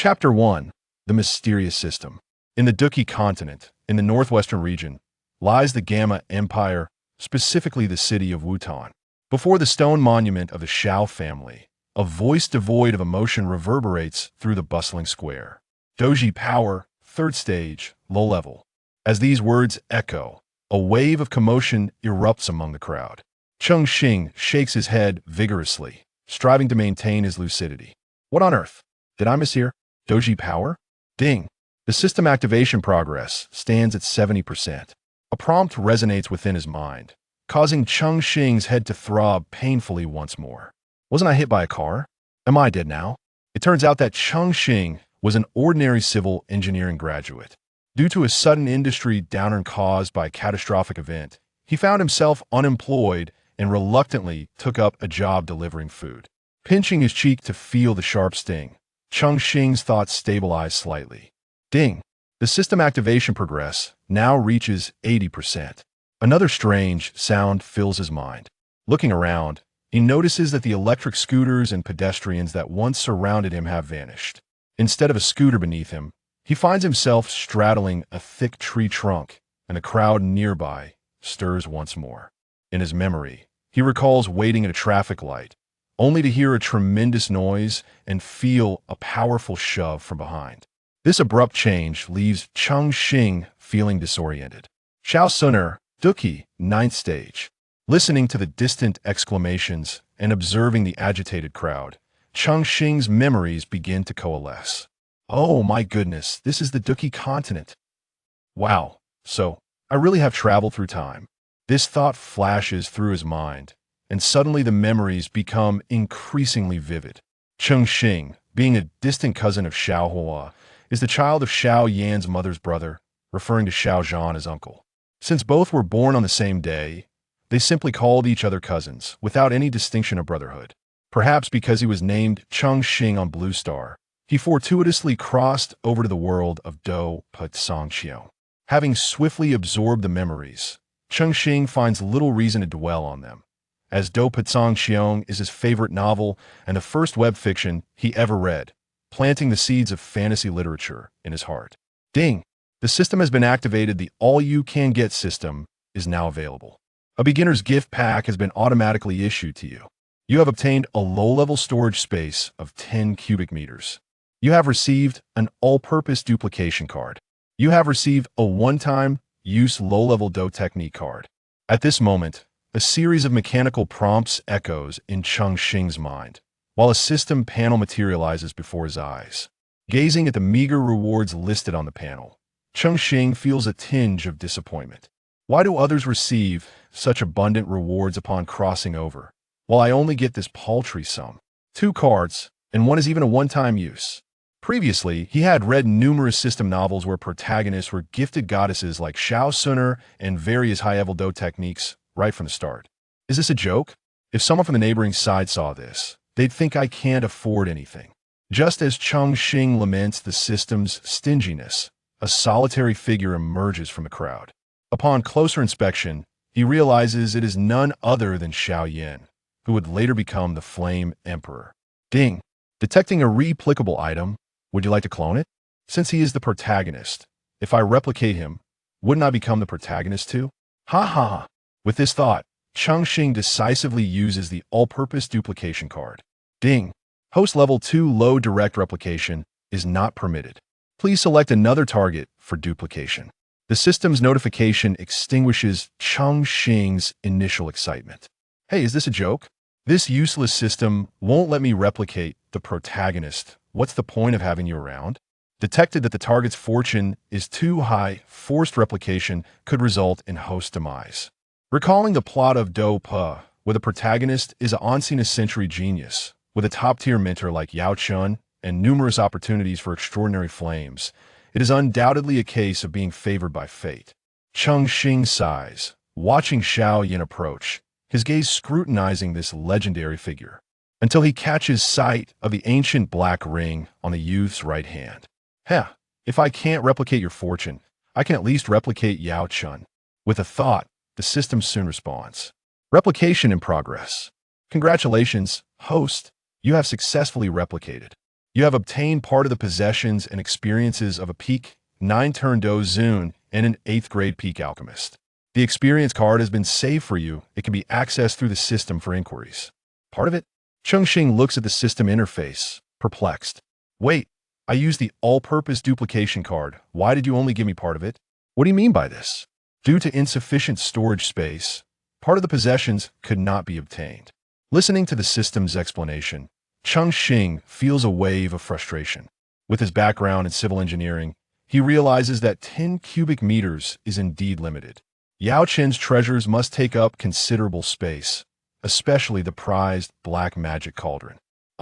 Chapter 1. The Mysterious System. In the Duki continent, in the northwestern region, lies the Gamma Empire, specifically the city of Wutan. Before the stone monument of the Shao family, a voice devoid of emotion reverberates through the bustling square. Doji power, third stage, low level. As these words echo, a wave of commotion erupts among the crowd. Cheng Xing shakes his head vigorously, striving to maintain his lucidity. What on earth? Did I mishear? Doji power? Ding. The system activation progress stands at 70%. A prompt resonates within his mind, causing Cheng Xing's head to throb painfully once more. Wasn't I hit by a car? Am I dead now? It turns out that Cheng Xing was an ordinary civil engineering graduate. Due to a sudden industry downturn caused by a catastrophic event, he found himself unemployed and reluctantly took up a job delivering food. Pinching his cheek to feel the sharp sting, Cheng Xing's thoughts stabilized slightly. Ding! The system activation progress now reaches 80%. Another strange sound fills his mind. Looking around, he notices that the electric scooters and pedestrians that once surrounded him have vanished. Instead of a scooter beneath him, he finds himself straddling a thick tree trunk, and a crowd nearby stirs once more. In his memory, he recalls waiting at a traffic light, only to hear a tremendous noise and feel a powerful shove from behind. This abrupt change leaves Cheng Xing feeling disoriented. Shao Suner, Duki, ninth stage. Listening to the distant exclamations and observing the agitated crowd, Cheng Xing's memories begin to coalesce. Oh my goodness, this is the Duki continent. Wow, so I really have traveled through time. This thought flashes through his mind, and suddenly the memories become increasingly vivid. Cheng Xing, being a distant cousin of Xiao Hua, is the child of Xiao Yan's mother's brother, referring to Xiao Zhan as uncle. Since both were born on the same day, they simply called each other cousins, without any distinction of brotherhood. Perhaps because he was named Cheng Xing on Blue Star, he fortuitously crossed over to the world of Do Patsangxiong. Having swiftly absorbed the memories, Cheng Xing finds little reason to dwell on them, as Do Patsangxiong is his favorite novel and the first web fiction he ever read, planting the seeds of fantasy literature in his heart. Ding! The system has been activated. The all-you-can-get system is now available. A beginner's gift pack has been automatically issued to you. You have obtained a low-level storage space of 10 cubic meters. You have received an all-purpose duplication card. You have received a one-time use low-level Do technique card. At this moment, a series of mechanical prompts echoes in Cheng Xing's mind, while a system panel materializes before his eyes. Gazing at the meager rewards listed on the panel, Cheng Xing feels a tinge of disappointment. Why do others receive such abundant rewards upon crossing over, while I only get this paltry sum? 2 cards, and one is even a one-time use. Previously, he had read numerous system novels where protagonists were gifted goddesses like Shao Suner and various high-level Do techniques right from the start. Is this a joke? If someone from the neighboring side saw this, they'd think I can't afford anything. Just as Cheng Xing laments the system's stinginess, a solitary figure emerges from the crowd. Upon closer inspection, he realizes it is none other than Xiao Yan, who would later become the Flame Emperor. Ding! Detecting a replicable item, would you like to clone it? Since he is the protagonist, if I replicate him, wouldn't I become the protagonist too? Ha ha ha! With this thought, Cheng Xing decisively uses the all-purpose duplication card. Ding! Host level 2 low direct replication is not permitted. Please select another target for duplication. The system's notification extinguishes Cheng Xing's initial excitement. Hey, is this a joke? This useless system won't let me replicate the protagonist. What's the point of having you around? Detected that the target's fortune is too high, forced replication could result in host demise. Recalling the plot of Do Pa, where the protagonist is an ancient century genius, with a top-tier mentor like Yao Chun and numerous opportunities for extraordinary flames, it is undoubtedly a case of being favored by fate. Cheng Xing sighs, watching Xiao Yan approach, his gaze scrutinizing this legendary figure, until he catches sight of the ancient black ring on the youth's right hand. Heh, if I can't replicate your fortune, I can at least replicate Yao Chun. With a thought, the system soon responds. Replication in progress. Congratulations, host. You have successfully replicated. You have obtained part of the possessions and experiences of a peak 9-turn Do Zun and an 8th grade peak alchemist. The experience card has been saved for you. It can be accessed through the system for inquiries. Part of it? Cheng Xing looks at the system interface, perplexed. Wait, I used the all-purpose duplication card. Why did you only give me part of it? What do you mean by this? Due to insufficient storage space, part of the possessions could not be obtained. Listening to the system's explanation, Cheng Xing feels a wave of frustration. With his background in civil engineering, he realizes that 10 cubic meters is indeed limited. Yao Chen's treasures must take up considerable space, especially the prized black magic cauldron.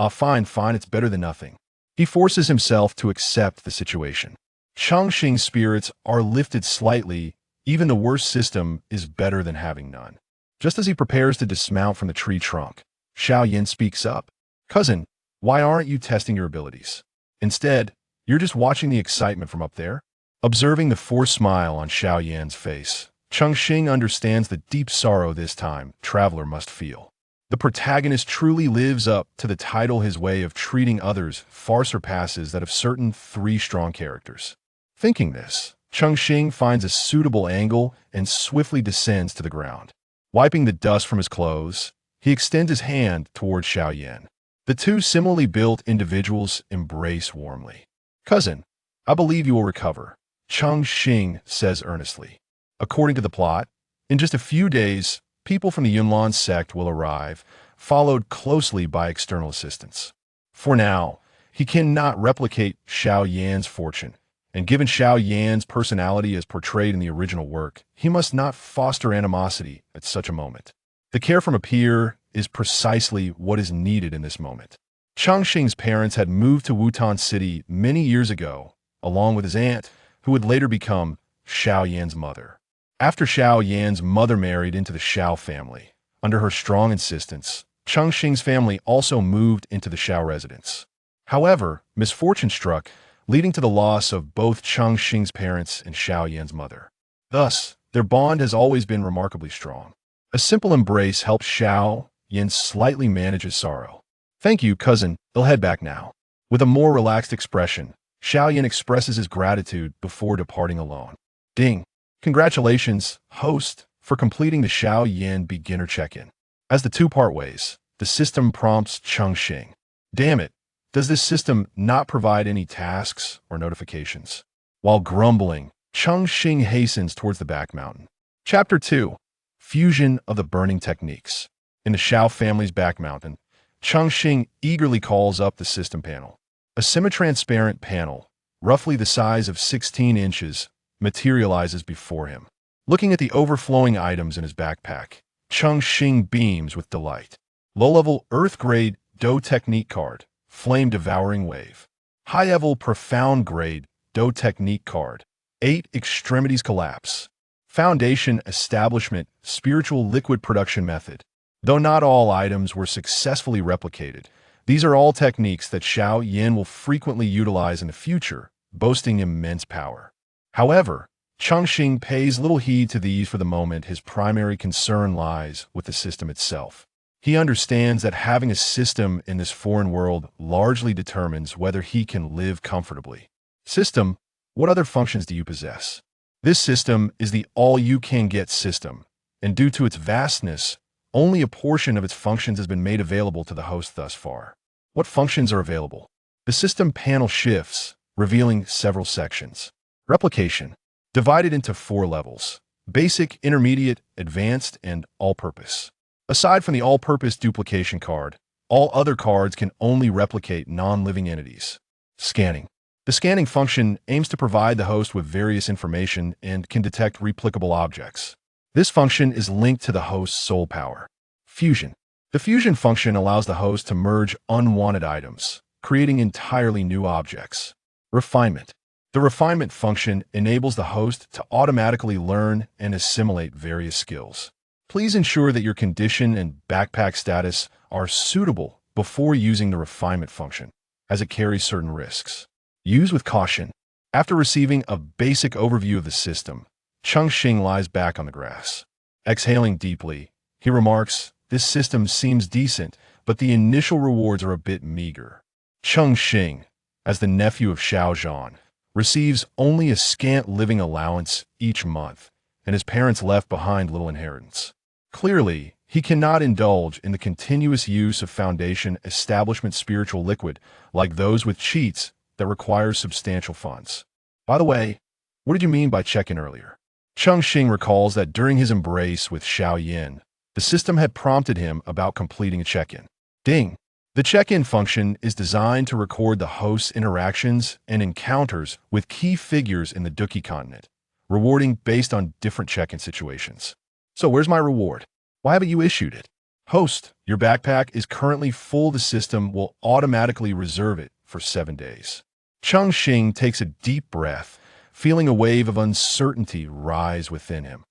Fine, it's better than nothing. He forces himself to accept the situation. Cheng Xing's spirits are lifted slightly. Even the worst system is better than having none. Just as he prepares to dismount from the tree trunk, Xiaoyan speaks up. Cousin, why aren't you testing your abilities? Instead, you're just watching the excitement from up there? Observing the forced smile on Xiaoyan's face, Cheng Xing understands the deep sorrow this time traveler must feel. The protagonist truly lives up to the title. His way of treating others far surpasses that of certain 3 strong characters. Thinking this, Cheng Xing finds a suitable angle and swiftly descends to the ground. Wiping the dust from his clothes, he extends his hand toward Xiaoyan. The two similarly built individuals embrace warmly. Cousin, I believe you will recover, Cheng Xing says earnestly. According to the plot, in just a few days, people from the Yunlan sect will arrive, followed closely by external assistance. For now, he cannot replicate Xiaoyan's fortune, and given Xiaoyan's personality as portrayed in the original work, he must not foster animosity at such a moment. The care from a peer is precisely what is needed in this moment. Cheng Xing's parents had moved to Wutan City many years ago, along with his aunt, who would later become Xiaoyan's mother. After Xiaoyan's mother married into the Xiao family, under her strong insistence, Cheng Xing's family also moved into the Xiao residence. However, misfortune struck, leading to the loss of both Cheng Xing's parents and Xiaoyan's mother. Thus, their bond has always been remarkably strong. A simple embrace helps Xiaoyan slightly manage his sorrow. Thank you, cousin. I'll head back now. With a more relaxed expression, Xiaoyan expresses his gratitude before departing alone. Ding! Congratulations, host, for completing the Xiaoyan beginner check-in. As the two part ways, the system prompts Cheng Xing. Damn it, does this system not provide any tasks or notifications? While grumbling, Cheng Xing hastens towards the back mountain. Chapter 2. Fusion of the Burning Techniques. In the Xiao family's back mountain, Cheng Xing eagerly calls up the system panel. A semi-transparent panel, roughly the size of 16 inches, materializes before him. Looking at the overflowing items in his backpack, Cheng Xing beams with delight. Low-level Earth-grade Do Technique card, Flame Devouring Wave. High-level Profound-grade Do Technique card, 8 Extremities Collapse. Foundation Establishment Spiritual Liquid Production Method. Though not all items were successfully replicated, these are all techniques that Xiaoyan will frequently utilize in the future, boasting immense power. However, Cheng Xing pays little heed to these for the moment. His primary concern lies with the system itself. He understands that having a system in this foreign world largely determines whether he can live comfortably. System, what other functions do you possess? This system is the all-you-can-get system, and due to its vastness, only a portion of its functions has been made available to the host thus far. What functions are available? The system panel shifts, revealing several sections. Replication, divided into 4 levels: basic, intermediate, advanced, and all-purpose. Aside from the all-purpose duplication card, all other cards can only replicate non-living entities. Scanning. The scanning function aims to provide the host with various information and can detect replicable objects. This function is linked to the host's soul power. Fusion. The fusion function allows the host to merge unwanted items, creating entirely new objects. Refinement. The refinement function enables the host to automatically learn and assimilate various skills. Please ensure that your condition and backpack status are suitable before using the refinement function, as it carries certain risks. Use with caution. After receiving a basic overview of the system, Cheng Xing lies back on the grass. Exhaling deeply, he remarks, "This system seems decent, but the initial rewards are a bit meager." Cheng Xing, as the nephew of Xiao Zhan, receives only a scant living allowance each month, and his parents left behind little inheritance. Clearly, he cannot indulge in the continuous use of foundation establishment spiritual liquid like those with cheats that requires substantial funds. By the way, what did you mean by check-in earlier? Cheng Xing recalls that during his embrace with Xiao Yin, the system had prompted him about completing a check-in. Ding! The check-in function is designed to record the host's interactions and encounters with key figures in the Duki continent, rewarding based on different check-in situations. So where's my reward? Why haven't you issued it? Host, your backpack is currently full. The system will automatically reserve it for 7 days. Cheng Xing takes a deep breath, feeling a wave of uncertainty rise within him.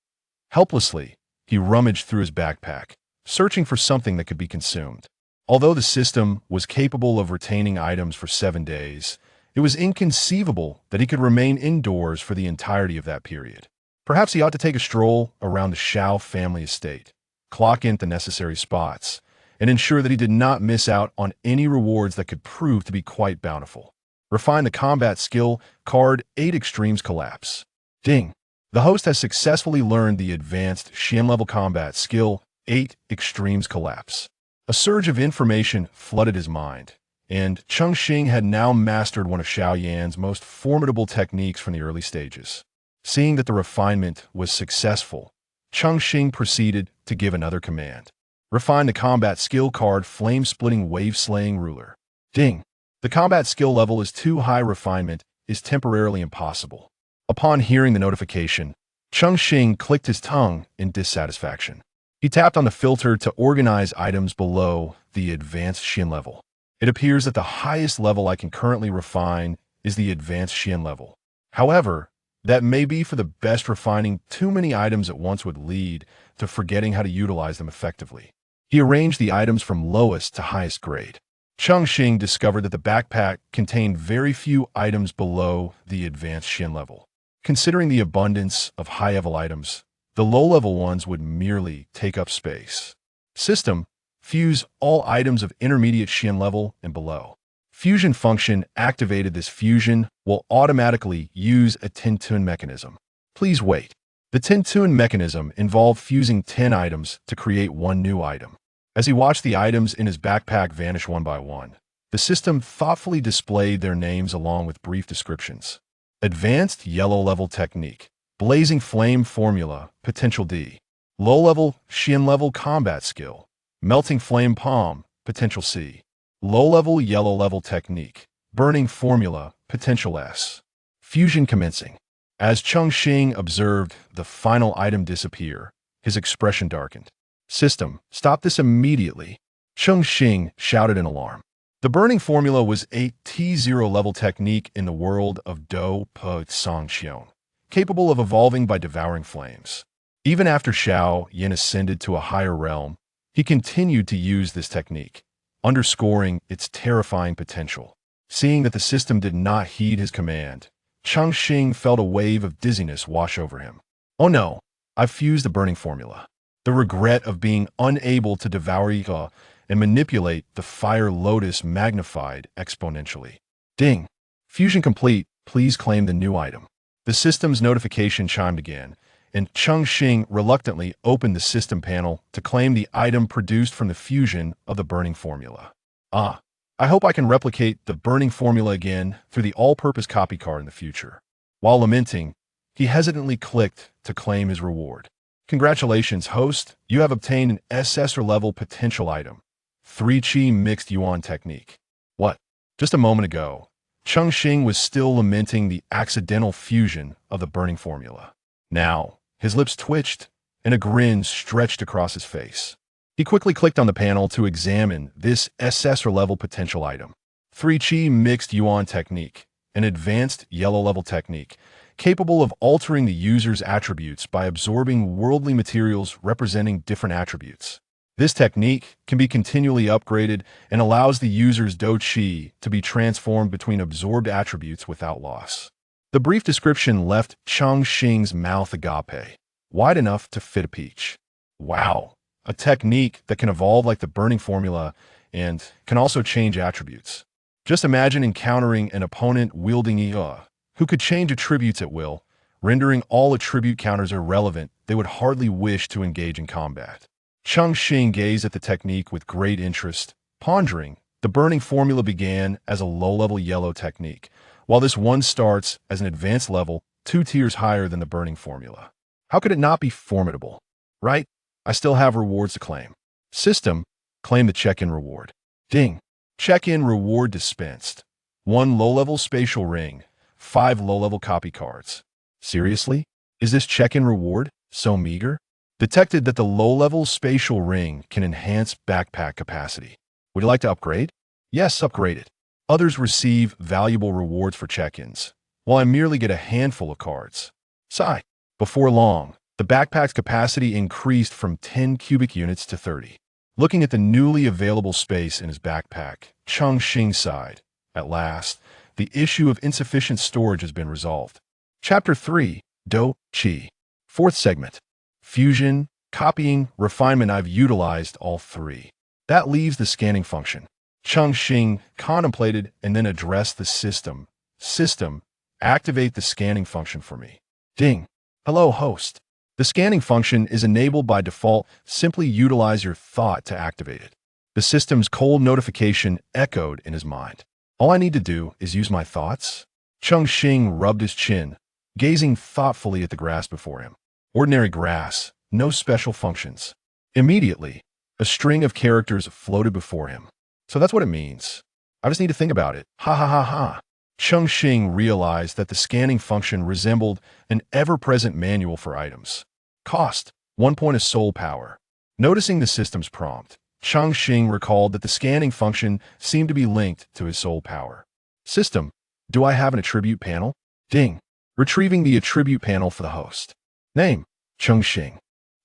Helplessly, he rummaged through his backpack, searching for something that could be consumed. Although the system was capable of retaining items for 7 days, it was inconceivable that he could remain indoors for the entirety of that period. Perhaps he ought to take a stroll around the Xiao family estate, clock in the necessary spots, and ensure that he did not miss out on any rewards that could prove to be quite bountiful. Refine the combat skill card 8 Extremes Collapse. Ding! The host has successfully learned the advanced Xian level combat skill 8 Extremes Collapse. A surge of information flooded his mind, and Cheng Xing had now mastered one of Xiao Yan's most formidable techniques from the early stages. Seeing that the refinement was successful, Cheng Xing proceeded to give another command. Refine the combat skill card Flame-Splitting Wave-Slaying Ruler. Ding! The combat skill level is too high. Refinement is temporarily impossible. Upon hearing the notification, Cheng Xing clicked his tongue in dissatisfaction. He tapped on the filter to organize items below the advanced Xian level. It appears that the highest level I can currently refine is the advanced Xian level. However, that may be for the best. Refining too many items at once would lead to forgetting how to utilize them effectively. He arranged the items from lowest to highest grade. Cheng Xing discovered that the backpack contained very few items below the advanced Xian level. Considering the abundance of high-level items, the low-level ones would merely take up space. System, fuse all items of intermediate Xian level and below. Fusion function activated. This fusion will automatically use a tin-tune mechanism. Please wait. The tin-tune mechanism involved fusing 10 items to create one new item. As he watched the items in his backpack vanish one by one, the system thoughtfully displayed their names along with brief descriptions. Advanced Yellow Level Technique. Blazing Flame Formula, Potential D. Low-Level Xian Level Combat Skill. Melting Flame Palm, Potential C. Low-Level Yellow Level Technique. Burning Formula, Potential S. Fusion commencing. As Cheng Xing observed the final item disappear, his expression darkened. System, stop this immediately. Cheng Xing shouted in alarm. The burning formula was a T0 level technique in the world of Do Po Song Xion, capable of evolving by devouring flames. Even after Xiao Yin ascended to a higher realm, he continued to use this technique, underscoring its terrifying potential. Seeing that the system did not heed his command, Cheng Xing felt a wave of dizziness wash over him. Oh no, I've fused the burning formula. The regret of being unable to devour Ika and manipulate the fire lotus magnified exponentially. Ding! Fusion complete. Please claim the new item. The system's notification chimed again, and Cheng Xing reluctantly opened the system panel to claim the item produced from the fusion of the burning formula. I hope I can replicate the burning formula again through the all-purpose copy card in the future. While lamenting, he hesitantly clicked to claim his reward. Congratulations, host. You have obtained an assessor level potential item. 3 Qi Mixed Yuan Technique. What? Just a moment ago, Cheng Xing was still lamenting the accidental fusion of the burning formula. Now, his lips twitched, and a grin stretched across his face. He quickly clicked on the panel to examine this assessor-level potential item. 3 Qi Mixed Yuan Technique, an advanced yellow-level technique, capable of altering the user's attributes by absorbing worldly materials representing different attributes. This technique can be continually upgraded and allows the user's Do Qi to be transformed between absorbed attributes without loss. The brief description left Cheng Xing's mouth agape, wide enough to fit a peach. Wow, a technique that can evolve like the burning formula and can also change attributes. Just imagine encountering an opponent wielding who could change attributes at will, rendering all attribute counters irrelevant. They would hardly wish to engage in combat. Cheng Xing gazed at the technique with great interest, pondering. The burning formula began as a low-level yellow technique, while this one starts as an advanced level 2 tiers higher than the burning formula. How could it not be formidable? Right? I still have rewards to claim. System, claim the check-in reward. Ding. Check-in reward dispensed. 1 low-level spatial ring, 5 low-level copy cards. Seriously? Is this check-in reward so meager? Detected that the low-level spatial ring can enhance backpack capacity. Would you like to upgrade? Yes, upgrade it. Others receive valuable rewards for check-ins, while I merely get a handful of cards. Sigh. Before long, the backpack's capacity increased from 10 cubic units to 30. Looking at the newly available space in his backpack, Cheng Xing sighed. At last, the issue of insufficient storage has been resolved. Chapter 3, Do Chi. Fourth segment. Fusion, copying, refinement. I've utilized all 3. That leaves the scanning function. Cheng Xing contemplated and then addressed the system. System, activate the scanning function for me. Ding. Hello, host. The scanning function is enabled by default. Simply utilize your thought to activate it. The system's cold notification echoed in his mind. All I need to do is use my thoughts? Cheng Xing rubbed his chin, gazing thoughtfully at the grass before him. Ordinary grass, no special functions. Immediately, a string of characters floated before him. So that's what it means. I just need to think about it. Ha ha ha ha. Cheng Xing realized that the scanning function resembled an ever-present manual for items. Cost, 1 point of soul power. Noticing the system's prompt, Cheng Xing recalled that the scanning function seemed to be linked to his soul power. System, do I have an attribute panel? Ding. Retrieving the attribute panel for the host. Name, Cheng Xing.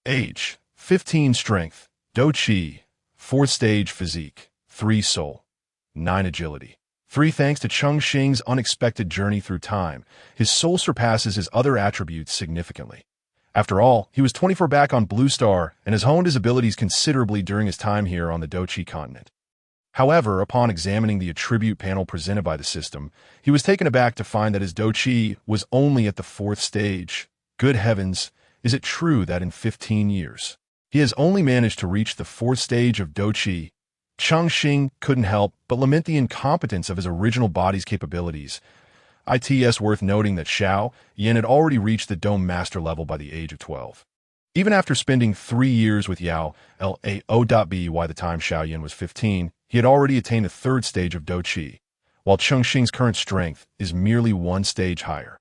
Age, 15 strength, Do Chi, 4th stage physique, 3 soul, 9 agility. 3 Thanks to Cheng Xing's unexpected journey through time, his soul surpasses his other attributes significantly. After all, he was 24 back on Blue Star and has honed his abilities considerably during his time here on the Do Chi continent. However, upon examining the attribute panel presented by the system, he was taken aback to find that his Do Chi was only at the 4th stage. Good heavens, is it true that in 15 years, he has only managed to reach the 4th stage of Do Chi? Cheng Xing couldn't help but lament the incompetence of his original body's capabilities. It's worth noting that Xiao Yan had already reached the Dome Master level by the age of 12. Even after spending 3 years with Yao Lao.B by the time Xiao Yan was 15, he had already attained the 3rd stage of Do Chi, while Cheng Xing's current strength is merely 1 stage higher.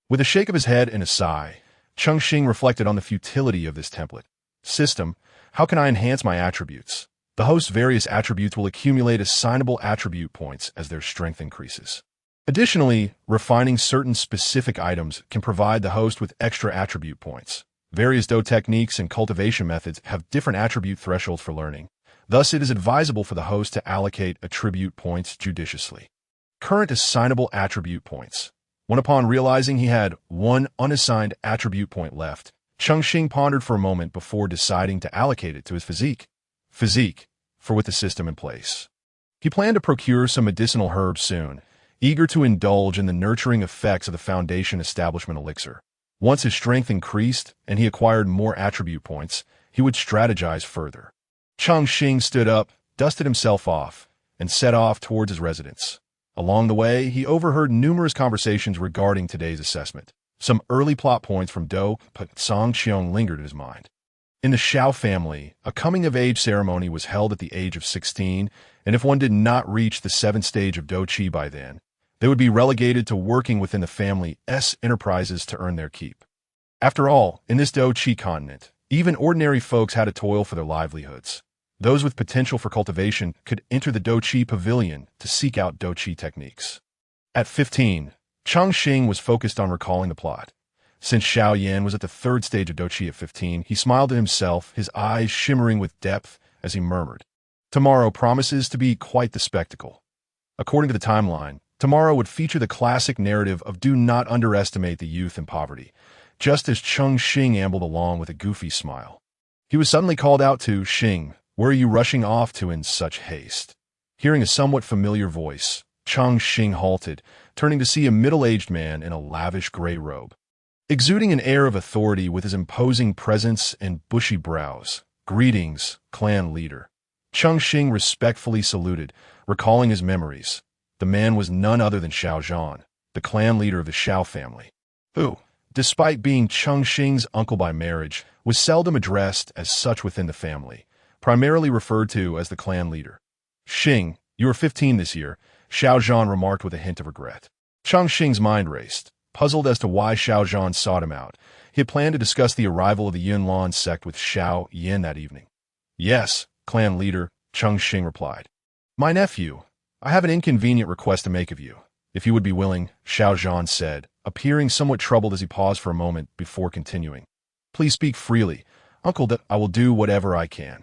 With a shake of his head and a sigh, Cheng Xing reflected on the futility of this template. System, how can I enhance my attributes? The host's various attributes will accumulate assignable attribute points as their strength increases. Additionally, refining certain specific items can provide the host with extra attribute points. Various Do techniques and cultivation methods have different attribute thresholds for learning. Thus, it is advisable for the host to allocate attribute points judiciously. Current assignable attribute points. When upon realizing he had 1 unassigned attribute point left, Cheng Xing pondered for a moment before deciding to allocate it to his physique. Physique, for with the system in place. He planned to procure some medicinal herbs soon, eager to indulge in the nurturing effects of the Foundation Establishment Elixir. Once his strength increased and he acquired more attribute points, he would strategize further. Cheng Xing stood up, dusted himself off, and set off towards his residence. Along the way, he overheard numerous conversations regarding today's assessment. Some early plot points from Do Song Qiong lingered in his mind. In the Xiao family, a coming-of-age ceremony was held at the age of 16, and if one did not reach the 7th stage of Do Chi by then, they would be relegated to working within the family's enterprises to earn their keep. After all, in this Do Chi continent, even ordinary folks had to toil for their livelihoods. Those with potential for cultivation could enter the Do Chi pavilion to seek out Do Chi techniques. At 15, Cheng Xing was focused on recalling the plot. Since Xiao Yan was at the 3rd stage of Do Chi at 15, he smiled at himself, his eyes shimmering with depth as he murmured, "Tomorrow promises to be quite the spectacle." According to the timeline, tomorrow would feature the classic narrative of do not underestimate the youth and poverty, just as Cheng Xing ambled along with a goofy smile. He was suddenly called out to, "Xing, where are you rushing off to in such haste?" Hearing a somewhat familiar voice, Cheng Xing halted, turning to see a middle-aged man in a lavish gray robe. Exuding an air of authority with his imposing presence and bushy brows. "Greetings, clan leader." Cheng Xing respectfully saluted, recalling his memories. The man was none other than Xiao Zhan, the clan leader of the Xiao family, who, despite being Cheng Xing's uncle by marriage, was seldom addressed as such within the family, primarily referred to as the clan leader. "Xing, you are 15 this year," Xiao Zhan remarked with a hint of regret. Cheng Xing's mind raced, puzzled as to why Xiao Zhan sought him out. He had planned to discuss the arrival of the Yunlan sect with Xiao Yin that evening. "Yes, clan leader," Cheng Xing replied. "My nephew, I have an inconvenient request to make of you. If you would be willing," Xiao Zhan said, appearing somewhat troubled as he paused for a moment before continuing. "Please speak freely, uncle, that I will do whatever I can."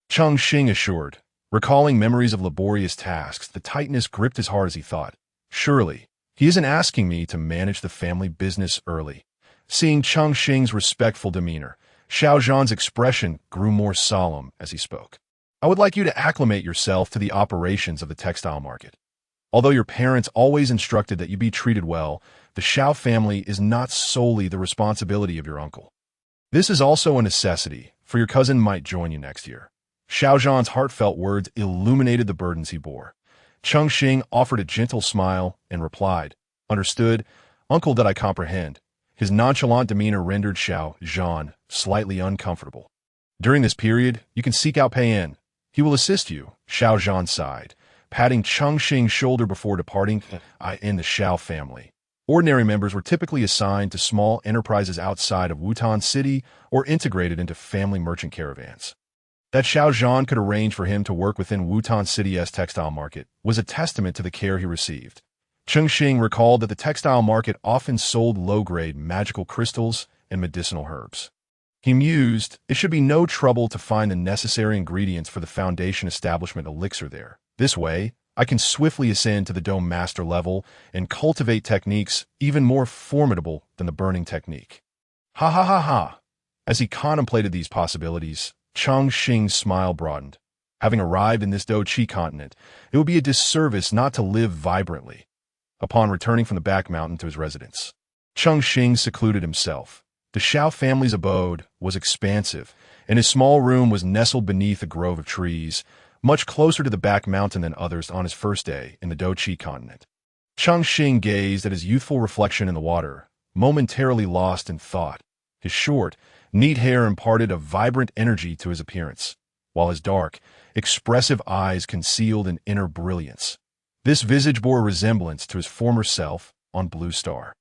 Cheng Xing assured. Recalling memories of laborious tasks, the tightness gripped his heart as he thought, "Surely, he isn't asking me to manage the family business early." Seeing Cheng Xing's respectful demeanor, Xiao Zhan's expression grew more solemn as he spoke. "I would like you to acclimate yourself to the operations of the textile market. Although your parents always instructed that you be treated well, the Xiao family is not solely the responsibility of your uncle. This is also a necessity, for your cousin might join you next year." Xiao Zhan's heartfelt words illuminated the burdens he bore. Cheng Xing offered a gentle smile and replied, "Understood, uncle, that I comprehend." His nonchalant demeanor rendered Xiao Zhan slightly uncomfortable. "During this period, you can seek out Pei. He will assist you," Xiao Zhan sighed, patting Cheng Xing's shoulder before departing. In the Xiao family, ordinary members were typically assigned to small enterprises outside of Wutan City or integrated into family merchant caravans. That Xiao Zhan could arrange for him to work within Wutan City's textile market was a testament to the care he received. Cheng Xing recalled that the textile market often sold low-grade magical crystals and medicinal herbs. He mused, it should be no trouble to find the necessary ingredients for the Foundation establishment elixir there. This way, I can swiftly ascend to the Dome Master level and cultivate techniques even more formidable than the burning technique. Ha ha ha ha! As he contemplated these possibilities, Cheng Xing's smile broadened. Having arrived in this Do-Chi continent, it would be a disservice not to live vibrantly. Upon returning from the back mountain to his residence, Cheng Xing secluded himself. The Xiao family's abode was expansive, and his small room was nestled beneath a grove of trees, much closer to the back mountain than others on his first day in the Do-Chi continent. Cheng Xing gazed at his youthful reflection in the water, momentarily lost in thought. His short, neat hair imparted a vibrant energy to his appearance, while his dark, expressive eyes concealed an inner brilliance. This visage bore a resemblance to his former self on Blue Star.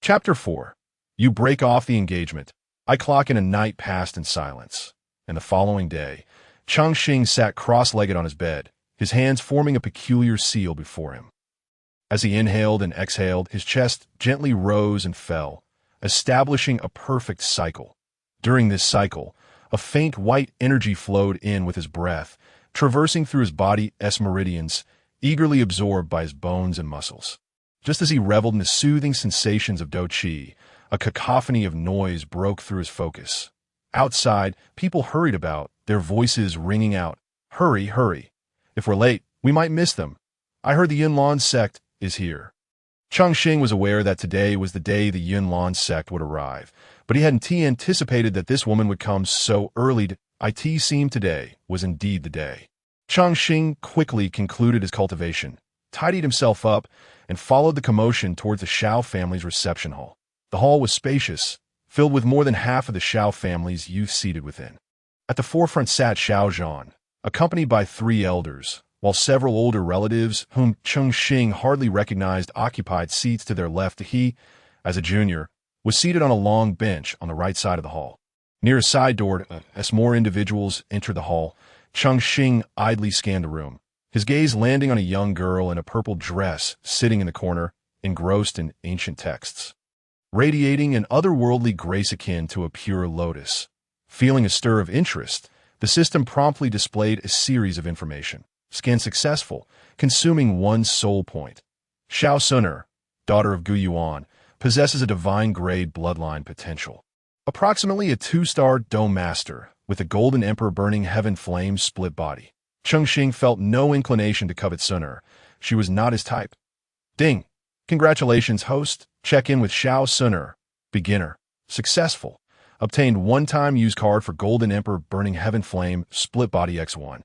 Chapter 4. You break off the engagement. I clock in a night passed in silence. And the following day, Cheng Xing sat cross-legged on his bed, his hands forming a peculiar seal before him. As he inhaled and exhaled, his chest gently rose and fell, establishing a perfect cycle. During this cycle, a faint white energy flowed in with his breath, traversing through his body's meridians, eagerly absorbed by his bones and muscles. Just as he reveled in the soothing sensations of Do-Chi, a cacophony of noise broke through his focus. Outside, people hurried about, their voices ringing out, "Hurry, hurry. If we're late, we might miss them. I heard the Yunlan sect is here." Cheng Xing was aware that today was the day the Yunlan sect would arrive, but he hadn't anticipated that this woman would come so early. It seemed today was indeed the day. Cheng Xing quickly concluded his cultivation, tidied himself up, and followed the commotion towards the Xiao family's reception hall. The hall was spacious, filled with more than half of the Xiao family's youth seated within. At the forefront sat Xiao Zhan, accompanied by 3 elders, while several older relatives, whom Cheng Xing hardly recognized, occupied seats to their left. He, as a junior, was seated on a long bench on the right side of the hall. Near a side door, as more individuals entered the hall, Cheng Xing idly scanned the room, his gaze landing on a young girl in a purple dress sitting in the corner, engrossed in ancient texts, radiating an otherworldly grace akin to a pure lotus. Feeling a stir of interest, the system promptly displayed a series of information. Scan successful, consuming 1 soul point. Xiao Suner, daughter of Gu Yuan, possesses a divine-grade bloodline potential. Approximately a 2-star Dome Master, with a Golden Emperor burning heaven flames split body. Cheng Xing felt no inclination to covet Suner. She was not his type. Ding. Congratulations, host. Check in with Xiao Suner. Beginner. Successful. Obtained one-time use card for Golden Emperor Burning Heaven Flame Split Body X1.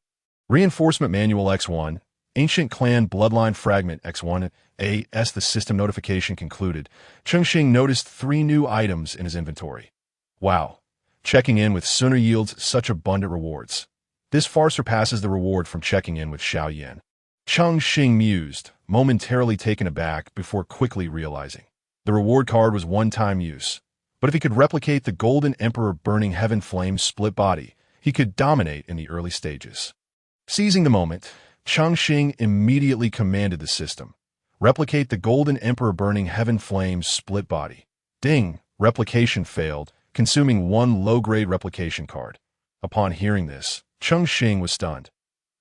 Reinforcement Manual X1. Ancient Clan Bloodline Fragment X1. As the system notification concluded, Cheng Xing noticed 3 new items in his inventory. Wow. Checking in with Suner yields such abundant rewards. This far surpasses the reward from checking in with Xiao Yan. Cheng Xing mused, momentarily taken aback before quickly realizing. The reward card was one-time use. But if he could replicate the Golden Emperor Burning Heaven Flame Split Body, he could dominate in the early stages. Seizing the moment, Cheng Xing immediately commanded the system. Replicate the Golden Emperor Burning Heaven Flame Split Body. Ding! Replication failed, consuming 1 low-grade replication card. Upon hearing this, Cheng Xing was stunned.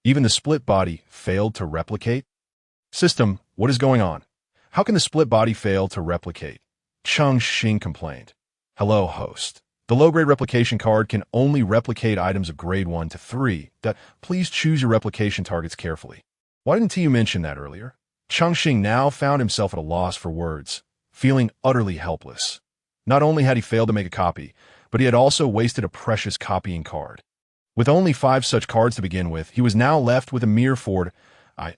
Even the split body failed to replicate? System, what is going on? How can the split body fail to replicate? Cheng Xing complained. Hello, host. The low-grade replication card can only replicate items of grade 1 to 3. Please choose your replication targets carefully. Why didn't you mention that earlier? Cheng Xing now found himself at a loss for words, feeling utterly helpless. Not only had he failed to make a copy, but he had also wasted a precious copying card. With only 5 such cards to begin with, he was now left with a mere 4.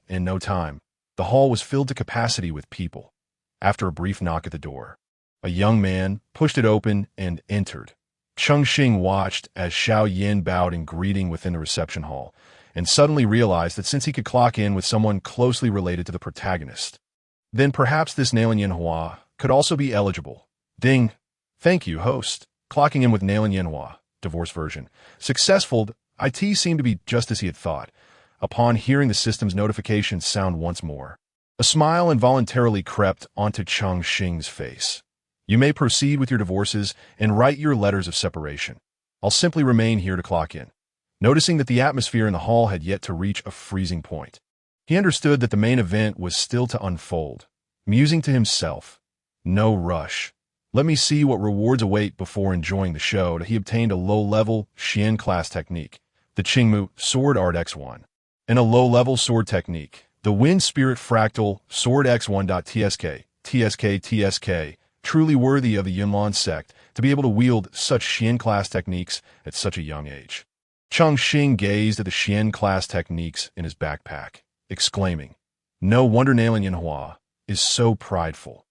In no time, the hall was filled to capacity with people. After a brief knock at the door, a young man pushed it open and entered. Cheng Xing watched as Xiao Yan bowed in greeting within the reception hall, and suddenly realized that since he could clock in with someone closely related to the protagonist, then perhaps this Nailan Yanhua could also be eligible. Ding. Thank you, host. Clocking in with Nailan Yanhua, divorce version. Successful. IT seemed to be just as he had thought. Upon hearing the system's notification sound once more, a smile involuntarily crept onto Cheng Xing's face. You may proceed with your divorces and write your letters of separation. I'll simply remain here to clock in. Noticing that the atmosphere in the hall had yet to reach a freezing point, he understood that the main event was still to unfold. Musing to himself, no rush. Let me see what rewards await before enjoying the show. He obtained a low-level Xian class technique, the Qingmu Sword Art X1, and a low-level sword technique, the Wind Spirit Fractal Sword X1.tsk, TSK, truly worthy of the Yunlan sect to be able to wield such Xian class techniques at such a young age. Cheng Xing gazed at the Xian class techniques in his backpack, exclaiming, no wonder Nailan Yanhua is so prideful.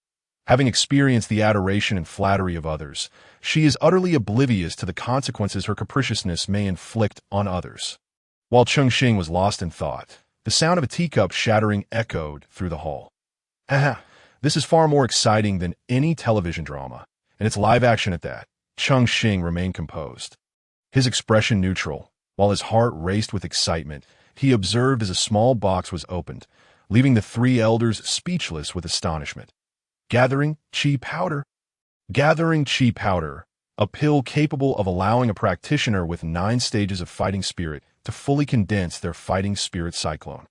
Having experienced the adoration and flattery of others, she is utterly oblivious to the consequences her capriciousness may inflict on others. While Cheng Xing was lost in thought, the sound of a teacup shattering echoed through the hall. This is far more exciting than any television drama, and it's live action at that. Cheng Xing remained composed. His expression neutral, while his heart raced with excitement, he observed as a small box was opened, leaving the 3 elders speechless with astonishment. Gathering Qi Powder. Gathering Qi Powder, a pill capable of allowing a practitioner with 9 stages of fighting spirit to fully condense their fighting spirit cyclone,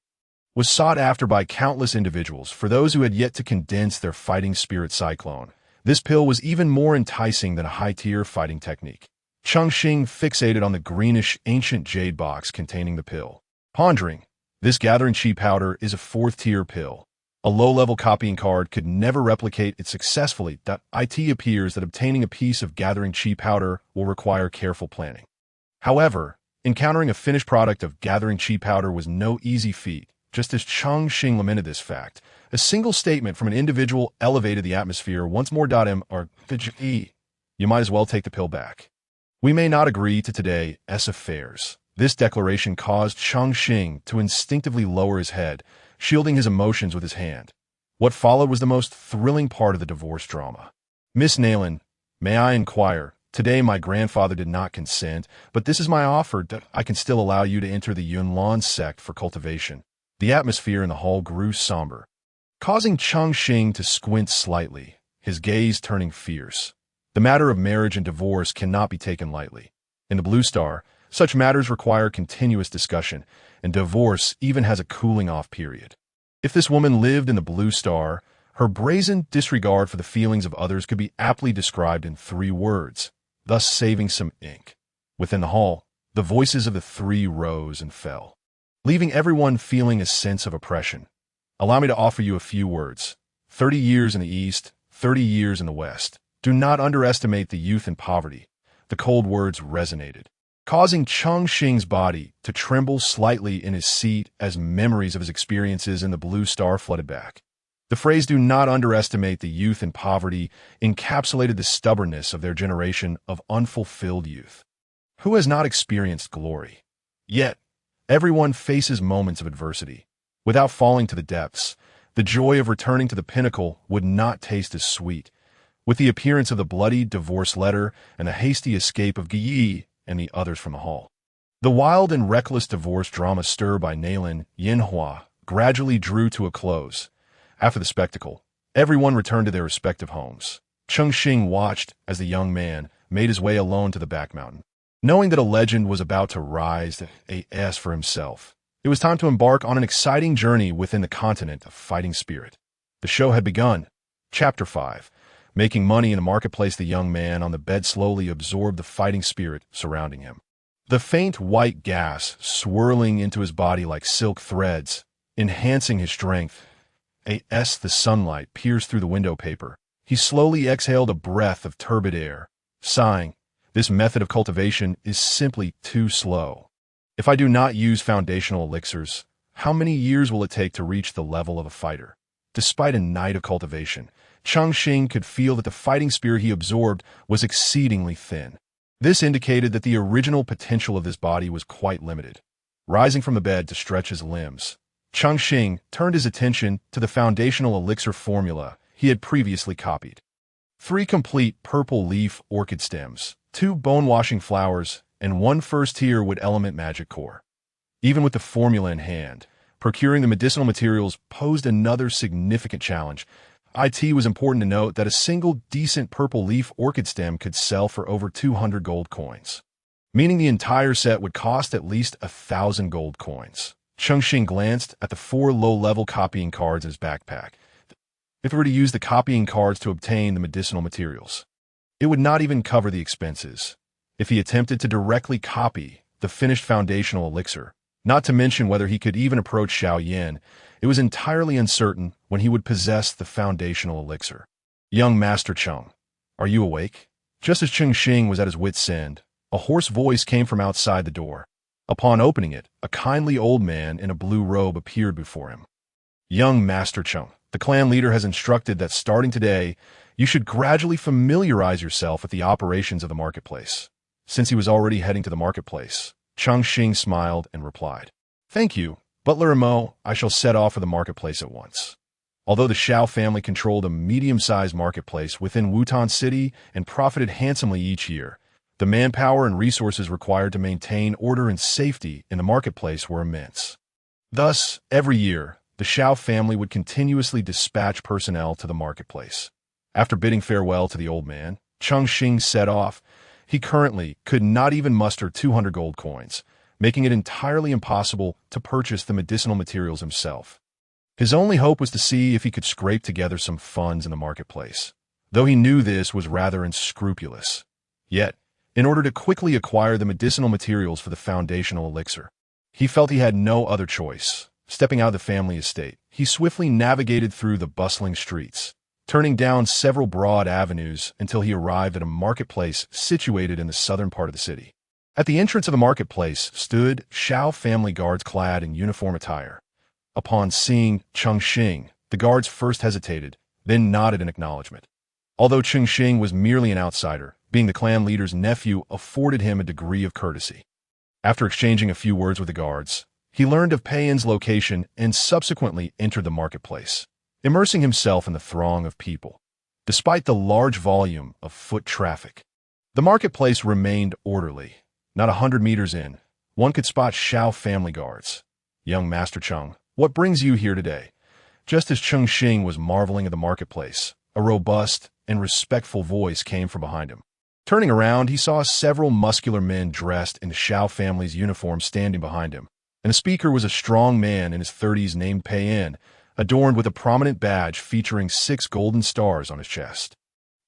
was sought after by countless individuals. For those who had yet to condense their fighting spirit cyclone, this pill was even more enticing than a high-tier fighting technique. Cheng Xing fixated on the greenish ancient jade box containing the pill, pondering, this Gathering Qi Powder is a 4th-tier pill. A low-level copying card could never replicate it successfully. It appears that obtaining a piece of Gathering Qi Powder will require careful planning. However, encountering a finished product of Gathering Qi Powder was no easy feat. Just as Cheng Xing lamented this fact, a single statement from an individual elevated the atmosphere once more. You might as well take the pill back. We may not agree to today's affairs. This declaration caused Cheng Xing to instinctively lower his head, shielding his emotions with his hand. What followed was the most thrilling part of the divorce drama. Miss Nailan, may I inquire, today my grandfather did not consent, but this is my offer. I can still allow you to enter the Yunlan sect for cultivation. The atmosphere in the hall grew somber, causing Cheng Xing to squint slightly, his gaze turning fierce. The matter of marriage and divorce cannot be taken lightly. In the Blue Star, such matters require continuous discussion, and divorce even has a cooling-off period. If this woman lived in the Blue Star, her brazen disregard for the feelings of others could be aptly described in 3 words, thus saving some ink. Within the hall, the voices of the 3 rose and fell, leaving everyone feeling a sense of oppression. Allow me to offer you a few words. 30 years in the East, 30 years in the West. Do not underestimate the youth and poverty. The cold words resonated, causing Cheng Xing's body to tremble slightly in his seat as memories of his experiences in the Blue Star flooded back. The phrase "do not underestimate the youth and poverty" encapsulated the stubbornness of their generation of unfulfilled youth. Who has not experienced glory? Yet, everyone faces moments of adversity. Without falling to the depths, the joy of returning to the pinnacle would not taste as sweet. With the appearance of the bloody divorce letter and the hasty escape of Guyi and the others from the hall. The wild and reckless divorce drama stirred by Nalin Yinhua gradually drew to a close. After the spectacle, everyone returned to their respective homes. Cheng Xing watched as the young man made his way alone to the back mountain. Knowing that a legend was about to rise for himself, it was time to embark on an exciting journey within the continent of fighting spirit. The show had begun. Chapter 5. Making money in the marketplace, the young man on the bed slowly absorbed the fighting spirit surrounding him. The faint white gas swirling into his body like silk threads, enhancing his strength. As the sunlight pierced through the window paper, he slowly exhaled a breath of turbid air, sighing, "This method of cultivation is simply too slow. If I do not use foundational elixirs, how many years will it take to reach the level of a fighter?" Despite a night of cultivation, Cheng Xing could feel that the fighting spirit he absorbed was exceedingly thin. This indicated that the original potential of this body was quite limited. Rising from the bed to stretch his limbs, Cheng Xing turned his attention to the foundational elixir formula he had previously copied. 3 complete purple leaf orchid stems, 2 bone-washing flowers, and 1 first-tier wood element magic core. Even with the formula in hand, procuring the medicinal materials posed another significant challenge. It was important to note that a single decent purple leaf orchid stem could sell for over 200 gold coins, meaning the entire set would cost at least 1,000 gold coins. Cheng Xing glanced at the 4 low-level copying cards in his backpack. If he were to use the copying cards to obtain the medicinal materials, it would not even cover the expenses. If he attempted to directly copy the finished foundational elixir, not to mention whether he could even approach Xiao Yan, it was entirely uncertain when he would possess the foundational elixir. "Young Master Cheng, are you awake?" Just as Cheng Xing was at his wit's end, a hoarse voice came from outside the door. Upon opening it, a kindly old man in a blue robe appeared before him. "Young Master Cheng, the clan leader has instructed that starting today, you should gradually familiarize yourself with the operations of the marketplace." Since he was already heading to the marketplace, Cheng Xing smiled and replied, "Thank you, Butler Mo, I shall set off for the marketplace at once." Although the Xiao family controlled a medium-sized marketplace within Wutan City and profited handsomely each year, the manpower and resources required to maintain order and safety in the marketplace were immense. Thus, every year, the Xiao family would continuously dispatch personnel to the marketplace. After bidding farewell to the old man, Cheng Xing set off. He currently could not even muster 200 gold coins, making it entirely impossible to purchase the medicinal materials himself. His only hope was to see if he could scrape together some funds in the marketplace, though he knew this was rather unscrupulous. Yet, in order to quickly acquire the medicinal materials for the foundational elixir, he felt he had no other choice. Stepping out of the family estate, he swiftly navigated through the bustling streets, turning down several broad avenues until he arrived at a marketplace situated in the southern part of the city. At the entrance of the marketplace stood Xiao family guards clad in uniform attire. Upon seeing Cheng Xing, the guards first hesitated, then nodded in acknowledgement. Although Cheng Xing was merely an outsider, being the clan leader's nephew afforded him a degree of courtesy. After exchanging a few words with the guards, he learned of Pei Yin's location and subsequently entered the marketplace, immersing himself in the throng of people. Despite the large volume of foot traffic, the marketplace remained orderly. Not 100 meters in, one could spot Xiao family guards. "Young Master Cheng, what brings you here today?" Just as Cheng Xing was marveling at the marketplace, a robust and respectful voice came from behind him. Turning around, he saw several muscular men dressed in the Xiao family's uniform standing behind him, and the speaker was a strong man in his 30s named Pei Yin, adorned with a prominent badge featuring 6 golden stars on his chest.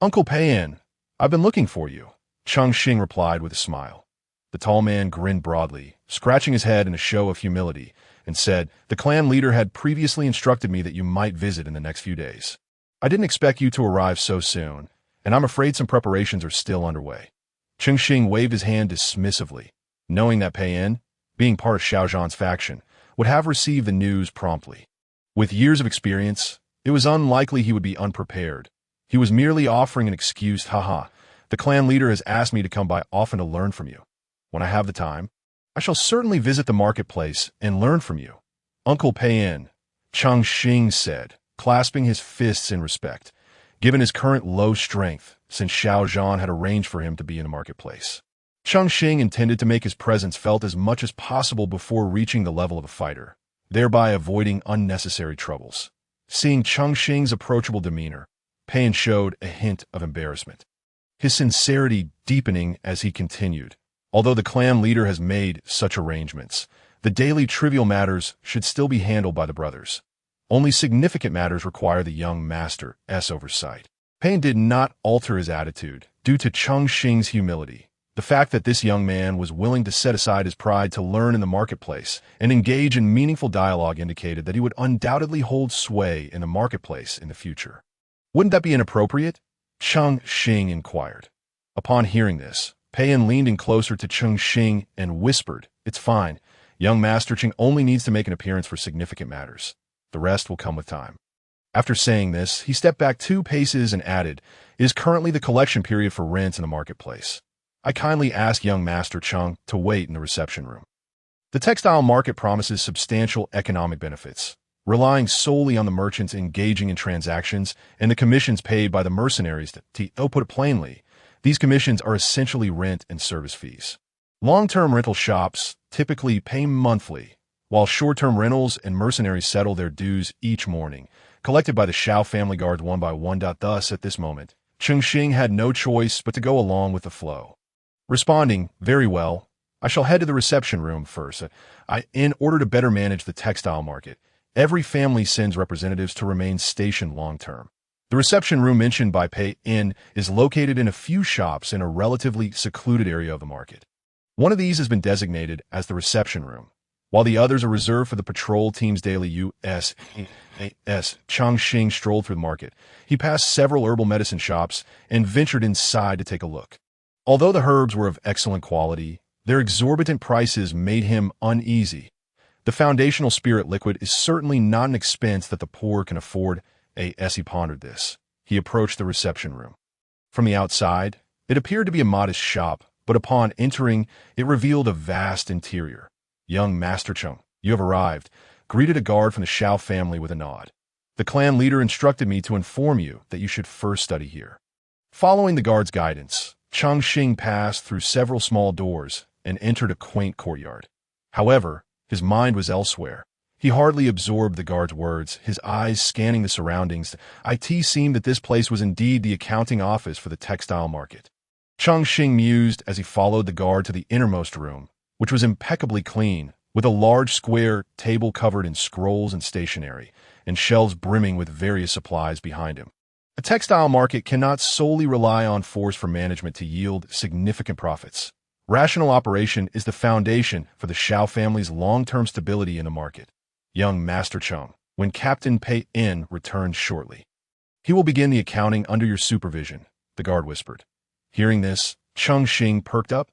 "Uncle Pei Yin, I've been looking for you," Cheng Xing replied with a smile. The tall man grinned broadly, scratching his head in a show of humility, and said, "The clan leader had previously instructed me that you might visit in the next few days. I didn't expect you to arrive so soon, and I'm afraid some preparations are still underway." Cheng Xing waved his hand dismissively, knowing that Pei En, being part of Xiao Zhan's faction, would have received the news promptly. With years of experience, it was unlikely he would be unprepared. He was merely offering an excuse. "Haha, the clan leader has asked me to come by often to learn from you. When I have the time, I shall certainly visit the marketplace and learn from you." "Uncle Pei En," Cheng Xing said, clasping his fists in respect, given his current low strength, since Xiao Zhan had arranged for him to be in the marketplace. Cheng Xing intended to make his presence felt as much as possible before reaching the level of a fighter, thereby avoiding unnecessary troubles. Seeing Cheng Xing's approachable demeanor, Pei En showed a hint of embarrassment, his sincerity deepening as he continued. "Although the clan leader has made such arrangements, the daily trivial matters should still be handled by the brothers. Only significant matters require the young master's oversight." Pei En did not alter his attitude due to Cheng Xing's humility. The fact that this young man was willing to set aside his pride to learn in the marketplace and engage in meaningful dialogue indicated that he would undoubtedly hold sway in the marketplace in the future. "Wouldn't that be inappropriate?" Cheng Xing inquired. Upon hearing this, Pei En leaned in closer to Cheng Xing and whispered, "It's fine. Young Master Cheng only needs to make an appearance for significant matters. The rest will come with time." After saying this, he stepped back 2 paces and added, "It is currently the collection period for rents in the marketplace. I kindly ask young Master Cheng to wait in the reception room." The textile market promises substantial economic benefits, relying solely on the merchants engaging in transactions and the commissions paid by the mercenaries. To put it plainly, these commissions are essentially rent and service fees. Long-term rental shops typically pay monthly, while short-term rentals and mercenaries settle their dues each morning, collected by the Xiao family guards one by one. Thus, at this moment, Cheng Xing had no choice but to go along with the flow. Responding, "Very well, I shall head to the reception room first. In order to better manage the textile market, every family sends representatives to remain stationed long-term." The reception room mentioned by Pei En is located in a few shops in a relatively secluded area of the market. One of these has been designated as the reception room, while the others are reserved for the patrol team's daily use. Cheng Xing strolled through the market. He passed several herbal medicine shops and ventured inside to take a look. Although the herbs were of excellent quality, their exorbitant prices made him uneasy. The foundational spirit liquid is certainly not an expense that the poor can afford. As he pondered this, he approached the reception room. From the outside, it appeared to be a modest shop, but upon entering, it revealed a vast interior. "Young Master Cheng, you have arrived," greeted a guard from the Xiao family with a nod. "The clan leader instructed me to inform you that you should first study here." Following the guard's guidance, Cheng Xing passed through several small doors and entered a quaint courtyard. However, his mind was elsewhere. He hardly absorbed the guard's words, his eyes scanning the surroundings. It seemed that this place was indeed the accounting office for the textile market. Cheng Xing mused as he followed the guard to the innermost room, which was impeccably clean, with a large square table covered in scrolls and stationery, and shelves brimming with various supplies behind him. A textile market cannot solely rely on force for management to yield significant profits. Rational operation is the foundation for the Xiao family's long-term stability in the market. "Young Master Cheng, when Captain Pei En returns shortly, he will begin the accounting under your supervision," the guard whispered. Hearing this, Cheng Xing perked up.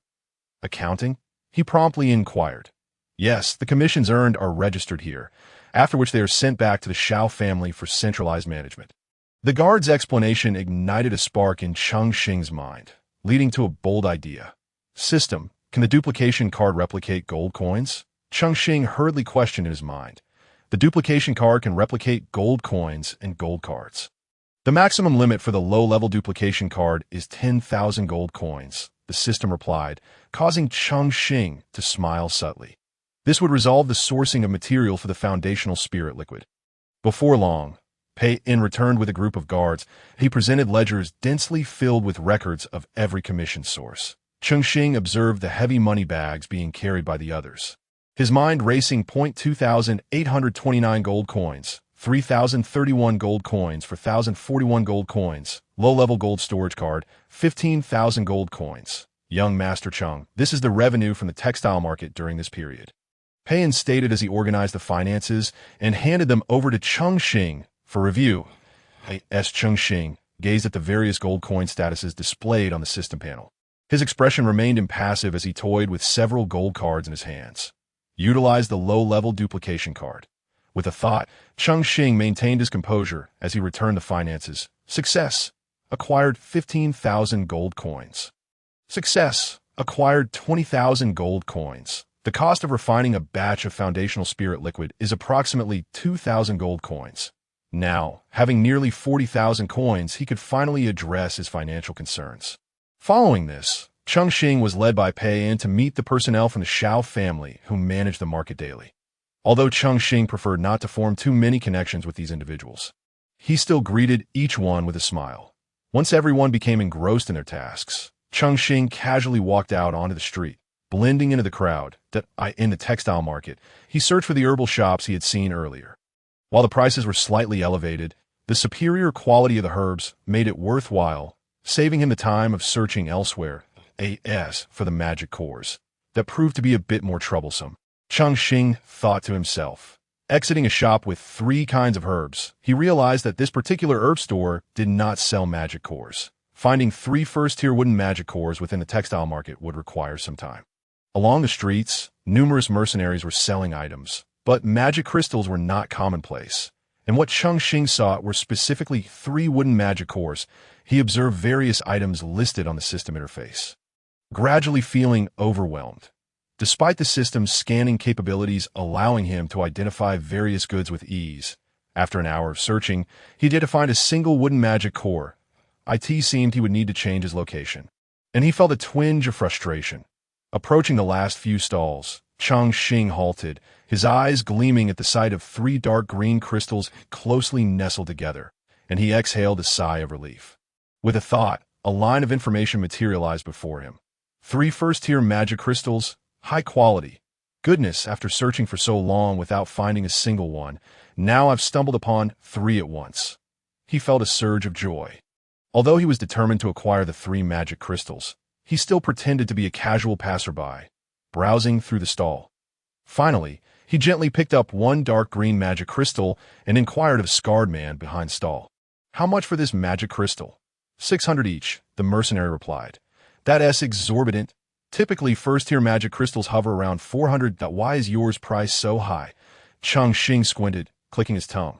"Accounting?" he promptly inquired. "Yes, the commissions earned are registered here, after which they are sent back to the Xiao family for centralized management." The guard's explanation ignited a spark in Cheng Xing's mind, leading to a bold idea. "System, can the duplication card replicate gold coins?" Cheng Xing hurriedly questioned in his mind. The duplication card can replicate gold coins and gold cards. The maximum limit for the low-level duplication card is 10,000 gold coins, the system replied, causing Cheng Xing to smile subtly. This would resolve the sourcing of material for the foundational spirit liquid. Before long, Pei En returned with a group of guards. He presented ledgers densely filled with records of every commission source. Cheng Xing observed the heavy money bags being carried by the others, his mind racing. 2,829 gold coins, 3,031 gold coins for 1,041 gold coins, low-level gold storage card, 15,000 gold coins. "Young Master Cheng, this is the revenue from the textile market during this period." Pei stated as he organized the finances and handed them over to Cheng Xing for review. Cheng Xing gazed at the various gold coin statuses displayed on the system panel. His expression remained impassive as he toyed with several gold cards in his hands. Utilize the low-level duplication card. With a thought, Cheng Xing maintained his composure as he returned the finances. Success. Acquired 15,000 gold coins. Success. Acquired 20,000 gold coins. The cost of refining a batch of foundational spirit liquid is approximately 2,000 gold coins. Now, having nearly 40,000 coins, he could finally address his financial concerns. Following this, Cheng Xing was led by Pei to meet the personnel from the Xiao family who managed the market daily. Although Cheng Xing preferred not to form too many connections with these individuals, he still greeted each one with a smile. Once everyone became engrossed in their tasks, Cheng Xing casually walked out onto the street, blending into the crowd. In the textile market, he searched for the herbal shops he had seen earlier. While the prices were slightly elevated, the superior quality of the herbs made it worthwhile, saving him the time of searching elsewhere, for the magic cores. That proved to be a bit more troublesome. Cheng Xing thought to himself. Exiting a shop with 3 kinds of herbs, he realized that this particular herb store did not sell magic cores. Finding 3 first-tier wooden magic cores within the textile market would require some time. Along the streets, numerous mercenaries were selling items, but magic crystals were not commonplace. And what Cheng Xing sought were specifically 3 wooden magic cores. He observed various items listed on the system interface. Gradually feeling overwhelmed. Despite the system's scanning capabilities allowing him to identify various goods with ease, after an hour of searching, he did find a single wooden magic core. It seemed he would need to change his location, and he felt a twinge of frustration. Approaching the last few stalls, Cheng Xing halted, his eyes gleaming at the sight of 3 dark green crystals closely nestled together, and he exhaled a sigh of relief. With a thought, a line of information materialized before him. 3 first-tier magic crystals, high quality. Goodness, after searching for so long without finding a single one, now I've stumbled upon 3 at once. He felt a surge of joy. Although he was determined to acquire the 3 magic crystals, he still pretended to be a casual passerby, browsing through the stall. Finally, he gently picked up 1 dark green magic crystal and inquired of a scarred man behind stall. How much for this magic crystal? 600 each, the mercenary replied. That's exorbitant. Typically, first-tier magic crystals hover around 400. Why is yours priced so high? Cheng Xing squinted, clicking his tongue.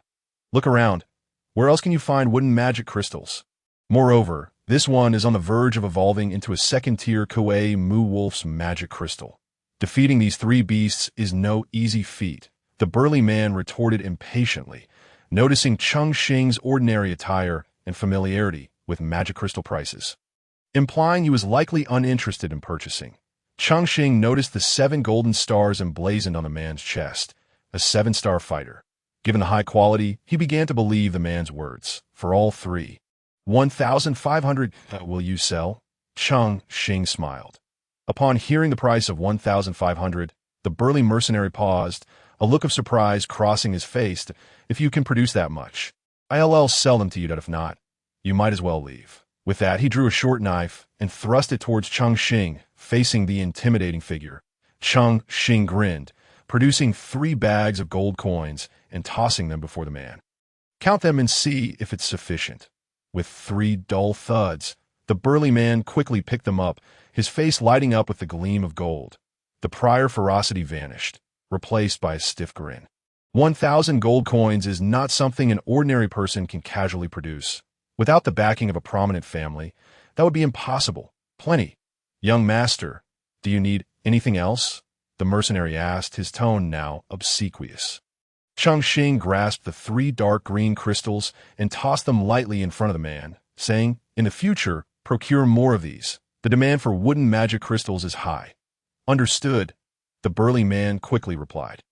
Look around. Where else can you find wooden magic crystals? Moreover, this one is on the verge of evolving into a second-tier Kuei Mu Wolf's magic crystal. Defeating these 3 beasts is no easy feat, the burly man retorted impatiently, noticing Cheng Xing's ordinary attire and familiarity with magic crystal prices, implying he was likely uninterested in purchasing. Cheng Xing noticed the 7 golden stars emblazoned on the man's chest, a 7-star fighter. Given the high quality, he began to believe the man's words. For all 3. 1,500, will you sell? Cheng Xing smiled. Upon hearing the price of 1,500, the burly mercenary paused, a look of surprise crossing his face. If you can produce that much, I'll sell them to you. If not, you might as well leave. With that, he drew a short knife and thrust it towards Cheng Xing, facing the intimidating figure. Cheng Xing grinned, producing 3 bags of gold coins and tossing them before the man. Count them and see if it's sufficient. With 3 dull thuds, the burly man quickly picked them up, his face lighting up with the gleam of gold. The prior ferocity vanished, replaced by a stiff grin. 1,000 gold coins is not something an ordinary person can casually produce. Without the backing of a prominent family, that would be impossible. Plenty. Young master, do you need anything else? The mercenary asked, his tone now obsequious. Cheng Xing grasped the 3 dark green crystals and tossed them lightly in front of the man, saying, in the future, procure more of these. The demand for wooden magic crystals is high. Understood, the burly man quickly replied.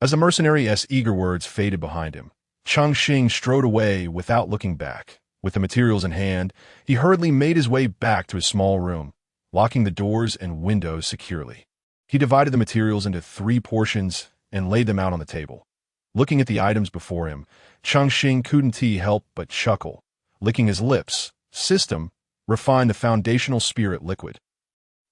As the mercenary's eager words faded behind him, Cheng Xing strode away without looking back. With the materials in hand, he hurriedly made his way back to his small room, locking the doors and windows securely. He divided the materials into 3 portions and laid them out on the table. Looking at the items before him, Cheng Xing couldn't help but chuckle, licking his lips. System, refine the foundational spirit liquid.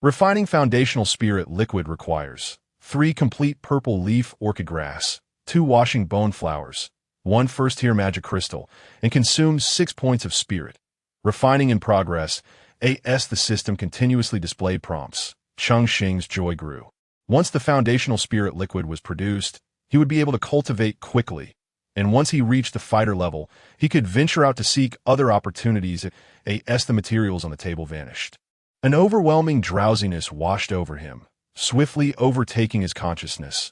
Refining foundational spirit liquid requires 3 complete purple leaf orchid grass, 2 washing bone flowers, 1 first-tier magic crystal, and consumes 6 points of spirit. Refining in progress, as the system continuously displayed prompts, Cheng Xing's joy grew. Once the foundational spirit liquid was produced, he would be able to cultivate quickly, and once he reached the fighter level, he could venture out to seek other opportunities as the materials on the table vanished. An overwhelming drowsiness washed over him, swiftly overtaking his consciousness.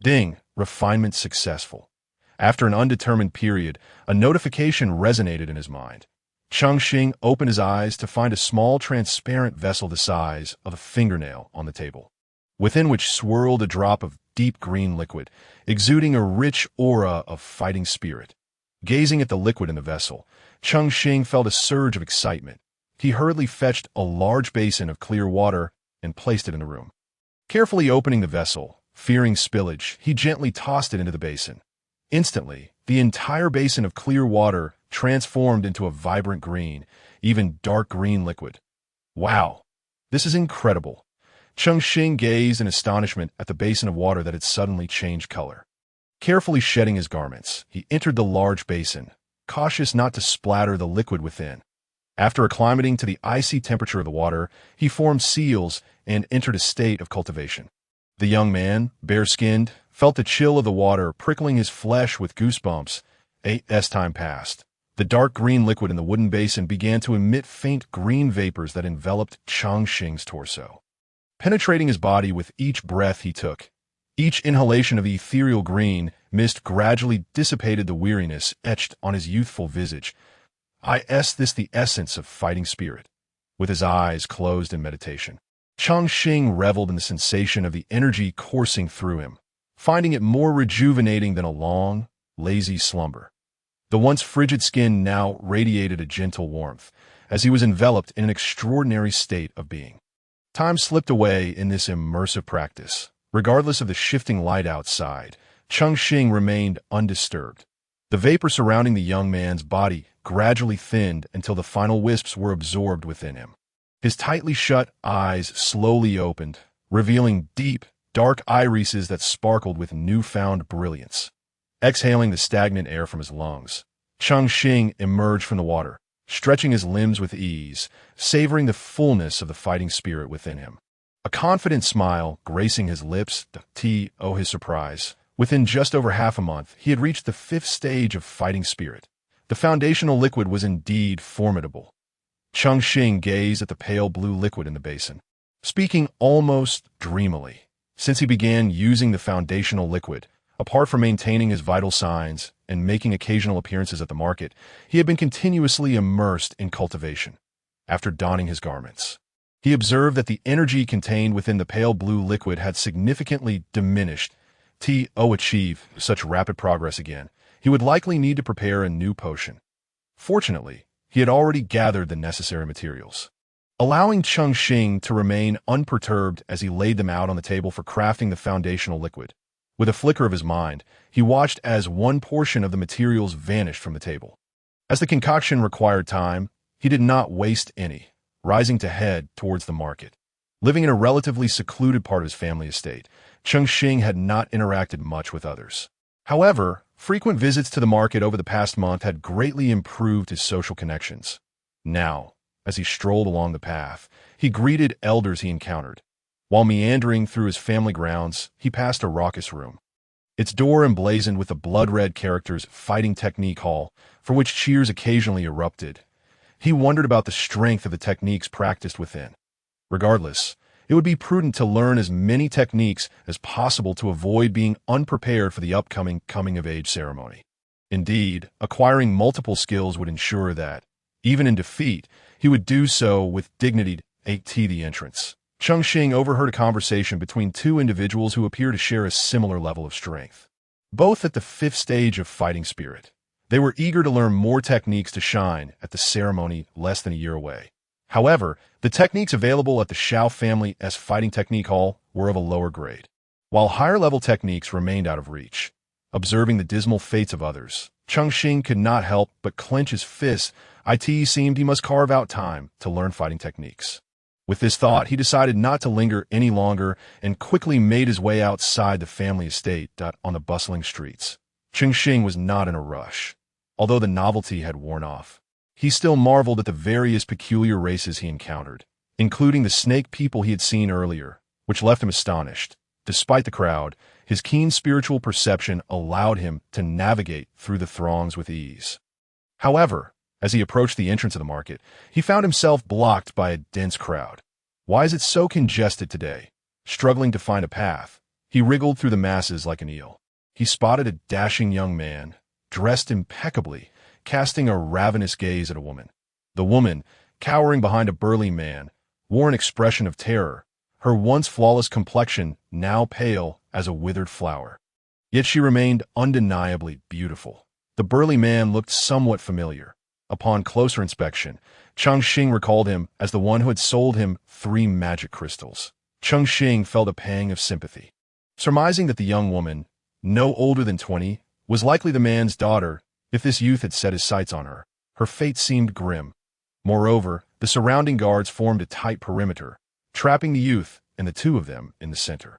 Ding! Refinement successful. After an undetermined period, a notification resonated in his mind. Cheng Xing opened his eyes to find a small transparent vessel the size of a fingernail on the table, within which swirled a drop of deep green liquid, exuding a rich aura of fighting spirit. Gazing at the liquid in the vessel, Cheng Xing felt a surge of excitement. He hurriedly fetched a large basin of clear water and placed it in the room. Carefully opening the vessel, fearing spillage, he gently tossed it into the basin. Instantly, the entire basin of clear water transformed into a vibrant green, even dark green liquid. Wow! This is incredible. Cheng Xing gazed in astonishment at the basin of water that had suddenly changed color. Carefully shedding his garments, he entered the large basin, cautious not to splatter the liquid within. After acclimating to the icy temperature of the water, he formed seals and entered a state of cultivation. The young man, bare-skinned, felt the chill of the water prickling his flesh with goosebumps. As time passed, the dark green liquid in the wooden basin began to emit faint green vapors that enveloped Cheng Xing's torso, penetrating his body with each breath he took. Each inhalation of the ethereal green mist gradually dissipated the weariness etched on his youthful visage. This the essence of fighting spirit. With his eyes closed in meditation, Cheng Xing reveled in the sensation of the energy coursing through him, finding it more rejuvenating than a long, lazy slumber. The once frigid skin now radiated a gentle warmth, as he was enveloped in an extraordinary state of being. Time slipped away in this immersive practice. Regardless of the shifting light outside, Cheng Xing remained undisturbed. The vapor surrounding the young man's body gradually thinned until the final wisps were absorbed within him. His tightly shut eyes slowly opened, revealing deep, dark irises that sparkled with newfound brilliance. Exhaling the stagnant air from his lungs, Cheng Xing emerged from the water, stretching his limbs with ease, savoring the fullness of the fighting spirit within him. A confident smile gracing his lips, his surprise. Within just over half a month, he had reached the 5th stage of fighting spirit. The foundational liquid was indeed formidable. Cheng Xing gazed at the pale blue liquid in the basin, speaking almost dreamily. Since he began using the foundational liquid, apart from maintaining his vital signs and making occasional appearances at the market, he had been continuously immersed in cultivation. After donning his garments, he observed that the energy contained within the pale blue liquid had significantly diminished. To achieve such rapid progress again, he would likely need to prepare a new potion. Fortunately, he had already gathered the necessary materials, allowing Cheng Xing to remain unperturbed as he laid them out on the table for crafting the foundational liquid. With a flicker of his mind, he watched as one portion of the materials vanished from the table. As the concoction required time, he did not waste any, rising to head towards the market. Living in a relatively secluded part of his family estate, Cheng Xing had not interacted much with others. However, frequent visits to the market over the past month had greatly improved his social connections. Now, as he strolled along the path, he greeted elders he encountered. While meandering through his family grounds, he passed a raucous room, its door emblazoned with the blood-red characters Fighting Technique Hall, for which cheers occasionally erupted. He wondered about the strength of the techniques practiced within. Regardless, it would be prudent to learn as many techniques as possible to avoid being unprepared for the upcoming coming-of-age ceremony. Indeed, acquiring multiple skills would ensure that, even in defeat, he would do so with dignity. The entrance. Cheng Xing overheard a conversation between 2 individuals who appear to share a similar level of strength, both at the 5th stage of fighting spirit. They were eager to learn more techniques to shine at the ceremony less than a year away. However, the techniques available at the Xiao family's Fighting Technique Hall were of a lower grade, while higher-level techniques remained out of reach. Observing the dismal fates of others, Cheng Xing could not help but clench his fists. It seemed he must carve out time to learn fighting techniques. With this thought, he decided not to linger any longer and quickly made his way outside the family estate on the bustling streets. Cheng Xing was not in a rush. Although the novelty had worn off, he still marveled at the various peculiar races he encountered, including the snake people he had seen earlier, which left him astonished. Despite the crowd, his keen spiritual perception allowed him to navigate through the throngs with ease. However, as he approached the entrance of the market, he found himself blocked by a dense crowd. Why is it so congested today? Struggling to find a path, he wriggled through the masses like an eel. He spotted a dashing young man, dressed impeccably, casting a ravenous gaze at a woman. The woman, cowering behind a burly man, wore an expression of terror, her once flawless complexion now pale as a withered flower. Yet she remained undeniably beautiful. The burly man looked somewhat familiar. Upon closer inspection, Cheng Xing recalled him as the one who had sold him 3 magic crystals. Cheng Xing felt a pang of sympathy. Surmising that the young woman, no older than 20, was likely the man's daughter if this youth had set his sights on her, her fate seemed grim. Moreover, the surrounding guards formed a tight perimeter, trapping the youth and the two of them in the center.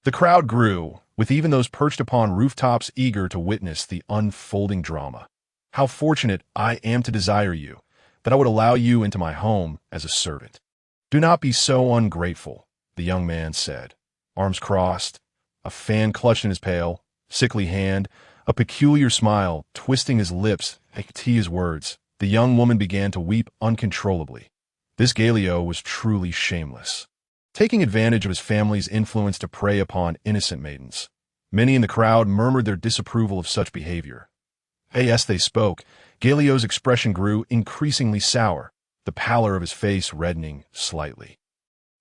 The crowd grew, with even those perched upon rooftops eager to witness the unfolding drama. How fortunate I am to desire you, that I would allow you into my home as a servant. Do not be so ungrateful, the young man said, arms crossed, a fan clutched in his pale, sickly hand, a peculiar smile twisting his lips to his words. The young woman began to weep uncontrollably. This Galio was truly shameless, taking advantage of his family's influence to prey upon innocent maidens. Many in the crowd murmured their disapproval of such behavior. As they spoke, Galio's expression grew increasingly sour, the pallor of his face reddening slightly.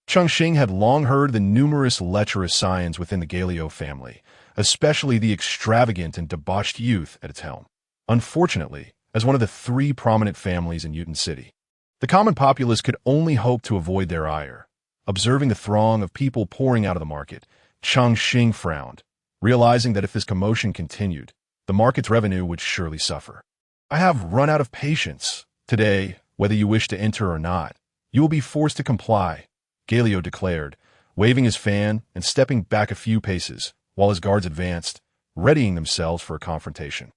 Cheng Xing had long heard the numerous lecherous signs within the Galio family, especially the extravagant and debauched youth at its helm. Unfortunately, as one of the 3 prominent families in Yuten City, the common populace could only hope to avoid their ire. Observing the throng of people pouring out of the market, Cheng Xing frowned, realizing that if this commotion continued, the market's revenue would surely suffer. I have run out of patience. Today, whether you wish to enter or not, you will be forced to comply, Galio declared, waving his fan and stepping back a few paces, while his guards advanced, readying themselves for a confrontation.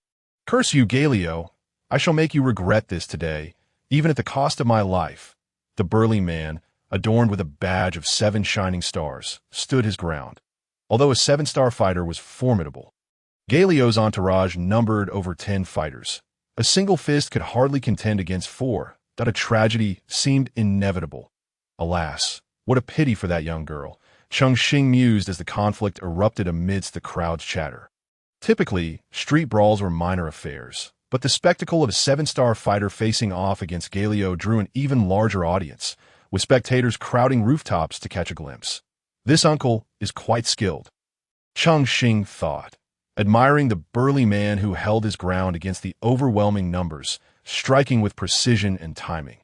Curse you, Galio! I shall make you regret this today, even at the cost of my life. The burly man, adorned with a badge of 7 shining stars, stood his ground. Although a 7-star fighter was formidable, Galio's entourage numbered over 10 fighters. A single fist could hardly contend against 4. That a tragedy seemed inevitable. Alas, what a pity for that young girl, Cheng Xing mused as the conflict erupted amidst the crowd's chatter. Typically, street brawls were minor affairs, but the spectacle of a 7-star fighter facing off against Galio drew an even larger audience, with spectators crowding rooftops to catch a glimpse. This uncle is quite skilled, Cheng Xing thought, admiring the burly man who held his ground against the overwhelming numbers, striking with precision and timing.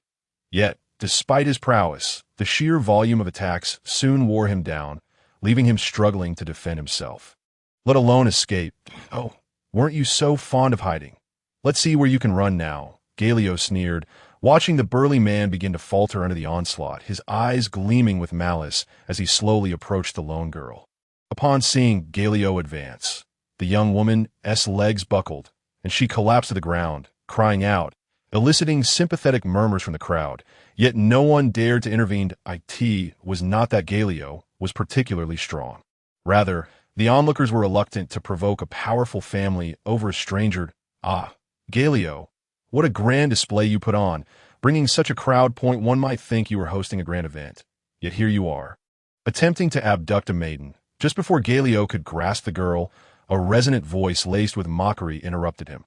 Yet, despite his prowess, the sheer volume of attacks soon wore him down, leaving him struggling to defend himself, let alone escape. Oh, weren't you so fond of hiding? Let's see where you can run now, Galio sneered, watching the burly man begin to falter under the onslaught, his eyes gleaming with malice as he slowly approached the lone girl. Upon seeing Galio advance, the young woman's legs buckled, and she collapsed to the ground, crying out, eliciting sympathetic murmurs from the crowd, yet no one dared to intervene. It was not that Galio was particularly strong. Rather, the onlookers were reluctant to provoke a powerful family over a stranger. Ah, Galio, what a grand display you put on, bringing such a crowd. One might think you were hosting a grand event. Yet here you are, attempting to abduct a maiden. Just before Galio could grasp the girl, a resonant voice laced with mockery interrupted him.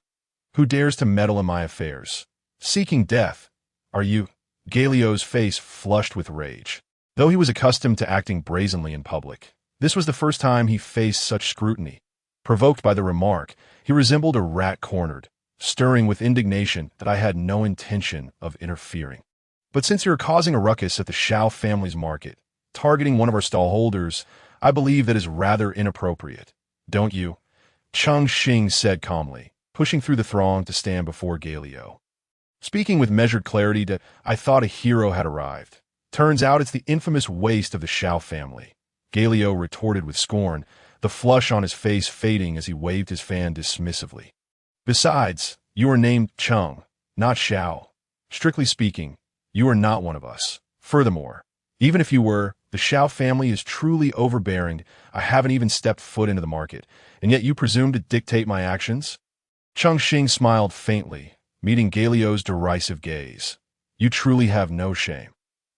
Who dares to meddle in my affairs? Seeking death? Are you? Galio's face flushed with rage. Though he was accustomed to acting brazenly in public, this was the first time he faced such scrutiny. Provoked by the remark, he resembled a rat cornered, stirring with indignation that I had no intention of interfering. But since you're causing a ruckus at the Shao family's market, targeting one of our stallholders, I believe that is rather inappropriate. Don't you? Cheng Xing said calmly, pushing through the throng to stand before Galio. Speaking with measured clarity, I thought a hero had arrived. Turns out it's the infamous waste of the Xiao family. Galio retorted with scorn, the flush on his face fading as he waved his fan dismissively. Besides, you are named Cheng, not Xiao. Strictly speaking, you are not one of us. Furthermore, even if you were, the Xiao family is truly overbearing. I haven't even stepped foot into the market, and yet you presume to dictate my actions? Cheng Xing smiled faintly, meeting Galio's derisive gaze. You truly have no shame.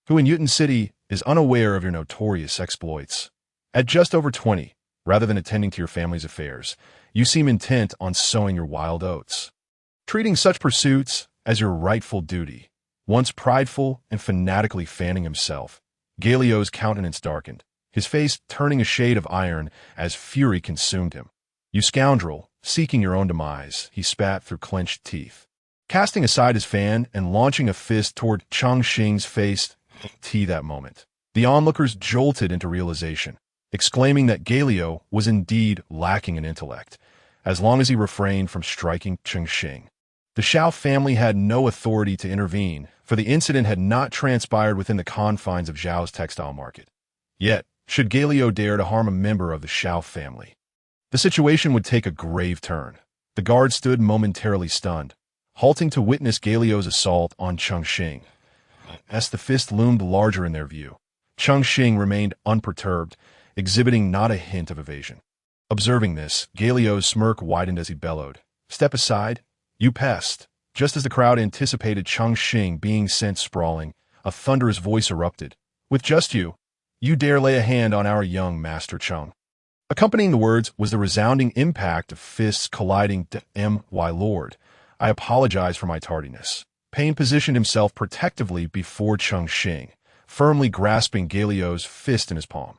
Who in Yuten City is unaware of your notorious exploits? At just over 20, rather than attending to your family's affairs, you seem intent on sowing your wild oats. Treating such pursuits as your rightful duty. Once prideful and fanatically fanning himself, Galio's countenance darkened, his face turning a shade of iron as fury consumed him. You scoundrel, seeking your own demise, he spat through clenched teeth. Casting aside his fan and launching a fist toward Cheng Xing's face, that moment, the onlookers jolted into realization, exclaiming that Galio was indeed lacking in intellect, as long as he refrained from striking Cheng Xing. The Xiao family had no authority to intervene, for the incident had not transpired within the confines of Zhao's textile market. Yet, should Galio dare to harm a member of the Xiao family, the situation would take a grave turn. The guard stood momentarily stunned, halting to witness Galio's assault on Cheng Xing. As the fist loomed larger in their view, Cheng Xing remained unperturbed, exhibiting not a hint of evasion. Observing this, Galio's smirk widened as he bellowed, "Step aside, you pest!" Just as the crowd anticipated Cheng Xing being sent sprawling, a thunderous voice erupted. "With just you dare lay a hand on our young Master Cheng." Accompanying the words was the resounding impact of fists colliding. "My lord, I apologize for my tardiness." Payne positioned himself protectively before Cheng Xing, firmly grasping Galio's fist in his palm.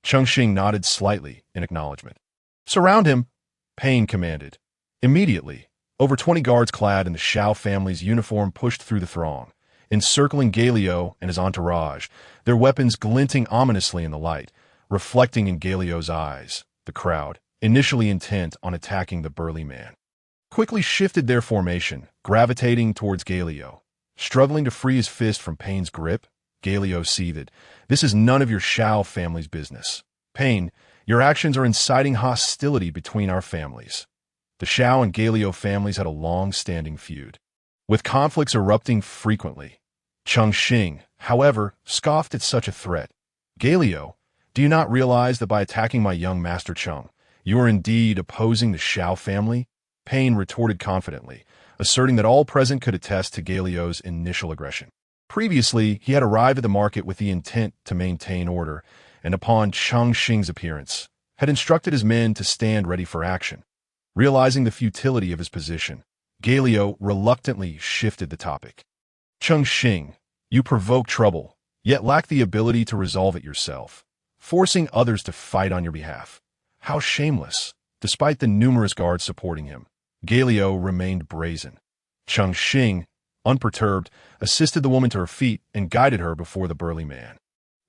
Cheng Xing nodded slightly in acknowledgement. "Surround him," Payne commanded. Immediately, over 20 guards clad in the Xiao family's uniform pushed through the throng, encircling Galio and his entourage, their weapons glinting ominously in the light, reflecting in Galio's eyes. The crowd, initially intent on attacking the burly man, quickly shifted their formation, gravitating towards Galio. Struggling to free his fist from Payne's grip, Galio seethed. "This is none of your Xiao family's business. Payne, your actions are inciting hostility between our families." The Xiao and Galio families had a long-standing feud, with conflicts erupting frequently. Cheng Xing, however, scoffed at such a threat. "Galio, do you not realize that by attacking my young Master Cheng, you are indeed opposing the Xiao family?" Payne retorted confidently, asserting that all present could attest to Galio's initial aggression. Previously, he had arrived at the market with the intent to maintain order, and upon Cheng Xing's appearance, had instructed his men to stand ready for action. Realizing the futility of his position, Galio reluctantly shifted the topic. "Cheng Xing, you provoke trouble, yet lack the ability to resolve it yourself, forcing others to fight on your behalf. How shameless!" Despite the numerous guards supporting him, Galio remained brazen. Cheng Xing, unperturbed, assisted the woman to her feet and guided her before the burly man.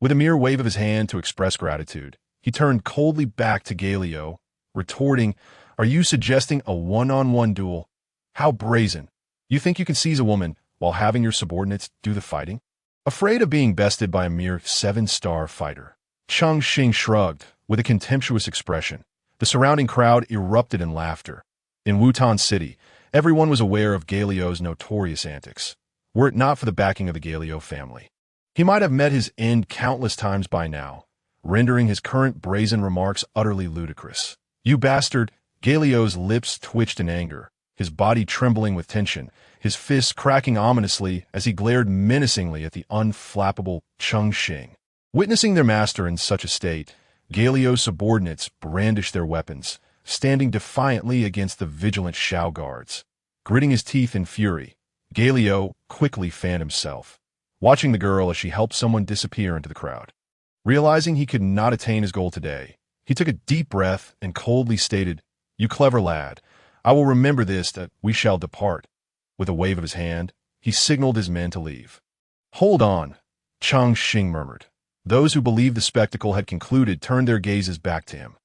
With a mere wave of his hand to express gratitude, he turned coldly back to Galio, retorting, "Are you suggesting a one-on-one duel? How brazen! You think you can seize a woman while having your subordinates do the fighting?" Afraid of being bested by a mere 7-star fighter, Cheng Xing shrugged, with a contemptuous expression. The surrounding crowd erupted in laughter. In Wutan City, everyone was aware of Galio's notorious antics, were it not for the backing of the Galio family. He might have met his end countless times by now, rendering his current brazen remarks utterly ludicrous. "You bastard!" Galio's lips twitched in anger, his body trembling with tension, his fists cracking ominously as he glared menacingly at the unflappable Cheng Xing. Witnessing their master in such a state, Galio's subordinates brandished their weapons, standing defiantly against the vigilant Xiao guards. Gritting his teeth in fury, Galio quickly fanned himself, watching the girl as she helped someone disappear into the crowd. Realizing he could not attain his goal today, he took a deep breath and coldly stated, "You clever lad, I will remember this, that we shall depart." With a wave of his hand, he signaled his men to leave. "Hold on," Cheng Xing murmured. Those who believed the spectacle had concluded turned their gazes back to him.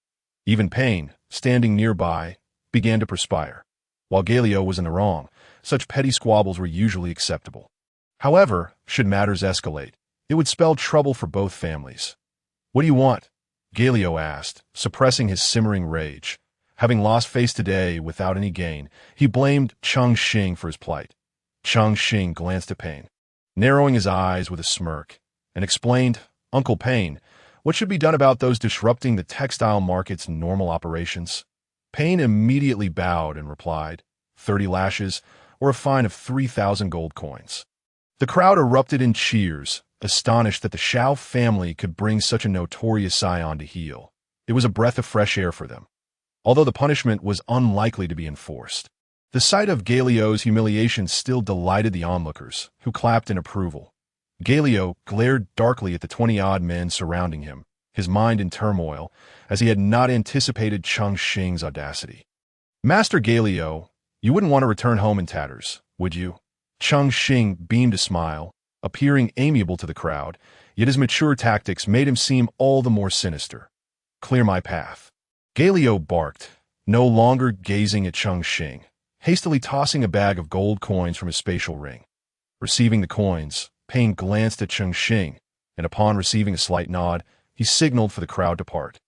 Even Payne, standing nearby, began to perspire. While Galio was in the wrong, such petty squabbles were usually acceptable. However, should matters escalate, It would spell trouble for both families. "What do you want?" Galio asked, suppressing his simmering rage. Having lost face today without any gain, he blamed Cheng Xing for his plight. Cheng Xing glanced at Payne, narrowing his eyes with a smirk, and explained, "Uncle Payne, what should be done about those disrupting the textile market's normal operations?" Payne immediately bowed and replied, 30 lashes, or a fine of 3,000 gold coins. The crowd erupted in cheers, astonished that the Shao family could bring such a notorious scion to heel. It was a breath of fresh air for them, although the punishment was unlikely to be enforced. The sight of Galio's humiliation still delighted the onlookers, who clapped in approval. Galio glared darkly at the 20-odd men surrounding him, his mind in turmoil, as he had not anticipated Cheng Xing's audacity. "Master Galio, you wouldn't want to return home in tatters, would you?" Cheng Xing beamed a smile, appearing amiable to the crowd, yet his mature tactics made him seem all the more sinister. "Clear my path." Galio barked, no longer gazing at Cheng Xing, hastily tossing a bag of gold coins from his spatial ring. Receiving the coins, Payne glanced at Cheng Xing, and upon receiving a slight nod, he signaled for the crowd to part,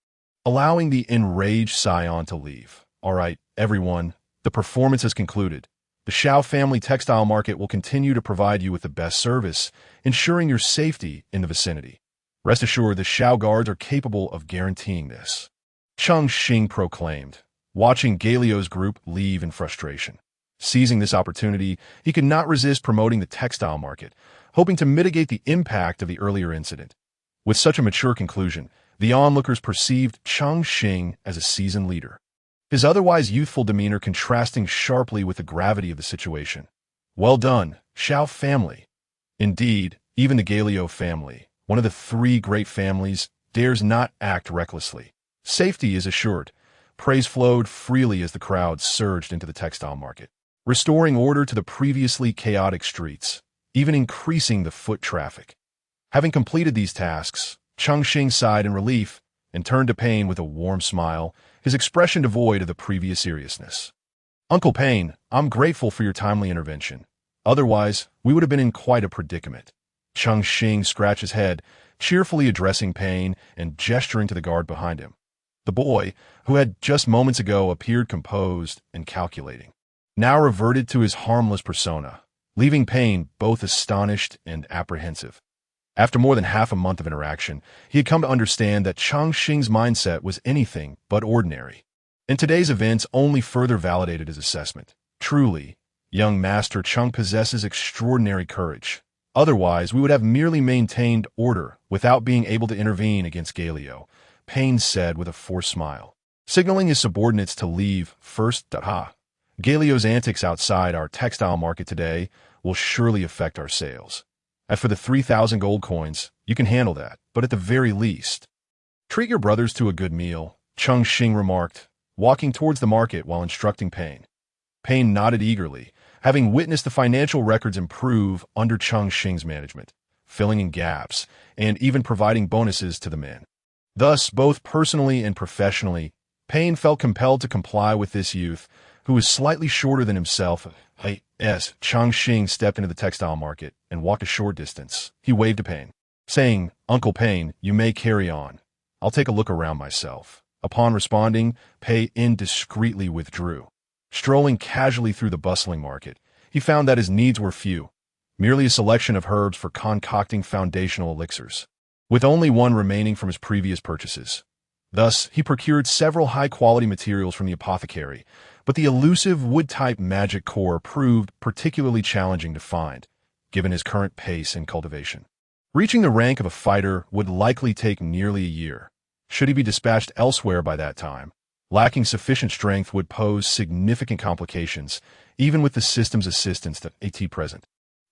allowing the enraged scion to leave. "All right, everyone, the performance has concluded. The Shao family textile market will continue to provide you with the best service, ensuring your safety in the vicinity. Rest assured the Shao guards are capable of guaranteeing this," Cheng Xing proclaimed, watching Galio's group leave in frustration. Seizing this opportunity, he could not resist promoting the textile market, hoping to mitigate the impact of the earlier incident. With such a mature conclusion, the onlookers perceived Cheng Xing as a seasoned leader, his otherwise youthful demeanor contrasting sharply with the gravity of the situation. "Well done, Shao family." Indeed, even the Galio family, one of the 3 great families, dares not act recklessly. Safety is assured. Praise flowed freely as the crowd surged into the textile market, restoring order to the previously chaotic streets, even increasing the foot traffic. Having completed these tasks, Cheng Xing sighed in relief and turned to Payne with a warm smile, his expression devoid of the previous seriousness. "Uncle Payne, I'm grateful for your timely intervention. Otherwise, we would have been in quite a predicament." Cheng Xing scratched his head, cheerfully addressing Payne and gesturing to the guard behind him. The boy, who had just moments ago appeared composed and calculating, now reverted to his harmless persona, leaving Payne both astonished and apprehensive. After more than half a month of interaction, he had come to understand that Cheng Xing's mindset was anything but ordinary. And today's events only further validated his assessment. Truly, young Master Cheng possesses extraordinary courage. Otherwise, we would have merely maintained order without being able to intervene against Galio, Payne said with a forced smile, signaling his subordinates to leave first. Galio's antics outside our textile market today will surely affect our sales. As for the 3,000 gold coins, you can handle that, but at the very least, treat your brothers to a good meal, Cheng Xing remarked, walking towards the market while instructing Payne. Payne nodded eagerly, having witnessed the financial records improve under Cheng Xing's management, filling in gaps, and even providing bonuses to the men. Thus, both personally and professionally, Payne felt compelled to comply with this youth, who was slightly shorter than himself. As Cheng Xing stepped into the textile market and walked a short distance, he waved to Payne, saying, "Uncle Payne, you may carry on. I'll take a look around myself." Upon responding, Payne discreetly withdrew. Strolling casually through the bustling market, he found that his needs were few, merely a selection of herbs for concocting foundational elixirs, with only one remaining from his previous purchases. Thus, he procured several high-quality materials from the apothecary, but the elusive wood-type magic core proved particularly challenging to find, given his current pace and cultivation. Reaching the rank of a fighter would likely take nearly a year. Should he be dispatched elsewhere by that time, lacking sufficient strength would pose significant complications, even with the system's assistance at present.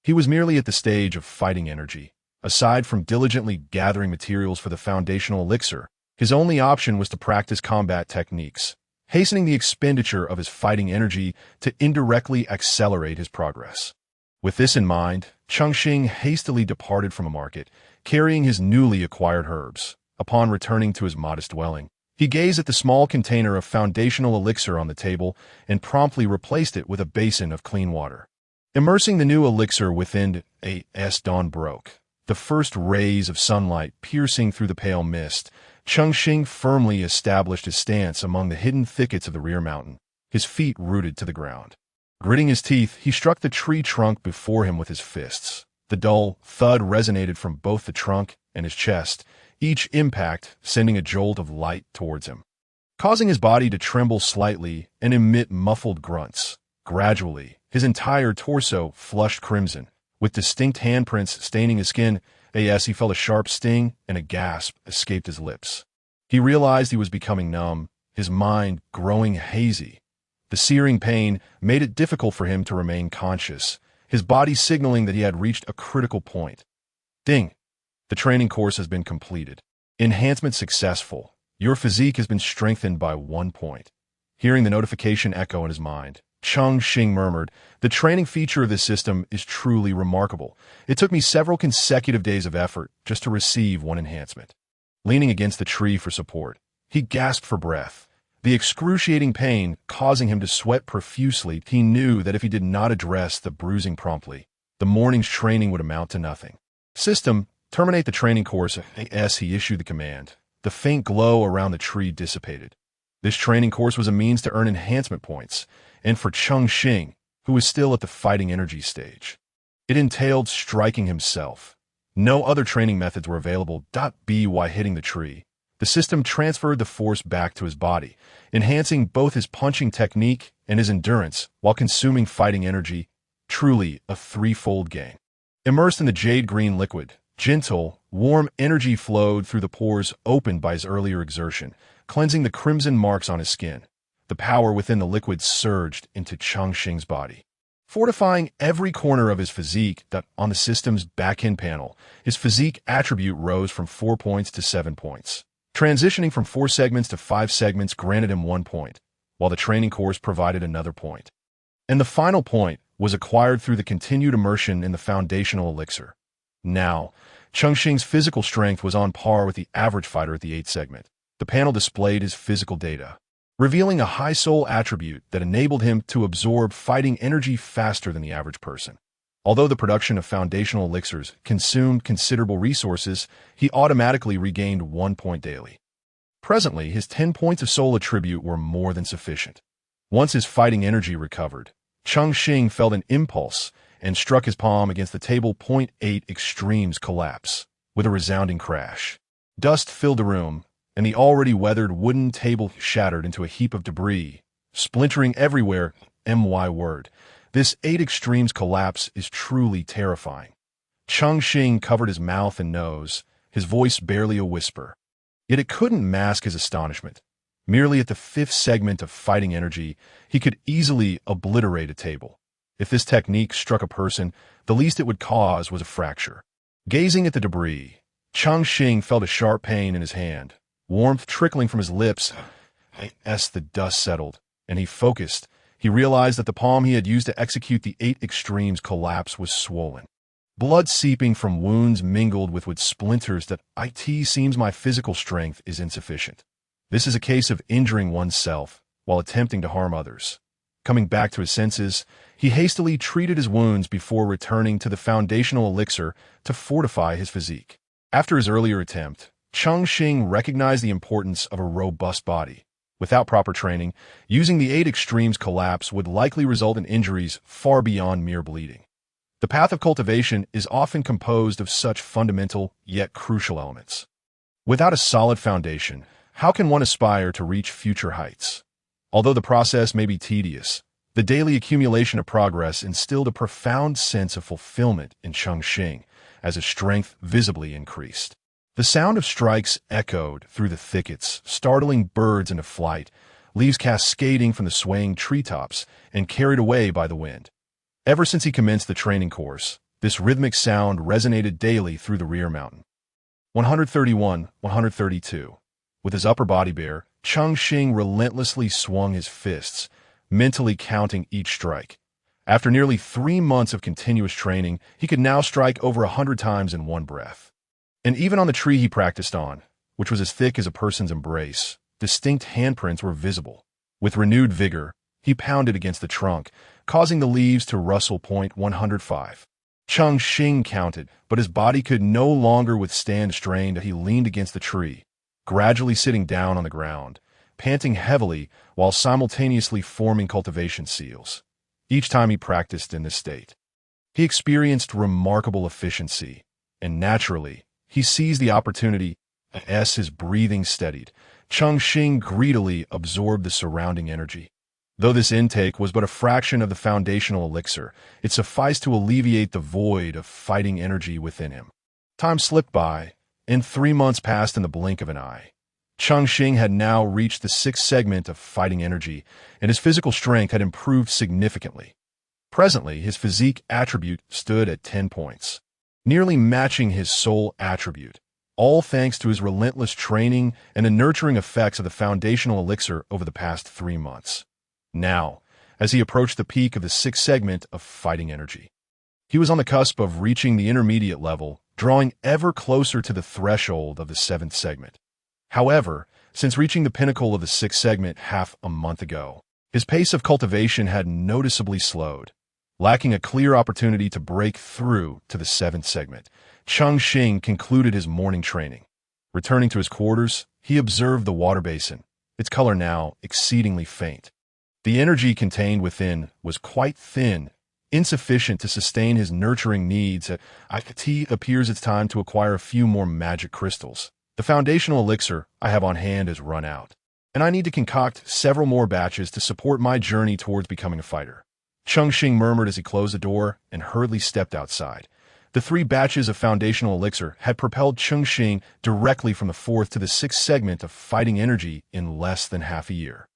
He was merely at the stage of fighting energy. Aside from diligently gathering materials for the foundational elixir, his only option was to practice combat techniques, hastening the expenditure of his fighting energy to indirectly accelerate his progress. With this in mind, Cheng Xing hastily departed from a market, carrying his newly acquired herbs. Upon returning to his modest dwelling, he gazed at the small container of foundational elixir on the table and promptly replaced it with a basin of clean water. Immersing the new elixir within dawn broke. The first rays of sunlight piercing through the pale mist, Cheng Xing firmly established his stance among the hidden thickets of the rear mountain, his feet rooted to the ground. Gritting his teeth, he struck the tree trunk before him with his fists. The dull thud resonated from both the trunk and his chest, each impact sending a jolt of light towards him, causing his body to tremble slightly and emit muffled grunts. Gradually, his entire torso flushed crimson, with distinct handprints staining his skin. As he felt a sharp sting and a gasp escaped his lips. He realized he was becoming numb, his mind growing hazy. The searing pain made it difficult for him to remain conscious, his body signaling that he had reached a critical point. Ding! The training course has been completed. Enhancement successful. Your physique has been strengthened by 1 point. Hearing the notification echo in his mind, Cheng Xing murmured, "The training feature of this system is truly remarkable. It took me several consecutive days of effort just to receive one enhancement." Leaning against the tree for support, he gasped for breath. The excruciating pain causing him to sweat profusely, he knew that if he did not address the bruising promptly, the morning's training would amount to nothing. System, terminate the training course. As he issued the command, the faint glow around the tree dissipated. This training course was a means to earn enhancement points, and for Cheng Xing, who was still at the fighting energy stage, it entailed striking himself. No other training methods were available. By hitting the tree, the system transferred the force back to his body, enhancing both his punching technique and his endurance while consuming fighting energy, truly a threefold gain. Immersed in the jade-green liquid, gentle, warm energy flowed through the pores opened by his earlier exertion, cleansing the crimson marks on his skin. The power within the liquid surged into Cheng Xing's body, fortifying every corner of his physique. On the system's back-end panel, his physique attribute rose from 4 points to 7 points. Transitioning from 4 segments to 5 segments granted him 1 point, while the training course provided another point. And the final point was acquired through the continued immersion in the foundational elixir. Now, Cheng Xing's physical strength was on par with the average fighter at the 8th segment. The panel displayed his physical data, revealing a high soul attribute that enabled him to absorb fighting energy faster than the average person. Although the production of foundational elixirs consumed considerable resources, he automatically regained 1 point daily. Presently, his 10 points of soul attribute were more than sufficient. Once his fighting energy recovered, Cheng Xing felt an impulse and struck his palm against the table. 8 extremes collapse with a resounding crash. Dust filled the room, and the already weathered wooden table shattered into a heap of debris, splintering everywhere. Word. This 8 extremes collapse is truly terrifying. Cheng Xing covered his mouth and nose, his voice barely a whisper. Yet it couldn't mask his astonishment. Merely at the 5th segment of fighting energy, he could easily obliterate a table. If this technique struck a person, the least it would cause was a fracture. Gazing at the debris, Cheng Xing felt a sharp pain in his hand, warmth trickling from his lips. As the dust settled, and he focused, he realized that the palm he had used to execute the 8 extremes collapse was swollen. Blood seeping from wounds mingled with splinters. It seems my physical strength is insufficient. This is a case of injuring oneself while attempting to harm others. Coming back to his senses, he hastily treated his wounds before returning to the foundational elixir to fortify his physique. After his earlier attempt, Cheng Xing recognized the importance of a robust body. Without proper training, using the 8 extremes collapse would likely result in injuries far beyond mere bleeding. The path of cultivation is often composed of such fundamental yet crucial elements. Without a solid foundation, how can one aspire to reach future heights? Although the process may be tedious, the daily accumulation of progress instilled a profound sense of fulfillment in Cheng Xing as his strength visibly increased. The sound of strikes echoed through the thickets, startling birds into flight, leaves cascading from the swaying treetops and carried away by the wind. Ever since he commenced the training course, this rhythmic sound resonated daily through the rear mountain. 131, 132. With his upper body bare, Cheng Xing relentlessly swung his fists, mentally counting each strike. After nearly 3 months of continuous training, he could now strike over 100 times in one breath. And even on the tree he practiced on, which was as thick as a person's embrace, distinct handprints were visible. With renewed vigor, he pounded against the trunk, causing the leaves to rustle. 105. Cheng Xing counted, but his body could no longer withstand strain that he leaned against the tree, gradually sitting down on the ground, panting heavily while simultaneously forming cultivation seals. Each time he practiced in this state, he experienced remarkable efficiency, and naturally, he seized the opportunity. As his breathing steadied, Cheng Xing greedily absorbed the surrounding energy. Though this intake was but a fraction of the foundational elixir, it sufficed to alleviate the void of fighting energy within him. Time slipped by, and 3 months passed in the blink of an eye. Cheng Xing had now reached the 6th segment of fighting energy, and his physical strength had improved significantly. Presently, his physique attribute stood at 10 points, nearly matching his soul attribute, all thanks to his relentless training and the nurturing effects of the foundational elixir over the past 3 months. Now, as he approached the peak of the 6th segment of fighting energy, he was on the cusp of reaching the intermediate level, drawing ever closer to the threshold of the 7th segment. However, since reaching the pinnacle of the 6th segment half a month ago, his pace of cultivation had noticeably slowed. Lacking a clear opportunity to break through to the 7th segment, Cheng Xing concluded his morning training. Returning to his quarters, he observed the water basin, its color now exceedingly faint. The energy contained within was quite thin, insufficient to sustain his nurturing needs. It appears it's time to acquire a few more magic crystals. The foundational elixir I have on hand has run out, and I need to concoct several more batches to support my journey towards becoming a fighter. Cheng Xing murmured as he closed the door and hurriedly stepped outside. The 3 batches of foundational elixir had propelled Cheng Xing directly from the 4th to the 6th segment of fighting energy in less than half a year.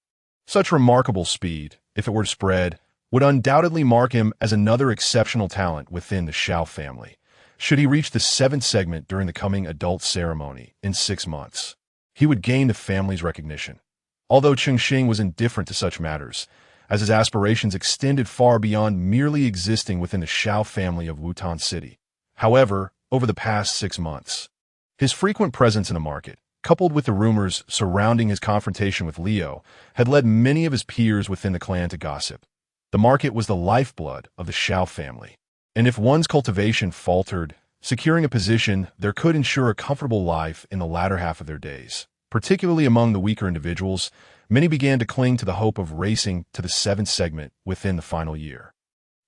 Such remarkable speed, if it were to spread, would undoubtedly mark him as another exceptional talent within the Xiao family. Should he reach the 7th segment during the coming adult ceremony in 6 months, he would gain the family's recognition. Although Cheng Xing was indifferent to such matters, as his aspirations extended far beyond merely existing within the Xiao family of Wutan City. However, over the past 6 months, his frequent presence in the market, coupled with the rumors surrounding his confrontation with Liu, had led many of his peers within the clan to gossip. The market was the lifeblood of the Xiao family, and if one's cultivation faltered, securing a position there could ensure a comfortable life in the latter half of their days. Particularly among the weaker individuals, many began to cling to the hope of racing to the 7th segment within the final year.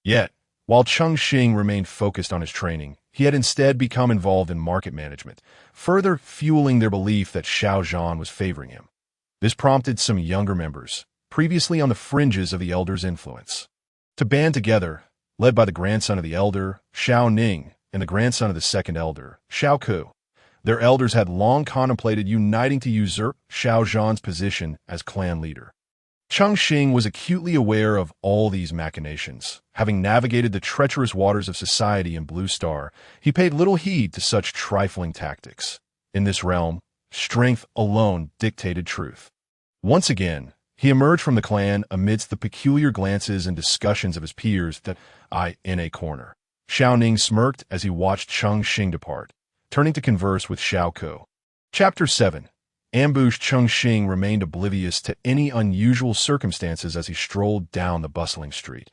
Yet, while Cheng Xing remained focused on his training, he had instead become involved in market management, further fueling their belief that Xiao Zhan was favoring him. This prompted some younger members, previously on the fringes of the elder's influence, to band together, led by the grandson of the elder, Xiao Ning, and the grandson of the second elder, Xiao Ku. Their elders had long contemplated uniting to usurp Xiao Zhan's position as clan leader. Cheng Xing was acutely aware of all these machinations. Having navigated the treacherous waters of society in Blue Star, he paid little heed to such trifling tactics. In this realm, strength alone dictated truth. Once again, he emerged from the clan amidst the peculiar glances and discussions of his peers in a corner. Xiao Ning smirked as he watched Cheng Xing depart, turning to converse with Xiao Ku. Chapter 7. Ambushed. Cheng Xing remained oblivious to any unusual circumstances as he strolled down the bustling street.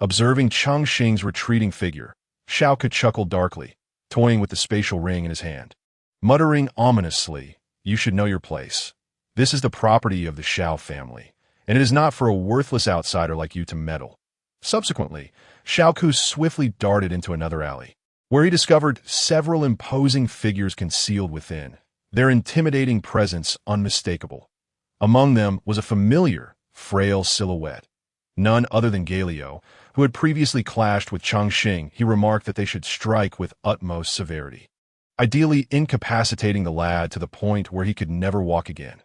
Observing Cheng Xing's retreating figure, Xiao Ku chuckled darkly, toying with the spatial ring in his hand. Muttering ominously, "You should know your place. This is the property of the Xiao family, and it is not for a worthless outsider like you to meddle." Subsequently, Xiao Ku swiftly darted into another alley, where he discovered several imposing figures concealed within, their intimidating presence unmistakable. Among them was a familiar, frail silhouette. None other than Galio, who had previously clashed with Cheng Xing. He remarked that they should strike with utmost severity, ideally incapacitating the lad to the point where he could never walk again.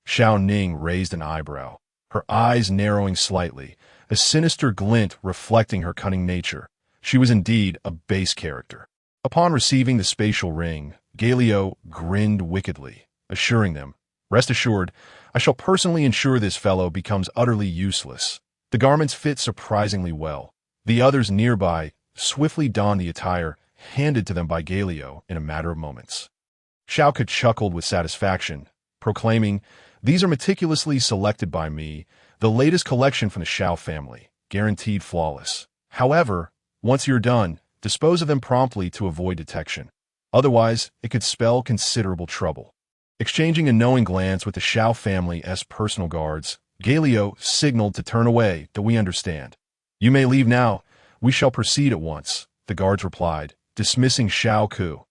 Xiao Ning raised an eyebrow, her eyes narrowing slightly, a sinister glint reflecting her cunning nature. She was indeed a base character. Upon receiving the spatial ring, Galio grinned wickedly, assuring them, "Rest assured, I shall personally ensure this fellow becomes utterly useless." The garments fit surprisingly well. The others nearby swiftly donned the attire handed to them by Galio in a matter of moments. Xiao Ku chuckled with satisfaction, proclaiming, "These are meticulously selected by me, the latest collection from the Xiao family, guaranteed flawless. However, once you're done, dispose of them promptly to avoid detection. Otherwise, it could spell considerable trouble. Exchanging a knowing glance with the Xiao family's personal guards, Galio signaled to turn away. "Do we understand? You may leave now. We shall proceed at once," the guards replied, dismissing Xiao Ku,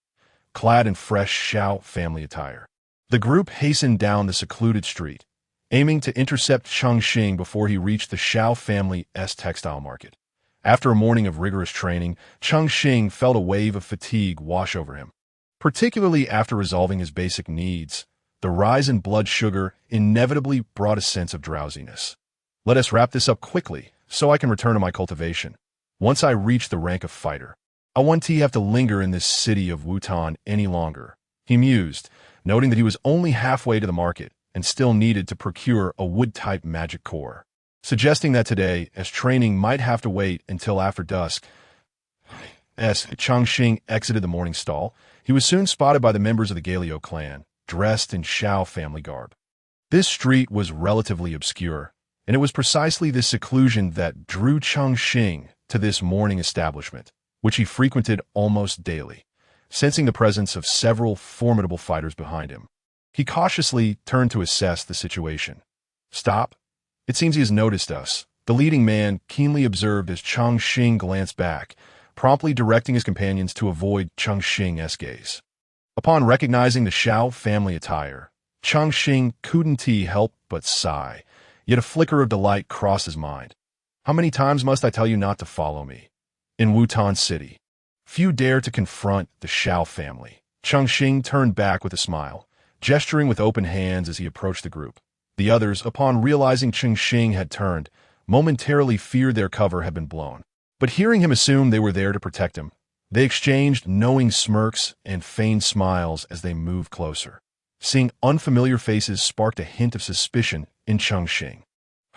clad in fresh Xiao family attire. The group hastened down the secluded street, aiming to intercept Cheng Xing before he reached the Xiao family's textile market. After a morning of rigorous training, Cheng Xing felt a wave of fatigue wash over him. Particularly after resolving his basic needs, the rise in blood sugar inevitably brought a sense of drowsiness. "Let us wrap this up quickly, so I can return to my cultivation. Once I reach the rank of fighter, I won't have to linger in this city of Wutan any longer," he mused, noting that he was only halfway to the market and still needed to procure a wood-type magic core. Suggesting that today, as training might have to wait until after dusk, as Cheng Xing exited the morning stall, he was soon spotted by the members of the Galio clan, dressed in Xiao family garb. This street was relatively obscure, and it was precisely this seclusion that drew Cheng Xing to this morning establishment, which he frequented almost daily. Sensing the presence of several formidable fighters behind him, he cautiously turned to assess the situation. "Stop. It seems he has noticed us," the leading man keenly observed as Cheng Xing glanced back, promptly directing his companions to avoid Cheng Xing's gaze. Upon recognizing the Xiao family attire, Cheng Xing couldn't help but sigh, yet a flicker of delight crossed his mind. "How many times must I tell you not to follow me? In Wutan City, few dare to confront the Xiao family." Cheng Xing turned back with a smile, gesturing with open hands as he approached the group. The others, upon realizing Cheng Xing had turned, momentarily feared their cover had been blown. But hearing him assume they were there to protect him, they exchanged knowing smirks and feigned smiles as they moved closer. Seeing unfamiliar faces sparked a hint of suspicion in Cheng Xing.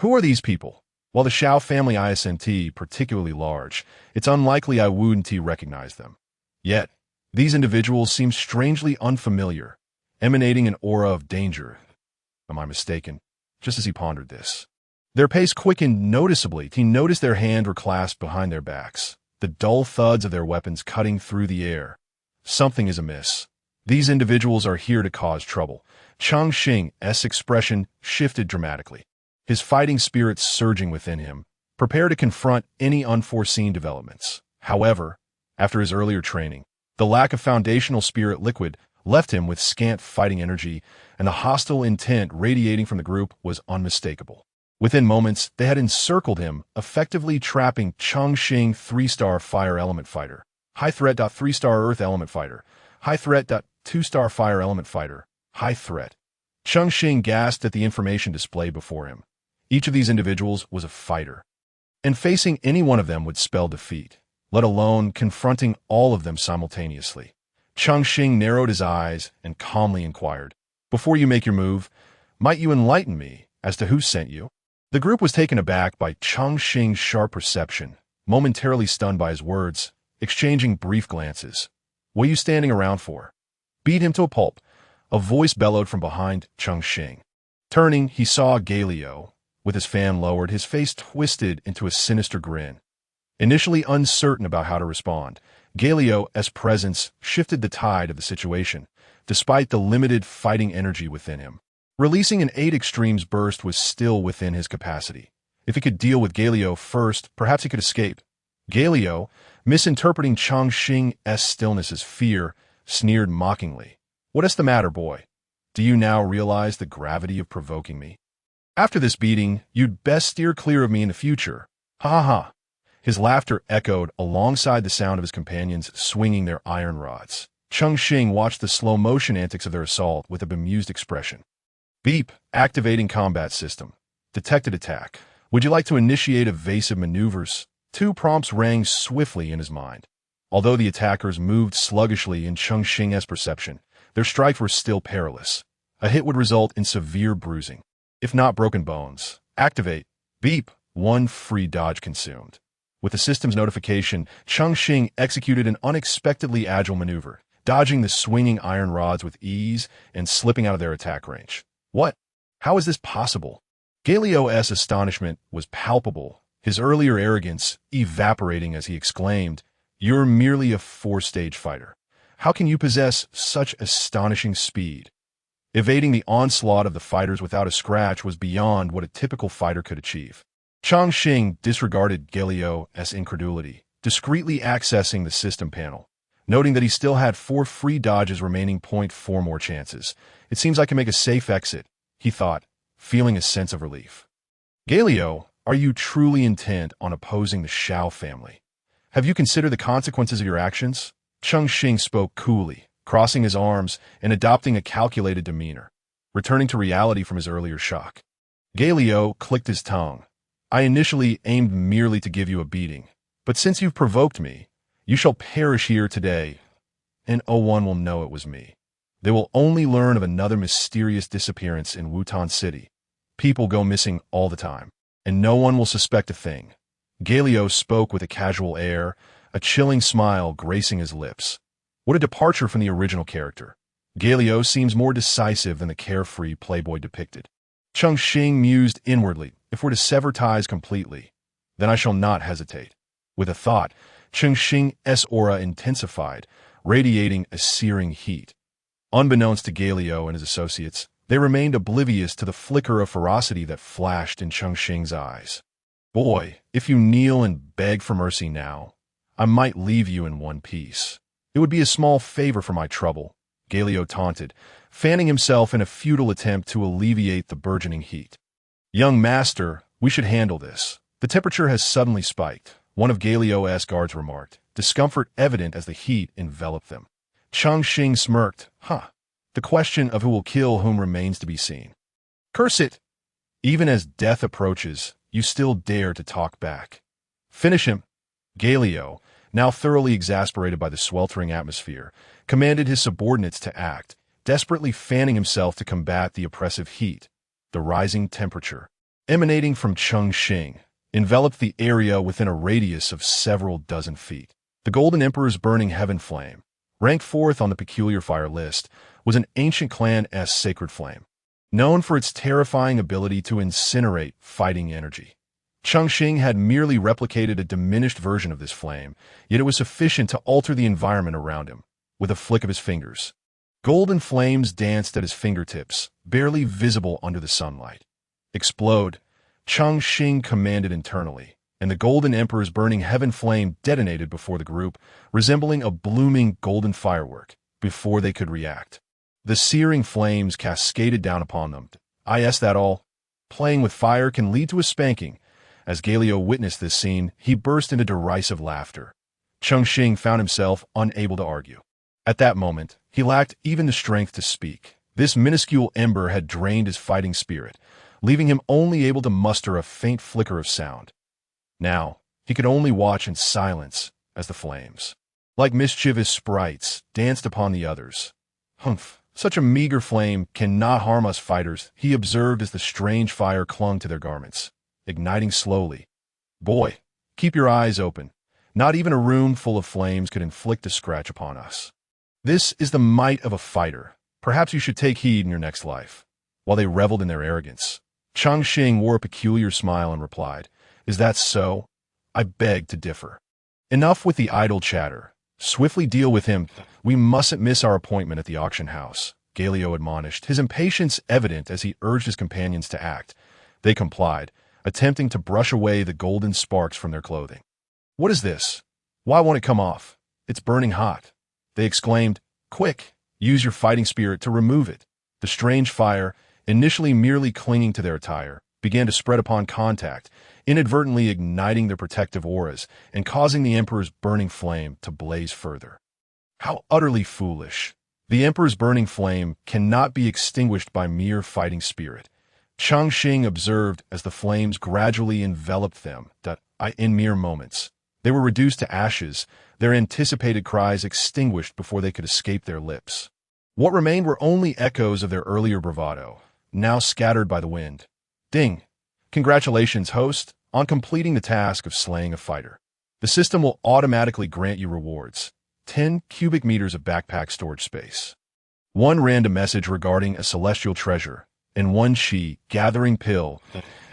Who are these people? While the Xiao family isn't particularly large, it's unlikely I wouldn't recognize them. Yet, these individuals seem strangely unfamiliar, emanating an aura of danger. Am I mistaken? Just as he pondered this, their pace quickened noticeably. He noticed their hands were clasped behind their backs, the dull thuds of their weapons cutting through the air. Something is amiss. These individuals are here to cause trouble. Cheng Xing's expression shifted dramatically, his fighting spirit surging within him, prepared to confront any unforeseen developments. However, after his earlier training, the lack of foundational spirit liquid left him with scant fighting energy, and the hostile intent radiating from the group was unmistakable. Within moments, they had encircled him, effectively trapping Cheng Xing 3-star Fire Element Fighter, High Threat. 3-star Earth Element Fighter, High Threat. 2-star Fire Element Fighter, High Threat. Cheng Xing gasped at the information displayed before him. Each of these individuals was a fighter, and facing any one of them would spell defeat, let alone confronting all of them simultaneously. Cheng Xing narrowed his eyes and calmly inquired, "Before you make your move, might you enlighten me as to who sent you?" The group was taken aback by Cheng Xing's sharp perception, momentarily stunned by his words, exchanging brief glances. "What are you standing around for? Beat him to a pulp," a voice bellowed from behind Cheng Xing. Turning, he saw Galio, with his fan lowered, his face twisted into a sinister grin. Initially uncertain about how to respond, Galio's presence shifted the tide of the situation, despite the limited fighting energy within him. Releasing an 8 extremes burst was still within his capacity. If he could deal with Galio first, perhaps he could escape. Galio, misinterpreting Cheng Xing's stillness as fear, sneered mockingly. "What is the matter, boy? Do you now realize the gravity of provoking me? After this beating, you'd best steer clear of me in the future. Ha ha ha." His laughter echoed alongside the sound of his companions swinging their iron rods. Cheng Xing watched the slow-motion antics of their assault with a bemused expression. "Beep, activating combat system. Detected attack. Would you like to initiate evasive maneuvers?" 2 prompts rang swiftly in his mind. Although the attackers moved sluggishly in Cheng Xing's perception, their strikes were still perilous. A hit would result in severe bruising, if not broken bones. Activate. Beep. 1 free dodge consumed. With the system's notification, Cheng Xing executed an unexpectedly agile maneuver, dodging the swinging iron rods with ease and slipping out of their attack range. What? How is this possible? Galio's astonishment was palpable, his earlier arrogance evaporating as he exclaimed, You're merely a 4-stage fighter. How can you possess such astonishing speed? Evading the onslaught of the fighters without a scratch was beyond what a typical fighter could achieve. Cheng Xing disregarded Galio's incredulity, discreetly accessing the system panel. Noting that he still had 4 free dodges remaining. 4 more chances. It seems I can make a safe exit, he thought, feeling a sense of relief. Galio, are you truly intent on opposing the Shao family? Have you considered the consequences of your actions? Cheng Xing spoke coolly, crossing his arms and adopting a calculated demeanor, returning to reality from his earlier shock. Galio clicked his tongue. I initially aimed merely to give you a beating, but since you've provoked me, you shall perish here today, and no one will know it was me. They will only learn of another mysterious disappearance in Wutan City. People go missing all the time, and no one will suspect a thing. Galio spoke with a casual air, a chilling smile gracing his lips. What a departure from the original character. Galio seems more decisive than the carefree playboy depicted. Cheng Xing mused inwardly, if we're to sever ties completely, then I shall not hesitate. With a thought, Cheng Xing's aura intensified, radiating a searing heat. Unbeknownst to Galio and his associates, they remained oblivious to the flicker of ferocity that flashed in Cheng Xing's eyes. Boy, if you kneel and beg for mercy now, I might leave you in one piece. It would be a small favor for my trouble, Galio taunted, fanning himself in a futile attempt to alleviate the burgeoning heat. Young master, we should handle this. The temperature has suddenly spiked, one of Galio's guards remarked, discomfort evident as the heat enveloped them. Cheng Xing smirked. The question of who will kill whom remains to be seen. Curse it! Even as death approaches, you still dare to talk back. Finish him. Galio, now thoroughly exasperated by the sweltering atmosphere, commanded his subordinates to act, desperately fanning himself to combat the oppressive heat. The rising temperature, emanating from Cheng Xing, enveloped the area within a radius of several dozen feet. The Golden Emperor's burning heaven flame, ranked 4th on the peculiar fire list, was an ancient clan's sacred flame, known for its terrifying ability to incinerate fighting energy. Cheng Xing had merely replicated a diminished version of this flame, yet it was sufficient to alter the environment around him, with a flick of his fingers. Golden flames danced at his fingertips, barely visible under the sunlight. Explode, Cheng Xing commanded internally, and the Golden Emperor's burning heaven flame detonated before the group, resembling a blooming golden firework, before they could react. The searing flames cascaded down upon them. Is that all? Playing with fire can lead to a spanking. As Galio witnessed this scene, he burst into derisive laughter. Cheng Xing found himself unable to argue. At that moment, he lacked even the strength to speak. This minuscule ember had drained his fighting spirit, leaving him only able to muster a faint flicker of sound. Now, he could only watch in silence as the flames, like mischievous sprites, danced upon the others. Humph, such a meager flame cannot harm us fighters, he observed as the strange fire clung to their garments, igniting slowly. Boy, keep your eyes open. Not even a room full of flames could inflict a scratch upon us. This is the might of a fighter. Perhaps you should take heed in your next life. While they reveled in their arrogance, Cheng Xing wore a peculiar smile and replied, Is that so? I beg to differ. Enough with the idle chatter. Swiftly deal with him. We mustn't miss our appointment at the auction house, Galio admonished, his impatience evident as he urged his companions to act. They complied, attempting to brush away the golden sparks from their clothing. What is this? Why won't it come off? It's burning hot. They exclaimed, Quick, use your fighting spirit to remove it. The strange fire, initially merely clinging to their attire, began to spread upon contact, inadvertently igniting their protective auras and causing the Emperor's burning flame to blaze further. How utterly foolish. The Emperor's burning flame cannot be extinguished by mere fighting spirit. Cheng Xing observed as the flames gradually enveloped them, in mere moments. They were reduced to ashes, their anticipated cries extinguished before they could escape their lips. What remained were only echoes of their earlier bravado, now scattered by the wind. Ding! Congratulations, host, on completing the task of slaying a fighter. The system will automatically grant you rewards. 10 cubic meters of backpack storage space. One random message regarding a celestial treasure. and one chi, gathering pill.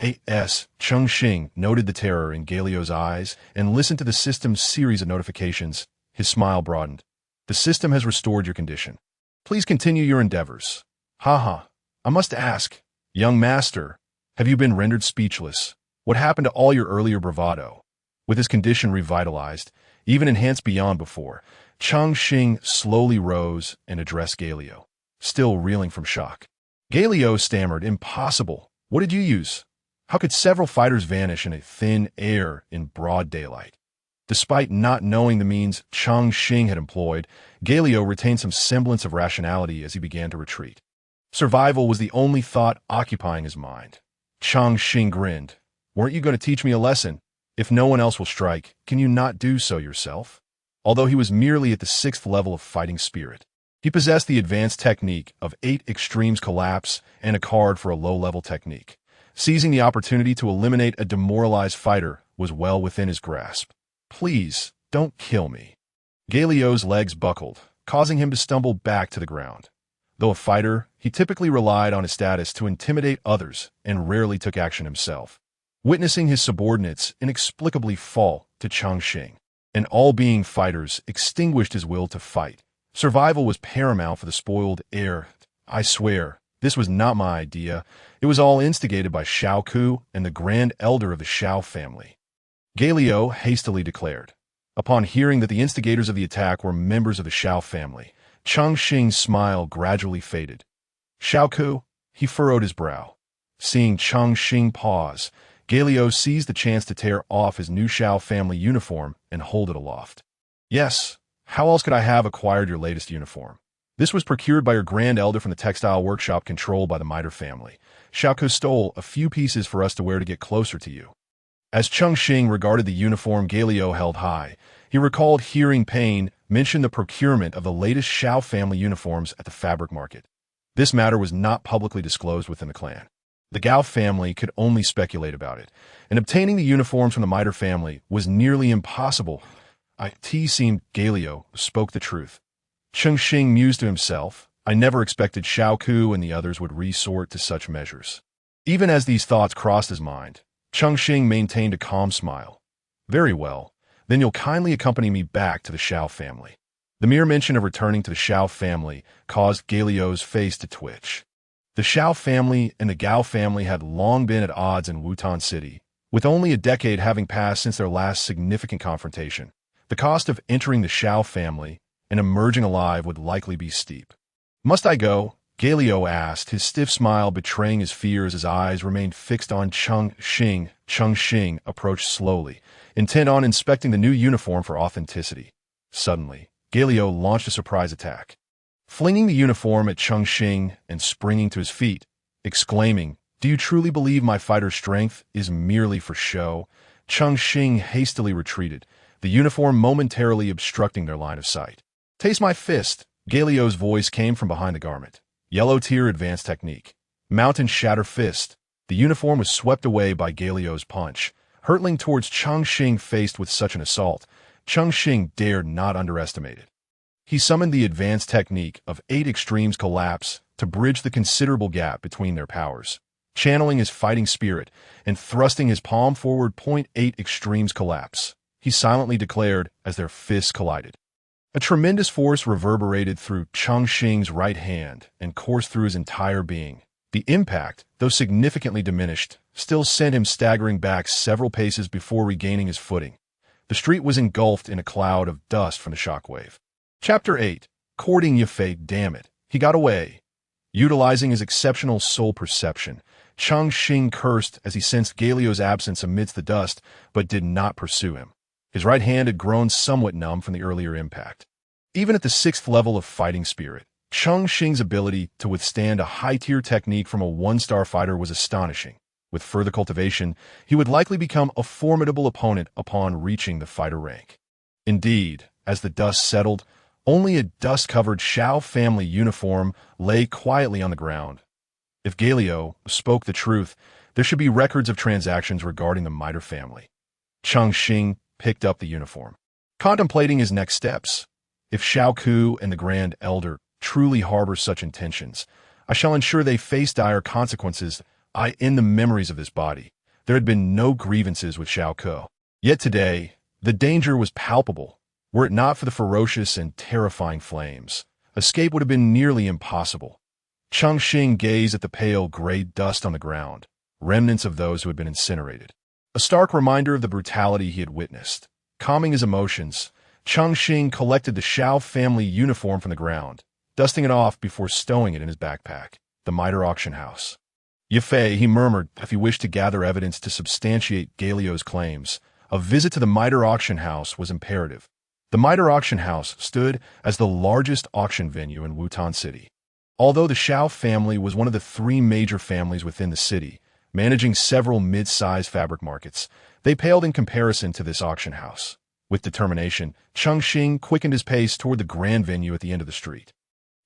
A.S. Cheng Xing noted the terror in Galio's eyes and listened to the system's series of notifications. His smile broadened. The system has restored your condition. Please continue your endeavors. Haha. I must ask, young master, have you been rendered speechless? What happened to all your earlier bravado? With his condition revitalized, even enhanced beyond before, Cheng Xing slowly rose and addressed Galio, still reeling from shock. Galio stammered, "Impossible. What did you use? How could several fighters vanish in a thin air in broad daylight?" Despite not knowing the means Cheng Xing had employed, Galio retained some semblance of rationality as he began to retreat. Survival was the only thought occupying his mind. Cheng Xing grinned. "Weren't you going to teach me a lesson? If no one else will strike, can you not do so yourself?" Although he was merely at the 6th level of fighting spirit, he possessed the advanced technique of 8 extremes collapse and a card for a low-level technique. Seizing the opportunity to eliminate a demoralized fighter was well within his grasp. "Please, don't kill me." Galio's legs buckled, causing him to stumble back to the ground. Though a fighter, he typically relied on his status to intimidate others and rarely took action himself. Witnessing his subordinates inexplicably fall to Cheng Xing, and all being fighters extinguished his will to fight. Survival was paramount for the spoiled heir. "I swear, this was not my idea. It was all instigated by Xiao Ku and the Grand Elder of the Xiao family," Galio hastily declared. Upon hearing that the instigators of the attack were members of the Xiao family, Cheng Xing's smile gradually faded. "Xiao Ku?" He furrowed his brow. Seeing Cheng Xing pause, Galio seized the chance to tear off his new Xiao family uniform and hold it aloft. "Yes, how else could I have acquired your latest uniform? This was procured by your Grand Elder from the textile workshop controlled by the Miter family. Xiao Ku stole a few pieces for us to wear to get closer to you." As Cheng Xing regarded the uniform Galio held high, he recalled hearing Payne mention the procurement of the latest Xiao family uniforms at the fabric market. This matter was not publicly disclosed within the clan. The Gao family could only speculate about it, and obtaining the uniforms from the Miter family was nearly impossible. It seemed Galio spoke the truth. Cheng Xing mused to himself, "I never expected Xiao Ku and the others would resort to such measures." Even as these thoughts crossed his mind, Cheng Xing maintained a calm smile. "Very well, then you'll kindly accompany me back to the Xiao family." The mere mention of returning to the Xiao family caused Galio's face to twitch. The Xiao family and the Gao family had long been at odds in Wutan City, with only a decade having passed since their last significant confrontation. The cost of entering the Xiao family and emerging alive would likely be steep. "Must I go?" Galio asked, his stiff smile betraying his fear as his eyes remained fixed on Cheng Xing. Cheng Xing approached slowly, intent on inspecting the new uniform for authenticity. Suddenly, Galio launched a surprise attack. Flinging the uniform at Cheng Xing and springing to his feet, exclaiming, "Do you truly believe my fighter's strength is merely for show?" Cheng Xing hastily retreated, the uniform momentarily obstructing their line of sight. "Taste my fist!" Galio's voice came from behind the garment. Yellow tier advanced technique. Mountain shatter fist. The uniform was swept away by Galio's punch, hurtling towards Cheng Xing. Faced with such an assault, Cheng Xing dared not underestimate it. He summoned the advanced technique of 8 extremes collapse to bridge the considerable gap between their powers. Channeling his fighting spirit and thrusting his palm forward, 8 extremes collapse, he silently declared as their fists collided. A tremendous force reverberated through Cheng Xing's right hand and coursed through his entire being. The impact, though significantly diminished, still sent him staggering back several paces before regaining his footing. The street was engulfed in a cloud of dust from the shockwave. Chapter 8. Courting Yafei. Damn it, he got away. Utilizing his exceptional soul perception, Cheng Xing cursed as he sensed Galio's absence amidst the dust, but did not pursue him. His right hand had grown somewhat numb from the earlier impact. Even at the 6th level of fighting spirit, Cheng Xing's ability to withstand a high-tier technique from a 1-star fighter was astonishing. With further cultivation, he would likely become a formidable opponent upon reaching the fighter rank. Indeed, as the dust settled, only a dust-covered Xiao family uniform lay quietly on the ground. If Galio spoke the truth, there should be records of transactions regarding the Miter family. Cheng Xing picked up the uniform, contemplating his next steps. If Xiao Ku and the Grand Elder truly harbor such intentions, I shall ensure they face dire consequences. In the memories of this body, there had been no grievances with Xiao Ke. Yet today, the danger was palpable. Were it not for the ferocious and terrifying flames, escape would have been nearly impossible. Cheng Xing gazed at the pale gray dust on the ground, remnants of those who had been incinerated. A stark reminder of the brutality he had witnessed. Calming his emotions, Cheng Xing collected the Xiao family uniform from the ground, dusting it off before stowing it in his backpack. The Mitre auction house. Ye Fei, he murmured, if he wished to gather evidence to substantiate Galio's claims, a visit to the Mitre auction house was imperative. The Mitre auction house stood as the largest auction venue in Wutan City. Although the Xiao family was one of the three major families within the city, managing several mid-sized fabric markets, they paled in comparison to this auction house. With determination, Cheng Xing quickened his pace toward the grand venue at the end of the street.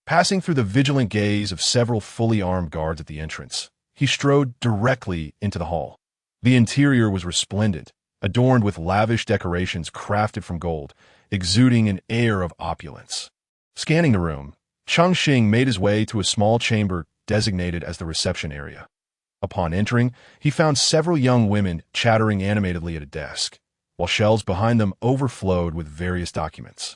Passing through the vigilant gaze of several fully armed guards at the entrance, he strode directly into the hall. The interior was resplendent, adorned with lavish decorations crafted from gold, exuding an air of opulence. Scanning the room, Cheng Xing made his way to a small chamber designated as the reception area. Upon entering, he found several young women chattering animatedly at a desk, while shelves behind them overflowed with various documents.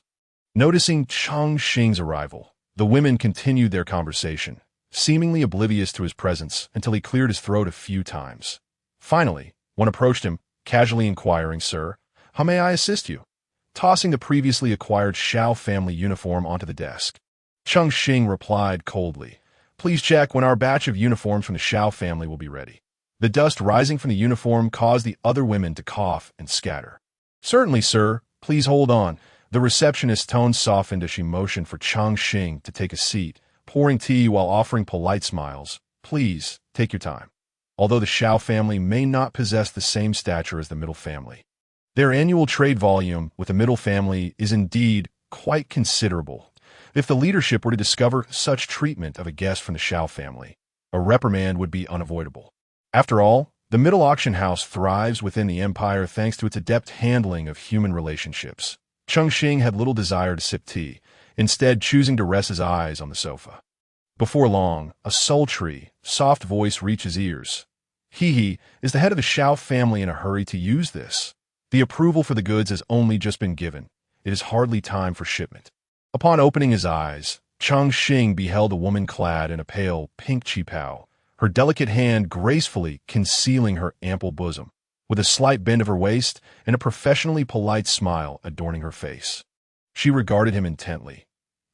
Noticing Cheng Xing's arrival, the women continued their conversation, seemingly oblivious to his presence until he cleared his throat a few times. Finally, one approached him, casually inquiring, "Sir, how may I assist you?" Tossing the previously acquired Xiao family uniform onto the desk. Cheng Xing replied coldly, "Please check when our batch of uniforms from the Xiao family will be ready." The dust rising from the uniform caused the other women to cough and scatter. "Certainly, sir. Please hold on." The receptionist's tone softened as she motioned for Cheng Xing to take a seat, pouring tea while offering polite smiles. "Please, take your time." Although the Xiao family may not possess the same stature as the middle family, their annual trade volume with the middle family is indeed quite considerable. If the leadership were to discover such treatment of a guest from the Xiao family, a reprimand would be unavoidable. After all, the middle auction house thrives within the empire thanks to its adept handling of human relationships. Cheng Xing had little desire to sip tea, instead choosing to rest his eyes on the sofa. Before long, a sultry, soft voice reached his ears. "He is the head of the Xiao family in a hurry to use this. The approval for the goods has only just been given. It is hardly time for shipment." Upon opening his eyes, Cheng Xing beheld a woman clad in a pale pink qipao, her delicate hand gracefully concealing her ample bosom, with a slight bend of her waist and a professionally polite smile adorning her face. She regarded him intently.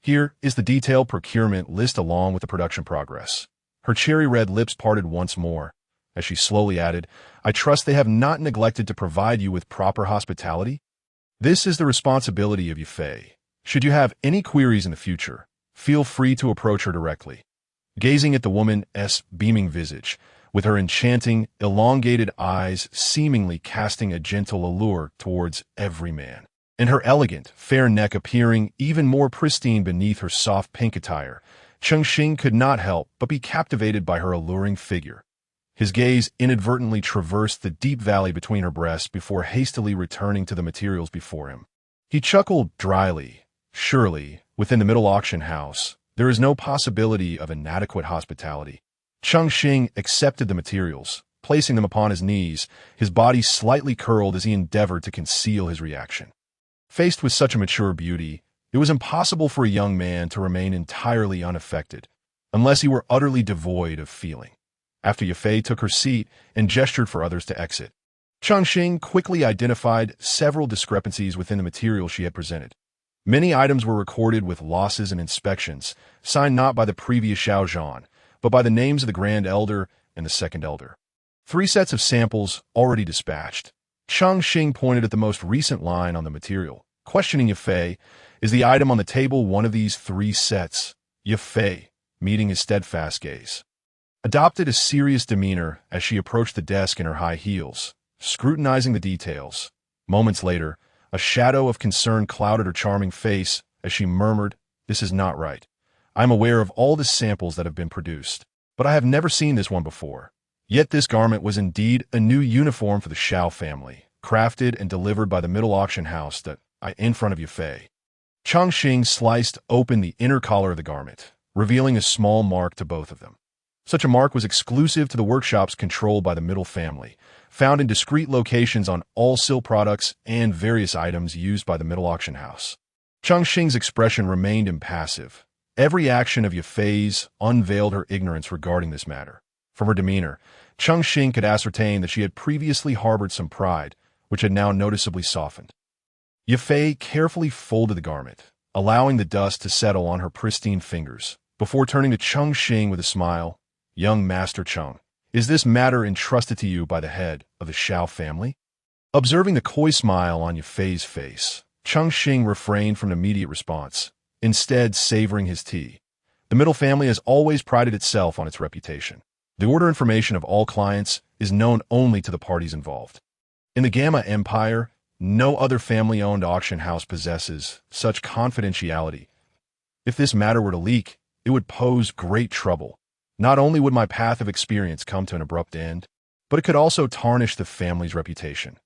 "Here is the detailed procurement list along with the production progress." Her cherry-red lips parted once more, as she slowly added, "I trust they have not neglected to provide you with proper hospitality? This is the responsibility of Ye Fei. Should you have any queries in the future, feel free to approach her directly." Gazing at the woman's beaming visage, with her enchanting, elongated eyes seemingly casting a gentle allure towards every man, and her elegant, fair neck appearing even more pristine beneath her soft pink attire, Cheng Xing could not help but be captivated by her alluring figure. His gaze inadvertently traversed the deep valley between her breasts before hastily returning to the materials before him. He chuckled dryly. Surely, within the middle auction house, there is no possibility of inadequate hospitality. Cheng Xing accepted the materials, placing them upon his knees, his body slightly curled as he endeavored to conceal his reaction. Faced with such a mature beauty, it was impossible for a young man to remain entirely unaffected, unless he were utterly devoid of feeling. After Ye Fei took her seat and gestured for others to exit, Cheng Xing quickly identified several discrepancies within the material she had presented. Many items were recorded with losses and inspections, signed not by the previous Xiao Zhan, but by the names of the Grand Elder and the Second Elder. 3 sets of samples already dispatched. Cheng Xing pointed at the most recent line on the material, questioning Ye Fei, "Is the item on the table one of these 3 sets?" Ye Fei, meeting his steadfast gaze, adopted a serious demeanor as she approached the desk in her high heels, scrutinizing the details. Moments later, a shadow of concern clouded her charming face as she murmured, "This is not right. I am aware of all the samples that have been produced, but I have never seen this one before." Yet this garment was indeed a new uniform for the Xiao family, crafted and delivered by the middle auction house in front of Ye Fei. Cheng Xing sliced open the inner collar of the garment, revealing a small mark to both of them. Such a mark was exclusive to the workshops controlled by the middle family, found in discrete locations on all silk products and various items used by the middle auction house. Cheng Xing's expression remained impassive. Every action of Yafei's unveiled her ignorance regarding this matter. From her demeanor, Cheng Xing could ascertain that she had previously harbored some pride, which had now noticeably softened. Yafei carefully folded the garment, allowing the dust to settle on her pristine fingers, before turning to Cheng Xing with a smile. "Young Master Cheng, is this matter entrusted to you by the head of the Xiao family?" Observing the coy smile on Yafei's face, Cheng Xing refrained from an immediate response, instead savoring his tea. The middle family has always prided itself on its reputation. The order information of all clients is known only to the parties involved. In the Gamma Empire, no other family-owned auction house possesses such confidentiality. If this matter were to leak, it would pose great trouble. Not only would my path of experience come to an abrupt end, but it could also tarnish the family's reputation.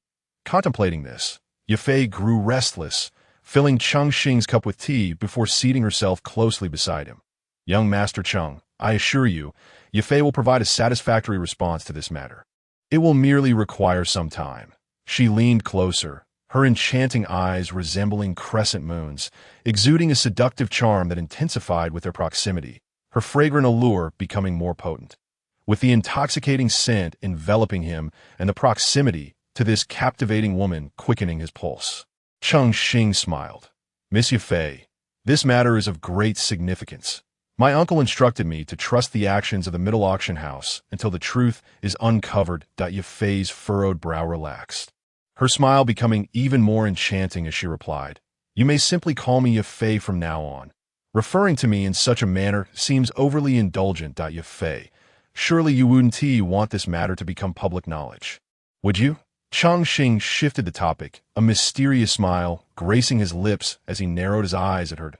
Contemplating this, Yafei grew restless, filling Cheng Xing's cup with tea before seating herself closely beside him. "Young Master Cheng, I assure you, Yafei will provide a satisfactory response to this matter. It will merely require some time." She leaned closer, her enchanting eyes resembling crescent moons, exuding a seductive charm that intensified with their proximity, her fragrant allure becoming more potent. With the intoxicating scent enveloping him and the proximity to this captivating woman quickening his pulse, Cheng Xing smiled. "Miss Yafei, this matter is of great significance. My uncle instructed me to trust the actions of the middle auction house until the truth is uncovered." Yafei's furrowed brow relaxed, her smile becoming even more enchanting as she replied, "You may simply call me Yafei from now on. Referring to me in such a manner seems overly indulgent." "Yafei, surely you wouldn't want this matter to become public knowledge, would you?" Cheng Xing shifted the topic, a mysterious smile gracing his lips as he narrowed his eyes at her.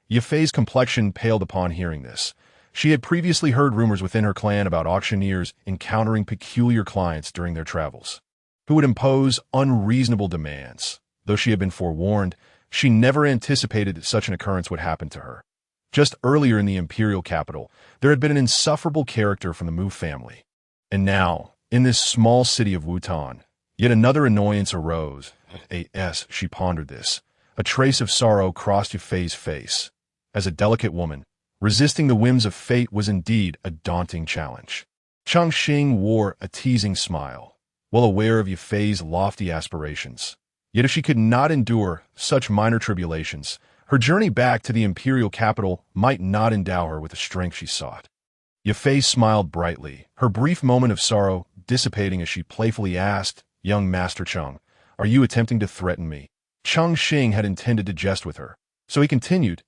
Yafei's complexion paled upon hearing this. She had previously heard rumors within her clan about auctioneers encountering peculiar clients during their travels, who would impose unreasonable demands. Though she had been forewarned, she never anticipated that such an occurrence would happen to her. Just earlier in the imperial capital, there had been an insufferable character from the Mu family. And now, in this small city of Wutan, yet another annoyance arose. She pondered this. A trace of sorrow crossed Yafei's face. As a delicate woman, resisting the whims of fate was indeed a daunting challenge. Cheng Xing wore a teasing smile, well aware of Yafei's lofty aspirations. Yet if she could not endure such minor tribulations, her journey back to the imperial capital might not endow her with the strength she sought. Yafei smiled brightly, her brief moment of sorrow dissipating as she playfully asked, "Young Master Cheng, are you attempting to threaten me?" Cheng Xing had intended to jest with her, so he continued,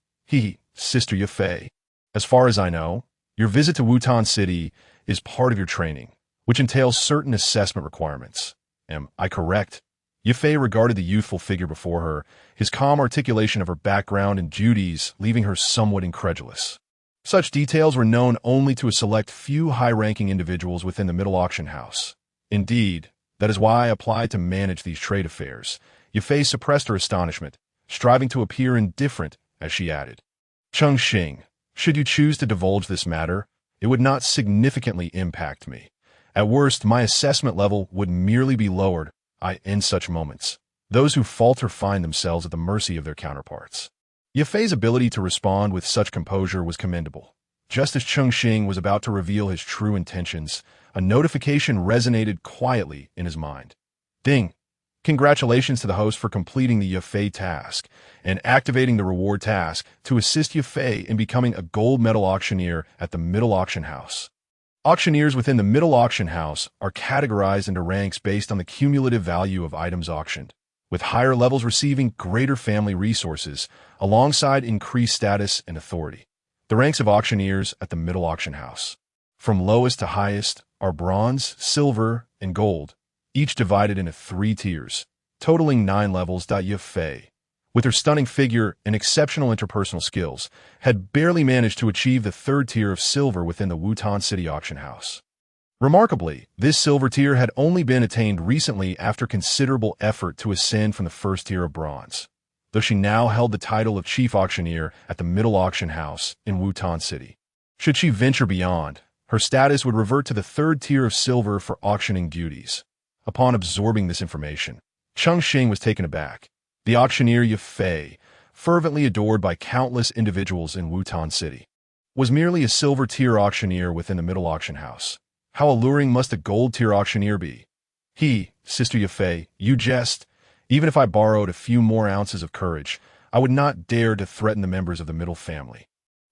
"Sister Yafei, as far as I know, your visit to Wutan City is part of your training, which entails certain assessment requirements. Am I correct?" Yafei regarded the youthful figure before her, his calm articulation of her background and duties leaving her somewhat incredulous. Such details were known only to a select few high-ranking individuals within the middle auction house. Indeed, that is why I applied to manage these trade affairs. Yafei suppressed her astonishment, striving to appear indifferent, as she added, "Cheng Xing, should you choose to divulge this matter, it would not significantly impact me. At worst, my assessment level would merely be lowered. In such moments, those who falter find themselves at the mercy of their counterparts." Yafei's ability to respond with such composure was commendable. Just as Cheng Xing was about to reveal his true intentions, a notification resonated quietly in his mind. Ding! Congratulations to the host for completing the Yafei task and activating the reward task to assist Yafei in becoming a gold medal auctioneer at the Middle Auction House. Auctioneers within the Middle Auction House are categorized into ranks based on the cumulative value of items auctioned, with higher levels receiving greater family resources alongside increased status and authority. The ranks of auctioneers at the Middle Auction House, from lowest to highest, are bronze, silver, and gold, each divided into 3 tiers, totaling 9 levels. Yafei, with her stunning figure and exceptional interpersonal skills, had barely managed to achieve the 3rd tier of silver within the Wutan City Auction House. Remarkably, this silver tier had only been attained recently after considerable effort to ascend from the 1st tier of bronze. though she now held the title of chief auctioneer at the middle auction house in Wutan City. Should she venture beyond, her status would revert to the third tier of silver for auctioning beauties. Upon absorbing this information, Cheng Xing was taken aback. The auctioneer Ye Fei, fervently adored by countless individuals in Wutan City, was merely a silver-tier auctioneer within the middle auction house. How alluring must a gold-tier auctioneer be? Sister Ye Fei, you jest. Even if I borrowed a few more ounces of courage, I would not dare to threaten the members of the middle family.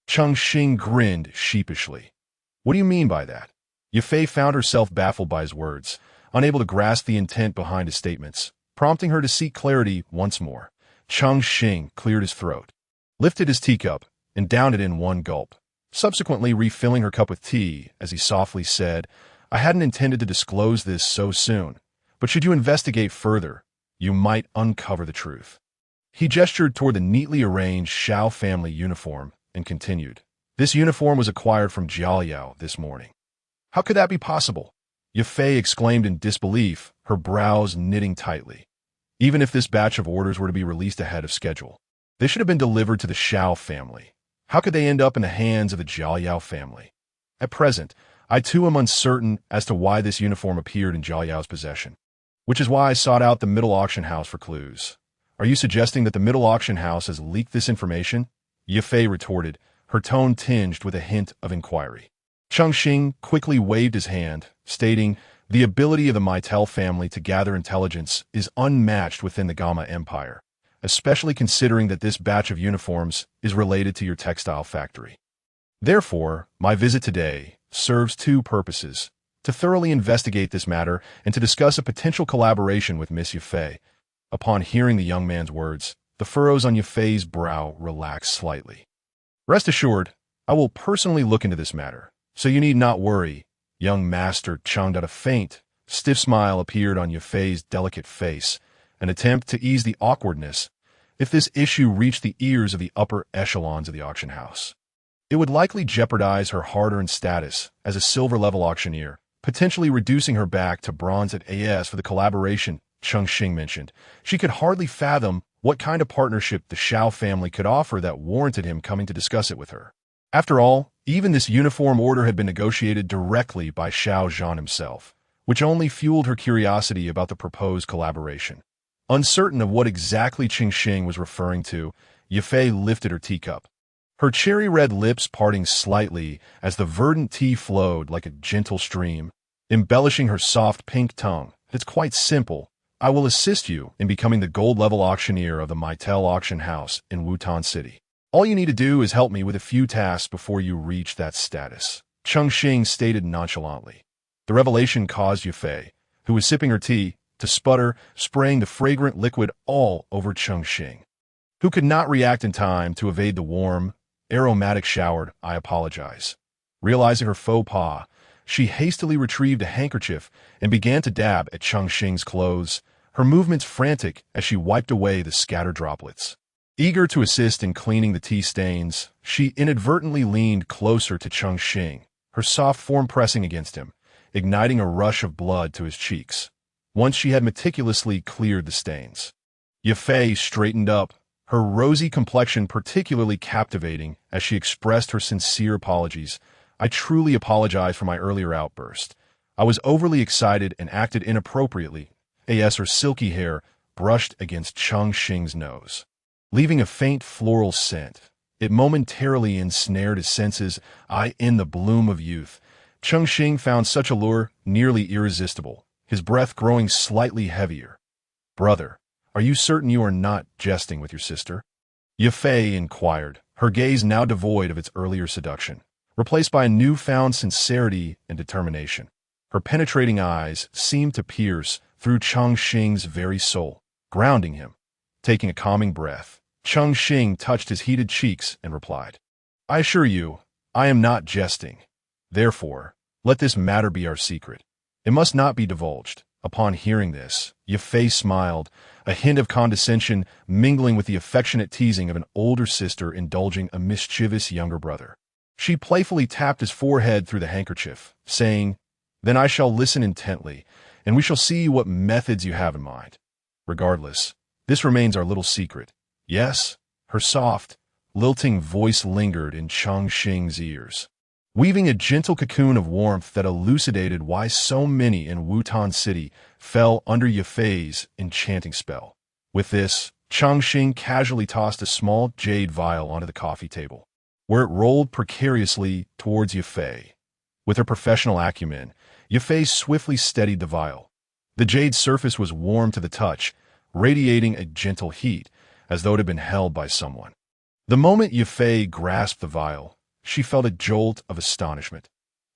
Cheng Xing grinned sheepishly. What do you mean by that? Ye Fei found herself baffled by his words, unable to grasp the intent behind his statements, prompting her to seek clarity once more. Cheng Xing cleared his throat, lifted his teacup, and downed it in one gulp, subsequently refilling her cup with tea as he softly said, I hadn't intended to disclose this so soon, but should you investigate further, you might uncover the truth. He gestured toward the neatly arranged Xiao family uniform and continued, This uniform was acquired from Jiaoliao this morning. How could that be possible? Ye Fei exclaimed in disbelief, her brows knitting tightly. Even if this batch of orders were to be released ahead of schedule, they should have been delivered to the Xiao family. How could they end up in the hands of the Jiaoliao family? At present, I too am uncertain as to why this uniform appeared in Jiaoliao's possession, which is why I sought out the middle auction house for clues. Are you suggesting that the middle auction house has leaked this information? Ye Fei retorted, her tone tinged with a hint of inquiry. Cheng Xing quickly waved his hand, stating, The ability of the Meitel family to gather intelligence is unmatched within the Gamma Empire, especially considering that this batch of uniforms is related to your textile factory. Therefore, my visit today serves two purposes: to thoroughly investigate this matter and to discuss a potential collaboration with Miss Ye Fei. Upon hearing the young man's words, the furrows on Ye Fei's brow relaxed slightly. Rest assured, I will personally look into this matter, so you need not worry. Young Master Cheng'd out a faint, stiff smile appeared on Ye Fei's delicate face, an attempt to ease the awkwardness if this issue reached the ears of the upper echelons of the auction house. It would likely jeopardize her hard-earned status as a silver-level auctioneer, potentially reducing her back to bronze at AS for the collaboration Cheng Xing mentioned. She could hardly fathom what kind of partnership the Xiao family could offer that warranted him coming to discuss it with her. After all, even this uniform order had been negotiated directly by Xiao Zhan himself, which only fueled her curiosity about the proposed collaboration. Uncertain of what exactly Cheng Xing was referring to, Ye Fei lifted her teacup, her cherry-red lips parting slightly as the verdant tea flowed like a gentle stream, embellishing her soft pink tongue. It's quite simple. I will assist you in becoming the gold-level auctioneer of the Meitel auction house in Wutan City. All you need to do is help me with a few tasks before you reach that status, Cheng Xing stated nonchalantly. The revelation caused Ye Fei, who was sipping her tea, to sputter, spraying the fragrant liquid all over Cheng Xing, who could not react in time to evade the warm, aromatic shower. I apologize. Realizing her faux pas, she hastily retrieved a handkerchief and began to dab at Cheng Xing's clothes, her movements frantic as she wiped away the scattered droplets. Eager to assist in cleaning the tea stains, she inadvertently leaned closer to Cheng Xing, her soft form pressing against him, igniting a rush of blood to his cheeks. Once she had meticulously cleared the stains, Ye Fei straightened up, her rosy complexion particularly captivating as she expressed her sincere apologies. I truly apologize for my earlier outburst. I was overly excited and acted inappropriately. As her silky hair brushed against Cheng Xing's nose, leaving a faint floral scent. It momentarily ensnared his senses. In the bloom of youth, Cheng Xing found such allure nearly irresistible, his breath growing slightly heavier. Brother, are you certain you are not jesting with your sister? Ye Fei inquired, her gaze now devoid of its earlier seduction, replaced by a newfound sincerity and determination. Her penetrating eyes seemed to pierce through Cheng Xing's very soul, grounding him. Taking a calming breath, Cheng Xing touched his heated cheeks and replied, I assure you, I am not jesting. Therefore, let this matter be our secret. It must not be divulged. Upon hearing this, Ye Fei smiled, a hint of condescension mingling with the affectionate teasing of an older sister indulging a mischievous younger brother. She playfully tapped his forehead through the handkerchief, saying, Then I shall listen intently, and we shall see what methods you have in mind. Regardless, this remains our little secret. Yes, her soft, lilting voice lingered in Cheng Xing's ears, weaving a gentle cocoon of warmth that elucidated why so many in Wutan City fell under Yafei's enchanting spell. With this, Cheng Xing casually tossed a small jade vial onto the coffee table, where it rolled precariously towards Yafei. With her professional acumen, Yafei swiftly steadied the vial. The jade's surface was warm to the touch, radiating a gentle heat, as though it had been held by someone. The moment Yafei grasped the vial, she felt a jolt of astonishment.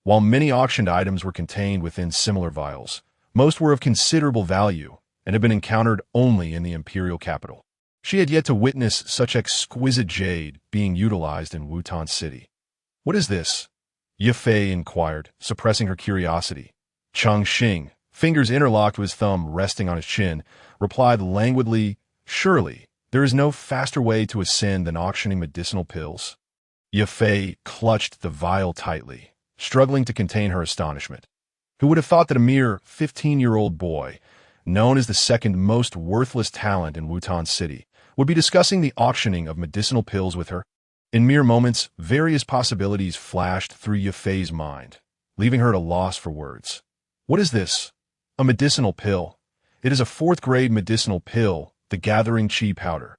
While many auctioned items were contained within similar vials, most were of considerable value and had been encountered only in the imperial capital. She had yet to witness such exquisite jade being utilized in Wutan City. "What is this?" Yafei inquired, suppressing her curiosity. Cheng Xing, fingers interlocked with his thumb resting on his chin, replied languidly, "Surely, there is no faster way to ascend than auctioning medicinal pills." Yafei clutched the vial tightly, struggling to contain her astonishment. Who would have thought that a mere 15-year-old boy, known as the second most worthless talent in Wutan City, would be discussing the auctioning of medicinal pills with her? In mere moments, various possibilities flashed through Yafei's mind, leaving her at a loss for words. "What is this? A medicinal pill. It is a fourth-grade medicinal pill, the gathering chi powder."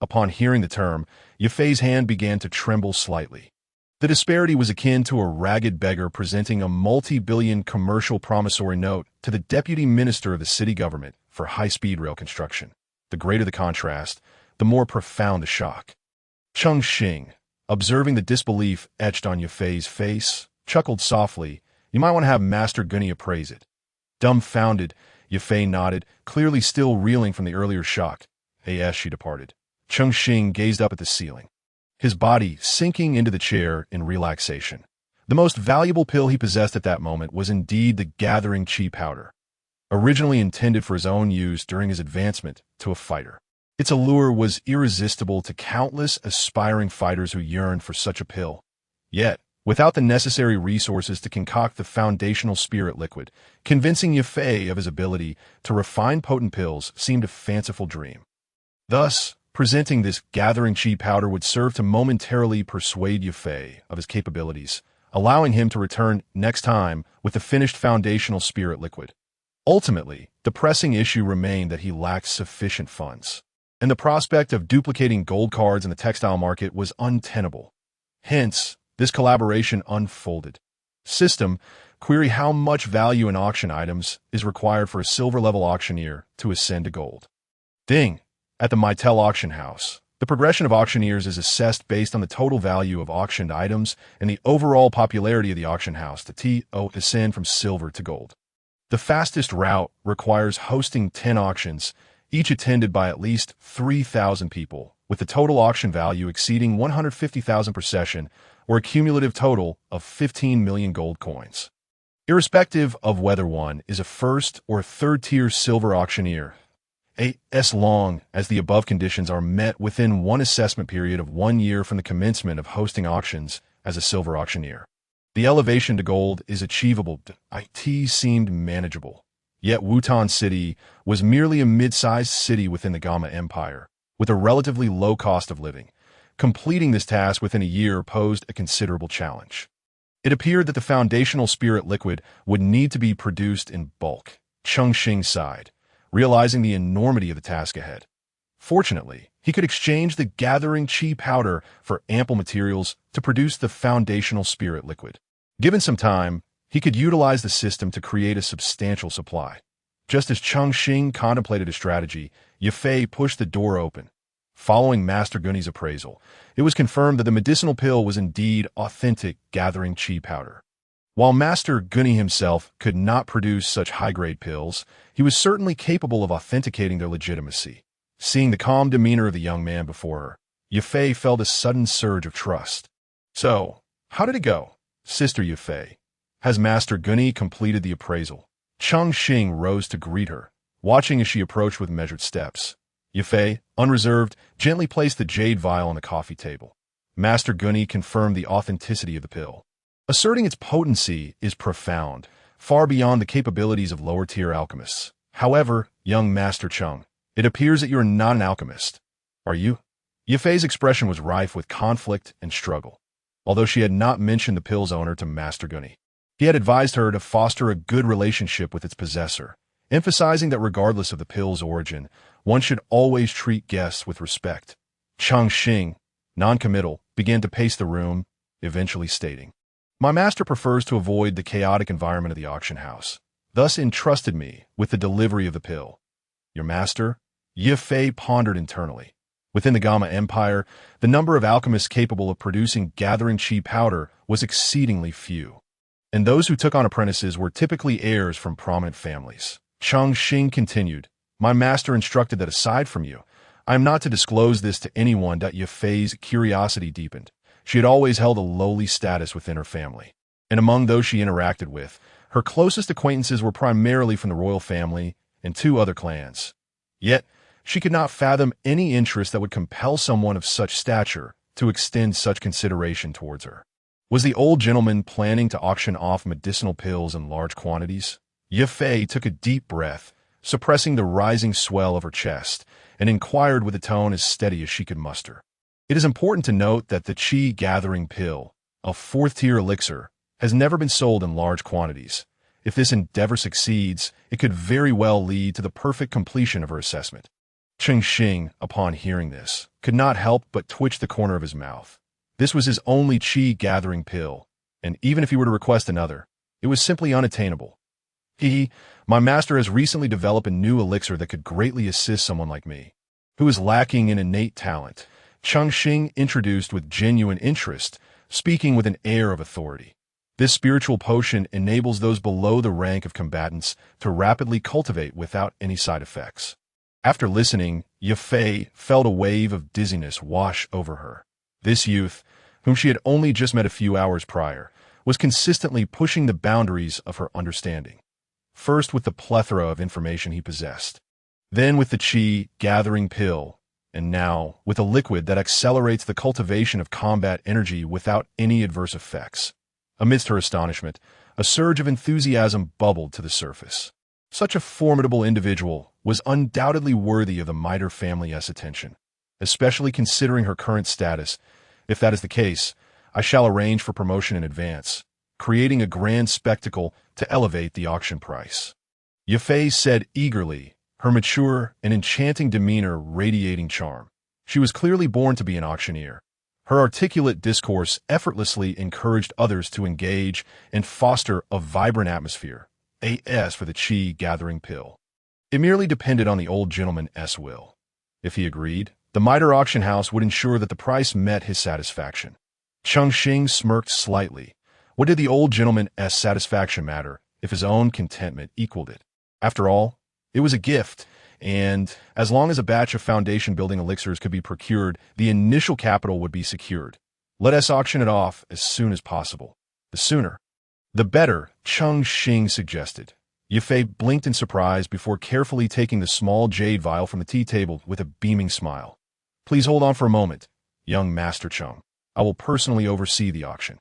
Upon hearing the term, Yafei's hand began to tremble slightly. The disparity was akin to a ragged beggar presenting a multi-billion commercial promissory note to the deputy minister of the city government for high-speed rail construction. The greater the contrast, the more profound the shock. Cheng Xing, observing the disbelief etched on Yafei's face, chuckled softly, "You might want to have Master Gunny appraise it." Dumbfounded, Yafei nodded, clearly still reeling from the earlier shock. As she departed, Cheng Xing gazed up at the ceiling, his body sinking into the chair in relaxation. The most valuable pill he possessed at that moment was indeed the gathering chi powder, originally intended for his own use during his advancement to a fighter. Its allure was irresistible to countless aspiring fighters who yearned for such a pill. Yet, without the necessary resources to concoct the foundational spirit liquid, convincing Yafei of his ability to refine potent pills seemed a fanciful dream. Thus, presenting this gathering chi powder would serve to momentarily persuade Yafei of his capabilities, allowing him to return next time with the finished foundational spirit liquid. Ultimately, the pressing issue remained that he lacked sufficient funds, and the prospect of duplicating gold cards in the textile market was untenable. Hence, this collaboration unfolded. System: query how much value in auction items is required for a silver-level auctioneer to ascend to gold. Ding. At the Mitel auction house, the progression of auctioneers is assessed based on the total value of auctioned items and the overall popularity of the auction house to ascend from silver to gold. The fastest route requires hosting 10 auctions, each attended by at least 3,000 people, with the total auction value exceeding 150,000 per session, or a cumulative total of 15 million gold coins. Irrespective of whether one is a first or third-tier silver auctioneer, as long as the above conditions are met within one assessment period of 1 year from the commencement of hosting auctions as a silver auctioneer, the elevation to gold is achievable. It seemed manageable. Yet Wutan City was merely a mid-sized city within the Gamma Empire, with a relatively low cost of living. Completing this task within a year posed a considerable challenge. It appeared that the foundational spirit liquid would need to be produced in bulk. Cheng Xing sighed, realizing the enormity of the task ahead. Fortunately, he could exchange the gathering chi powder for ample materials to produce the foundational spirit liquid. Given some time, he could utilize the system to create a substantial supply. Just as Cheng Xing contemplated a strategy, Yafei pushed the door open. Following Master Gunny's appraisal, it was confirmed that the medicinal pill was indeed authentic gathering chi powder. While Master Gunny himself could not produce such high-grade pills, he was certainly capable of authenticating their legitimacy. Seeing the calm demeanor of the young man before her, Yafei felt a sudden surge of trust. "So, how did it go, Sister Yafei? Has Master Gunny completed the appraisal?" Cheng Xing rose to greet her, watching as she approached with measured steps. Yafei, unreserved, gently placed the jade vial on the coffee table. Master Gunny confirmed the authenticity of the pill, asserting its potency is profound, far beyond the capabilities of lower-tier alchemists. "However, young Master Cheng, it appears that you are not an alchemist. Are you?" Yifei's expression was rife with conflict and struggle. Although she had not mentioned the pill's owner to Master Gunny, he had advised her to foster a good relationship with its possessor, emphasizing that regardless of the pill's origin, one should always treat guests with respect. Cheng Xing, non-committal, began to pace the room, eventually stating, "My master prefers to avoid the chaotic environment of the auction house, thus entrusted me with the delivery of the pill." Your master? Yifei pondered internally. Within the Gamma Empire, the number of alchemists capable of producing gathering chi powder was exceedingly few, and those who took on apprentices were typically heirs from prominent families. Cheng Xing continued, "My master instructed that aside from you, I am not to disclose this to anyone." Yifei's curiosity deepened. She had always held a lowly status within her family, and among those she interacted with, her closest acquaintances were primarily from the royal family and 2 other clans. Yet, she could not fathom any interest that would compel someone of such stature to extend such consideration towards her. Was the old gentleman planning to auction off medicinal pills in large quantities? Yifei took a deep breath, suppressing the rising swell of her chest, and inquired with a tone as steady as she could muster. It is important to note that the Qi-gathering pill, a 4th-tier elixir, has never been sold in large quantities. If this endeavor succeeds, it could very well lead to the perfect completion of her assessment. Cheng Xing, upon hearing this, could not help but twitch the corner of his mouth. This was his only Qi-gathering pill, and even if he were to request another, it was simply unattainable. My master has recently developed a new elixir that could greatly assist someone like me, who is lacking in innate talent. Cheng Xing introduced with genuine interest, speaking with an air of authority. This spiritual potion enables those below the rank of combatants to rapidly cultivate without any side effects. After listening, Yifei felt a wave of dizziness wash over her. This youth, whom she had only just met a few hours prior, was consistently pushing the boundaries of her understanding. First with the plethora of information he possessed, then with the Qi-gathering pill, and now with a liquid that accelerates the cultivation of combat energy without any adverse effects. Amidst her astonishment, a surge of enthusiasm bubbled to the surface. Such a formidable individual was undoubtedly worthy of the Miter family's attention, especially considering her current status. If that is the case, I shall arrange for promotion in advance, creating a grand spectacle to elevate the auction price." Yifei said eagerly, her mature and enchanting demeanor radiating charm. She was clearly born to be an auctioneer. Her articulate discourse effortlessly encouraged others to engage and foster a vibrant atmosphere. As for the Qi-gathering pill, it merely depended on the old gentleman's will. If he agreed, the Miter auction house would ensure that the price met his satisfaction. Cheng Xing smirked slightly. What did the old gentleman's satisfaction matter if his own contentment equaled it? After all, it was a gift, and as long as a batch of foundation-building elixirs could be procured, the initial capital would be secured. Let us auction it off as soon as possible. The sooner, the better, Cheng Xing suggested. Yifei blinked in surprise before carefully taking the small jade vial from the tea table with a beaming smile. "Please hold on for a moment, young Master Cheng. I will personally oversee the auction."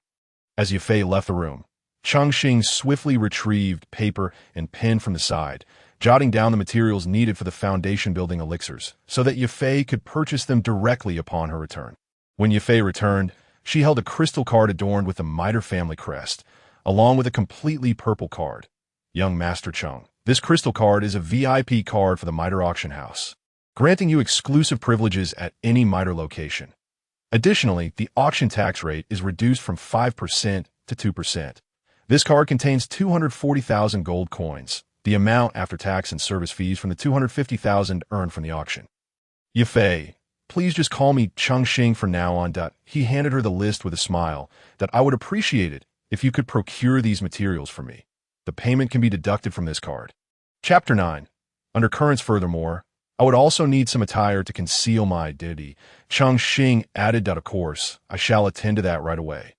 As Yifei left the room, Cheng Xing swiftly retrieved paper and pen from the side, jotting down the materials needed for the foundation-building elixirs, so that Yifei could purchase them directly upon her return. When Yifei returned, she held a crystal card adorned with the Miter family crest, along with a completely purple card. "Young Master Cheng, this crystal card is a VIP card for the Miter auction house, granting you exclusive privileges at any Miter location. Additionally, the auction tax rate is reduced from 5% to 2%. This card contains 240,000 gold coins, the amount after tax and service fees from the 250,000 earned from the auction." "Yifei, please just call me Cheng Xing from now on." He handed her the list with a smile. "That I would appreciate it if you could procure these materials for me. The payment can be deducted from this card." Chapter 9. Undercurrents. Furthermore, I would also need some attire to conceal my identity. Cheng Xing added. "Of course, I shall attend to that right away."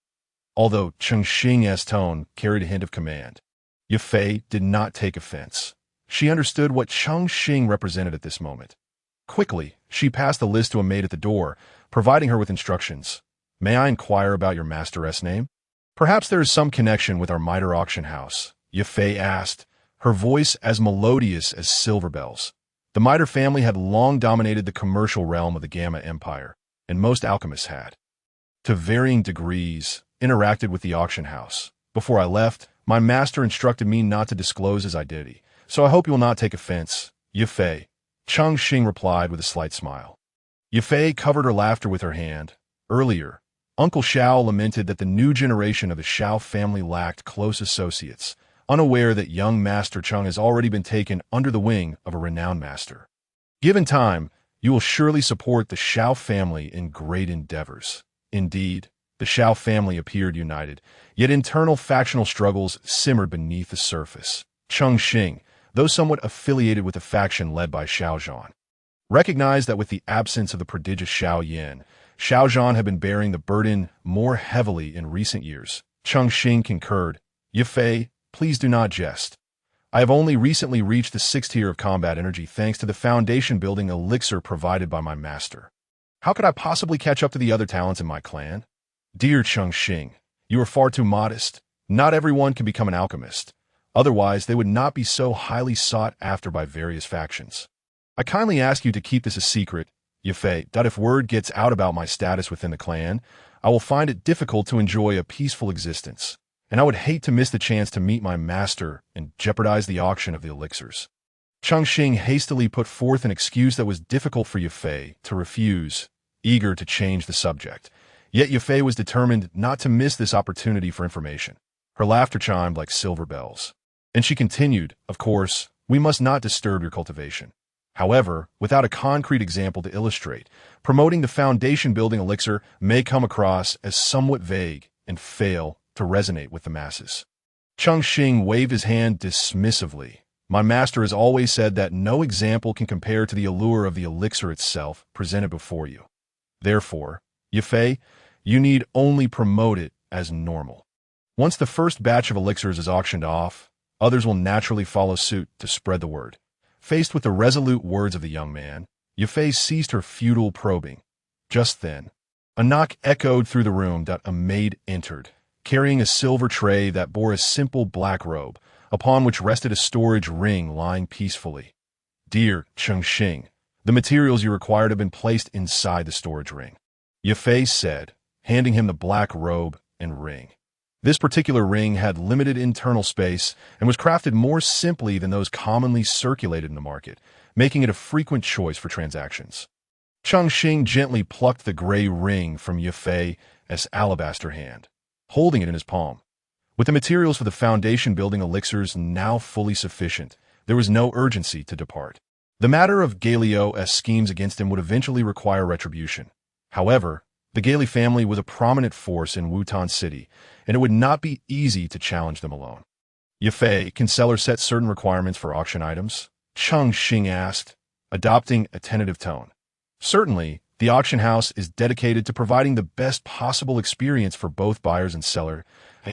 Although Cheng Xing's tone carried a hint of command, Yifei did not take offense. She understood what Cheng Xing represented at this moment. Quickly, she passed the list to a maid at the door, providing her with instructions. "May I inquire about your master's name?" "Perhaps there is some connection with our Miter auction house," Yifei asked, her voice as melodious as silver bells. The Miter family had long dominated the commercial realm of the Gamma Empire, and most alchemists had, to varying degrees, interacted with the auction house. Before I left, my master instructed me not to disclose his identity, so I hope you will not take offense, Yifei. Cheng Xing replied with a slight smile. Yifei covered her laughter with her hand. Earlier, Uncle Xiao lamented that the new generation of the Xiao family lacked close associates, unaware that young Master Cheng has already been taken under the wing of a renowned master. Given time, you will surely support the Xiao family in great endeavors. Indeed, the Xiao family appeared united, yet internal factional struggles simmered beneath the surface. Cheng Xing, though somewhat affiliated with the faction led by Xiao Zhan, recognized that with the absence of the prodigious Xiao Yan, Xiao Zhan had been bearing the burden more heavily in recent years. Cheng Xing concurred. Yifei, please do not jest. I have only recently reached the 6th tier of combat energy thanks to the foundation-building elixir provided by my master. How could I possibly catch up to the other talents in my clan? Dear Cheng Xing, you are far too modest. Not everyone can become an alchemist. Otherwise, they would not be so highly sought after by various factions. I kindly ask you to keep this a secret, Yifei, that if word gets out about my status within the clan, I will find it difficult to enjoy a peaceful existence, and I would hate to miss the chance to meet my master and jeopardize the auction of the elixirs. Cheng Xing hastily put forth an excuse that was difficult for Yifei to refuse, eager to change the subject. Yet Yifei was determined not to miss this opportunity for information. Her laughter chimed like silver bells. And she continued, of course, we must not disturb your cultivation. However, without a concrete example to illustrate, promoting the foundation-building elixir may come across as somewhat vague and fail to resonate with the masses. Cheng Xing waved his hand dismissively. My master has always said that no example can compare to the allure of the elixir itself presented before you. Therefore, Yifei, you need only promote it as normal. Once the first batch of elixirs is auctioned off, others will naturally follow suit to spread the word. Faced with the resolute words of the young man, Yifei ceased her futile probing. Just then, a knock echoed through the room that a maid entered, carrying a silver tray that bore a simple black robe, upon which rested a storage ring lying peacefully. Dear Cheng Xing, the materials you required have been placed inside the storage ring, Yifei said, handing him the black robe and ring. This particular ring had limited internal space and was crafted more simply than those commonly circulated in the market, making it a frequent choice for transactions. Cheng Xing gently plucked the gray ring from Yifei's alabaster hand, holding it in his palm. With the materials for the foundation-building elixirs now fully sufficient, there was no urgency to depart. The matter of Galio's schemes against him would eventually require retribution. However, the Gailey family was a prominent force in Wutan City, and it would not be easy to challenge them alone. Yifei, can sellers set certain requirements for auction items? Cheng Xing asked, adopting a tentative tone. Certainly, the auction house is dedicated to providing the best possible experience for both buyers and seller,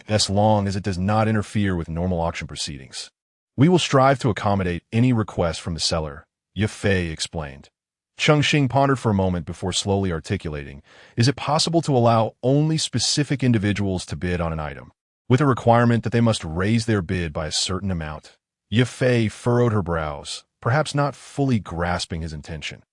as long as it does not interfere with normal auction proceedings. We will strive to accommodate any request from the seller, Yifei explained. Cheng Xing pondered for a moment before slowly articulating, is it possible to allow only specific individuals to bid on an item, with a requirement that they must raise their bid by a certain amount? Yifei furrowed her brows, perhaps not fully grasping his intention.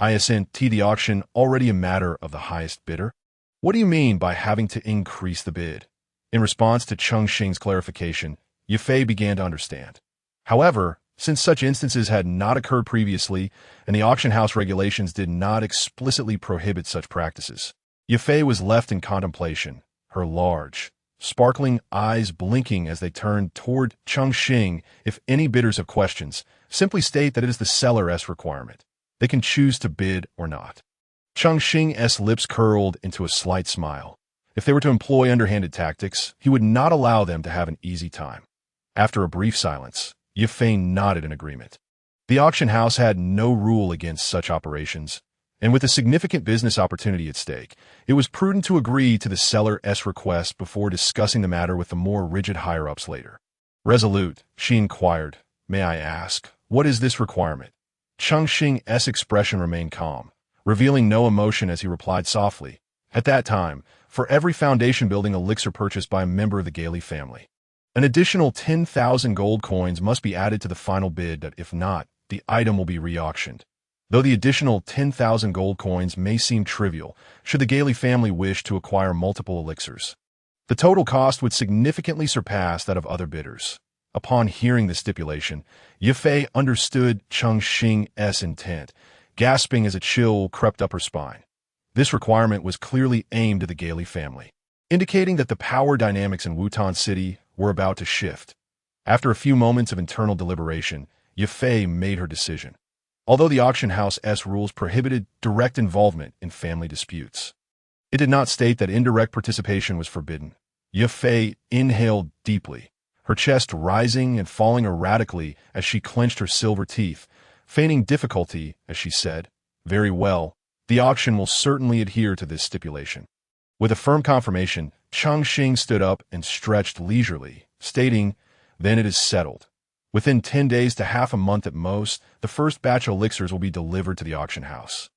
Isn't the auction already a matter of the highest bidder? What do you mean by having to increase the bid? In response to Cheng Xing's clarification, Yifei began to understand. However, since such instances had not occurred previously, and the auction house regulations did not explicitly prohibit such practices, Yifei was left in contemplation, her large, sparkling eyes blinking as they turned toward Cheng Xing. If any bidders have questions, simply state that it is the seller's requirement. They can choose to bid or not. Cheng Xing's lips curled into a slight smile. If they were to employ underhanded tactics, he would not allow them to have an easy time. After a brief silence, Yifei nodded in agreement. The auction house had no rule against such operations, and with a significant business opportunity at stake, it was prudent to agree to the seller's request before discussing the matter with the more rigid higher-ups later. Resolute, she inquired, may I ask, what is this requirement? Cheng Xing's expression remained calm, revealing no emotion as he replied softly, at that time, for every foundation-building elixir purchased by a member of the Gailey family, an additional 10,000 gold coins must be added to the final bid that if not, the item will be re-auctioned. Though the additional 10,000 gold coins may seem trivial, should the Gailey family wish to acquire multiple elixirs, the total cost would significantly surpass that of other bidders. Upon hearing the stipulation, Yifei understood Cheng Xing's intent, gasping as a chill crept up her spine. This requirement was clearly aimed at the Gailey family, indicating that the power dynamics in Wutan City were about to shift. After a few moments of internal deliberation, Yifei made her decision. Although the auction house's rules prohibited direct involvement in family disputes, it did not state that indirect participation was forbidden. Yifei inhaled deeply, her chest rising and falling erratically as she clenched her silver teeth, feigning difficulty as she said, "Very well, the auction will certainly adhere to this stipulation." With a firm confirmation, Cheng Xing stood up and stretched leisurely, stating, "Then it is settled. Within 10 days to half a month at most, the first batch of elixirs will be delivered to the auction house.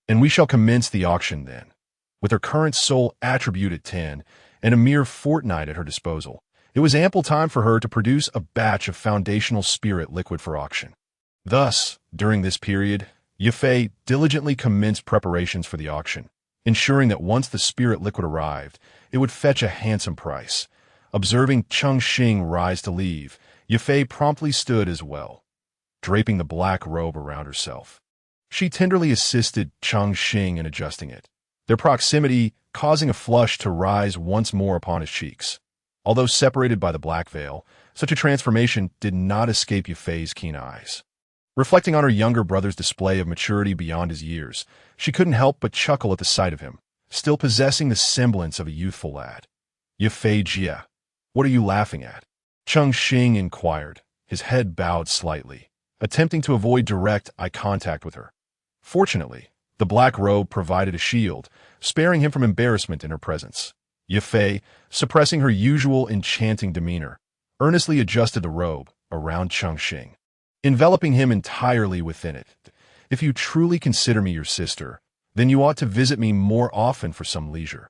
And we shall commence the auction then." With her current soul attribute at 10 and a mere fortnight at her disposal, it was ample time for her to produce a batch of foundational spirit liquid for auction. Thus, during this period, Yifei diligently commenced preparations for the auction, ensuring that once the spirit liquid arrived, it would fetch a handsome price. Observing Cheng Xing rise to leave, Yifei promptly stood as well, draping the black robe around herself. She tenderly assisted Cheng Xing in adjusting it, their proximity causing a flush to rise once more upon his cheeks. Although separated by the black veil, such a transformation did not escape Yifei's keen eyes. Reflecting on her younger brother's display of maturity beyond his years, she couldn't help but chuckle at the sight of him, still possessing the semblance of a youthful lad. "Yifei Jia, what are you laughing at?" Cheng Xing inquired, his head bowed slightly, attempting to avoid direct eye contact with her. Fortunately, the black robe provided a shield, sparing him from embarrassment in her presence. Yifei, suppressing her usual enchanting demeanor, earnestly adjusted the robe around Cheng Xing, enveloping him entirely within it. "If you truly consider me your sister, then you ought to visit me more often for some leisure."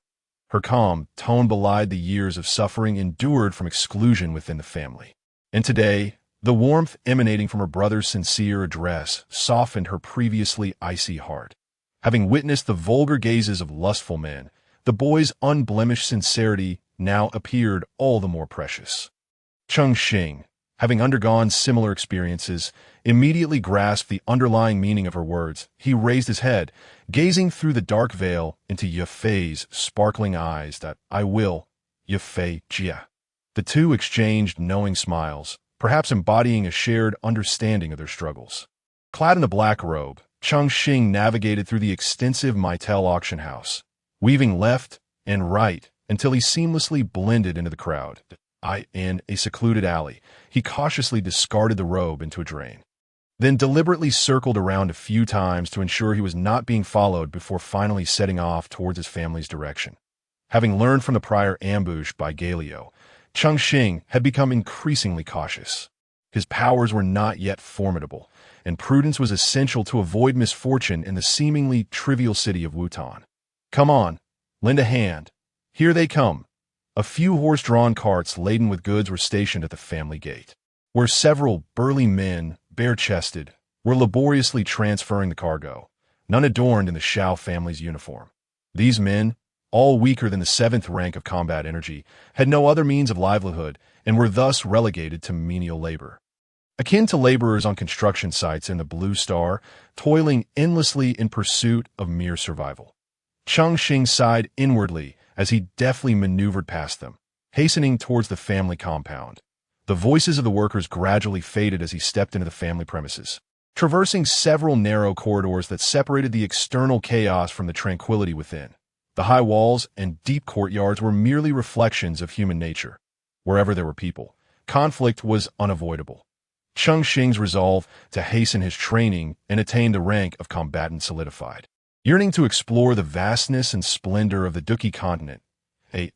Her calm tone belied the years of suffering endured from exclusion within the family. And today, the warmth emanating from her brother's sincere address softened her previously icy heart. Having witnessed the vulgar gazes of lustful men, the boy's unblemished sincerity now appeared all the more precious. Cheng Xing, having undergone similar experiences, immediately grasped the underlying meaning of her words. He raised his head, gazing through the dark veil into Yifei's sparkling eyes. "That I will, Yifei Jia." The two exchanged knowing smiles, perhaps embodying a shared understanding of their struggles. Clad in a black robe, Cheng Xing navigated through the extensive Maitel auction house, weaving left and right until he seamlessly blended into the crowd. In a secluded alley, he cautiously discarded the robe into a drain, then deliberately circled around a few times to ensure he was not being followed before finally setting off towards his family's direction. Having learned from the prior ambush by Galio, Cheng Xing had become increasingly cautious. His powers were not yet formidable, and prudence was essential to avoid misfortune in the seemingly trivial city of Wutan. "Come on, lend a hand. Here they come." A few horse-drawn carts laden with goods were stationed at the family gate, where several burly men, bare-chested, were laboriously transferring the cargo, none adorned in the Shao family's uniform. These men, all weaker than the 7th rank of combat energy, had no other means of livelihood and were thus relegated to menial labor. Akin to laborers on construction sites in the Blue Star, toiling endlessly in pursuit of mere survival. Cheng Xing sighed inwardly as he deftly maneuvered past them, hastening towards the family compound. The voices of the workers gradually faded as he stepped into the family premises, traversing several narrow corridors that separated the external chaos from the tranquility within. The high walls and deep courtyards were merely reflections of human nature. Wherever there were people, conflict was unavoidable. Cheng Xing's resolve to hasten his training and attain the rank of combatant solidified. Yearning to explore the vastness and splendor of the Duki continent,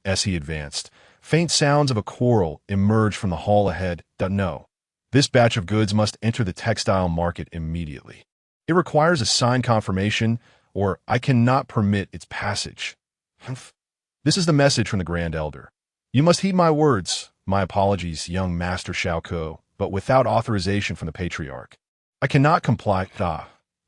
as he advanced, faint sounds of a quarrel emerged from the hall ahead. "No, this batch of goods must enter the textile market immediately. It requires a signed confirmation, or I cannot permit its passage." "This is the message from the Grand Elder. You must heed my words. My apologies, young Master Xiaoko, but without authorization from the Patriarch, I cannot comply."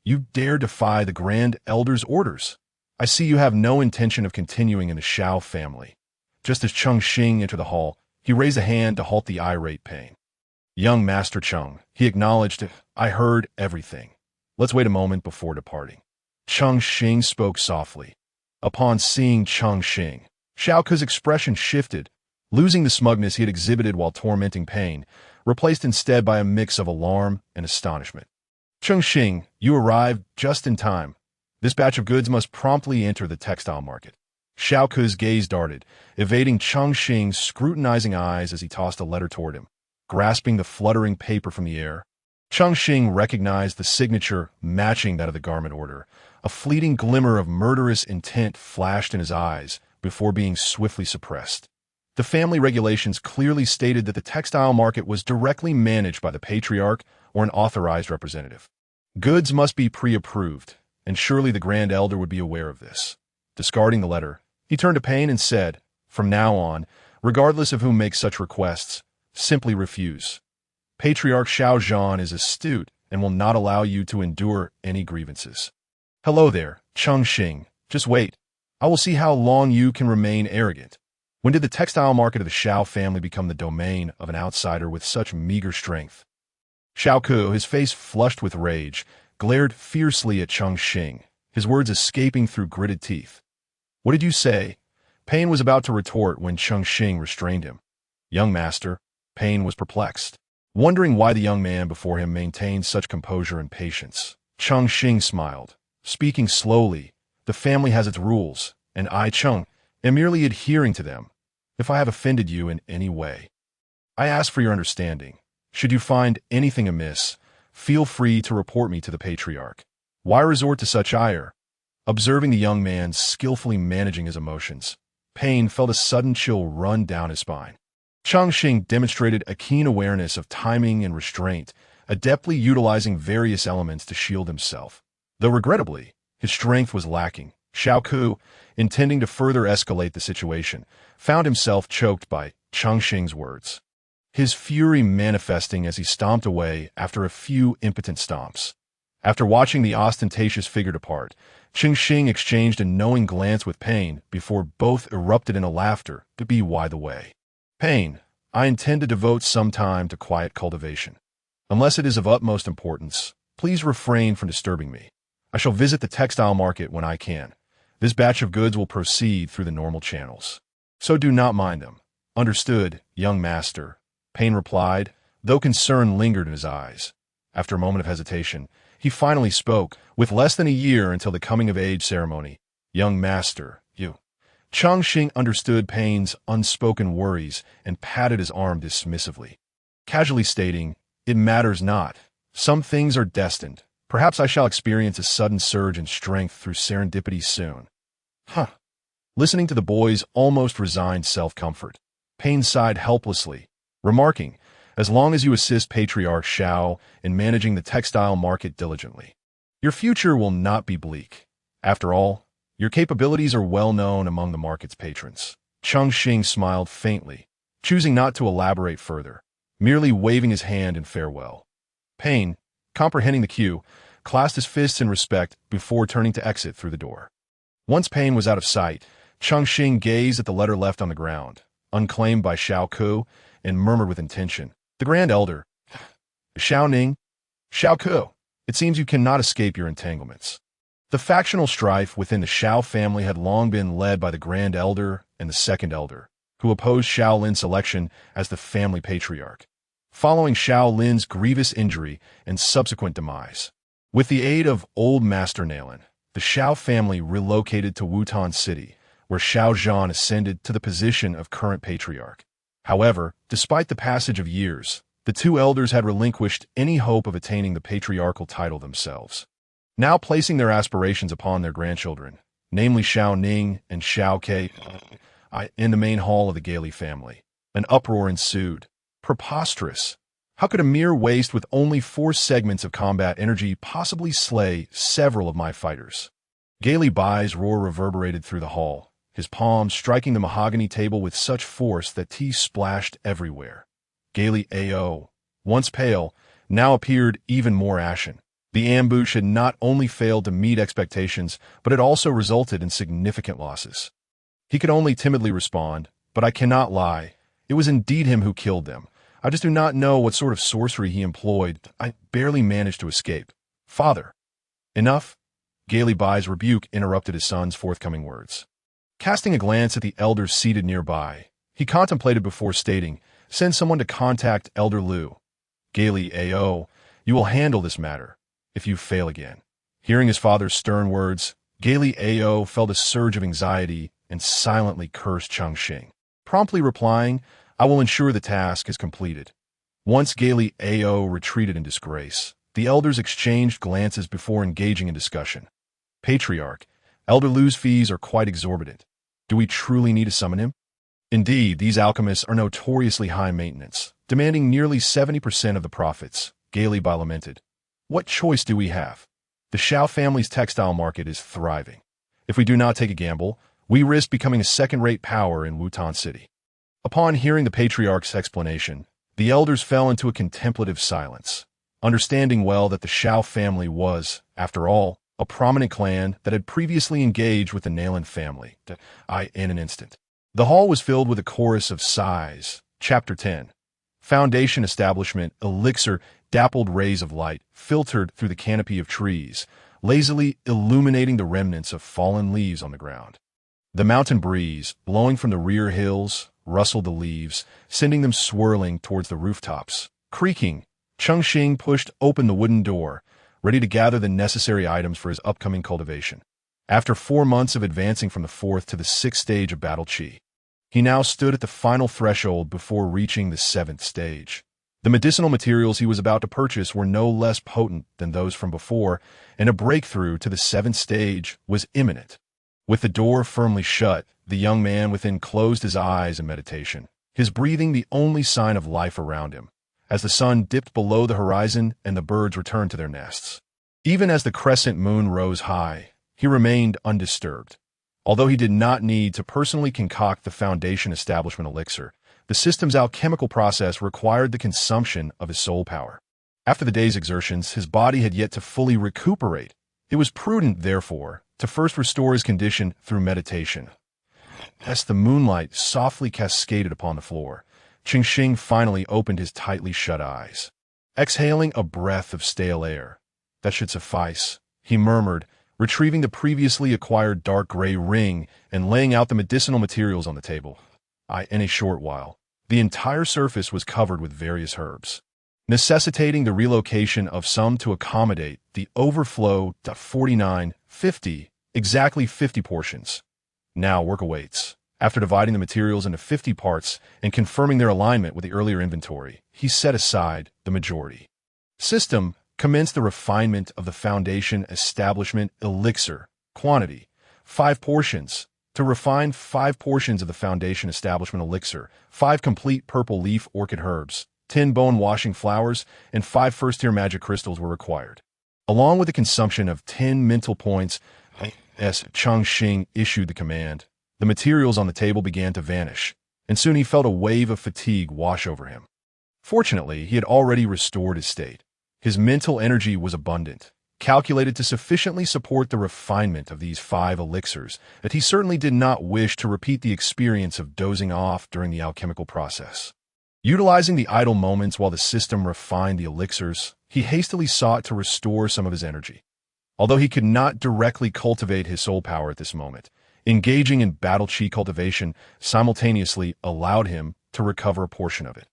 You dare defy the Grand Elder's orders? I see you have no intention of continuing in the Shao family. Just as Cheng Xing entered the hall, he raised a hand to halt the irate Pain. Young Master Cheng, he acknowledged, I heard everything. Let's wait a moment before departing. Cheng Xing spoke softly. Upon seeing Cheng Xing, Xiao Ke's expression shifted, losing the smugness he had exhibited while tormenting Pain, replaced instead by a mix of alarm and astonishment. Cheng Xing, you arrived just in time. This batch of goods must promptly enter the textile market. Xiao Ke's gaze darted, evading Cheng Xing's scrutinizing eyes as he tossed a letter toward him. Grasping the fluttering paper from the air, Cheng Xing recognized the signature matching that of the garment order. A fleeting glimmer of murderous intent flashed in his eyes before being swiftly suppressed. The family regulations clearly stated that the textile market was directly managed by the patriarch or an authorized representative. Goods must be pre-approved, and surely the Grand Elder would be aware of this. Discarding the letter, he turned to Pain and said, from now on, regardless of whom makes such requests, simply refuse. Patriarch Xiao Zhan is astute and will not allow you to endure any grievances. Hello there, Cheng Xing. Just wait. I will see how long you can remain arrogant. When did the textile market of the Xiao family become the domain of an outsider with such meager strength? Xiao Ke, his face flushed with rage, glared fiercely at Cheng Xing, his words escaping through gritted teeth. What did you say? Pain was about to retort when Cheng Xing restrained him. Young master, Pain was perplexed, wondering why the young man before him maintained such composure and patience. Cheng Xing smiled, speaking slowly. The family has its rules, and I, Cheng, am merely adhering to them. If I have offended you in any way, I ask for your understanding. Should you find anything amiss, feel free to report me to the patriarch. Why resort to such ire? Observing the young man skillfully managing his emotions, Pain felt a sudden chill run down his spine. Cheng Xing demonstrated a keen awareness of timing and restraint, adeptly utilizing various elements to shield himself. Though regrettably, his strength was lacking. Xiao Ke, intending to further escalate the situation, found himself choked by Cheng Xing's words, his fury manifesting as he stomped away after a few impotent stomps. After watching the ostentatious figure depart, Cheng Xing exchanged a knowing glance with Pain before both erupted in a laughter to be wide away. Pain, I intend to devote some time to quiet cultivation. Unless it is of utmost importance, please refrain from disturbing me. I shall visit the textile market when I can. This batch of goods will proceed through the normal channels. So do not mind them. Understood, young master, Pain replied, though concern lingered in his eyes. After a moment of hesitation, he finally spoke, with less than a year until the coming-of-age ceremony. Young master, you. Cheng Xing understood Pain's unspoken worries and patted his arm dismissively, casually stating, it matters not. Some things are destined. Perhaps I shall experience a sudden surge in strength through serendipity soon. Listening to the boy's almost resigned self-comfort, Pain sighed helplessly, remarking, as long as you assist Patriarch Xiao in managing the textile market diligently, your future will not be bleak. After all, your capabilities are well known among the market's patrons. Cheng Xing smiled faintly, choosing not to elaborate further, merely waving his hand in farewell. Pain, comprehending the cue, clasped his fists in respect before turning to exit through the door. Once Pain was out of sight, Cheng Xing gazed at the letter left on the ground, unclaimed by Xiao Ke, and murmured with intention, the Grand Elder. Xiao Ning? Xiao Ke, it seems you cannot escape your entanglements. The factional strife within the Xiao family had long been led by the Grand Elder and the Second Elder, who opposed Xiao Lin's selection as the family patriarch, following Xiao Lin's grievous injury and subsequent demise. With the aid of Old Master Nailan, the Xiao family relocated to Wutan City, where Xiao Zhan ascended to the position of current patriarch. However, despite the passage of years, the two elders had relinquished any hope of attaining the patriarchal title themselves, now placing their aspirations upon their grandchildren, namely Xiao Ning and Xiao Ke, in the main hall of the Gailey family. An uproar ensued. Preposterous! How could a mere waste with only 4 segments of combat energy possibly slay several of my fighters? Gailey Bai's roar reverberated through the hall, his palms striking the mahogany table with such force that tea splashed everywhere. Gailey Ao, once pale, now appeared even more ashen. The ambush had not only failed to meet expectations, but it also resulted in significant losses. He could only timidly respond, "But I cannot lie. It was indeed him who killed them. I just do not know what sort of sorcery he employed. I barely managed to escape." "Father." "Enough." Gaily Bai's rebuke interrupted his son's forthcoming words. Casting a glance at the elders seated nearby, he contemplated before stating, "Send someone to contact Elder Liu. Gaily Ao, you will handle this matter, if you fail again." Hearing his father's stern words, Gaily Ao felt a surge of anxiety and silently cursed Cheng Xing, promptly replying, "I will ensure the task is completed." Once Gaily Ao retreated in disgrace, the elders exchanged glances before engaging in discussion. "Patriarch, Elder Liu's fees are quite exorbitant. Do we truly need to summon him?" "Indeed, these alchemists are notoriously high maintenance, demanding nearly 70% of the profits," Gaily Bai lamented. "What choice do we have? The Xiao family's textile market is thriving. If we do not take a gamble, we risk becoming a second-rate power in Wutan City." Upon hearing the patriarch's explanation, the elders fell into a contemplative silence, understanding well that the Xiao family was, after all, a prominent clan that had previously engaged with the Nalan family. In an instant, the hall was filled with a chorus of sighs. Chapter 10. Foundation Establishment. Elixir. Dappled rays of light filtered through the canopy of trees, lazily illuminating the remnants of fallen leaves on the ground. The mountain breeze, blowing from the rear hills, rustled the leaves, sending them swirling towards the rooftops. Creaking, Cheng Xing pushed open the wooden door, ready to gather the necessary items for his upcoming cultivation. After 4 months of advancing from the 4th to the 6th stage of Battle Qi, he now stood at the final threshold before reaching the 7th stage. The medicinal materials he was about to purchase were no less potent than those from before, and a breakthrough to the 7th stage was imminent. With the door firmly shut, the young man within closed his eyes in meditation, his breathing the only sign of life around him, as the sun dipped below the horizon and the birds returned to their nests. Even as the crescent moon rose high, he remained undisturbed. Although he did not need to personally concoct the Foundation Establishment elixir, the system's alchemical process required the consumption of his soul power. After the day's exertions, his body had yet to fully recuperate. It was prudent, therefore, to first restore his condition through meditation. As the moonlight softly cascaded upon the floor, Cheng Xing finally opened his tightly shut eyes. Exhaling a breath of stale air, "That should suffice," he murmured, retrieving the previously acquired dark gray ring and laying out the medicinal materials on the table. In a short while, the entire surface was covered with various herbs, necessitating the relocation of some to accommodate the overflow. 49, 50, exactly 50 portions. Now work awaits. After dividing the materials into 50 parts and confirming their alignment with the earlier inventory, he set aside the majority. System. Commence the refinement of the Foundation Establishment elixir. Quantity. 5 portions. To refine 5 portions of the Foundation Establishment elixir, 5 complete purple leaf orchid herbs, 10 bone-washing flowers, and 5 first-tier magic crystals were required. Along with the consumption of 10 mental points, as Cheng Xing issued the command, the materials on the table began to vanish, and soon he felt a wave of fatigue wash over him. Fortunately, he had already restored his state. His mental energy was abundant, calculated to sufficiently support the refinement of these 5 elixirs, that he certainly did not wish to repeat the experience of dozing off during the alchemical process. Utilizing the idle moments while the system refined the elixirs, he hastily sought to restore some of his energy. Although he could not directly cultivate his soul power at this moment, engaging in battle chi cultivation simultaneously allowed him to recover a portion of it.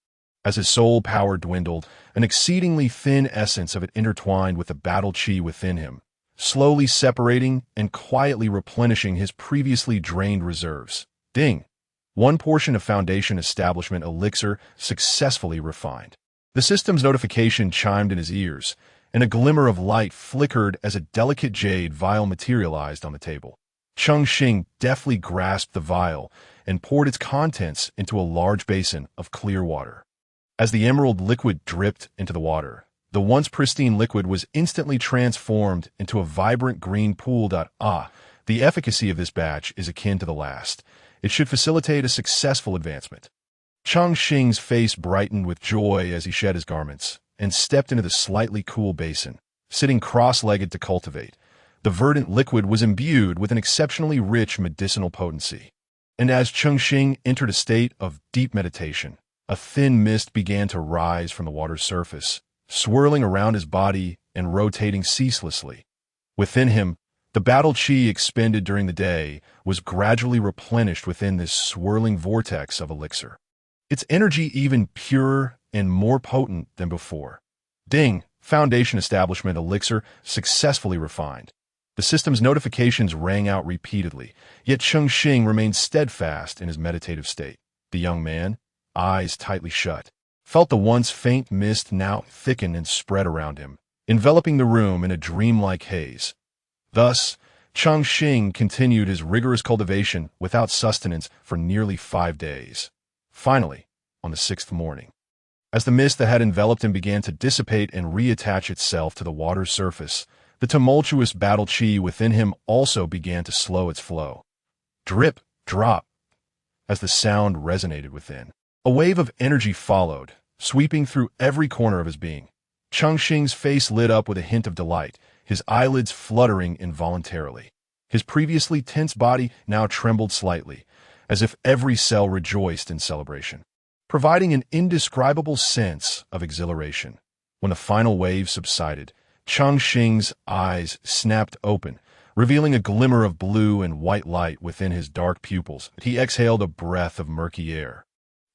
As his soul power dwindled, an exceedingly thin essence of it intertwined with the battle chi within him, slowly separating and quietly replenishing his previously drained reserves. Ding! 1 portion of Foundation Establishment elixir successfully refined. The system's notification chimed in his ears, and a glimmer of light flickered as a delicate jade vial materialized on the table. Cheng Xing deftly grasped the vial and poured its contents into a large basin of clear water. As the emerald liquid dripped into the water, the once pristine liquid was instantly transformed into a vibrant green pool. The efficacy of this batch is akin to the last. It should facilitate a successful advancement. Cheng Xing's face brightened with joy as he shed his garments and stepped into the slightly cool basin, sitting cross-legged to cultivate. The verdant liquid was imbued with an exceptionally rich medicinal potency. And as Cheng Xing entered a state of deep meditation, a thin mist began to rise from the water's surface, swirling around his body and rotating ceaselessly. Within him, the battle chi expended during the day was gradually replenished within this swirling vortex of elixir. Its energy even purer and more potent than before. Ding! Foundation Establishment Elixir successfully refined. The system's notifications rang out repeatedly, yet Cheng Xing remained steadfast in his meditative state. The young man, eyes tightly shut, felt the once faint mist now thicken and spread around him, enveloping the room in a dreamlike haze. Thus, Cheng Xing continued his rigorous cultivation without sustenance for nearly 5 days. Finally, on the 6th morning, as the mist that had enveloped him began to dissipate and reattach itself to the water's surface, the tumultuous battle chi within him also began to slow its flow. Drip, drop, as the sound resonated within. A wave of energy followed, sweeping through every corner of his being. Cheng Xing's face lit up with a hint of delight, his eyelids fluttering involuntarily. His previously tense body now trembled slightly, as if every cell rejoiced in celebration, providing an indescribable sense of exhilaration. When the final wave subsided, Cheng Xing's eyes snapped open, revealing a glimmer of blue and white light within his dark pupils. He exhaled a breath of murky air,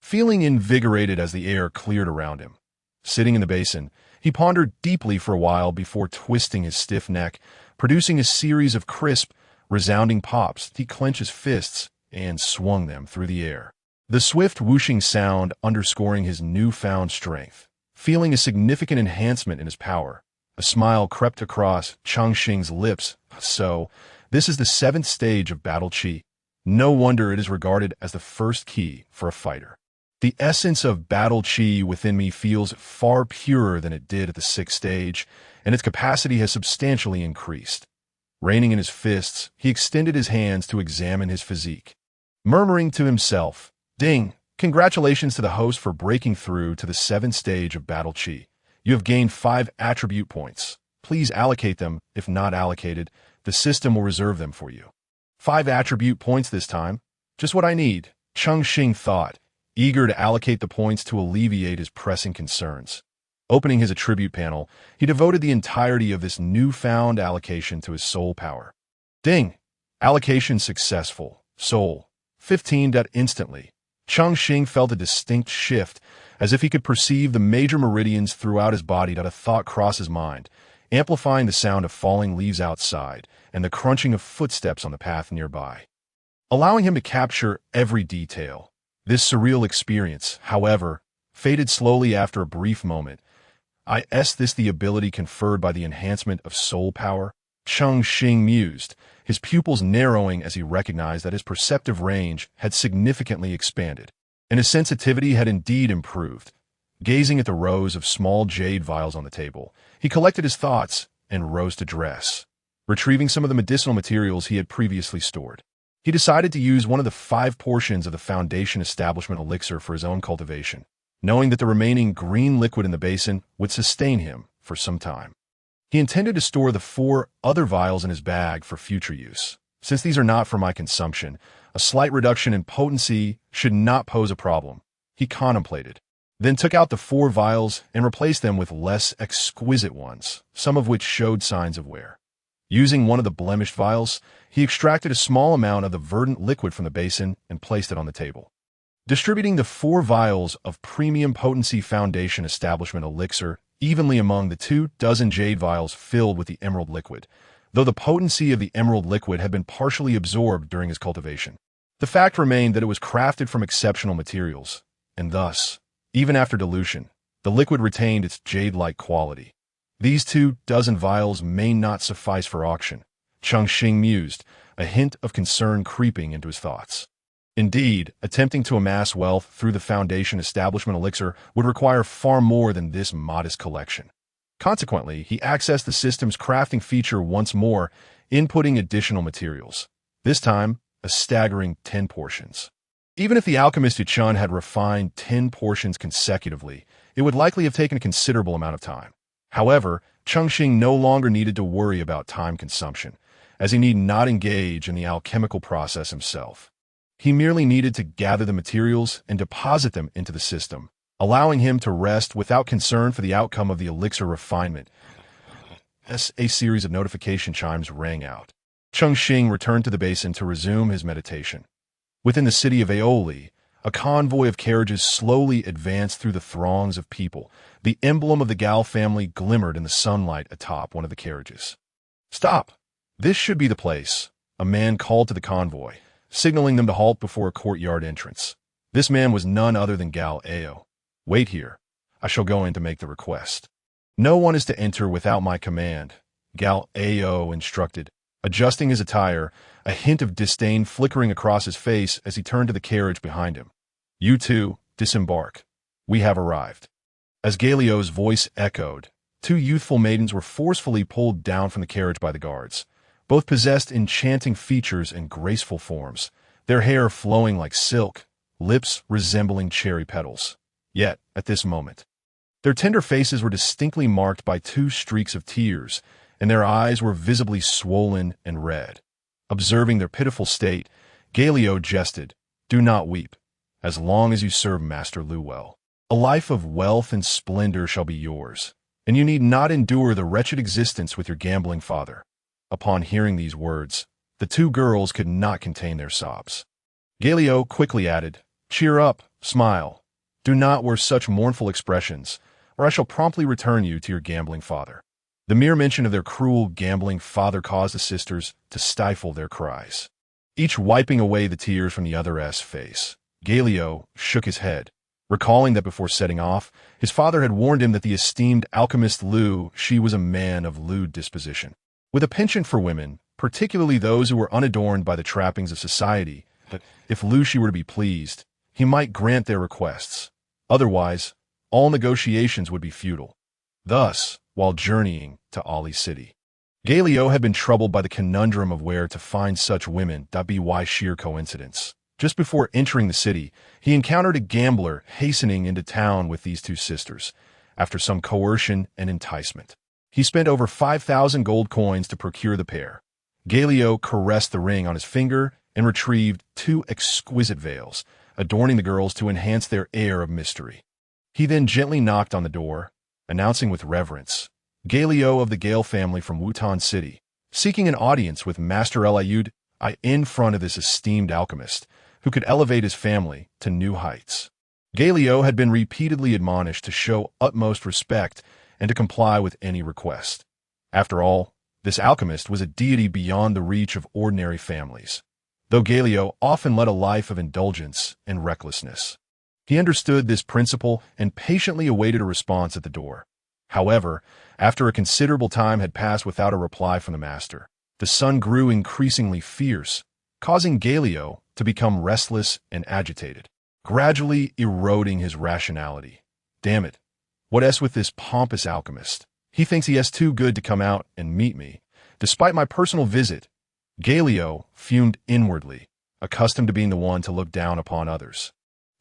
feeling invigorated as the air cleared around him. Sitting in the basin, he pondered deeply for a while before twisting his stiff neck, producing a series of crisp, resounding pops. He clenched his fists and swung them through the air, the swift whooshing sound underscoring his newfound strength. Feeling a significant enhancement in his power, a smile crept across Cheng Xing's lips. So, this is the 7th stage of battle chi. No wonder it is regarded as the first key for a fighter. The essence of battle chi within me feels far purer than it did at the 6th stage, and its capacity has substantially increased. Reining in his fists, he extended his hands to examine his physique, murmuring to himself, "Ding! Congratulations to the host for breaking through to the 7th stage of battle chi. You have gained 5 attribute points. Please allocate them. If not allocated, the system will reserve them for you." 5 attribute points this time. Just what I need, Cheng Xing thought, eager to allocate the points to alleviate his pressing concerns. Opening his attribute panel, he devoted the entirety of this newfound allocation to his soul power. Ding! Allocation successful. Soul. 15. Instantly, Cheng Xing felt a distinct shift, as if he could perceive the major meridians throughout his body. A thought crossed his mind, amplifying the sound of falling leaves outside and the crunching of footsteps on the path nearby, allowing him to capture every detail. This surreal experience, however, faded slowly after a brief moment. Is this the ability conferred by the enhancement of soul power? Cheng Xing mused, his pupils narrowing as he recognized that his perceptive range had significantly expanded, and his sensitivity had indeed improved. Gazing at the rows of small jade vials on the table, he collected his thoughts and rose to dress. Retrieving some of the medicinal materials he had previously stored, he decided to use one of the 5 portions of the Foundation Establishment Elixir for his own cultivation, knowing that the remaining green liquid in the basin would sustain him for some time. He intended to store the 4 other vials in his bag for future use. Since these are not for my consumption, a slight reduction in potency should not pose a problem, he contemplated, then took out the 4 vials and replaced them with less exquisite ones, some of which showed signs of wear. Using one of the blemished vials, he extracted a small amount of the verdant liquid from the basin and placed it on the table. Distributing the 4 vials of premium potency Foundation Establishment Elixir evenly among the 24 jade vials filled with the emerald liquid, though the potency of the emerald liquid had been partially absorbed during his cultivation. The fact remained that it was crafted from exceptional materials, and thus, even after dilution, the liquid retained its jade-like quality. These 24 vials may not suffice for auction, Cheng Xing mused, a hint of concern creeping into his thoughts. Indeed, attempting to amass wealth through the Foundation Establishment Elixir would require far more than this modest collection. Consequently, he accessed the system's crafting feature once more, inputting additional materials. This time, a staggering 10 portions. Even if the alchemist Yuchun had refined 10 portions consecutively, it would likely have taken a considerable amount of time. However, Cheng Xing no longer needed to worry about time consumption, as he need not engage in the alchemical process himself. He merely needed to gather the materials and deposit them into the system, allowing him to rest without concern for the outcome of the elixir refinement. As a series of notification chimes rang out, Cheng Xing returned to the basin to resume his meditation. Within the city of Aoli, a convoy of carriages slowly advanced through the throngs of people. The emblem of the Gal family glimmered in the sunlight atop one of the carriages. "Stop! This should be the place," a man called to the convoy, signaling them to halt before a courtyard entrance. This man was none other than Gal Ao. "Wait here. I shall go in to make the request." "No one is to enter without my command," Gal Ao instructed, adjusting his attire, a hint of disdain flickering across his face as he turned to the carriage behind him. "You two, disembark. We have arrived." As Galeo's voice echoed, two youthful maidens were forcefully pulled down from the carriage by the guards. Both possessed enchanting features and graceful forms, their hair flowing like silk, lips resembling cherry petals. Yet, at this moment, their tender faces were distinctly marked by two streaks of tears, and their eyes were visibly swollen and red. Observing their pitiful state, Galeo jested, "Do not weep, as long as you serve Master Lu well. A life of wealth and splendor shall be yours, and you need not endure the wretched existence with your gambling father." Upon hearing these words, the two girls could not contain their sobs. Galeo quickly added, "Cheer up, smile. Do not wear such mournful expressions, or I shall promptly return you to your gambling father." The mere mention of their cruel gambling father caused the sisters to stifle their cries. Each wiping away the tears from the other's face, Galeo shook his head, recalling that before setting off, his father had warned him that the esteemed alchemist Lu Shi was a man of lewd disposition, with a penchant for women, particularly those who were unadorned by the trappings of society. But if Lu Shi were to be pleased, he might grant their requests. Otherwise, all negotiations would be futile. Thus, while journeying to Ali City, Galeo had been troubled by the conundrum of where to find such women. By sheer coincidence, just before entering the city, he encountered a gambler hastening into town with these two sisters. After some coercion and enticement, he spent over 5,000 gold coins to procure the pair. Galeo caressed the ring on his finger and retrieved two exquisite veils, adorning the girls to enhance their air of mystery. He then gently knocked on the door, announcing with reverence, "Galeo of the Gale family from Wutan City, seeking an audience with Master Eliud I in front of this esteemed alchemist, who could elevate his family to new heights." Galeo had been repeatedly admonished to show utmost respect and to comply with any request. After all, this alchemist was a deity beyond the reach of ordinary families, though Galeo often led a life of indulgence and recklessness. He understood this principle and patiently awaited a response at the door. However, after a considerable time had passed without a reply from the master, the sun grew increasingly fierce, causing Galeo to become restless and agitated, gradually eroding his rationality. "Damn it, what s with this pompous alchemist? He thinks he is too good to come out and meet me, despite my personal visit." Galeo fumed inwardly, accustomed to being the one to look down upon others.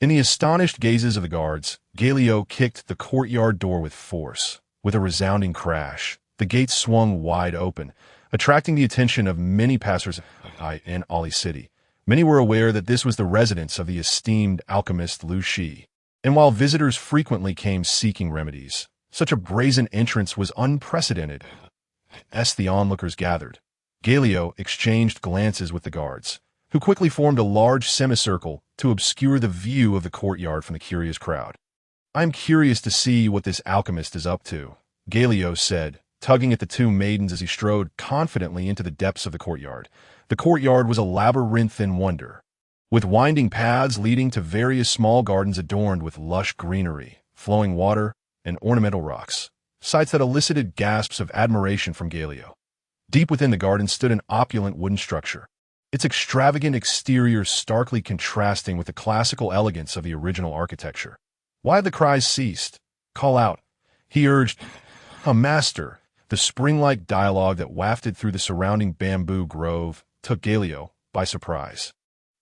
In the astonished gazes of the guards, Galeo kicked the courtyard door with force. With a resounding crash, the gates swung wide open, attracting the attention of many passers-by in Ali City. Many were aware that this was the residence of the esteemed alchemist Lu Shi, and while visitors frequently came seeking remedies, such a brazen entrance was unprecedented. As the onlookers gathered, Galeo exchanged glances with the guards, who quickly formed a large semicircle to obscure the view of the courtyard from the curious crowd. "I'm curious to see what this alchemist is up to," Galeo said, tugging at the two maidens as he strode confidently into the depths of the courtyard. The courtyard was a labyrinth in wonder, with winding paths leading to various small gardens adorned with lush greenery, flowing water, and ornamental rocks, sights that elicited gasps of admiration from Galeo. Deep within the garden stood an opulent wooden structure, its extravagant exterior starkly contrasting with the classical elegance of the original architecture. "Why have the cries ceased? Call out," he urged. "A master." The spring-like dialogue that wafted through the surrounding bamboo grove took Galeo by surprise.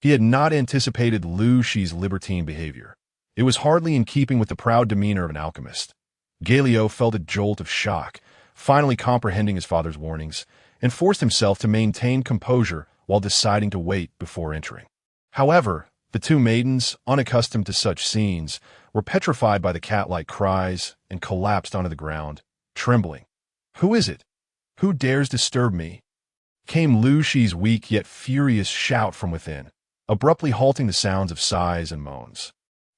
He had not anticipated Lu Shi's libertine behavior. It was hardly in keeping with the proud demeanor of an alchemist. Galileo felt a jolt of shock, finally comprehending his father's warnings, and forced himself to maintain composure while deciding to wait before entering. However, the two maidens, unaccustomed to such scenes, were petrified by the cat-like cries and collapsed onto the ground, trembling. "Who is it? Who dares disturb me?" came Lu Shi's weak yet furious shout from within, abruptly halting the sounds of sighs and moans.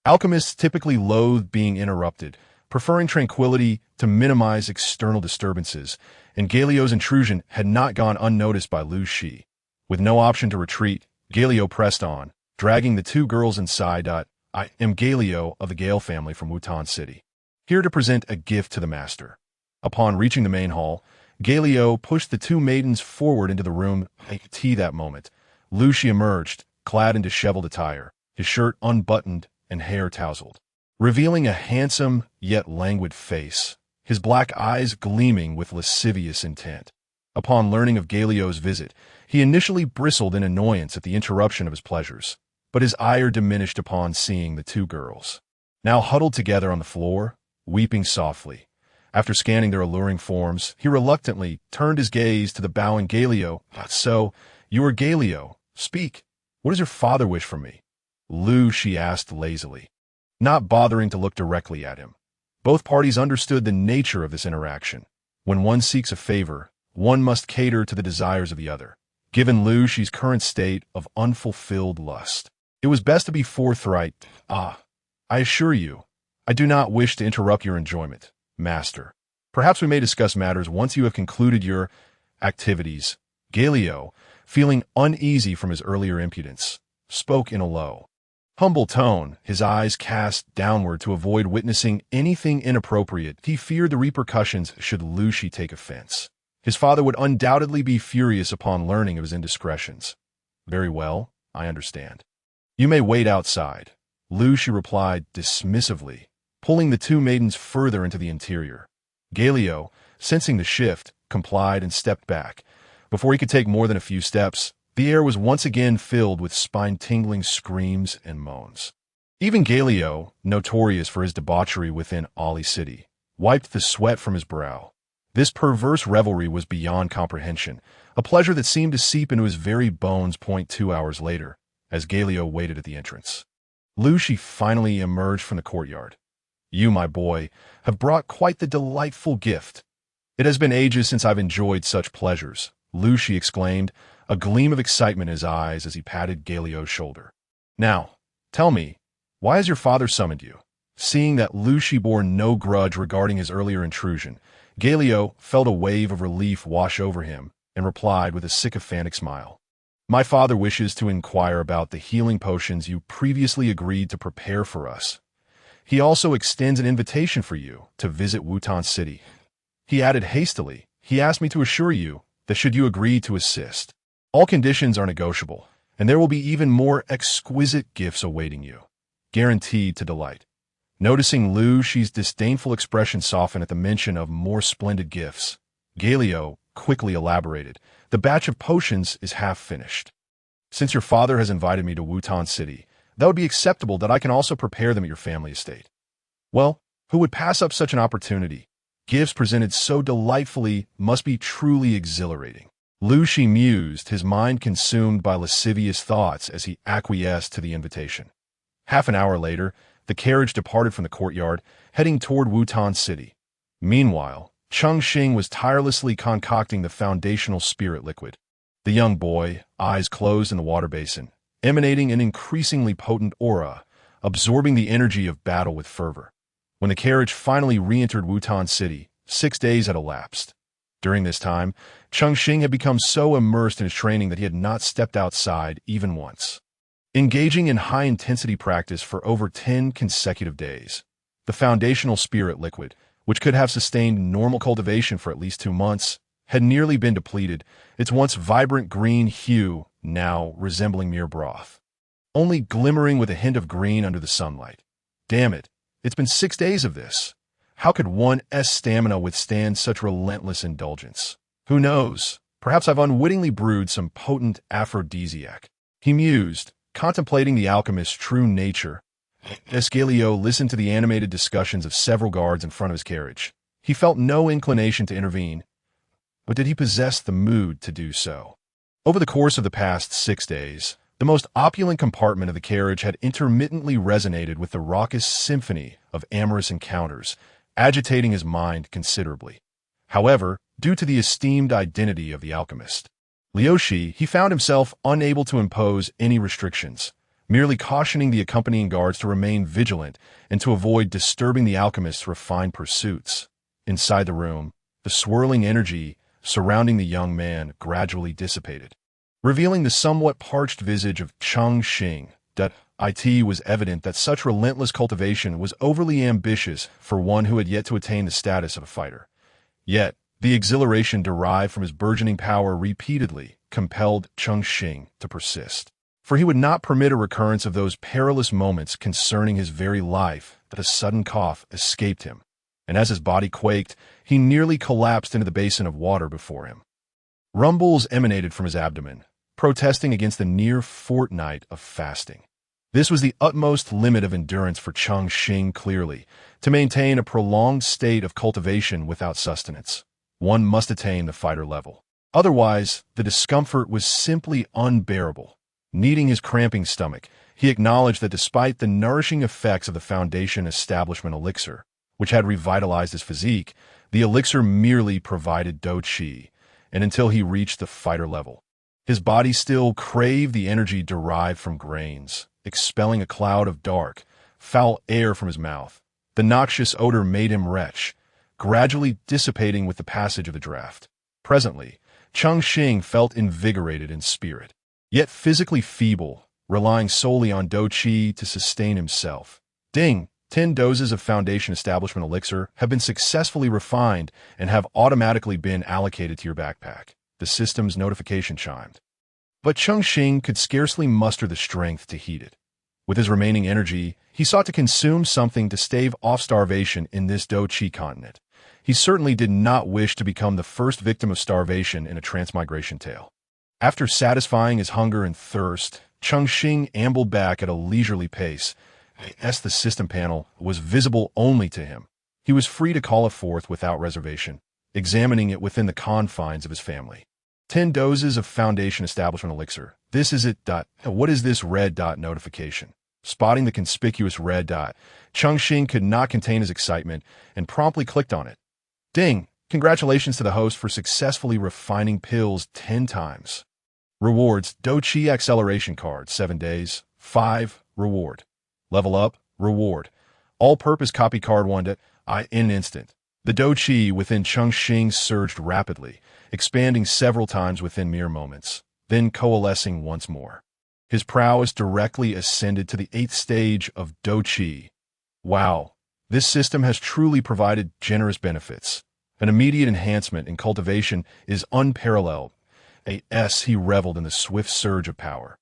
Alchemists typically loathed being interrupted, preferring tranquility to minimize external disturbances, and Galileo's intrusion had not gone unnoticed by Lu Shi. With no option to retreat, Galileo pressed on, dragging the two girls inside. "I am Galileo of the Gale family from Wutan City, here to present a gift to the master." Upon reaching the main hall, Galileo pushed the two maidens forward into the room. That moment, Lu Shi emerged, clad in disheveled attire, his shirt unbuttoned and hair tousled, revealing a handsome yet languid face, his black eyes gleaming with lascivious intent. Upon learning of Galileo's visit, he initially bristled in annoyance at the interruption of his pleasures, but his ire diminished upon seeing the two girls, now huddled together on the floor, weeping softly. After scanning their alluring forms, he reluctantly turned his gaze to the bowing Galileo. "So, you are Galileo. Speak. What does your father wish from me?" Lu Shi asked lazily, not bothering to look directly at him. Both parties understood the nature of this interaction. When one seeks a favor, one must cater to the desires of the other. Given Lu Shi's current state of unfulfilled lust, it was best to be forthright. "I assure you, I do not wish to interrupt your enjoyment, master. Perhaps we may discuss matters once you have concluded your activities." Galileo, feeling uneasy from his earlier impudence, spoke in a low, humble tone, his eyes cast downward to avoid witnessing anything inappropriate. He feared the repercussions should Lu Shi take offense. His father would undoubtedly be furious upon learning of his indiscretions. "Very well, I understand. You may wait outside," Lu Shi replied dismissively, pulling the two maidens further into the interior. Galileo, sensing the shift, complied and stepped back. Before he could take more than a few steps, the air was once again filled with spine-tingling screams and moans. Even Galileo, notorious for his debauchery within Ali City, wiped the sweat from his brow. This perverse revelry was beyond comprehension, a pleasure that seemed to seep into his very bones. 2 hours later, as Galileo waited at the entrance, Lu Shi finally emerged from the courtyard. "You, my boy, have brought quite the delightful gift. It has been ages since I've enjoyed such pleasures," Lu Shi exclaimed, a gleam of excitement in his eyes as he patted Galileo's shoulder. "Now, tell me, why has your father summoned you?" Seeing that Lu Shi bore no grudge regarding his earlier intrusion, Galileo felt a wave of relief wash over him and replied with a sycophantic smile. "My father wishes to inquire about the healing potions you previously agreed to prepare for us. He also extends an invitation for you to visit Wutan City." He added hastily, "He asked me to assure you that should you agree to assist, all conditions are negotiable, and there will be even more exquisite gifts awaiting you, guaranteed to delight." Noticing Lu Shi's disdainful expression soften at the mention of more splendid gifts, Galileo quickly elaborated, "The batch of potions is half finished. Since your father has invited me to Wutan City, that would be acceptable that I can also prepare them at your family estate." "Well, who would pass up such an opportunity? Gifts presented so delightfully must be truly exhilarating." Lu Shi mused, his mind consumed by lascivious thoughts as he acquiesced to the invitation. Half an hour later, the carriage departed from the courtyard, heading toward Wutan City. Meanwhile, Cheng Xing was tirelessly concocting the foundational spirit liquid. The young boy, eyes closed in the water basin, emanating an increasingly potent aura, absorbing the energy of battle with fervor. When the carriage finally re-entered Wutan City, 6 days had elapsed. During this time, Cheng Xing had become so immersed in his training that he had not stepped outside even once. Engaging in high-intensity practice for over 10 consecutive days, the foundational spirit liquid, which could have sustained normal cultivation for at least 2 months, had nearly been depleted, its once vibrant green hue now resembling mere broth, only glimmering with a hint of green under the sunlight. Damn it, it's been 6 days of this. How could one's stamina withstand such relentless indulgence? Who knows? Perhaps I've unwittingly brewed some potent aphrodisiac. He mused, contemplating the alchemist's true nature Escalio listened to the animated discussions of several guards in front of his carriage. He felt no inclination to intervene, but did he possess the mood to do so? Over the course of the past 6 days, the most opulent compartment of the carriage had intermittently resonated with the raucous symphony of amorous encounters, agitating his mind considerably. However, due to the esteemed identity of the alchemist, Liushi, he found himself unable to impose any restrictions, merely cautioning the accompanying guards to remain vigilant and to avoid disturbing the alchemist's refined pursuits. Inside the room, the swirling energy surrounding the young man gradually dissipated, revealing the somewhat parched visage of Cheng Xing. It was evident that such relentless cultivation was overly ambitious for one who had yet to attain the status of a fighter. Yet, the exhilaration derived from his burgeoning power repeatedly compelled Cheng Xing to persist, for he would not permit a recurrence of those perilous moments concerning his very life that a sudden cough escaped him, and as his body quaked, he nearly collapsed into the basin of water before him. Rumbles emanated from his abdomen, protesting against the near fortnight of fasting. This was the utmost limit of endurance for Cheng Xing clearly. To maintain a prolonged state of cultivation without sustenance, one must attain the fighter level. Otherwise, the discomfort was simply unbearable. Kneading his cramping stomach, he acknowledged that despite the nourishing effects of the Foundation Establishment elixir, which had revitalized his physique, the elixir merely provided do qi, and until he reached the fighter level, his body still craved the energy derived from grains, expelling a cloud of dark, foul air from his mouth. The noxious odor made him retch, gradually dissipating with the passage of the draft. Presently, Cheng Xing felt invigorated in spirit, yet physically feeble, relying solely on do qi to sustain himself. Ding! 10 doses of Foundation Establishment elixir have been successfully refined and have automatically been allocated to your backpack. The system's notification chimed. But Cheng Xing could scarcely muster the strength to heed it. With his remaining energy, he sought to consume something to stave off starvation in this do qi continent. He certainly did not wish to become the first victim of starvation in a transmigration tale. After satisfying his hunger and thirst, Cheng Xing ambled back at a leisurely pace. As the system panel was visible only to him, he was free to call it forth without reservation, examining it within the confines of his family. 10 doses of Foundation Establishment elixir. This is it. What is this red dot notification? Spotting the conspicuous red dot, Cheng Xing could not contain his excitement and promptly clicked on it. Ding! Congratulations to the host for successfully refining pills 10 times. Rewards: do qi acceleration card, 7 days. 5. Reward. Level up, reward. All-purpose copy card 1 in an instant. The do qi within Cheng Xing surged rapidly, expanding several times within mere moments, then coalescing once more. His prowess directly ascended to the 8th stage of do qi. Wow, this system has truly provided generous benefits. An immediate enhancement in cultivation is unparalleled. He reveled in the swift surge of power.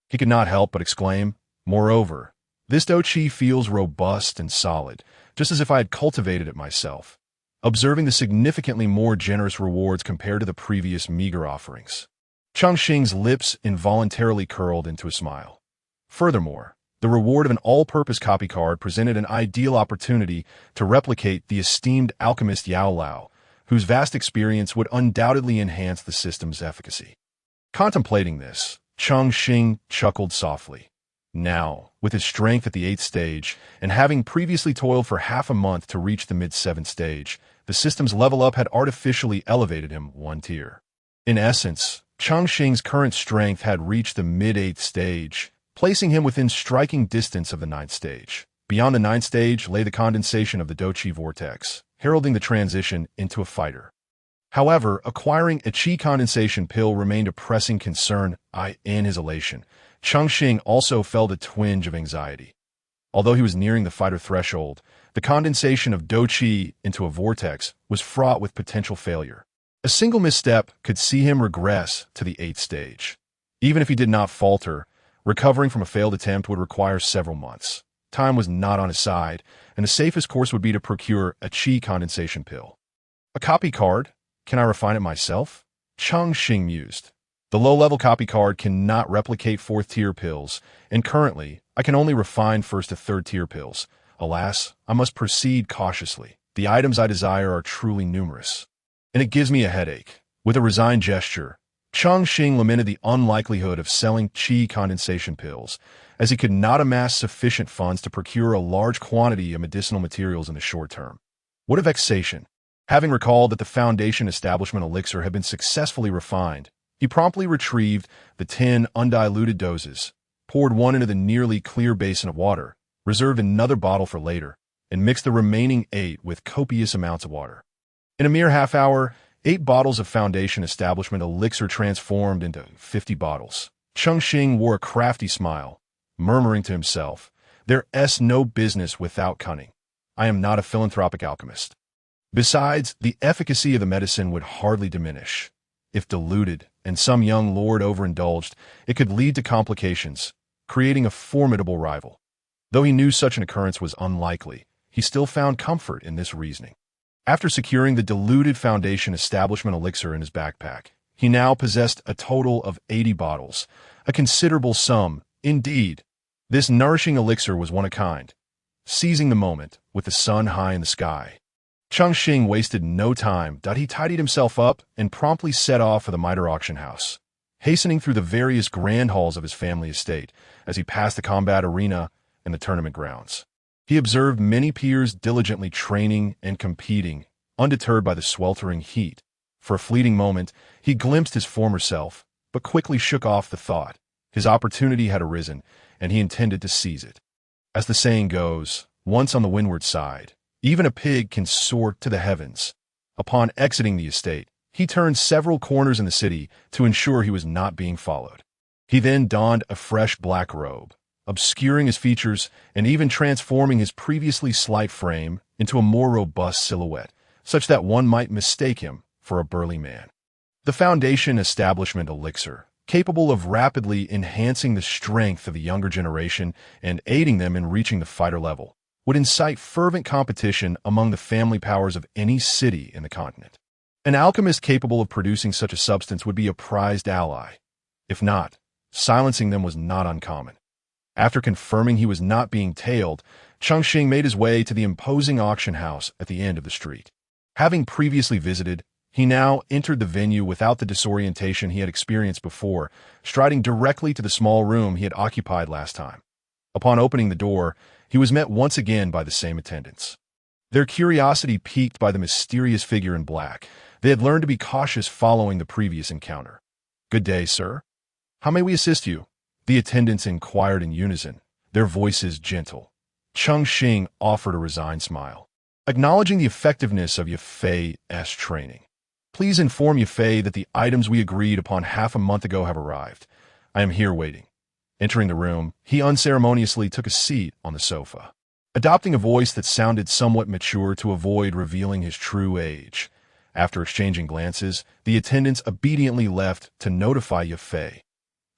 He could not help but exclaim, moreover, this do qi feels robust and solid, just as if I had cultivated it myself. Observing the significantly more generous rewards compared to the previous meager offerings, Cheng Xing's lips involuntarily curled into a smile. Furthermore, the reward of an all-purpose copy card presented an ideal opportunity to replicate the esteemed alchemist Yao Lao, whose vast experience would undoubtedly enhance the system's efficacy. Contemplating this, Cheng Xing chuckled softly. Now, with his strength at the 8th stage, and having previously toiled for half a month to reach the mid-7th stage, the system's level up had artificially elevated him 1 tier. In essence, Cheng Xing's current strength had reached the mid-8th stage, placing him within striking distance of the 9th stage. Beyond the 9th stage lay the condensation of the do qi vortex, heralding the transition into a fighter. However, acquiring a qi condensation pill remained a pressing concern. In his elation, Cheng Xing also felt a twinge of anxiety. Although he was nearing the fighter threshold, the condensation of do qi into a vortex was fraught with potential failure. A single misstep could see him regress to the 8th stage. Even if he did not falter, recovering from a failed attempt would require several months. Time was not on his side, and the safest course would be to procure a qi condensation pill. A copy card? Can I refine it myself? Cheng Xing mused. The low-level copy card cannot replicate 4th-tier pills, and currently, I can only refine first to third-tier pills. Alas, I must proceed cautiously. The items I desire are truly numerous. And it gives me a headache. With a resigned gesture, Cheng Xing lamented the unlikelihood of selling qi condensation pills, as he could not amass sufficient funds to procure a large quantity of medicinal materials in the short term. What a vexation! Having recalled that the Foundation establishment elixir had been successfully refined, he promptly retrieved the 10 undiluted doses, poured one into the nearly clear basin of water, reserved another bottle for later, and mixed the remaining 8 with copious amounts of water. In a mere half hour, 8 bottles of Foundation establishment elixir transformed into 50 bottles. Cheng Xing wore a crafty smile, murmuring to himself, "There's no business without cunning. I am not a philanthropic alchemist." Besides, the efficacy of the medicine would hardly diminish. If diluted and some young lord overindulged, it could lead to complications, creating a formidable rival. Though he knew such an occurrence was unlikely, he still found comfort in this reasoning. After securing the diluted Foundation establishment elixir in his backpack, he now possessed a total of 80 bottles, a considerable sum, indeed. This nourishing elixir was one of a kind. Seizing the moment, with the sun high in the sky, Cheng Xing wasted no time. He tidied himself up and promptly set off for the miter auction house. Hastening through the various grand halls of his family estate as he passed the combat arena and the tournament grounds, he observed many peers diligently training and competing, undeterred by the sweltering heat. For a fleeting moment, he glimpsed his former self, but quickly shook off the thought. His opportunity had arisen, and he intended to seize it. As the saying goes, once on the windward side, even a pig can soar to the heavens. Upon exiting the estate, he turned several corners in the city to ensure he was not being followed. He then donned a fresh black robe, obscuring his features and even transforming his previously slight frame into a more robust silhouette, such that one might mistake him for a burly man. The Foundation establishment elixir, capable of rapidly enhancing the strength of the younger generation and aiding them in reaching the fighter level, would incite fervent competition among the family powers of any city in the continent. An alchemist capable of producing such a substance would be a prized ally. If not, silencing them was not uncommon. After confirming he was not being tailed, Cheng Xing made his way to the imposing auction house at the end of the street. Having previously visited, he now entered the venue without the disorientation he had experienced before, striding directly to the small room he had occupied last time. Upon opening the door, he was met once again by the same attendants. Their curiosity piqued by the mysterious figure in black, they had learned to be cautious following the previous encounter. "Good day, sir. How may we assist you?" The attendants inquired in unison, their voices gentle. Cheng Xing offered a resigned smile, acknowledging the effectiveness of Yafei's training. "Please inform Yafei that the items we agreed upon half a month ago have arrived. I am here waiting." Entering the room, he unceremoniously took a seat on the sofa, adopting a voice that sounded somewhat mature to avoid revealing his true age. After exchanging glances, the attendants obediently left to notify Yafei.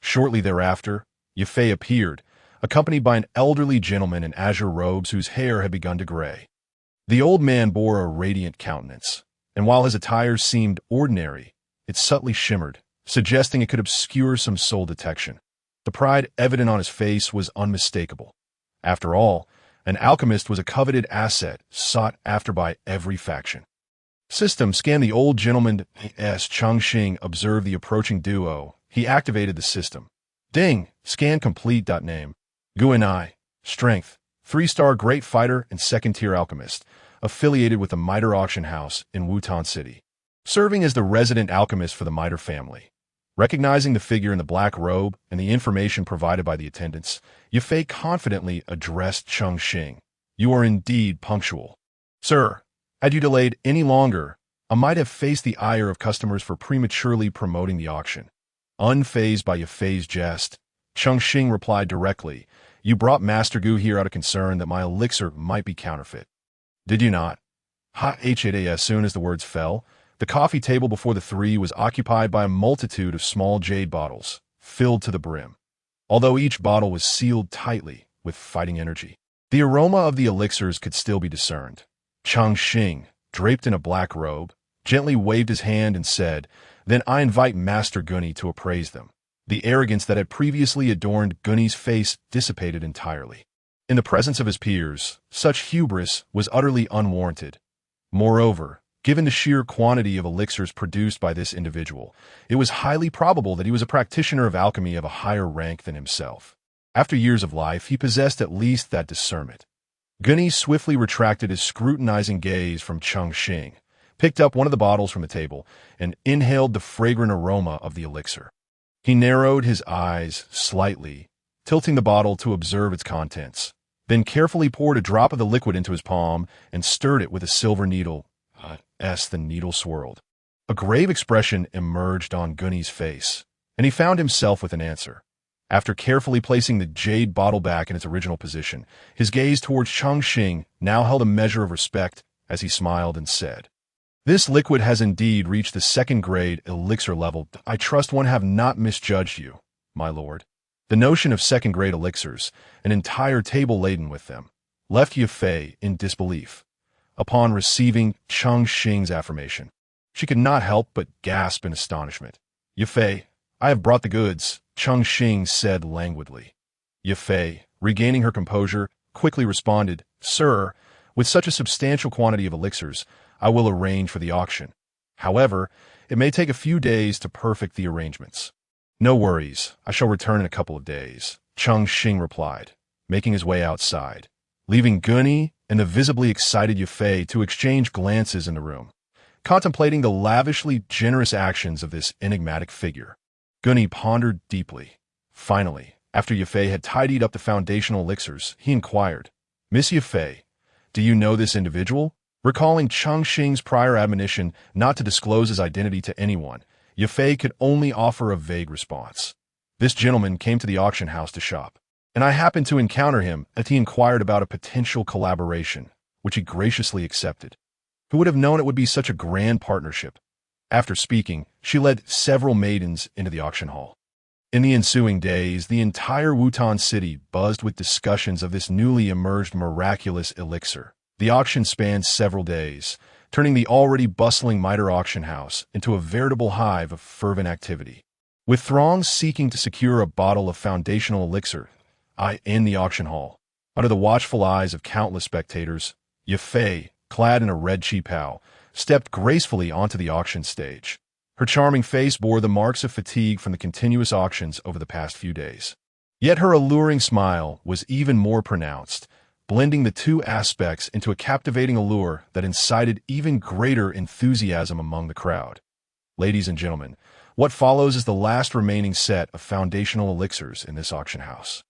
Shortly thereafter, Yafei appeared, accompanied by an elderly gentleman in azure robes whose hair had begun to gray. The old man bore a radiant countenance, and while his attire seemed ordinary, it subtly shimmered, suggesting it could obscure some soul detection. The pride evident on his face was unmistakable. After all, an alchemist was a coveted asset sought after by every faction. System scanned the old gentleman as Cheng Xing observed the approaching duo. He activated the system. Ding! Scan complete. Name: Guanai. Strength: 3-star great fighter and second-tier alchemist, affiliated with the Miter Auction House in Wutan City. Serving as the resident alchemist for the Miter family. Recognizing the figure in the black robe and the information provided by the attendants, Yafei confidently addressed Cheng Xing. "You are indeed punctual. Sir, had you delayed any longer, I might have faced the ire of customers for prematurely promoting the auction." Unfazed by Yafei's jest, Cheng Xing replied directly, "You brought Master Gu here out of concern that my elixir might be counterfeit. Did you not?" As soon as the words fell, the coffee table before the three was occupied by a multitude of small jade bottles, filled to the brim. Although each bottle was sealed tightly with fighting energy, the aroma of the elixirs could still be discerned. Cheng Xing, draped in a black robe, gently waved his hand and said, "Then I invite Master Gunny to appraise them." The arrogance that had previously adorned Gunny's face dissipated entirely. In the presence of his peers, such hubris was utterly unwarranted. Moreover, given the sheer quantity of elixirs produced by this individual, it was highly probable that he was a practitioner of alchemy of a higher rank than himself. After years of life, he possessed at least that discernment. Gunny swiftly retracted his scrutinizing gaze from Cheng Xing, picked up one of the bottles from the table, and inhaled the fragrant aroma of the elixir. He narrowed his eyes slightly, tilting the bottle to observe its contents, then carefully poured a drop of the liquid into his palm and stirred it with a silver needle. The needle swirled. A grave expression emerged on Gunny's face, and he found himself with an answer. After carefully placing the jade bottle back in its original position, his gaze towards Cheng Xing now held a measure of respect as he smiled and said, "This liquid has indeed reached the second-grade elixir level. I trust one have not misjudged you, my lord." The notion of second-grade elixirs, an entire table laden with them, left Yafei in disbelief. Upon receiving Cheng Xing's affirmation, she could not help but gasp in astonishment. "Yafei, I have brought the goods," Cheng Xing said languidly. Yafei, regaining her composure, quickly responded, "Sir, with such a substantial quantity of elixirs, I will arrange for the auction. However, it may take a few days to perfect the arrangements." "No worries, I shall return in a couple of days," Cheng Xing replied, making his way outside, leaving Gunny and the visibly excited Yafei to exchange glances in the room, contemplating the lavishly generous actions of this enigmatic figure. Gunny pondered deeply. Finally, after Yafei had tidied up the foundational elixirs, he inquired, "Miss Yafei, do you know this individual?" Recalling Cheng Xing's prior admonition not to disclose his identity to anyone, Yafei could only offer a vague response. "This gentleman came to the auction house to shop, and I happened to encounter him as he inquired about a potential collaboration, which he graciously accepted. Who would have known it would be such a grand partnership?" After speaking, she led several maidens into the auction hall. In the ensuing days, the entire Wutan city buzzed with discussions of this newly emerged miraculous elixir. The auction spanned several days, turning the already bustling Mitre auction house into a veritable hive of fervent activity. With throngs seeking to secure a bottle of foundational elixir, in the auction hall, under the watchful eyes of countless spectators, Yafei, clad in a red qipao, stepped gracefully onto the auction stage. Her charming face bore the marks of fatigue from the continuous auctions over the past few days. Yet her alluring smile was even more pronounced, blending the two aspects into a captivating allure that incited even greater enthusiasm among the crowd. Ladies and gentlemen, what follows is the last remaining set of foundational elixirs in this auction house.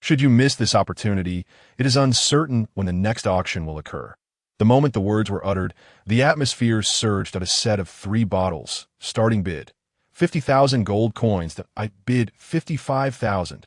Should you miss this opportunity, it is uncertain when the next auction will occur. The moment the words were uttered, the atmosphere surged at a set of 3 bottles. Starting bid, 50,000 gold coins. I bid 55,000.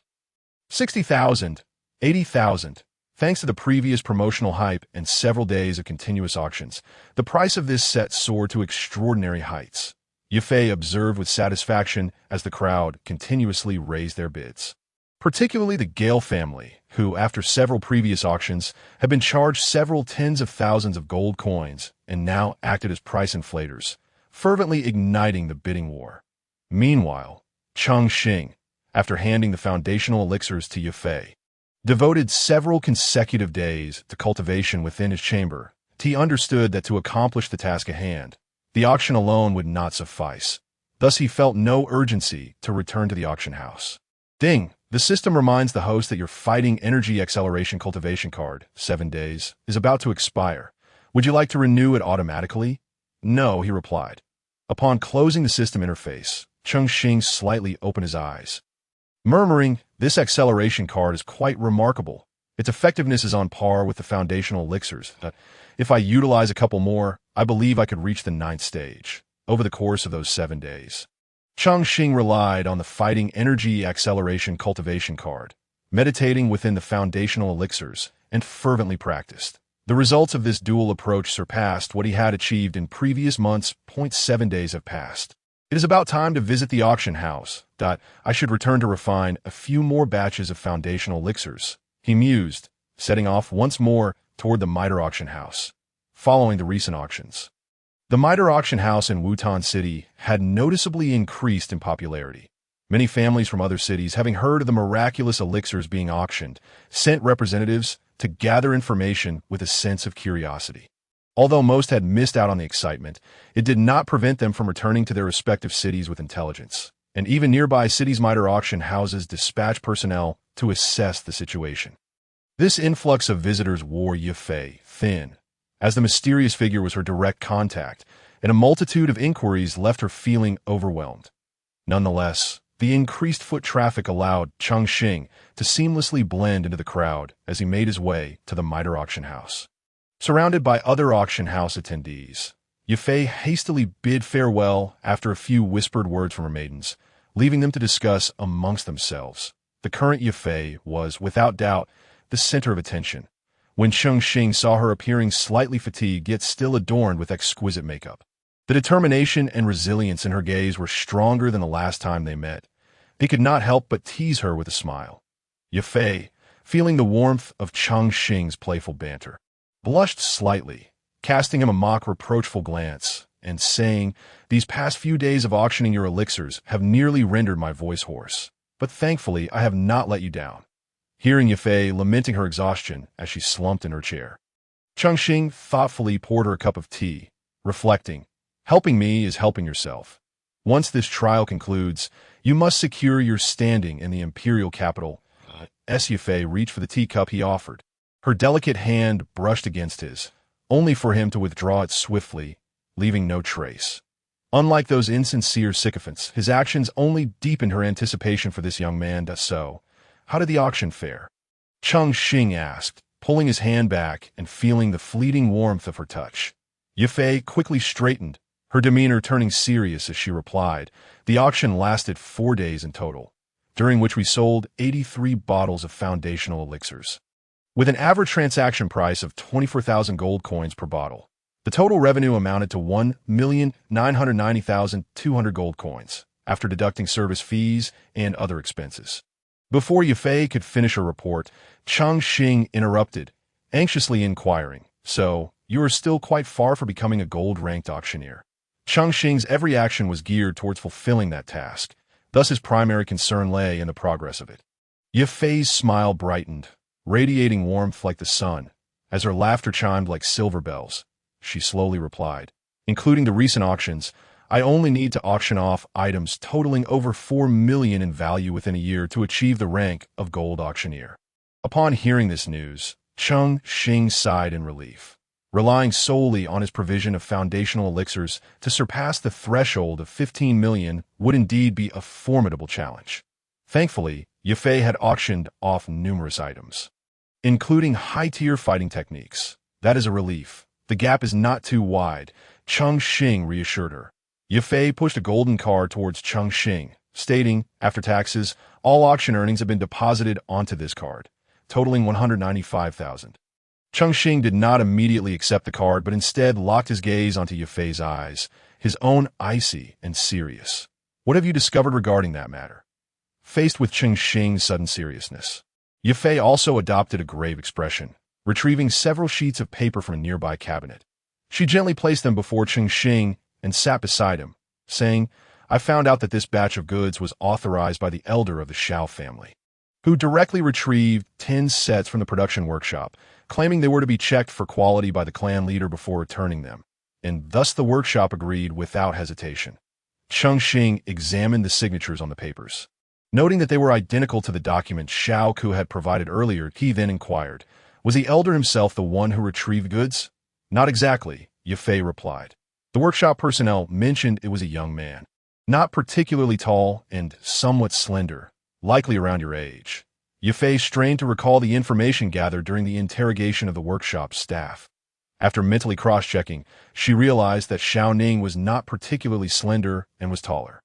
60,000. 80,000. Thanks to the previous promotional hype and several days of continuous auctions, the price of this set soared to extraordinary heights. Yafei observed with satisfaction as the crowd continuously raised their bids. Particularly the Gale family, who, after several previous auctions, had been charged several tens of thousands of gold coins and now acted as price inflators, fervently igniting the bidding war. Meanwhile, Cheng Xing, after handing the foundational elixirs to Yafei, devoted several consecutive days to cultivation within his chamber. He understood that to accomplish the task at hand, the auction alone would not suffice. Thus he felt no urgency to return to the auction house. Ding! The system reminds the host that your Fighting Energy Acceleration Cultivation card, 7 days, is about to expire. Would you like to renew it automatically? No, he replied. Upon closing the system interface, Cheng Xing slightly opened his eyes, murmuring, "This acceleration card is quite remarkable. Its effectiveness is on par with the foundational elixirs. If I utilize a couple more, I believe I could reach the 9th stage over the course of those 7 days." Cheng Xing relied on the Fighting Energy Acceleration Cultivation card, meditating within the foundational elixirs, and fervently practiced. The results of this dual approach surpassed what he had achieved in previous months. 7 days have passed. It is about time to visit the auction house. I should return to refine a few more batches of foundational elixirs, he mused, setting off once more toward the Mitre auction house. Following the recent auctions, the Mitre auction house in Wutan City had noticeably increased in popularity. Many families from other cities, having heard of the miraculous elixirs being auctioned, sent representatives to gather information with a sense of curiosity. Although most had missed out on the excitement, it did not prevent them from returning to their respective cities with intelligence, and even nearby cities' miter auction houses dispatched personnel to assess the situation. This influx of visitors wore Yifei thin, as the mysterious figure was her direct contact, and a multitude of inquiries left her feeling overwhelmed. Nonetheless, the increased foot traffic allowed Cheng Xing to seamlessly blend into the crowd as he made his way to the miter auction house. Surrounded by other auction house attendees, Yifei hastily bid farewell after a few whispered words from her maidens, leaving them to discuss amongst themselves. The current Yifei was, without doubt, the center of attention. When Cheng Xing saw her appearing slightly fatigued yet still adorned with exquisite makeup, the determination and resilience in her gaze were stronger than the last time they met. He could not help but tease her with a smile. Yifei, feeling the warmth of Cheng Xing's playful banter, blushed slightly, casting him a mock reproachful glance, and saying, "These past few days of auctioning your elixirs have nearly rendered my voice hoarse, but thankfully I have not let you down." Hearing Yifei lamenting her exhaustion as she slumped in her chair, Cheng Xing thoughtfully poured her a cup of tea, reflecting, "Helping me is helping yourself. Once this trial concludes, you must secure your standing in the imperial capital." Yifei reached for the teacup he offered. Her delicate hand brushed against his, only for him to withdraw it swiftly, leaving no trace. Unlike those insincere sycophants, his actions only deepened her anticipation for this young man. So, how did the auction fare? Cheng Xing asked, pulling his hand back and feeling the fleeting warmth of her touch. Yifei quickly straightened, her demeanor turning serious as she replied, "The auction lasted 4 days in total, during which we sold 83 bottles of foundational elixirs. With an average transaction price of 24,000 gold coins per bottle, the total revenue amounted to 1,990,200 gold coins, after deducting service fees and other expenses." Before Yifei could finish her report, Cheng Xing interrupted, anxiously inquiring, "So, you are still quite far from becoming a gold-ranked auctioneer?" Cheng Xing's every action was geared towards fulfilling that task, thus his primary concern lay in the progress of it. Yifei's smile brightened, radiating warmth like the sun, as her laughter chimed like silver bells. She slowly replied, "Including the recent auctions, I only need to auction off items totaling over 4 million in value within a year to achieve the rank of gold auctioneer." Upon hearing this news, Cheng Xing sighed in relief. Relying solely on his provision of foundational elixirs to surpass the threshold of 15 million would indeed be a formidable challenge. Thankfully, Yifei had auctioned off numerous items, including high-tier fighting techniques. "That is a relief. The gap is not too wide," Cheng Xing reassured her. Yifei pushed a golden card towards Cheng Xing, stating, "After taxes, all auction earnings have been deposited onto this card, totaling 195,000. Cheng Xing did not immediately accept the card, but instead locked his gaze onto Yifei's eyes, his own icy and serious. "What have you discovered regarding that matter?" Faced with Cheng Xing's sudden seriousness, Yifei also adopted a grave expression, retrieving several sheets of paper from a nearby cabinet. She gently placed them before Cheng Xing and sat beside him, saying, "I found out that this batch of goods was authorized by the elder of the Shao family, who directly retrieved 10 sets from the production workshop, claiming they were to be checked for quality by the clan leader before returning them, and thus the workshop agreed without hesitation." Cheng Xing examined the signatures on the papers. Noting that they were identical to the document Xiao Ku had provided earlier, he then inquired, "Was the elder himself the one who retrieved goods?" "Not exactly," Yifei replied. "The workshop personnel mentioned it was a young man, not particularly tall and somewhat slender, likely around your age." Yifei strained to recall the information gathered during the interrogation of the workshop's staff. After mentally cross-checking, she realized that Xiao Ning was not particularly slender and was taller.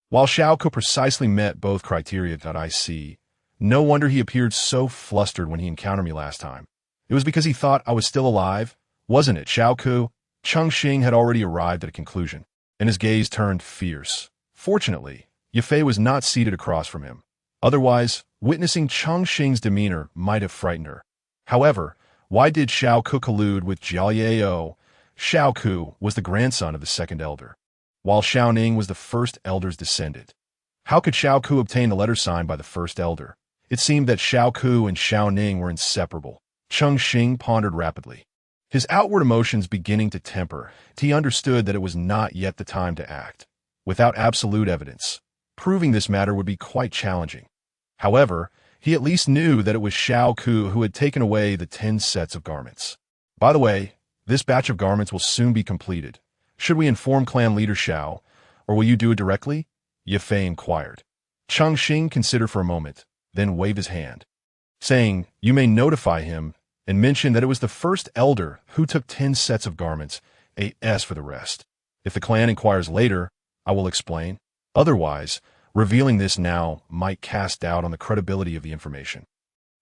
While Xiao Ku precisely met both criteria. I see. No wonder he appeared so flustered when he encountered me last time. It was because he thought I was still alive, wasn't it, Xiao Ku? Cheng Xing had already arrived at a conclusion, and his gaze turned fierce. Fortunately, Yifei was not seated across from him. Otherwise, witnessing Cheng Xing's demeanor might have frightened her. However, why did Xiao Ku collude with Jiao? Xiao Ku was the grandson of the second elder, while Xiao Ning was the first elder's descendant. How could Xiao Ku obtain the letter signed by the first elder? It seemed that Xiao Ku and Xiao Ning were inseparable. Cheng Xing pondered rapidly. His outward emotions beginning to temper, he understood that it was not yet the time to act. Without absolute evidence, proving this matter would be quite challenging. However, he at least knew that it was Xiao Ku who had taken away the 10 sets of garments. By the way, this batch of garments will soon be completed. Should we inform clan leader Xiao, or will you do it directly? Ye Fei inquired. Cheng Xing considered for a moment, then waved his hand, saying, You may notify him, and mention that it was the first elder who took 10 sets of garments, as for the rest. If the clan inquires later, I will explain. Otherwise, revealing this now might cast doubt on the credibility of the information.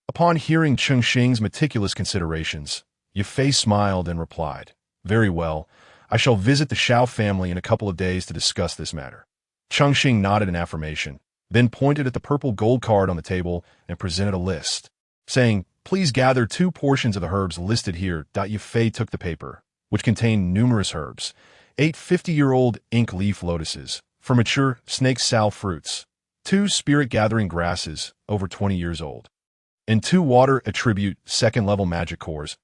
Upon hearing Cheng Xing's meticulous considerations, Ye Fei smiled and replied, Very well, I shall visit the Xiao family in a couple of days to discuss this matter. Cheng Xing nodded in affirmation, then pointed at the purple gold card on the table and presented a list, saying, Please gather 2 portions of the herbs listed here. Ye Fei took the paper, which contained numerous herbs, 8 50-year-old ink leaf lotuses, for mature snake sal fruits, 2 spirit-gathering grasses, over 20 years old, and 2 water attribute second-level magic cores.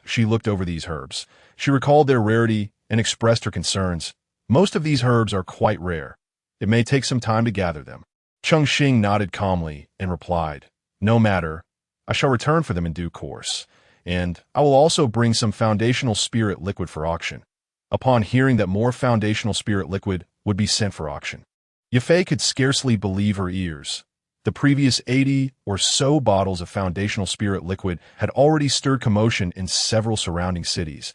She looked over these herbs. She recalled their rarity and expressed her concerns. Most of these herbs are quite rare. It may take some time to gather them. Cheng Xing nodded calmly and replied, No matter. I shall return for them in due course, and I will also bring some foundational spirit liquid for auction. Upon hearing that more foundational spirit liquid would be sent for auction, Ye Fei could scarcely believe her ears. The previous 80 or so bottles of foundational spirit liquid had already stirred commotion in several surrounding cities.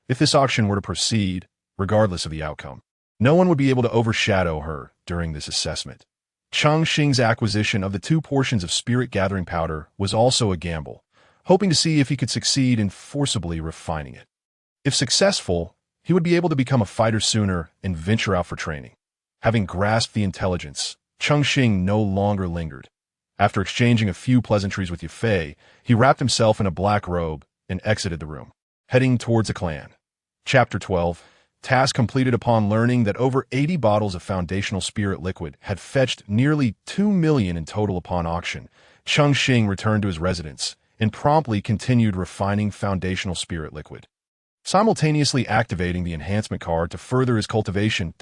If this auction were to proceed, regardless of the outcome, no one would be able to overshadow her during this assessment. Cheng Xing's acquisition of the 2 portions of spirit-gathering powder was also a gamble, hoping to see if he could succeed in forcibly refining it. If successful, he would be able to become a fighter sooner and venture out for training. Having grasped the intelligence, Cheng Xing no longer lingered. After exchanging a few pleasantries with Ye Fei, he wrapped himself in a black robe and exited the room, heading towards the clan. Chapter 12. Task completed. Upon learning that over 80 bottles of foundational spirit liquid had fetched nearly 2 million in total upon auction, Cheng Xing returned to his residence and promptly continued refining foundational spirit liquid, simultaneously activating the enhancement card to further his cultivation.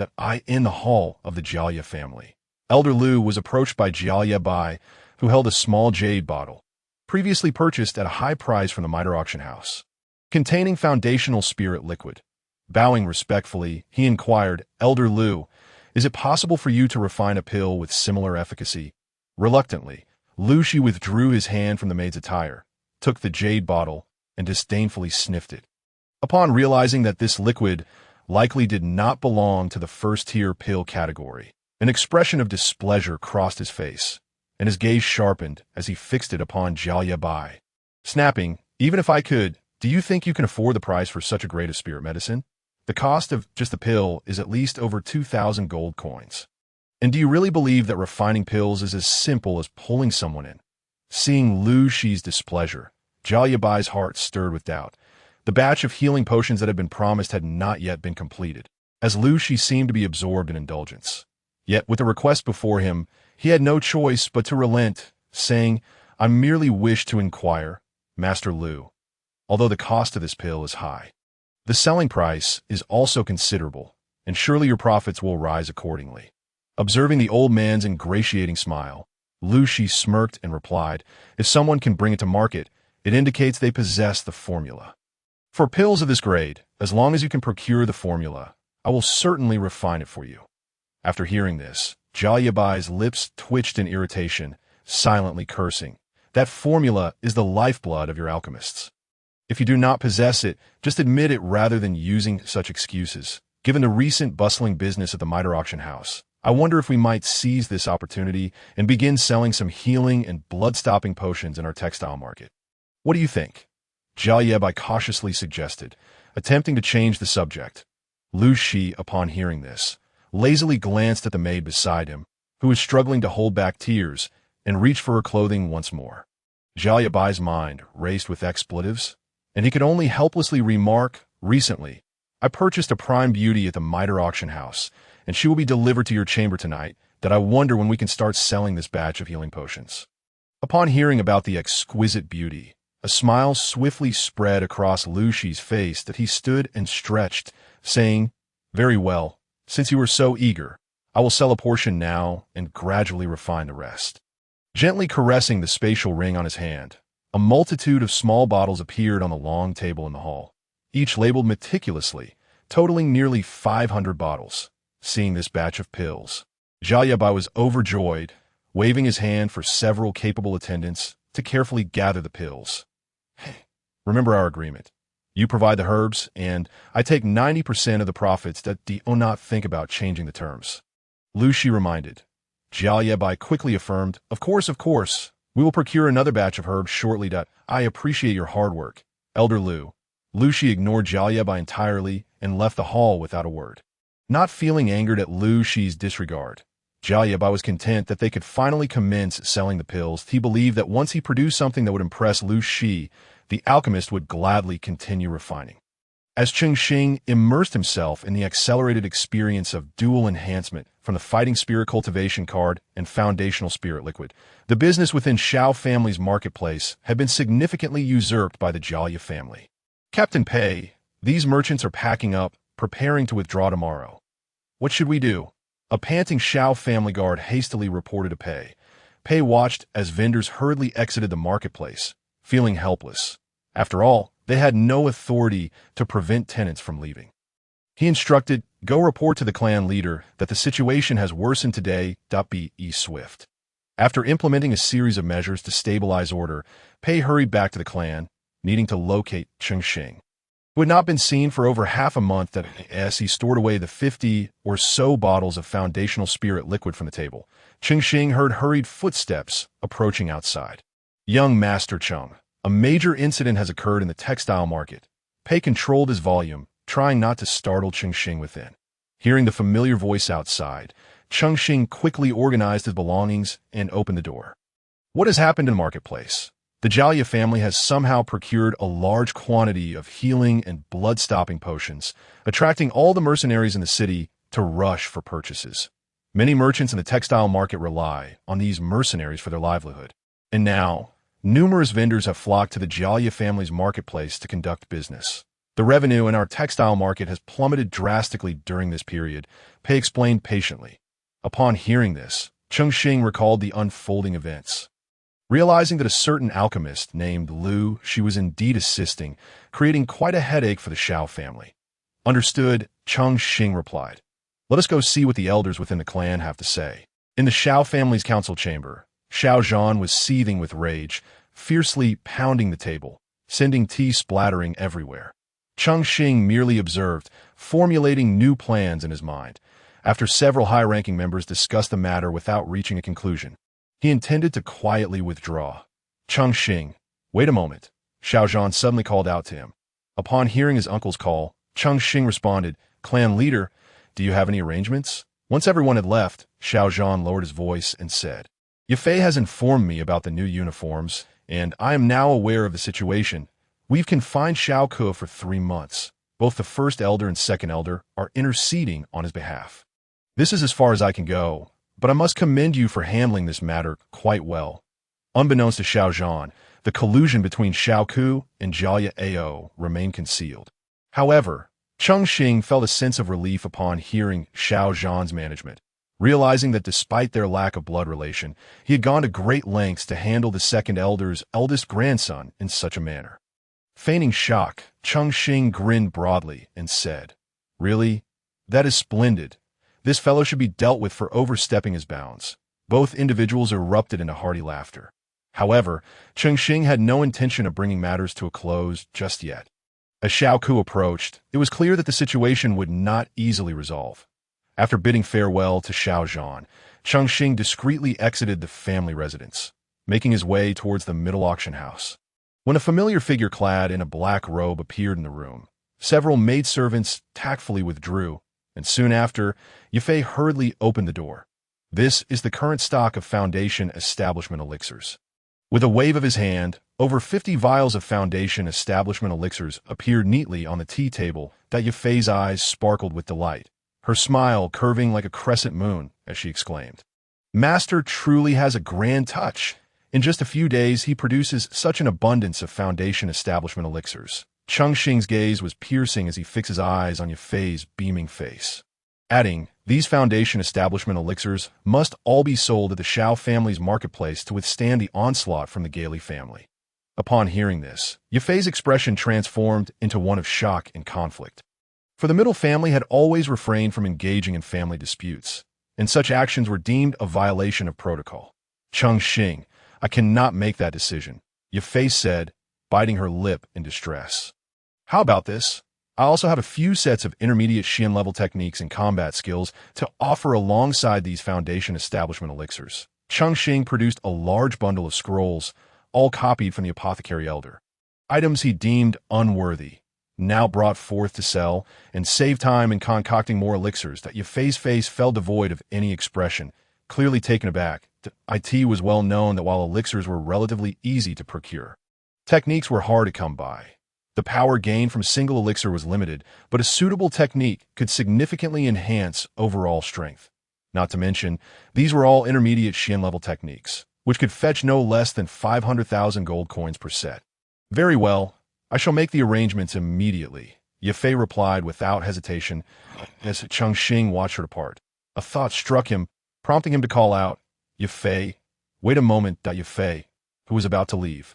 In the hall of the Jiaye family, Elder Lu was approached by Jiaye Bai, who held a small jade bottle, previously purchased at a high price from the Mitre auction house, containing foundational spirit liquid. Bowing respectfully, he inquired, Elder Lu, is it possible for you to refine a pill with similar efficacy? Reluctantly, Lu Shi withdrew his hand from the maid's attire, took the jade bottle, and disdainfully sniffed it. Upon realizing that this liquid likely did not belong to the first-tier pill category, an expression of displeasure crossed his face, and his gaze sharpened as he fixed it upon Jiaye Bai, snapping, Even if I could, do you think you can afford the price for such a grade of spirit medicine? The cost of just the pill is at least over 2,000 gold coins. And do you really believe that refining pills is as simple as pulling someone in? Seeing Lu Shi's displeasure, Jiaye Bai's heart stirred with doubt. The batch of healing potions that had been promised had not yet been completed, as Lu Shi seemed to be absorbed in indulgence. Yet, with the request before him, he had no choice but to relent, saying, I merely wish to inquire, Master Lu, although the cost of this pill is high, the selling price is also considerable, and surely your profits will rise accordingly. Observing the old man's ingratiating smile, Lu Shi smirked and replied, If someone can bring it to market, it indicates they possess the formula. For pills of this grade, as long as you can procure the formula, I will certainly refine it for you. After hearing this, Jiaye Bai's lips twitched in irritation, silently cursing. That formula is the lifeblood of your alchemists. If you do not possess it, just admit it rather than using such excuses. Given the recent bustling business at the Mitre auction house, I wonder if we might seize this opportunity and begin selling some healing and blood-stopping potions in our textile market. What do you think? Jiaye Bai cautiously suggested, attempting to change the subject. Lu Shi, upon hearing this, lazily glanced at the maid beside him, who was struggling to hold back tears, and reached for her clothing once more. Jiaye Bai's mind raced with expletives, and he could only helplessly remark, Recently, I purchased a prime beauty at the Mitre auction house, and she will be delivered to your chamber tonight. that I wonder when we can start selling this batch of healing potions. Upon hearing about the exquisite beauty, a smile swiftly spread across Lu Shi's face that he stood and stretched, saying, "Very well, since you are so eager, I will sell a portion now and gradually refine the rest." Gently caressing the spatial ring on his hand, a multitude of small bottles appeared on the long table in the hall, each labeled meticulously, totaling nearly 500 bottles. Seeing this batch of pills, Jia Yabai was overjoyed, waving his hand for several capable attendants to carefully gather the pills. "Hey, remember our agreement. You provide the herbs, and I take 90% of the profits. That do not think about changing the terms." Lu Shi reminded. Jia Yabai quickly affirmed, Of course. We will procure another batch of herbs shortly. I appreciate your hard work, Elder Lu." Lu Shi ignored Jia Yabai entirely and left the hall without a word. Not feeling angered at Lu Shi's disregard, Jia Yabai was content that they could finally commence selling the pills. He believed that once he produced something that would impress Lu Shi, the alchemist would gladly continue refining. As Cheng Xing immersed himself in the accelerated experience of dual enhancement from the Fighting Spirit Cultivation Card and Foundational Spirit Liquid, the business within Xiao family's marketplace had been significantly usurped by the Jia family. "Captain Pei, these merchants are packing up, preparing to withdraw tomorrow. What should we do?" A panting Xiao family guard hastily reported to Pei. Pei watched as vendors hurriedly exited the marketplace, feeling helpless. After all, they had no authority to prevent tenants from leaving. He instructed, "Go report to the clan leader that the situation has worsened today. Be swift." After implementing a series of measures to stabilize order, Pei hurried back to the clan, needing to locate Cheng Xing, who had not been seen for over half a month. As he stored away the 50 or so bottles of foundational spirit liquid from the table, Cheng Xing heard hurried footsteps approaching outside. "Young Master Cheng, a major incident has occurred in the textile market." Pei controlled his volume, trying not to startle Cheng Xing within. Hearing the familiar voice outside, Cheng Xing quickly organized his belongings and opened the door. "What has happened in the marketplace? The Jia family has somehow procured a large quantity of healing and blood-stopping potions, attracting all the mercenaries in the city to rush for purchases. Many merchants in the textile market rely on these mercenaries for their livelihood. And now, numerous vendors have flocked to the Jia family's marketplace to conduct business. The revenue in our textile market has plummeted drastically during this period," Pei explained patiently. Upon hearing this, Cheng Xing recalled the unfolding events. Realizing that a certain alchemist named Lu Shi was indeed assisting, creating quite a headache for the Xiao family. "Understood," Cheng Xing replied. "Let us go see what the elders within the clan have to say." In the Xiao family's council chamber, Xiao Zhan was seething with rage, fiercely pounding the table, sending tea splattering everywhere. Cheng Xing merely observed, formulating new plans in his mind. After several high-ranking members discussed the matter without reaching a conclusion, he intended to quietly withdraw. "Cheng Xing, wait a moment," Xiao Zhan suddenly called out to him. Upon hearing his uncle's call, Cheng Xing responded, "Clan leader, do you have any arrangements?" Once everyone had left, Xiao Zhan lowered his voice and said, "Yafei has informed me about the new uniforms, and I am now aware of the situation. We've confined Xiao Ke for 3 months. Both the first elder and second elder are interceding on his behalf. This is as far as I can go, but I must commend you for handling this matter quite well." Unbeknownst to Xiao Zhan, the collusion between Xiao Ke and Jia Ao remained concealed. However, Cheng Xing felt a sense of relief upon hearing Xiao Zhan's management, realizing that despite their lack of blood relation, he had gone to great lengths to handle the second elder's eldest grandson in such a manner. Feigning shock, Cheng Xing grinned broadly and said, "Really? That is splendid. This fellow should be dealt with for overstepping his bounds." Both individuals erupted into hearty laughter. However, Cheng Xing had no intention of bringing matters to a close just yet. As Xiao Ku approached, it was clear that the situation would not easily resolve. After bidding farewell to Xiao Zhan, Cheng Xing discreetly exited the family residence, making his way towards the middle auction house. When a familiar figure clad in a black robe appeared in the room, several maidservants tactfully withdrew, and soon after, Yafei hurriedly opened the door. "This is the current stock of Foundation Establishment elixirs." With a wave of his hand, over 50 vials of Foundation Establishment elixirs appeared neatly on the tea table. That Yafei's eyes sparkled with delight, her smile curving like a crescent moon as she exclaimed, Master truly has a grand touch. In just a few days, he produces such an abundance of foundation establishment elixirs. Cheng Xing's gaze was piercing as he fixed his eyes on Yafei's beaming face, adding, "These foundation establishment elixirs must all be sold at the Xiao family's marketplace to withstand the onslaught from the Gailey family." Upon hearing this, Yafei's expression transformed into one of shock and conflict. For the middle family had always refrained from engaging in family disputes, and such actions were deemed a violation of protocol. "Cheng Xing, I cannot make that decision," Yafei said, biting her lip in distress. "How about this? I also have a few sets of intermediate Xian-level techniques and combat skills to offer alongside these foundation establishment elixirs." Cheng Xing produced a large bundle of scrolls, all copied from the apothecary elder. Items he deemed unworthy, now brought forth to sell, and save time in concocting more elixirs. That Yafei's face fell devoid of any expression, clearly taken aback. It was well known that while elixirs were relatively easy to procure, techniques were hard to come by. The power gained from a single elixir was limited, but a suitable technique could significantly enhance overall strength. Not to mention, these were all intermediate Xian-level techniques, which could fetch no less than 500,000 gold coins per set. "Very well, I shall make the arrangements immediately," Yafei replied without hesitation as Cheng Xing watched her depart. A thought struck him, prompting him to call out, "Yafei, wait a moment." Yafei, who was about to leave,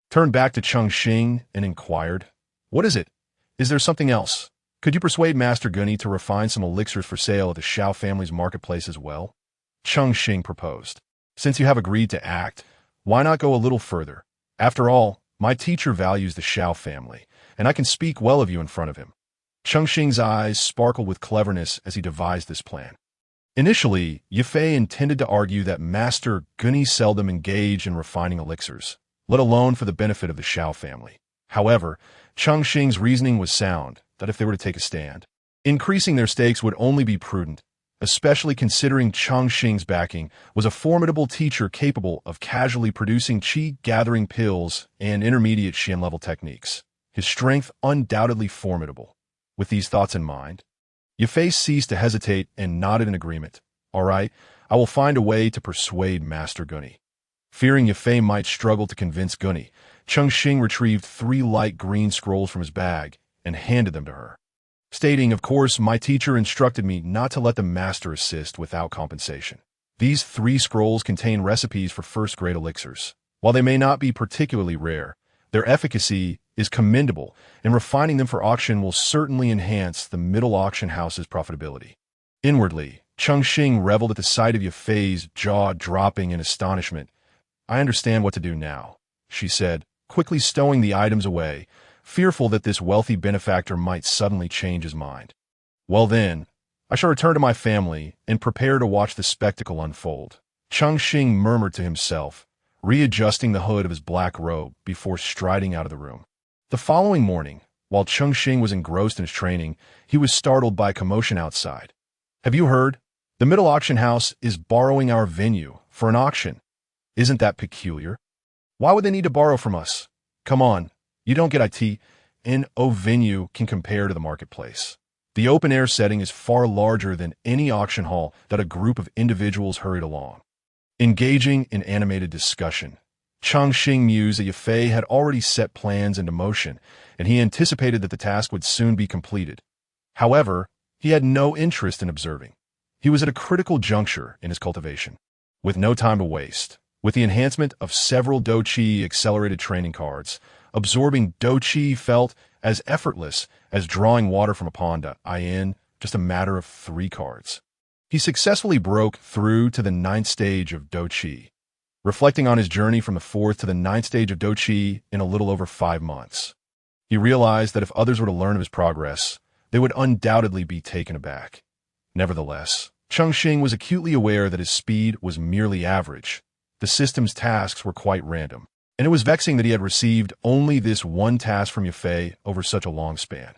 turned back to Cheng Xing and inquired, "What is it? Is there something else? Could you persuade Master Gunny to refine some elixirs for sale at the Xiao family's marketplace as well?" Cheng Xing proposed. "Since you have agreed to act, why not go a little further? After all, my teacher values the Xiao family, and I can speak well of you in front of him." Cheng Xing's eyes sparkled with cleverness as he devised this plan. Initially, Yafei intended to argue that Master Gunny seldom engaged in refining elixirs, let alone for the benefit of the Xiao family. However, Cheng Xing's reasoning was sound, that if they were to take a stand, increasing their stakes would only be prudent, especially considering Cheng Xing's backing was a formidable teacher capable of casually producing qi-gathering pills and intermediate Xian-level techniques. His strength undoubtedly formidable. With these thoughts in mind, Yafei ceased to hesitate and nodded in agreement. "All right, I will find a way to persuade Master Gunny." Fearing Yafei might struggle to convince Gunny, Cheng Xing retrieved 3 light green scrolls from his bag and handed them to her, stating, "Of course, my teacher instructed me not to let the master assist without compensation. These 3 scrolls contain recipes for first-grade elixirs. While they may not be particularly rare, their efficacy is commendable, and refining them for auction will certainly enhance the middle auction house's profitability." Inwardly, Cheng Xing reveled at the sight of Yafei's jaw dropping in astonishment. "I understand what to do now," she said, quickly stowing the items away, fearful that this wealthy benefactor might suddenly change his mind. "Well then, I shall return to my family and prepare to watch the spectacle unfold," Cheng Xing murmured to himself, readjusting the hood of his black robe before striding out of the room. The following morning, while Cheng Xing was engrossed in his training, he was startled by a commotion outside. "Have you heard? The middle auction house is borrowing our venue for an auction. Isn't that peculiar? Why would they need to borrow from us? Come on, you don't get it. No venue can compare to the marketplace. The open-air setting is far larger than any auction hall." That a group of individuals hurried along, engaging in animated discussion. Cheng Xing mused that Yafei had already set plans into motion, and he anticipated that the task would soon be completed. However, he had no interest in observing. He was at a critical juncture in his cultivation, with no time to waste. With the enhancement of several Do-Chi accelerated training cards, absorbing Do-Chi felt as effortless as drawing water from a pond. In just a matter of 3 cards, he successfully broke through to the 9th stage of Do-Chi, reflecting on his journey from the 4th to the 9th stage of Do-Chi in a little over 5 months. He realized that if others were to learn of his progress, they would undoubtedly be taken aback. Nevertheless, Cheng Xing was acutely aware that his speed was merely average. The system's tasks were quite random, and it was vexing that he had received only this one task from Yafei over such a long span.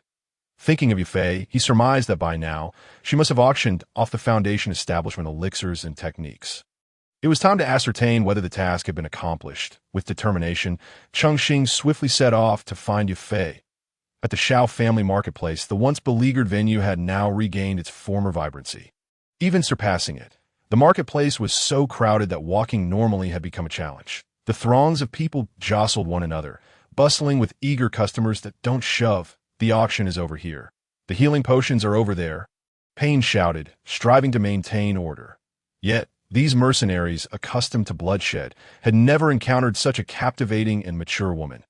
Thinking of Yafei, he surmised that by now, she must have auctioned off the foundation establishment elixirs and techniques. It was time to ascertain whether the task had been accomplished. With determination, Cheng Xing swiftly set off to find Yafei. At the Xiao family marketplace, the once beleaguered venue had now regained its former vibrancy, even surpassing it. The marketplace was so crowded that walking normally had become a challenge. The throngs of people jostled one another, bustling with eager customers that don't shove. The auction is over here. The healing potions are over there. Pain shouted, striving to maintain order. Yet, these mercenaries, accustomed to bloodshed, had never encountered such a captivating and mature woman.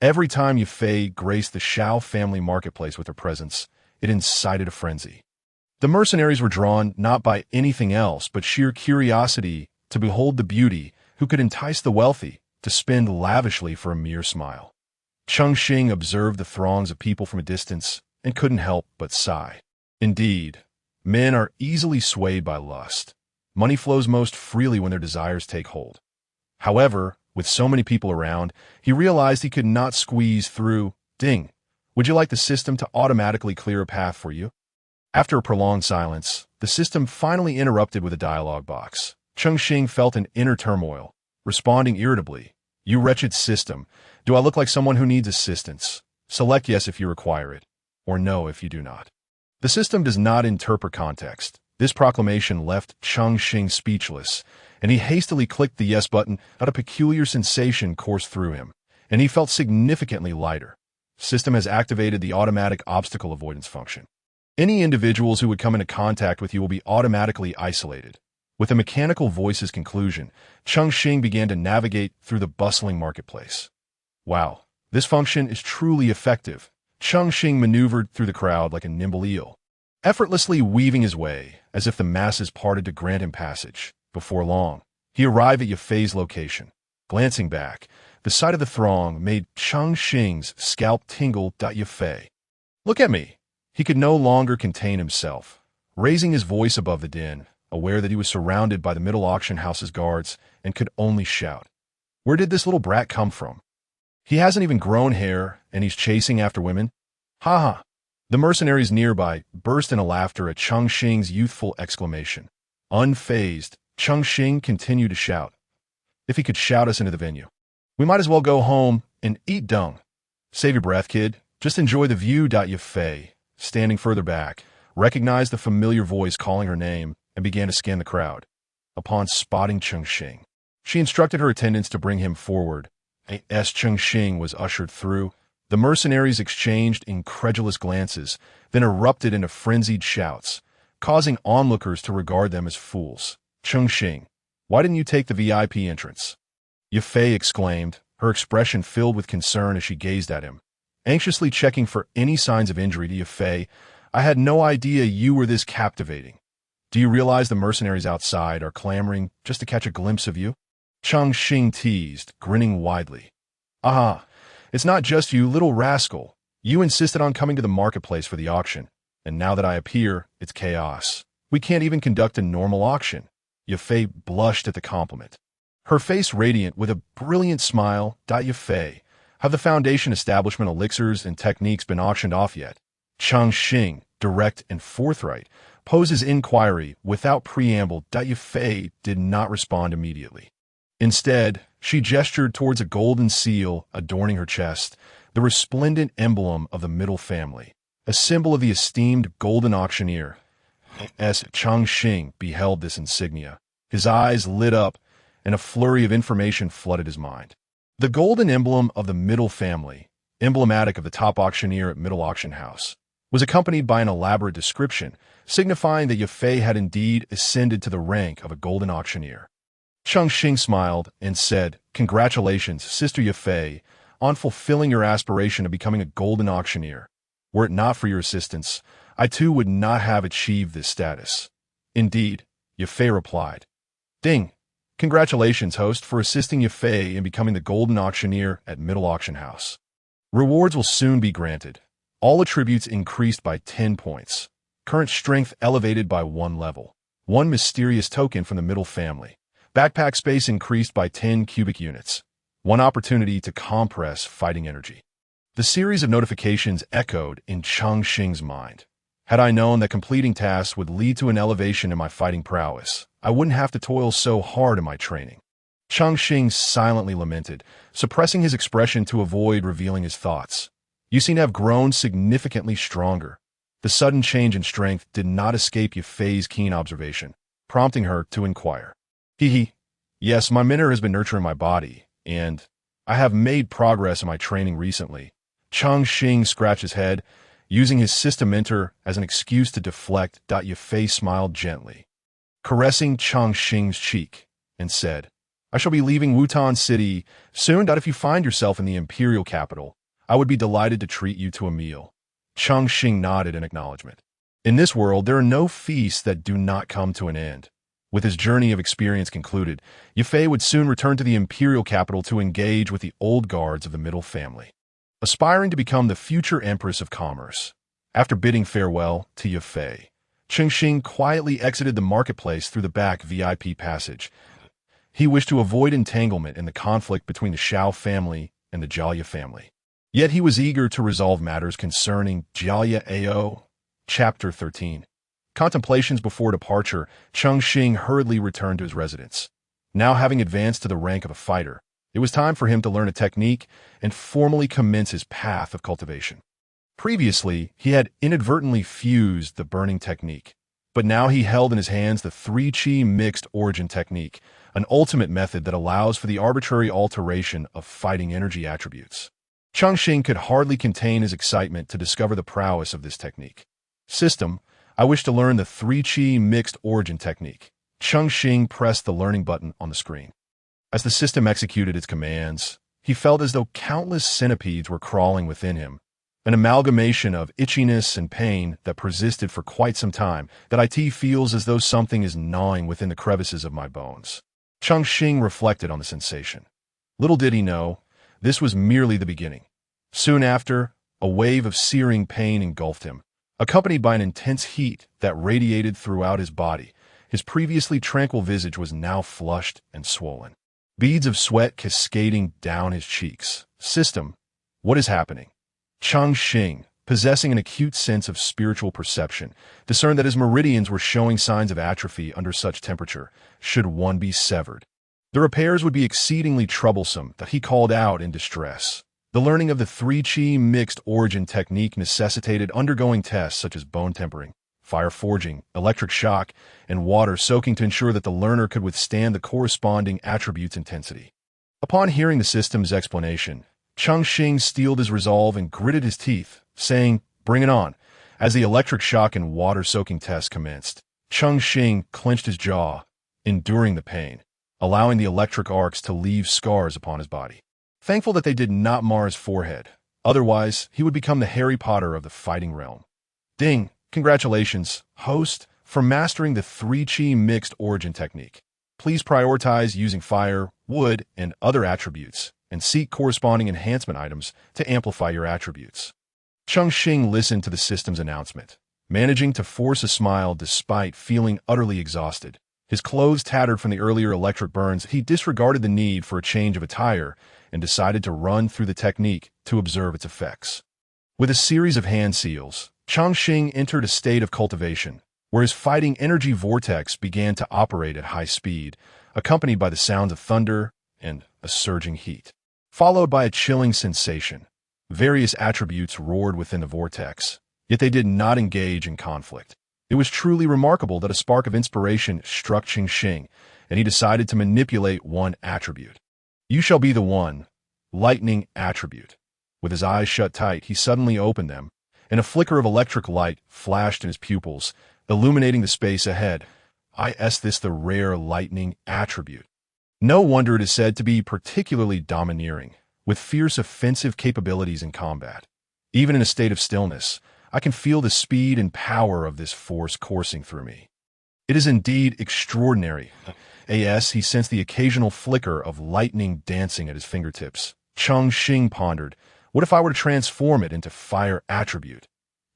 Every time Yafei graced the Shao family marketplace with her presence, it incited a frenzy. The mercenaries were drawn not by anything else but sheer curiosity to behold the beauty who could entice the wealthy to spend lavishly for a mere smile. Cheng Xing observed the throngs of people from a distance and couldn't help but sigh. Indeed, men are easily swayed by lust. Money flows most freely when their desires take hold. However, with so many people around, he realized he could not squeeze through. Ding. Would you like the system to automatically clear a path for you? After a prolonged silence, the system finally interrupted with a dialogue box. Cheng Xing felt an inner turmoil, responding irritably. You wretched system, do I look like someone who needs assistance? Select yes if you require it, or no if you do not. The system does not interpret context. This proclamation left Cheng Xing speechless, and he hastily clicked the yes button. A peculiar sensation coursed through him, and he felt significantly lighter. System has activated the automatic obstacle avoidance function. Any individuals who would come into contact with you will be automatically isolated. With a mechanical voice's conclusion, Cheng Xing began to navigate through the bustling marketplace. Wow, this function is truly effective. Cheng Xing maneuvered through the crowd like a nimble eel, effortlessly weaving his way as if the masses parted to grant him passage. Before long, he arrived at Yafei's location. Glancing back, the sight of the throng made Cheng Xing's scalp tingle. Yafei, look at me. He could no longer contain himself, raising his voice above the din, aware that he was surrounded by the middle auction house's guards and could only shout. Where did this little brat come from? He hasn't even grown hair, and he's chasing after women? Ha ha! The mercenaries nearby burst into laughter at Cheng Xing's youthful exclamation. Unfazed, Cheng Xing continued to shout. If he could shout us into the venue, we might as well go home and eat dung. Save your breath, kid. Just enjoy the view. Yafei, standing further back, recognized the familiar voice calling her name and began to scan the crowd. Upon spotting Cheng Xing, she instructed her attendants to bring him forward. As Cheng Xing was ushered through, the mercenaries exchanged incredulous glances, then erupted into frenzied shouts, causing onlookers to regard them as fools. Cheng Xing, why didn't you take the VIP entrance? Yafei exclaimed, her expression filled with concern as she gazed at him. Anxiously checking for any signs of injury to Yafei, I had no idea you were this captivating. Do you realize the mercenaries outside are clamoring just to catch a glimpse of you? Cheng Xing teased, grinning widely. Aha, it's not just you, little rascal. You insisted on coming to the marketplace for the auction, and now that I appear, it's chaos. We can't even conduct a normal auction. Yafei blushed at the compliment, her face radiant with a brilliant smile. Yafei, have the Foundation establishment elixirs and techniques been auctioned off yet? Cheng Xing, direct and forthright, posed his inquiry without preamble. Yafei did not respond immediately. Instead, she gestured towards a golden seal adorning her chest, the resplendent emblem of the middle family, a symbol of the esteemed golden auctioneer. As Cheng Xing beheld this insignia, his eyes lit up, and a flurry of information flooded his mind. The golden emblem of the middle family, emblematic of the top auctioneer at Middle Auction House, was accompanied by an elaborate description, signifying that Yafei had indeed ascended to the rank of a golden auctioneer. Cheng Xing smiled and said, Congratulations, Sister Yafei, on fulfilling your aspiration of becoming a golden auctioneer. Were it not for your assistance, I too would not have achieved this status. Indeed, Yafei replied. Ding! Congratulations, host, for assisting Yafei in becoming the golden auctioneer at Middle Auction House. Rewards will soon be granted. All attributes increased by 10 points. Current strength elevated by 1 level. 1 mysterious token from the middle family. Backpack space increased by 10 cubic units. 1 opportunity to compress fighting energy. The series of notifications echoed in Cheng Xing's mind. Had I known that completing tasks would lead to an elevation in my fighting prowess, I wouldn't have to toil so hard in my training. Cheng Xing silently lamented, suppressing his expression to avoid revealing his thoughts. You seem to have grown significantly stronger. The sudden change in strength did not escape Yafei's keen observation. prompting her to inquire. Hee. Yes, my mentor has been nurturing my body, and I have made progress in my training recently. Cheng Xing scratched his head, using his system mentor as an excuse to deflect. Yafei smiled gently, caressing Cheng Xing's cheek, and said, I shall be leaving Wutan City soon. If you find yourself in the imperial capital, I would be delighted to treat you to a meal. Cheng Xing nodded in acknowledgement. In this world, there are no feasts that do not come to an end. With his journey of experience concluded, Yafei would soon return to the imperial capital to engage with the old guards of the middle family, aspiring to become the future empress of commerce. After bidding farewell to Yafei, Cheng Xing quietly exited the marketplace through the back VIP passage. He wished to avoid entanglement in the conflict between the Xiao family and the Jialia family. Yet he was eager to resolve matters concerning Jialia Ao. Chapter 13. Contemplations before departure, Cheng Xing hurriedly returned to his residence. Now having advanced to the rank of a fighter, it was time for him to learn a technique and formally commence his path of cultivation. Previously, he had inadvertently fused the burning technique, but now he held in his hands the 3-chi mixed origin technique, an ultimate method that allows for the arbitrary alteration of fighting energy attributes. Cheng Xing could hardly contain his excitement to discover the prowess of this technique. System, I wish to learn the 3-chi mixed origin technique. Cheng Xing pressed the learning button on the screen. As the system executed its commands, he felt as though countless centipedes were crawling within him, an amalgamation of itchiness and pain that persisted for quite some time. That it feels as though something is gnawing within the crevices of my bones. Cheng Xing reflected on the sensation. Little did he know, this was merely the beginning. Soon after, a wave of searing pain engulfed him, accompanied by an intense heat that radiated throughout his body. His previously tranquil visage was now flushed and swollen, beads of sweat cascading down his cheeks. System, what is happening? Cheng Xing, possessing an acute sense of spiritual perception, discerned that his meridians were showing signs of atrophy under such temperature. Should one be severed, the repairs would be exceedingly troublesome. That he called out in distress. The learning of the 3-chi mixed origin technique necessitated undergoing tests such as bone tempering, fire forging, electric shock, and water soaking to ensure that the learner could withstand the corresponding attribute's intensity. Upon hearing the system's explanation, Cheng Xing steeled his resolve and gritted his teeth, saying, Bring it on. As the electric shock and water-soaking test commenced, Cheng Xing clenched his jaw, enduring the pain, allowing the electric arcs to leave scars upon his body. Thankful that they did not mar his forehead, otherwise he would become the Harry Potter of the fighting realm. Ding! Congratulations, host, for mastering the 3-chi mixed origin technique. Please prioritize using fire, wood, and other attributes, and seek corresponding enhancement items to amplify your attributes. Cheng Xing listened to the system's announcement, managing to force a smile despite feeling utterly exhausted. His clothes tattered from the earlier electric burns. He disregarded the need for a change of attire and decided to run through the technique to observe its effects. With a series of hand seals, Cheng Xing entered a state of cultivation, where his fighting energy vortex began to operate at high speed, accompanied by the sounds of thunder and a surging heat, followed by a chilling sensation. Various attributes roared within the vortex, yet they did not engage in conflict. It was truly remarkable that a spark of inspiration struck Cheng Xing, and he decided to manipulate one attribute. You shall be the one, lightning attribute. With his eyes shut tight, he suddenly opened them, and a flicker of electric light flashed in his pupils, illuminating the space ahead. This the rare lightning attribute. No wonder it is said to be particularly domineering, with fierce offensive capabilities in combat. Even in a state of stillness, I can feel the speed and power of this force coursing through me. It is indeed extraordinary. He sensed the occasional flicker of lightning dancing at his fingertips. Cheng Xing pondered, what if I were to transform it into fire attribute?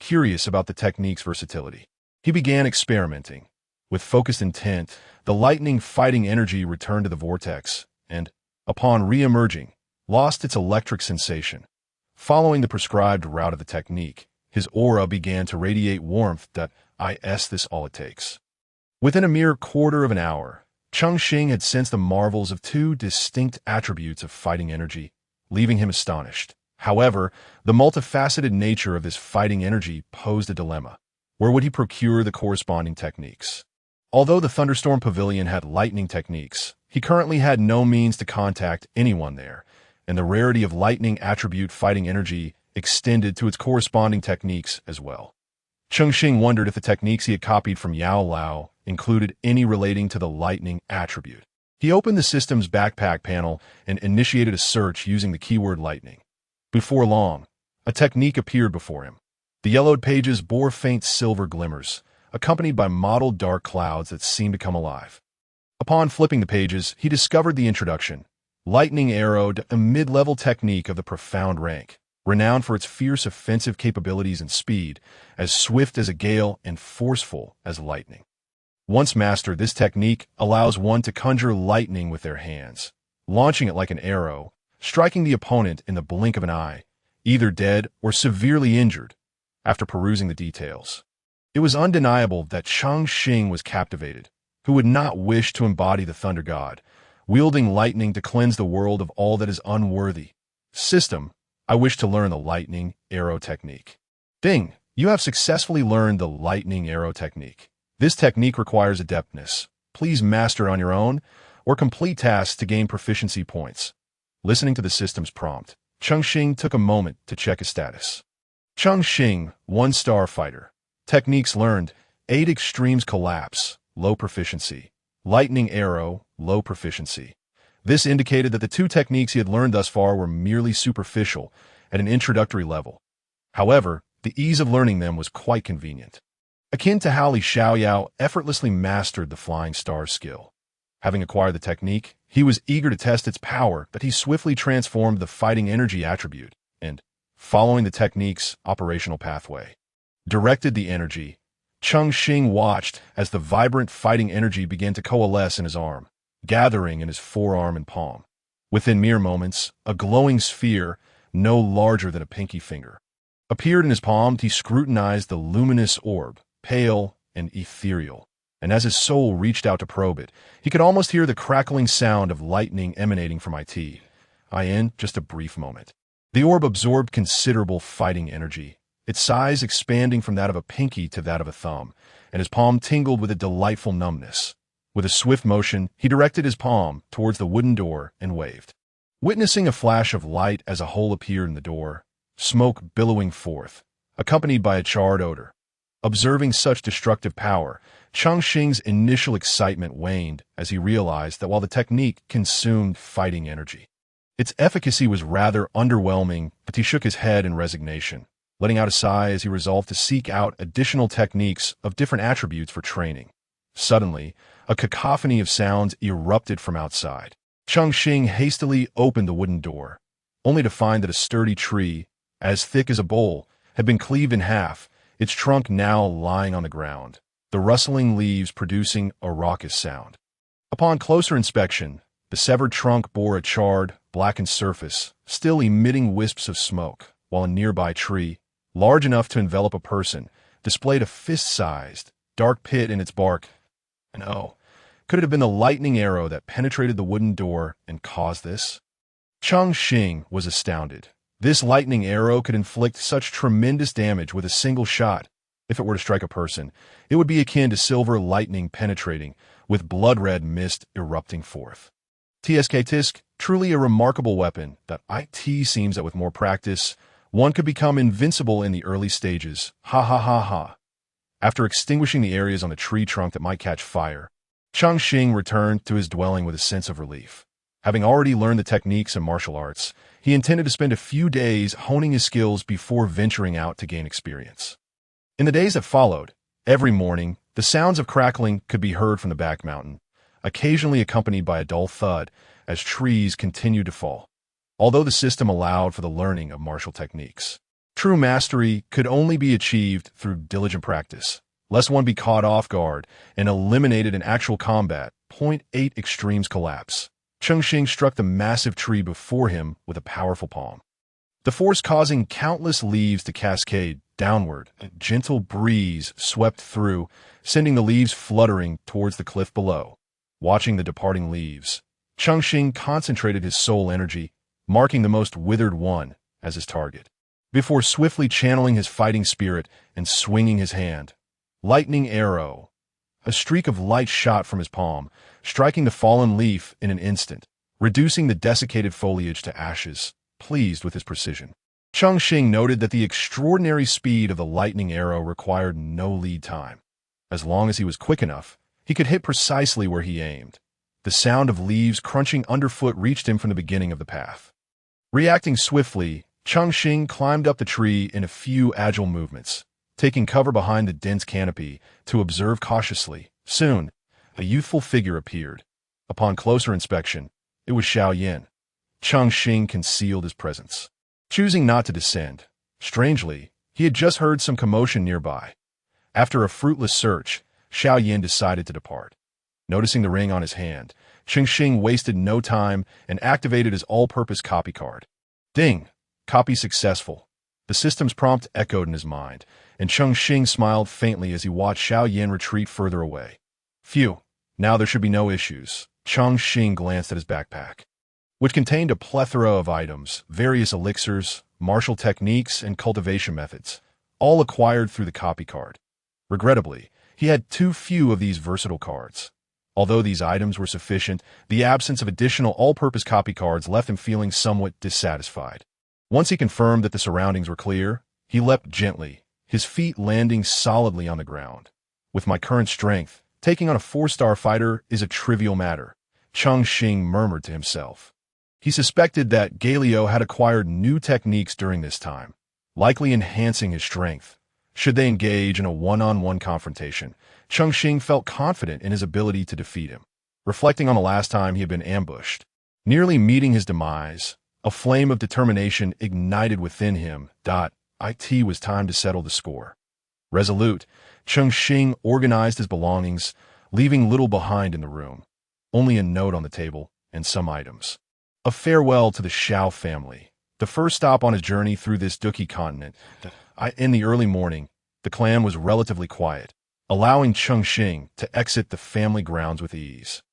Curious about the technique's versatility, he began experimenting. With focused intent, the lightning fighting energy returned to the vortex, and, upon re-emerging, lost its electric sensation. Following the prescribed route of the technique, his aura began to radiate warmth. This all it takes. Within a mere quarter of an hour, Cheng Xing had sensed the marvels of two distinct attributes of fighting energy, leaving him astonished. However, the multifaceted nature of this fighting energy posed a dilemma. Where would he procure the corresponding techniques? Although the Thunderstorm Pavilion had lightning techniques, he currently had no means to contact anyone there, and the rarity of lightning attribute fighting energy extended to its corresponding techniques as well. Cheng Xing wondered if the techniques he had copied from Yao Lao included any relating to the lightning attribute. He opened the system's backpack panel and initiated a search using the keyword lightning. Before long, a technique appeared before him. The yellowed pages bore faint silver glimmers, accompanied by mottled dark clouds that seemed to come alive. Upon flipping the pages, he discovered the introduction, Lightning Arrow, a mid-level technique of the profound rank, renowned for its fierce offensive capabilities and speed, as swift as a gale and forceful as lightning. Once mastered, this technique allows one to conjure lightning with their hands, launching it like an arrow, striking the opponent in the blink of an eye, either dead or severely injured. After perusing the details, it was undeniable that Cheng Xing was captivated. Who would not wish to embody the Thunder God, wielding lightning to cleanse the world of all that is unworthy? System, I wish to learn the Lightning Arrow technique. Ding, you have successfully learned the Lightning Arrow technique. This technique requires adeptness. Please master it on your own, or complete tasks to gain proficiency points. Listening to the system's prompt, Cheng Xing took a moment to check his status. Cheng Xing, 1-star fighter. Techniques learned, 8 extremes collapse, low proficiency. Lightning Arrow, low proficiency. This indicated that the 2 techniques he had learned thus far were merely superficial, at an introductory level. However, the ease of learning them was quite convenient. Akin to how Li Xiaoyao effortlessly mastered the Flying Star skill. Having acquired the technique, he was eager to test its power, but he swiftly transformed the fighting energy attribute and, following the technique's operational pathway, directed the energy. Cheng Xing watched as the vibrant fighting energy began to coalesce in his arm, gathering in his forearm and palm. Within mere moments, a glowing sphere, no larger than a pinky finger, appeared in his palm. He scrutinized the luminous orb, pale and ethereal, and as his soul reached out to probe it, he could almost hear the crackling sound of lightning emanating from it. In just a brief moment, the orb absorbed considerable fighting energy, its size expanding from that of a pinky to that of a thumb, and his palm tingled with a delightful numbness. With a swift motion, he directed his palm towards the wooden door and waved. Witnessing a flash of light as a hole appeared in the door, smoke billowing forth, accompanied by a charred odor. Observing such destructive power, Cheng Xing's initial excitement waned as he realized that while the technique consumed fighting energy, its efficacy was rather underwhelming, but he shook his head in resignation, letting out a sigh as he resolved to seek out additional techniques of different attributes for training. Suddenly, a cacophony of sounds erupted from outside. Cheng Xing hastily opened the wooden door, only to find that a sturdy tree, as thick as a bowl, had been cleaved in half, its trunk now lying on the ground, the rustling leaves producing a raucous sound. Upon closer inspection, the severed trunk bore a charred, blackened surface, still emitting wisps of smoke, while a nearby tree, large enough to envelop a person, displayed a fist-sized, dark pit in its bark. And oh, could it have been the lightning arrow that penetrated the wooden door and caused this? Cheng Xing was astounded. This lightning arrow could inflict such tremendous damage with a single shot. If it were to strike a person, it would be akin to silver lightning penetrating, with blood-red mist erupting forth. Tisk, truly a remarkable weapon that it seems that with more practice, one could become invincible in the early stages. Ha ha ha ha. After extinguishing the areas on the tree trunk that might catch fire, Cheng Xing returned to his dwelling with a sense of relief. Having already learned the techniques and martial arts, he intended to spend a few days honing his skills before venturing out to gain experience. In the days that followed, every morning, the sounds of crackling could be heard from the back mountain, occasionally accompanied by a dull thud as trees continued to fall. Although the system allowed for the learning of martial techniques, true mastery could only be achieved through diligent practice, lest one be caught off guard and eliminated in actual combat. 0.8 extremes collapse. Cheng Xing struck the massive tree before him with a powerful palm, the force causing countless leaves to cascade downward. A gentle breeze swept through, sending the leaves fluttering towards the cliff below. Watching the departing leaves, Cheng Xing concentrated his soul energy, marking the most withered one as his target, before swiftly channeling his fighting spirit and swinging his hand. Lightning Arrow. A streak of light shot from his palm, striking the fallen leaf in an instant, reducing the desiccated foliage to ashes, pleased with his precision. Cheng Xing noted that the extraordinary speed of the lightning arrow required no lead time. As long as he was quick enough, he could hit precisely where he aimed. The sound of leaves crunching underfoot reached him from the beginning of the path. Reacting swiftly, Cheng Xing climbed up the tree in a few agile movements, taking cover behind the dense canopy to observe cautiously. Soon, a youthful figure appeared. Upon closer inspection, it was Xiao Yan. Cheng Xing concealed his presence, choosing not to descend. Strangely, he had just heard some commotion nearby. After a fruitless search, Xiao Yan decided to depart. Noticing the ring on his hand, Cheng Xing wasted no time and activated his all-purpose copy card. Ding! Copy successful. The system's prompt echoed in his mind, and Cheng Xing smiled faintly as he watched Xiao Yan retreat further away. Phew, now there should be no issues. Cheng Xing glanced at his backpack, which contained a plethora of items, various elixirs, martial techniques, and cultivation methods, all acquired through the copy card. Regrettably, he had too few of these versatile cards. Although these items were sufficient, the absence of additional all-purpose copy cards left him feeling somewhat dissatisfied. Once he confirmed that the surroundings were clear, he leapt gently, his feet landing solidly on the ground. With my current strength, taking on a 4-star fighter is a trivial matter, Cheng Xing murmured to himself. He suspected that Galio had acquired new techniques during this time, likely enhancing his strength. Should they engage in a one-on-one confrontation, Cheng Xing felt confident in his ability to defeat him. Reflecting on the last time he had been ambushed, nearly meeting his demise, a flame of determination ignited within him. It was time to settle the score. Resolute, Cheng Xing organized his belongings, leaving little behind in the room. Only a note on the table and some items. A farewell to the Xiao family, the first stop on his journey through this Duki continent. In the early morning, the clan was relatively quiet, allowing Cheng Xing to exit the family grounds with ease.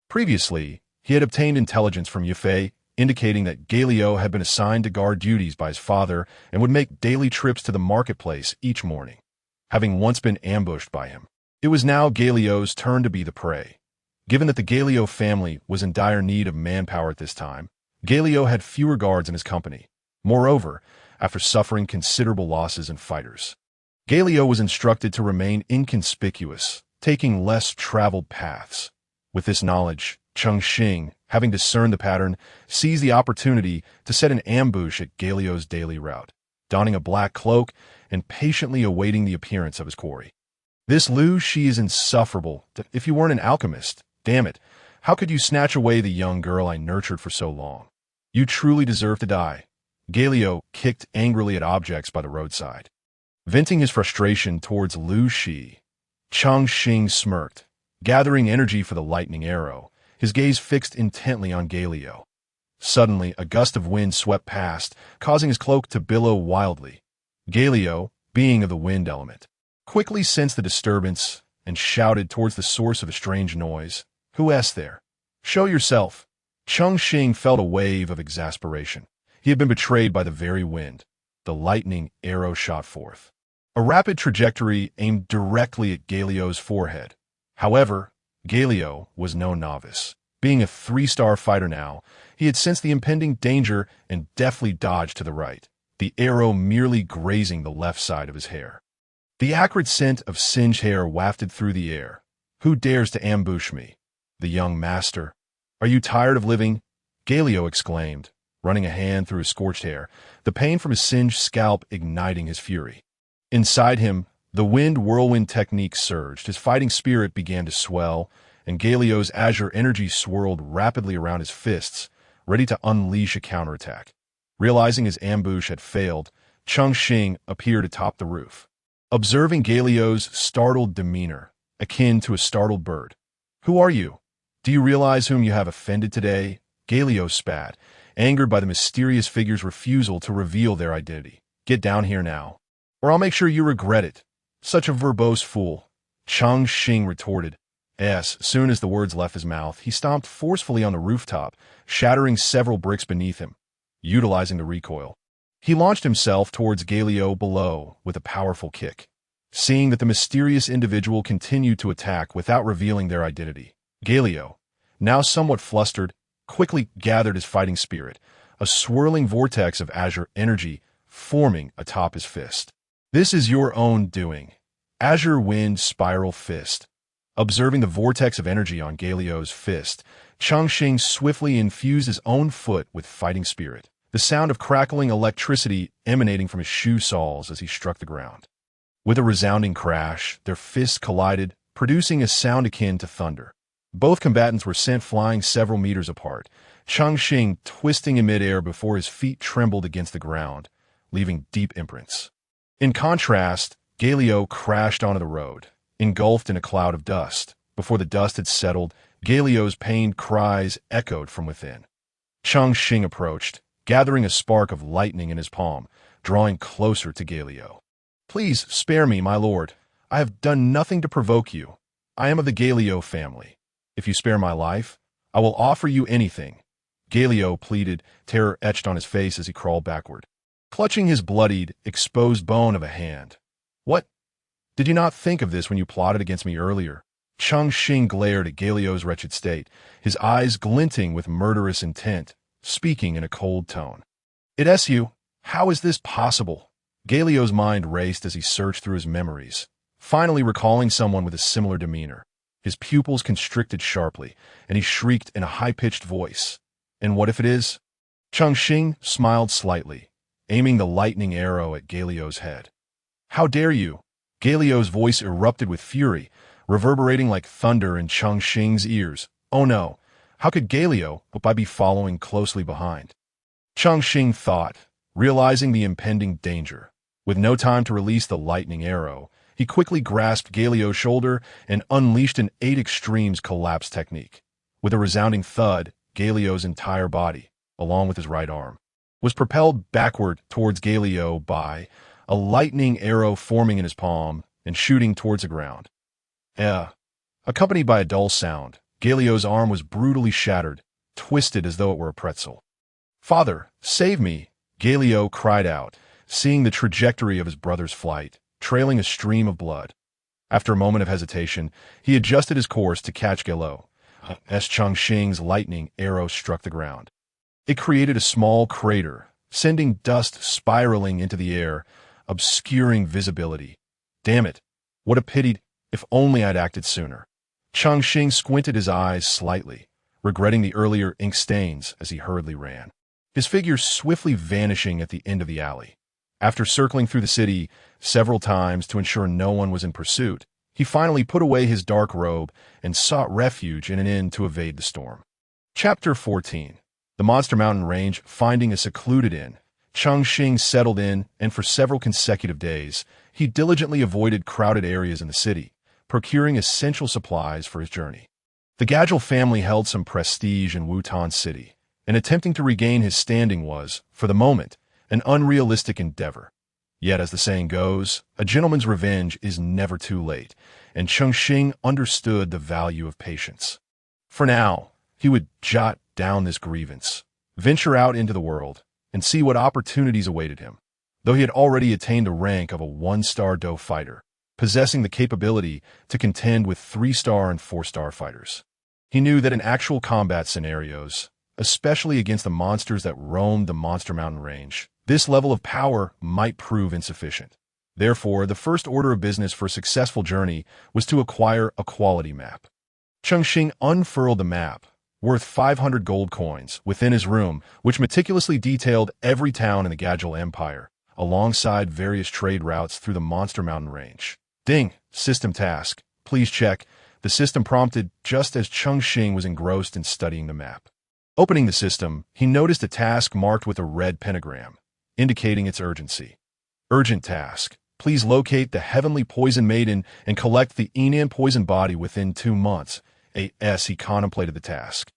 Previously, he had obtained intelligence from Yufei, indicating that Galio had been assigned to guard duties by his father and would make daily trips to the marketplace each morning. Having once been ambushed by him, it was now Galio's turn to be the prey. Given that the Galio family was in dire need of manpower at this time, Galio had fewer guards in his company. Moreover, after suffering considerable losses in fighters, Galio was instructed to remain inconspicuous, taking less traveled paths. With this knowledge, Cheng Xing, having discerned the pattern, seized the opportunity to set an ambush at Galio's daily route, donning a black cloak and patiently awaiting the appearance of his quarry. This Lu Shi is insufferable. If you weren't an alchemist, damn it, how could you snatch away the young girl I nurtured for so long? You truly deserve to die. Galio kicked angrily at objects by the roadside. Venting his frustration towards Lu Shi, Cheng Xing smirked, gathering energy for the lightning arrow, his gaze fixed intently on Galio. Suddenly, a gust of wind swept past, causing his cloak to billow wildly. Galio, being of the wind element, quickly sensed the disturbance and shouted towards the source of the strange noise. Who's there? Show yourself. Cheng Xing felt a wave of exasperation. He had been betrayed by the very wind. The lightning arrow shot forth, a rapid trajectory aimed directly at Galio's forehead. However, Galio was no novice. Being a 3-star fighter now, he had sensed the impending danger and deftly dodged to the right, the arrow merely grazing the left side of his hair. The acrid scent of singed hair wafted through the air. Who dares to ambush me? The young master. Are you tired of living? Galio exclaimed, running a hand through his scorched hair, the pain from his singed scalp igniting his fury. Inside him, the wind whirlwind technique surged, his fighting spirit began to swell, and Galio's azure energy swirled rapidly around his fists, ready to unleash a counterattack. Realizing his ambush had failed, Cheng Xing appeared atop the roof. Observing Galio's startled demeanor, akin to a startled bird. Who are you? Do you realize whom you have offended today? Galio spat, angered by the mysterious figure's refusal to reveal their identity. Get down here now, or I'll make sure you regret it. Such a verbose fool. Cheng Xing retorted. As soon as the words left his mouth, he stomped forcefully on the rooftop, shattering several bricks beneath him. Utilizing the recoil, he launched himself towards Galio below with a powerful kick. seeing that the mysterious individual continued to attack without revealing their identity. Galio, now somewhat flustered, quickly gathered his fighting spirit, a swirling vortex of azure energy forming atop his fist. "This is your own doing." Azure Wind Spiral Fist. Observing the vortex of energy on Galio's fist, Cheng Xing swiftly infused his own foot with fighting spirit, the sound of crackling electricity emanating from his shoe soles as he struck the ground. With a resounding crash, their fists collided, producing a sound akin to thunder. Both combatants were sent flying several meters apart, Cheng Xing twisting in midair before his feet trembled against the ground, leaving deep imprints. In contrast, Galio crashed onto the road, engulfed in a cloud of dust. Before the dust had settled, Galio's pained cries echoed from within. Cheng Xing approached, gathering a spark of lightning in his palm, drawing closer to Galio. "Please spare me, my lord. I have done nothing to provoke you. I am of the Galio family. If you spare my life, I will offer you anything." Galio pleaded, terror etched on his face as he crawled backward, clutching his bloodied, exposed bone of a hand. "What? Did you not think of this when you plotted against me earlier?" Cheng Xing glared at Galio's wretched state, his eyes glinting with murderous intent, speaking in a cold tone. "It's you. How is this possible?" Galio's mind raced as he searched through his memories, finally recalling someone with a similar demeanor. His pupils constricted sharply, and he shrieked in a high-pitched voice. "And what if it is?" Cheng Xing smiled slightly, aiming the lightning arrow at Galio's head. "How dare you?" Galio's voice erupted with fury, reverberating like thunder in Cheng Xing's ears. Oh no, how could Galio but be following closely behind? Cheng Xing thought, realizing the impending danger. With no time to release the lightning arrow, he quickly grasped Galio's shoulder and unleashed an 8 extremes collapse technique. With a resounding thud, Galio's entire body, along with his right arm, was propelled backward towards Galio by a lightning arrow forming in his palm and shooting towards the ground. Accompanied by a dull sound, Galio's arm was brutally shattered, twisted as though it were a pretzel. "Father, save me!" Galio cried out, seeing the trajectory of his brother's flight, trailing a stream of blood. After a moment of hesitation, he adjusted his course to catch Galio, as Cheng Xing's lightning arrow struck the ground. It created a small crater, sending dust spiraling into the air, obscuring visibility. Damn it, what a pity, if only I'd acted sooner. Cheng Xing squinted his eyes slightly, regretting the earlier ink stains as he hurriedly ran, his figure swiftly vanishing at the end of the alley. After circling through the city several times to ensure no one was in pursuit, he finally put away his dark robe and sought refuge in an inn to evade the storm. Chapter 14. The Monster Mountain Range. Finding a secluded inn, Cheng Xing settled in, and for several consecutive days, he diligently avoided crowded areas in the city, procuring essential supplies for his journey. The Gadgil family held some prestige in Wutan City, and attempting to regain his standing was, for the moment, an unrealistic endeavor. Yet, as the saying goes, a gentleman's revenge is never too late, and Cheng Xing understood the value of patience. For now, he would jot down this grievance, venture out into the world, and see what opportunities awaited him. Though he had already attained the rank of a 1-star Do fighter, possessing the capability to contend with 3-star and 4-star fighters, he knew that in actual combat scenarios, especially against the monsters that roamed the Monster Mountain Range, this level of power might prove insufficient. Therefore, the first order of business for a successful journey was to acquire a quality map. Cheng Xing unfurled the map, worth 500 gold coins, within his room, which meticulously detailed every town in the Gadgil Empire, alongside various trade routes through the Monster Mountain Range. Ding! System task. Please check. The system prompted just as Cheng Xing was engrossed in studying the map. Opening the system, he noticed a task marked with a red pentagram, indicating its urgency. Urgent task. Please locate the Heavenly Poison Maiden and collect the Enan Poison Body within 2 months. As he contemplated the task,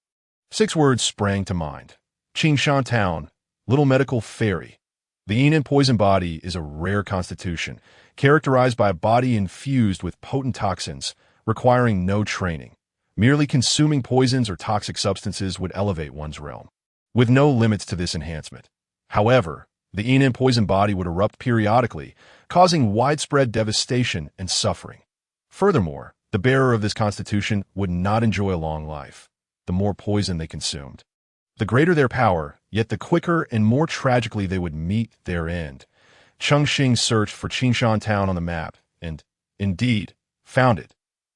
6 words sprang to mind. Qingshan Town, Little Medical Fairy. The Enan Poison Body is a rare constitution, characterized by a body infused with potent toxins, requiring no training. Merely consuming poisons or toxic substances would elevate one's realm, with no limits to this enhancement. However, the Enan Poison Body would erupt periodically, causing widespread devastation and suffering. Furthermore, the bearer of this constitution would not enjoy a long life. The more poison they consumed, the greater their power, yet the quicker and more tragically they would meet their end. Cheng Xing searched for Qingshan Town on the map and, indeed, found it.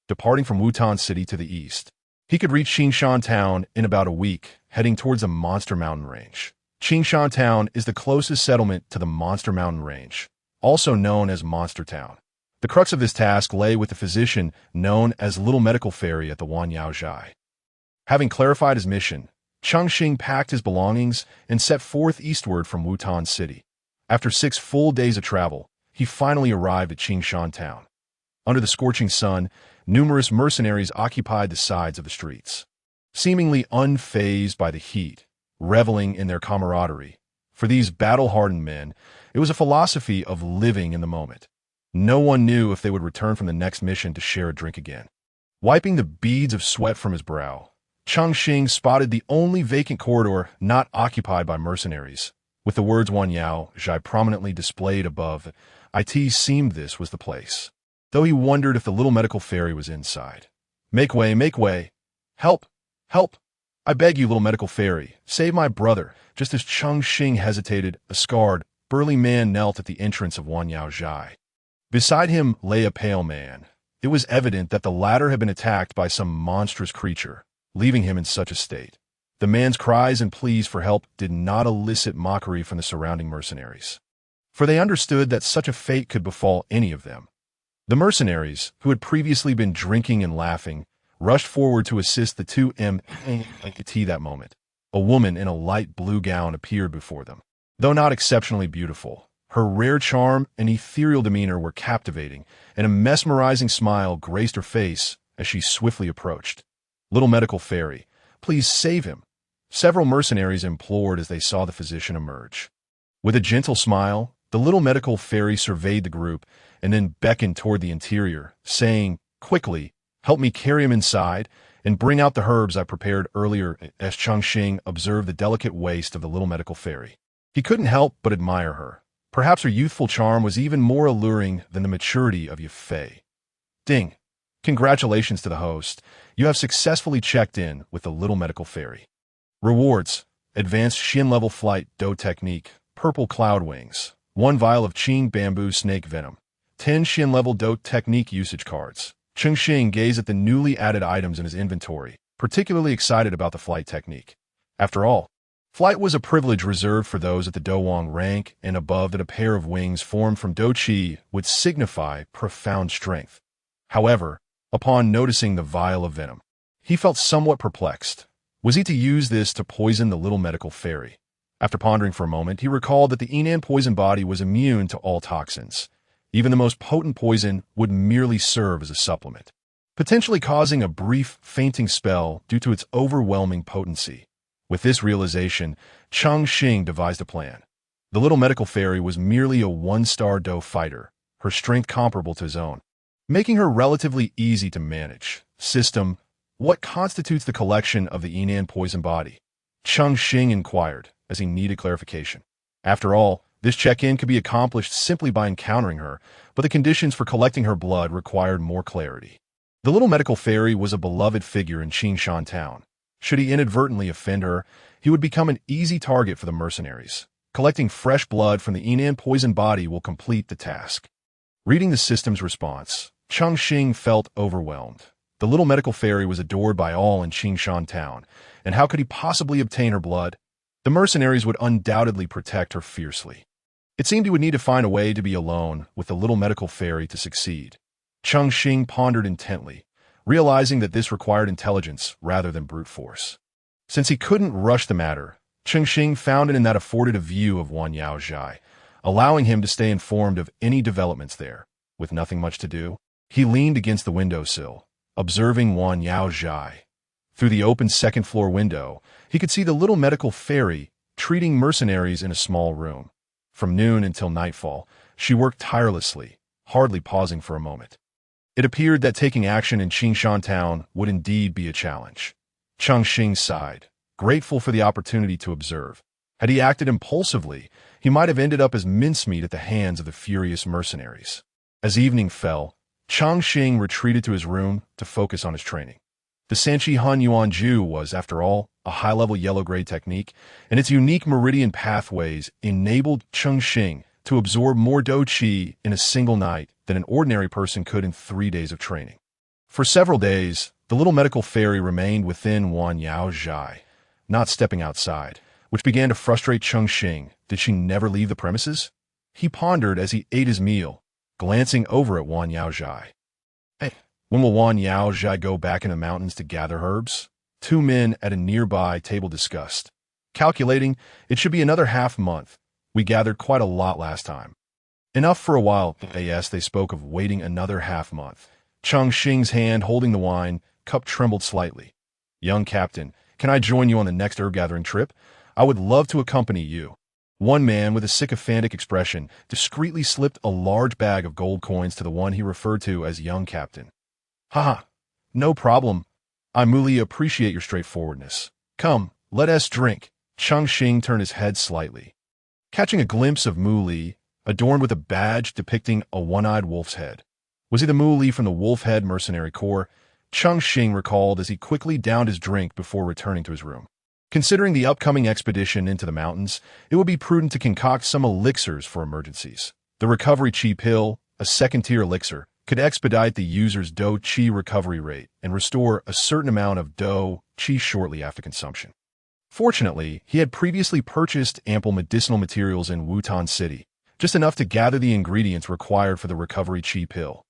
Departing from Wutan City to the east, he could reach Qingshan Town in about a week, heading towards the Monster Mountain Range. Qingshan Town is the closest settlement to the Monster Mountain Range, also known as Monster Town. The crux of this task lay with the physician known as Little Medical Fairy at the Wanyaozhai. Having clarified his mission, Cheng Xing packed his belongings and set forth eastward from Wutan City. After 6 full days of travel, he finally arrived at Qingshan Town. Under the scorching sun, numerous mercenaries occupied the sides of the streets, seemingly unfazed by the heat, reveling in their camaraderie. For these battle-hardened men, it was a philosophy of living in the moment. No one knew if they would return from the next mission to share a drink again. Wiping the beads of sweat from his brow, Cheng Xing spotted the only vacant corridor not occupied by mercenaries, with the words Wanyaozhai prominently displayed above. It seemed this was the place, though he wondered if the Little Medical Fairy was inside. Make way, make way! Help! Help! I beg you, Little Medical Fairy, save my brother. Just as Cheng Xing hesitated, a scarred, burly man knelt at the entrance of Wanyaozhai. Beside him lay a pale man. It was evident that the latter had been attacked by some monstrous creature, leaving him in such a state. The man's cries and pleas for help did not elicit mockery from the surrounding mercenaries, for they understood that such a fate could befall any of them. The mercenaries, who had previously been drinking and laughing, rushed forward to assist the two at that moment. A woman in a light blue gown appeared before them. Though not exceptionally beautiful, her rare charm and ethereal demeanor were captivating, and a mesmerizing smile graced her face as she swiftly approached. Little Medical Fairy, please save him, several mercenaries implored as they saw the physician emerge. With a gentle smile, the Little Medical Fairy surveyed the group and then beckoned toward the interior, saying, quickly, help me carry him inside and bring out the herbs I prepared earlier. As Cheng Xing observed the delicate waist of the Little Medical Fairy, he couldn't help but admire her. Perhaps her youthful charm was even more alluring than the maturity of Yafei. Ding! Congratulations to the host. You have successfully checked in with the Little Medical Fairy. Rewards: Advanced Shin-level Flight Do Technique, Purple Cloud Wings, 1 vial of Qing Bamboo Snake Venom, 10 Shin-level Do Technique usage cards. Cheng Xing gazed at the newly added items in his inventory, particularly excited about the flight technique. After all, flight was a privilege reserved for those at the Dowang rank and above. That a pair of wings formed from Do Qi would signify profound strength. However, upon noticing the vial of venom, he felt somewhat perplexed. Was he to use this to poison the Little Medical Fairy? After pondering for a moment, he recalled that the Yinan poison body was immune to all toxins. Even the most potent poison would merely serve as a supplement, potentially causing a brief fainting spell due to its overwhelming potency. With this realization, Cheng Xing devised a plan. The Little Medical Fairy was merely a 1-star Do fighter, her strength comparable to his own, making her relatively easy to manage. System: what constitutes the collection of the Yinan poison body? Cheng Xing inquired, as he needed clarification. After all, this check-in could be accomplished simply by encountering her, but the conditions for collecting her blood required more clarity. The Little Medical Fairy was a beloved figure in Qingshan Town. Should he inadvertently offend her, he would become an easy target for the mercenaries. Collecting fresh blood from the Yinan poison body will complete the task. Reading the system's response, Cheng Xing felt overwhelmed. The Little Medical Fairy was adored by all in Qingshan Town, and how could he possibly obtain her blood? The mercenaries would undoubtedly protect her fiercely. It seemed he would need to find a way to be alone with the Little Medical Fairy to succeed. Cheng Xing pondered intently, realizing that this required intelligence rather than brute force. Since he couldn't rush the matter, Cheng Xing found it in that afforded a view of Wanyaozhai, allowing him to stay informed of any developments there. With nothing much to do, he leaned against the windowsill, observing Wanyaozhai. Through the open second-floor window, he could see the Little Medical Fairy treating mercenaries in a small room. From noon until nightfall, she worked tirelessly, hardly pausing for a moment. It appeared that taking action in Qingshan Town would indeed be a challenge. Cheng Xing sighed, grateful for the opportunity to observe. Had he acted impulsively, he might have ended up as mincemeat at the hands of the furious mercenaries. As evening fell, Cheng Xing retreated to his room to focus on his training. The Sanchi Hun Yuan Ju was, after all, a high-level yellow-grade technique, and its unique meridian pathways enabled Cheng Xing to absorb more Do Qi in a single night than an ordinary person could in 3 days of training. For several days, the little medical fairy remained within Wan Yao Zhai, not stepping outside, which began to frustrate Cheng Xing. Did she never leave the premises? He pondered as he ate his meal, glancing over at Wan Yao Zhai. Hey, when will Wan Yao Zhai go back in the mountains to gather herbs? 2 men at a nearby table discussed. Calculating, it should be another half-month. We gathered quite a lot last time. Enough for a while. Yes, they spoke of waiting another half-month. Cheng Xing's hand holding the wine cup trembled slightly. Young captain, can I join you on the next herb-gathering trip? I would love to accompany you. One man with a sycophantic expression discreetly slipped a large bag of gold coins to the one he referred to as young captain. Haha, no problem. I really appreciate your straightforwardness. Come, let us drink. Cheng Xing turned his head slightly. Catching a glimpse of Mu Li, adorned with a badge depicting a one-eyed wolf's head. Was he the Mu Li from the Wolf Head Mercenary Corps? Cheng Xing recalled as he quickly downed his drink before returning to his room. Considering the upcoming expedition into the mountains, it would be prudent to concoct some elixirs for emergencies. The Recovery Qi Pill, a second-tier elixir, could expedite the user's Do Qi recovery rate and restore a certain amount of Do Qi shortly after consumption. Fortunately, he had previously purchased ample medicinal materials in Wutan City, just enough to gather the ingredients required for the Recovery Qi Pill.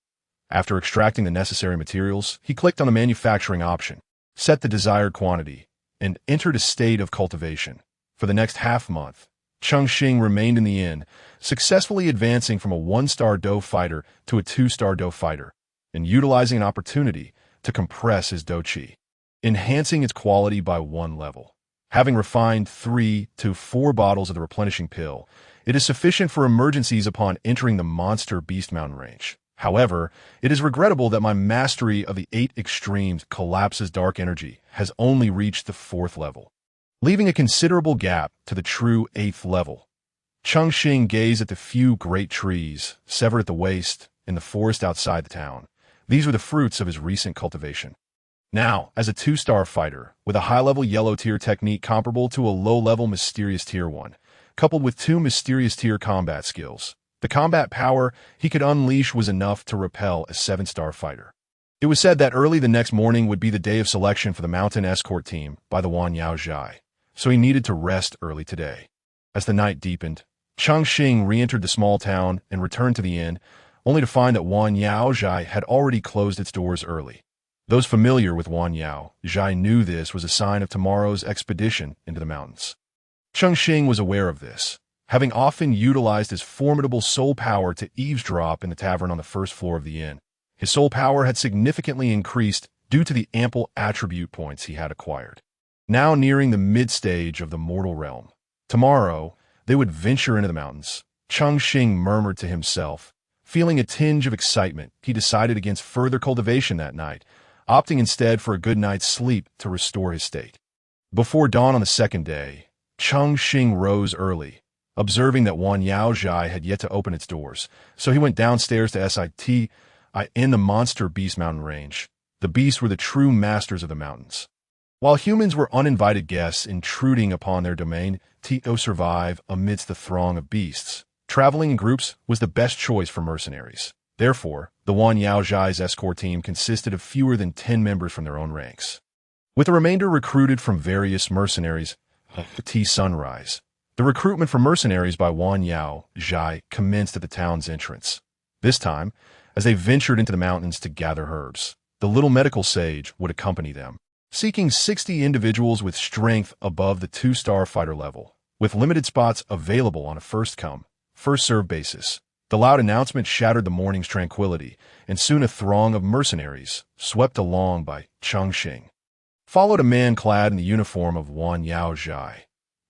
After extracting the necessary materials, he clicked on the manufacturing option, set the desired quantity, and entered a state of cultivation. For the next half-month, Cheng Xing remained in the inn, successfully advancing from a 1-star Do fighter to a 2-star Do fighter, and utilizing an opportunity to compress his Do Qi, enhancing its quality by 1 level. Having refined 3 to 4 bottles of the replenishing pill, it is sufficient for emergencies upon entering the monster Beast Mountain range. However, it is regrettable that my mastery of the 8 extremes collapses dark energy has only reached the 4th level, leaving a considerable gap to the true 8th level. Cheng Xing gazed at the few great trees, severed at the waist, in the forest outside the town. These were the fruits of his recent cultivation. Now, as a 2-star fighter, with a high-level yellow tier technique comparable to a low-level mysterious tier 1, coupled with 2 mysterious tier combat skills, the combat power he could unleash was enough to repel a 7-star fighter. It was said that early the next morning would be the day of selection for the mountain escort team by the Wan Yao Zhai, so he needed to rest early today. As the night deepened, Cheng Xing re-entered the small town and returned to the inn, only to find that Wan Yao Zhai had already closed its doors early. Those familiar with Wan Yao Zhai knew this was a sign of tomorrow's expedition into the mountains. Cheng Xing was aware of this, having often utilized his formidable soul power to eavesdrop in the tavern on the 1st floor of the inn. His soul power had significantly increased due to the ample attribute points he had acquired. Now nearing the mid-stage of the mortal realm, tomorrow they would venture into the mountains. Cheng Xing murmured to himself. Feeling a tinge of excitement, he decided against further cultivation that night, opting instead for a good night's sleep to restore his state. Before dawn on the 2nd day, Cheng Xing rose early, observing that Wan Yao Zhai had yet to open its doors, so he went downstairs to SIT in the monster Beast Mountain range. The beasts were the true masters of the mountains. While humans were uninvited guests intruding upon their domain to survive amidst the throng of beasts, traveling in groups was the best choice for mercenaries. Therefore, the Wan Yao Zhai's escort team consisted of fewer than 10 members from their own ranks, with the remainder recruited from various mercenaries. Sunrise. The recruitment for mercenaries by Wan Yao Zhai commenced at the town's entrance. This time, as they ventured into the mountains to gather herbs, the little medical sage would accompany them, seeking 60 individuals with strength above the 2-star fighter level, with limited spots available on a first-come, first-served basis. The loud announcement shattered the morning's tranquility, and soon a throng of mercenaries, swept along by Cheng Xing, followed a man clad in the uniform of Wan Yao Zhai.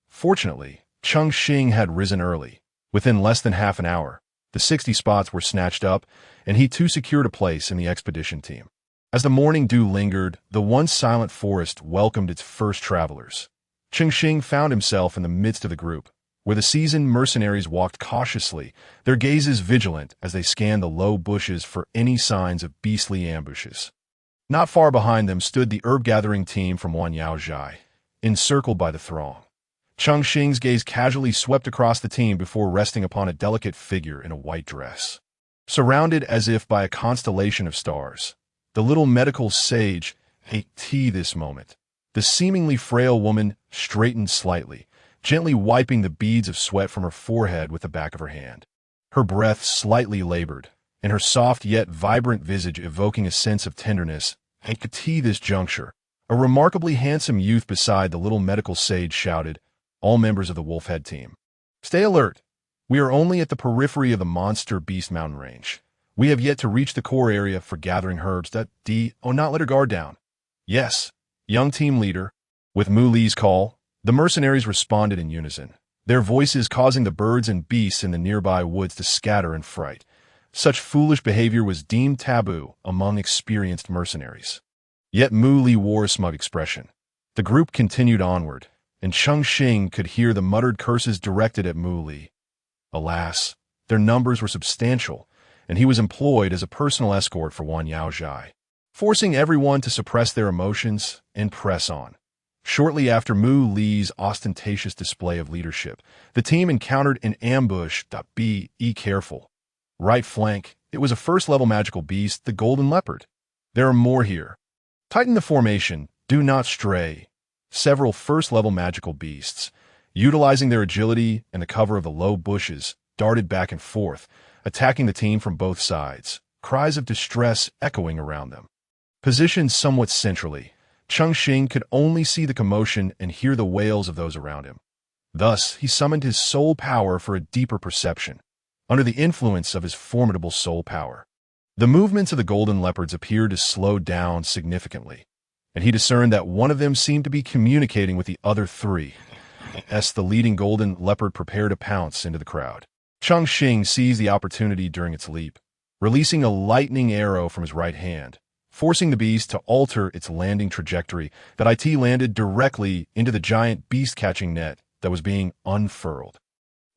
Fortunately, Cheng Xing had risen early. Within less than half an hour, the 60 spots were snatched up, and he too secured a place in the expedition team. As the morning dew lingered, the once silent forest welcomed its first travelers. Cheng Xing found himself in the midst of the group, where the seasoned mercenaries walked cautiously, their gazes vigilant as they scanned the low bushes for any signs of beastly ambushes. Not far behind them stood the herb-gathering team from Wanyaozhai, encircled by the throng. Cheng Xing's gaze casually swept across the team before resting upon a delicate figure in a white dress. Surrounded as if by a constellation of stars, the little medical sage ate tea this moment. The seemingly frail woman straightened slightly, gently wiping the beads of sweat from her forehead with the back of her hand. Her breath slightly labored, and her soft yet vibrant visage evoking a sense of tenderness. At this juncture, a remarkably handsome youth beside the little medical sage shouted, all members of the Wolfhead team, "Stay alert! We are only at the periphery of the monster beast mountain range. We have yet to reach the core area for gathering herbs. Not let her guard down." "Yes, young team leader." With Mu Li's call, the mercenaries responded in unison, their voices causing the birds and beasts in the nearby woods to scatter in fright. Such foolish behavior was deemed taboo among experienced mercenaries. Yet Mu Li wore a smug expression. The group continued onward, and Cheng Xing could hear the muttered curses directed at Mu Li. Alas, their numbers were substantial, and he was employed as a personal escort for Wanyaozhai, forcing everyone to suppress their emotions and press on. Shortly after Mu Li's ostentatious display of leadership, the team encountered an ambush. Be careful. Right flank, it was a first-level magical beast, the golden leopard. There are more here. Tighten the formation, do not stray. Several first-level magical beasts, utilizing their agility and the cover of the low bushes, darted back and forth, attacking the team from both sides, cries of distress echoing around them. Positioned somewhat centrally, Cheng Xing could only see the commotion and hear the wails of those around him. Thus, he summoned his soul power for a deeper perception. Under the influence of his formidable soul power, the movements of the golden leopards appeared to slow down significantly, and he discerned that one of them seemed to be communicating with the other three. As the leading golden leopard prepared to pounce into the crowd, Cheng Xing seized the opportunity during its leap, releasing a lightning arrow from his right hand, forcing the beast to alter its landing trajectory. That it landed directly into the giant beast-catching net that was being unfurled.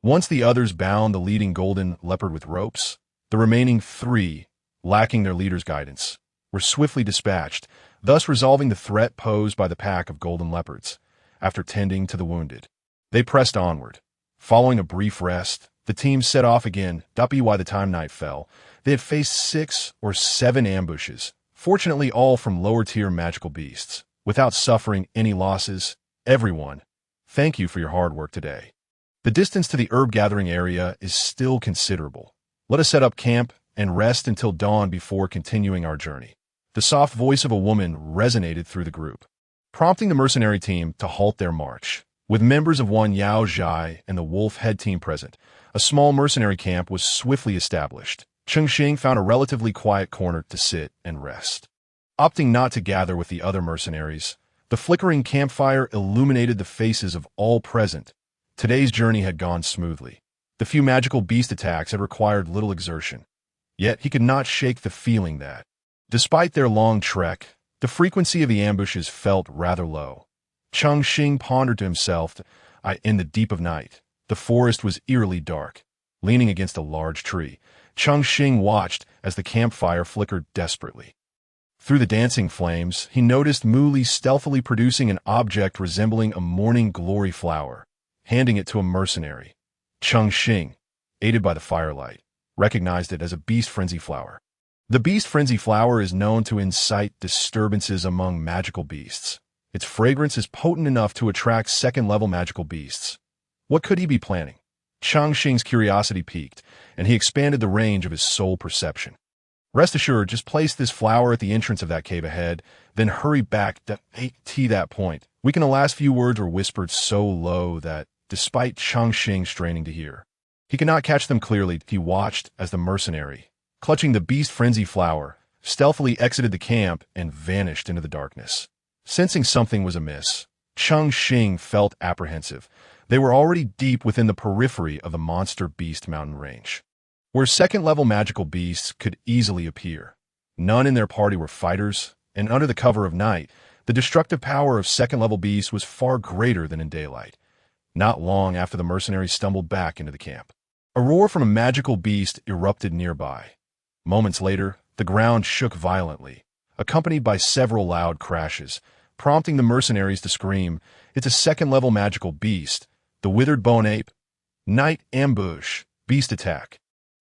Once the others bound the leading golden leopard with ropes, the remaining three, lacking their leader's guidance, were swiftly dispatched, thus resolving the threat posed by the pack of golden leopards. After tending to the wounded, they pressed onward. Following a brief rest, the team set off again. By the time night fell, they had faced 6 or 7 ambushes, fortunately all from lower-tier magical beasts, without suffering any losses. Everyone, thank you for your hard work today. The distance to the herb-gathering area is still considerable. Let us set up camp and rest until dawn before continuing our journey. The soft voice of a woman resonated through the group, prompting the mercenary team to halt their march. With members of Wanyaozhai and the Wolf Head team present, a small mercenary camp was swiftly established. Cheng Xing found a relatively quiet corner to sit and rest. Opting not to gather with the other mercenaries, the flickering campfire illuminated the faces of all present. Today's journey had gone smoothly. The few magical beast attacks had required little exertion. Yet he could not shake the feeling that, despite their long trek, the frequency of the ambushes felt rather low. Cheng Xing pondered to himself, in the deep of night, the forest was eerily dark. Leaning against a large tree, Cheng Xing watched as the campfire flickered desperately. Through the dancing flames, he noticed Mu Li stealthily producing an object resembling a morning glory flower, handing it to a mercenary. Cheng Xing, aided by the firelight, recognized it as a beast frenzy flower. The beast frenzy flower is known to incite disturbances among magical beasts. Its fragrance is potent enough to attract second-level magical beasts. What could he be planning? Cheng Xing's curiosity piqued, and he expanded the range of his soul perception. Rest assured, just place this flower at the entrance of that cave ahead, then hurry back to that point. The last few words were whispered so low that, despite Cheng Xing straining to hear, he could not catch them clearly. He watched as the mercenary, clutching the beast frenzy flower, stealthily exited the camp and vanished into the darkness. Sensing something was amiss, Cheng Xing felt apprehensive. They were already deep within the periphery of the monster beast mountain range, where second-level magical beasts could easily appear. None in their party were fighters, and under the cover of night, the destructive power of second-level beasts was far greater than in daylight. not long after the mercenaries stumbled back into the camp. A roar from a magical beast erupted nearby. Moments later, the ground shook violently, accompanied by several loud crashes, prompting the mercenaries to scream. It's a second-level magical beast, the withered bone ape. Night ambush, beast attack.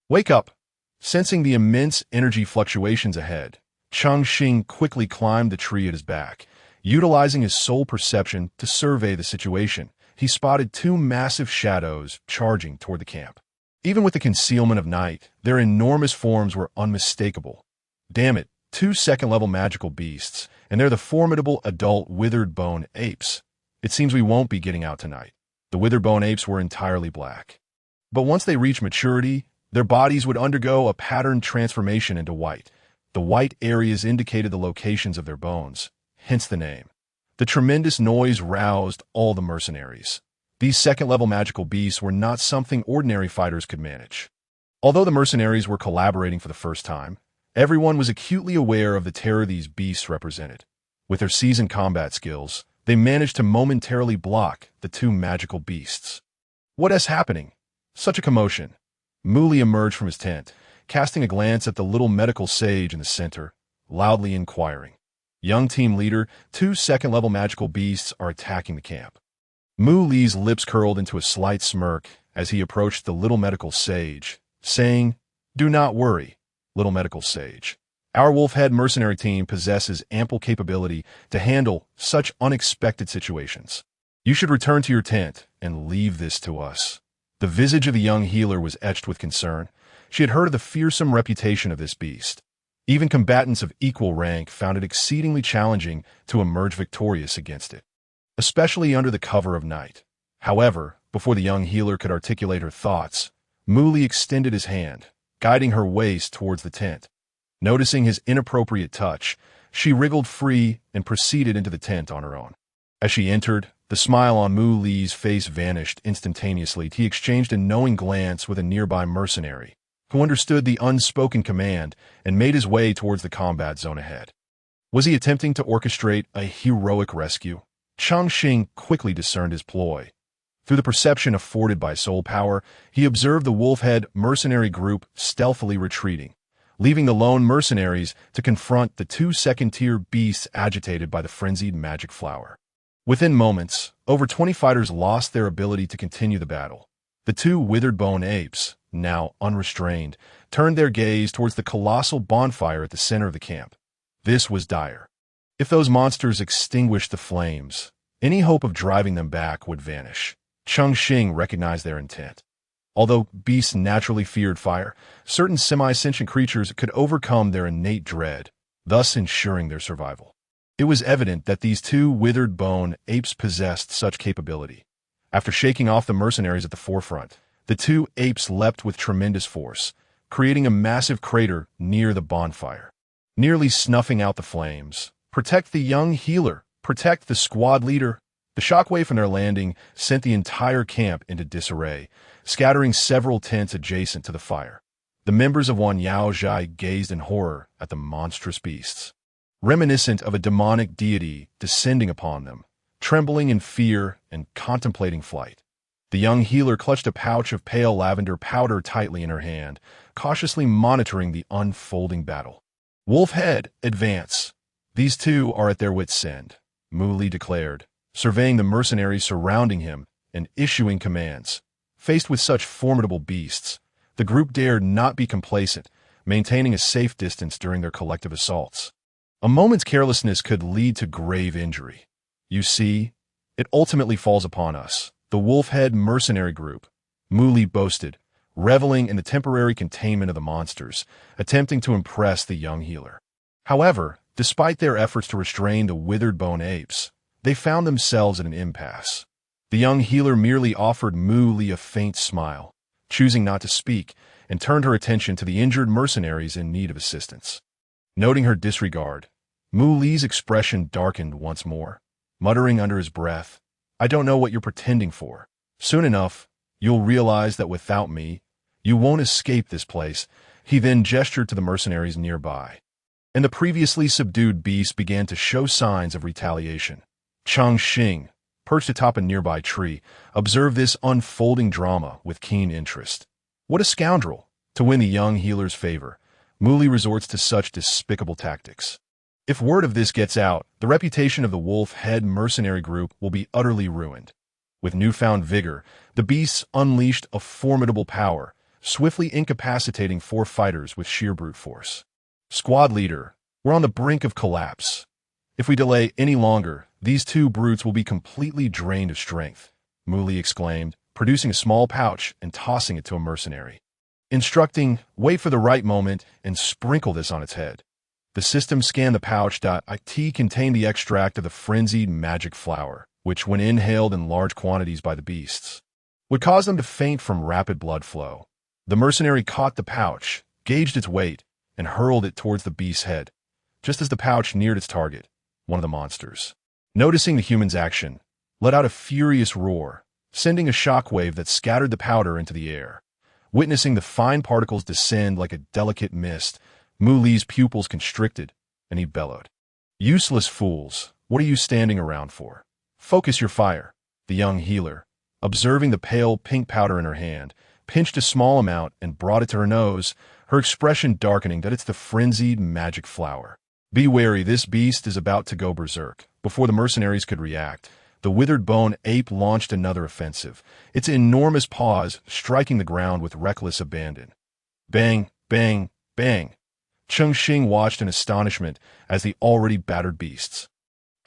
Wake up! Sensing the immense energy fluctuations ahead, Cheng Xing quickly climbed the tree at his back. Utilizing his soul perception to survey the situation, he spotted two massive shadows charging toward the camp. Even with the concealment of night, their enormous forms were unmistakable. Damn it, two second-level magical beasts, and they're the formidable adult withered bone apes. It seems we won't be getting out tonight. The withered bone apes were entirely black. But once they reached maturity, their bodies would undergo a patterned transformation into white. The white areas indicated the locations of their bones, hence the name. The tremendous noise roused all the mercenaries. These second-level magical beasts were not something ordinary fighters could manage. Although the mercenaries were collaborating for the first time, everyone was acutely aware of the terror these beasts represented. With their seasoned combat skills, they managed to momentarily block the two magical beasts. What is happening? Such a commotion. Muli emerged from his tent, casting a glance at the little medical sage in the center, loudly inquiring. Young team leader, two second-level magical beasts are attacking the camp. Muli's lips curled into a slight smirk as he approached the little medical sage, saying, "Do not worry, little medical sage. Our wolf-head mercenary team possesses ample capability to handle such unexpected situations. You should return to your tent and leave this to us." The visage of the young healer was etched with concern. She had heard of the fearsome reputation of this beast. Even combatants of equal rank found it exceedingly challenging to emerge victorious against it, especially under the cover of night. However, before the young healer could articulate her thoughts, Muli extended his hand, guiding her waist towards the tent. Noticing his inappropriate touch, she wriggled free and proceeded into the tent on her own. As she entered, the smile on Muli's face vanished instantaneously. He exchanged a knowing glance with a nearby mercenary, who understood the unspoken command and made his way towards the combat zone ahead. Was he attempting to orchestrate a heroic rescue? Cheng Xing quickly discerned his ploy. Through the perception afforded by soul power, he observed the wolf-head mercenary group stealthily retreating, leaving the lone mercenaries to confront the two second-tier beasts agitated by the frenzied magic flower. Within moments, over 20 fighters lost their ability to continue the battle. The two withered bone apes, now unrestrained, turned their gaze towards the colossal bonfire at the center of the camp. This was dire. If those monsters extinguished the flames, any hope of driving them back would vanish. Cheng Xing recognized their intent. Although beasts naturally feared fire, certain semi-sentient creatures could overcome their innate dread, thus ensuring their survival. It was evident that these two withered bone apes possessed such capability. After shaking off the mercenaries at the forefront, the two apes leapt with tremendous force, creating a massive crater near the bonfire. Nearly snuffing out the flames. "Protect the young healer! Protect the squad leader!" The shockwave from their landing sent the entire camp into disarray, scattering several tents adjacent to the fire. The members of Wan Yaozhai gazed in horror at the monstrous beasts, reminiscent of a demonic deity descending upon them, trembling in fear and contemplating flight. The young healer clutched a pouch of pale lavender powder tightly in her hand, cautiously monitoring the unfolding battle. "Wolfhead, advance. These two are at their wits' end," Muli declared, surveying the mercenaries surrounding him and issuing commands. Faced with such formidable beasts, the group dared not be complacent, maintaining a safe distance during their collective assaults. A moment's carelessness could lead to grave injury. "You see, it ultimately falls upon us, the wolf-head mercenary group," Muli boasted, reveling in the temporary containment of the monsters, attempting to impress the young healer. However, despite their efforts to restrain the withered bone apes, they found themselves at an impasse. The young healer merely offered Muli a faint smile, choosing not to speak, and turned her attention to the injured mercenaries in need of assistance. Noting her disregard, Muli's expression darkened once more, muttering under his breath, "I don't know what you're pretending for. Soon enough, you'll realize that without me, you won't escape this place." He then gestured to the mercenaries nearby, and the previously subdued beast began to show signs of retaliation. Cheng Xing, perched atop a nearby tree, observed this unfolding drama with keen interest. What a scoundrel! To win the young healer's favor, Muli resorts to such despicable tactics. If word of this gets out, the reputation of the wolf-head mercenary group will be utterly ruined. With newfound vigor, the beasts unleashed a formidable power, swiftly incapacitating 4 fighters with sheer brute force. Squad leader, we're on the brink of collapse. If we delay any longer, these 2 brutes will be completely drained of strength, Muli exclaimed, producing a small pouch and tossing it to a mercenary. Instructing, wait for the right moment and sprinkle this on its head. The system scanned the pouch. It contained the extract of the frenzied magic flower, which, when inhaled in large quantities by the beasts, would cause them to faint from rapid blood flow. The mercenary caught the pouch, gauged its weight, and hurled it towards the beast's head. Just as the pouch neared its target, one of the monsters, noticing the human's action, let out a furious roar, sending a shockwave that scattered the powder into the air. Witnessing the fine particles descend like a delicate mist, Muli's pupils constricted, and he bellowed. "Useless fools, what are you standing around for? Focus your fire." The young healer, observing the pale pink powder in her hand, pinched a small amount and brought it to her nose, her expression darkening. That it's the frenzied magic flower. Be wary, this beast is about to go berserk. Before the mercenaries could react, the withered bone ape launched another offensive, its enormous paws striking the ground with reckless abandon. Bang, bang, bang. Cheng Xing watched in astonishment as the already battered beasts,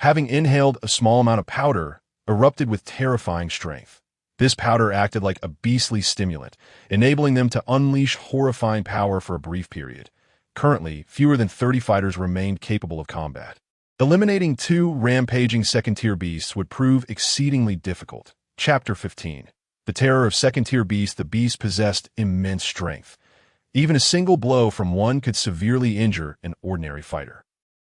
having inhaled a small amount of powder, erupted with terrifying strength. This powder acted like a beastly stimulant, enabling them to unleash horrifying power for a brief period. Currently, fewer than 30 fighters remained capable of combat. Eliminating 2 rampaging second-tier beasts would prove exceedingly difficult. Chapter 15. The terror of second-tier beasts. The beasts possessed immense strength. Even a single blow from one could severely injure an ordinary fighter.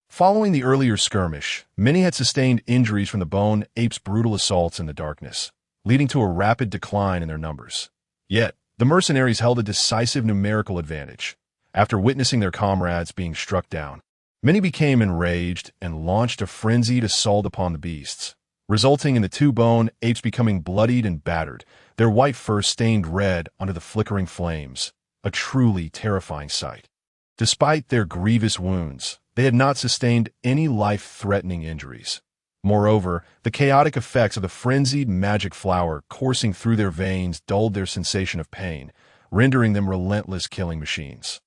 Following the earlier skirmish, many had sustained injuries from the bone ape's brutal assaults in the darkness, leading to a rapid decline in their numbers. Yet, the mercenaries held a decisive numerical advantage. After witnessing their comrades being struck down, many became enraged and launched a frenzied assault upon the beasts, resulting in the 2 bone apes becoming bloodied and battered, their white fur stained red under the flickering flames, a truly terrifying sight. Despite their grievous wounds, they had not sustained any life-threatening injuries. Moreover, the chaotic effects of the frenzied magic flower coursing through their veins dulled their sensation of pain, rendering them relentless killing machines.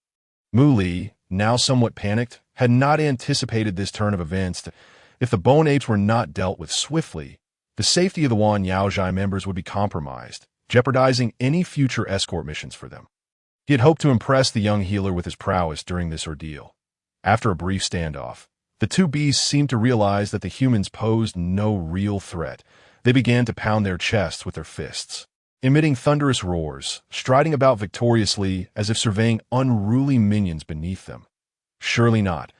Muli, now somewhat panicked, had not anticipated this turn of events. If the bone apes were not dealt with swiftly, the safety of the Wan Yaozhai members would be compromised, jeopardizing any future escort missions for them. He had hoped to impress the young healer with his prowess during this ordeal. After a brief standoff, the 2 beasts seemed to realize that the humans posed no real threat. They began to pound their chests with their fists, emitting thunderous roars, striding about victoriously as if surveying unruly minions beneath them. Surely not.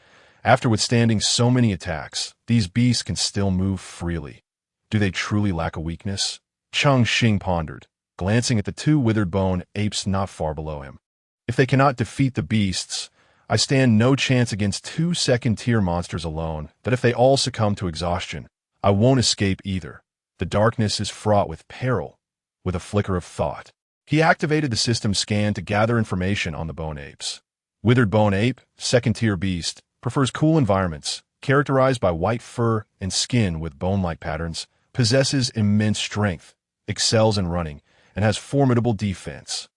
After withstanding so many attacks, these beasts can still move freely. Do they truly lack a weakness? Cheng Xing pondered, glancing at the 2 withered bone apes not far below him. If they cannot defeat the beasts, I stand no chance against 2 second-tier monsters alone. That if they all succumb to exhaustion, I won't escape either. The darkness is fraught with peril. With a flicker of thought, he activated the system scan to gather information on the bone apes. Withered bone ape, second-tier beast, prefers cool environments, characterized by white fur and skin with bone-like patterns, possesses immense strength, excels in running, and has formidable defense.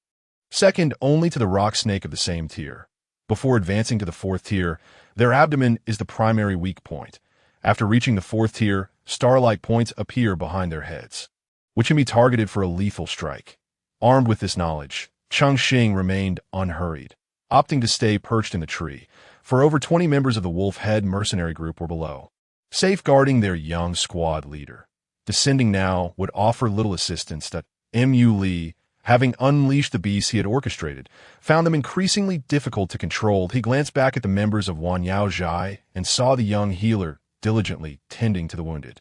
Second only to the rock snake of the same tier. Before advancing to the 4th tier, their abdomen is the primary weak point. After reaching the 4th tier, star-like points appear behind their heads, which can be targeted for a lethal strike. Armed with this knowledge, Cheng Xing remained unhurried, opting to stay perched in the tree, for over 20 members of the wolf-head mercenary group were below, safeguarding their young squad leader. Descending now would offer little assistance. That Muli, having unleashed the beasts he had orchestrated, found them increasingly difficult to control. He glanced back at the members of Wan Yaozhai and saw the young healer diligently tending to the wounded.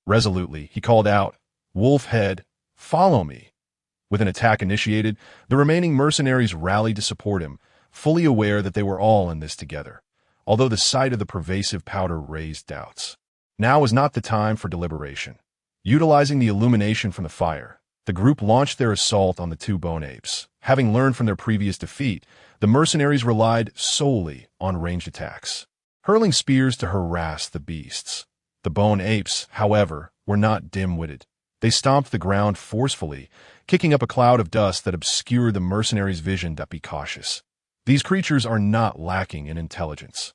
Resolutely, he called out, "Wolf Head, follow me." With an attack initiated, the remaining mercenaries rallied to support him, fully aware that they were all in this together, although the sight of the pervasive powder raised doubts. Now was not the time for deliberation. Utilizing the illumination from the fire, the group launched their assault on the two bone apes. Having learned from their previous defeat, the mercenaries relied solely on ranged attacks, hurling spears to harass the beasts. The bone apes, however, were not dim-witted. They stomped the ground forcefully, kicking up a cloud of dust that obscured the mercenaries' vision. Be cautious. These creatures are not lacking in intelligence.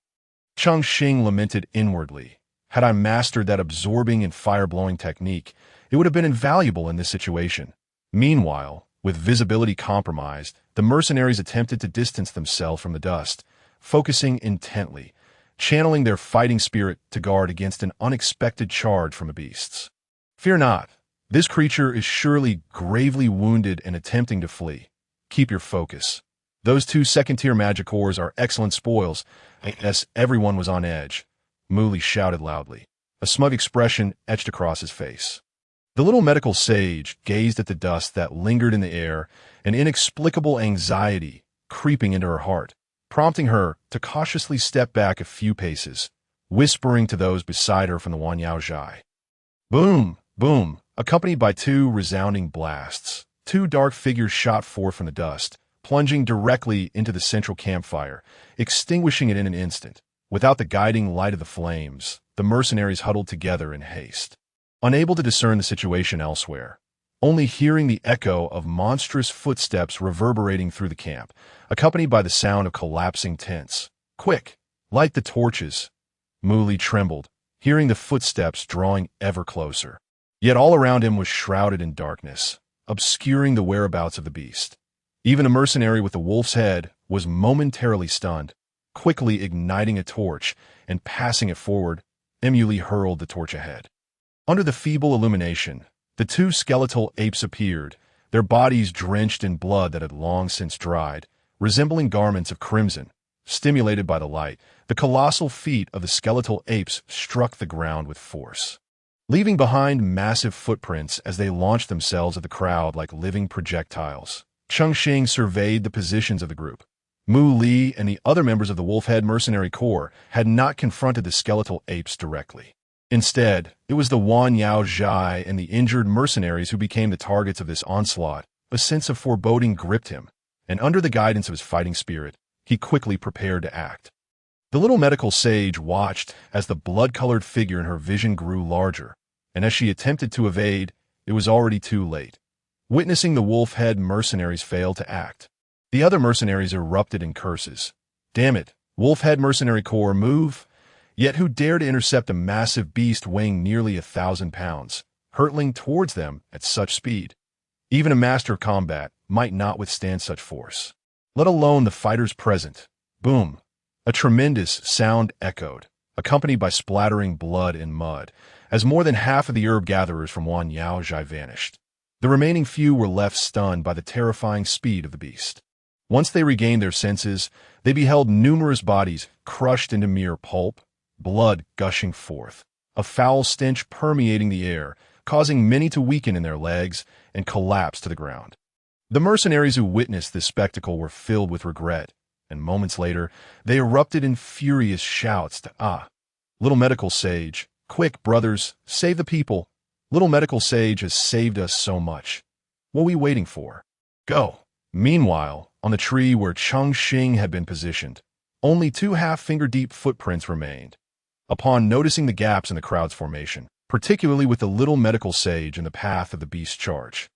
Cheng Xing lamented inwardly. Had I mastered that absorbing and fire-blowing technique, it would have been invaluable in this situation. Meanwhile, with visibility compromised, the mercenaries attempted to distance themselves from the dust, focusing intently, channeling their fighting spirit to guard against an unexpected charge from the beasts. Fear not. This creature is surely gravely wounded and attempting to flee. Keep your focus. Those two second-tier magicores are excellent spoils. As everyone was on edge, Muli shouted loudly, a smug expression etched across his face. The little medical sage gazed at the dust that lingered in the air, an inexplicable anxiety creeping into her heart, prompting her to cautiously step back a few paces, whispering to those beside her from the Wanyaozhai. Boom, boom, accompanied by two resounding blasts. Two dark figures shot forth from the dust, plunging directly into the central campfire, extinguishing it in an instant. Without the guiding light of the flames, the mercenaries huddled together in haste, unable to discern the situation elsewhere, only hearing the echo of monstrous footsteps reverberating through the camp, accompanied by the sound of collapsing tents. Quick, light the torches. Muli trembled, hearing the footsteps drawing ever closer. Yet all around him was shrouded in darkness, obscuring the whereabouts of the beast. Even a mercenary with the wolf's head was momentarily stunned. Quickly igniting a torch and passing it forward, Muli hurled the torch ahead. Under the feeble illumination, the two skeletal apes appeared, their bodies drenched in blood that had long since dried, resembling garments of crimson. Stimulated by the light, the colossal feet of the skeletal apes struck the ground with force, leaving behind massive footprints as they launched themselves at the crowd like living projectiles. Cheng Xing surveyed the positions of the group. Mu Li and the other members of the Wolfhead Mercenary Corps had not confronted the skeletal apes directly. Instead, it was the Wanyaozhai and the injured mercenaries who became the targets of this onslaught. A sense of foreboding gripped him, and under the guidance of his fighting spirit, he quickly prepared to act. The little medical sage watched as the blood-colored figure in her vision grew larger, and as she attempted to evade, it was already too late. Witnessing the Wolfhead mercenaries fail to act, the other mercenaries erupted in curses. Damn it, Wolfhead Mercenary Corps, move! Yet who dared to intercept a massive beast weighing nearly 1,000 pounds, hurtling towards them at such speed? Even a master of combat might not withstand such force, let alone the fighters present. Boom! A tremendous sound echoed, accompanied by splattering blood and mud, as more than half of the herb gatherers from Wanyaozhai vanished. The remaining few were left stunned by the terrifying speed of the beast. Once they regained their senses, they beheld numerous bodies crushed into mere pulp, blood gushing forth, a foul stench permeating the air, causing many to weaken in their legs and collapse to the ground. The mercenaries who witnessed this spectacle were filled with regret, and moments later, they erupted in furious shouts to, Little medical sage, quick, brothers, save the people. Little medical sage has saved us so much. What are we waiting for? Go! Meanwhile, on the tree where Cheng Xing had been positioned, only two half-finger-deep footprints remained. Upon noticing the gaps in the crowd's formation, particularly with the little medical sage in the path of the beast's charge,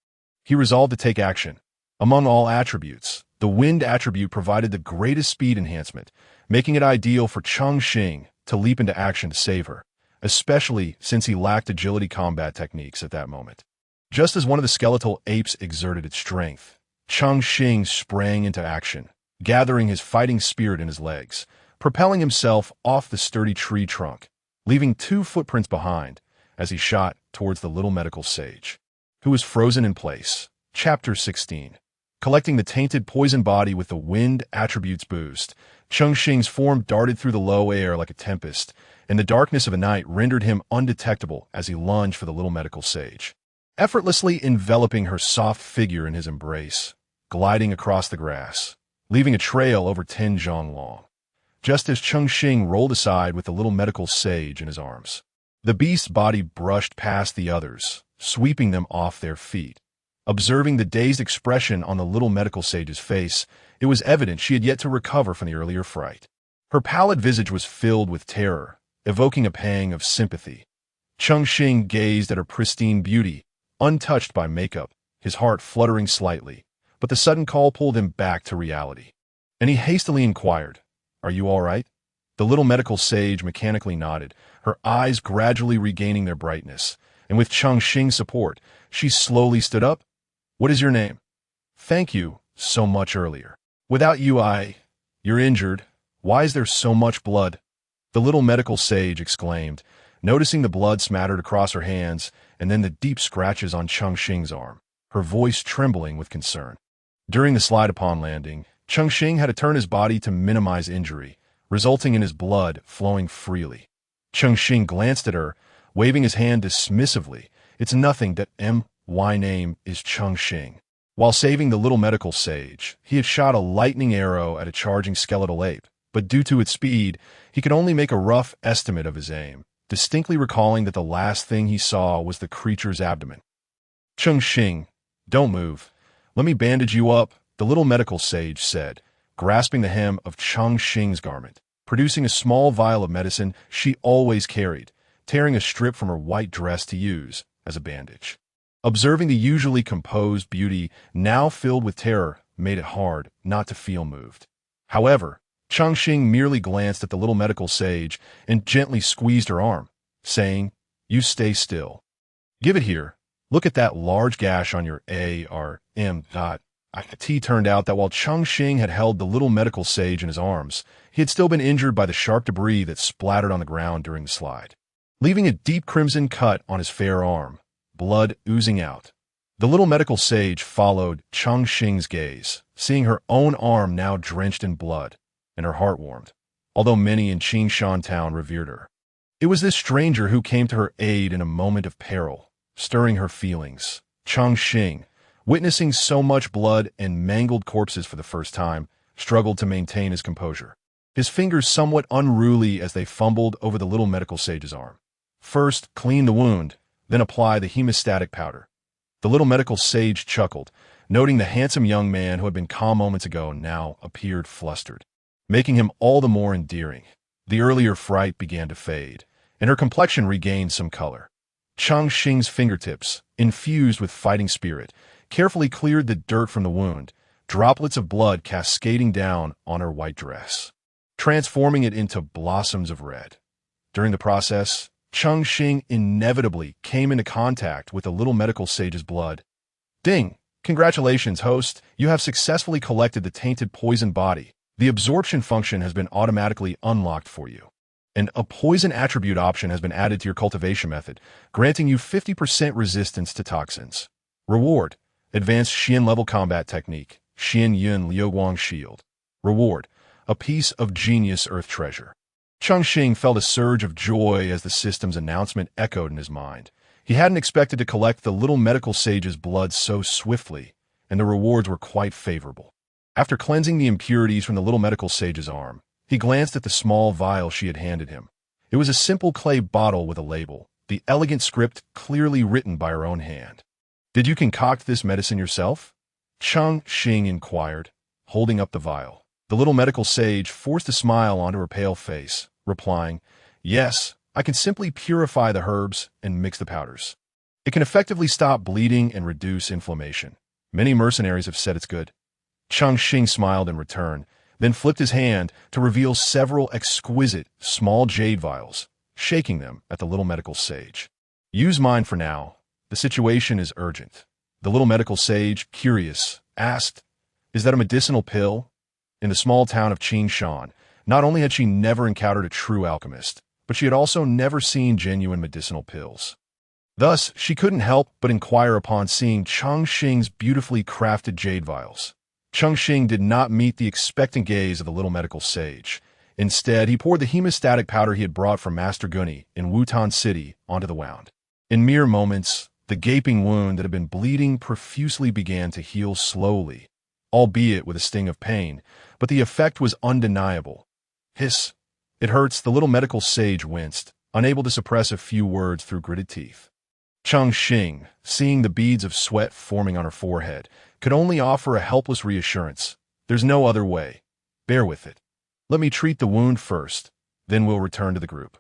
he resolved to take action. Among all attributes, the wind attribute provided the greatest speed enhancement, making it ideal for Cheng Xing to leap into action to save her, especially since he lacked agility combat techniques at that moment. Just as one of the skeletal apes exerted its strength, Cheng Xing sprang into action, gathering his fighting spirit in his legs, propelling himself off the sturdy tree trunk, leaving two footprints behind as he shot towards the little medical sage, who was frozen in place. Chapter 16. Collecting the tainted poison body with the wind attributes boost, Cheng Xing's form darted through the low air like a tempest, and the darkness of a night rendered him undetectable as he lunged for the little medical sage, effortlessly enveloping her soft figure in his embrace, gliding across the grass, leaving a trail over 10 zhang long, just as Cheng Xing rolled aside with the little medical sage in his arms. The beast's body brushed past the others, sweeping them off their feet. Observing the dazed expression on the little medical sage's face, it was evident she had yet to recover from the earlier fright. Her pallid visage was filled with terror, evoking a pang of sympathy. Cheng Xing gazed at her pristine beauty, untouched by makeup, his heart fluttering slightly, but the sudden call pulled him back to reality. And he hastily inquired, "Are you all right?" The little medical sage mechanically nodded, her eyes gradually regaining their brightness, and with Cheng Xing's support, she slowly stood up. "What is your name?" "Thank you so much earlier. Without you, You're injured. Why is there so much blood?" The little medical sage exclaimed, noticing the blood smattered across her hands and then the deep scratches on Cheng Xing's arm, her voice trembling with concern. During the slide upon landing, Cheng Xing had to turn his body to minimize injury, resulting in his blood flowing freely. Cheng Xing glanced at her, waving his hand dismissively. "It's nothing, that my name is Cheng Xing." While saving the little medical sage, he had shot a lightning arrow at a charging skeletal ape, but due to its speed, he could only make a rough estimate of his aim, distinctly recalling that the last thing he saw was the creature's abdomen. "Cheng Xing, don't move. Let me bandage you up," the little medical sage said, grasping the hem of Cheng Xing's garment, producing a small vial of medicine she always carried, tearing a strip from her white dress to use as a bandage. Observing the usually composed beauty now filled with terror made it hard not to feel moved. However, Cheng Xing merely glanced at the little medical sage and gently squeezed her arm, saying, "You stay still. Give it here. Look at that large gash on your arm." It turned out that while Cheng Xing had held the little medical sage in his arms, he had still been injured by the sharp debris that splattered on the ground during the slide, leaving a deep crimson cut on his fair arm, blood oozing out. The little medical sage followed Cheng Xing's gaze, seeing her own arm now drenched in blood, and her heart warmed, although many in Qingshan town revered her. It was this stranger who came to her aid in a moment of peril, stirring her feelings. Cheng Xing, witnessing so much blood and mangled corpses for the first time, struggled to maintain his composure, his fingers somewhat unruly as they fumbled over the little medical sage's arm. "First, clean the wound, then apply the hemostatic powder." The little medical sage chuckled, noting the handsome young man who had been calm moments ago now appeared flustered, making him all the more endearing. The earlier fright began to fade, and her complexion regained some color. Cheng Xing's fingertips, infused with fighting spirit, carefully cleared the dirt from the wound, droplets of blood cascading down on her white dress, transforming it into blossoms of red. During the process, Cheng Xing inevitably came into contact with the little medical sage's blood. "Ding! Congratulations, host. You have successfully collected the tainted poison body. The absorption function has been automatically unlocked for you. And a poison attribute option has been added to your cultivation method, granting you 50% resistance to toxins. Reward: Advanced Xian-level combat technique, Xian Yun Liuguang Shield. Reward: a piece of genius earth treasure." Cheng Xing felt a surge of joy as the system's announcement echoed in his mind. He hadn't expected to collect the little medical sage's blood so swiftly, and the rewards were quite favorable. After cleansing the impurities from the little medical sage's arm, he glanced at the small vial she had handed him. It was a simple clay bottle with a label, the elegant script clearly written by her own hand. "Did you concoct this medicine yourself?" Cheng Xing inquired, holding up the vial. The little medical sage forced a smile onto her pale face, replying, "Yes, I can simply purify the herbs and mix the powders. It can effectively stop bleeding and reduce inflammation. Many mercenaries have said it's good." Cheng Xing smiled in return, then flipped his hand to reveal several exquisite, small jade vials, shaking them at the little medical sage. "Use mine for now. The situation is urgent." The little medical sage, curious, asked, "Is that a medicinal pill?" In the small town of Qingshan, not only had she never encountered a true alchemist, but she had also never seen genuine medicinal pills. Thus, she couldn't help but inquire upon seeing Cheng Xing's beautifully crafted jade vials. Cheng Xing did not meet the expectant gaze of the little medical sage. Instead, he poured the hemostatic powder he had brought from Master Guni in Wutan City onto the wound. In mere moments, the gaping wound that had been bleeding profusely began to heal slowly, albeit with a sting of pain, but the effect was undeniable. "Hiss! It hurts," the little medical sage winced, unable to suppress a few words through gritted teeth. Cheng Xing, seeing the beads of sweat forming on her forehead, could only offer a helpless reassurance. There's no other way. Bear with it. Let me treat the wound first, then we'll return to the group.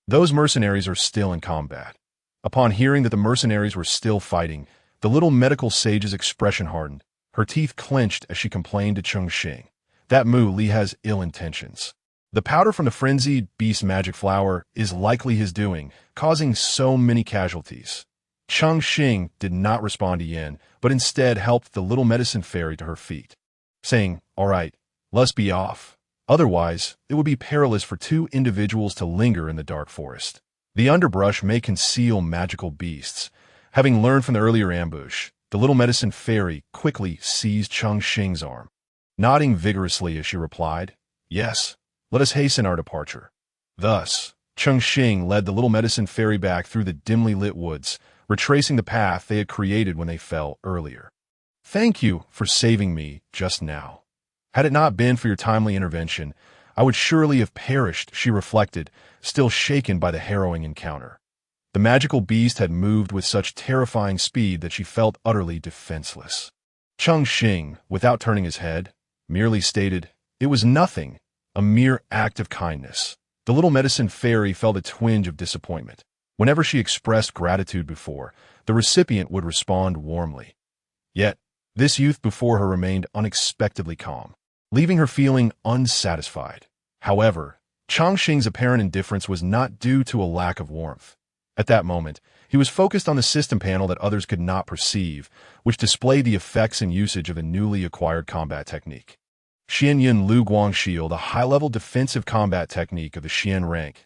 Those mercenaries are still in combat. Upon hearing that the mercenaries were still fighting, the little medical sage's expression hardened. Her teeth clenched as she complained to Cheng Xing. That Mu Li has ill intentions. The powder from the frenzied beast magic flower is likely his doing, causing so many casualties. Cheng Xing did not respond to Yin, but instead helped the little medicine fairy to her feet, saying, "All right, let's be off. Otherwise, it would be perilous for two individuals to linger in the dark forest. The underbrush may conceal magical beasts." Having learned from the earlier ambush, the little medicine fairy quickly seized Cheng Xing's arm, nodding vigorously as she replied, "Yes, let us hasten our departure." Thus, Cheng Xing led the little medicine fairy back through the dimly lit woods, retracing the path they had created when they fell earlier. "Thank you for saving me just now. Had it not been for your timely intervention, I would surely have perished," she reflected, still shaken by the harrowing encounter. The magical beast had moved with such terrifying speed that she felt utterly defenseless. Cheng Xing, without turning his head, merely stated, "It was nothing, a mere act of kindness." The little medicine fairy felt a twinge of disappointment. Whenever she expressed gratitude before, the recipient would respond warmly. Yet, this youth before her remained unexpectedly calm, leaving her feeling unsatisfied. However, Cheng Xing's apparent indifference was not due to a lack of warmth. At that moment, he was focused on the system panel that others could not perceive, which displayed the effects and usage of a newly acquired combat technique. Xianyan Lu Guang Shield, a high-level defensive combat technique of the Xian rank.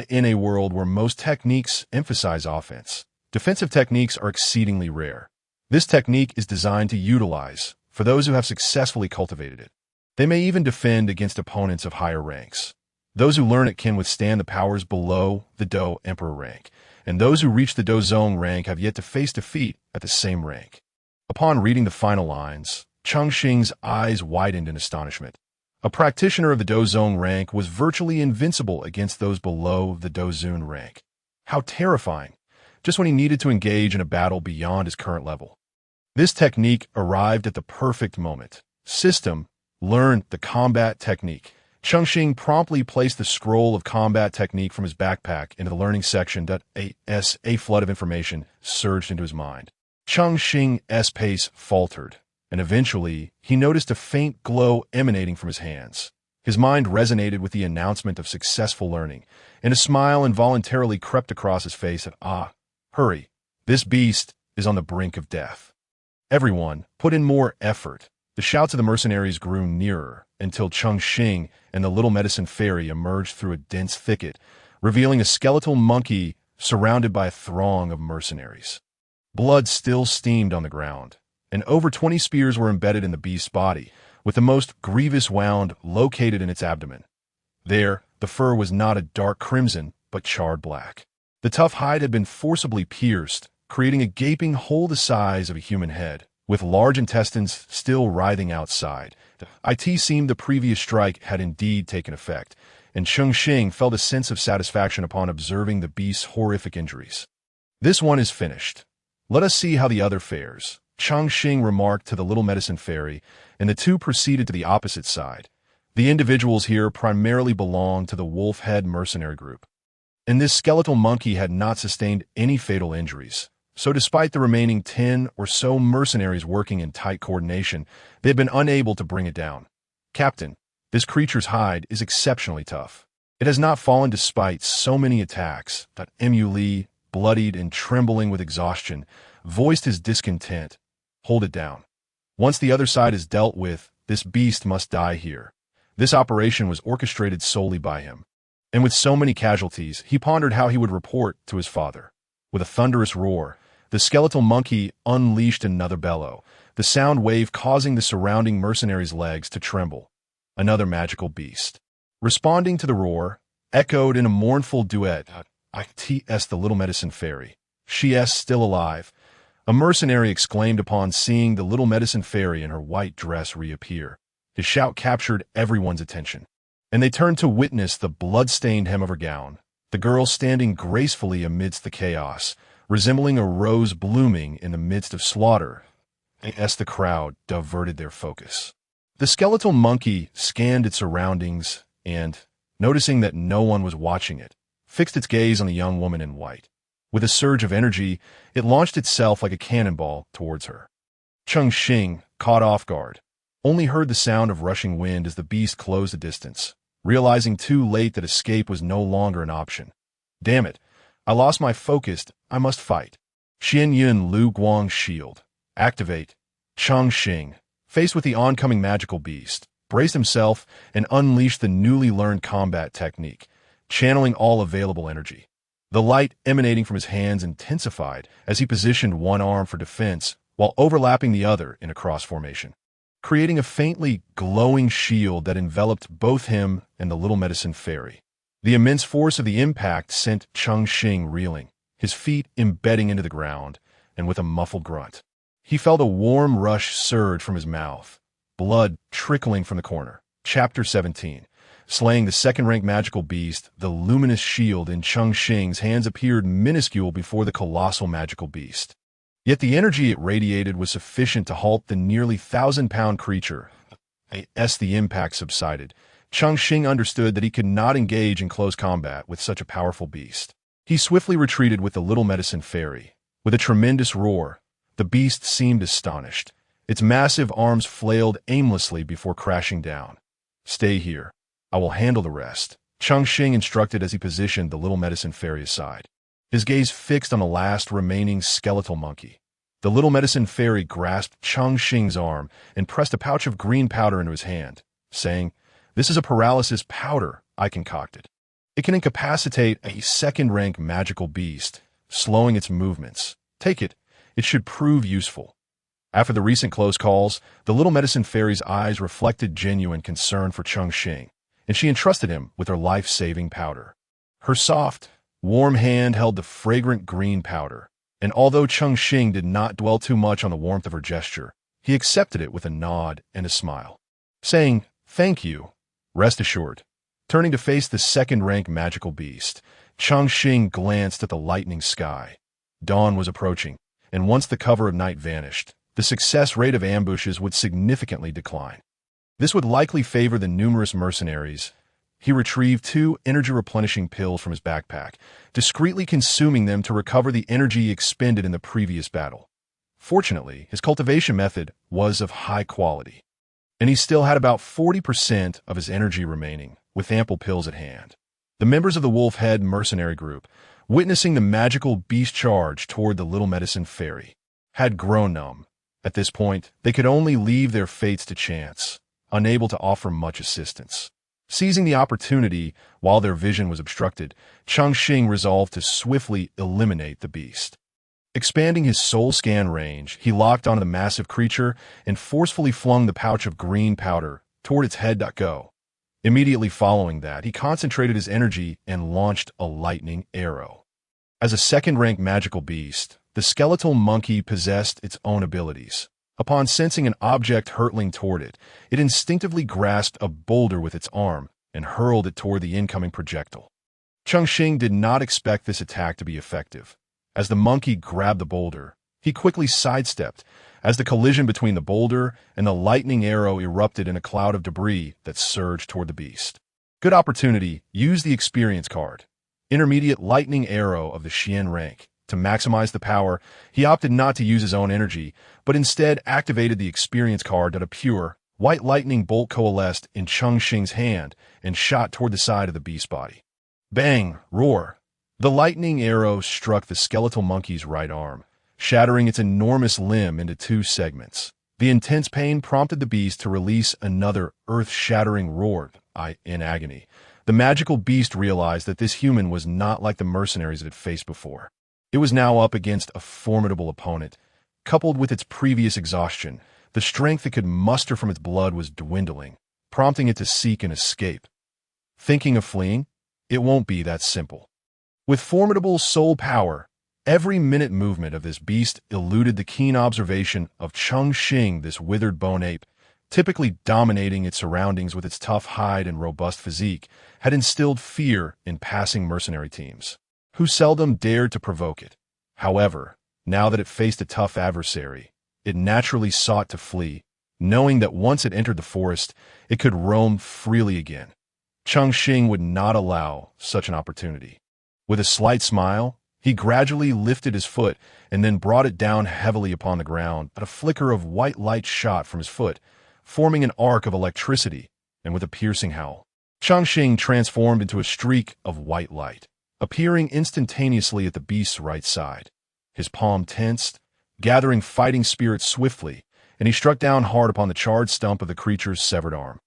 In a world where most techniques emphasize offense, defensive techniques are exceedingly rare. This technique is designed to utilize, for those who have successfully cultivated it. They may even defend against opponents of higher ranks. Those who learn it can withstand the powers below the Do Emperor rank, and those who reach the Dozong rank have yet to face defeat at the same rank. Upon reading the final lines, Cheng Xing's eyes widened in astonishment. A practitioner of the Dozong rank was virtually invincible against those below the Dozun rank. How terrifying, just when he needed to engage in a battle beyond his current level. This technique arrived at the perfect moment. System, learn the combat technique. Cheng Xing promptly placed the scroll of combat technique from his backpack into the learning section. A flood of information surged into his mind. Cheng Xing's pace faltered, and eventually he noticed a faint glow emanating from his hands. His mind resonated with the announcement of successful learning, and a smile involuntarily crept across his face. Hurry, this beast is on the brink of death. Everyone, put in more effort. The shouts of the mercenaries grew nearer, until Cheng Xing and the little medicine fairy emerged through a dense thicket, revealing a skeletal monkey surrounded by a throng of mercenaries. Blood still steamed on the ground, and over 20 spears were embedded in the beast's body, with the most grievous wound located in its abdomen. There, the fur was not a dark crimson, but charred black. The tough hide had been forcibly pierced, creating a gaping hole the size of a human head, with large intestines still writhing outside. It seemed the previous strike had indeed taken effect, and Cheng Xing felt a sense of satisfaction upon observing the beast's horrific injuries. "This one is finished. Let us see how the other fares," Cheng Xing remarked to the little medicine fairy, and the two proceeded to the opposite side. The individuals here primarily belonged to the wolf-head mercenary group, and this skeletal monkey had not sustained any fatal injuries. So despite the remaining 10 or so mercenaries working in tight coordination, they had been unable to bring it down. "Captain, this creature's hide is exceptionally tough. It has not fallen despite so many attacks." Mu Li, bloodied and trembling with exhaustion, voiced his discontent. "Hold it down. Once the other side is dealt with, this beast must die here." This operation was orchestrated solely by him. And with so many casualties, he pondered how he would report to his father. With a thunderous roar, the skeletal monkey unleashed another bellow, the sound wave causing the surrounding mercenaries' legs to tremble. Another magical beast, responding to the roar, echoed in a mournful duet. "It's the little medicine fairy. She's still alive," a mercenary exclaimed upon seeing the little medicine fairy in her white dress reappear. His shout captured everyone's attention, and they turned to witness the blood-stained hem of her gown, the girl standing gracefully amidst the chaos, resembling a rose blooming in the midst of slaughter, as the crowd diverted their focus. The skeletal monkey scanned its surroundings and, noticing that no one was watching it, fixed its gaze on the young woman in white. With a surge of energy, it launched itself like a cannonball towards her. Cheng Xing, caught off guard, only heard the sound of rushing wind as the beast closed the distance, realizing too late that escape was no longer an option. Damn it, I lost my focus, I must fight. Xian Yun Lu Guang's shield. Activate. Cheng Xing, faced with the oncoming magical beast, braced himself and unleashed the newly learned combat technique, channeling all available energy. The light emanating from his hands intensified as he positioned one arm for defense while overlapping the other in a cross formation, creating a faintly glowing shield that enveloped both him and the little medicine fairy. The immense force of the impact sent Cheng Xing reeling, his feet embedding into the ground, and with a muffled grunt, he felt a warm rush surge from his mouth, blood trickling from the corner. Chapter 17. Slaying the second-rank magical beast, the luminous shield in Cheng Xing's hands appeared minuscule before the colossal magical beast. Yet the energy it radiated was sufficient to halt the nearly 1,000-pound creature. As the impact subsided, Cheng Xing understood that he could not engage in close combat with such a powerful beast. He swiftly retreated with the little medicine fairy. With a tremendous roar, the beast seemed astonished. Its massive arms flailed aimlessly before crashing down. "Stay here. I will handle the rest," Cheng Xing instructed as he positioned the little medicine fairy aside, his gaze fixed on the last remaining skeletal monkey. The little medicine fairy grasped Cheng Xing's arm and pressed a pouch of green powder into his hand, saying, "This is a paralysis powder I concocted. It can incapacitate a second-rank magical beast, slowing its movements. Take it. It should prove useful." After the recent close calls, the little medicine fairy's eyes reflected genuine concern for Cheng Xing, and she entrusted him with her life-saving powder. Her soft, warm hand held the fragrant green powder, and although Cheng Xing did not dwell too much on the warmth of her gesture, he accepted it with a nod and a smile, saying, "Thank you. Rest assured." Turning to face the second-rank magical beast, Cheng Xing glanced at the lightning sky. Dawn was approaching, and once the cover of night vanished, the success rate of ambushes would significantly decline. This would likely favor the numerous mercenaries. He retrieved 2 energy-replenishing pills from his backpack, discreetly consuming them to recover the energy expended in the previous battle. Fortunately, his cultivation method was of high quality, and he still had about 40% of his energy remaining, with ample pills at hand. The members of the Wolf Head mercenary group, witnessing the magical beast charge toward the little medicine fairy, had grown numb. At this point, they could only leave their fates to chance, unable to offer much assistance. Seizing the opportunity while their vision was obstructed, Cheng Xing resolved to swiftly eliminate the beast. Expanding his soul scan range, he locked onto the massive creature and forcefully flung the pouch of green powder toward its head. Go. Immediately following that, he concentrated his energy and launched a lightning arrow. As a second-rank magical beast, the skeletal monkey possessed its own abilities. Upon sensing an object hurtling toward it, it instinctively grasped a boulder with its arm and hurled it toward the incoming projectile. Cheng Xing did not expect this attack to be effective. As the monkey grabbed the boulder, he quickly sidestepped as the collision between the boulder and the lightning arrow erupted in a cloud of debris that surged toward the beast. Good opportunity, use the experience card. Intermediate lightning arrow of the Xian rank. To maximize the power, he opted not to use his own energy, but instead activated the experience card that a pure, white lightning bolt coalesced in Cheng Xing's hand and shot toward the side of the beast's body. Bang! Roar! The lightning arrow struck the skeletal monkey's right arm, shattering its enormous limb into 2 segments. The intense pain prompted the beast to release another earth-shattering roar. In agony, the magical beast realized that this human was not like the mercenaries it had faced before. It was now up against a formidable opponent. Coupled with its previous exhaustion, the strength it could muster from its blood was dwindling, prompting it to seek an escape. Thinking of fleeing? It won't be that simple. With formidable soul power, every minute movement of this beast eluded the keen observation of Cheng Xing, this withered bone ape, typically dominating its surroundings with its tough hide and robust physique, had instilled fear in passing mercenary teams, who seldom dared to provoke it. However, now that it faced a tough adversary, it naturally sought to flee, knowing that once it entered the forest, it could roam freely again. Cheng Xing would not allow such an opportunity. With a slight smile, he gradually lifted his foot and then brought it down heavily upon the ground. A flicker of white light shot from his foot, forming an arc of electricity, and with a piercing howl, Cheng Xing transformed into a streak of white light, appearing instantaneously at the beast's right side. His palm tensed, gathering fighting spirit swiftly, and he struck down hard upon the charred stump of the creature's severed arm.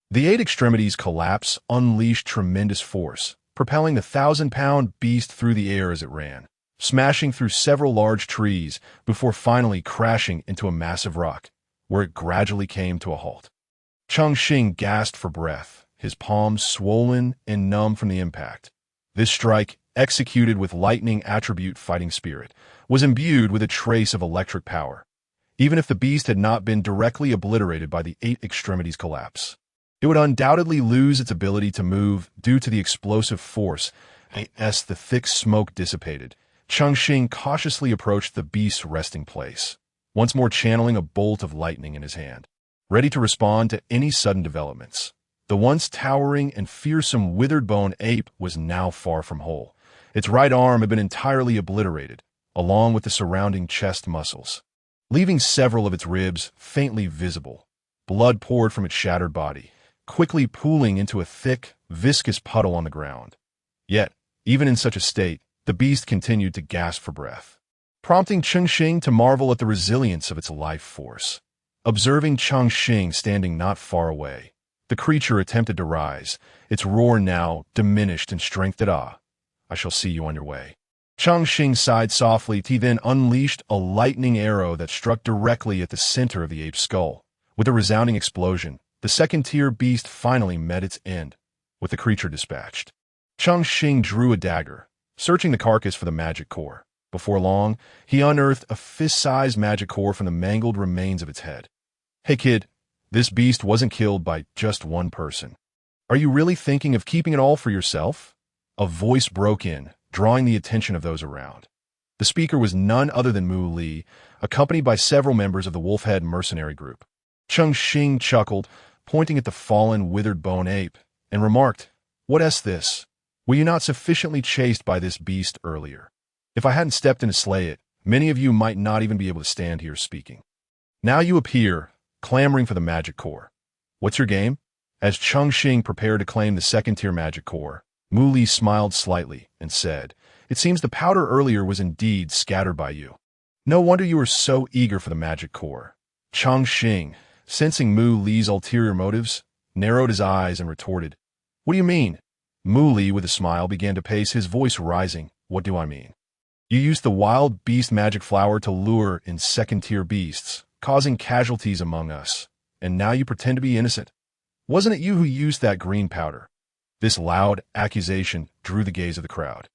The 8 extremities collapse unleashed tremendous force, propelling the 1,000-pound beast through the air as it ran, smashing through several large trees before finally crashing into a massive rock, where it gradually came to a halt. Cheng Xing gasped for breath, his palms swollen and numb from the impact. This strike, executed with lightning attribute fighting spirit, was imbued with a trace of electric power, even if the beast had not been directly obliterated by the 8 extremities collapse. It would undoubtedly lose its ability to move due to the explosive force. As the thick smoke dissipated, Cheng Xing cautiously approached the beast's resting place, once more channeling a bolt of lightning in his hand, ready to respond to any sudden developments. The once towering and fearsome withered bone ape was now far from whole. Its right arm had been entirely obliterated, along with the surrounding chest muscles, leaving several of its ribs faintly visible. Blood poured from its shattered body, quickly pooling into a thick, viscous puddle on the ground. Yet, even in such a state, the beast continued to gasp for breath, prompting Cheng Xing to marvel at the resilience of its life force. Observing Cheng Xing standing not far away, the creature attempted to rise, its roar now diminished in strength. I shall see you on your way. Cheng Xing sighed softly. He then unleashed a lightning arrow that struck directly at the center of the ape's skull. With a resounding explosion, the second-tier beast finally met its end, with the creature dispatched. Cheng Xing drew a dagger, searching the carcass for the magic core. Before long, he unearthed a fist-sized magic core from the mangled remains of its head. Hey kid, this beast wasn't killed by just one person. Are you really thinking of keeping it all for yourself? A voice broke in, drawing the attention of those around. The speaker was none other than Mu Li, accompanied by several members of the Wolfhead mercenary group. Cheng Xing chuckled, pointing at the fallen, withered bone ape, and remarked, "What's this? Were you not sufficiently chased by this beast earlier? If I hadn't stepped in to slay it, many of you might not even be able to stand here speaking. Now you appear, clamoring for the magic core. What's your game?" As Cheng Xing prepared to claim the second-tier magic core, Mu Li smiled slightly and said, "It seems the powder earlier was indeed scattered by you. No wonder you were so eager for the magic core." Cheng Xing, sensing Mu Li's ulterior motives, narrowed his eyes and retorted, "What do you mean?" Mu Li, with a smile, began to pace, his voice rising. "What do I mean? You used the wild beast magic flower to lure in second-tier beasts, causing casualties among us, and now you pretend to be innocent. Wasn't it you who used that green powder?" This loud accusation drew the gaze of the crowd,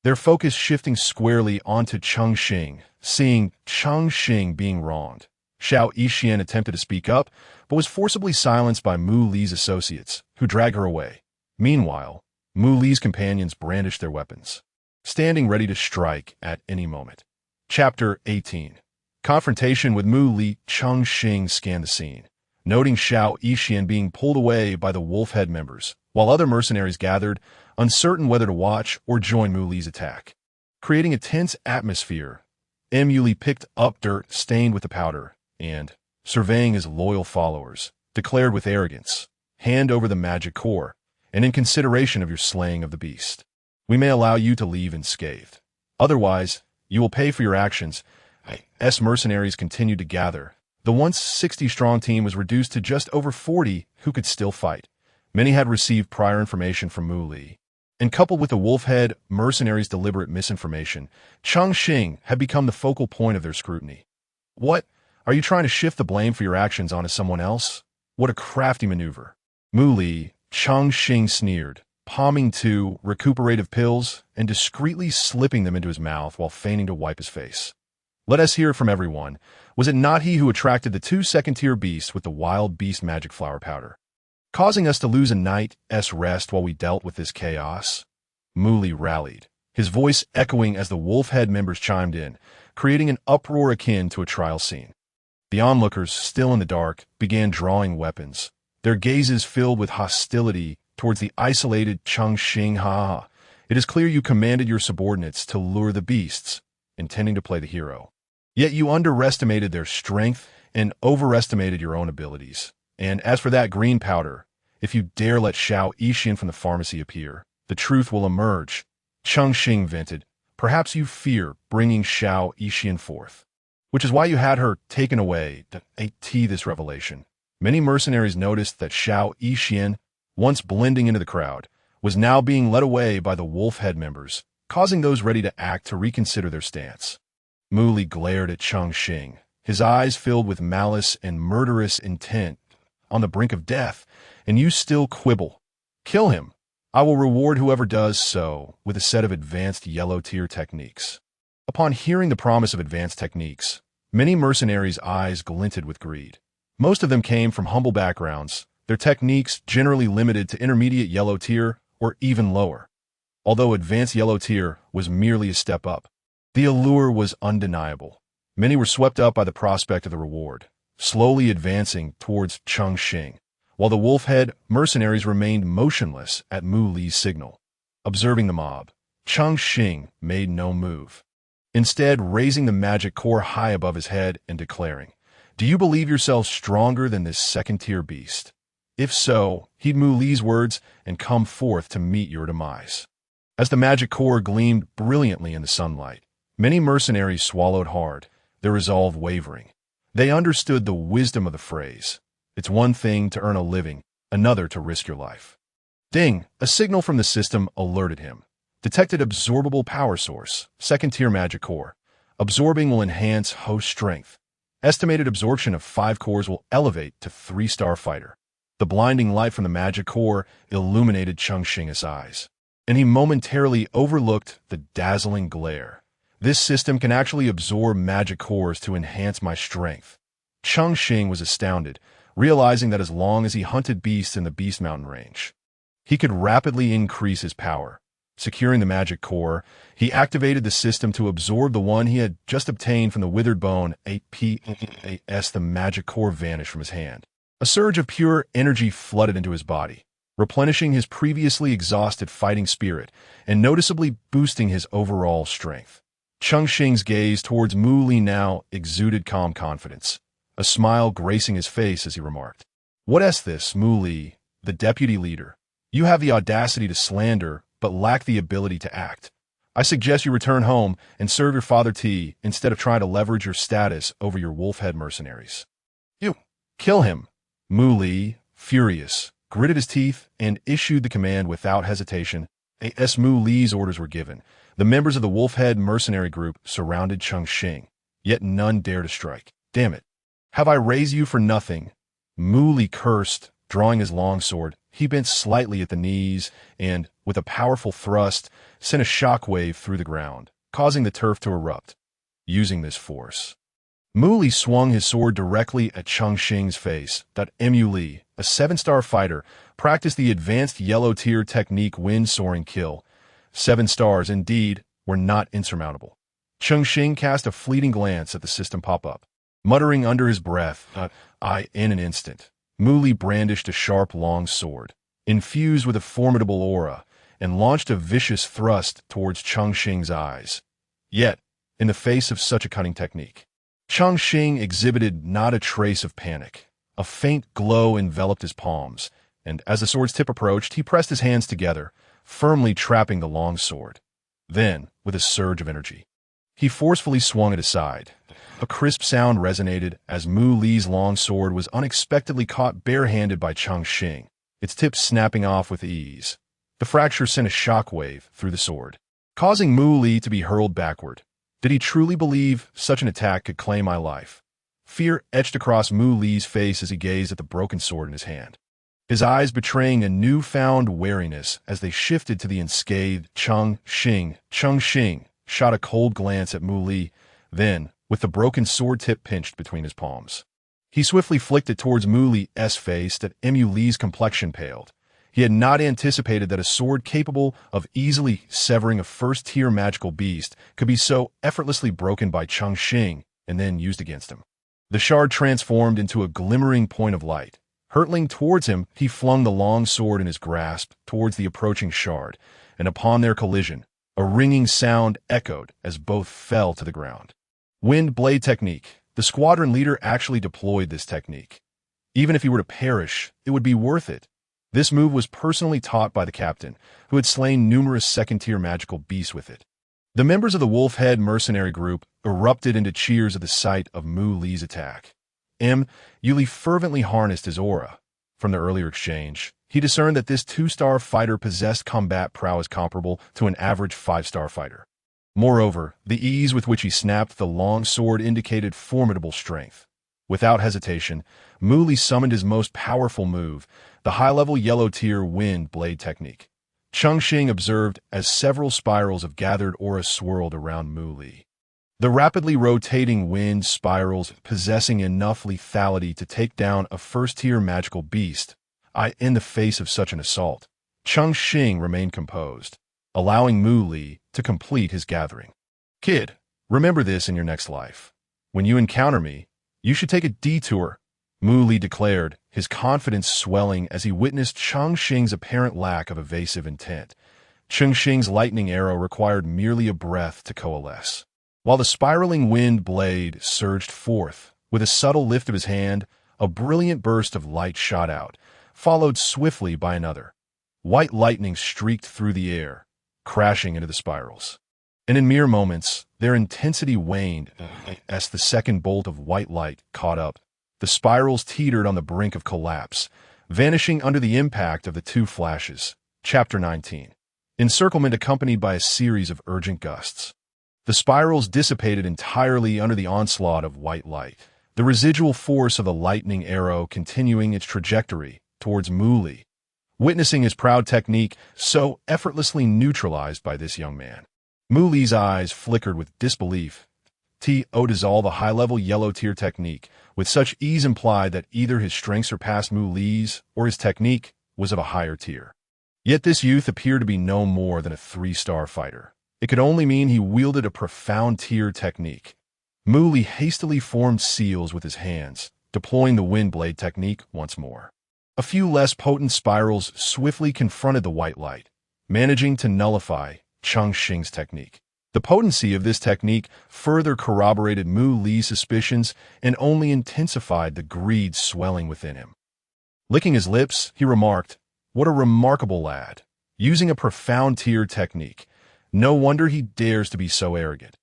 their focus shifting squarely onto Cheng Xing. Seeing Cheng Xing being wronged, Xiao Yixian attempted to speak up, but was forcibly silenced by Mu Li's associates, who dragged her away. Meanwhile, Mu Li's companions brandished their weapons, standing ready to strike at any moment. Chapter 18. Confrontation with Mu Li. Cheng Xing scanned the scene, noting Xiao Yixian being pulled away by the Wolfhead members, while other mercenaries gathered, uncertain whether to watch or join Mu Li's attack. Creating a tense atmosphere, Mu Li picked up dirt stained with the powder and, surveying his loyal followers, declared with arrogance, "Hand over the magic core, and in consideration of your slaying of the beast, we may allow you to leave unscathed. Otherwise, you will pay for your actions." As mercenaries continued to gather, the once 60-strong team was reduced to just over 40 who could still fight. Many had received prior information from Mu Li, and coupled with the Wolfhead mercenaries' deliberate misinformation, Cheng Xing had become the focal point of their scrutiny. "What? Are you trying to shift the blame for your actions onto someone else? What a crafty maneuver." Mu Li, Cheng Xing sneered, palming 2 recuperative pills and discreetly slipping them into his mouth while feigning to wipe his face. Let us hear it from everyone. Was it not he who attracted the two second-tier beasts with the wild beast magic flower powder, causing us to lose a night's rest while we dealt with this chaos? Mu Li rallied, his voice echoing as the wolf head members chimed in, creating an uproar akin to a trial scene. The onlookers, still in the dark, began drawing weapons, their gazes filled with hostility towards the isolated Cheng Xing. Ha! It is clear you commanded your subordinates to lure the beasts, intending to play the hero. Yet you underestimated their strength and overestimated your own abilities. And as for that green powder, if you dare let Xiao Yixian from the pharmacy appear, the truth will emerge. Cheng Xing vented. Perhaps you fear bringing Xiao Yixian forth, which is why you had her taken away to etched this revelation. Many mercenaries noticed that Xiao Yixian, once blending into the crowd, was now being led away by the wolf head members, causing those ready to act to reconsider their stance. Mu Li glared at Cheng Xing, his eyes filled with malice and murderous intent. On the brink of death, and you still quibble. Kill him. I will reward whoever does so with a set of advanced yellow-tier techniques. Upon hearing the promise of advanced techniques, many mercenaries' eyes glinted with greed. Most of them came from humble backgrounds, their techniques generally limited to intermediate yellow-tier or even lower. Although advanced yellow-tier was merely a step up, the allure was undeniable. Many were swept up by the prospect of the reward, slowly advancing towards Cheng Xing, while the wolf-head mercenaries remained motionless at Mu Li's signal. Observing the mob, Cheng Xing made no move, instead raising the magic core high above his head and declaring, "Do you believe yourself stronger than this second-tier beast? If so, heed Mu Li's words and come forth to meet your demise." As the magic core gleamed brilliantly in the sunlight, many mercenaries swallowed hard, their resolve wavering. They understood the wisdom of the phrase, "It's one thing to earn a living, another to risk your life." Ding! A signal from the system alerted him. Detected absorbable power source, second-tier magic core. Absorbing will enhance host strength. Estimated absorption of 5 cores will elevate to 3-star fighter. The blinding light from the magic core illuminated Cheng Xing's eyes, and he momentarily overlooked the dazzling glare. This system can actually absorb magic cores to enhance my strength. Cheng Xing was astounded, realizing that as long as he hunted beasts in the Beast Mountain range, he could rapidly increase his power. Securing the magic core, he activated the system to absorb the one he had just obtained from the withered bone. As the magic core vanished from his hand, a surge of pure energy flooded into his body, replenishing his previously exhausted fighting spirit and noticeably boosting his overall strength. Cheng Xing's gaze towards Mu Li now exuded calm confidence, a smile gracing his face as he remarked, "What is this, Mu Li, the deputy leader? You have the audacity to slander, but lack the ability to act. I suggest you return home and serve your father tea instead of trying to leverage your status over your wolf-head mercenaries." "You kill him." Mu Li, furious, gritted his teeth and issued the command without hesitation. As Mu Li's orders were given, the members of the wolf-head mercenary group surrounded Cheng Xing, yet none dared to strike. "Damn it. Have I raised you for nothing?" Mu Li cursed, drawing his long sword. He bent slightly at the knees and, with a powerful thrust, sent a shockwave through the ground, causing the turf to erupt. Using this force, Mu Li swung his sword directly at Cheng Xing's face. Mu Li, a 7-star fighter, practiced the advanced yellow-tier technique wind-soaring kill. 7 stars, indeed, were not insurmountable. Cheng Xing cast a fleeting glance at the system pop-up, muttering under his breath, in an instant, Mu Li brandished a sharp, long sword, infused with a formidable aura, and launched a vicious thrust towards Cheng Xing's eyes. Yet, in the face of such a cunning technique, Cheng Xing exhibited not a trace of panic. A faint glow enveloped his palms, and as the sword's tip approached, he pressed his hands together, firmly trapping the long sword. Then, with a surge of energy, he forcefully swung it aside. A crisp sound resonated as Mu Li's long sword was unexpectedly caught bare-handed by Cheng Xing, its tip snapping off with ease. The fracture sent a shockwave through the sword, causing Mu Li to be hurled backward. Did he truly believe such an attack could claim my life? Fear etched across Mu Li's face as he gazed at the broken sword in his hand, his eyes betraying a newfound wariness as they shifted to the unscathed Cheng Xing. Cheng Xing shot a cold glance at Mu Li, then, with the broken sword tip pinched between his palms. He swiftly flicked it towards Mu Li's face. That Mu Li's complexion paled. He had not anticipated that a sword capable of easily severing a first-tier magical beast could be so effortlessly broken by Cheng Xing and then used against him. The shard transformed into a glimmering point of light. Hurtling towards him, he flung the long sword in his grasp towards the approaching shard, and upon their collision, a ringing sound echoed as both fell to the ground. Wind blade technique. The squadron leader actually deployed this technique. Even if he were to perish, it would be worth it. This move was personally taught by the captain, who had slain numerous second-tier magical beasts with it. The members of the Wolf Head mercenary group erupted into cheers at the sight of Mu Li's attack. Yuli fervently harnessed his aura. From their earlier exchange, he discerned that this 2-star fighter possessed combat prowess comparable to an average 5-star fighter. Moreover, the ease with which he snapped the long sword indicated formidable strength. Without hesitation, Mu Li summoned his most powerful move, the high-level yellow-tier wind blade technique. Cheng Xing observed as several spirals of gathered aura swirled around Mu Li. The rapidly rotating wind spirals possessing enough lethality to take down a first-tier magical beast. In the face of such an assault, Cheng Xing remained composed, allowing Mu Li to complete his gathering. Kid, remember this in your next life. When you encounter me, you should take a detour, Mu Li declared, his confidence swelling as he witnessed Cheng Xing's apparent lack of evasive intent. Cheng Xing's lightning arrow required merely a breath to coalesce. While the spiraling wind blade surged forth, with a subtle lift of his hand, a brilliant burst of light shot out, followed swiftly by another. White lightning streaked through the air, crashing into the spirals. And in mere moments, their intensity waned as the second bolt of white light caught up. The spirals teetered on the brink of collapse, vanishing under the impact of the two flashes. Chapter 19. Encirclement accompanied by a series of urgent gusts. The spirals dissipated entirely under the onslaught of white light, the residual force of the lightning arrow continuing its trajectory towards Mu Li. Witnessing his proud technique so effortlessly neutralized by this young man, Mu Li's eyes flickered with disbelief. Dissolve the high-level yellow-tier technique with such ease implied that either his strength surpassed Mu Li's or his technique was of a higher tier. Yet this youth appeared to be no more than a 3-star fighter. It could only mean he wielded a profound tier technique. Mu Li hastily formed seals with his hands, deploying the wind blade technique once more. A few less potent spirals swiftly confronted the white light, managing to nullify Cheng Xing's technique. The potency of this technique further corroborated Mu Li's suspicions and only intensified the greed swelling within him. Licking his lips, he remarked, "What a remarkable lad, using a profound tier technique. No wonder he dares to be so arrogant."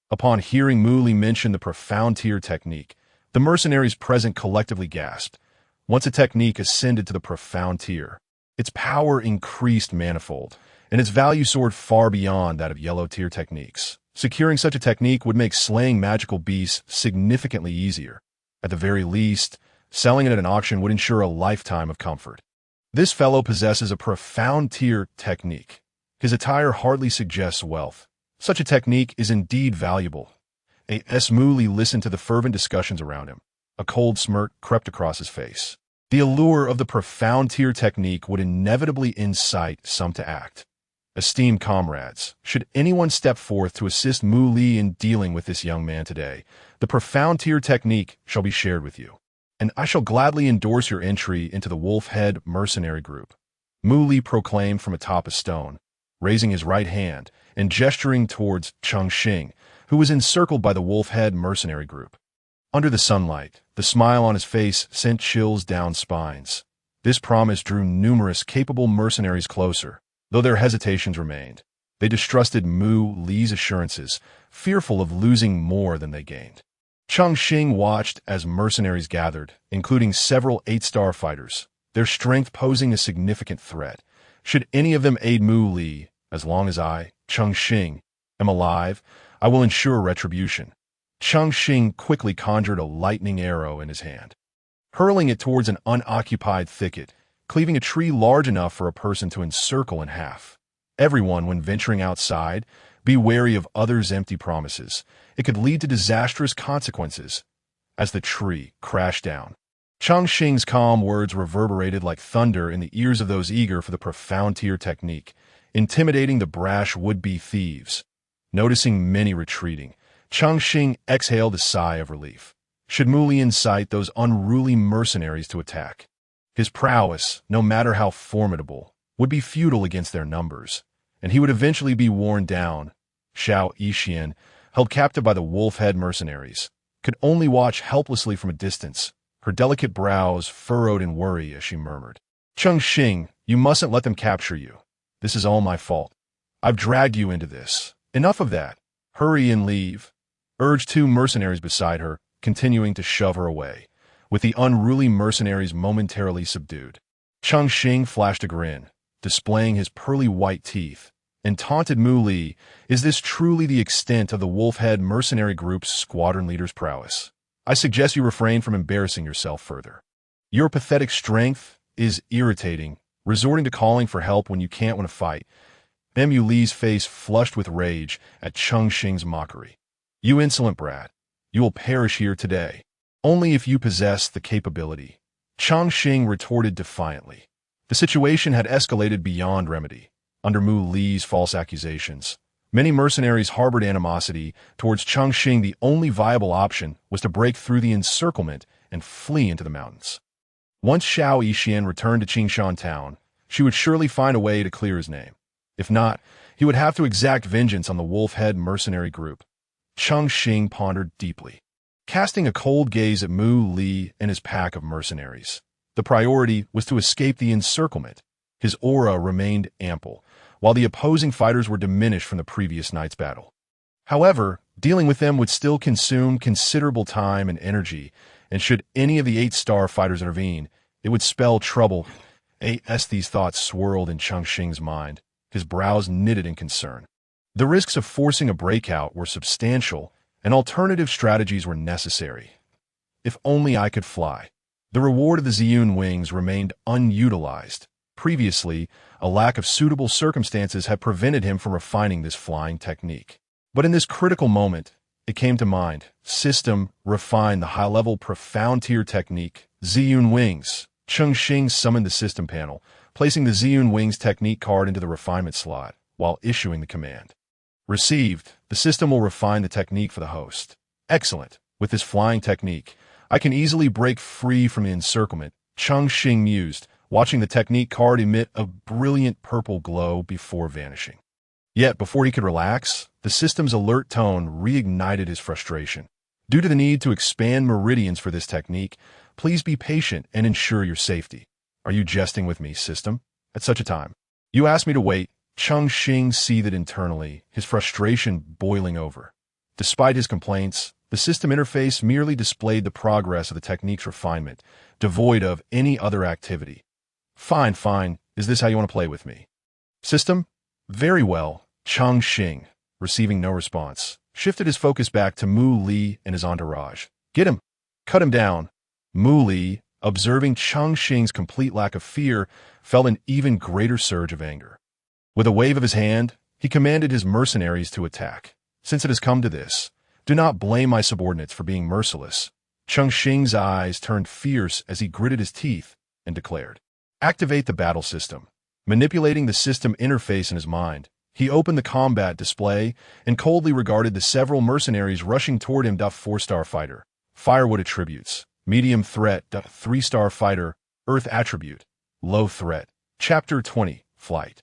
Upon hearing Mu Li mention the profound tier technique, the mercenaries present collectively gasped. Once a technique ascended to the profound tier, its power increased manifold, and its value soared far beyond that of yellow-tier techniques. Securing such a technique would make slaying magical beasts significantly easier. At the very least, selling it at an auction would ensure a lifetime of comfort. This fellow possesses a profound tier technique. His attire hardly suggests wealth. Such a technique is indeed valuable. Mu Li listened to the fervent discussions around him. A cold smirk crept across his face. The allure of the profound tier technique would inevitably incite some to act. Esteemed comrades, should anyone step forth to assist Mu Li in dealing with this young man today, the profound tier technique shall be shared with you, and I shall gladly endorse your entry into the Wolf Head mercenary group. Mu Li proclaimed from atop a stone, raising his right hand and gesturing towards Cheng Xing, who was encircled by the Wolf Head mercenary group. Under the sunlight, the smile on his face sent chills down spines. This promise drew numerous capable mercenaries closer, though their hesitations remained. They distrusted Mu Li's assurances, fearful of losing more than they gained. Cheng Xing watched as mercenaries gathered, including several 8-star fighters, their strength posing a significant threat. Should any of them aid Mu Li, as long as I, Cheng Xing, am alive, I will ensure retribution. Cheng Xing quickly conjured a lightning arrow in his hand, hurling it towards an unoccupied thicket, cleaving a tree large enough for a person to encircle in half. Everyone, when venturing outside, Be wary of others' empty promises. It could lead to disastrous consequences. As the tree crashed down, Cheng Xing's calm words reverberated like thunder in the ears of those eager for the profound tier technique, intimidating the brash would-be thieves. Noticing many retreating, Cheng Xing exhaled a sigh of relief. Should Mu Li incite those unruly mercenaries to attack, his prowess, no matter how formidable, would be futile against their numbers, and he would eventually be worn down. Xiao Yixian, held captive by the wolf-head mercenaries, could only watch helplessly from a distance, her delicate brows furrowed in worry as she murmured, "Cheng Xing, you mustn't let them capture you. This is all my fault. I've dragged you into this. Enough of that. Hurry and leave," urged two mercenaries beside her, continuing to shove her away. With the unruly mercenaries momentarily subdued, Cheng Xing flashed a grin, displaying his pearly white teeth, and taunted Mu Li, "Is this truly the extent of the wolf-head mercenary group's squadron leader's prowess? I suggest you refrain from embarrassing yourself further. Your pathetic strength is irritating, resorting to calling for help when you can't win a fight." Mu Li's face flushed with rage at Cheng Xing's mockery. "You insolent brat. You will perish here today. Only if you possess the capability," Cheng Xing retorted defiantly. The situation had escalated beyond remedy. Under Mu Li's false accusations, many mercenaries harbored animosity towards Cheng Xing. The only viable option was to break through the encirclement and flee into the mountains. Once Xiao Yixian returned to Qingshan town, she would surely find a way to clear his name. If not, he would have to exact vengeance on the wolf-head mercenary group. Cheng Xing pondered deeply, casting a cold gaze at Mu Li and his pack of mercenaries. The priority was to escape the encirclement. His aura remained ample, while the opposing fighters were diminished from the previous night's battle. However, dealing with them would still consume considerable time and energy, and should any of the 8-star fighters intervene, it would spell trouble. As these thoughts swirled in Cheng Xing's mind, his brows knitted in concern. The risks of forcing a breakout were substantial, and alternative strategies were necessary. If only I could fly. The reward of the Ziyun wings remained unutilized. Previously, a lack of suitable circumstances had prevented him from refining this flying technique. But in this critical moment, it came to mind. System, refine the high-level profound tier technique. Ziyun wings. Cheng Xing summoned the system panel, placing the Ziyun wings technique card into the refinement slot, while issuing the command. Received. The system will refine the technique for the host. Excellent. With this flying technique, I can easily break free from the encirclement, Cheng Xing mused, watching the technique card emit a brilliant purple glow before vanishing. Yet, before he could relax, the system's alert tone reignited his frustration. Due to the need to expand meridians for this technique, please be patient and ensure your safety. Are you jesting with me, system? At such a time, you asked me to wait. Cheng Xing seethed internally, his frustration boiling over. Despite his complaints, the system interface merely displayed the progress of the technique's refinement, devoid of any other activity. Fine, fine. Is this how you want to play with me? System? Very well. Cheng Xing, receiving no response, shifted his focus back to Mu Li and his entourage. Get him. Cut him down. Mu Li, observing Cheng Xing's complete lack of fear, felt an even greater surge of anger. With a wave of his hand, he commanded his mercenaries to attack. Since it has come to this, do not blame my subordinates for being merciless. Cheng Xing's eyes turned fierce as he gritted his teeth and declared, "Activate the battle system." Manipulating the system interface in his mind, he opened the combat display and coldly regarded the several mercenaries rushing toward him. 4-star fighter. Firewood attributes. Medium threat. 3-star fighter. Earth attribute. Low threat. Chapter 20. Flight.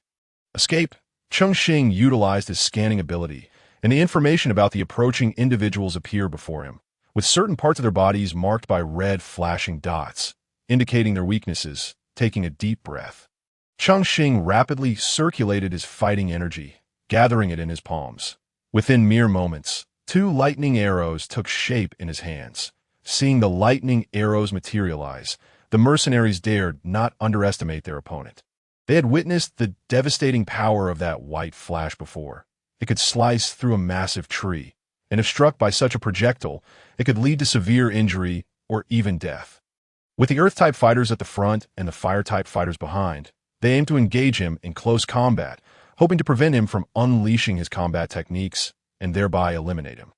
Escape. Cheng Xing utilized his scanning ability, and the information about the approaching individuals appear before him, with certain parts of their bodies marked by red flashing dots, indicating their weaknesses. Taking a deep breath, Cheng Xing rapidly circulated his fighting energy, gathering it in his palms. Within mere moments, 2 lightning arrows took shape in his hands. Seeing the lightning arrows materialize, the mercenaries dared not underestimate their opponent. They had witnessed the devastating power of that white flash before. It could slice through a massive tree, and if struck by such a projectile, it could lead to severe injury or even death. With the Earth-type fighters at the front and the Fire-type fighters behind, they aimed to engage him in close combat, hoping to prevent him from unleashing his combat techniques and thereby eliminate him.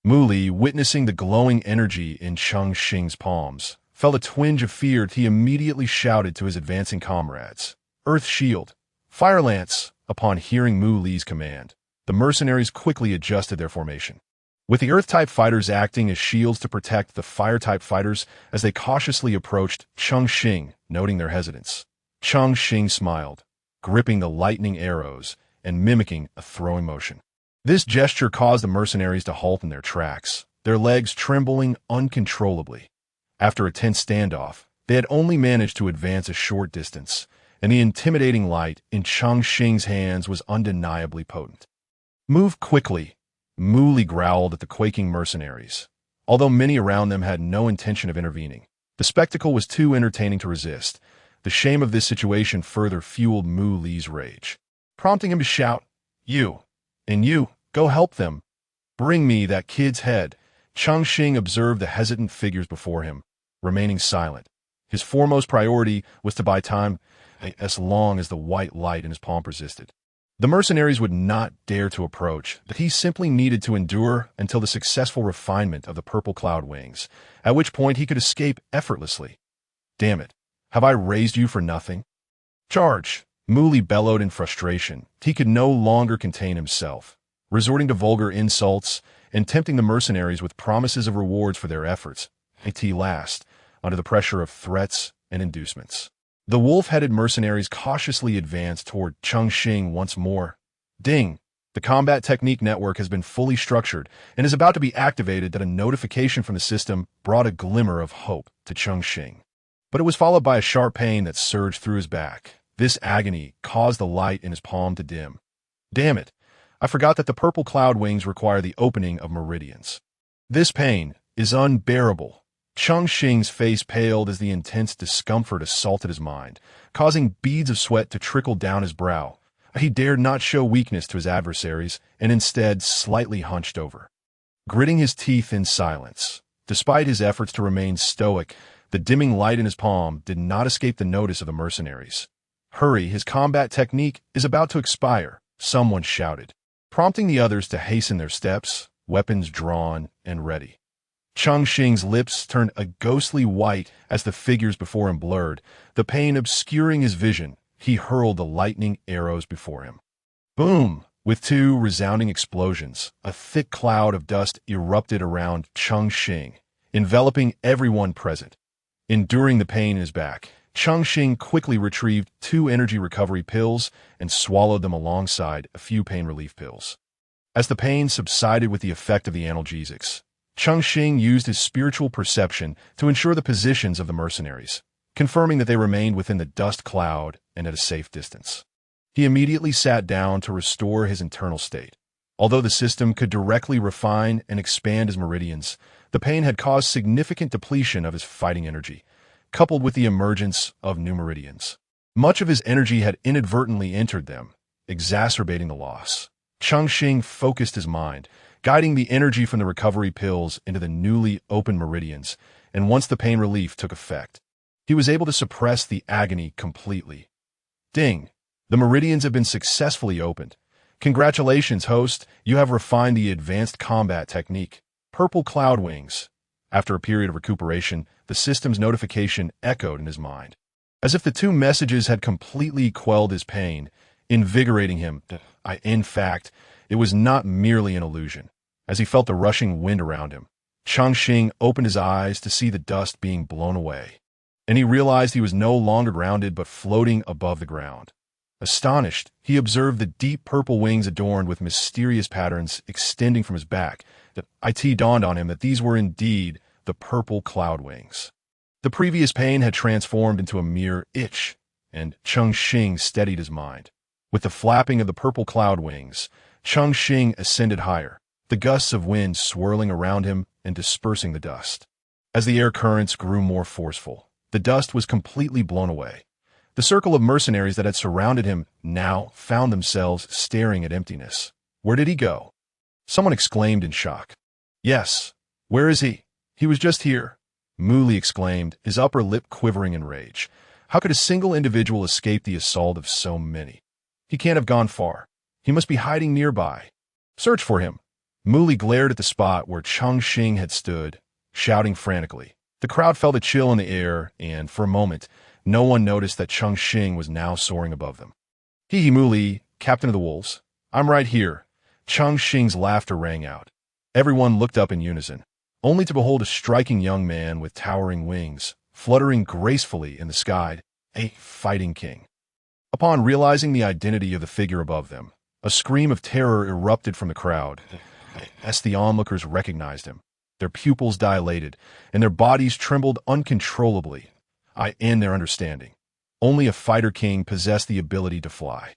Mu Li, witnessing the glowing energy in Cheng Xing's palms, felt a twinge of fear. He immediately shouted to his advancing comrades, "Earth Shield! Fire Lance!" Upon hearing Mu Li's command, the mercenaries quickly adjusted their formation, with the Earth-type fighters acting as shields to protect the Fire-type fighters as they cautiously approached Cheng Xing, noting their hesitance. Cheng Xing smiled, gripping the lightning arrows and mimicking a throwing motion. This gesture caused the mercenaries to halt in their tracks, their legs trembling uncontrollably. After a tense standoff, they had only managed to advance a short distance, and the intimidating light in Cheng Xing's hands was undeniably potent. "Move quickly," Mu Li growled at the quaking mercenaries. Although many around them had no intention of intervening, the spectacle was too entertaining to resist. The shame of this situation further fueled Mu Li's rage, prompting him to shout, "You, and you, go help them. Bring me that kid's head." Cheng Xing observed the hesitant figures before him, remaining silent. His foremost priority was to buy time as long as the white light in his palm persisted. The mercenaries would not dare to approach, but he simply needed to endure until the successful refinement of the purple cloud wings, at which point he could escape effortlessly. "Damn it, have I raised you for nothing? Charge!" Mu Li bellowed in frustration. He could no longer contain himself, resorting to vulgar insults and tempting the mercenaries with promises of rewards for their efforts, at last, under the pressure of threats and inducements. The wolf-headed mercenaries cautiously advanced toward Cheng Xing once more. Ding! The combat technique network has been fully structured and is about to be activated. That a notification from the system brought a glimmer of hope to Cheng Xing. But it was followed by a sharp pain that surged through his back. This agony caused the light in his palm to dim. "Damn it! I forgot that the purple cloud wings require the opening of meridians. This pain is unbearable." Cheng Xing's face paled as the intense discomfort assaulted his mind, causing beads of sweat to trickle down his brow. He dared not show weakness to his adversaries, and instead slightly hunched over, gritting his teeth in silence. Despite his efforts to remain stoic, the dimming light in his palm did not escape the notice of the mercenaries. "Hurry, his combat technique is about to expire," someone shouted, prompting the others to hasten their steps, weapons drawn and ready. Cheng Xing's lips turned a ghostly white as the figures before him blurred, the pain obscuring his vision. He hurled the lightning arrows before him. Boom! With two resounding explosions, a thick cloud of dust erupted around Cheng Xing, enveloping everyone present. Enduring the pain in his back, Cheng Xing quickly retrieved 2 energy recovery pills and swallowed them alongside a few pain relief pills. As the pain subsided with the effect of the analgesics, Cheng Xing used his spiritual perception to ensure the positions of the mercenaries, confirming that they remained within the dust cloud and at a safe distance. He immediately sat down to restore his internal state. Although the system could directly refine and expand his meridians, the pain had caused significant depletion of his fighting energy, coupled with the emergence of new meridians. Much of his energy had inadvertently entered them, exacerbating the loss. Cheng Xing focused his mind, guiding the energy from the recovery pills into the newly opened meridians, and once the pain relief took effect, he was able to suppress the agony completely. Ding! The meridians have been successfully opened. Congratulations, host, you have refined the advanced combat technique, Purple Cloud Wings. After a period of recuperation, the system's notification echoed in his mind, as if the 2 messages had completely quelled his pain, invigorating him. In fact, it was not merely an illusion. As he felt the rushing wind around him, Cheng Xing opened his eyes to see the dust being blown away, and he realized he was no longer grounded but floating above the ground. Astonished, he observed the deep purple wings adorned with mysterious patterns extending from his back. It dawned on him that these were indeed the purple cloud wings. The previous pain had transformed into a mere itch, and Cheng Xing steadied his mind. With the flapping of the purple cloud wings, Cheng Xing ascended higher, the gusts of wind swirling around him and dispersing the dust. As the air currents grew more forceful, the dust was completely blown away. The circle of mercenaries that had surrounded him now found themselves staring at emptiness. Where did he go? Someone exclaimed in shock. Yes, where is he? He was just here, Mu Li exclaimed, his upper lip quivering in rage. How could a single individual escape the assault of so many? He can't have gone far. He must be hiding nearby. Search for him. Muli glared at the spot where Cheng Xing had stood, shouting frantically. The crowd felt a chill in the air, and, for a moment, no one noticed that Cheng Xing was now soaring above them. Hee Muli, captain of the wolves. I'm right here. Cheng Xing's laughter rang out. Everyone looked up in unison, only to behold a striking young man with towering wings, fluttering gracefully in the sky, a fighting king. Upon realizing the identity of the figure above them, a scream of terror erupted from the crowd. As the onlookers recognized him, their pupils dilated, and their bodies trembled uncontrollably. In their understanding, only a fighter king possessed the ability to fly.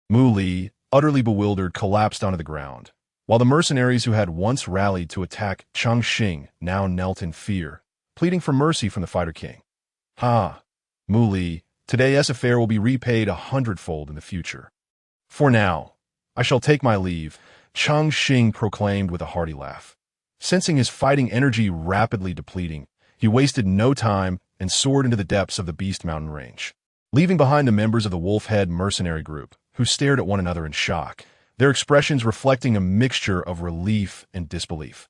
Muli, utterly bewildered, collapsed onto the ground, while the mercenaries who had once rallied to attack Cheng Xing now knelt in fear, pleading for mercy from the fighter king. Muli, today's affair will be repaid 100-fold in the future. For now, I shall take my leave, Cheng Xing proclaimed with a hearty laugh. Sensing his fighting energy rapidly depleting, he wasted no time and soared into the depths of the Beast Mountain range, leaving behind the members of the Wolfhead mercenary group, who stared at one another in shock, their expressions reflecting a mixture of relief and disbelief.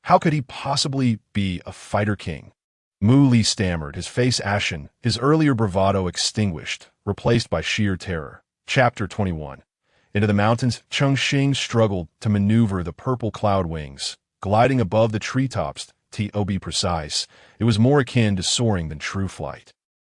How could he possibly be a fighter king? Muli stammered, his face ashen, his earlier bravado extinguished, replaced by sheer terror. Chapter 21. Into the mountains, Cheng Xing struggled to maneuver the purple cloud wings, gliding above the treetops. To be precise, it was more akin to soaring than true flight,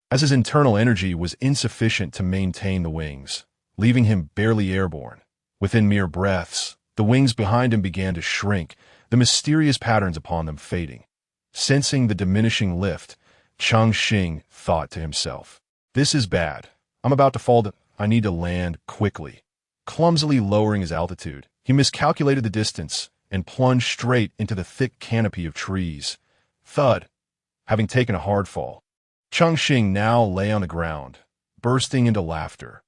as his internal energy was insufficient to maintain the wings, leaving him barely airborne. Within mere breaths, the wings behind him began to shrink, the mysterious patterns upon them fading. Sensing the diminishing lift, Cheng Xing thought to himself, "This is bad. I'm about to fall. I need to land quickly." Clumsily lowering his altitude, he miscalculated the distance and plunged straight into the thick canopy of trees. Thud. Having taken a hard fall, Cheng Xing now lay on the ground, bursting into laughter.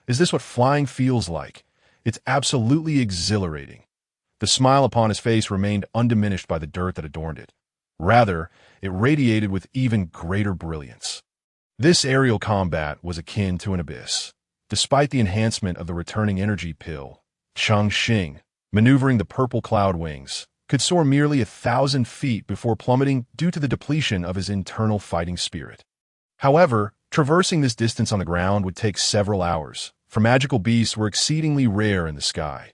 Is this what flying feels like? It's absolutely exhilarating. The smile upon his face remained undiminished by the dirt that adorned it. Rather, it radiated with even greater brilliance. This aerial combat was akin to an abyss. Despite the enhancement of the returning energy pill, Cheng Xing, maneuvering the purple cloud wings, could soar merely 1,000 feet before plummeting due to the depletion of his internal fighting spirit. However, traversing this distance on the ground would take several hours, for magical beasts were exceedingly rare in the sky.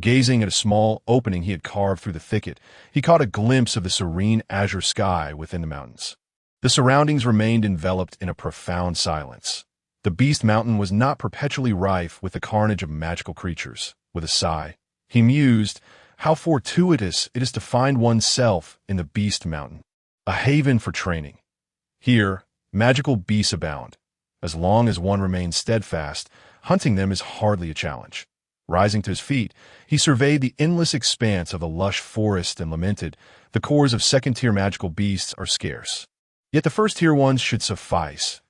Gazing at a small opening he had carved through the thicket, he caught a glimpse of the serene azure sky within the mountains. The surroundings remained enveloped in a profound silence. The Beast Mountain was not perpetually rife with the carnage of magical creatures. With a sigh, he mused, how fortuitous it is to find oneself in the Beast Mountain, a haven for training. Here, magical beasts abound. As long as one remains steadfast, hunting them is hardly a challenge. Rising to his feet, he surveyed the endless expanse of the lush forest and lamented, the cores of second-tier magical beasts are scarce. Yet the first-tier ones should suffice.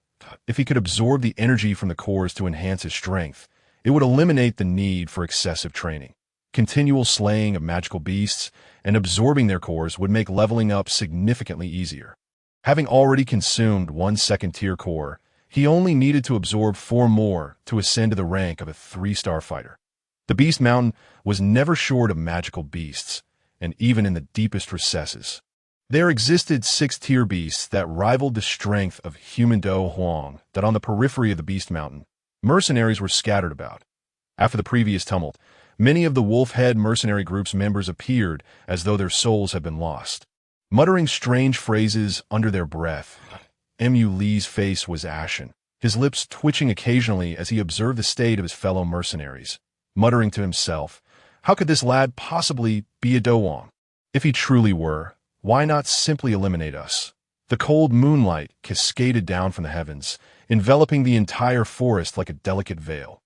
If he could absorb the energy from the cores to enhance his strength, it would eliminate the need for excessive training. Continual slaying of magical beasts and absorbing their cores would make leveling up significantly easier. Having already consumed one second-tier core, he only needed to absorb 4 more to ascend to the rank of a 3-star fighter. The Beast Mountain was never short of magical beasts, and even in the deepest recesses, there existed 6-tier beasts that rivaled the strength of human Do Huang. That on the periphery of the Beast Mountain, mercenaries were scattered about. After the previous tumult, many of the Wolfhead mercenary group's members appeared as though their souls had been lost. Muttering strange phrases under their breath, Muli's face was ashen, his lips twitching occasionally as he observed the state of his fellow mercenaries. Muttering to himself, how could this lad possibly be a Doang? If he truly were, why not simply eliminate us? The cold moonlight cascaded down from the heavens, enveloping the entire forest like a delicate veil.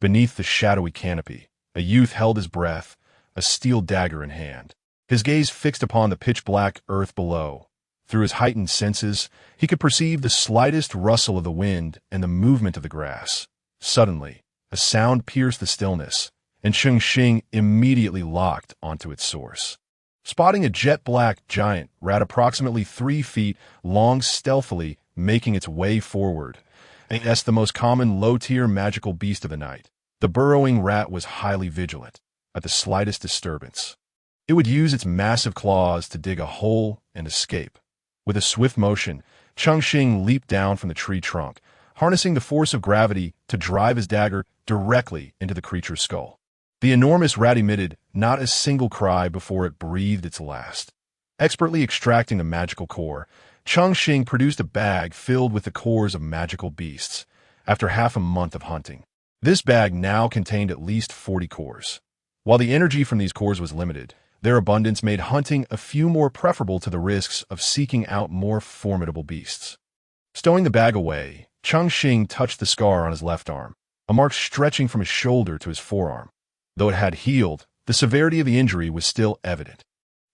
Beneath the shadowy canopy, a youth held his breath, a steel dagger in hand, his gaze fixed upon the pitch-black earth below. Through his heightened senses, he could perceive the slightest rustle of the wind and the movement of the grass. Suddenly, a sound pierced the stillness, and Cheng Xing immediately locked onto its source. Spotting a jet-black giant rat approximately 3 feet long stealthily making its way forward, That's the most common low-tier magical beast of the night. The burrowing rat was highly vigilant. At the slightest disturbance, it would use its massive claws to dig a hole and escape. With a swift motion, Cheng Xing leaped down from the tree trunk, harnessing the force of gravity to drive his dagger directly into the creature's skull. The enormous rat emitted not a single cry before it breathed its last. Expertly extracting the magical core, Cheng Xing produced a bag filled with the cores of magical beasts. After half a month of hunting, this bag now contained at least 40 cores. While the energy from these cores was limited, their abundance made hunting a few more preferable to the risks of seeking out more formidable beasts. Stowing the bag away, Cheng Xing touched the scar on his left arm, a mark stretching from his shoulder to his forearm. Though it had healed, the severity of the injury was still evident.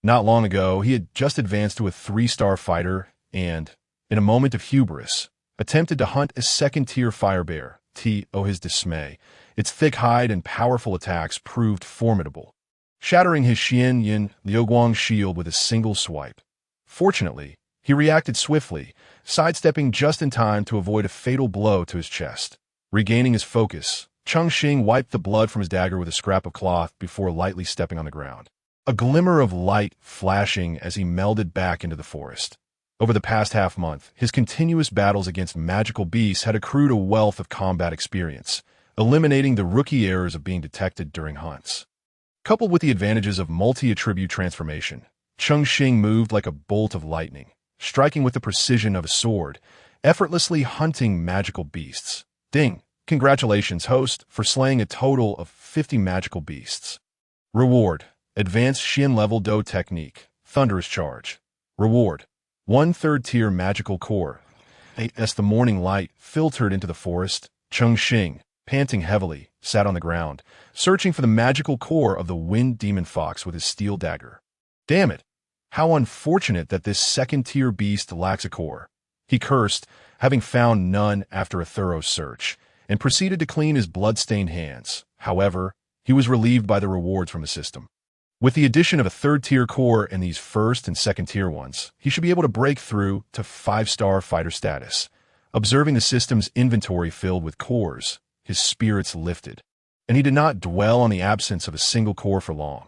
Not long ago, he had just advanced to a 3-star fighter and, in a moment of hubris, attempted to hunt a second-tier fire bear. To his dismay, its thick hide and powerful attacks proved formidable, shattering his Xian Yin Liuguang shield with a single swipe. Fortunately, he reacted swiftly, sidestepping just in time to avoid a fatal blow to his chest. Regaining his focus, Cheng Xing wiped the blood from his dagger with a scrap of cloth before lightly stepping on the ground. A glimmer of light flashing as he melded back into the forest. Over the past half-month, his continuous battles against magical beasts had accrued a wealth of combat experience, eliminating the rookie errors of being detected during hunts. Coupled with the advantages of multi-attribute transformation, Cheng Xing moved like a bolt of lightning, striking with the precision of a sword, effortlessly hunting magical beasts. Ding! Congratulations, host, for slaying a total of 50 magical beasts. Reward: Advanced Xian Level Do Technique, Thunderous Charge. Reward: 1/3 tier magical core. As the morning light filtered into the forest, Cheng Xing, panting heavily, sat on the ground, searching for the magical core of the wind demon fox with his steel dagger. Damn it! How unfortunate that this second-tier beast lacks a core. He cursed, having found none after a thorough search, and proceeded to clean his blood-stained hands. However, he was relieved by the rewards from the system. With the addition of a 3rd-tier core and these 1st and 2nd-tier ones, he should be able to break through to 5-star fighter status. Observing the system's inventory filled with cores, his spirits lifted, and he did not dwell on the absence of a single core for long.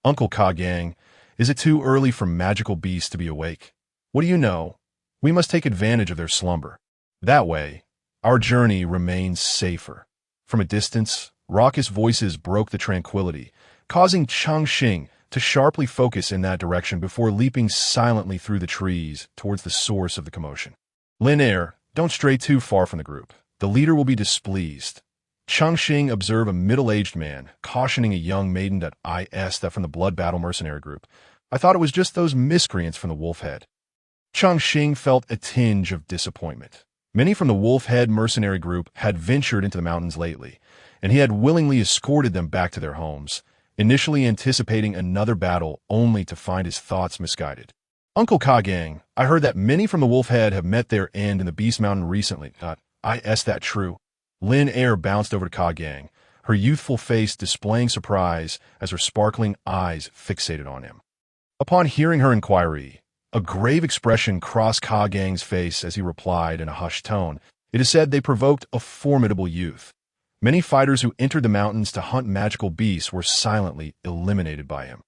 Uncle Ka Gang, is it too early for magical beasts to be awake? What do you know? We must take advantage of their slumber. That way, our journey remains safer. From a distance, raucous voices broke the tranquility, causing Cheng Xing to sharply focus in that direction before leaping silently through the trees towards the source of the commotion. Lin Er, don't stray too far from the group. The leader will be displeased. Cheng Xing observed a middle-aged man, cautioning a young maiden that that from the Blood Battle mercenary group. I thought it was just those miscreants from the Wolf Head. Cheng Xing felt a tinge of disappointment. Many from the Wolf Head mercenary group had ventured into the mountains lately, and he had willingly escorted them back to their homes, initially anticipating another battle only to find his thoughts misguided. Uncle Ka Gang, I heard that many from the Wolf Head have met their end in the Beast Mountain recently. That true? Lin Er bounced over to Ka Gang, her youthful face displaying surprise as her sparkling eyes fixated on him. Upon hearing her inquiry, a grave expression crossed Ka Gang's face as he replied in a hushed tone. It is said they provoked a formidable youth. Many fighters who entered the mountains to hunt magical beasts were silently eliminated by him.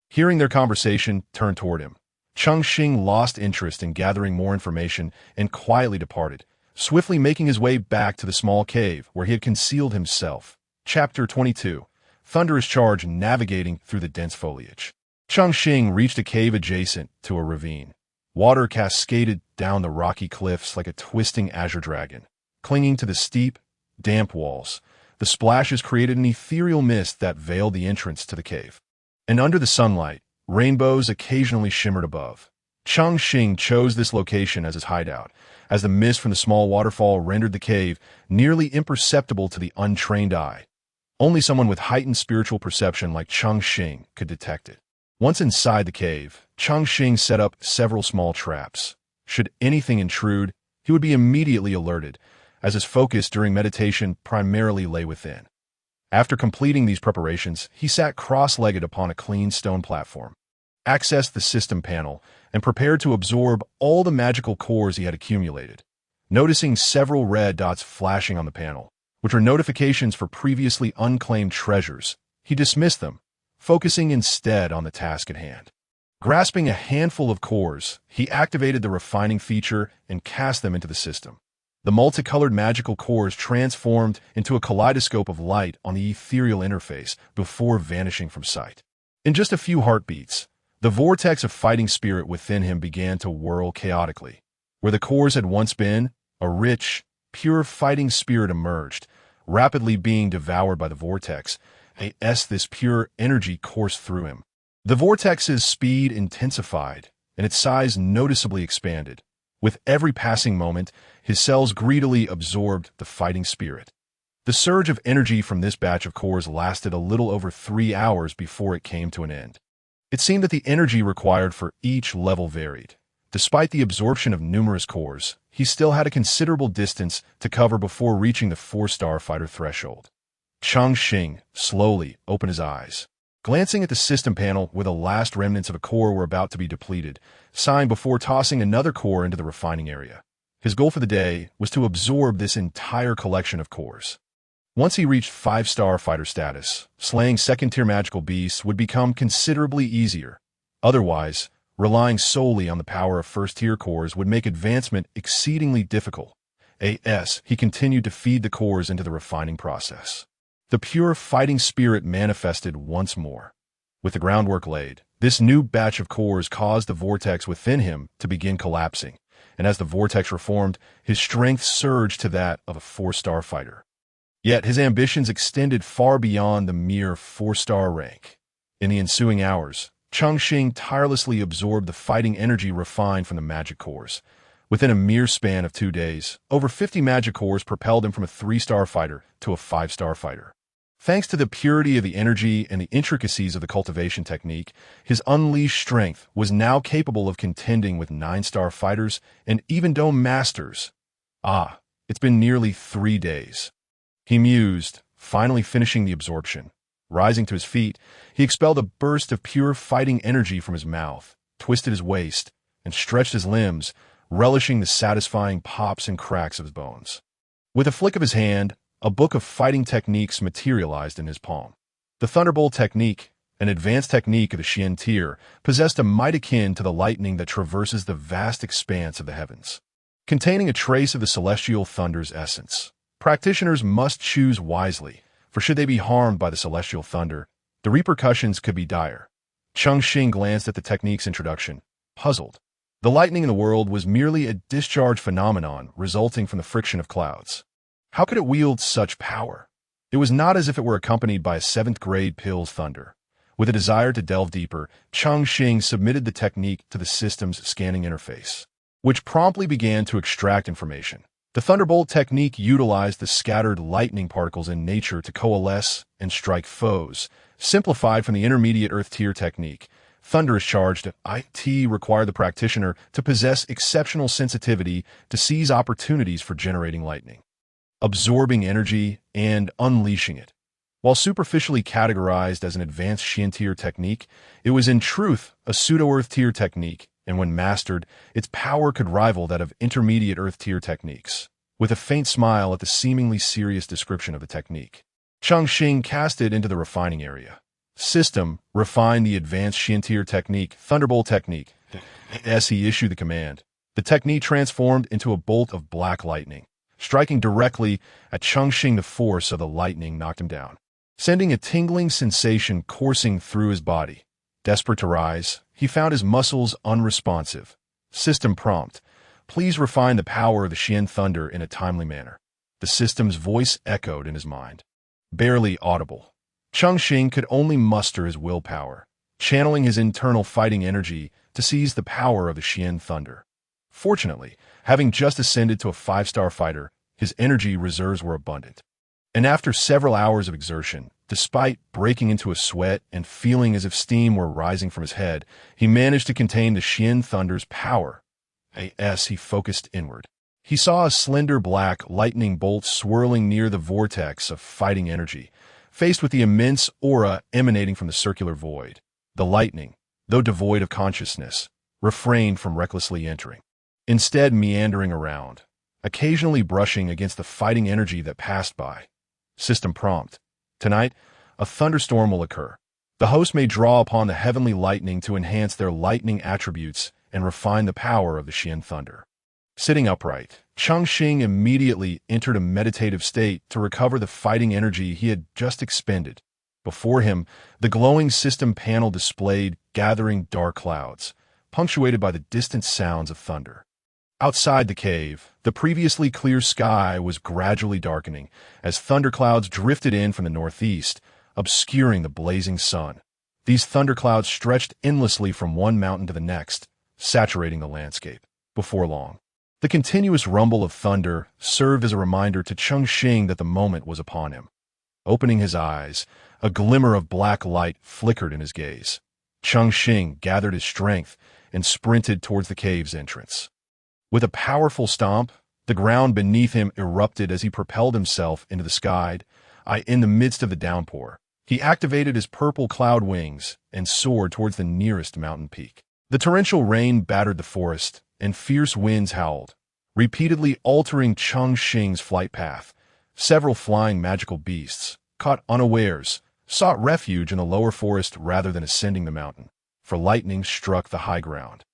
Hearing their conversation turned toward him, Cheng Xing lost interest in gathering more information and quietly departed, swiftly making his way back to the small cave where he had concealed himself. Chapter 22. Thunderous Charge navigating through the dense foliage. Cheng Xing reached a cave adjacent to a ravine. Water cascaded down the rocky cliffs like a twisting azure dragon. Clinging to the steep, damp walls, the splashes created an ethereal mist that veiled the entrance to the cave. And under the sunlight, rainbows occasionally shimmered above. Cheng Xing chose this location as his hideout, as the mist from the small waterfall rendered the cave nearly imperceptible to the untrained eye. Only someone with heightened spiritual perception like Cheng Xing could detect it. Once inside the cave, Cheng Xing set up several small traps. Should anything intrude, he would be immediately alerted, as his focus during meditation primarily lay within. After completing these preparations, he sat cross-legged upon a clean stone platform, accessed the system panel, and prepared to absorb all the magical cores he had accumulated. noticing several red dots flashing on the panel, which were notifications for previously unclaimed treasures. He dismissed them, focusing instead on the task at hand. Grasping a handful of cores, he activated the refining feature and cast them into the system. The multicolored magical cores transformed into a kaleidoscope of light on the ethereal interface before vanishing from sight. In just a few heartbeats, the vortex of fighting spirit within him began to whirl chaotically. Where the cores had once been, a rich, pure fighting spirit emerged, rapidly being devoured by the vortex. This pure energy coursed through him. The vortex's speed intensified, and its size noticeably expanded. With every passing moment, his cells greedily absorbed the fighting spirit. The surge of energy from this batch of cores lasted a little over 3 hours before it came to an end. It seemed that the energy required for each level varied. Despite the absorption of numerous cores, he still had a considerable distance to cover before reaching the 4-star fighter threshold. Cheng Xing slowly opened his eyes. Glancing at the system panel where the last remnants of a core were about to be depleted, sighing before tossing another core into the refining area. His goal for the day was to absorb this entire collection of cores. Once he reached 5-star fighter status, slaying second-tier magical beasts would become considerably easier. Otherwise, relying solely on the power of first-tier cores would make advancement exceedingly difficult. He continued to feed the cores into the refining process. The pure fighting spirit manifested once more. With the groundwork laid, this new batch of cores caused the vortex within him to begin collapsing, and as the vortex reformed, his strength surged to that of a 4-star fighter. Yet his ambitions extended far beyond the mere 4-star rank. In the ensuing hours, Cheng Xing tirelessly absorbed the fighting energy refined from the magic cores. Within a mere span of 2 days, over 50 magic cores propelled him from a 3-star fighter to a 5-star fighter. Thanks to the purity of the energy and the intricacies of the cultivation technique, his unleashed strength was now capable of contending with 9-star fighters and even dome masters. It's been nearly 3 days. He mused, finally finishing the absorption. Rising to his feet, he expelled a burst of pure fighting energy from his mouth, twisted his waist, and stretched his limbs, relishing the satisfying pops and cracks of his bones. With a flick of his hand, a book of fighting techniques materialized in his palm. The Thunderbolt technique, an advanced technique of the Xian tier, possessed a might akin to the lightning that traverses the vast expanse of the heavens. Containing a trace of the celestial thunder's essence, practitioners must choose wisely, for should they be harmed by the celestial thunder, the repercussions could be dire. Cheng Xing glanced at the technique's introduction, puzzled. The lightning in the world was merely a discharge phenomenon resulting from the friction of clouds. How could it wield such power? It was not as if it were accompanied by a 7th-grade Pill's thunder. With a desire to delve deeper, Cheng Xing submitted the technique to the system's scanning interface, which promptly began to extract information. The Thunderbolt technique utilized the scattered lightning particles in nature to coalesce and strike foes. Simplified from the intermediate Earth tier technique, thunderous charged IT required the practitioner to possess exceptional sensitivity to seize opportunities for generating lightning, absorbing energy, and unleashing it. While superficially categorized as an advanced Xian tier technique, it was in truth a pseudo-Earth tier technique, and when mastered, its power could rival that of intermediate Earth tier techniques. With a faint smile at the seemingly serious description of the technique, Cheng Xing cast it into the refining area. System, refine the advanced Xian tier technique, Thunderbolt technique. As he issued the command, the technique transformed into a bolt of black lightning. Striking directly at Cheng Xing, the force of the lightning knocked him down, sending a tingling sensation coursing through his body. Desperate to rise, he found his muscles unresponsive. System prompt, please refine the power of the Xian thunder in a timely manner. The system's voice echoed in his mind. Barely audible, Cheng Xing could only muster his willpower, channeling his internal fighting energy to seize the power of the Xian thunder. Fortunately, having just ascended to a 5-star fighter, his energy reserves were abundant. And after several hours of exertion, despite breaking into a sweat and feeling as if steam were rising from his head, he managed to contain the Xian thunder's power. As he focused inward, he saw a slender black lightning bolt swirling near the vortex of fighting energy. Faced with the immense aura emanating from the circular void, the lightning, though devoid of consciousness, refrained from recklessly entering, instead meandering around, occasionally brushing against the fighting energy that passed by. System prompt. Tonight, a thunderstorm will occur. The host may draw upon the heavenly lightning to enhance their lightning attributes and refine the power of the Xian thunder. Sitting upright, Cheng Xing immediately entered a meditative state to recover the fighting energy he had just expended. Before him, the glowing system panel displayed gathering dark clouds, punctuated by the distant sounds of thunder. Outside the cave, the previously clear sky was gradually darkening as thunderclouds drifted in from the northeast, obscuring the blazing sun. These thunderclouds stretched endlessly from one mountain to the next, saturating the landscape. Before long, the continuous rumble of thunder served as a reminder to Cheng Xing that the moment was upon him. Opening his eyes, a glimmer of black light flickered in his gaze. Cheng Xing gathered his strength and sprinted towards the cave's entrance. With a powerful stomp, the ground beneath him erupted as he propelled himself into the sky. In the midst of the downpour, he activated his purple cloud wings and soared towards the nearest mountain peak. The torrential rain battered the forest, and fierce winds howled, repeatedly altering Cheng Xing's flight path. Several flying magical beasts, caught unawares, sought refuge in the lower forest rather than ascending the mountain, for lightning struck the high ground.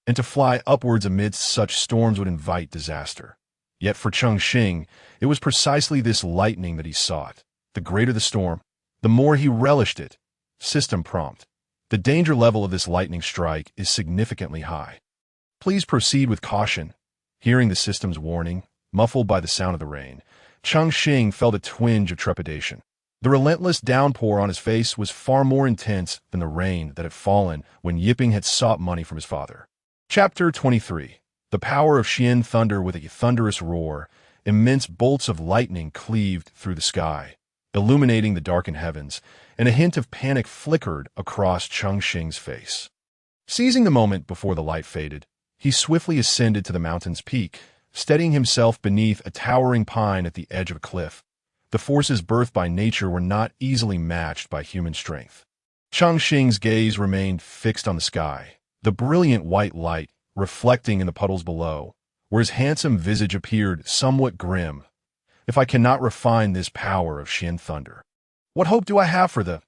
And to fly upwards amidst such storms would invite disaster. Yet for Cheng Xing, it was precisely this lightning that he sought. The greater the storm, the more he relished it. System prompt. The danger level of this lightning strike is significantly high. Please proceed with caution. Hearing the system's warning, muffled by the sound of the rain, Cheng Xing felt a twinge of trepidation. The relentless downpour on his face was far more intense than the rain that had fallen when Yiping had sought money from his father. Chapter 23. The power of Xian thunder. With a thunderous roar, immense bolts of lightning cleaved through the sky, illuminating the darkened heavens, and a hint of panic flickered across Cheng Xing's face. Seizing the moment before the light faded, he swiftly ascended to the mountain's peak, steadying himself beneath a towering pine at the edge of a cliff. The forces birthed by nature were not easily matched by human strength. Cheng Xing's gaze remained fixed on the sky, the brilliant white light reflecting in the puddles below, where his handsome visage appeared somewhat grim. If I cannot refine this power of Xian thunder, what hope do I have for the—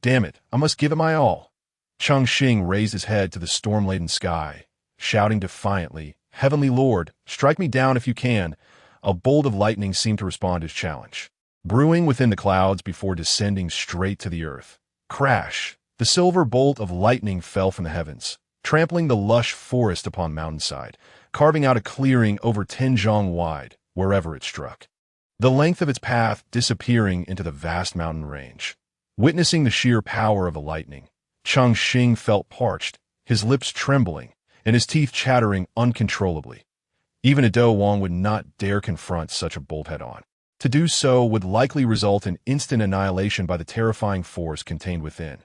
Damn it, I must give it my all. Cheng Xing raised his head to the storm-laden sky, shouting defiantly, Heavenly Lord, strike me down if you can. A bolt of lightning seemed to respond to his challenge, brewing within the clouds before descending straight to the earth. Crash! The silver bolt of lightning fell from the heavens, trampling the lush forest upon mountainside, carving out a clearing over 10 zhang wide, wherever it struck. The length of its path disappearing into the vast mountain range. Witnessing the sheer power of the lightning, Cheng Xing felt parched, his lips trembling, and his teeth chattering uncontrollably. Even a Do Wang would not dare confront such a bolt head-on. To do so would likely result in instant annihilation by the terrifying force contained within.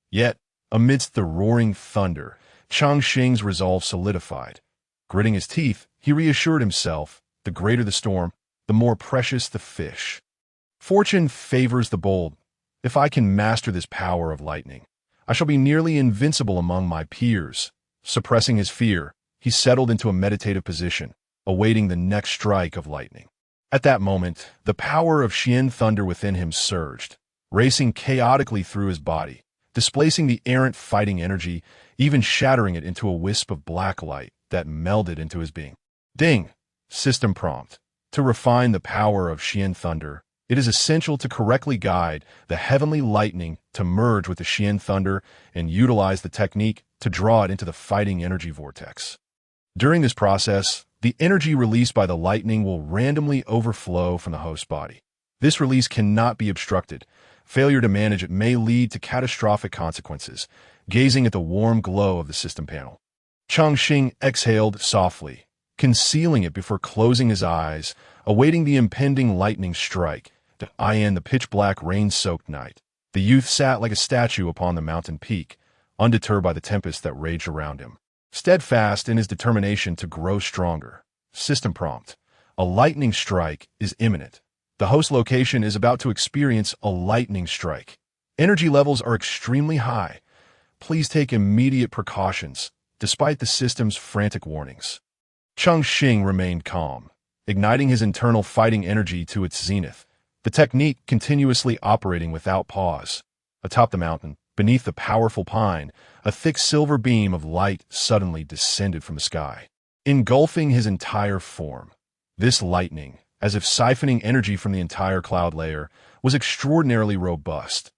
Yet, amidst the roaring thunder, Cheng Xing's resolve solidified. Gritting his teeth, he reassured himself, the greater the storm, the more precious the fish. Fortune favors the bold. If I can master this power of lightning, I shall be nearly invincible among my peers. Suppressing his fear, he settled into a meditative position, awaiting the next strike of lightning. At that moment, the power of Xian thunder within him surged, racing chaotically through his body, displacing the errant fighting energy, even shattering it into a wisp of black light that melded into his being. Ding! System prompt. To refine the power of Xian thunder, it is essential to correctly guide the heavenly lightning to merge with the Xian thunder and utilize the technique to draw it into the fighting energy vortex. During this process, the energy released by the lightning will randomly overflow from the host body. This release cannot be obstructed. Failure to manage it may lead to catastrophic consequences. Gazing at the warm glow of the system panel, Cheng Xing exhaled softly, concealing it before closing his eyes, awaiting the impending lightning strike. In the pitch-black rain-soaked night, the youth sat like a statue upon the mountain peak, undeterred by the tempest that raged around him, steadfast in his determination to grow stronger. System prompt. A lightning strike is imminent. The host location is about to experience a lightning strike. Energy levels are extremely high. Please take immediate precautions, despite the system's frantic warnings. Cheng Xing remained calm, igniting his internal fighting energy to its zenith, the technique continuously operating without pause. Atop the mountain, beneath the powerful pine, a thick silver beam of light suddenly descended from the sky, engulfing his entire form. This lightning, as if siphoning energy from the entire cloud layer, was extraordinarily robust.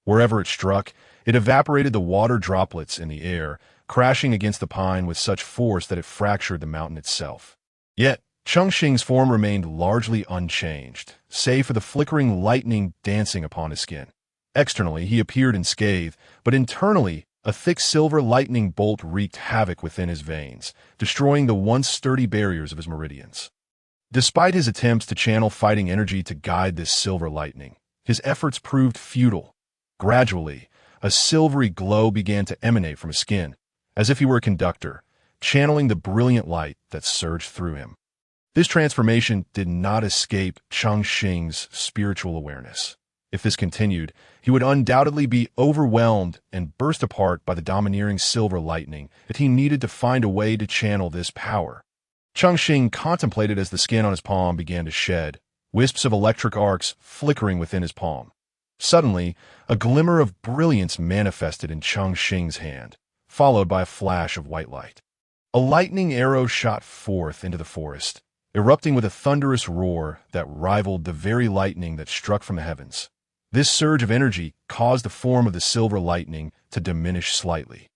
Wherever it struck, it evaporated the water droplets in the air, crashing against the pine with such force that it fractured the mountain itself. Yet, Cheng Xing's form remained largely unchanged, save for the flickering lightning dancing upon his skin. Externally, he appeared unscathed, but internally, a thick silver lightning bolt wreaked havoc within his veins, destroying the once sturdy barriers of his meridians. Despite his attempts to channel fighting energy to guide this silver lightning, his efforts proved futile. Gradually, a silvery glow began to emanate from his skin, as if he were a conductor, channeling the brilliant light that surged through him. This transformation did not escape Cheng Xing's spiritual awareness. If this continued, he would undoubtedly be overwhelmed and burst apart by the domineering silver lightning that he needed to find a way to channel this power. Cheng Xing contemplated as the skin on his palm began to shed, wisps of electric arcs flickering within his palm. Suddenly, a glimmer of brilliance manifested in Cheng Xing's hand, followed by a flash of white light. A lightning arrow shot forth into the forest, erupting with a thunderous roar that rivaled the very lightning that struck from the heavens. This surge of energy caused the form of the silver lightning to diminish slightly.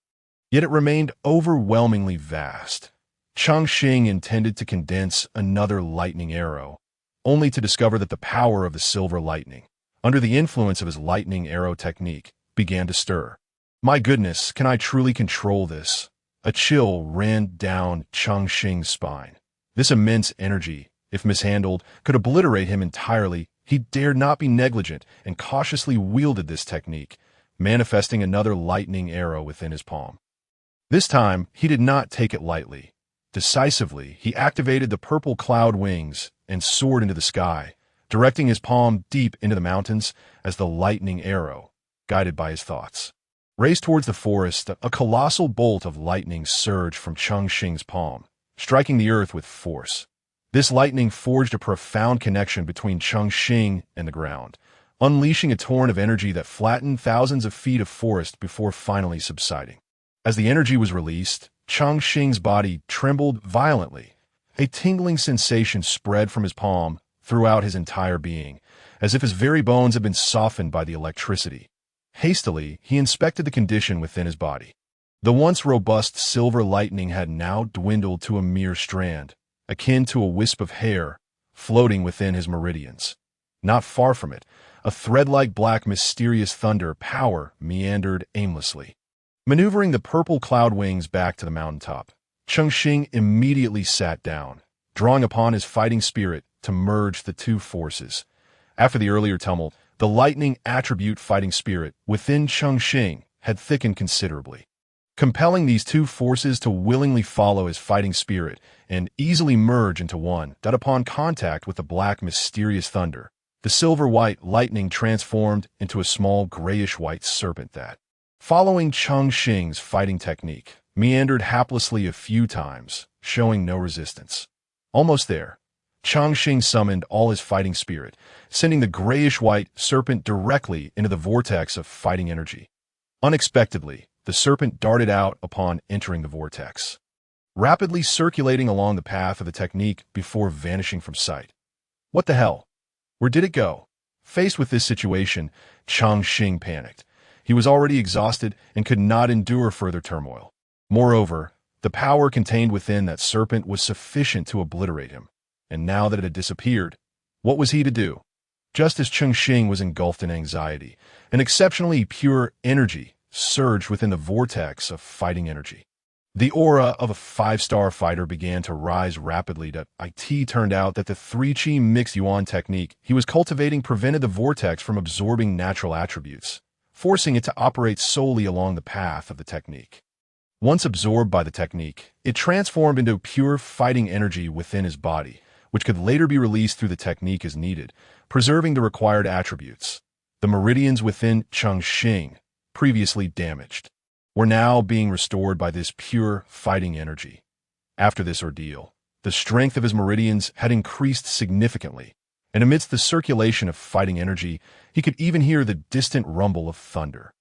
Yet it remained overwhelmingly vast. Cheng Xing intended to condense another lightning arrow, only to discover that the power of the silver lightning, under the influence of his lightning arrow technique, began to stir. My goodness, can I truly control this? A chill ran down Cheng Xing's spine. This immense energy, if mishandled, could obliterate him entirely. He dared not be negligent and cautiously wielded this technique, manifesting another lightning arrow within his palm. This time, he did not take it lightly. Decisively, he activated the purple cloud wings and soared into the sky, directing his palm deep into the mountains as the lightning arrow, guided by his thoughts, raced towards the forest. A colossal bolt of lightning surged from Cheng Xing's palm, striking the earth with force. This lightning forged a profound connection between Cheng Xing and the ground, unleashing a torrent of energy that flattened thousands of feet of forest before finally subsiding. As the energy was released, Cheng Xing's body trembled violently. A tingling sensation spread from his palm throughout his entire being, as if his very bones had been softened by the electricity. Hastily, he inspected the condition within his body. The once robust silver lightning had now dwindled to a mere strand, akin to a wisp of hair, floating within his meridians. Not far from it, a thread-like black mysterious thunder power meandered aimlessly. Maneuvering the purple cloud wings back to the mountaintop, Cheng Xing immediately sat down, drawing upon his fighting spirit to merge the two forces. After the earlier tumult, the lightning attribute fighting spirit within Cheng Xing had thickened considerably, compelling these two forces to willingly follow his fighting spirit and easily merge into one. Upon contact with the black mysterious thunder, the silver-white lightning transformed into a small grayish-white serpent that, following Cheng Xing's fighting technique, meandered haplessly a few times, showing no resistance. Almost there, Cheng Xing summoned all his fighting spirit, sending the grayish-white serpent directly into the vortex of fighting energy. Unexpectedly, the serpent darted out upon entering the vortex, rapidly circulating along the path of the technique before vanishing from sight. What the hell? Where did it go? Faced with this situation, Cheng Xing panicked. He was already exhausted and could not endure further turmoil. Moreover, the power contained within that serpent was sufficient to obliterate him. And now that it had disappeared, what was he to do? Just as Cheng Xing was engulfed in anxiety, an exceptionally pure energy surged within the vortex of fighting energy. The aura of a five-star fighter began to rise rapidly. It turned out that the 3-chi mixed yuan technique he was cultivating prevented the vortex from absorbing natural attributes, forcing it to operate solely along the path of the technique. Once absorbed by the technique, it transformed into pure fighting energy within his body, which could later be released through the technique as needed, preserving the required attributes. The meridians within Cheng Xing, previously damaged, were now being restored by this pure fighting energy. After this ordeal, The strength of his meridians had increased significantly, and amidst the circulation of fighting energy, he could even hear the distant rumble of thunder.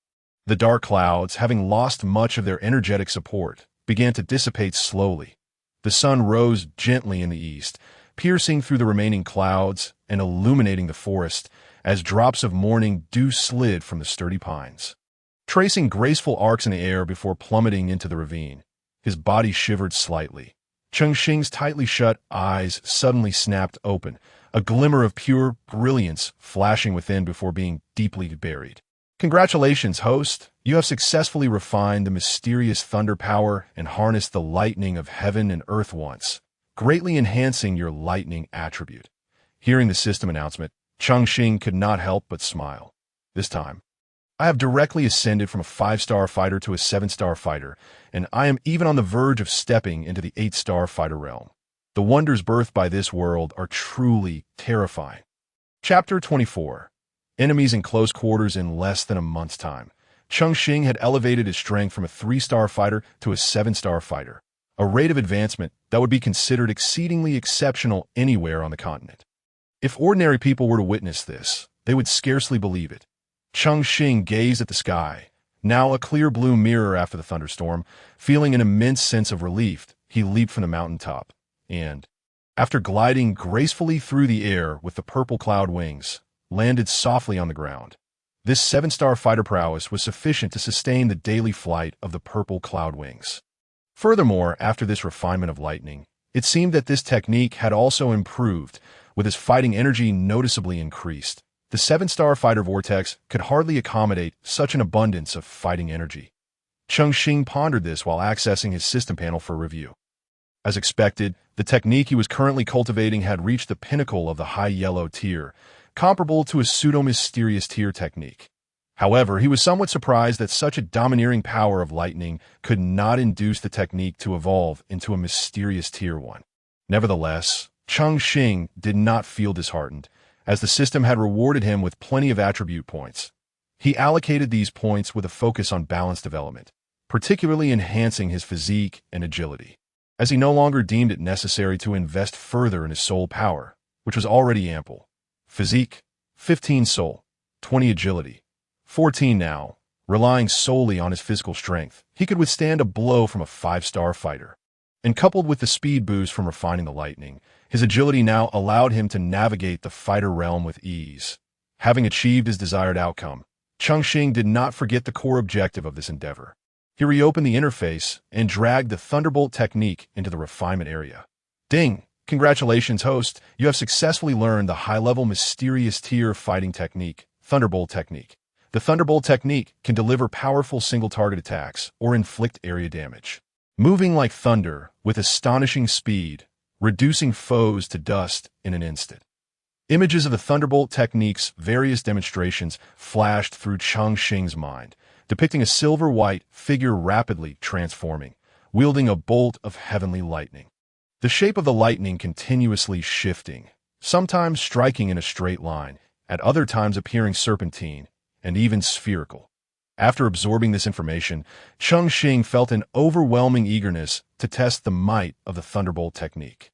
The dark clouds, having lost much of their energetic support, began to dissipate slowly. The sun rose gently in the east, piercing through the remaining clouds and illuminating the forest as drops of morning dew slid from the sturdy pines. Tracing graceful arcs in the air before plummeting into the ravine, his body shivered slightly. Cheng Xing's tightly shut eyes suddenly snapped open, a glimmer of pure brilliance flashing within before being deeply buried. Congratulations, host! You have successfully refined the mysterious thunder power and harnessed the lightning of heaven and earth once, greatly enhancing your lightning attribute. Hearing the system announcement, Cheng Xing could not help but smile. This time, I have directly ascended from a 5-star fighter to a 7-star fighter, and I am even on the verge of stepping into the 8-star fighter realm. The wonders birthed by this world are truly terrifying. Chapter 24. Enemies in close quarters in less than a month's time. Cheng Xing had elevated his strength from a 3-star fighter to a 7-star fighter, a rate of advancement that would be considered exceedingly exceptional anywhere on the continent. If ordinary people were to witness this, they would scarcely believe it. Cheng Xing gazed at the sky, now a clear blue mirror after the thunderstorm. Feeling an immense sense of relief, he leaped from the mountaintop, and, after gliding gracefully through the air with the purple cloud wings, landed softly on the ground. This 7-star fighter prowess was sufficient to sustain the daily flight of the purple cloud wings. Furthermore, after this refinement of lightning, it seemed that this technique had also improved, with his fighting energy noticeably increased. The 7-star fighter vortex could hardly accommodate such an abundance of fighting energy. Cheng Xing pondered this while accessing his system panel for review. As expected, the technique he was currently cultivating had reached the pinnacle of the high yellow tier, comparable to a pseudo-mysterious tier technique. However, he was somewhat surprised that such a domineering power of lightning could not induce the technique to evolve into a mysterious tier 1. Nevertheless, Cheng Xing did not feel disheartened, as the system had rewarded him with plenty of attribute points. He allocated these points with a focus on balance development, particularly enhancing his physique and agility, as he no longer deemed it necessary to invest further in his soul power, which was already ample. Physique, 15 soul, 20 agility, 14 now. Relying solely on his physical strength, he could withstand a blow from a 5-star fighter. And coupled with the speed boost from refining the lightning, his agility now allowed him to navigate the fighter realm with ease. Having achieved his desired outcome, Cheng Xing did not forget the core objective of this endeavor. He reopened the interface and dragged the Thunderbolt technique into the refinement area. Ding! Congratulations, host! You have successfully learned the high-level mysterious tier fighting technique, Thunderbolt technique. The Thunderbolt technique can deliver powerful single-target attacks or inflict area damage, moving like thunder with astonishing speed, reducing foes to dust in an instant. Images of the Thunderbolt technique's various demonstrations flashed through Cheng Xing's mind, depicting a silver-white figure rapidly transforming, wielding a bolt of heavenly lightning. The shape of the lightning continuously shifting, sometimes striking in a straight line, at other times appearing serpentine, and even spherical. After absorbing this information, Cheng Xing felt an overwhelming eagerness to test the might of the Thunderbolt technique.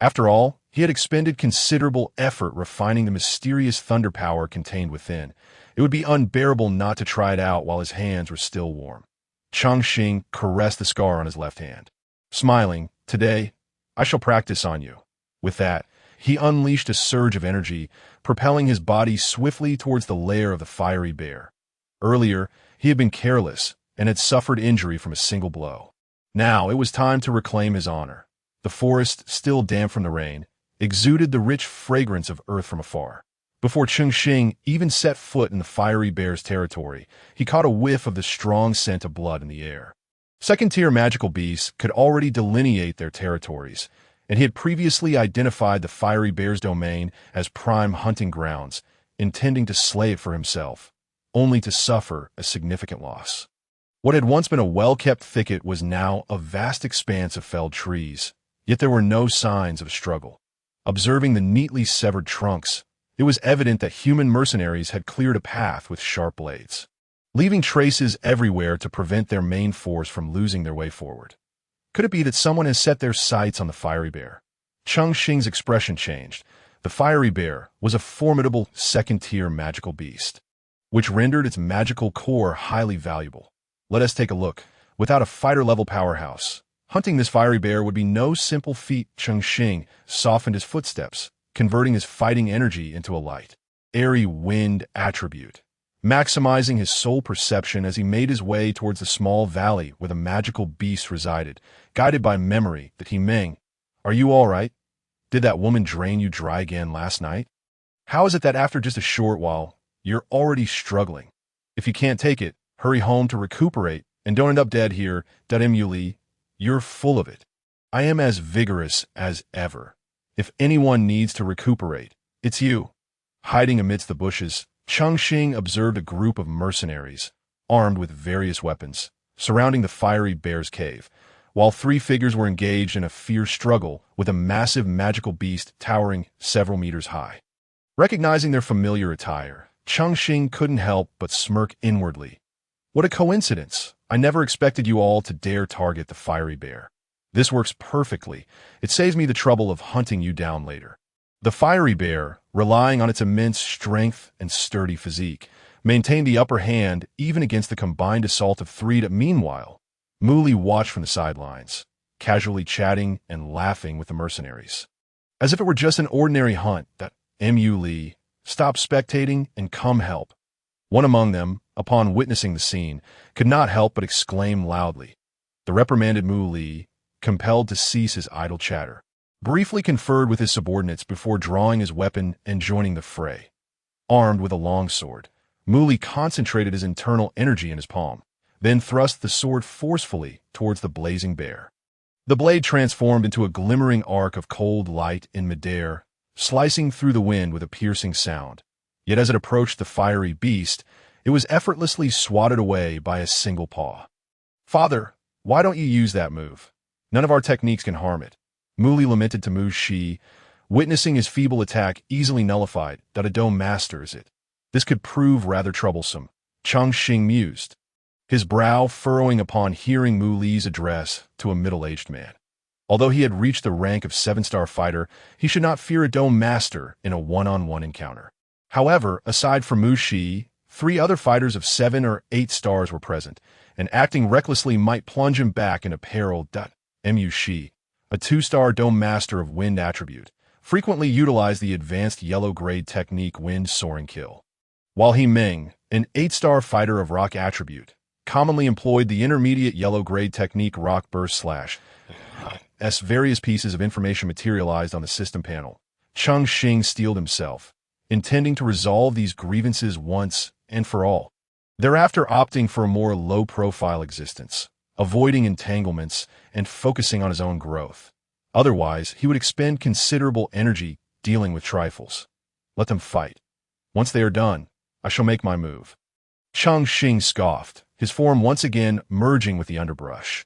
After all, he had expended considerable effort refining the mysterious thunder power contained within. It would be unbearable not to try it out while his hands were still warm. Cheng Xing caressed the scar on his left hand. Smiling, "Today, I shall practice on you." With that, he unleashed a surge of energy, propelling his body swiftly towards the lair of the fiery bear. Earlier, he had been careless and had suffered injury from a single blow. Now it was time to reclaim his honor. The forest, still damp from the rain, exuded the rich fragrance of earth from afar. Before Cheng Xing even set foot in the fiery bear's territory, he caught a whiff of the strong scent of blood in the air. Second-tier magical beasts could already delineate their territories, and he had previously identified the fiery bear's domain as prime hunting grounds, intending to slay it for himself, only to suffer a significant loss. What had once been a well-kept thicket was now a vast expanse of felled trees, yet there were no signs of a struggle. Observing the neatly severed trunks, it was evident that human mercenaries had cleared a path with sharp blades, leaving traces everywhere to prevent their main force from losing their way forward. Could it be that someone has set their sights on the fiery bear? Cheng Xing's expression changed. The fiery bear was a formidable second-tier magical beast, which rendered its magical core highly valuable. Let us take a look. Without a fighter-level powerhouse, hunting this fiery bear would be no simple feat. Cheng Xing softened his footsteps, converting his fighting energy into a light, airy wind attribute, maximizing his soul perception as he made his way towards the small valley where the magical beast resided, guided by memory that he Ming. Are you all right? Did that woman drain you dry again last night? How is it that after just a short while, you're already struggling? If you can't take it, hurry home to recuperate and don't end up dead here. Li, you're full of it. I am as vigorous as ever. If anyone needs to recuperate, it's you. Hiding amidst the bushes, Cheng Xing observed a group of mercenaries, armed with various weapons, surrounding the fiery bear's cave, while three figures were engaged in a fierce struggle with a massive magical beast towering several meters high. Recognizing their familiar attire, Cheng Xing couldn't help but smirk inwardly. What a coincidence! I never expected you all to dare target the fiery bear. This works perfectly. It saves me the trouble of hunting you down later. The fiery bear, relying on its immense strength and sturdy physique, maintained the upper hand even against the combined assault of three. Meanwhile, Mu Li watched from the sidelines, casually chatting and laughing with the mercenaries. As if it were just an ordinary hunt, that Mu Li, stop spectating and come help. One among them, upon witnessing the scene, could not help but exclaim loudly. The reprimanded Mu Li, compelled to cease his idle chatter, briefly conferred with his subordinates before drawing his weapon and joining the fray. Armed with a long sword, Mu Li concentrated his internal energy in his palm, then thrust the sword forcefully towards the blazing bear. The blade transformed into a glimmering arc of cold light in midair, slicing through the wind with a piercing sound. Yet as it approached the fiery beast, it was effortlessly swatted away by a single paw. Father, why don't you use that move? None of our techniques can harm it. Mu Li lamented to Mu Shi, witnessing his feeble attack easily nullified. A dome masters it. This could prove rather troublesome. Cheng Xing mused, his brow furrowing upon hearing Mu Li's address to a middle-aged man. Although he had reached the rank of 7-star fighter, he should not fear a dome master in a one-on-one encounter. However, aside from Mu Shi, 3 other fighters of 7 or 8 stars were present, and acting recklessly might plunge him back into peril. Mu Shi, a 2-star dome master of wind attribute, frequently utilized the advanced yellow-grade technique Wind Soaring Kill, while He Ming, an 8-star fighter of rock attribute, commonly employed the intermediate yellow-grade technique Rock Burst Slash. As various pieces of information materialized on the system panel, Cheng Xing steeled himself, intending to resolve these grievances once and for all, thereafter opting for a more low-profile existence, avoiding entanglements and focusing on his own growth. Otherwise, he would expend considerable energy dealing with trifles. Let them fight. Once they are done, I shall make my move. Cheng Xing scoffed, his form once again merging with the underbrush.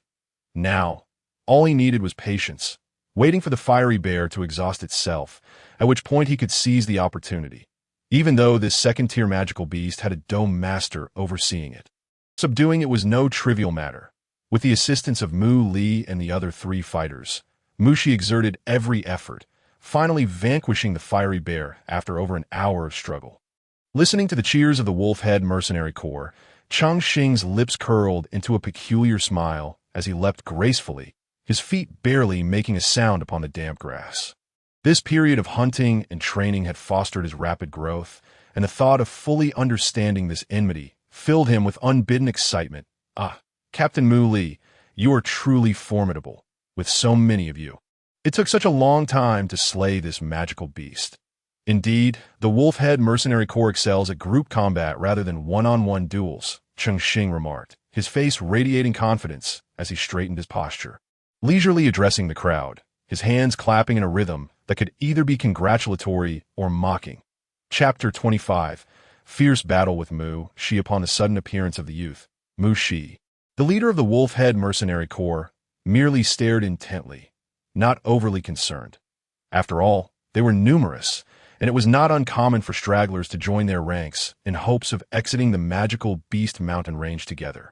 Now, all he needed was patience, waiting for the fiery bear to exhaust itself, at which point he could seize the opportunity, even though this second-tier magical beast had a dome master overseeing it. Subduing it was no trivial matter. With the assistance of Mu Li and the other 3 fighters, Mu Shi exerted every effort, finally vanquishing the fiery bear after over an hour of struggle. Listening to the cheers of the Wolf-Head Mercenary Corps, Cheng Xing's lips curled into a peculiar smile as he leapt gracefully, his feet barely making a sound upon the damp grass. This period of hunting and training had fostered his rapid growth, and the thought of fully understanding this enmity filled him with unbidden excitement. Ah, Captain Mu Li, you are truly formidable, with so many of you. It took such a long time to slay this magical beast. Indeed, the Wolf-Head Mercenary Corps excels at group combat rather than one-on-one duels, Cheng Xing remarked, his face radiating confidence as he straightened his posture. Leisurely addressing the crowd, his hands clapping in a rhythm that could either be congratulatory or mocking. Chapter 25. Fierce Battle with Mu Shi. Upon the sudden appearance of the youth, Mu Shi, the leader of the Wolf-Head Mercenary Corps, merely stared intently, not overly concerned. After all, they were numerous, and it was not uncommon for stragglers to join their ranks in hopes of exiting the magical Beast Mountain range together.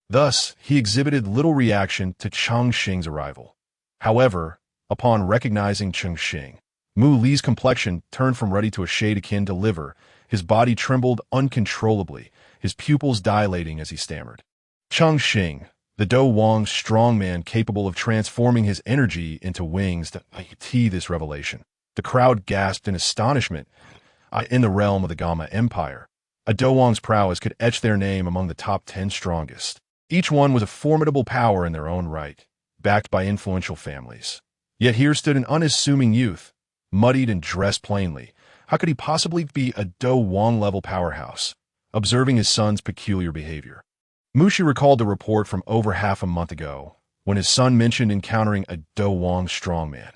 Thus, he exhibited little reaction to Cheng Xing's arrival. However, Upon recognizing Cheng Xing, Mu Li's complexion turned from ruddy to a shade akin to liver. His body trembled uncontrollably, his pupils dilating as he stammered. Cheng Xing, the Do Wang strongman capable of transforming his energy into wings to this revelation. The crowd gasped in astonishment. In the realm of the Gamma Empire, a Do Wang's prowess could etch their name among the top 10 strongest. Each one was a formidable power in their own right, backed by influential families. Yet here stood an unassuming youth, muddied and dressed plainly. How could he possibly be a Do Wang-level powerhouse? Observing his son's peculiar behavior, Mushi recalled the report from over half a month ago, when his son mentioned encountering a Do Wang strongman.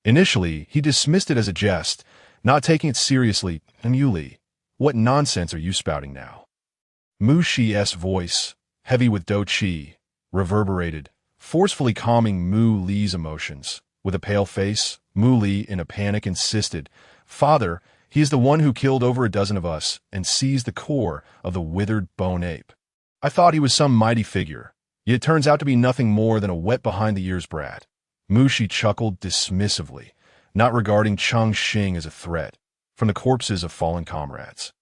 Initially, he dismissed it as a jest, not taking it seriously. Mu Li, what nonsense are you spouting now? Mu Shi's voice, heavy with Do Qi, reverberated, forcefully calming Mu Li's emotions. With a pale face, Mu Li, in a panic, insisted, "Father, he is the one who killed over a dozen of us and seized the core of the withered bone ape. I thought he was some mighty figure, yet it turns out to be nothing more than a wet-behind-the-ears brat." Mu Shi chuckled dismissively, not regarding Cheng Xing as a threat, from the corpses of fallen comrades.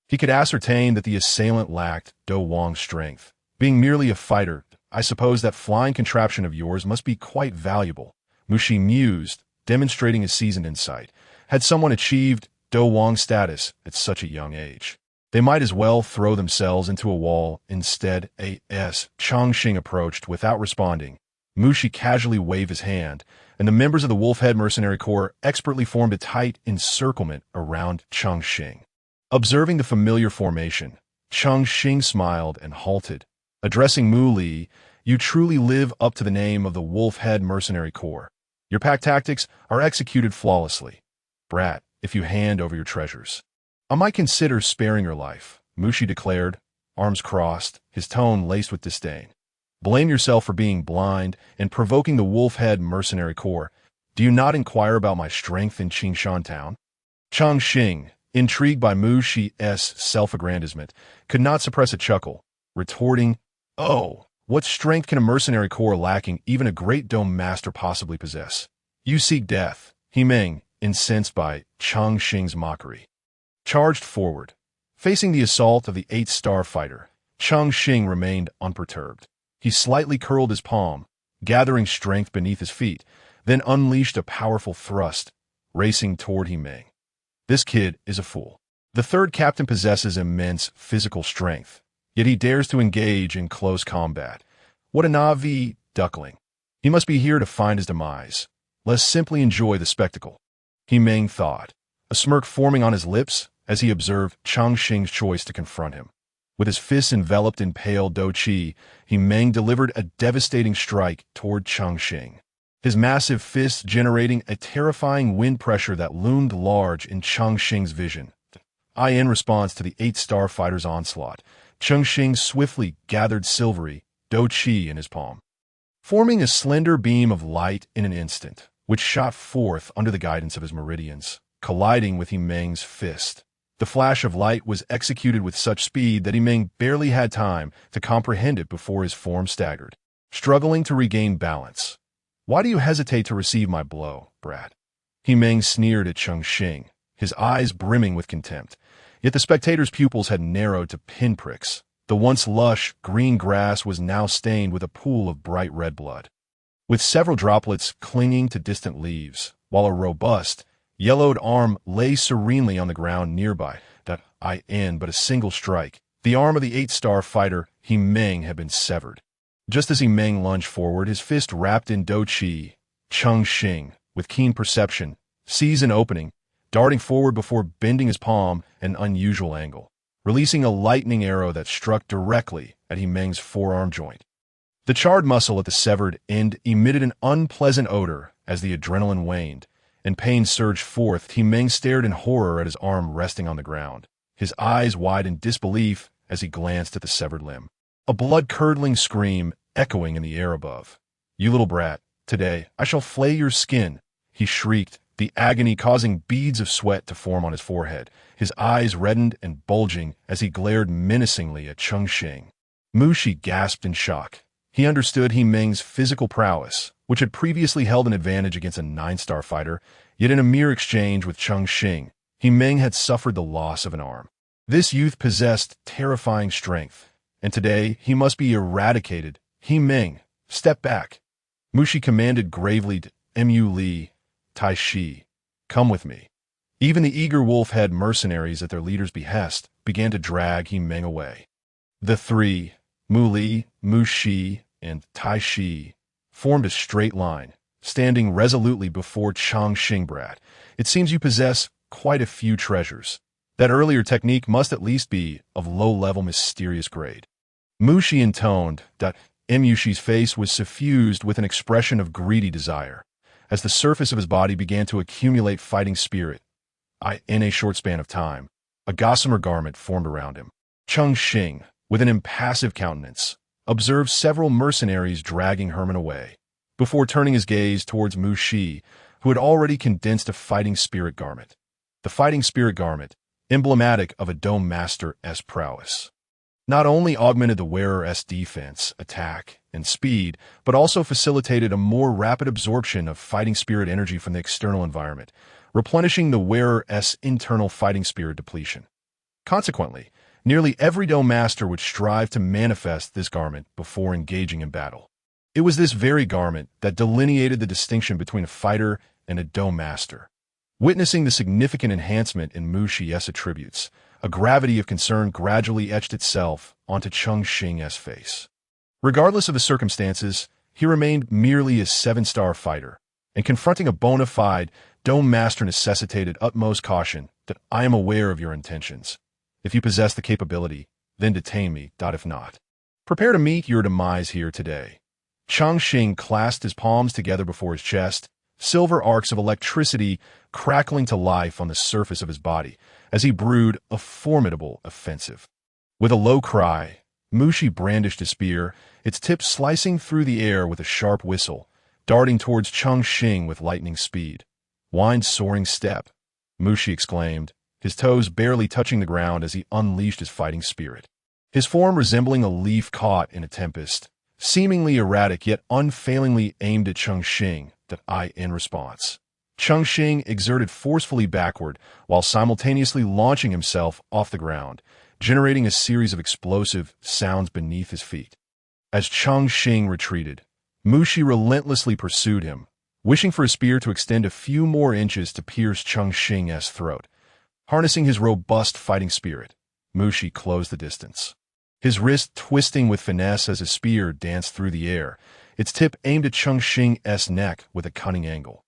He could ascertain that the assailant lacked Do Wang's strength. Being merely a fighter, I suppose that flying contraption of yours must be quite valuable. Mu Shi mused, demonstrating his seasoned insight. Had someone achieved Do Wang status at such a young age, they might as well throw themselves into a wall instead. As Cheng Xing approached without responding, Mu Shi casually waved his hand, and the members of the Wolf-Head Mercenary Corps expertly formed a tight encirclement around Cheng Xing. Observing the familiar formation, Cheng Xing smiled and halted. Addressing Mu Li, "You truly live up to the name of the Wolf-Head Mercenary Corps. Your pack tactics are executed flawlessly. Brat, if you hand over your treasures, I might consider sparing your life," Mu Shi declared, arms crossed, his tone laced with disdain. "Blame yourself for being blind and provoking the Wolf-Head Mercenary Corps. Do you not inquire about my strength in Qingshan Town?" Cheng Xing, intrigued by Mu Shi's self-aggrandizement, could not suppress a chuckle, retorting, "Oh, what strength can a mercenary corps lacking even a great dome master possibly possess? You seek death." He Meng, incensed by Cheng Xing's mockery, charged forward. Facing the assault of the 8-star fighter, Cheng Xing remained unperturbed. He slightly curled his palm, gathering strength beneath his feet, then unleashed a powerful thrust, racing toward He Meng. This kid is a fool. The third captain possesses immense physical strength, yet he dares to engage in close combat. What a Na'vi duckling. He must be here to find his demise. Let's simply enjoy the spectacle. He Meng thought, a smirk forming on his lips as he observed Cheng Xing's choice to confront him. With his fists enveloped in pale Do Qi, He Meng delivered a devastating strike toward Cheng Xing, his massive fists generating a terrifying wind pressure that loomed large in Cheng Xing's vision. In response to the 8-star fighter's onslaught, Cheng Xing swiftly gathered silvery Do Qi in his palm, forming a slender beam of light in an instant, which shot forth under the guidance of his meridians, colliding with He Meng's fist. The flash of light was executed with such speed that He Meng barely had time to comprehend it before his form staggered, struggling to regain balance. "Why do you hesitate to receive my blow, brat?" He Meng sneered at Cheng Xing, his eyes brimming with contempt. Yet the spectator's pupils had narrowed to pinpricks. The once lush, green grass was now stained with a pool of bright red blood, with several droplets clinging to distant leaves, while a robust, yellowed arm lay serenely on the ground nearby. But a single strike, the arm of the 8-star fighter He Meng had been severed. Just as He Meng lunged forward, his fist wrapped in Do Qi, Cheng Xing, with keen perception, seized an opening, darting forward before bending his palm at an unusual angle, releasing a lightning arrow that struck directly at He Meng's forearm joint. The charred muscle at the severed end emitted an unpleasant odor as the adrenaline waned, and pain surged forth. He Meng stared in horror at his arm resting on the ground, his eyes wide in disbelief as he glanced at the severed limb. A blood-curdling scream echoing in the air above. "You little brat, today I shall flay your skin," he shrieked, the agony causing beads of sweat to form on his forehead. His eyes reddened and bulging as he glared menacingly at Cheng Xing. Mu Shi gasped in shock. He understood He Meng's physical prowess, which had previously held an advantage against a 9-star fighter, yet in a mere exchange with Cheng Xing, He Ming had suffered the loss of an arm. This youth possessed terrifying strength, and today he must be eradicated. He Ming, step back. Mushi commanded gravely to Mu Li, Tai Shi, come with me. Even the eager wolf-head mercenaries at their leader's behest began to drag He Ming away. The three, Mu Li, Mu Shi, and Tai Shi, formed a straight line, standing resolutely before Cheng Xing. Brat, it seems you possess quite a few treasures. That earlier technique must at least be of low-level mysterious grade. Mu Shi intoned that Mu Shi's face was suffused with an expression of greedy desire, as the surface of his body began to accumulate fighting spirit. In a short span of time, a gossamer garment formed around him. Cheng Xing, with an impassive countenance, observed several mercenaries dragging Herman away, before turning his gaze towards Mu Shi, who had already condensed a fighting spirit garment. The fighting spirit garment, emblematic of a Dome Master's prowess, not only augmented the wearer's defense, attack, and speed, but also facilitated a more rapid absorption of fighting spirit energy from the external environment, replenishing the wearer's internal fighting spirit depletion. Consequently, nearly every Dome Master would strive to manifest this garment before engaging in battle. It was this very garment that delineated the distinction between a fighter and a Dome Master. Witnessing the significant enhancement in Mu Shi's attributes, a gravity of concern gradually etched itself onto Cheng Xing's face. Regardless of the circumstances, he remained merely a 7-star fighter, and confronting a bona fide Dome Master necessitated utmost caution. That I am aware of your intentions. If you possess the capability, then detain me. If not, prepare to meet your demise here today. Cheng Xing clasped his palms together before his chest, silver arcs of electricity crackling to life on the surface of his body as he brewed a formidable offensive. With a low cry, Mu Shi brandished his spear, its tip slicing through the air with a sharp whistle, darting towards Cheng Xing with lightning speed. Wind soaring step, Mu Shi exclaimed, his toes barely touching the ground as he unleashed his fighting spirit. His form resembling a leaf caught in a tempest, seemingly erratic yet unfailingly aimed at Cheng Xing. In response, Cheng Xing exerted forcefully backward while simultaneously launching himself off the ground, generating a series of explosive sounds beneath his feet. As Cheng Xing retreated, Mu Shi relentlessly pursued him, wishing for his spear to extend a few more inches to pierce Cheng Xing's throat. Harnessing his robust fighting spirit, Mu Shi closed the distance. His wrist twisting with finesse as his spear danced through the air, its tip aimed at Cheng Xing's neck with a cunning angle.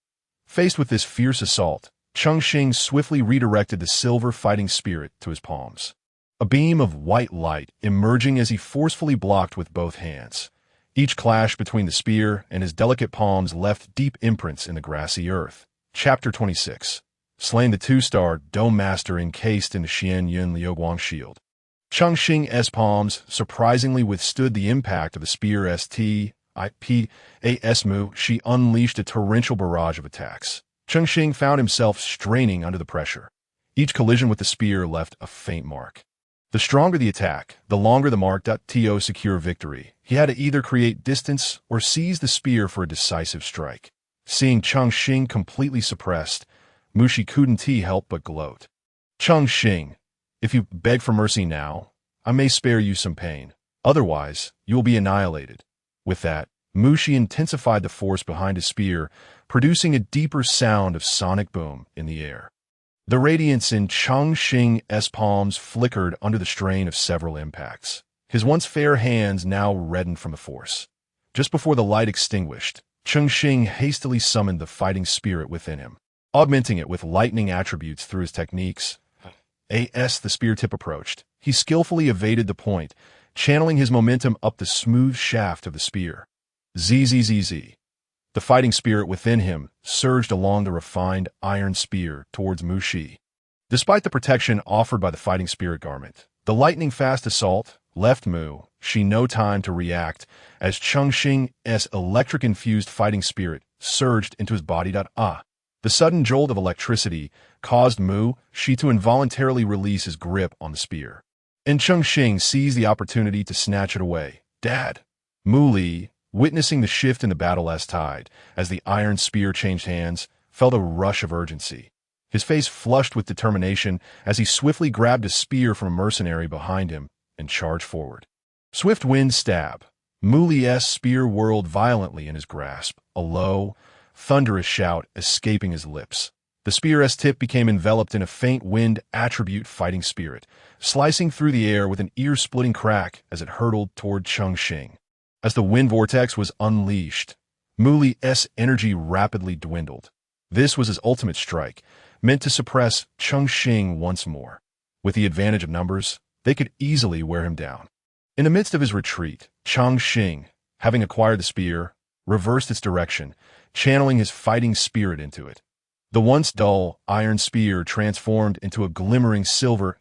Faced with this fierce assault, Cheng Xing swiftly redirected the silver fighting spirit to his palms. A beam of white light emerging as he forcefully blocked with both hands. Each clash between the spear and his delicate palms left deep imprints in the grassy earth. Chapter 26. Slain the 2-star Dome Master encased in the Xian Yun Liuguang shield. Cheng Xing's palms surprisingly withstood the impact of the spear as Mu Shi unleashed a torrential barrage of attacks. Cheng Xing found himself straining under the pressure. Each collision with the spear left a faint mark. The stronger the attack, the longer the mark. To secure victory, he had to either create distance or seize the spear for a decisive strike. Seeing Cheng Xing completely suppressed, Mu Shi couldn't help but gloat. Cheng Xing, if you beg for mercy now, I may spare you some pain. Otherwise, you will be annihilated. With that, Mu Shi intensified the force behind his spear, producing a deeper sound of sonic boom in the air. The radiance in Cheng Xing's palms flickered under the strain of several impacts. His once fair hands now reddened from the force. Just before the light extinguished, Cheng Xing hastily summoned the fighting spirit within him, augmenting it with lightning attributes through his techniques. As the spear tip approached, he skillfully evaded the point, channeling his momentum up the smooth shaft of the spear. Zzz. The fighting spirit within him surged along the refined iron spear towards Mu Shi. Despite the protection offered by the fighting spirit garment, the lightning-fast assault left Mu Shi no time to react as Cheng Xing's electric-infused fighting spirit surged into his body. The sudden jolt of electricity caused Mu Shi to involuntarily release his grip on the spear, and Cheng Xing seized the opportunity to snatch it away. Dad! Mu Li, witnessing the shift in the battle's tide, as the iron spear changed hands, felt a rush of urgency. His face flushed with determination as he swiftly grabbed a spear from a mercenary behind him and charged forward. Swift wind stab. Muli's spear whirled violently in his grasp, a low, thunderous shout escaping his lips. The spear's tip became enveloped in a faint wind attribute fighting spirit, slicing through the air with an ear-splitting crack as it hurtled toward Cheng Xing. As the wind vortex was unleashed, Muli's energy rapidly dwindled. This was his ultimate strike, meant to suppress Cheng Xing once more. With the advantage of numbers, they could easily wear him down. In the midst of his retreat, Cheng Xing, having acquired the spear, reversed its direction, channeling his fighting spirit into it. The once dull, iron spear transformed into a glimmering silver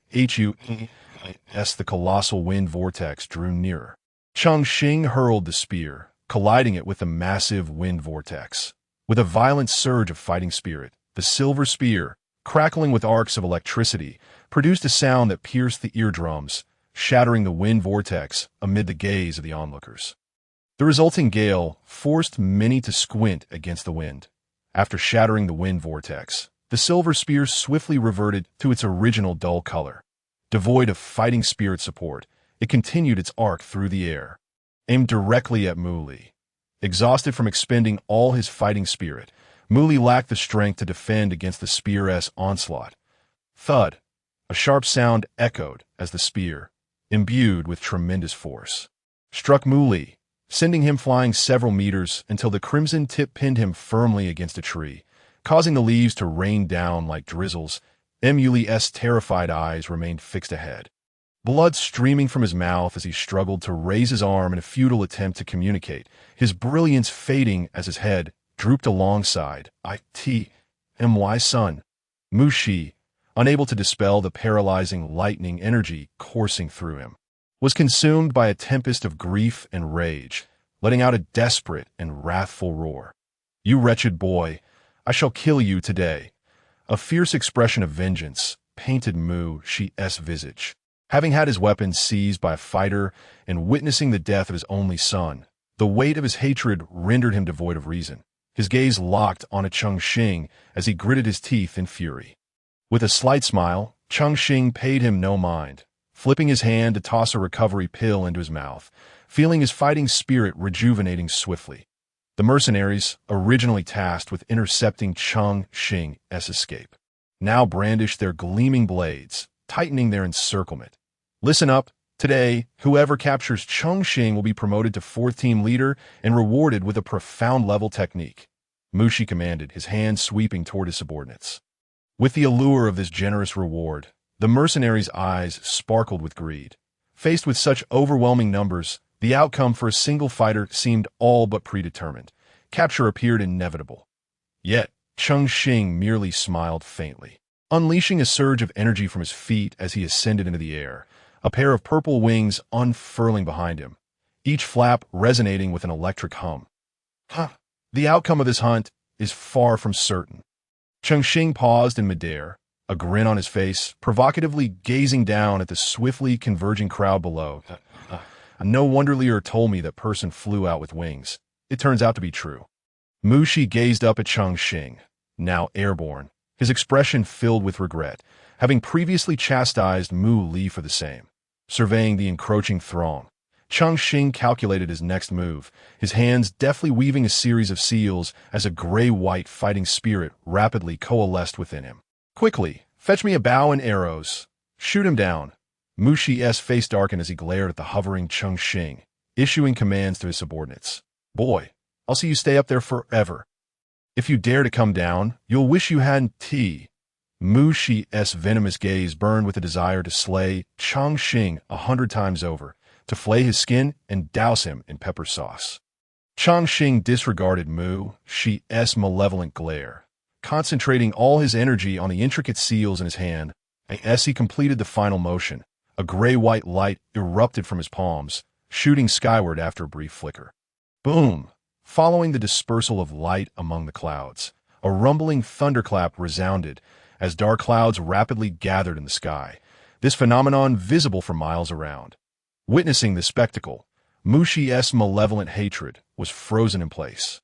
as the colossal wind vortex drew nearer. Cheng Xing hurled the spear, colliding it with the massive wind vortex. With a violent surge of fighting spirit, the silver spear, crackling with arcs of electricity, produced a sound that pierced the eardrums, shattering the wind vortex amid the gaze of the onlookers. The resulting gale forced many to squint against the wind. After shattering the wind vortex, the silver spear swiftly reverted to its original dull color. Devoid of fighting spirit support, it continued its arc through the air, aimed directly at Muli. Exhausted from expending all his fighting spirit, Muli lacked the strength to defend against the spear's onslaught. Thud! A sharp sound echoed as the spear, imbued with tremendous force, struck Muli, sending him flying several meters until the crimson tip pinned him firmly against a tree, causing the leaves to rain down like drizzles. Muli's terrified eyes remained fixed ahead, blood streaming from his mouth as he struggled to raise his arm in a futile attempt to communicate, his brilliance fading as his head drooped alongside. My son. Mushi, unable to dispel the paralyzing lightning energy coursing through him, was consumed by a tempest of grief and rage, letting out a desperate and wrathful roar. You wretched boy, I shall kill you today. A fierce expression of vengeance painted Mushi's visage. Having had his weapon seized by a fighter and witnessing the death of his only son, the weight of his hatred rendered him devoid of reason. His gaze locked on a Cheng Xing as he gritted his teeth in fury. With a slight smile, Cheng Xing paid him no mind, flipping his hand to toss a recovery pill into his mouth, feeling his fighting spirit rejuvenating swiftly. The mercenaries, originally tasked with intercepting Cheng Xing's escape, now brandished their gleaming blades, tightening their encirclement. Listen up. Today, whoever captures Cheng Xing will be promoted to 4th team leader and rewarded with a profound-level technique, Mushi commanded, his hand sweeping toward his subordinates. With the allure of this generous reward, the mercenaries' eyes sparkled with greed. Faced with such overwhelming numbers, the outcome for a single fighter seemed all but predetermined. Capture appeared inevitable. Yet, Cheng Xing merely smiled faintly, unleashing a surge of energy from his feet as he ascended into the air, a pair of purple wings unfurling behind him, each flap resonating with an electric hum. The outcome of this hunt is far from certain. Cheng Xing paused in midair, a grin on his face, provocatively gazing down at the swiftly converging crowd below. No wonder Lear told me that person flew out with wings. It turns out to be true. Mushi gazed up at Cheng Xing, now airborne, his expression filled with regret, having previously chastised Mu Li for the same. Surveying the encroaching throng, Cheng Xing calculated his next move, his hands deftly weaving a series of seals as a gray-white fighting spirit rapidly coalesced within him. Quickly, fetch me a bow and arrows. Shoot him down. Mushi's face darkened as he glared at the hovering Cheng Xing, issuing commands to his subordinates. Boy, I'll see you stay up there forever. If you dare to come down, you'll wish you hadn't. Mushi's venomous gaze burned with a desire to slay Cheng Xing 100 times over, to flay his skin and douse him in pepper sauce. Cheng Xing disregarded Mushi's malevolent glare, concentrating all his energy on the intricate seals in his hand. As he completed the final motion, a gray-white light erupted from his palms, shooting skyward after a brief flicker. Boom! Following the dispersal of light among the clouds, a rumbling thunderclap resounded as dark clouds rapidly gathered in the sky, this phenomenon visible for miles around. Witnessing this spectacle, Mushi's malevolent hatred was frozen in place.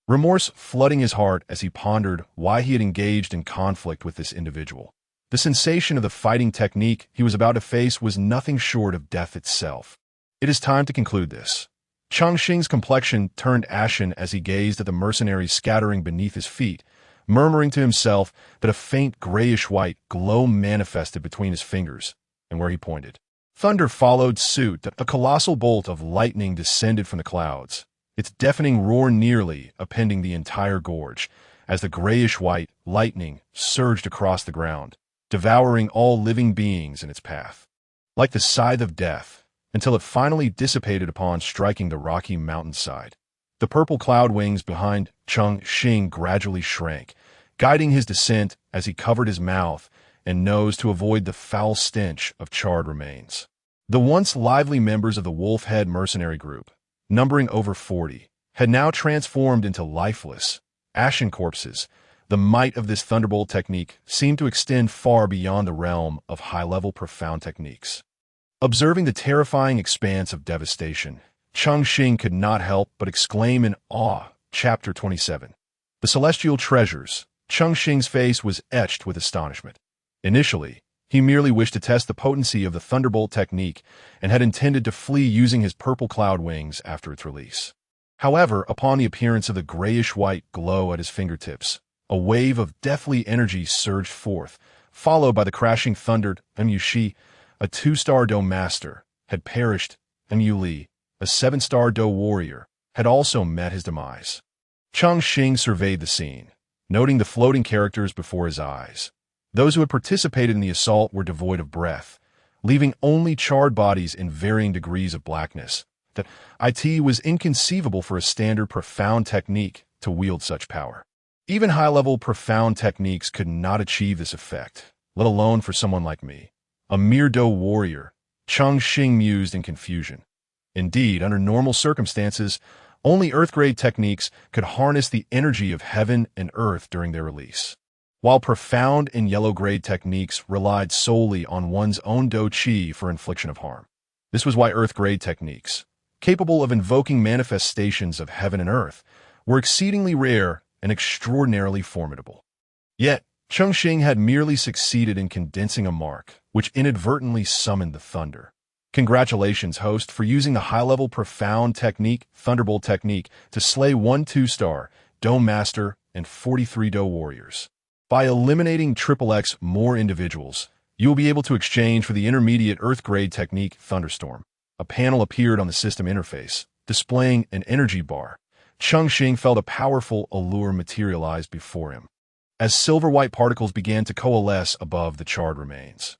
Remorse flooding his heart as he pondered why he had engaged in conflict with this individual. The sensation of the fighting technique he was about to face was nothing short of death itself. It is time to conclude this. Cheng Xing's complexion turned ashen as he gazed at the mercenaries scattering beneath his feet, murmuring to himself that a faint grayish-white glow manifested between his fingers and where he pointed. Thunder followed suit. A colossal bolt of lightning descended from the clouds, its deafening roar nearly appending the entire gorge, as the grayish-white lightning surged across the ground, devouring all living beings in its path. Like the scythe of death, until it finally dissipated upon striking the rocky mountainside. The purple cloud wings behind Cheng Xing gradually shrank, guiding his descent as he covered his mouth and nose to avoid the foul stench of charred remains. The once lively members of the Wolf-Head mercenary group, numbering over 40, had now transformed into lifeless, ashen corpses. The might of this thunderbolt technique seemed to extend far beyond the realm of high-level profound techniques. Observing the terrifying expanse of devastation, Cheng Xing could not help but exclaim in awe. Chapter 27. The Celestial Treasures. Cheng Xing's face was etched with astonishment. Initially, he merely wished to test the potency of the thunderbolt technique and had intended to flee using his purple cloud wings after its release. However, upon the appearance of the grayish-white glow at his fingertips, a wave of deathly energy surged forth, followed by the crashing thunder. Mushi, a 2-star Do master, had perished, and Yu Li, a 7-star Do warrior, had also met his demise. Cheng Xing surveyed the scene, noting the floating characters before his eyes. Those who had participated in the assault were devoid of breath, leaving only charred bodies in varying degrees of blackness. That it was inconceivable for a standard profound technique to wield such power. Even high-level profound techniques could not achieve this effect, let alone for someone like me. A mere Do warrior, Cheng Xing mused in confusion. Indeed, under normal circumstances, only Earth-grade techniques could harness the energy of heaven and earth during their release, while profound and yellow-grade techniques relied solely on one's own Do Chi for infliction of harm. This was why Earth-grade techniques, capable of invoking manifestations of heaven and earth, were exceedingly rare and extraordinarily formidable. Yet, Cheng Xing had merely succeeded in condensing a mark, which inadvertently summoned the thunder. Congratulations, host, for using the high-level profound technique, Thunderbolt technique, to slay 1 2-star, Do master, and 43 Do warriors. By eliminating XXX more individuals, you will be able to exchange for the intermediate Earth-grade technique, Thunderstorm. A panel appeared on the system interface, displaying an energy bar. Cheng Xing felt a powerful allure materialize before him, as silver-white particles began to coalesce above the charred remains.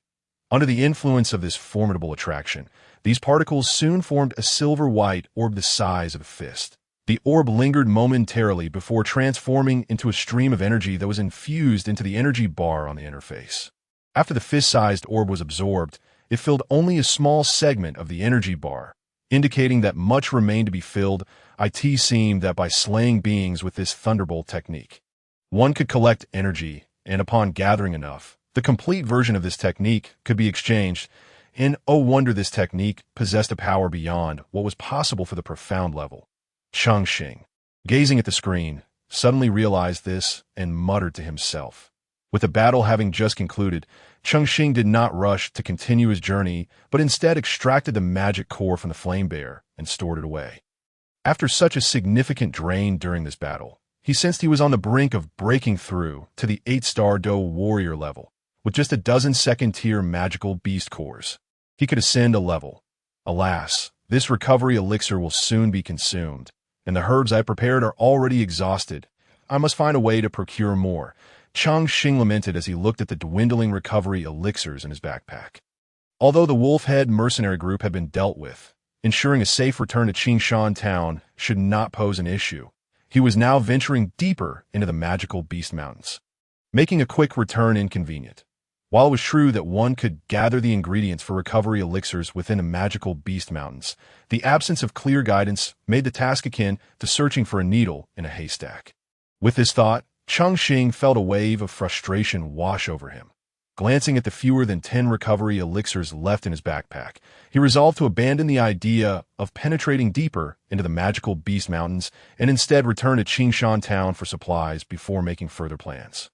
Under the influence of this formidable attraction, these particles soon formed a silver-white orb the size of a fist. The orb lingered momentarily before transforming into a stream of energy that was infused into the energy bar on the interface. After the fist-sized orb was absorbed, it filled only a small segment of the energy bar, indicating that much remained to be filled. It seemed that by slaying beings with this thunderbolt technique, one could collect energy, and upon gathering enough, the complete version of this technique could be exchanged, and oh wonder this technique possessed a power beyond what was possible for the profound level. Cheng Xing, gazing at the screen, suddenly realized this and muttered to himself. With the battle having just concluded, Cheng Xing did not rush to continue his journey, but instead extracted the magic core from the flame bear and stored it away. After such a significant drain during this battle, he sensed he was on the brink of breaking through to the 8-star Do warrior level. With just a dozen second-tier magical beast cores, he could ascend a level. Alas, this recovery elixir will soon be consumed, and the herbs I prepared are already exhausted. I must find a way to procure more. Cheng Xing lamented as he looked at the dwindling recovery elixirs in his backpack. Although the Wolf-Head mercenary group had been dealt with, ensuring a safe return to Qingshan town should not pose an issue. He was now venturing deeper into the magical beast mountains, making a quick return inconvenient. While it was true that one could gather the ingredients for recovery elixirs within the magical beast mountains, the absence of clear guidance made the task akin to searching for a needle in a haystack. With this thought, Cheng Xing felt a wave of frustration wash over him. Glancing at the fewer than 10 recovery elixirs left in his backpack, he resolved to abandon the idea of penetrating deeper into the magical Beast Mountains and instead return to Qingshan Town for supplies before making further plans.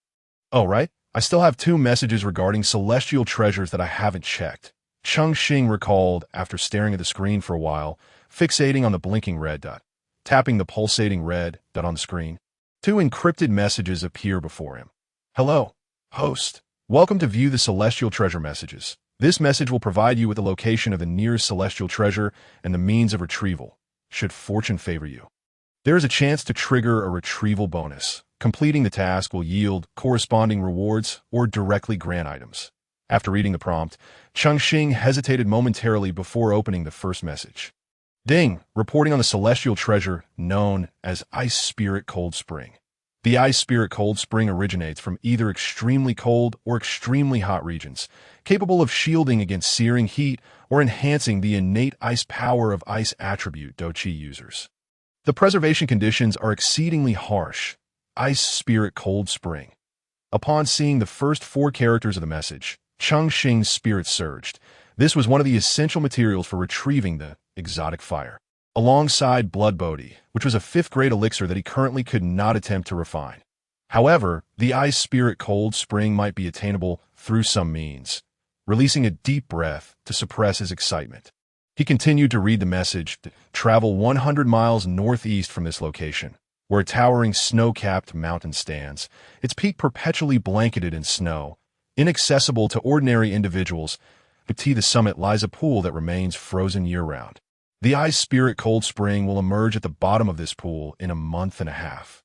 Oh, right, I still have 2 messages regarding celestial treasures that I haven't checked, Cheng Xing recalled after staring at the screen for a while, fixating on the blinking red dot. Tapping the pulsating red dot on the screen, 2 encrypted messages appear before him. Hello, host. Welcome to view the celestial treasure messages. This message will provide you with the location of the nearest celestial treasure and the means of retrieval, should fortune favor you. There is a chance to trigger a retrieval bonus. Completing the task will yield corresponding rewards or directly grant items. After reading the prompt, Cheng Xing hesitated momentarily before opening the first message. Ding, reporting on the celestial treasure known as Ice Spirit Cold Spring. The Ice Spirit Cold Spring originates from either extremely cold or extremely hot regions, capable of shielding against searing heat or enhancing the innate ice power of ice attribute Doqi users. The preservation conditions are exceedingly harsh. Ice Spirit Cold Spring. Upon seeing the first 4 characters of the message, Cheng Xing's spirit surged. This was one of the essential materials for retrieving the exotic fire, alongside Blood Bodhi, which was a 5th grade elixir that he currently could not attempt to refine. However, the Ice Spirit Cold Spring might be attainable through some means. Releasing a deep breath to suppress his excitement, he continued to read the message. Travel 100 miles northeast from this location, where a towering snow-capped mountain stands, its peak perpetually blanketed in snow, inaccessible to ordinary individuals. Beneath the summit lies a pool that remains frozen year-round. The Ice Spirit Cold Spring will emerge at the bottom of this pool in a month and a half.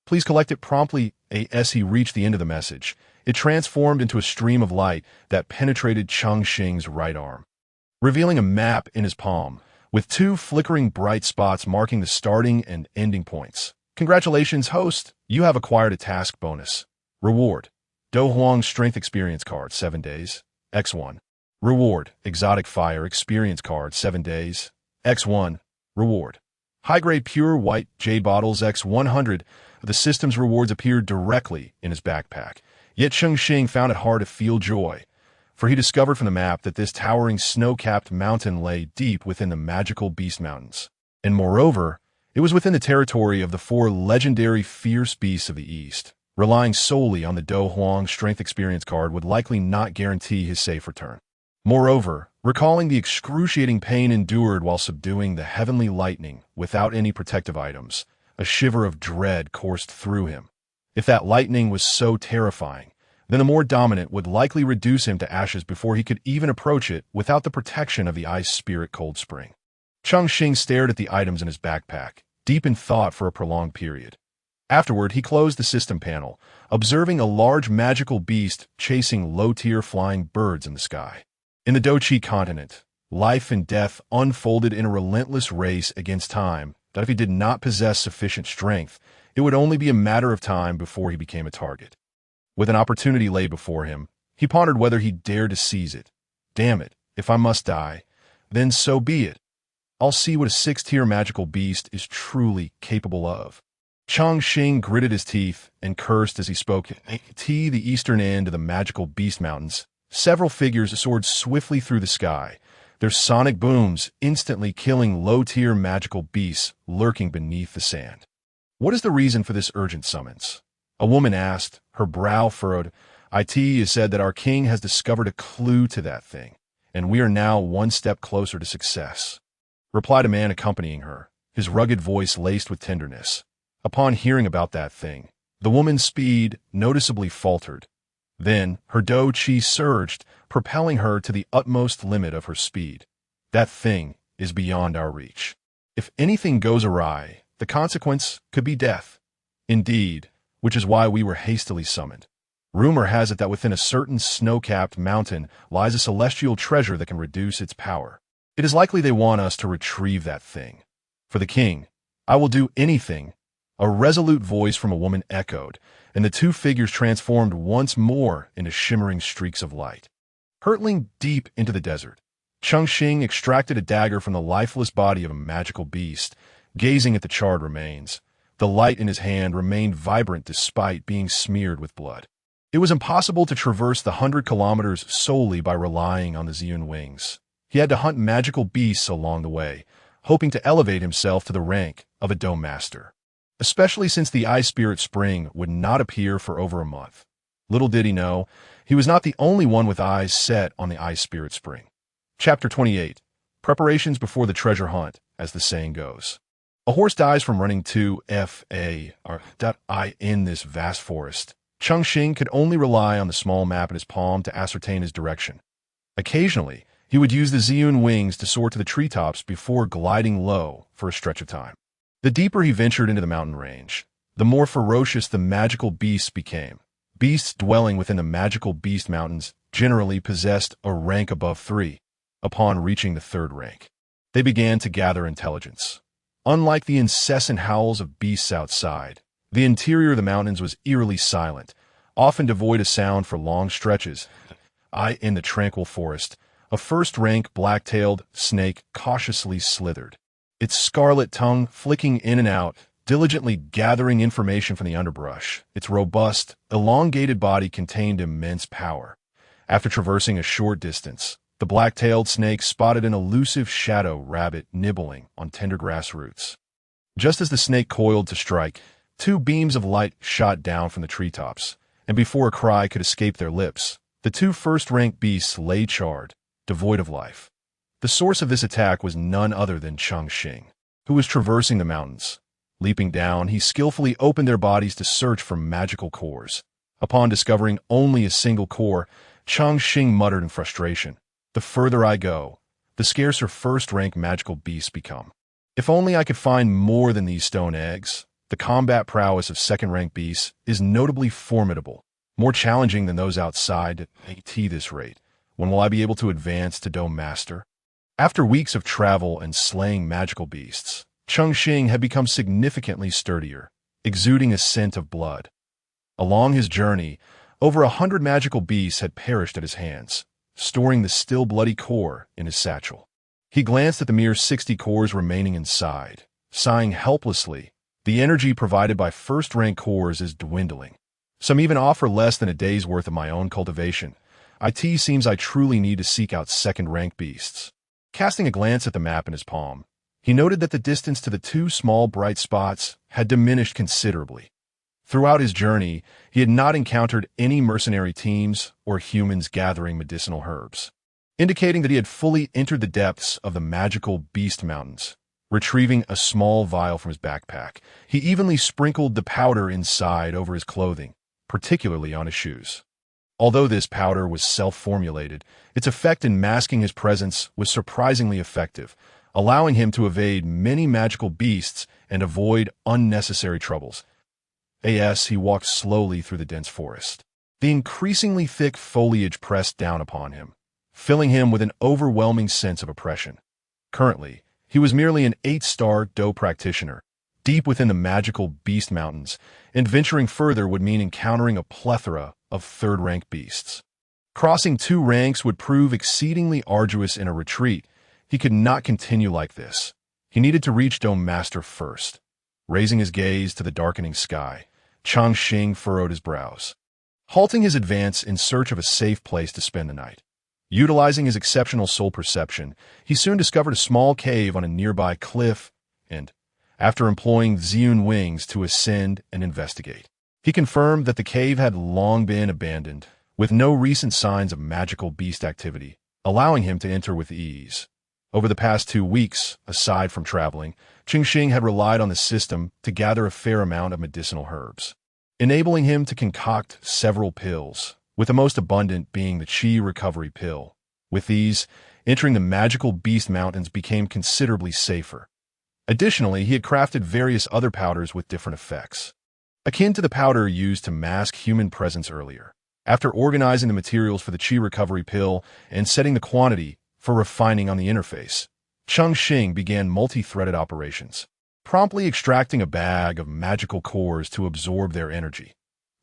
Please collect it promptly. As he reached the end of the message, it transformed into a stream of light that penetrated Cheng Xing's right arm, revealing a map in his palm, with 2 flickering bright spots marking the starting and ending points. Congratulations, host! You have acquired a task bonus. Reward: Do Huang Strength Experience Card, 7 days. X1. Reward: Exotic Fire Experience Card, 7 days. X1. Reward: High-grade pure white jade bottles. X100. The system's rewards appeared directly in his backpack. Yet Cheng Xing found it hard to feel joy, for he discovered from the map that this towering snow-capped mountain lay deep within the magical Beast Mountains. And moreover, it was within the territory of the 4 legendary fierce beasts of the East. Relying solely on the Do Huang Strength Experience Card would likely not guarantee his safe return. Moreover, recalling the excruciating pain endured while subduing the heavenly lightning without any protective items, a shiver of dread coursed through him. If that lightning was so terrifying, then the more dominant would likely reduce him to ashes before he could even approach it without the protection of the Ice Spirit Cold Spring. Cheng Xing stared at the items in his backpack, deep in thought for a prolonged period. Afterward, he closed the system panel, observing a large magical beast chasing low-tier flying birds in the sky. In the Doqi continent, life and death unfolded in a relentless race against time that if he did not possess sufficient strength, it would only be a matter of time before he became a target. With an opportunity lay before him, he pondered whether he dared to seize it. Damn it, if I must die, then so be it. I'll see what a 6th-tier magical beast is truly capable of. Cheng Xing gritted his teeth and cursed as he spoke. The eastern end of the magical Beast Mountains, several figures soared swiftly through the sky, their sonic booms instantly killing low-tier magical beasts lurking beneath the sand. What is the reason for this urgent summons? A woman asked, her brow furrowed. It is said that our king has discovered a clue to that thing, and we are now 1 step closer to success, replied a man accompanying her, his rugged voice laced with tenderness. Upon hearing about that thing, the woman's speed noticeably faltered. Then, her do chi surged, propelling her to the utmost limit of her speed. That thing is beyond our reach. If anything goes awry, the consequence could be death. Indeed, which is why we were hastily summoned. Rumor has it that within a certain snow-capped mountain lies a celestial treasure that can reduce its power. It is likely they want us to retrieve that thing. For the king, I will do anything. A resolute voice from a woman echoed, and the 2 figures transformed once more into shimmering streaks of light. Hurtling deep into the desert, Cheng Xing extracted a dagger from the lifeless body of a magical beast, gazing at the charred remains. The light in his hand remained vibrant despite being smeared with blood. It was impossible to traverse the 100 kilometers solely by relying on the Ziyun wings. He had to hunt magical beasts along the way, hoping to elevate himself to the rank of a Dome Master, especially since the Ice Spirit Spring would not appear for over a month. Little did he know, he was not the only one with eyes set on the Ice Spirit Spring. Chapter 28. Preparations before the treasure hunt, as the saying goes. A horse dies from running to F.A.I. in this vast forest. Cheng Xing could only rely on the small map in his palm to ascertain his direction. Occasionally, he would use the Ziyun wings to soar to the treetops before gliding low for a stretch of time. The deeper he ventured into the mountain range, the more ferocious the magical beasts became. Beasts dwelling within the magical beast mountains generally possessed a rank above 3. Upon reaching the 3rd rank, they began to gather intelligence. Unlike the incessant howls of beasts outside, the interior of the mountains was eerily silent, often devoid of sound for long stretches. In the tranquil forest, a first-rank black-tailed snake cautiously slithered, its scarlet tongue flicking in and out, diligently gathering information from the underbrush. Its robust, elongated body contained immense power. After traversing a short distance, the black-tailed snake spotted an elusive shadow rabbit nibbling on tender grass roots. Just as the snake coiled to strike, 2 beams of light shot down from the treetops, and before a cry could escape their lips, the 2 first-rank beasts lay charred, devoid of life. The source of this attack was none other than Cheng Xing, who was traversing the mountains. Leaping down, he skillfully opened their bodies to search for magical cores. Upon discovering only a single core, Cheng Xing muttered in frustration, "The further I go, the scarcer first-rank magical beasts become. If only I could find more than these stone eggs." The combat prowess of second-rank beasts is notably formidable, more challenging than those outside at this rate. When will I be able to advance to Dome Master? After weeks of travel and slaying magical beasts, Cheng Xing had become significantly sturdier, exuding a scent of blood. Along his journey, over 100 magical beasts had perished at his hands, storing the still bloody core in his satchel. He glanced at the mere 60 cores remaining inside, sighing helplessly. The energy provided by first-rank cores is dwindling. Some even offer less than a day's worth of my own cultivation. It seems I truly need to seek out second-rank beasts. Casting a glance at the map in his palm, he noted that the distance to the 2 small bright spots had diminished considerably. Throughout his journey, he had not encountered any mercenary teams or humans gathering medicinal herbs, indicating that he had fully entered the depths of the magical beast mountains. Retrieving a small vial from his backpack, he evenly sprinkled the powder inside over his clothing, particularly on his shoes. Although this powder was self-formulated, its effect in masking his presence was surprisingly effective, allowing him to evade many magical beasts and avoid unnecessary troubles. He walked slowly through the dense forest. The increasingly thick foliage pressed down upon him, filling him with an overwhelming sense of oppression. Currently, he was merely an 8-star Doe practitioner, deep within the magical beast mountains, and venturing further would mean encountering a plethora of 3rd-rank beasts. Crossing 2 ranks would prove exceedingly arduous in a retreat. He could not continue like this. He needed to reach Dome Master first. Raising his gaze to the darkening sky, Cheng Xing furrowed his brows, halting his advance in search of a safe place to spend the night. Utilizing his exceptional soul perception, he soon discovered a small cave on a nearby cliff and, after employing Ziyun wings to ascend and investigate, he confirmed that the cave had long been abandoned, with no recent signs of magical beast activity, allowing him to enter with ease. Over the past 2 weeks, aside from traveling, Cheng Xing had relied on the system to gather a fair amount of medicinal herbs, enabling him to concoct several pills, with the most abundant being the Qi recovery pill. With these, entering the magical beast mountains became considerably safer. Additionally, he had crafted various other powders with different effects, akin to the powder used to mask human presence earlier. After organizing the materials for the Qi recovery pill and setting the quantity for refining on the interface, Cheng Xing began multi-threaded operations, promptly extracting a bag of magical cores to absorb their energy.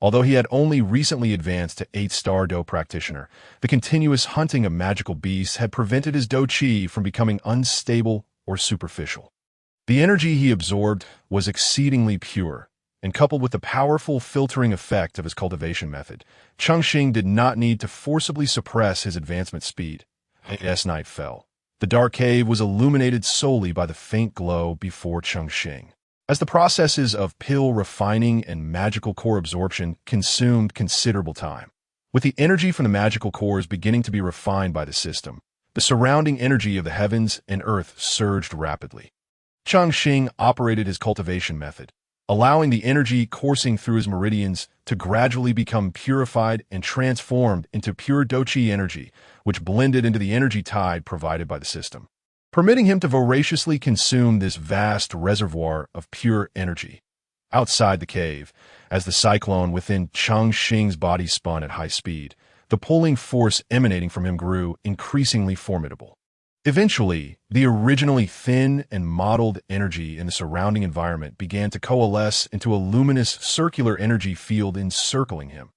Although he had only recently advanced to 8-star Doe practitioner, the continuous hunting of magical beasts had prevented his Doe Qi from becoming unstable or superficial. The energy he absorbed was exceedingly pure, and coupled with the powerful filtering effect of his cultivation method, Cheng Xing did not need to forcibly suppress his advancement speed. As night fell, the dark cave was illuminated solely by the faint glow before Cheng Xing. As the processes of pill refining and magical core absorption consumed considerable time, with the energy from the magical cores beginning to be refined by the system, the surrounding energy of the heavens and earth surged rapidly. Cheng Xing operated his cultivation method, allowing the energy coursing through his meridians to gradually become purified and transformed into pure Douqi energy, which blended into the energy tide provided by the system, permitting him to voraciously consume this vast reservoir of pure energy. Outside the cave, as the cyclone within Cheng Xing's body spun at high speed, the pulling force emanating from him grew increasingly formidable. Eventually, the originally thin and mottled energy in the surrounding environment began to coalesce into a luminous circular energy field encircling him.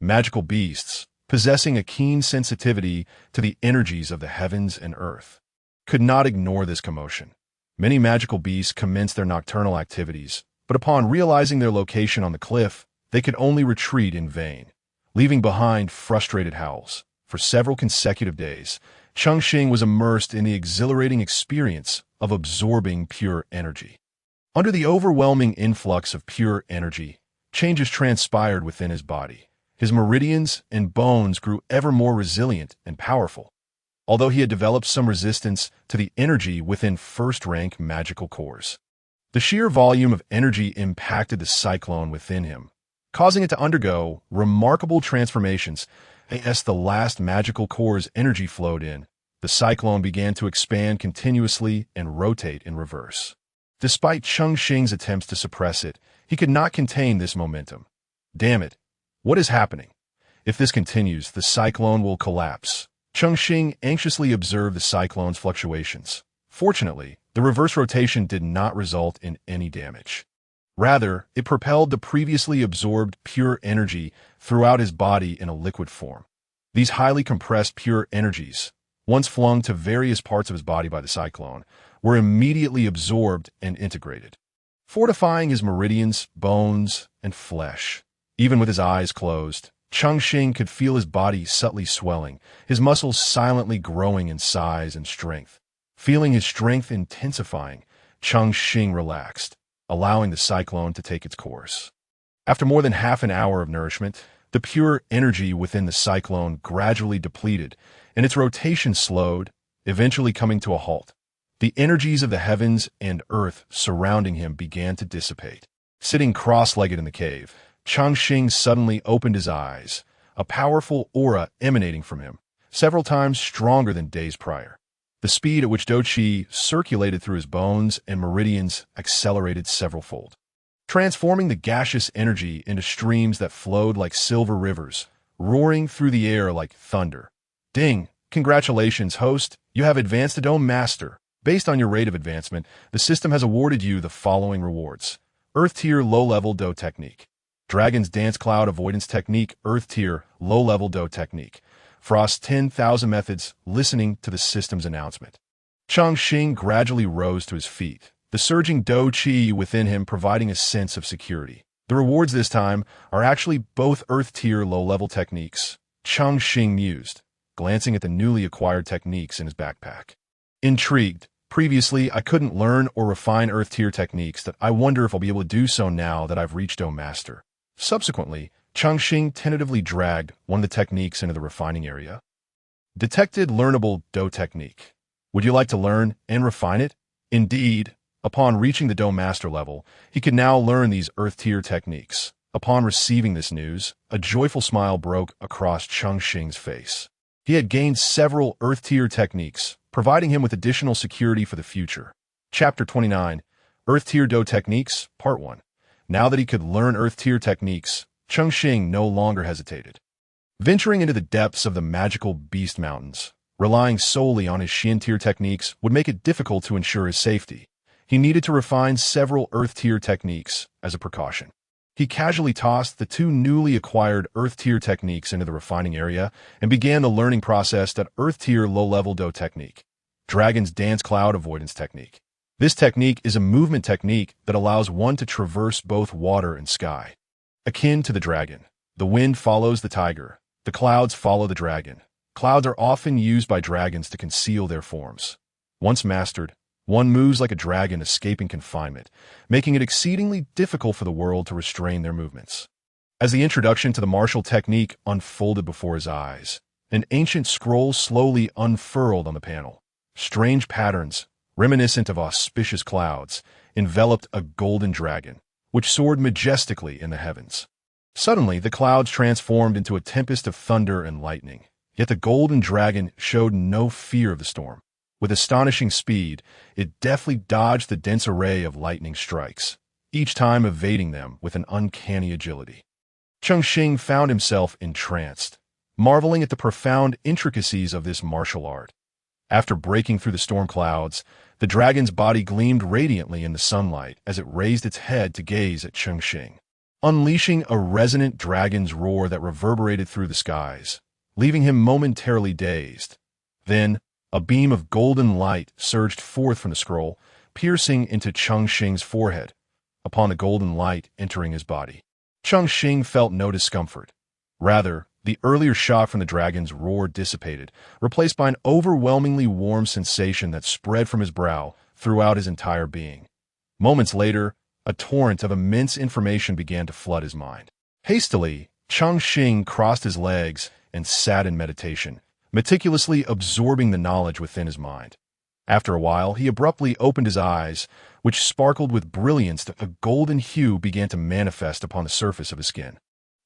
Magical beasts, possessing a keen sensitivity to the energies of the heavens and earth, could not ignore this commotion. Many magical beasts commenced their nocturnal activities, but upon realizing their location on the cliff, they could only retreat in vain, leaving behind frustrated howls. For several consecutive days, Cheng Xing was immersed in the exhilarating experience of absorbing pure energy. Under the overwhelming influx of pure energy, changes transpired within his body. His meridians and bones grew ever more resilient and powerful, although he had developed some resistance to the energy within first-rank magical cores. The sheer volume of energy impacted the cyclone within him, causing it to undergo remarkable transformations. As the last magical core's energy flowed in, the cyclone began to expand continuously and rotate in reverse. Despite Cheng Xing's attempts to suppress it, he could not contain this momentum. Damn it! What is happening? If this continues, the cyclone will collapse. Cheng Xing anxiously observed the cyclone's fluctuations. Fortunately, the reverse rotation did not result in any damage. Rather, it propelled the previously absorbed pure energy throughout his body in a liquid form. These highly compressed pure energies, once flung to various parts of his body by the cyclone, were immediately absorbed and integrated, fortifying his meridians, bones, and flesh. Even with his eyes closed, Cheng Xing could feel his body subtly swelling, his muscles silently growing in size and strength. Feeling his strength intensifying, Cheng Xing relaxed, allowing the cyclone to take its course. After more than half an hour of nourishment, the pure energy within the cyclone gradually depleted, and its rotation slowed, eventually coming to a halt. The energies of the heavens and earth surrounding him began to dissipate. Sitting cross-legged in the cave, Cheng Xing suddenly opened his eyes, a powerful aura emanating from him, several times stronger than days prior. The speed at which Douqi circulated through his bones and meridians accelerated several-fold, transforming the gaseous energy into streams that flowed like silver rivers, roaring through the air like thunder. Ding! Congratulations, host! You have advanced to Dome Master. Based on your rate of advancement, the system has awarded you the following rewards. Earth Tier Low-Level Do Technique. Dragon's Dance Cloud Avoidance Technique. Earth Tier Low-Level Do Technique. Frost's 10,000 Methods listening to the system's announcement. Cheng Xing gradually rose to his feet, the surging Douqi within him providing a sense of security. The rewards this time are actually both Earth-Tier low-level techniques, Cheng Xing mused, glancing at the newly acquired techniques in his backpack. Intrigued, previously I couldn't learn or refine Earth-Tier techniques that I wonder if I'll be able to do so now that I've reached Dome Master. Subsequently, Cheng Xing tentatively dragged one of the techniques into the refining area. Detected Learnable Do Technique. Would you like to learn and refine it? Indeed. Upon reaching the Dome Master level, he could now learn these Earth-Tier techniques. Upon receiving this news, a joyful smile broke across Cheng Xing's face. He had gained several Earth-Tier techniques, providing him with additional security for the future. Chapter 29, Earth-Tier Do Techniques, Part 1. Now that he could learn Earth-Tier techniques, Cheng Xing no longer hesitated. Venturing into the depths of the magical Beast Mountains, relying solely on his Xian-Tier techniques would make it difficult to ensure his safety. He needed to refine several Earth-Tier techniques as a precaution. He casually tossed the two newly acquired Earth-Tier techniques into the refining area and began the learning process at Earth-Tier Low-Level Do Technique, Dragon's Dance Cloud Avoidance Technique. This technique is a movement technique that allows one to traverse both water and sky. Akin to the dragon, the wind follows the tiger, the clouds follow the dragon. Clouds are often used by dragons to conceal their forms. Once mastered, one moves like a dragon escaping confinement, making it exceedingly difficult for the world to restrain their movements. As the introduction to the martial technique unfolded before his eyes, an ancient scroll slowly unfurled on the panel. Strange patterns, reminiscent of auspicious clouds, enveloped a golden dragon, which soared majestically in the heavens. Suddenly, the clouds transformed into a tempest of thunder and lightning, yet the golden dragon showed no fear of the storm. With astonishing speed, it deftly dodged the dense array of lightning strikes, each time evading them with an uncanny agility. Cheng Xing found himself entranced, marveling at the profound intricacies of this martial art. After breaking through the storm clouds, the dragon's body gleamed radiantly in the sunlight as it raised its head to gaze at Cheng Xing, unleashing a resonant dragon's roar that reverberated through the skies, leaving him momentarily dazed. Then, a beam of golden light surged forth from the scroll, piercing into Cheng Xing's forehead, upon the golden light entering his body. Cheng Xing felt no discomfort. Rather, the earlier shock from the dragon's roar dissipated, replaced by an overwhelmingly warm sensation that spread from his brow throughout his entire being. Moments later, a torrent of immense information began to flood his mind. Hastily, Cheng Xing crossed his legs and sat in meditation, meticulously absorbing the knowledge within his mind. After a while, he abruptly opened his eyes, which sparkled with brilliance. A golden hue began to manifest upon the surface of his skin,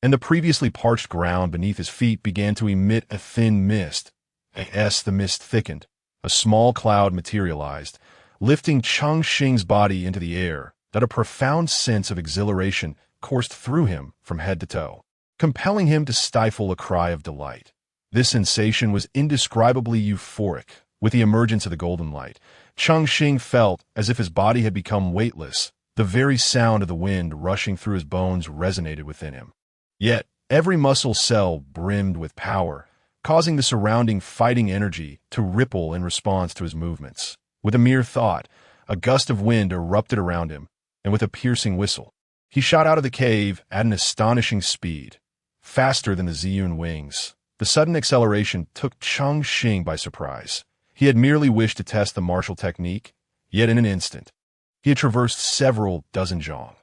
and the previously parched ground beneath his feet began to emit a thin mist. As the mist thickened, a small cloud materialized, lifting Cheng Xing's body into the air, that a profound sense of exhilaration coursed through him from head to toe, compelling him to stifle a cry of delight. This sensation was indescribably euphoric. With the emergence of the golden light, Cheng Xing felt as if his body had become weightless. The very sound of the wind rushing through his bones resonated within him. Yet, every muscle cell brimmed with power, causing the surrounding fighting energy to ripple in response to his movements. With a mere thought, a gust of wind erupted around him, and with a piercing whistle, he shot out of the cave at an astonishing speed, faster than the Ziyun wings. The sudden acceleration took Cheng Xing by surprise. He had merely wished to test the martial technique, yet in an instant, he had traversed several dozen zhang.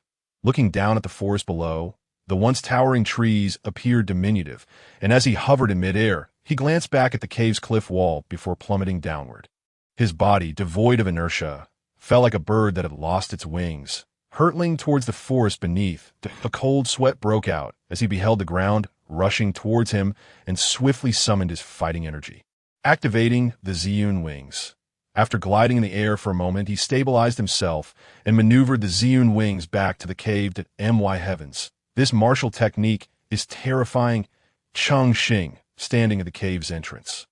Looking down at the forest below, the once towering trees appeared diminutive, and as he hovered in midair, he glanced back at the cave's cliff wall before plummeting downward. His body, devoid of inertia, fell like a bird that had lost its wings. Hurtling towards the forest beneath, a cold sweat broke out as he beheld the ground rushing towards him and swiftly summoned his fighting energy, activating the Ziyun wings. After gliding in the air for a moment, he stabilized himself and maneuvered the Ziyun wings back to the caved my heavens. This martial technique is terrifying. Cheng Xing, standing at the cave's entrance,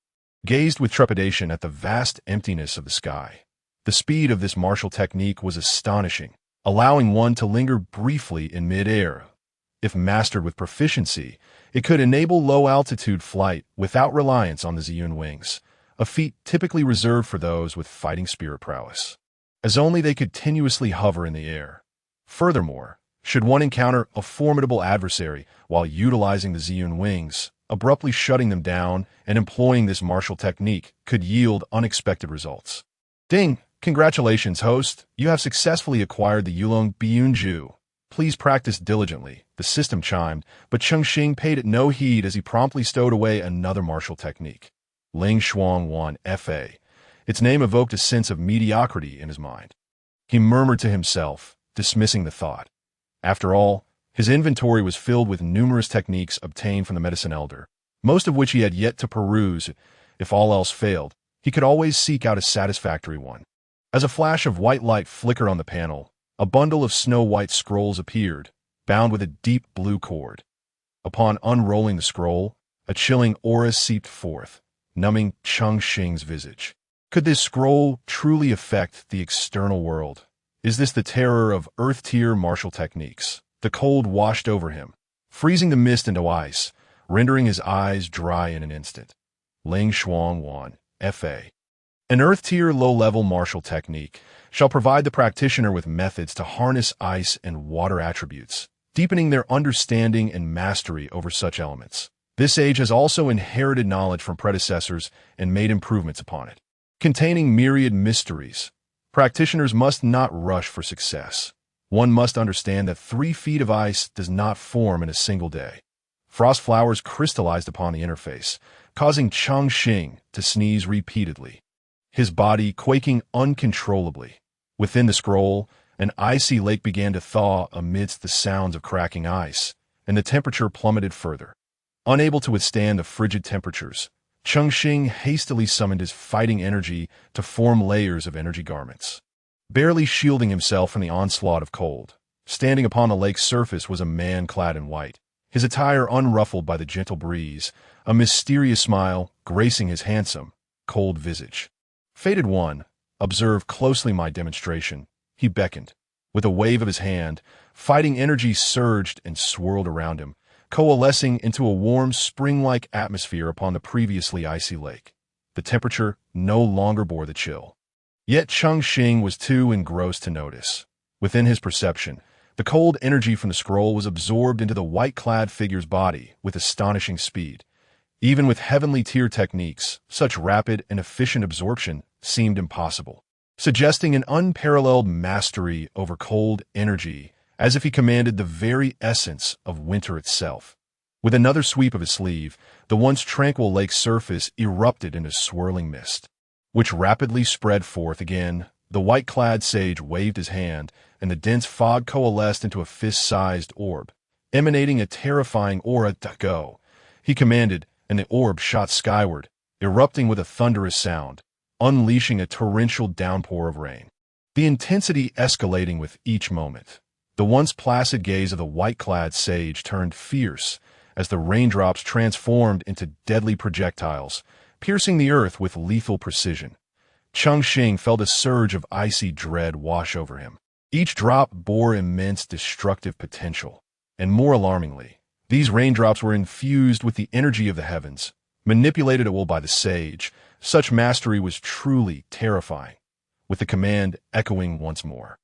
gazed with trepidation at the vast emptiness of the sky. The speed of this martial technique was astonishing, allowing one to linger briefly in mid-air. If mastered with proficiency, it could enable low-altitude flight without reliance on the Ziyun wings, a feat typically reserved for those with fighting spirit prowess, as only they could continuously hover in the air. Furthermore, should one encounter a formidable adversary while utilizing the Ziyun wings, abruptly shutting them down and employing this martial technique could yield unexpected results. Ding! Congratulations, host! You have successfully acquired the Yulong Biyunju. Please practice diligently, the system chimed, but Cheng Xing paid it no heed as he promptly stowed away another martial technique. Ling Shuang Wan Fa. Its name evoked a sense of mediocrity in his mind. He murmured to himself, dismissing the thought. After all, his inventory was filled with numerous techniques obtained from the medicine elder, most of which he had yet to peruse. If all else failed, he could always seek out a satisfactory one. As a flash of white light flickered on the panel, a bundle of snow-white scrolls appeared, bound with a deep blue cord. Upon unrolling the scroll, a chilling aura seeped forth, numbing Cheng Xing's visage. Could this scroll truly affect the external world? Is this the terror of Earth-tier martial techniques? The cold washed over him, freezing the mist into ice, rendering his eyes dry in an instant. Ling Shuang Wan, Fa. An Earth-tier low-level martial technique shall provide the practitioner with methods to harness ice and water attributes, deepening their understanding and mastery over such elements. This age has also inherited knowledge from predecessors and made improvements upon it. Containing myriad mysteries, practitioners must not rush for success. One must understand that 3 feet of ice does not form in a single day. Frost flowers crystallized upon the interface, causing Cheng Xing to sneeze repeatedly, his body quaking uncontrollably. Within the scroll, an icy lake began to thaw amidst the sounds of cracking ice, and the temperature plummeted further. Unable to withstand the frigid temperatures, Cheng Xing hastily summoned his fighting energy to form layers of energy garments. Barely shielding himself from the onslaught of cold, standing upon the lake's surface was a man clad in white, his attire unruffled by the gentle breeze, a mysterious smile gracing his handsome, cold visage. Fated one, observe closely my demonstration, he beckoned. With a wave of his hand, fighting energy surged and swirled around him, coalescing into a warm, spring-like atmosphere upon the previously icy lake. The temperature no longer bore the chill. Yet Cheng Xing was too engrossed to notice. Within his perception, the cold energy from the scroll was absorbed into the white-clad figure's body with astonishing speed. Even with heavenly tier techniques, such rapid and efficient absorption seemed impossible, suggesting an unparalleled mastery over cold energy, as if he commanded the very essence of winter itself. With another sweep of his sleeve, the once tranquil lake's surface erupted into swirling mist, which rapidly spread forth again. The white-clad sage waved his hand, and the dense fog coalesced into a fist-sized orb, emanating a terrifying aura. Go, he commanded, and the orb shot skyward, erupting with a thunderous sound, unleashing a torrential downpour of rain. The intensity escalating with each moment. The once placid gaze of the white-clad sage turned fierce as the raindrops transformed into deadly projectiles, piercing the earth with lethal precision. Cheng Xing felt a surge of icy dread wash over him. Each drop bore immense destructive potential, and more alarmingly, these raindrops were infused with the energy of the heavens, manipulated at will by the sage. Such mastery was truly terrifying, with the command echoing once more.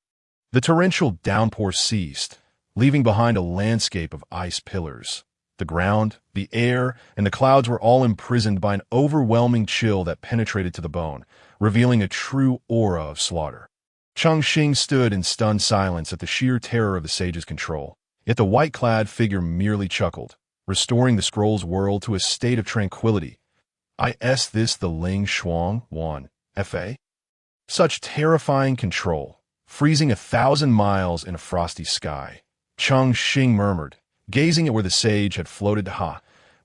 The torrential downpour ceased, leaving behind a landscape of ice pillars. The ground, the air, and the clouds were all imprisoned by an overwhelming chill that penetrated to the bone, revealing a true aura of slaughter. Cheng Xing stood in stunned silence at the sheer terror of the sage's control, yet the white-clad figure merely chuckled, restoring the scroll's world to a state of tranquility. Is this the Ling Shuang Wan Fa? Such terrifying control, freezing 1,000 miles in a frosty sky. Cheng Xing murmured, gazing at where the sage had floated.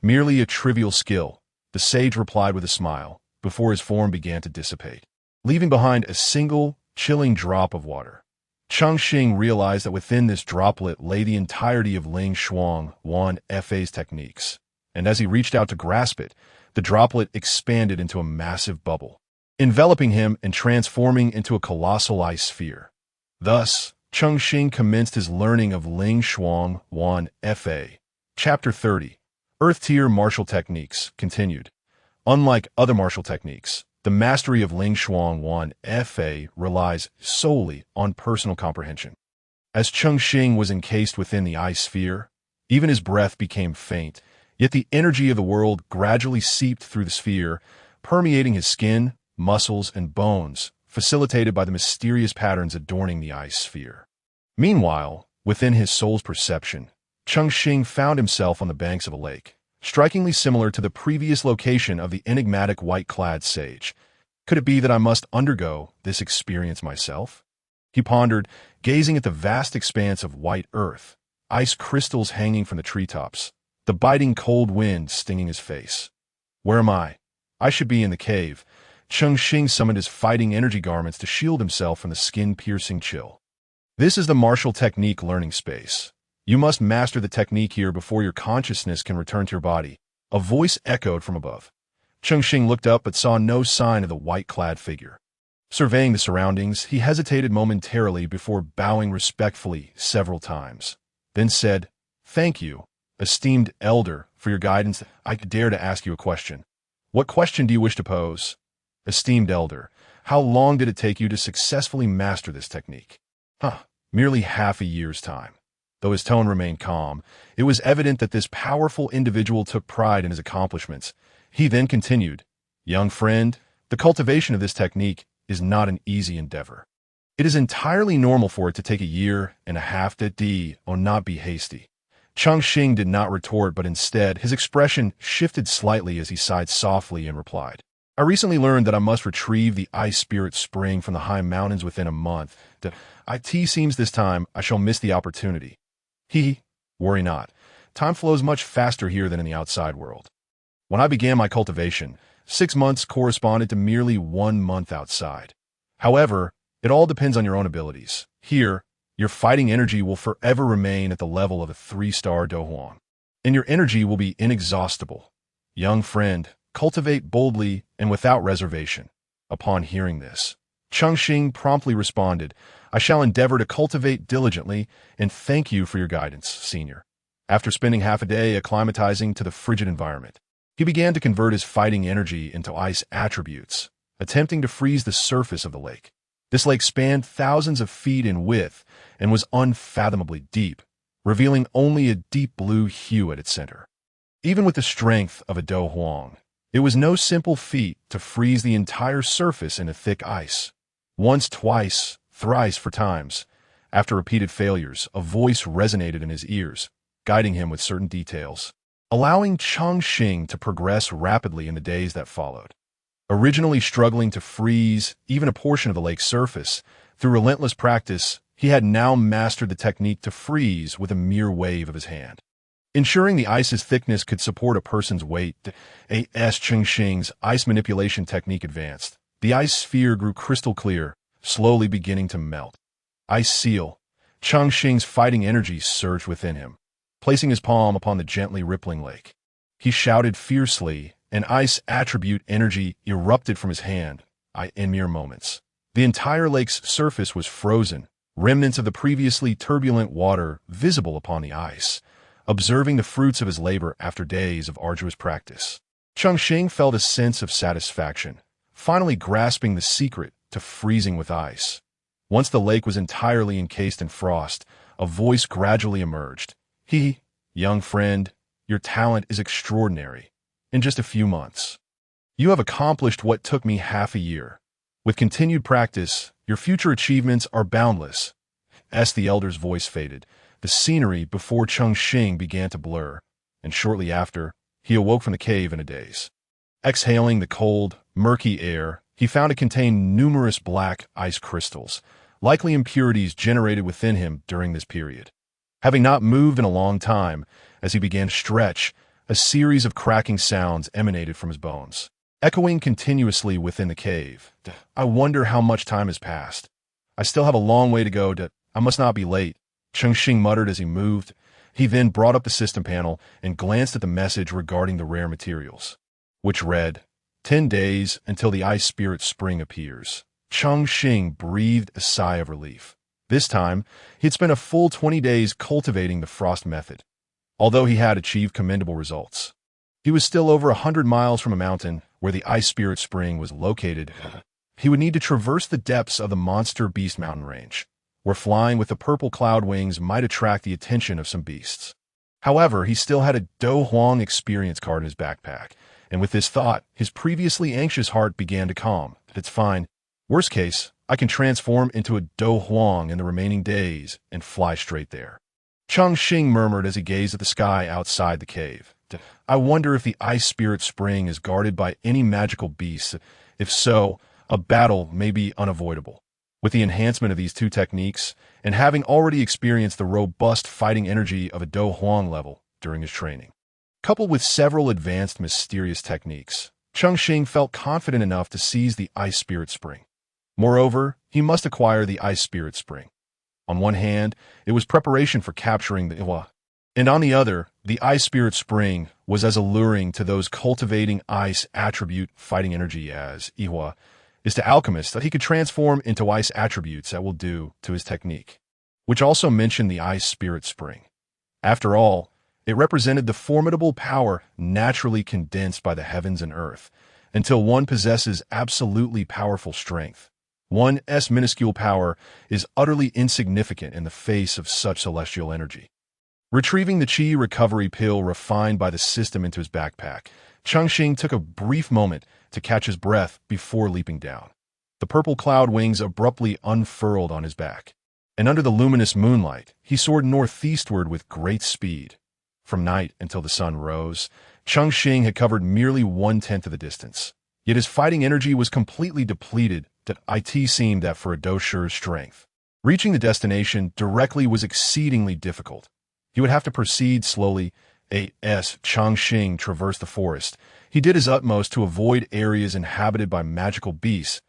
Merely a trivial skill, the sage replied with a smile, before his form began to dissipate, leaving behind a single, chilling drop of water. Cheng Xing realized that within this droplet lay the entirety of Ling Shuang Wan Fa's techniques, and as he reached out to grasp it, the droplet expanded into a massive bubble, enveloping him and transforming into a colossal ice sphere. Thus, Cheng Xing commenced his learning of Ling Shuang Wan Fa. Chapter 30. Earth-tier martial techniques continued. Unlike other martial techniques, the mastery of Ling Shuang Wan Fa relies solely on personal comprehension. As Cheng Xing was encased within the ice sphere, even his breath became faint, yet the energy of the world gradually seeped through the sphere, permeating his skin, muscles, and bones, facilitated by the mysterious patterns adorning the ice sphere. Meanwhile, within his soul's perception, Cheng Xing found himself on the banks of a lake, strikingly similar to the previous location of the enigmatic white-clad sage. Could it be that I must undergo this experience myself? He pondered, gazing at the vast expanse of white earth, ice crystals hanging from the treetops, the biting cold wind stinging his face. Where am I? I should be in the cave. Cheng Xing summoned his fighting energy garments to shield himself from the skin-piercing chill. This is the martial technique learning space. You must master the technique here before your consciousness can return to your body. A voice echoed from above. Cheng Xing looked up but saw no sign of the white-clad figure. Surveying the surroundings, he hesitated momentarily before bowing respectfully several times, then said, "Thank you, esteemed elder, for your guidance. I dare to ask you a question." "What question do you wish to pose?" Esteemed elder, how long did it take you to successfully master this technique? Merely half a year's time. Though his tone remained calm, it was evident that this powerful individual took pride in his accomplishments. He then continued, young friend, the cultivation of this technique is not an easy endeavor. It is entirely normal for it to take a year and a half to not be hasty. Cheng Xing did not retort, but instead, his expression shifted slightly as he sighed softly and replied, I recently learned that I must retrieve the ice spirit spring from the high mountains within a month. It seems this time I shall miss the opportunity. Worry not. Time flows much faster here than in the outside world. When I began my cultivation, 6 months corresponded to merely 1 month outside. However, it all depends on your own abilities. Here, your fighting energy will forever remain at the level of a 3-star Dohuang, and your energy will be inexhaustible. Young friend, cultivate boldly and without reservation. Upon hearing this, Cheng Xing promptly responded, I shall endeavor to cultivate diligently, and thank you for your guidance, senior. After spending half a day acclimatizing to the frigid environment, he began to convert his fighting energy into ice attributes, attempting to freeze the surface of the lake. This lake spanned thousands of feet in width and was unfathomably deep, revealing only a deep blue hue at its center. Even with the strength of a Do Huang, it was no simple feat to freeze the entire surface into thick ice. Once, twice, thrice, 4 times. After repeated failures, a voice resonated in his ears, guiding him with certain details, allowing Cheng Xing to progress rapidly in the days that followed. Originally struggling to freeze even a portion of the lake's surface, through relentless practice, he had now mastered the technique to freeze with a mere wave of his hand. Ensuring the ice's thickness could support a person's weight, as Cheng Xing's ice manipulation technique advanced, the ice sphere grew crystal clear, slowly beginning to melt. Ice seal. Cheng Xing's fighting energy surged within him. Placing his palm upon the gently rippling lake, he shouted fiercely, and ice attribute energy erupted from his hand. In mere moments, the entire lake's surface was frozen, remnants of the previously turbulent water visible upon the ice. Observing the fruits of his labor after days of arduous practice, Cheng Xing felt a sense of satisfaction, finally grasping the secret to freezing with ice. Once the lake was entirely encased in frost, a voice gradually emerged. Young friend, your talent is extraordinary. In just a few months, you have accomplished what took me half a year. With continued practice, your future achievements are boundless. As the elder's voice faded, the scenery before Cheng Xing began to blur, and shortly after, he awoke from the cave in a daze. Exhaling the cold, murky air, he found it contained numerous black ice crystals, likely impurities generated within him during this period. Having not moved in a long time, as he began to stretch, a series of cracking sounds emanated from his bones, echoing continuously within the cave. I wonder how much time has passed. I still have a long way to go. I must not be late, Cheng Xing muttered as he moved. He then brought up the system panel and glanced at the message regarding the rare materials, which read, 10 days until the ice spirit spring appears. Cheng Xing breathed a sigh of relief. This time, he had spent a full 20 days cultivating the frost method. Although he had achieved commendable results, he was still over 100 miles from a mountain where the ice spirit spring was located. He would need to traverse the depths of the monster beast mountain range, where flying with the purple cloud wings might attract the attention of some beasts. However, he still had a Do Huang experience card in his backpack, and with this thought, his previously anxious heart began to calm. It's fine. Worst case, I can transform into a Do Huang in the remaining days and fly straight there. Cheng Xing murmured as he gazed at the sky outside the cave. I wonder if the ice spirit spring is guarded by any magical beasts. If so, a battle may be unavoidable. With the enhancement of these 2 techniques, and having already experienced the robust fighting energy of a Do Huang level during his training, coupled with several advanced mysterious techniques, Cheng Xing felt confident enough to seize the ice spirit spring. Moreover, he must acquire the ice spirit spring. On one hand, it was preparation for capturing the Iwa, and on the other, the ice spirit spring was as alluring to those cultivating ice attribute fighting energy as Iwa is to alchemists that he could transform into ice attributes that will do to his technique, which also mentioned the ice spirit spring. After all, it represented the formidable power naturally condensed by the heavens and earth, until one possesses absolutely powerful strength. One's minuscule power is utterly insignificant in the face of such celestial energy. Retrieving the chi recovery pill refined by the system into his backpack, Cheng Xing took a brief moment to catch his breath before leaping down. The purple cloud wings abruptly unfurled on his back, and under the luminous moonlight, he soared northeastward with great speed. From night until the sun rose, Cheng Xing had covered merely 1/10 of the distance. Yet his fighting energy was completely depleted that it seemed that for a dosher's strength. Reaching the destination directly was exceedingly difficult. He would have to proceed slowly. As Cheng Xing traversed the forest, he did his utmost to avoid areas inhabited by magical beasts.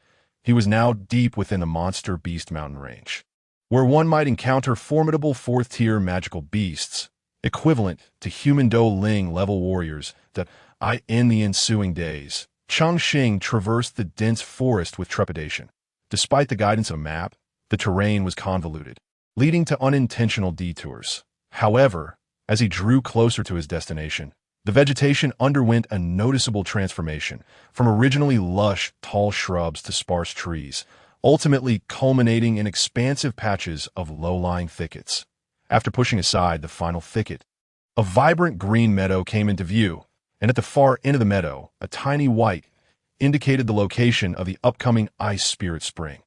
He was now deep within the monster beast mountain range, where one might encounter formidable fourth-tier magical beasts, equivalent to human Do Ling level warriors that in the ensuing days, Cheng Xing traversed the dense forest with trepidation. Despite the guidance of a map, the terrain was convoluted, leading to unintentional detours. However, as he drew closer to his destination, the vegetation underwent a noticeable transformation, from originally lush, tall shrubs to sparse trees, ultimately culminating in expansive patches of low-lying thickets. After pushing aside the final thicket, a vibrant green meadow came into view, and at the far end of the meadow, a tiny white indicated the location of the upcoming ice spirit spring.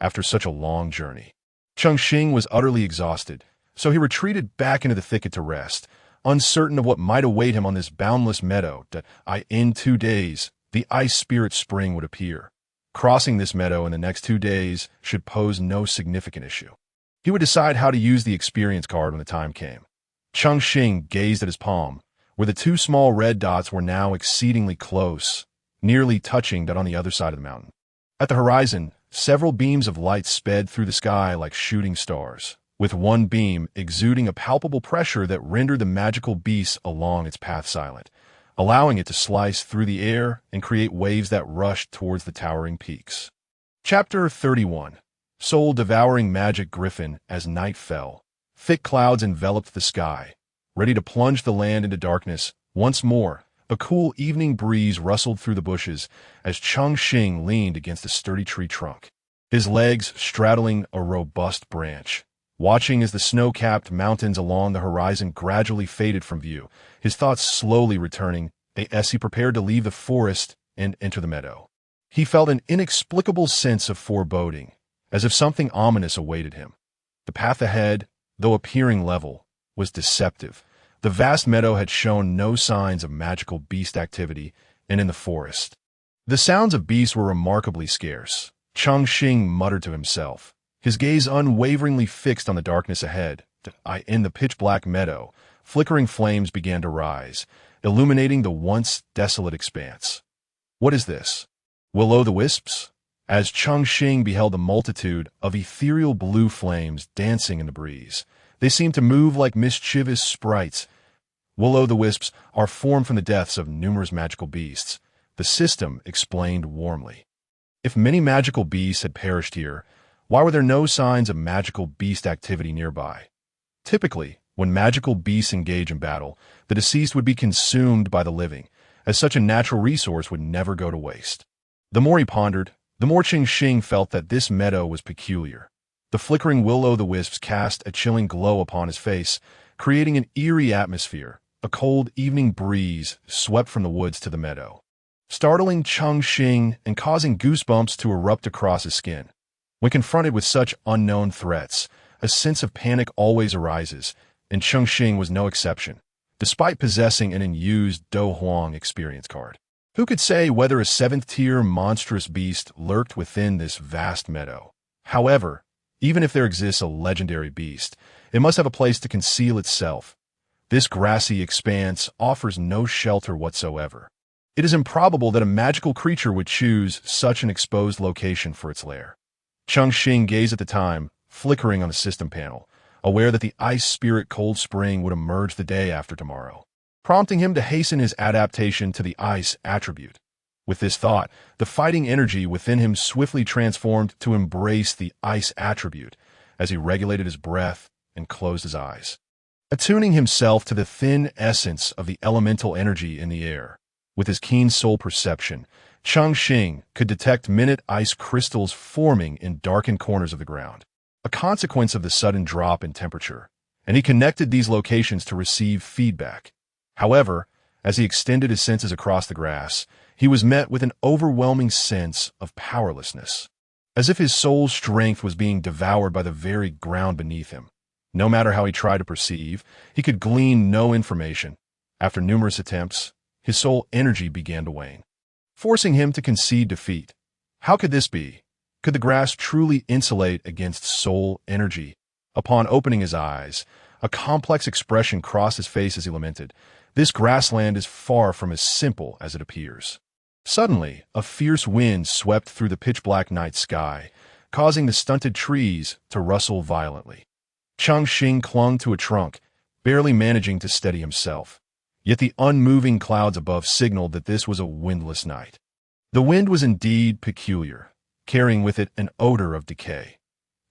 After such a long journey, Cheng Xing was utterly exhausted, so he retreated back into the thicket to rest, uncertain of what might await him on this boundless meadow that in 2 days, the ice spirit spring would appear. Crossing this meadow in the next 2 days should pose no significant issue. He would decide how to use the experience card when the time came. Cheng Xing gazed at his palm, where the 2 small red dots were now exceedingly close, nearly touching that on the other side of the mountain. At the horizon, several beams of light sped through the sky like shooting stars, with one beam exuding a palpable pressure that rendered the magical beast along its path silent, allowing it to slice through the air and create waves that rushed towards the towering peaks. Chapter 31. Soul-devouring magic griffin. As night fell, thick clouds enveloped the sky, ready to plunge the land into darkness. Once more, a cool evening breeze rustled through the bushes as Cheng Xing leaned against a sturdy tree trunk, his legs straddling a robust branch. Watching as the snow-capped mountains along the horizon gradually faded from view, his thoughts slowly returning as he prepared to leave the forest and enter the meadow. He felt an inexplicable sense of foreboding, as if something ominous awaited him. The path ahead, though appearing level, was deceptive. The vast meadow had shown no signs of magical beast activity, and in the forest, the sounds of beasts were remarkably scarce. Cheng Xing muttered to himself, his gaze unwaveringly fixed on the darkness ahead. In the pitch-black meadow, flickering flames began to rise, illuminating the once desolate expanse. What is this? Will-o'-the-wisps? As Cheng Xing beheld the multitude of ethereal blue flames dancing in the breeze, they seemed to move like mischievous sprites. Will-o'-the-wisps are formed from the deaths of numerous magical beasts, the system explained warmly. If many magical beasts had perished here, why were there no signs of magical beast activity nearby? Typically, when magical beasts engage in battle, the deceased would be consumed by the living, as such a natural resource would never go to waste. The more he pondered, the more Cheng Xing felt that this meadow was peculiar. The flickering will-o'-the-wisps cast a chilling glow upon his face, creating an eerie atmosphere. A cold evening breeze swept from the woods to the meadow, startling Cheng Xing and causing goosebumps to erupt across his skin. When confronted with such unknown threats, a sense of panic always arises, and Cheng Xing was no exception, despite possessing an unused Do Huang experience card. Who could say whether a 7th-tier monstrous beast lurked within this vast meadow? However, even if there exists a legendary beast, it must have a place to conceal itself. This grassy expanse offers no shelter whatsoever. It is improbable that a magical creature would choose such an exposed location for its lair. Cheng Xing gazed at the time, flickering on the system panel, aware that the ice spirit cold spring would emerge the day after tomorrow, prompting him to hasten his adaptation to the ice attribute. With this thought, the fighting energy within him swiftly transformed to embrace the ice attribute as he regulated his breath and closed his eyes, attuning himself to the thin essence of the elemental energy in the air. With his keen soul perception, Cheng Xing could detect minute ice crystals forming in darkened corners of the ground, a consequence of the sudden drop in temperature, and he connected these locations to receive feedback. However, as he extended his senses across the grass, he was met with an overwhelming sense of powerlessness, as if his soul's strength was being devoured by the very ground beneath him. No matter how he tried to perceive, he could glean no information. After numerous attempts, his soul energy began to wane, forcing him to concede defeat. How could this be? Could the grass truly insulate against soul energy? Upon opening his eyes, a complex expression crossed his face as he lamented, "This grassland is far from as simple as it appears." Suddenly, a fierce wind swept through the pitch-black night sky, causing the stunted trees to rustle violently. Cheng Xing clung to a trunk, barely managing to steady himself. Yet the unmoving clouds above signaled that this was a windless night. The wind was indeed peculiar, carrying with it an odor of decay.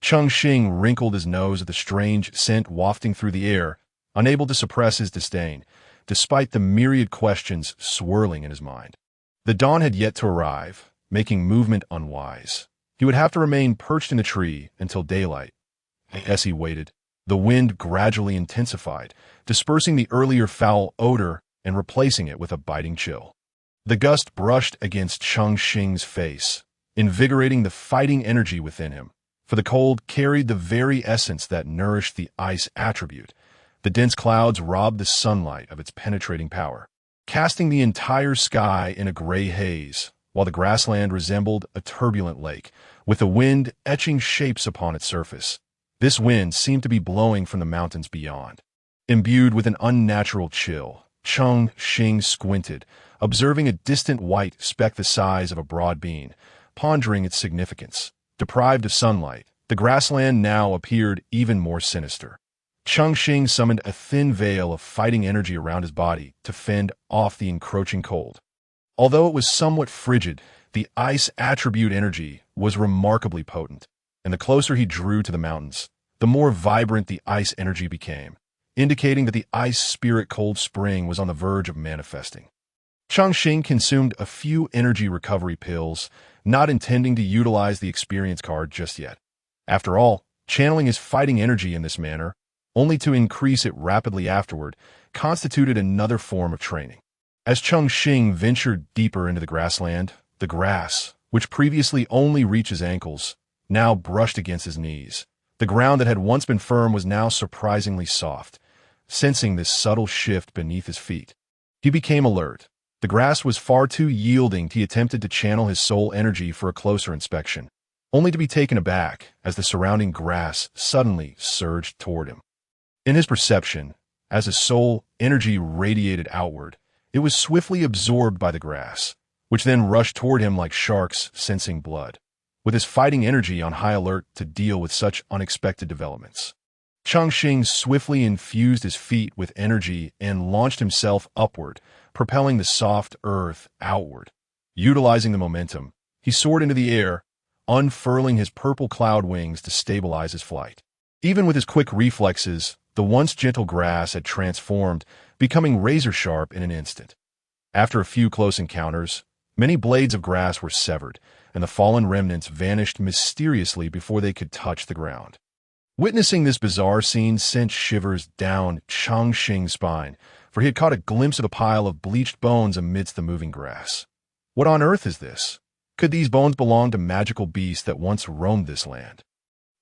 Cheng Xing wrinkled his nose at the strange scent wafting through the air, unable to suppress his disdain, despite the myriad questions swirling in his mind. The dawn had yet to arrive, making movement unwise. He would have to remain perched in the tree until daylight. As he waited, the wind gradually intensified, dispersing the earlier foul odor and replacing it with a biting chill. The gust brushed against Cheng Xing's face, invigorating the fighting energy within him, for the cold carried the very essence that nourished the ice attribute. The dense clouds robbed the sunlight of its penetrating power, casting the entire sky in a gray haze, while the grassland resembled a turbulent lake, with the wind etching shapes upon its surface. This wind seemed to be blowing from the mountains beyond. Imbued with an unnatural chill, Cheng Xing squinted, observing a distant white speck the size of a broad bean, pondering its significance. Deprived of sunlight, the grassland now appeared even more sinister. Cheng Xing summoned a thin veil of fighting energy around his body to fend off the encroaching cold. Although it was somewhat frigid, the ice attribute energy was remarkably potent, and the closer he drew to the mountains, the more vibrant the ice energy became, indicating that the ice spirit cold spring was on the verge of manifesting. Cheng Xing consumed a few energy recovery pills, not intending to utilize the experience card just yet. After all, channeling his fighting energy in this manner, only to increase it rapidly afterward, constituted another form of training. As Cheng Xing ventured deeper into the grassland, the grass, which previously only reached his ankles, now brushed against his knees. The ground that had once been firm was now surprisingly soft. Sensing this subtle shift beneath his feet, he became alert. The grass was far too yielding. He attempted to channel his soul energy for a closer inspection, only to be taken aback as the surrounding grass suddenly surged toward him. In his perception, as his soul energy radiated outward, it was swiftly absorbed by the grass, which then rushed toward him like sharks sensing blood, with his fighting energy on high alert to deal with such unexpected developments. Cheng Xing swiftly infused his feet with energy and launched himself upward, propelling the soft earth outward. Utilizing the momentum, he soared into the air, unfurling his purple cloud wings to stabilize his flight. Even with his quick reflexes, the once gentle grass had transformed, becoming razor-sharp in an instant. After a few close encounters, many blades of grass were severed, and the fallen remnants vanished mysteriously before they could touch the ground. Witnessing this bizarre scene sent shivers down Cheng Xing's spine, for he had caught a glimpse of a pile of bleached bones amidst the moving grass. What on earth is this? Could these bones belong to magical beasts that once roamed this land?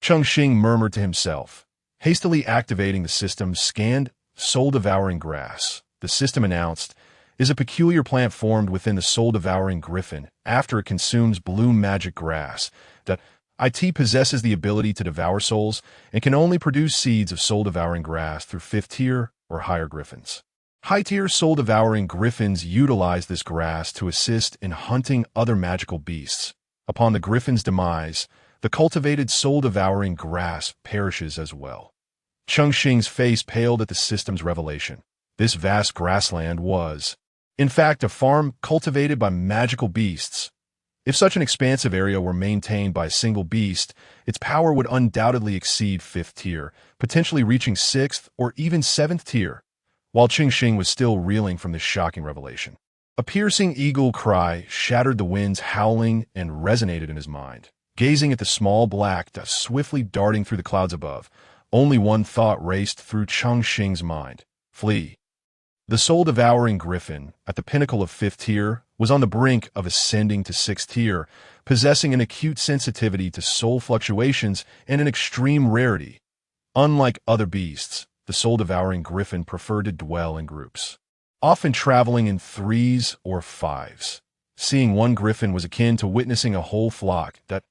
Cheng Xing murmured to himself. Hastily activating the system, scanned soul-devouring grass. The system announced, is a peculiar plant formed within the soul-devouring griffin after it consumes blue magic grass. That IT possesses the ability to devour souls and can only produce seeds of soul-devouring grass through 5th tier or higher griffins. High-tier soul-devouring griffins utilize this grass to assist in hunting other magical beasts. Upon the griffin's demise, the cultivated soul-devouring grass perishes as well. Cheng Xing's face paled at the system's revelation. This vast grassland was, in fact, a farm cultivated by magical beasts. If such an expansive area were maintained by a single beast, its power would undoubtedly exceed 5th tier, potentially reaching 6th or even 7th tier. While Cheng Xing was still reeling from this shocking revelation, A piercing eagle cry shattered the wind's howling and resonated in his mind. Gazing at the small black dust swiftly darting through the clouds above, only one thought raced through Cheng Xing's mind. Flee. The soul-devouring griffin, at the pinnacle of 5th tier, was on the brink of ascending to 6th tier, possessing an acute sensitivity to soul fluctuations and an extreme rarity. Unlike other beasts, the soul-devouring griffin preferred to dwell in groups, often traveling in 3s or 5s. Seeing one griffin was akin to witnessing a whole flock that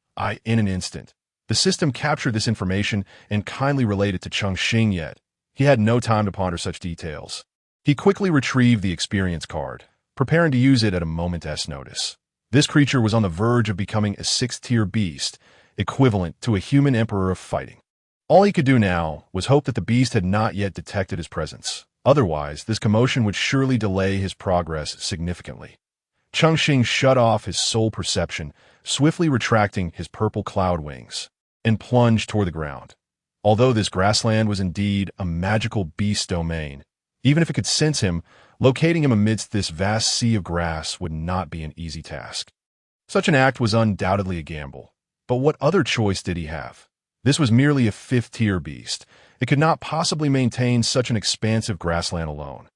in an instant. The system captured this information and kindly relayed it to Cheng Xing, yet he had no time to ponder such details. He quickly retrieved the experience card, preparing to use it at a moment's notice. This creature was on the verge of becoming a 6th-tier beast, equivalent to a human emperor of fighting. All he could do now was hope that the beast had not yet detected his presence. Otherwise, this commotion would surely delay his progress significantly. Cheng Xing shut off his soul perception, swiftly retracting his purple cloud wings, and plunged toward the ground. Although this grassland was indeed a magical beast domain, even if it could sense him, locating him amidst this vast sea of grass would not be an easy task. Such an act was undoubtedly a gamble, but what other choice did he have? This was merely a 5th-tier beast. It could not possibly maintain such an expansive grassland alone.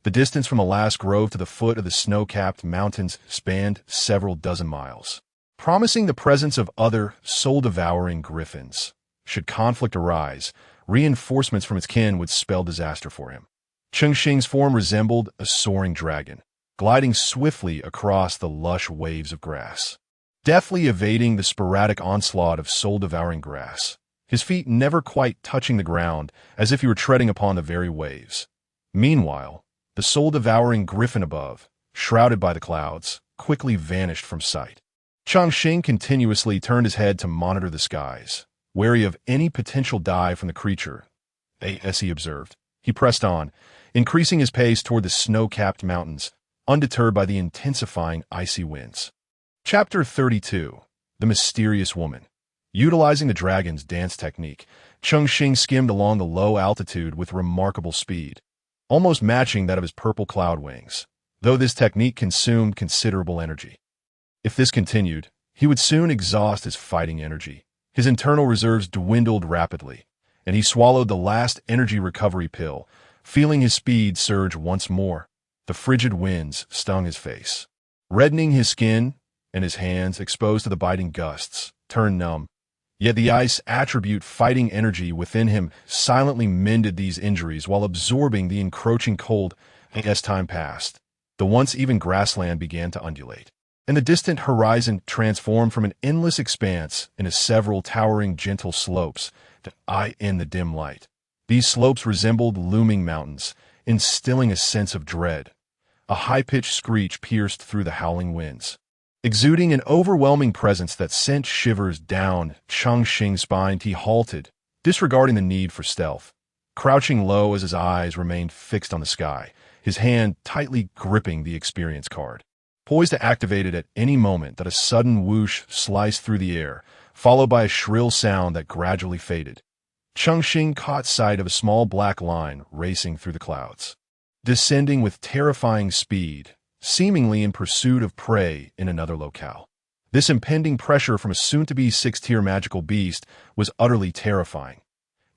The distance from the last grove to the foot of the snow-capped mountains spanned several dozen miles, promising the presence of other soul-devouring griffins. Should conflict arise, reinforcements from its kin would spell disaster for him. Cheng Xing's form resembled a soaring dragon, gliding swiftly across the lush waves of grass, deftly evading the sporadic onslaught of soul-devouring grass, his feet never quite touching the ground, as if he were treading upon the very waves. Meanwhile, the soul-devouring griffin above, shrouded by the clouds, quickly vanished from sight. Cheng Xing continuously turned his head to monitor the skies, wary of any potential dive from the creature. As he observed, he pressed on, increasing his pace toward the snow-capped mountains, undeterred by the intensifying icy winds. Chapter 32. The Mysterious Woman. Utilizing the dragon's dance technique, Cheng Xing skimmed along the low altitude with remarkable speed, almost matching that of his purple cloud wings, though this technique consumed considerable energy. If this continued, he would soon exhaust his fighting energy. His internal reserves dwindled rapidly, and he swallowed the last energy recovery pill, feeling his speed surge once more. The frigid winds stung his face, reddening his skin, and his hands, exposed to the biting gusts, turned numb. Yet the ice attribute fighting energy within him silently mended these injuries while absorbing the encroaching cold. As time passed, the once even grassland began to undulate, and the distant horizon transformed from an endless expanse into several towering gentle slopes that in the dim light. These slopes resembled looming mountains, instilling a sense of dread. A high-pitched screech pierced through the howling winds, exuding an overwhelming presence that sent shivers down Cheng Xing's spine. He halted, disregarding the need for stealth, crouching low as his eyes remained fixed on the sky, his hand tightly gripping the experience card, poised to activate it at any moment. That a sudden whoosh sliced through the air, followed by a shrill sound that gradually faded. Cheng Xing caught sight of a small black line racing through the clouds, descending with terrifying speed, seemingly in pursuit of prey in another locale. This impending pressure from a soon-to-be 6th-tier magical beast was utterly terrifying.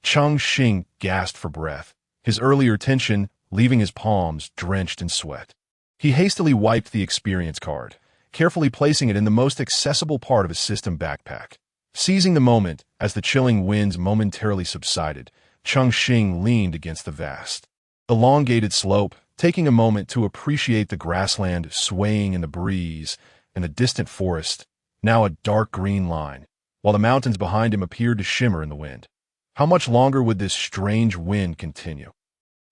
Cheng Xing gasped for breath, his earlier tension leaving his palms drenched in sweat. He hastily wiped the experience card, carefully placing it in the most accessible part of his system backpack. Seizing the moment as the chilling winds momentarily subsided, Cheng Xing leaned against the vast, elongated slope, taking a moment to appreciate the grassland swaying in the breeze and the distant forest, now a dark green line, while the mountains behind him appeared to shimmer in the wind. How much longer would this strange wind continue?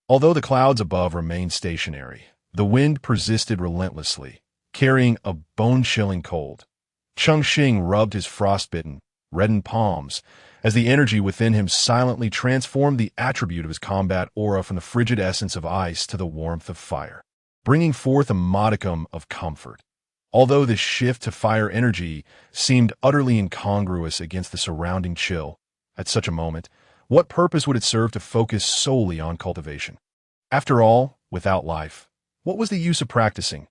Although the clouds above remained stationary, the wind persisted relentlessly, carrying a bone-chilling cold. Cheng Xing rubbed his frostbitten, reddened palms as the energy within him silently transformed the attribute of his combat aura from the frigid essence of ice to the warmth of fire, bringing forth a modicum of comfort. Although this shift to fire energy seemed utterly incongruous against the surrounding chill, at such a moment, what purpose would it serve to focus solely on cultivation? After all, without life, what was the use of practicing?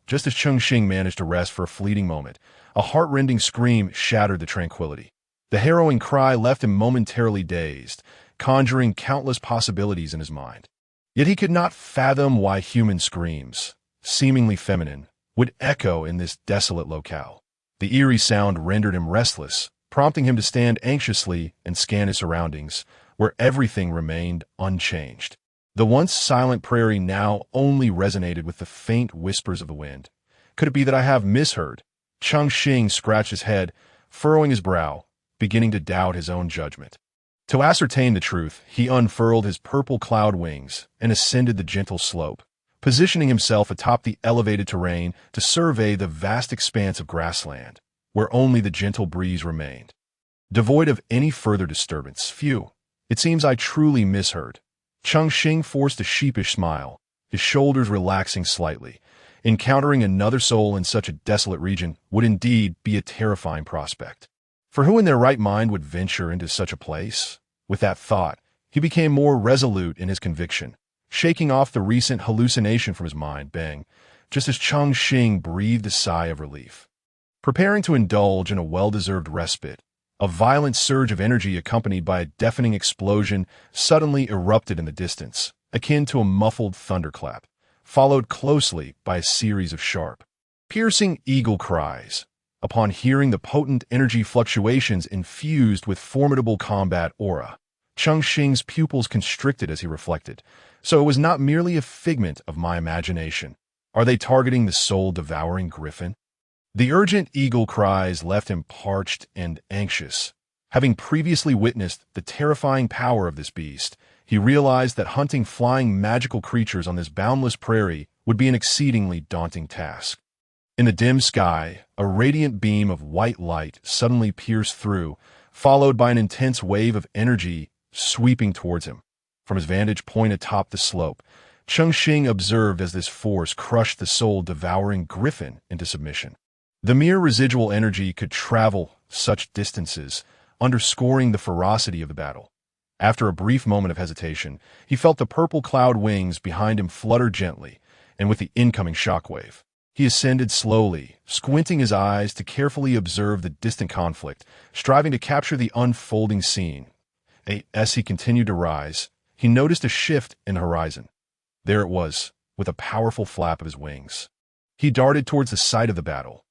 Just as Cheng Xing managed to rest for a fleeting moment, a heart-rending scream shattered the tranquility. The harrowing cry left him momentarily dazed, conjuring countless possibilities in his mind. Yet he could not fathom why human screams, seemingly feminine, would echo in this desolate locale. The eerie sound rendered him restless, prompting him to stand anxiously and scan his surroundings, where everything remained unchanged. The once silent prairie now only resonated with the faint whispers of the wind. Could it be that I have misheard? Cheng Xing scratched his head, furrowing his brow, beginning to doubt his own judgment. To ascertain the truth, he unfurled his purple cloud wings and ascended the gentle slope, positioning himself atop the elevated terrain to survey the vast expanse of grassland, where only the gentle breeze remained. Devoid of any further disturbance, phew, it seems I truly misheard. Cheng Xing forced a sheepish smile, his shoulders relaxing slightly. Encountering another soul in such a desolate region would indeed be a terrifying prospect. For who in their right mind would venture into such a place? With that thought, he became more resolute in his conviction, shaking off the recent hallucination from his mind, just as Cheng Xing breathed a sigh of relief. Preparing to indulge in a well-deserved respite, a violent surge of energy accompanied by a deafening explosion suddenly erupted in the distance, akin to a muffled thunderclap, followed closely by a series of sharp, piercing eagle cries. Upon hearing the potent energy fluctuations infused with formidable combat aura, Cheng Xing's pupils constricted as he reflected. So it was not merely a figment of my imagination. Are they targeting the soul-devouring griffin? The urgent eagle cries left him parched and anxious. Having previously witnessed the terrifying power of this beast, he realized that hunting flying magical creatures on this boundless prairie would be an exceedingly daunting task. In the dim sky, a radiant beam of white light suddenly pierced through, followed by an intense wave of energy sweeping towards him. From his vantage point atop the slope, Cheng Xing observed as this force crushed the soul-devouring griffin into submission. The mere residual energy could travel such distances, underscoring the ferocity of the battle. After a brief moment of hesitation, he felt the purple cloud wings behind him flutter gently, and with the incoming shockwave, he ascended slowly, squinting his eyes to carefully observe the distant conflict, striving to capture the unfolding scene. As he continued to rise, he noticed a shift in the horizon. There it was, with a powerful flap of his wings. He darted towards the site of the battle.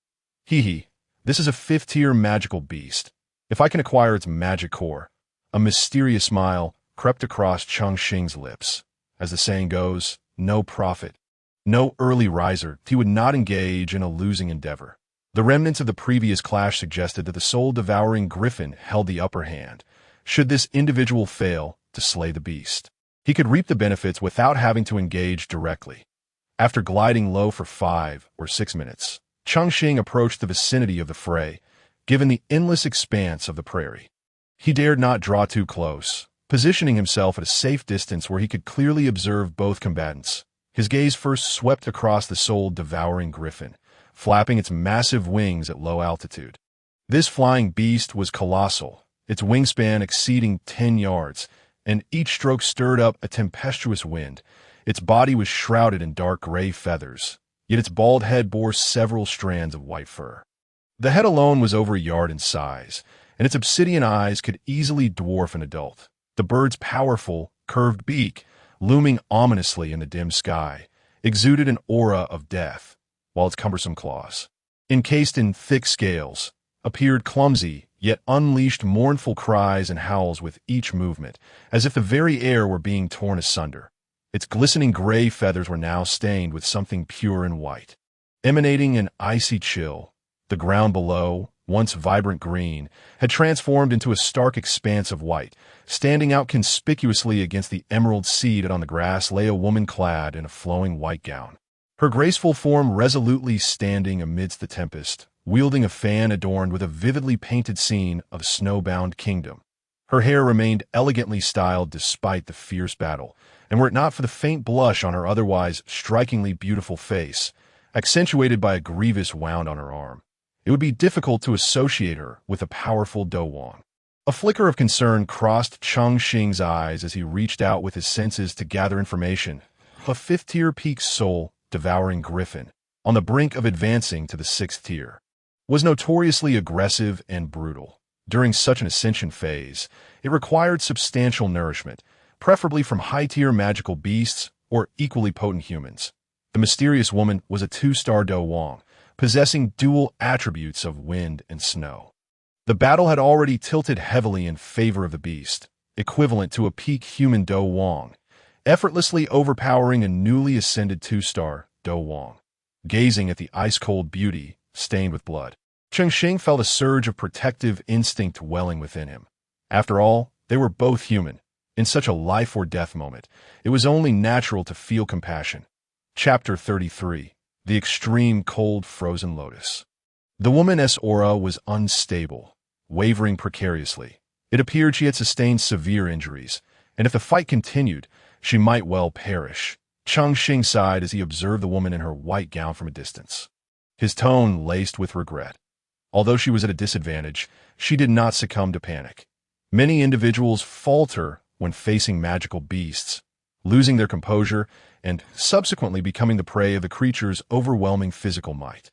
This is a 5th-tier magical beast. If I can acquire its magic core. A mysterious smile crept across Cheng Xing's lips. As the saying goes, no prophet, no early riser, he would not engage in a losing endeavor. The remnants of the previous clash suggested that the soul-devouring griffin held the upper hand. Should this individual fail to slay the beast, he could reap the benefits without having to engage directly. After gliding low for 5 or 6 minutes, Cheng Xing approached the vicinity of the fray, given the endless expanse of the prairie. He dared not draw too close, positioning himself at a safe distance where he could clearly observe both combatants. His gaze first swept across the soul-devouring griffin, flapping its massive wings at low altitude. This flying beast was colossal, its wingspan exceeding 10 yards, and each stroke stirred up a tempestuous wind. Its body was shrouded in dark gray feathers, yet its bald head bore several strands of white fur. The head alone was over a yard in size, and its obsidian eyes could easily dwarf an adult. The bird's powerful, curved beak, looming ominously in the dim sky, exuded an aura of death, while its cumbersome claws, encased in thick scales, appeared clumsy, yet unleashed mournful cries and howls with each movement, as if the very air were being torn asunder. Its glistening gray feathers were now stained with something pure and white. Emanating an icy chill, the ground below, once vibrant green, had transformed into a stark expanse of white. Standing out conspicuously against the emerald sea that on the grass lay a woman clad in a flowing white gown. Her graceful form resolutely standing amidst the tempest, wielding a fan adorned with a vividly painted scene of a snowbound kingdom. Her hair remained elegantly styled despite the fierce battle, and were it not for the faint blush on her otherwise strikingly beautiful face, accentuated by a grievous wound on her arm, it would be difficult to associate her with a powerful Do Wang. A flicker of concern crossed Cheng Xing's eyes as he reached out with his senses to gather information. A 5th-tier peak soul-devouring griffin, on the brink of advancing to the 6th tier, was notoriously aggressive and brutal. During such an ascension phase, it required substantial nourishment, preferably from high-tier magical beasts or equally potent humans. The mysterious woman was a 2-star Do Wang, possessing dual attributes of wind and snow. The battle had already tilted heavily in favor of the beast, equivalent to a peak human Do Wang, effortlessly overpowering a newly ascended 2-star Do Wang. Gazing at the ice-cold beauty, stained with blood, Cheng Xing felt a surge of protective instinct welling within him. After all, they were both human. In such a life-or-death moment, it was only natural to feel compassion. Chapter 33. The Extreme Cold Frozen Lotus. The woman's aura was unstable, wavering precariously. It appeared she had sustained severe injuries, and if the fight continued, she might well perish. Cheng Xing sighed as he observed the woman in her white gown from a distance. His tone laced with regret. Although she was at a disadvantage, she did not succumb to panic. Many individuals falter when facing magical beasts, losing their composure and subsequently becoming the prey of the creature's overwhelming physical might.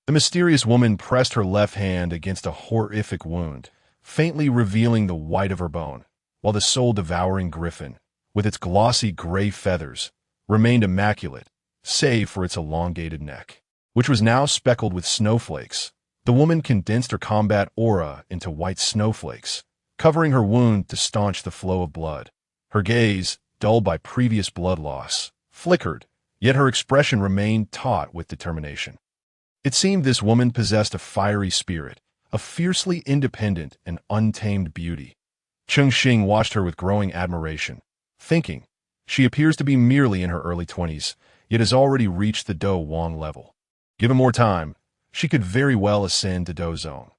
The mysterious woman pressed her left hand against a horrific wound, faintly revealing the white of her bone, while the soul-devouring griffin, with its glossy gray feathers, remained immaculate, save for its elongated neck, which was now speckled with snowflakes. The woman condensed her combat aura into white snowflakes, covering her wound to staunch the flow of blood. Her gaze, dulled by previous blood loss, flickered, yet her expression remained taut with determination. It seemed this woman possessed a fiery spirit, a fiercely independent and untamed beauty. Cheng Xing watched her with growing admiration, thinking, she appears to be merely in her early 20s, yet has already reached the Do Wang level. Given more time, she could very well ascend to Do Zone.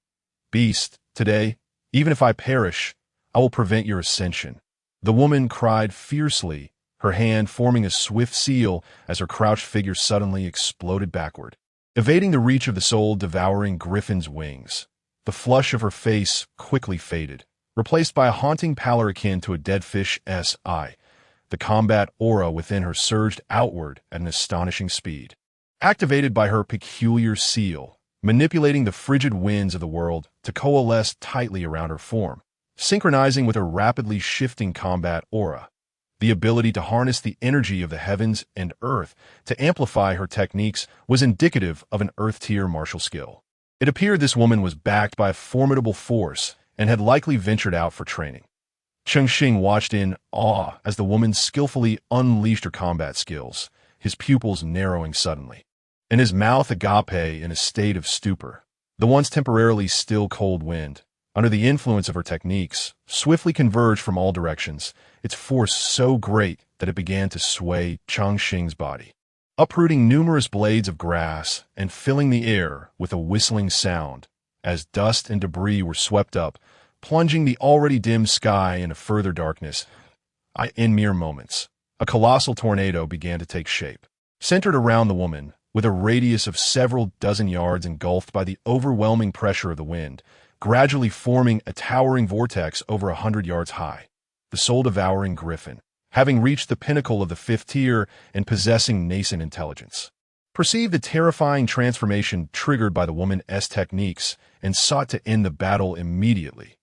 Beast, today, even if I perish, I will prevent your ascension. The woman cried fiercely, her hand forming a swift seal as her crouched figure suddenly exploded backward, evading the reach of the soul-devouring griffin's wings. The flush of her face quickly faded, replaced by a haunting pallor akin to a dead fish's eye. The combat aura within her surged outward at an astonishing speed, activated by her peculiar seal, manipulating the frigid winds of the world to coalesce tightly around her form, synchronizing with her rapidly shifting combat aura. The ability to harness the energy of the heavens and earth to amplify her techniques was indicative of an Earth-tier martial skill. It appeared this woman was backed by a formidable force and had likely ventured out for training. Cheng Xing watched in awe as the woman skillfully unleashed her combat skills, his pupils narrowing suddenly, and his mouth agape in a state of stupor. The once temporarily still cold wind, under the influence of her techniques, swiftly converged from all directions, its force so great that it began to sway Cheng Xing's body, uprooting numerous blades of grass and filling the air with a whistling sound as dust and debris were swept up, plunging the already dim sky into further darkness. In mere moments, a colossal tornado began to take shape, centered around the woman, with a radius of several dozen yards engulfed by the overwhelming pressure of the wind, gradually forming a towering vortex over 100 yards high. The soul-devouring griffin, having reached the pinnacle of the 5th tier and possessing nascent intelligence, perceived the terrifying transformation triggered by the woman's techniques and sought to end the battle immediately.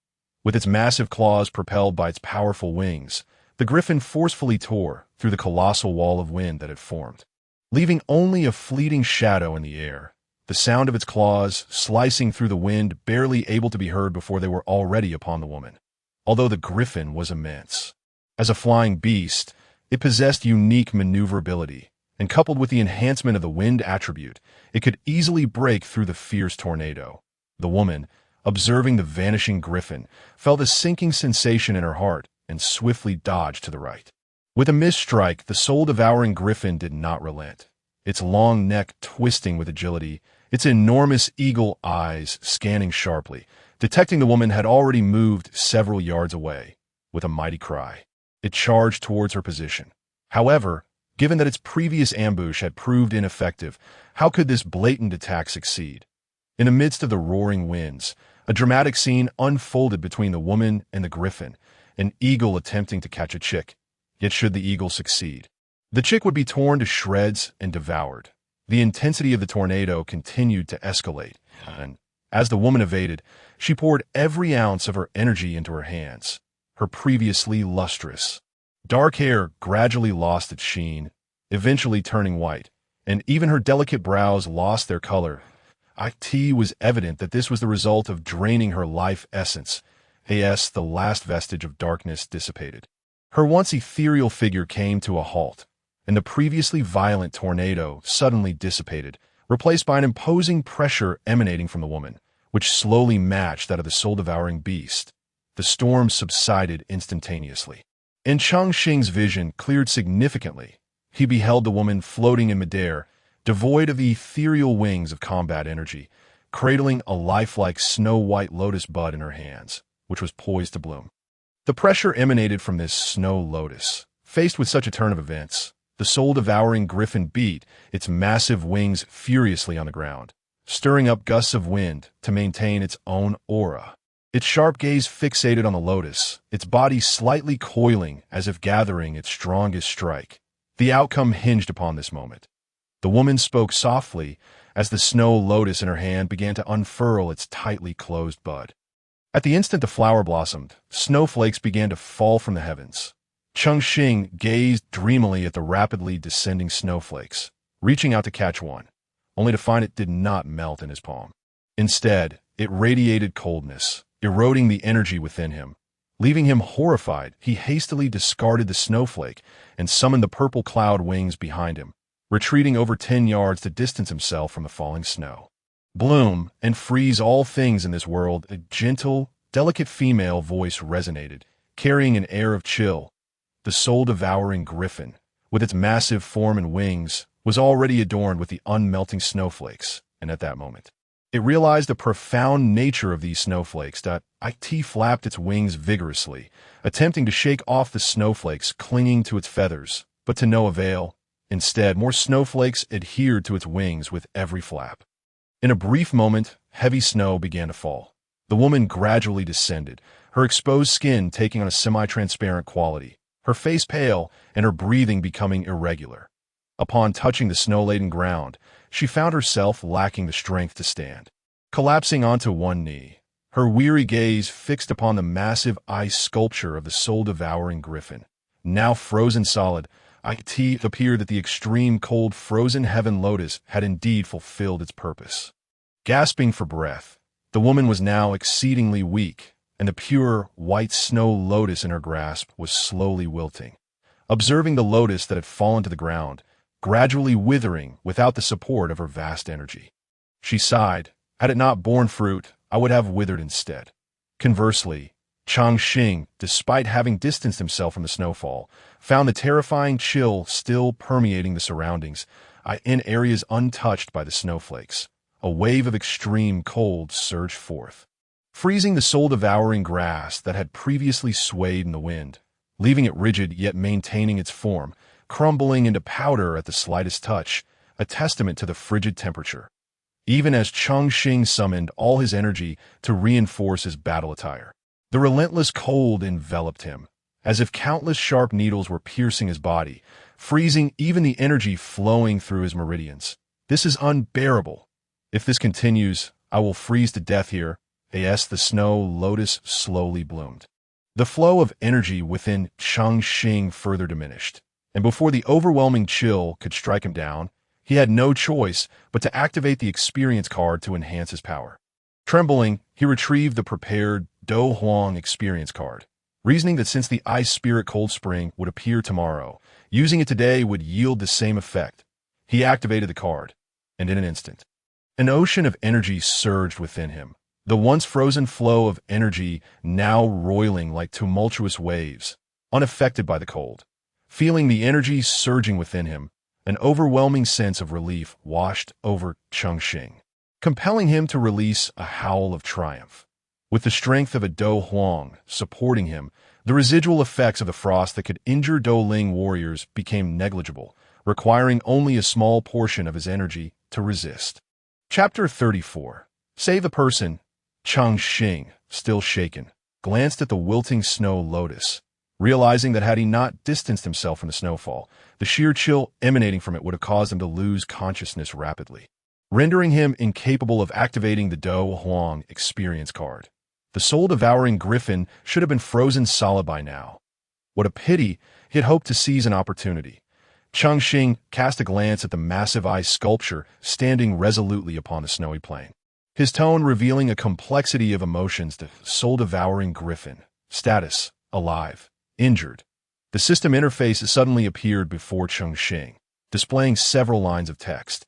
With its massive claws propelled by its powerful wings, the griffin forcefully tore through the colossal wall of wind that had formed, leaving only a fleeting shadow in the air, the sound of its claws slicing through the wind barely able to be heard before they were already upon the woman. Although the griffin was immense, as a flying beast, it possessed unique maneuverability, and coupled with the enhancement of the wind attribute, it could easily break through the fierce tornado. The woman, observing the vanishing griffin, felt a sinking sensation in her heart and swiftly dodged to the right. With a missed strike, the soul-devouring griffin did not relent, its long neck twisting with agility, its enormous eagle eyes scanning sharply, detecting the woman had already moved several yards away. With a mighty cry, it charged towards her position. However, given that its previous ambush had proved ineffective, how could this blatant attack succeed? In the midst of the roaring winds, a dramatic scene unfolded between the woman and the griffin, an eagle attempting to catch a chick. Yet should the eagle succeed, the chick would be torn to shreds and devoured. The intensity of the tornado continued to escalate, and as the woman evaded, she poured every ounce of her energy into her hands. Her previously lustrous, dark hair gradually lost its sheen, eventually turning white, and even her delicate brows lost their color. It was evident that this was the result of draining her life essence, as the last vestige of darkness dissipated. Her once ethereal figure came to a halt, and the previously violent tornado suddenly dissipated, replaced by an imposing pressure emanating from the woman, which slowly matched that of the soul-devouring beast. The storm subsided instantaneously, and Cheng Xing's vision cleared significantly. He beheld the woman floating in midair, devoid of the ethereal wings of combat energy, cradling a lifelike snow-white lotus bud in her hands, which was poised to bloom. The pressure emanated from this snow lotus. Faced with such a turn of events, the soul-devouring griffin beat its massive wings furiously on the ground, stirring up gusts of wind to maintain its own aura. Its sharp gaze fixated on the lotus, its body slightly coiling as if gathering its strongest strike. The outcome hinged upon this moment. The woman spoke softly as the snow lotus in her hand began to unfurl its tightly closed bud. At the instant the flower blossomed, snowflakes began to fall from the heavens. Cheng Xing gazed dreamily at the rapidly descending snowflakes, reaching out to catch one, only to find it did not melt in his palm. Instead, it radiated coldness, eroding the energy within him. Leaving him horrified, he hastily discarded the snowflake and summoned the purple cloud wings behind him, retreating over 10 yards to distance himself from the falling snow. Bloom and freeze all things in this world, a gentle, delicate female voice resonated, carrying an air of chill. The soul-devouring griffin, with its massive form and wings, was already adorned with the unmelting snowflakes, and at that moment, it realized the profound nature of these snowflakes. It flapped its wings vigorously, attempting to shake off the snowflakes clinging to its feathers, but to no avail. Instead, more snowflakes adhered to its wings with every flap. In a brief moment, heavy snow began to fall. The woman gradually descended, her exposed skin taking on a semi-transparent quality, her face pale and her breathing becoming irregular. Upon touching the snow-laden ground, she found herself lacking the strength to stand. Collapsing onto one knee, her weary gaze fixed upon the massive ice sculpture of the soul-devouring griffin. Now frozen solid, it appeared that the extreme cold frozen heaven lotus had indeed fulfilled its purpose. Gasping for breath, the woman was now exceedingly weak, and the pure, white snow lotus in her grasp was slowly wilting. Observing the lotus that had fallen to the ground, gradually withering without the support of her vast energy, she sighed, "Had it not borne fruit, I would have withered instead." Conversely, Cheng Xing, despite having distanced himself from the snowfall, found the terrifying chill still permeating the surroundings, in areas untouched by the snowflakes. A wave of extreme cold surged forth, freezing the soul-devouring grass that had previously swayed in the wind, leaving it rigid yet maintaining its form, crumbling into powder at the slightest touch, a testament to the frigid temperature. Even as Cheng Xing summoned all his energy to reinforce his battle attire, the relentless cold enveloped him, as if countless sharp needles were piercing his body, freezing even the energy flowing through his meridians. "This is unbearable. If this continues, I will freeze to death here." The snow lotus slowly bloomed. The flow of energy within Cheng Xing further diminished, and before the overwhelming chill could strike him down, he had no choice but to activate the experience card to enhance his power. Trembling, he retrieved the prepared Do Huang experience card, reasoning that since the Ice Spirit Cold Spring would appear tomorrow, using it today would yield the same effect. He activated the card, and in an instant, an ocean of energy surged within him, the once frozen flow of energy now roiling like tumultuous waves, unaffected by the cold. Feeling the energy surging within him, an overwhelming sense of relief washed over Cheng Xing, compelling him to release a howl of triumph. With the strength of a Do Huang supporting him, the residual effects of the frost that could injure Do Ling warriors became negligible, requiring only a small portion of his energy to resist. Chapter 34. Save the person. Cheng Xing, still shaken, glanced at the wilting snow lotus, realizing that had he not distanced himself from the snowfall, the sheer chill emanating from it would have caused him to lose consciousness rapidly, rendering him incapable of activating the Do Huang experience card. The soul-devouring griffin should have been frozen solid by now. What a pity! He had hoped to seize an opportunity. Cheng Xing cast a glance at the massive ice sculpture standing resolutely upon the snowy plain, his tone revealing a complexity of emotions. The soul-devouring griffin. Status: alive. Injured. The system interface suddenly appeared before Cheng Xing, displaying several lines of text.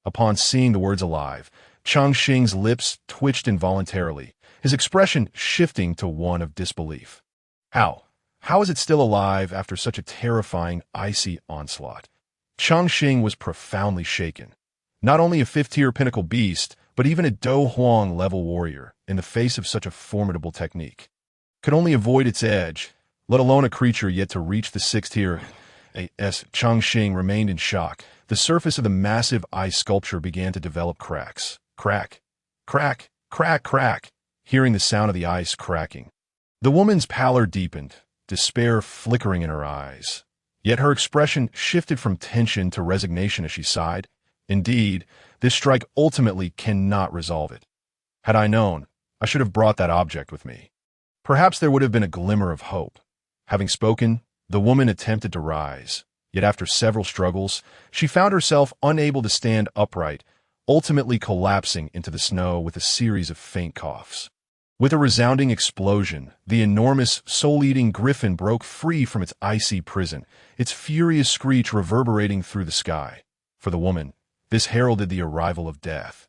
Upon seeing the words alive, Cheng Xing's lips twitched involuntarily, his expression shifting to one of disbelief. How? How is it still alive after such a terrifying, icy onslaught? Cheng Xing was profoundly shaken. Not only a fifth-tier pinnacle beast, but even a Do Huang-level warrior, in the face of such a formidable technique, could only avoid its edge, let alone a creature yet to reach the sixth tier. As Cheng Xing remained in shock, the surface of the massive ice sculpture began to develop cracks. Crack, crack, crack, crack, hearing the sound of the ice cracking. The woman's pallor deepened, despair flickering in her eyes. Yet her expression shifted from tension to resignation as she sighed. Indeed, this strike ultimately cannot resolve it. Had I known, I should have brought that object with me. Perhaps there would have been a glimmer of hope. Having spoken, the woman attempted to rise, yet after several struggles, she found herself unable to stand upright, ultimately collapsing into the snow with a series of faint coughs. With a resounding explosion, the enormous, soul-eating griffin broke free from its icy prison, its furious screech reverberating through the sky. For the woman, this heralded the arrival of death.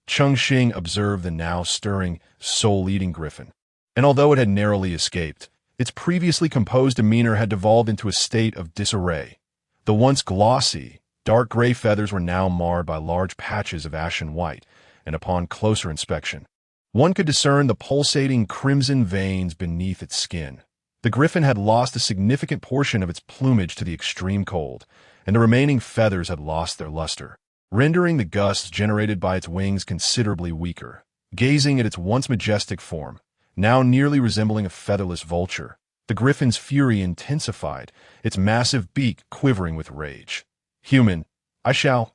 Cheng Xing observed the now stirring, soul-eating griffin, and although it had narrowly escaped, its previously composed demeanor had devolved into a state of disarray. The once glossy, dark gray feathers were now marred by large patches of ashen white, and upon closer inspection, one could discern the pulsating crimson veins beneath its skin. The griffin had lost a significant portion of its plumage to the extreme cold, and the remaining feathers had lost their luster, rendering the gusts generated by its wings considerably weaker. Gazing at its once majestic form, now nearly resembling a featherless vulture, the griffin's fury intensified, its massive beak quivering with rage. Human, I shall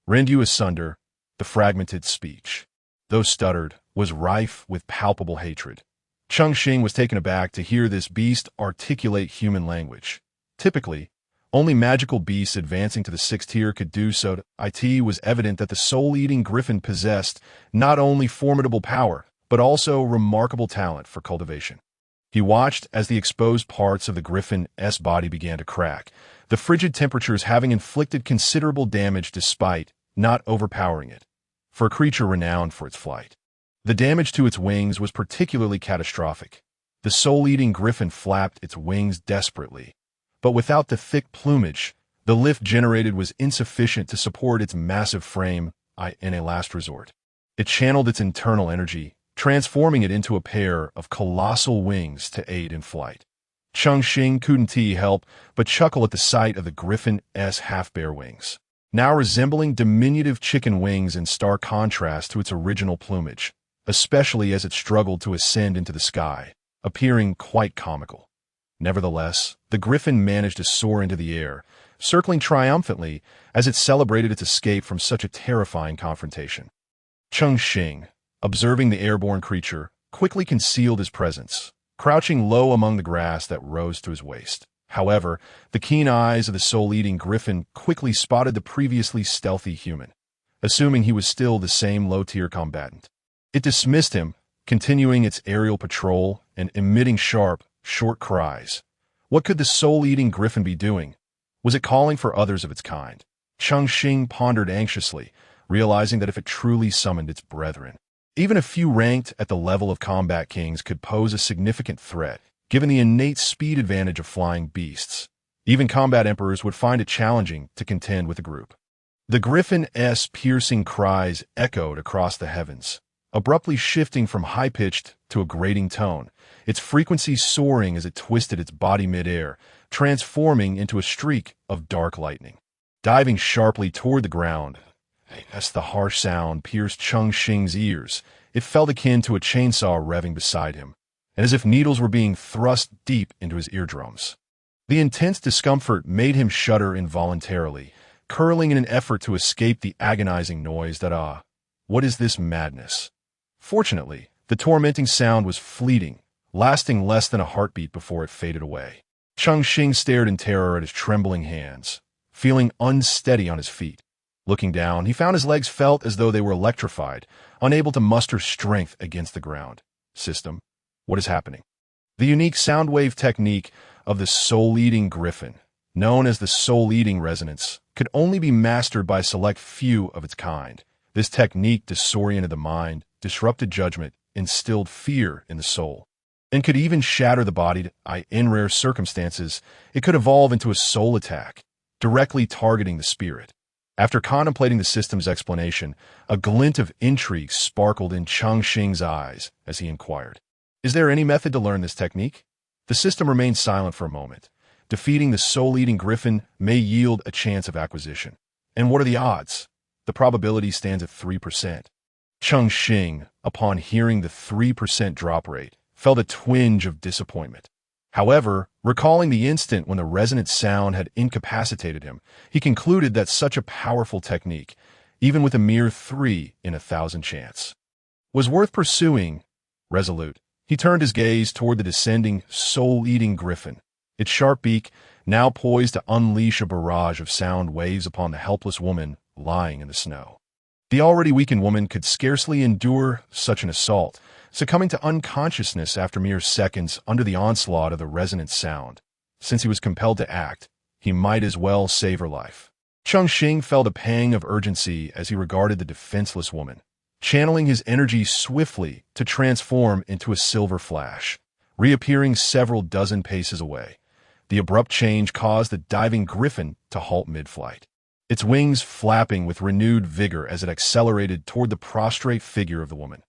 rend you asunder. The fragmented speech, though stuttered, was rife with palpable hatred. Cheng Xing was taken aback to hear this beast articulate human language. Typically, only magical beasts advancing to the sixth tier could do so. It was evident that the soul-eating griffin possessed not only formidable power, but also remarkable talent for cultivation. He watched as the exposed parts of the griffin's body began to crack, the frigid temperatures having inflicted considerable damage despite not overpowering it. For a creature renowned for its flight, the damage to its wings was particularly catastrophic. The soul-eating griffin flapped its wings desperately, but without the thick plumage, the lift generated was insufficient to support its massive frame. In a last resort, it channeled its internal energy, transforming it into a pair of colossal wings to aid in flight. Cheng Xing couldn't help but chuckle at the sight of the griffin's half-bare wings, now resembling diminutive chicken wings in stark contrast to its original plumage, especially as it struggled to ascend into the sky, appearing quite comical. Nevertheless, the griffin managed to soar into the air, circling triumphantly as it celebrated its escape from such a terrifying confrontation. Cheng Xing, observing the airborne creature, quickly concealed his presence, crouching low among the grass that rose to his waist. However, the keen eyes of the soul-eating griffin quickly spotted the previously stealthy human. Assuming he was still the same low-tier combatant, it dismissed him, continuing its aerial patrol and emitting sharp, short cries. What could the soul-eating griffin be doing? Was it calling for others of its kind? Cheng Xing pondered anxiously, realizing that if it truly summoned its brethren, even a few ranked at the level of combat kings could pose a significant threat, given the innate speed advantage of flying beasts. Even combat emperors would find it challenging to contend with a group. The griffin's piercing cries echoed across the heavens, abruptly shifting from high-pitched to a grating tone, its frequency soaring as it twisted its body mid-air, transforming into a streak of dark lightning. Diving sharply toward the ground, as the harsh sound pierced Cheng Xing's ears, it felt akin to a chainsaw revving beside him. and as if needles were being thrust deep into his eardrums. The intense discomfort made him shudder involuntarily, curling in an effort to escape the agonizing noise that, what is this madness? Fortunately, the tormenting sound was fleeting, lasting less than a heartbeat before it faded away. Cheng Xing stared in terror at his trembling hands, feeling unsteady on his feet. Looking down, he found his legs felt as though they were electrified, unable to muster strength against the ground. System, what is happening? The unique sound wave technique of the soul-eating griffin, known as the soul-eating resonance, could only be mastered by a select few of its kind. This technique disoriented the mind, disrupted judgment, instilled fear in the soul, and could even shatter the body. In rare circumstances, it could evolve into a soul attack, directly targeting the spirit. After contemplating the system's explanation, a glint of intrigue sparkled in Cheng Xing's eyes as he inquired, "Is there any method to learn this technique?" The system remained silent for a moment. Defeating the soul-eating griffin may yield a chance of acquisition. And what are the odds? The probability stands at 3%. Cheng Xing, upon hearing the 3% drop rate, felt a twinge of disappointment. However, recalling the instant when the resonant sound had incapacitated him, he concluded that such a powerful technique, even with a mere 3 in 1,000 chance, was worth pursuing. Resolute, he turned his gaze toward the descending, soul-eating griffin, its sharp beak now poised to unleash a barrage of sound waves upon the helpless woman lying in the snow. The already weakened woman could scarcely endure such an assault, succumbing to unconsciousness after mere seconds under the onslaught of the resonant sound. Since he was compelled to act, he might as well save her life. Cheng Xing felt a pang of urgency as he regarded the defenseless woman, channeling his energy swiftly to transform into a silver flash, reappearing several dozen paces away. The abrupt change caused the diving griffin to halt mid-flight, its wings flapping with renewed vigor as it accelerated toward the prostrate figure of the woman.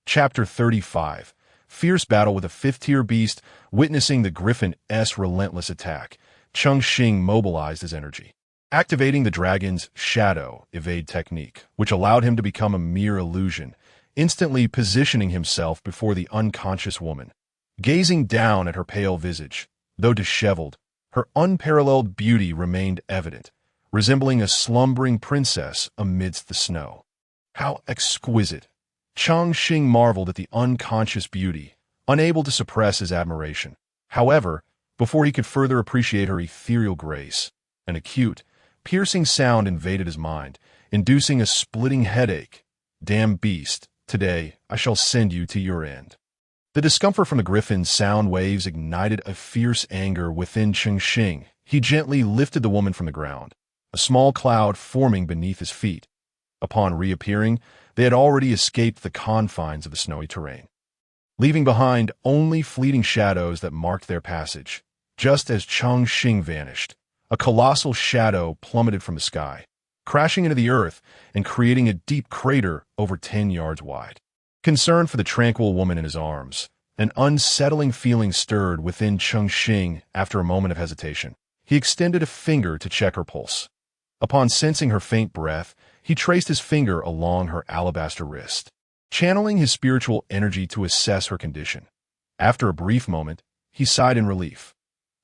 Chapter 35. Fierce battle with a fifth-tier beast. Witnessing the griffin's relentless attack, Cheng Xing mobilized his energy, activating the dragon's shadow evade technique, which allowed him to become a mere illusion, instantly positioning himself before the unconscious woman. Gazing down at her pale visage, though disheveled, her unparalleled beauty remained evident, resembling a slumbering princess amidst the snow. How exquisite! Cheng Xing marveled at the unconscious beauty, unable to suppress his admiration. However, before he could further appreciate her ethereal grace, an acute, piercing sound invaded his mind, inducing a splitting headache. "Damn beast, today I shall send you to your end." The discomfort from the griffin's sound waves ignited a fierce anger within Cheng Xing. He gently lifted the woman from the ground, a small cloud forming beneath his feet. Upon reappearing, they had already escaped the confines of the snowy terrain, leaving behind only fleeting shadows that marked their passage. Just as Cheng Xing vanished, a colossal shadow plummeted from the sky, crashing into the earth and creating a deep crater over 10 yards wide. Concern for the tranquil woman in his arms, an unsettling feeling stirred within Cheng Xing after a moment of hesitation. He extended a finger to check her pulse. Upon sensing her faint breath, he traced his finger along her alabaster wrist, channeling his spiritual energy to assess her condition. After a brief moment, he sighed in relief.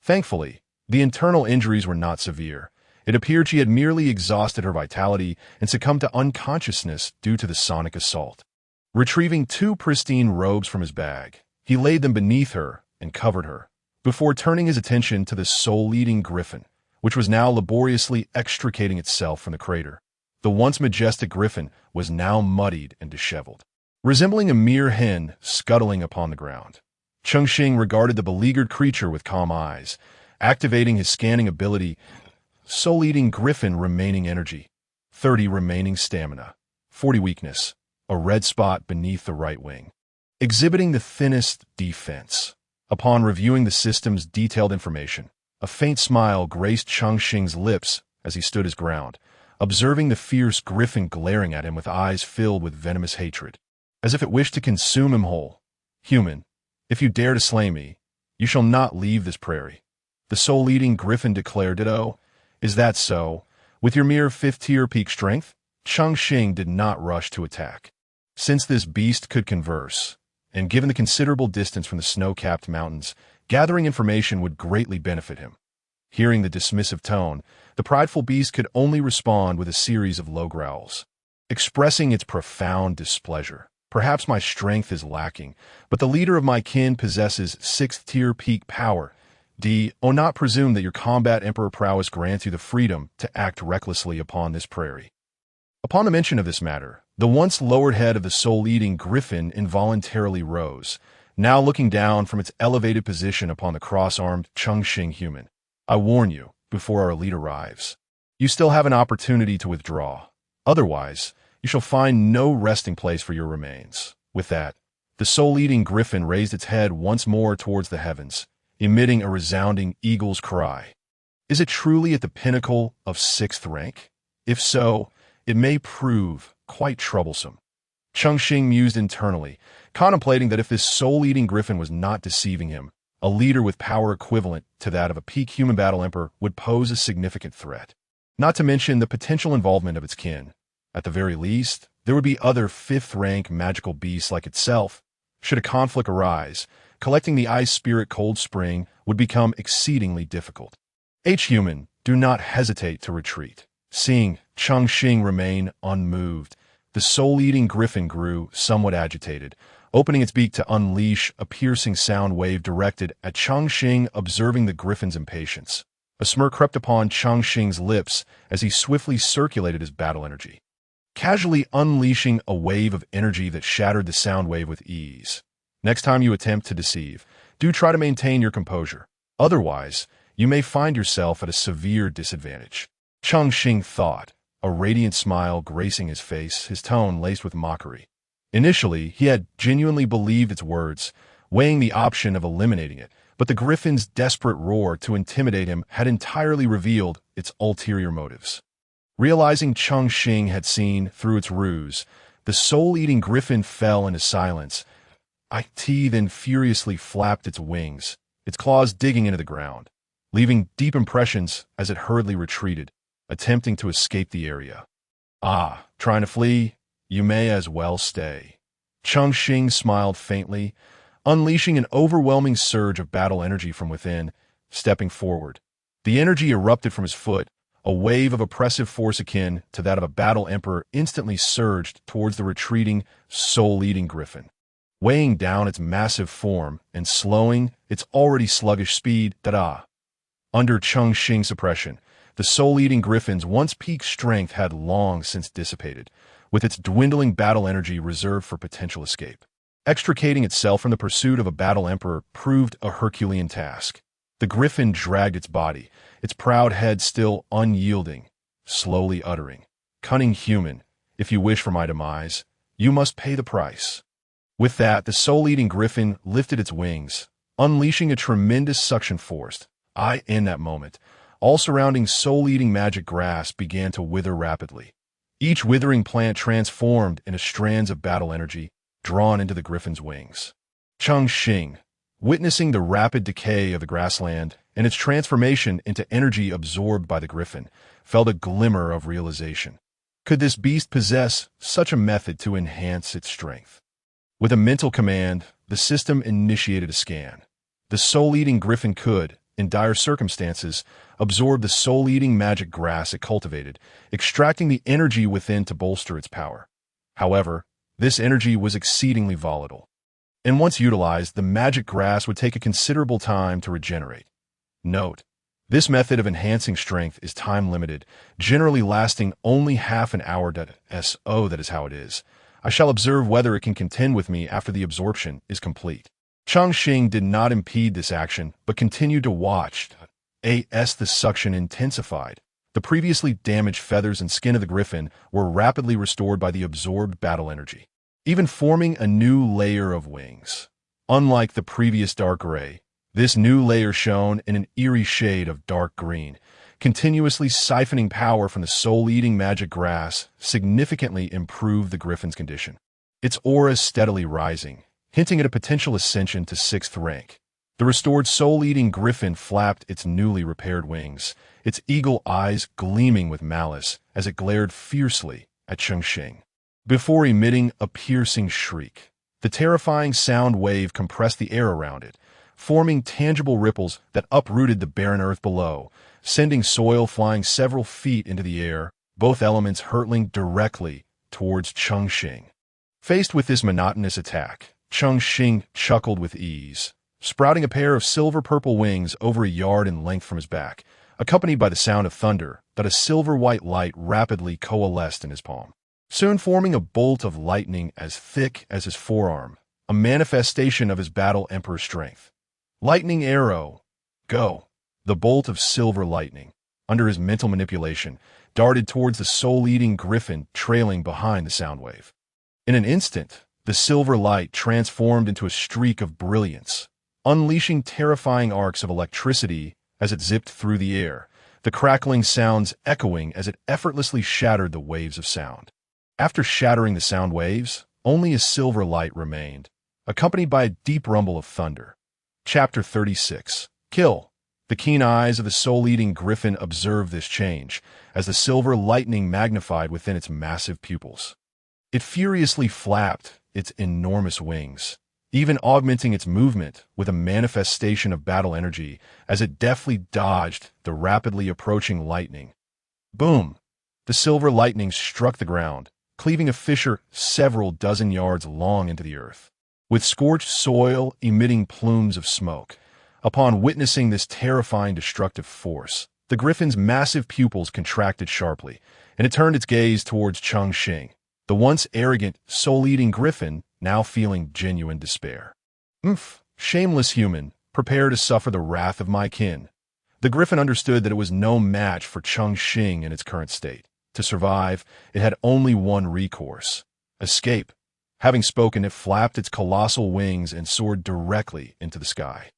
Thankfully, the internal injuries were not severe. It appeared she had merely exhausted her vitality and succumbed to unconsciousness due to the sonic assault. Retrieving 2 pristine robes from his bag, he laid them beneath her and covered her, before turning his attention to the soul-eating griffin, which was now laboriously extricating itself from the crater. The once majestic griffin was now muddied and disheveled, resembling a mere hen scuttling upon the ground. Cheng Xing regarded the beleaguered creature with calm eyes, activating his scanning ability. Soul-eating griffin remaining energy, 30 remaining stamina, 40 weakness, a red spot beneath the right wing, exhibiting the thinnest defense. Upon reviewing the system's detailed information, a faint smile graced Cheng Xing's lips as he stood his ground, observing the fierce griffin glaring at him with eyes filled with venomous hatred, as if it wished to consume him whole. "Human, if you dare to slay me, you shall not leave this prairie." The soul-eating griffin declared. "Ditto. Is that so? With your mere 5th-tier peak strength?" Cheng Xing did not rush to attack. Since this beast could converse, and given the considerable distance from the snow-capped mountains, gathering information would greatly benefit him. Hearing the dismissive tone, the prideful beast could only respond with a series of low growls, expressing its profound displeasure. Perhaps my strength is lacking, but the leader of my kin possesses 6th-tier peak power. Do not presume that your combat emperor prowess grants you the freedom to act recklessly upon this prairie. Upon the mention of this matter, the once lowered head of the soul-eating griffin involuntarily rose, now looking down from its elevated position upon the cross-armed Cheng Xing human. I warn you, before our lead arrives, you still have an opportunity to withdraw. Otherwise, you shall find no resting place for your remains. With that, the soul-eating griffin raised its head once more towards the heavens, emitting a resounding eagle's cry. Is it truly at the pinnacle of 6th rank? If so, it may prove quite troublesome. Cheng Xing mused internally, contemplating that if this soul-eating griffin was not deceiving him, a leader with power equivalent to that of a peak human battle emperor would pose a significant threat. Not to mention the potential involvement of its kin. At the very least, there would be other 5th-rank magical beasts like itself. Should a conflict arise, collecting the ice spirit Cold Spring would become exceedingly difficult. Human, do not hesitate to retreat. Seeing Cheng Xing remain unmoved, the soul-eating griffin grew somewhat agitated, opening its beak to unleash a piercing sound wave directed at Cheng Xing. Observing the griffin's impatience, a smirk crept upon Cheng Xing's lips as he swiftly circulated his battle energy, casually unleashing a wave of energy that shattered the sound wave with ease. Next time you attempt to deceive, do try to maintain your composure. Otherwise, you may find yourself at a severe disadvantage. Cheng Xing thought, a radiant smile gracing his face, his tone laced with mockery. Initially, he had genuinely believed its words, weighing the option of eliminating it, but the griffin's desperate roar to intimidate him had entirely revealed its ulterior motives. Realizing Cheng Xing had seen through its ruse, the soul-eating griffin fell into silence. It then furiously flapped its wings, its claws digging into the ground, leaving deep impressions as it hurriedly retreated, attempting to escape the area. Trying to flee? You may as well stay. Cheng Xing smiled faintly, unleashing an overwhelming surge of battle energy from within, stepping forward. The energy erupted from his foot, a wave of oppressive force akin to that of a battle emperor instantly surged towards the retreating, soul-eating griffin, weighing down its massive form and slowing its already sluggish speed. Under Cheng Xing's suppression, the soul-eating griffin's once peak strength had long since dissipated, with its dwindling battle energy reserved for potential escape. Extricating itself from the pursuit of a battle emperor proved a Herculean task. The griffin dragged its body, its proud head still unyielding, slowly uttering, "Cunning human, if you wish for my demise, you must pay the price." With that, the soul-eating griffin lifted its wings, unleashing a tremendous suction force. In that moment, all surrounding soul-eating magic grass began to wither rapidly. Each withering plant transformed into strands of battle energy drawn into the griffin's wings. Cheng Xing, witnessing the rapid decay of the grassland and its transformation into energy absorbed by the griffin, felt a glimmer of realization. Could this beast possess such a method to enhance its strength? With a mental command, the system initiated a scan. The soul-eating griffin could, in dire circumstances, absorb the soul-eating magic grass it cultivated, extracting the energy within to bolster its power. However, this energy was exceedingly volatile, and once utilized, the magic grass would take a considerable time to regenerate. Note: this method of enhancing strength is time-limited, generally lasting only half an hour. That is how it is. I shall observe whether it can contend with me after the absorption is complete. Cheng Xing did not impede this action, but continued to watch. As the suction intensified, the previously damaged feathers and skin of the griffin were rapidly restored by the absorbed battle energy, even forming a new layer of wings. Unlike the previous dark gray, this new layer shone in an eerie shade of dark green, continuously siphoning power from the soul-eating magic grass significantly improved the griffin's condition. Its aura steadily rising, hinting at a potential ascension to 6th rank. The restored soul-eating griffin flapped its newly repaired wings, its eagle eyes gleaming with malice as it glared fiercely at Cheng Xing, before emitting a piercing shriek. The terrifying sound wave compressed the air around it, forming tangible ripples that uprooted the barren earth below, sending soil flying several feet into the air, both elements hurtling directly towards Cheng Xing. Faced with this monotonous attack, Cheng Xing chuckled with ease, sprouting a pair of silver-purple wings over a yard in length from his back, accompanied by the sound of thunder that a silver-white light rapidly coalesced in his palm, soon forming a bolt of lightning as thick as his forearm, a manifestation of his battle emperor's strength. Lightning arrow, go! The bolt of silver lightning, under his mental manipulation, darted towards the soul-eating griffin trailing behind the sound wave. In an instant, the silver light transformed into a streak of brilliance, unleashing terrifying arcs of electricity as it zipped through the air, the crackling sounds echoing as it effortlessly shattered the waves of sound. After shattering the sound waves, only a silver light remained, accompanied by a deep rumble of thunder. Chapter 36. Kill. The keen eyes of the soul-eating griffin observed this change, as the silver lightning magnified within its massive pupils. It furiously flapped its enormous wings, even augmenting its movement with a manifestation of battle energy as it deftly dodged the rapidly approaching lightning. Boom! The silver lightning struck the ground, cleaving a fissure several dozen yards long into the earth, with scorched soil emitting plumes of smoke. Upon witnessing this terrifying destructive force, the griffin's massive pupils contracted sharply, and it turned its gaze towards Cheng Xing, the once arrogant, soul-eating griffin now feeling genuine despair. Shameless human, prepare to suffer the wrath of my kin. The griffin understood that it was no match for Cheng Xing in its current state. To survive, it had only one recourse: escape. Having spoken, it flapped its colossal wings and soared directly into the sky.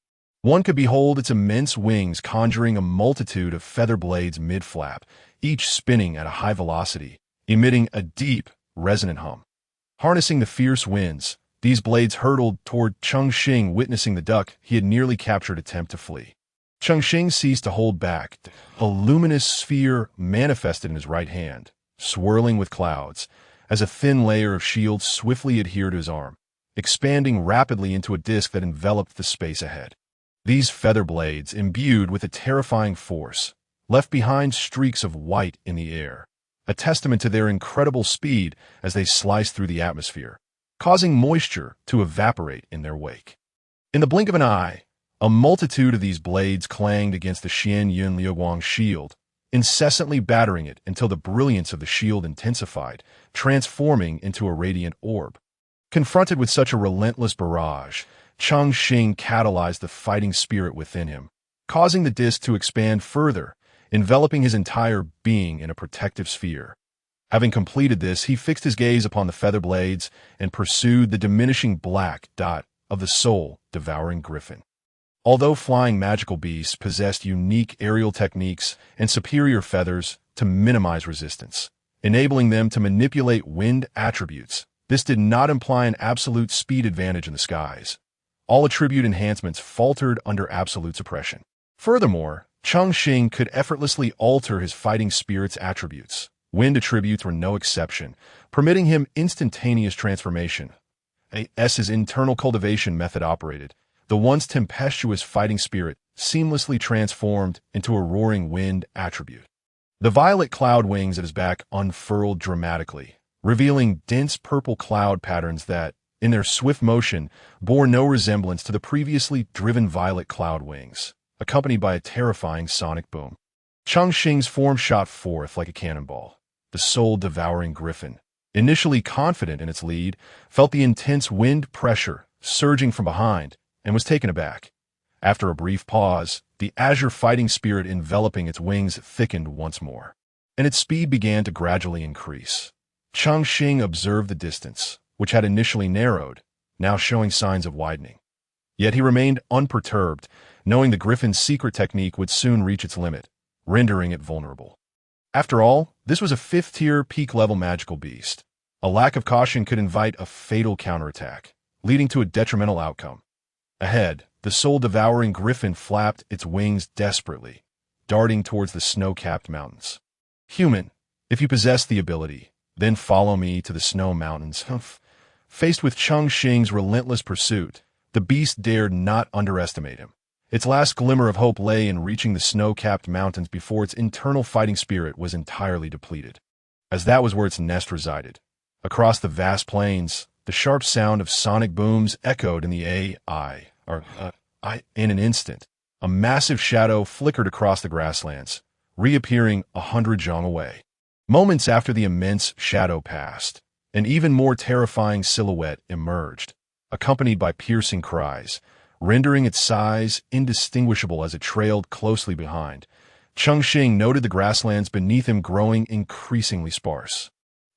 One could behold its immense wings conjuring a multitude of feather blades mid-flap, each spinning at a high velocity, emitting a deep, resonant hum. Harnessing the fierce winds, these blades hurtled toward Cheng Xing, witnessing the duck he had nearly captured attempt to flee. Cheng Xing ceased to hold back. A luminous sphere manifested in his right hand, swirling with clouds, as a thin layer of shield swiftly adhered to his arm, expanding rapidly into a disk that enveloped the space ahead. These feather blades, imbued with a terrifying force, left behind streaks of white in the air, a testament to their incredible speed as they sliced through the atmosphere, causing moisture to evaporate in their wake. In the blink of an eye, a multitude of these blades clanged against the Xian Yun Liuguang shield, incessantly battering it until the brilliance of the shield intensified, transforming into a radiant orb. Confronted with such a relentless barrage, Cheng Xing catalyzed the fighting spirit within him, causing the disk to expand further, enveloping his entire being in a protective sphere. Having completed this, he fixed his gaze upon the feather blades and pursued the diminishing black dot of the soul-devouring griffin. Although flying magical beasts possessed unique aerial techniques and superior feathers to minimize resistance, enabling them to manipulate wind attributes, this did not imply an absolute speed advantage in the skies. All attribute enhancements faltered under absolute suppression. Furthermore, Cheng Xing could effortlessly alter his fighting spirit's attributes. Wind attributes were no exception, permitting him instantaneous transformation. As his internal cultivation method operated, the once tempestuous fighting spirit seamlessly transformed into a roaring wind attribute. The violet cloud wings at his back unfurled dramatically, revealing dense purple cloud patterns that, in their swift motion, bore no resemblance to the previously driven violet cloud wings, accompanied by a terrifying sonic boom. Cheng Xing's form shot forth like a cannonball. The soul-devouring griffin, initially confident in its lead, felt the intense wind pressure surging from behind and was taken aback. After a brief pause, the azure fighting spirit enveloping its wings thickened once more, and its speed began to gradually increase. Cheng Xing observed the distance, which had initially narrowed, now showing signs of widening. Yet he remained unperturbed, knowing the griffin's secret technique would soon reach its limit, rendering it vulnerable. After all, this was a 5th-tier peak-level magical beast. A lack of caution could invite a fatal counterattack, leading to a detrimental outcome. Ahead, the soul-devouring griffin flapped its wings desperately, darting towards the snow-capped mountains. Human, if you possess the ability, then follow me to the snow mountains. Faced with Cheng Xing's relentless pursuit, the beast dared not underestimate him. Its last glimmer of hope lay in reaching the snow-capped mountains before its internal fighting spirit was entirely depleted, as that was where its nest resided. Across the vast plains, the sharp sound of sonic booms echoed in the in an instant. A massive shadow flickered across the grasslands, reappearing 100 zhang away. Moments after the immense shadow passed, an even more terrifying silhouette emerged, accompanied by piercing cries, rendering its size indistinguishable as it trailed closely behind. Cheng Xing noted the grasslands beneath him growing increasingly sparse.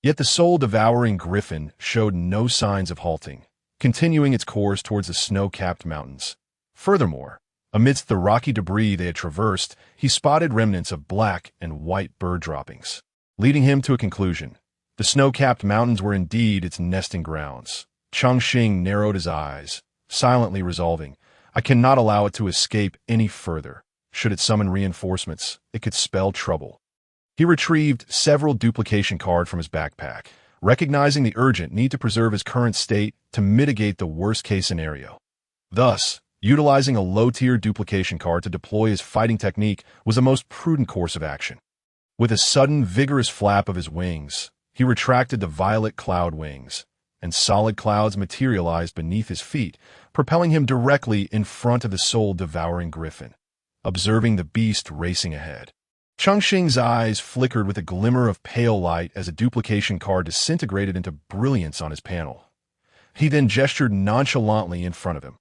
Yet the soul-devouring griffin showed no signs of halting, continuing its course towards the snow-capped mountains. Furthermore, amidst the rocky debris they had traversed, he spotted remnants of black and white bird droppings, leading him to a conclusion. The snow-capped mountains were indeed its nesting grounds. Cheng Xing narrowed his eyes, silently resolving, I cannot allow it to escape any further. Should it summon reinforcements, it could spell trouble. He retrieved several duplication cards from his backpack, recognizing the urgent need to preserve his current state to mitigate the worst-case scenario. Thus, utilizing a low-tier duplication card to deploy his fighting technique was the most prudent course of action. With a sudden, vigorous flap of his wings, he retracted the violet cloud wings, and solid clouds materialized beneath his feet, propelling him directly in front of the soul-devouring griffin. Observing the beast racing ahead, Cheng Xing's eyes flickered with a glimmer of pale light as a duplication card disintegrated into brilliance on his panel. He then gestured nonchalantly in front of him.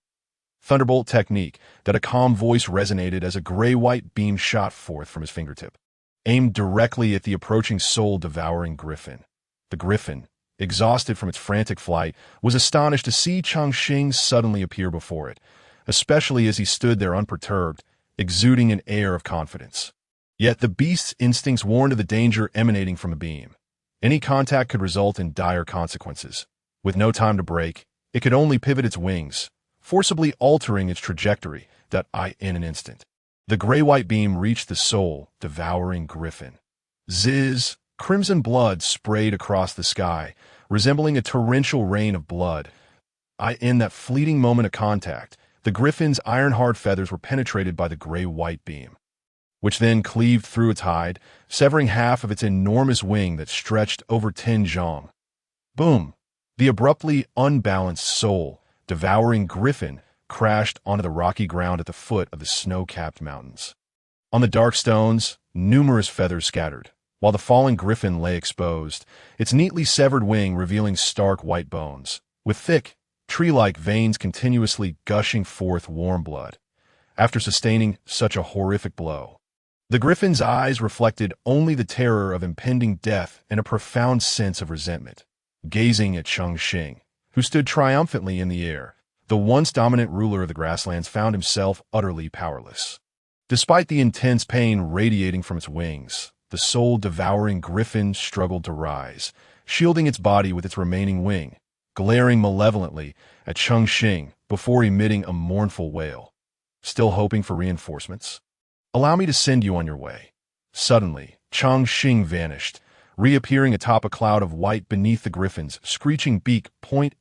Thunderbolt technique, that a calm voice resonated as a gray-white beam shot forth from his fingertip, aimed directly at the approaching soul-devouring griffin. The griffin, exhausted from its frantic flight, was astonished to see Cheng Xing suddenly appear before it, especially as he stood there unperturbed, exuding an air of confidence. Yet the beast's instincts warned of the danger emanating from a beam. Any contact could result in dire consequences. With no time to break, it could only pivot its wings, forcibly altering its trajectory in an instant. The gray-white beam reached the soul-devouring griffin. Zizz! Crimson blood sprayed across the sky, resembling a torrential rain of blood. In that fleeting moment of contact, the griffin's iron-hard feathers were penetrated by the gray-white beam, which then cleaved through its hide, severing half of its enormous wing that stretched over 10 zhang. Boom! The abruptly unbalanced soul-devouring griffin crashed onto the rocky ground at the foot of the snow-capped mountains. On the dark stones, numerous feathers scattered, while the fallen griffin lay exposed, its neatly severed wing revealing stark white bones, with thick, tree-like veins continuously gushing forth warm blood. After sustaining such a horrific blow, the griffin's eyes reflected only the terror of impending death and a profound sense of resentment. Gazing at Cheng Xing, who stood triumphantly in the air, the once dominant ruler of the grasslands found himself utterly powerless. Despite the intense pain radiating from its wings, the soul-devouring griffin struggled to rise, shielding its body with its remaining wing, glaring malevolently at Cheng Xing before emitting a mournful wail. Still hoping for reinforcements? Allow me to send you on your way. Suddenly, Cheng Xing vanished, reappearing atop a cloud of white beneath the griffin's screeching beak.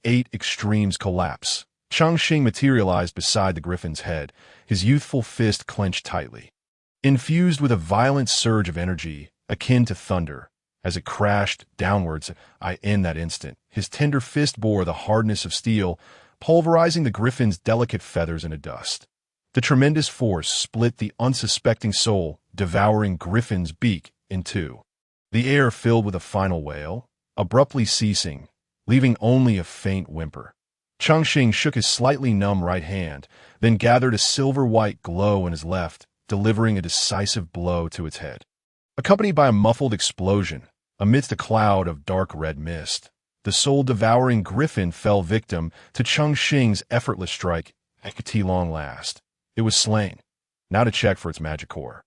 8 Extremes collapse. Cheng Xing materialized beside the griffin's head, his youthful fist clenched tightly. Infused with a violent surge of energy, akin to thunder, as it crashed downwards, in that instant, his tender fist bore the hardness of steel, pulverizing the griffin's delicate feathers into dust. The tremendous force split the unsuspecting soul-devouring griffin's beak in two. The air filled with a final wail, abruptly ceasing, leaving only a faint whimper. Cheng Xing shook his slightly numb right hand, then gathered a silver-white glow in his left, delivering a decisive blow to its head. Accompanied by a muffled explosion, amidst a cloud of dark red mist, the soul-devouring griffin fell victim to Cheng Xing's effortless strike. At long last, it was slain. Now to check for its magic core.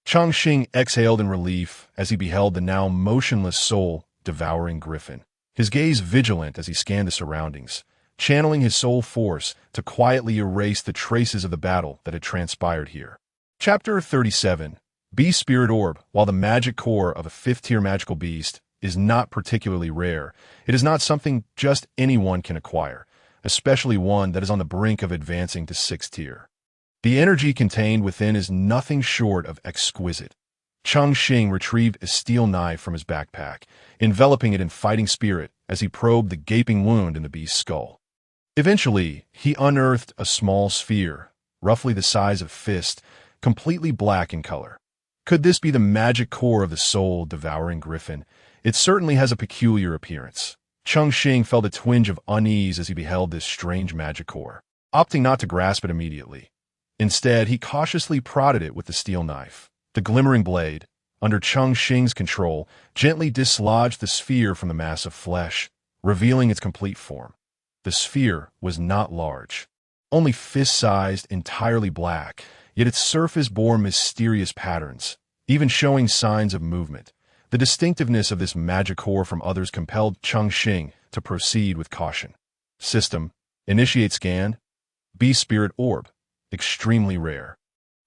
Cheng Xing exhaled in relief as he beheld the now motionless soul-devouring griffin, his gaze vigilant as he scanned the surroundings, channeling his soul force to quietly erase the traces of the battle that had transpired here. Chapter 37. Beast Spirit Orb. While the magic core of a 5th-tier magical beast, is not particularly rare. It is not something just anyone can acquire, especially one that is on the brink of advancing to 6th tier. The energy contained within is nothing short of exquisite. Cheng Xing retrieved a steel knife from his backpack, enveloping it in fighting spirit as he probed the gaping wound in the beast's skull. Eventually, he unearthed a small sphere, roughly the size of a fist, completely black in color. Could this be the magic core of the soul-devouring griffin? It certainly has a peculiar appearance. Cheng Xing felt a twinge of unease as he beheld this strange magic core, opting not to grasp it immediately. Instead, he cautiously prodded it with the steel knife. The glimmering blade, under Cheng Xing's control, gently dislodged the sphere from the mass of flesh, revealing its complete form. The sphere was not large, only fist-sized, entirely black, yet its surface bore mysterious patterns, even showing signs of movement. The distinctiveness of this magic core from others compelled Cheng Xing to proceed with caution. System: Initiate scan. Beast Spirit Orb. Extremely rare.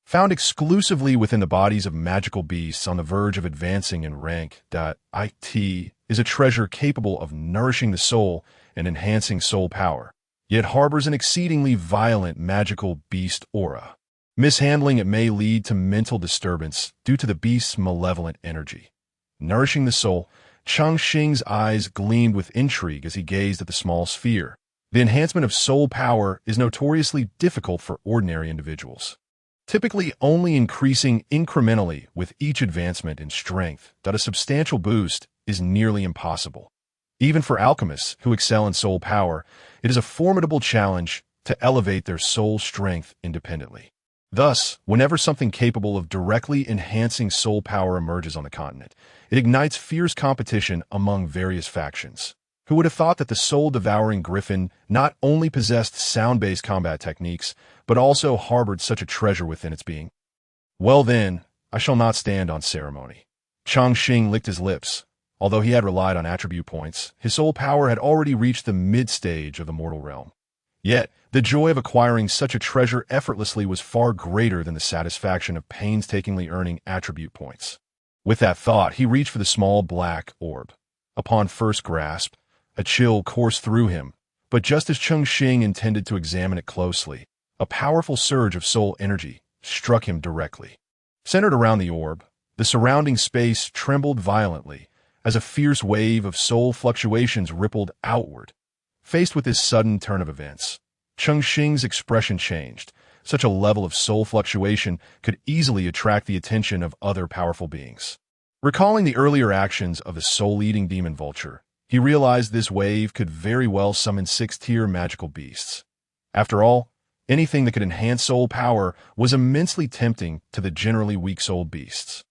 Found exclusively within the bodies of magical beasts on the verge of advancing in rank. It is a treasure capable of nourishing the soul and enhancing soul power, yet harbors an exceedingly violent magical beast aura. Mishandling it may lead to mental disturbance due to the beast's malevolent energy. Nourishing the soul, Cheng Xing's eyes gleamed with intrigue as he gazed at the small sphere. The enhancement of soul power is notoriously difficult for ordinary individuals, typically only increasing incrementally with each advancement in strength. A substantial boost is nearly impossible. Even for alchemists who excel in soul power, it is a formidable challenge to elevate their soul strength independently. Thus, whenever something capable of directly enhancing soul power emerges on the continent, it ignites fierce competition among various factions. Who would have thought that the soul-devouring griffin not only possessed sound-based combat techniques, but also harbored such a treasure within its being? Well then, I shall not stand on ceremony. Cheng Xing licked his lips. Although he had relied on attribute points, his soul power had already reached the mid-stage of the mortal realm. Yet, the joy of acquiring such a treasure effortlessly was far greater than the satisfaction of painstakingly earning attribute points. With that thought, he reached for the small black orb. Upon first grasp, a chill coursed through him, but just as Cheng Xing intended to examine it closely, a powerful surge of soul energy struck him directly. Centered around the orb, the surrounding space trembled violently as a fierce wave of soul fluctuations rippled outward. Faced with this sudden turn of events, Cheng Xing's expression changed. Such a level of soul fluctuation could easily attract the attention of other powerful beings. Recalling the earlier actions of the soul-eating demon vulture, he realized this wave could very well summon 6th-tier magical beasts. After all, anything that could enhance soul power was immensely tempting to the generally weak-souled beasts.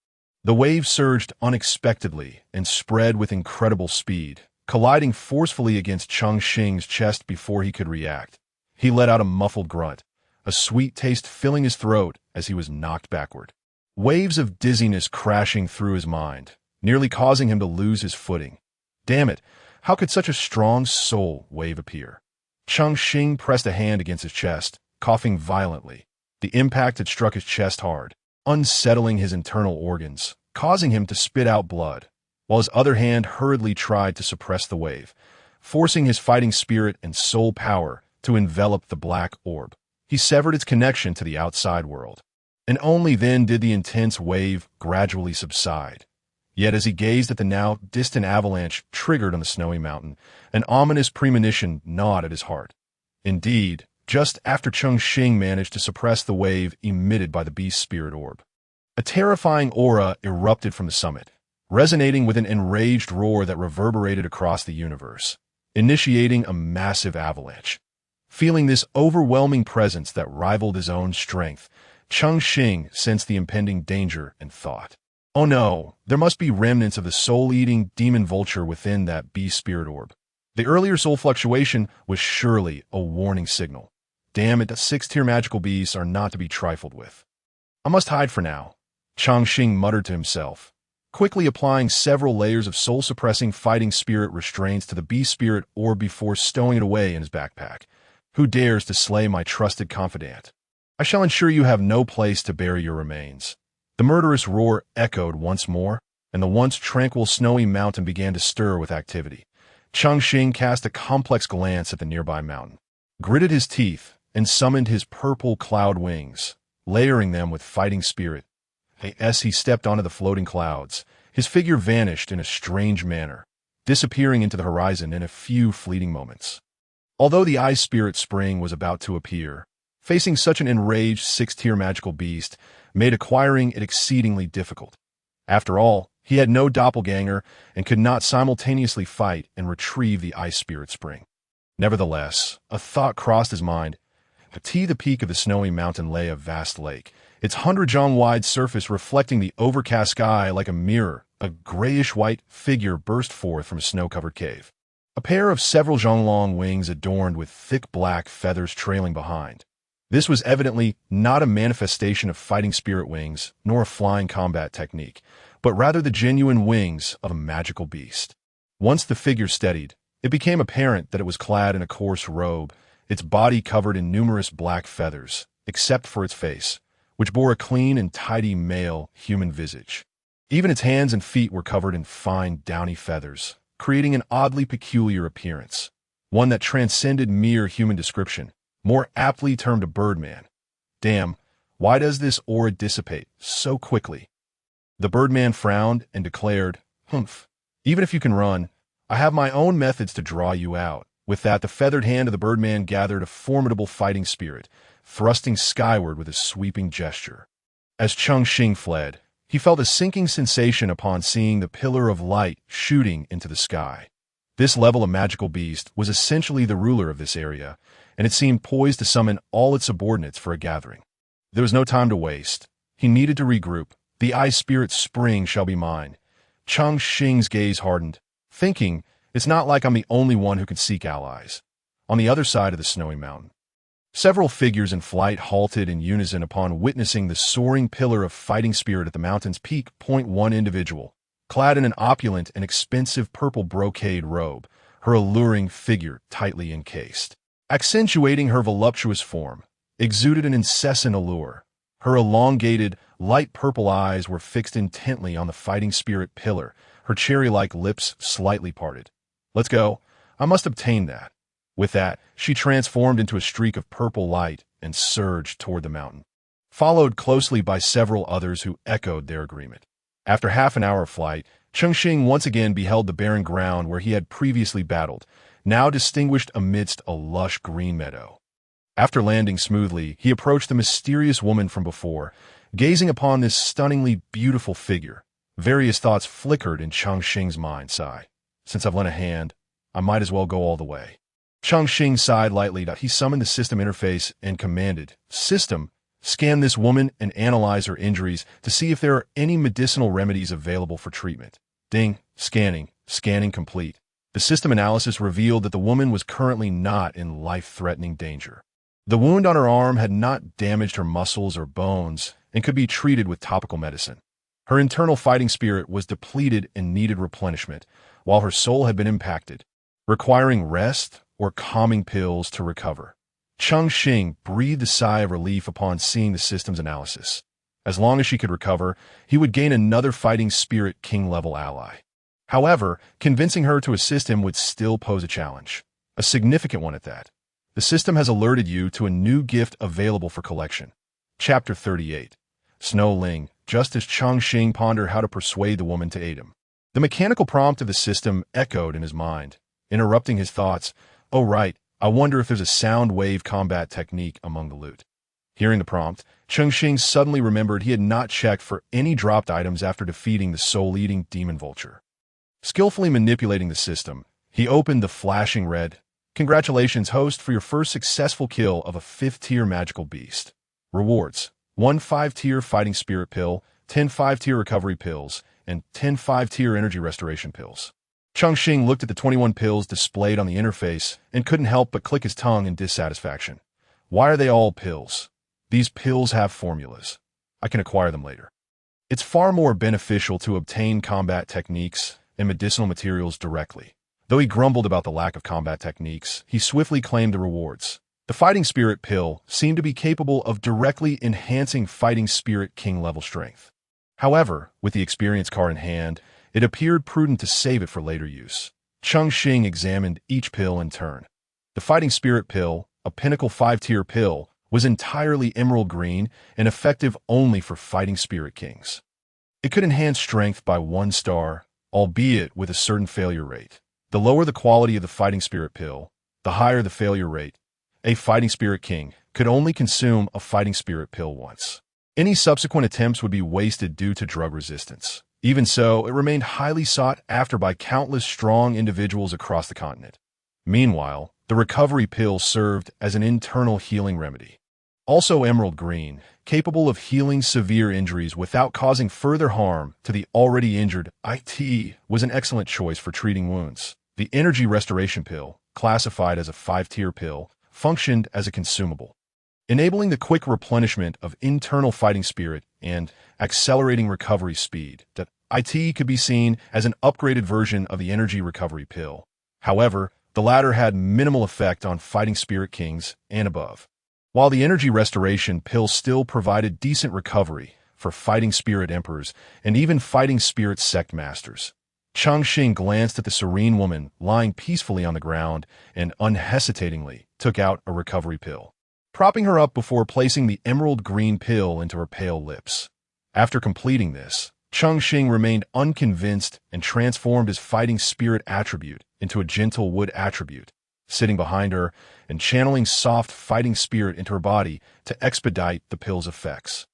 The wave surged unexpectedly and spread with incredible speed, colliding forcefully against Cheng Xing's chest before he could react. He let out a muffled grunt, a sweet taste filling his throat as he was knocked backward. Waves of dizziness crashing through his mind, nearly causing him to lose his footing. Damn it, how could such a strong soul wave appear? Cheng Xing pressed a hand against his chest, coughing violently. The impact had struck his chest hard, unsettling his internal organs, causing him to spit out blood, while his other hand hurriedly tried to suppress the wave, forcing his fighting spirit and soul power to envelop the black orb. He severed its connection to the outside world, and only then did the intense wave gradually subside. Yet as he gazed at the now distant avalanche triggered on the snowy mountain, an ominous premonition gnawed at his heart. Indeed, just after Cheng Xing managed to suppress the wave emitted by the beast spirit orb, a terrifying aura erupted from the summit, resonating with an enraged roar that reverberated across the universe, initiating a massive avalanche. Feeling this overwhelming presence that rivaled his own strength, Cheng Xing sensed the impending danger and thought, "Oh no, there must be remnants of the soul-eating demon vulture within that beast spirit orb." The earlier soul fluctuation was surely a warning signal. Damn it, the 6th-tier magical beasts are not to be trifled with. "I must hide for now," Cheng Xing muttered to himself, quickly applying several layers of soul-suppressing fighting spirit restraints to the beast spirit orb before stowing it away in his backpack. "Who dares to slay my trusted confidant? I shall ensure you have no place to bury your remains." The murderous roar echoed once more, and the once tranquil snowy mountain began to stir with activity. Cheng Xing cast a complex glance at the nearby mountain, gritted his teeth, and summoned his purple cloud wings, layering them with fighting spirit. As he stepped onto the floating clouds, his figure vanished in a strange manner, disappearing into the horizon in a few fleeting moments. Although the ice spirit spring was about to appear, facing such an enraged six-tier magical beast made acquiring it exceedingly difficult. After all, he had no doppelganger and could not simultaneously fight and retrieve the ice spirit spring. Nevertheless, a thought crossed his mind. At the peak of the snowy mountain lay a vast lake, its 100-zhang-wide surface reflecting the overcast sky like a mirror. A grayish-white figure burst forth from a snow-covered cave, a pair of several zhang-long wings adorned with thick black feathers trailing behind. This was evidently not a manifestation of fighting spirit wings, nor a flying combat technique, but rather the genuine wings of a magical beast. Once the figure steadied, it became apparent that it was clad in a coarse robe, its body covered in numerous black feathers, except for its face, which bore a clean and tidy male human visage. Even its hands and feet were covered in fine, downy feathers, creating an oddly peculiar appearance, one that transcended mere human description, more aptly termed a birdman. Damn, why does this aura dissipate so quickly? The birdman frowned and declared, "Humph, even if you can run, I have my own methods to draw you out." With that, the feathered hand of the birdman gathered a formidable fighting spirit, thrusting skyward with a sweeping gesture. As Cheng Xing fled, he felt a sinking sensation upon seeing the pillar of light shooting into the sky. This level of magical beast was essentially the ruler of this area, and it seemed poised to summon all its subordinates for a gathering. There was no time to waste. He needed to regroup. The ice spirit spring shall be mine. Cheng Xing's gaze hardened, thinking, it's not like I'm the only one who could seek allies. On the other side of the snowy mountain, several figures in flight halted in unison upon witnessing the soaring pillar of fighting spirit at the mountain's peak. One individual, clad in an opulent and expensive purple brocade robe, her alluring figure tightly encased, accentuating her voluptuous form, exuded an incessant allure. Her elongated, light purple eyes were fixed intently on the fighting spirit pillar, her cherry-like lips slightly parted. "Let's go. I must obtain that." With that, she transformed into a streak of purple light and surged toward the mountain, followed closely by several others who echoed their agreement. After half an hour of flight, Cheng Xing once again beheld the barren ground where he had previously battled, now distinguished amidst a lush green meadow. After landing smoothly, he approached the mysterious woman from before, gazing upon this stunningly beautiful figure. Various thoughts flickered in Cheng Xing's mind. Since I've lent a hand, I might as well go all the way. Cheng Xing sighed lightly. He summoned the system interface and commanded, "System, scan this woman and analyze her injuries to see if there are any medicinal remedies available for treatment." Ding, scanning complete. The system analysis revealed that the woman was currently not in life-threatening danger. The wound on her arm had not damaged her muscles or bones and could be treated with topical medicine. Her internal fighting spirit was depleted and needed replenishment, while her soul had been impacted, requiring rest or calming pills to recover. Cheng Xing breathed a sigh of relief upon seeing the system's analysis. As long as she could recover, he would gain another fighting spirit king-level ally. However, convincing her to assist him would still pose a challenge, a significant one at that. The system has alerted you to a new gift available for collection. Chapter 38. Snow Ling. Just as Cheng Xing pondered how to persuade the woman to aid him, the mechanical prompt of the system echoed in his mind, interrupting his thoughts. "Oh right, I wonder if there's a sound wave combat technique among the loot." Hearing the prompt, Cheng Xing suddenly remembered he had not checked for any dropped items after defeating the soul-eating demon vulture. Skillfully manipulating the system, he opened the flashing red, "Congratulations, host, for your first successful kill of a 5th-tier magical beast. Rewards: 1 5-tier fighting spirit pill, 10 5-tier recovery pills, and 10 5-tier energy restoration pills." Cheng Xing looked at the 21 pills displayed on the interface and couldn't help but click his tongue in dissatisfaction. Why are they all pills? These pills have formulas. I can acquire them later. It's far more beneficial to obtain combat techniques and medicinal materials directly. Though he grumbled about the lack of combat techniques, he swiftly claimed the rewards. The fighting spirit pill seemed to be capable of directly enhancing fighting spirit king-level strength. However, with the experience card in hand, it appeared prudent to save it for later use. Cheng Xing examined each pill in turn. The Fighting Spirit pill, a pinnacle 5-tier pill, was entirely emerald green and effective only for fighting spirit kings. It could enhance strength by 1 star, albeit with a certain failure rate. The lower the quality of the Fighting Spirit pill, the higher the failure rate. A fighting spirit king could only consume a Fighting Spirit pill once. Any subsequent attempts would be wasted due to drug resistance. Even so, it remained highly sought after by countless strong individuals across the continent. Meanwhile, the recovery pill served as an internal healing remedy. Also emerald green, capable of healing severe injuries without causing further harm to the already injured, it was an excellent choice for treating wounds. The energy restoration pill, classified as a 5-tier pill, functioned as a consumable, enabling the quick replenishment of internal fighting spirit and accelerating recovery speed. That it could be seen as an upgraded version of the energy recovery pill. However, the latter had minimal effect on fighting spirit kings and above. While the energy restoration pill still provided decent recovery for fighting spirit emperors and even fighting spirit sect masters. Cheng Xing glanced at the serene woman lying peacefully on the ground and unhesitatingly took out a recovery pill, propping her up before placing the emerald green pill into her pale lips. After completing this, Cheng Xing remained unconvinced and transformed his fighting spirit attribute into a gentle wood attribute, sitting behind her and channeling soft fighting spirit into her body to expedite the pill's effects.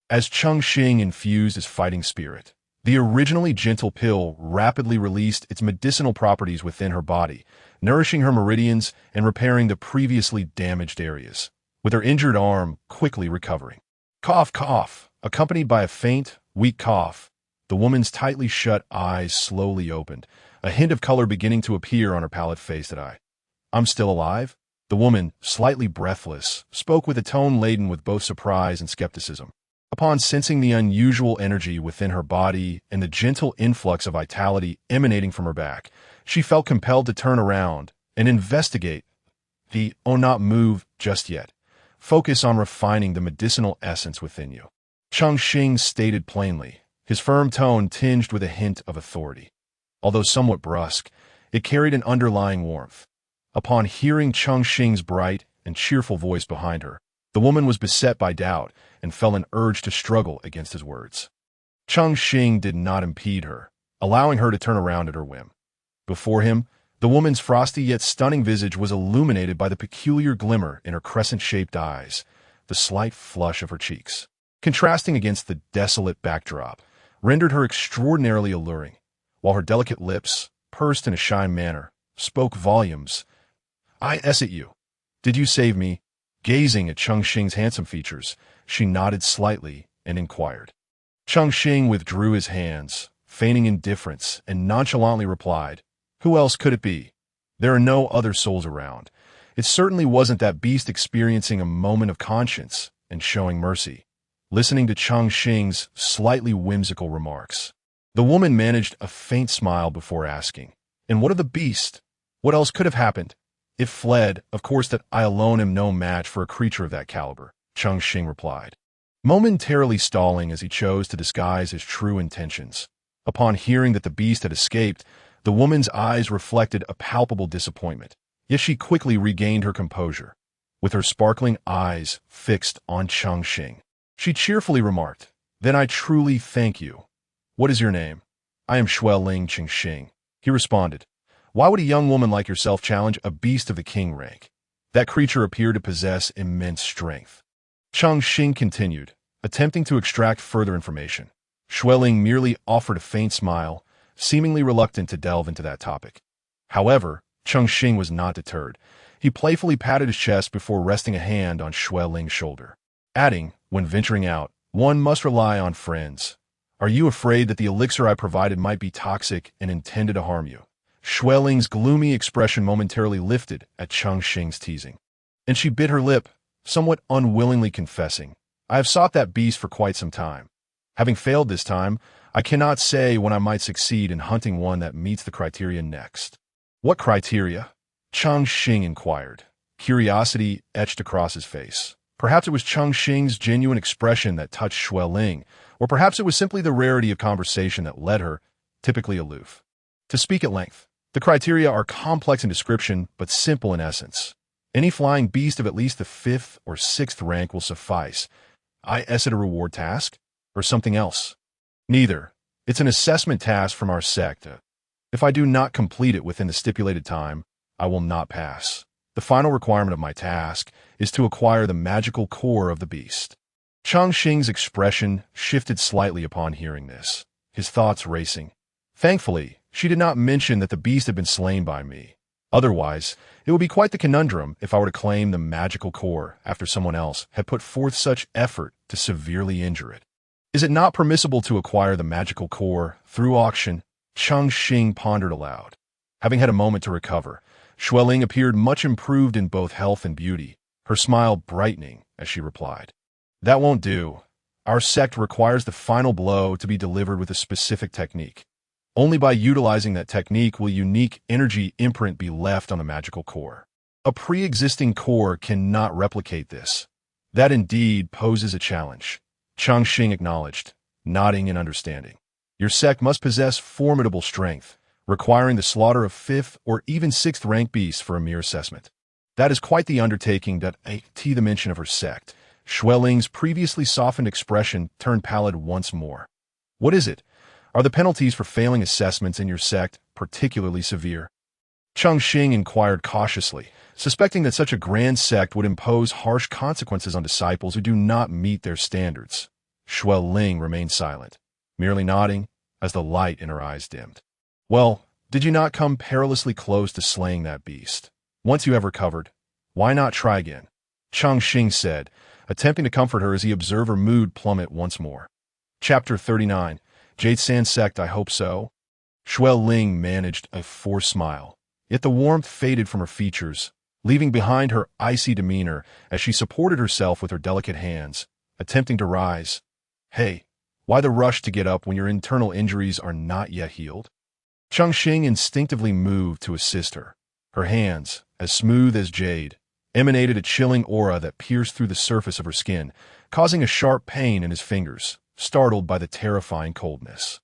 As Cheng Xing infused his fighting spirit, the originally gentle pill rapidly released its medicinal properties within her body, nourishing her meridians and repairing the previously damaged areas, with her injured arm quickly recovering. Cough, cough, accompanied by a faint, weak cough. The woman's tightly shut eyes slowly opened, a hint of color beginning to appear on her pallid face. I'm still alive? The woman, slightly breathless, spoke with a tone laden with both surprise and skepticism. Upon sensing the unusual energy within her body and the gentle influx of vitality emanating from her back, she felt compelled to turn around and investigate. Not move just yet. Focus on refining the medicinal essence within you. Cheng Xing stated plainly, his firm tone tinged with a hint of authority. Although somewhat brusque, it carried an underlying warmth. Upon hearing Cheng Xing's bright and cheerful voice behind her, the woman was beset by doubt and felt an urge to struggle against his words. Cheng Xing did not impede her, allowing her to turn around at her whim. Before him, the woman's frosty yet stunning visage was illuminated by the peculiar glimmer in her crescent-shaped eyes, the slight flush of her cheeks, contrasting against the desolate backdrop, rendered her extraordinarily alluring, while her delicate lips, pursed in a shy manner, spoke volumes. I at you. Did you save me? Gazing at Cheng Xing's handsome features, she nodded slightly and inquired. Cheng Xing withdrew his hands, feigning indifference, and nonchalantly replied, Who else could it be? There are no other souls around. It certainly wasn't that beast experiencing a moment of conscience and showing mercy. Listening to Cheng Xing's slightly whimsical remarks, the woman managed a faint smile before asking, And what of the beast? What else could have happened? It fled, of course that I alone am no match for a creature of that caliber, Cheng Xing replied, momentarily stalling as he chose to disguise his true intentions. Upon hearing that the beast had escaped, the woman's eyes reflected a palpable disappointment, yet she quickly regained her composure. With her sparkling eyes fixed on Cheng Xing, she cheerfully remarked, Then I truly thank you. What is your name? I am Xue Ling Cheng Xing, he responded. Why would a young woman like yourself challenge a beast of the king rank? That creature appeared to possess immense strength. Cheng Xing continued, attempting to extract further information. Xue Ling merely offered a faint smile, seemingly reluctant to delve into that topic. However, Cheng Xing was not deterred. He playfully patted his chest before resting a hand on Xue Ling's shoulder, adding, when venturing out, one must rely on friends. Are you afraid that the elixir I provided might be toxic and intended to harm you? Xue Ling's gloomy expression momentarily lifted at Cheng Xing's teasing, and she bit her lip, somewhat unwillingly confessing, I have sought that beast for quite some time. Having failed this time, I cannot say when I might succeed in hunting one that meets the criteria next. What criteria? Cheng Xing inquired, curiosity etched across his face. Perhaps it was Cheng Xing's genuine expression that touched Xue Ling, Or perhaps it was simply the rarity of conversation that led her, typically aloof, to speak at length. The criteria are complex in description, but simple in essence. Any flying beast of at least the 5th or 6th rank will suffice. Is it a reward task? Or something else? Neither. It's an assessment task from our sect. If I do not complete it within the stipulated time, I will not pass. The final requirement of my task is to acquire the magical core of the beast. Cheng Xing's expression shifted slightly upon hearing this, his thoughts racing. Thankfully, she did not mention that the beast had been slain by me. Otherwise, it would be quite the conundrum if I were to claim the magical core after someone else had put forth such effort to severely injure it. Is it not permissible to acquire the magical core through auction? Cheng Xing pondered aloud. Having had a moment to recover, Xue Ling appeared much improved in both health and beauty, her smile brightening as she replied. That won't do. Our sect requires the final blow to be delivered with a specific technique. Only by utilizing that technique will unique energy imprint be left on the magical core. A pre-existing core cannot replicate this. That indeed poses a challenge. Cheng Xing acknowledged, nodding in understanding. Your sect must possess formidable strength, requiring the slaughter of 5th or even 6th rank beasts for a mere assessment. That is quite the undertaking that the mention of her sect. Xue Ling's previously softened expression turned pallid once more. What is it? Are the penalties for failing assessments in your sect particularly severe? Cheng Xing inquired cautiously, suspecting that such a grand sect would impose harsh consequences on disciples who do not meet their standards. Xue Ling remained silent, merely nodding as the light in her eyes dimmed. Well, did you not come perilously close to slaying that beast? Once you have recovered, why not try again? Cheng Xing said, attempting to comfort her as he observed her mood plummet once more. Chapter 39. Jade Sand Sect, I hope so. Xue Ling managed a forced smile, yet the warmth faded from her features, leaving behind her icy demeanor as she supported herself with her delicate hands, attempting to rise. Hey, why the rush to get up when your internal injuries are not yet healed? Cheng Xing instinctively moved to assist her. Her hands, as smooth as jade, emanated a chilling aura that pierced through the surface of her skin, causing a sharp pain in his fingers, startled by the terrifying coldness.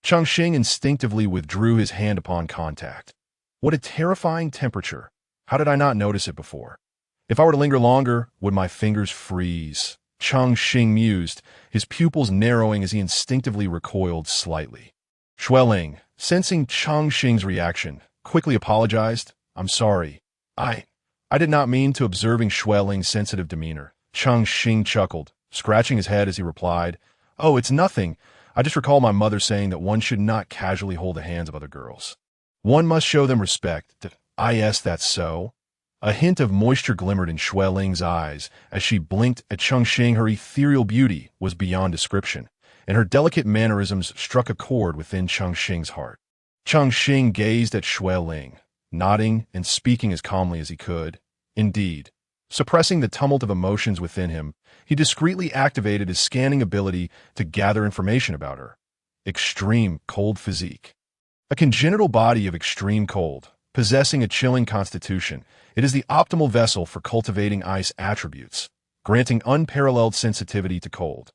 Cheng Xing instinctively withdrew his hand upon contact. What a terrifying temperature! How did I not notice it before? If I were to linger longer, would my fingers freeze? Cheng Xing mused, his pupils narrowing as he instinctively recoiled slightly. Xue Ling, sensing Cheng Xing's reaction, quickly apologized. I'm sorry. I did not mean to. Observing Xue Ling's sensitive demeanor, Cheng Xing chuckled, scratching his head as he replied, Oh, it's nothing. I just recall my mother saying that one should not casually hold the hands of other girls. One must show them respect. That's so. A hint of moisture glimmered in Xue Ling's eyes as she blinked at Cheng Xing. Her ethereal beauty was beyond description, and her delicate mannerisms struck a chord within Cheng Xing's heart. Cheng Xing gazed at Xue Ling, nodding and speaking as calmly as he could. Indeed, suppressing the tumult of emotions within him, he discreetly activated his scanning ability to gather information about her. Extreme cold physique. A congenital body of extreme cold, possessing a chilling constitution, it is the optimal vessel for cultivating ice attributes, granting unparalleled sensitivity to cold.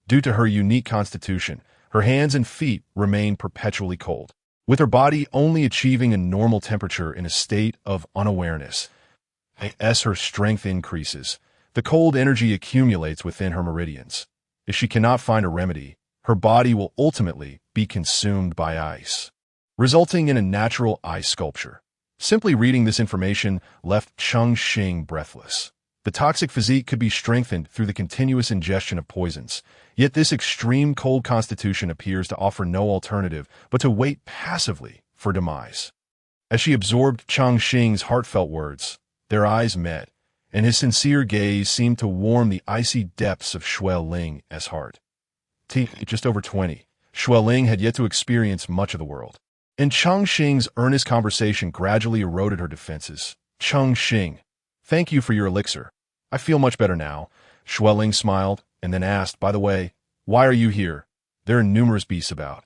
Due to her unique constitution, her hands and feet remain perpetually cold, with her body only achieving a normal temperature in a state of unawareness. As her strength increases, the cold energy accumulates within her meridians. If she cannot find a remedy, her body will ultimately be consumed by ice, resulting in a natural ice sculpture. Simply reading this information left Cheng Xing breathless. The toxic physique could be strengthened through the continuous ingestion of poisons, yet this extreme cold constitution appears to offer no alternative but to wait passively for demise. As she absorbed Cheng Xing's heartfelt words, their eyes met, and his sincere gaze seemed to warm the icy depths of Xue Ling's heart. Just over 20, Xue Ling had yet to experience much of the world, and Cheng Xing's earnest conversation gradually eroded her defenses. Cheng Xing, thank you for your elixir. I feel much better now. Xue Ling smiled, and then asked, by the way, why are you here? There are numerous beasts about.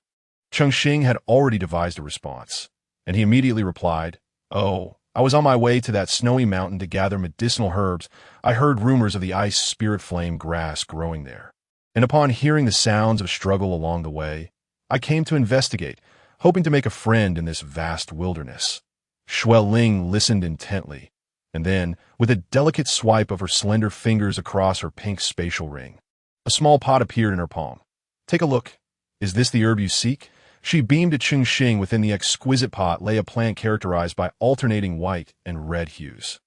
Cheng Xing had already devised a response, and he immediately replied, Oh, I was on my way to that snowy mountain to gather medicinal herbs. I heard rumors of the ice spirit flame grass growing there. And upon hearing the sounds of struggle along the way, I came to investigate, hoping to make a friend in this vast wilderness. Xue Ling listened intently, and then, with a delicate swipe of her slender fingers across her pink spatial ring, a small pot appeared in her palm. Take a look. Is this the herb you seek? She beamed at Cheng Xing. Within the exquisite pot lay a plant characterized by alternating white and red hues.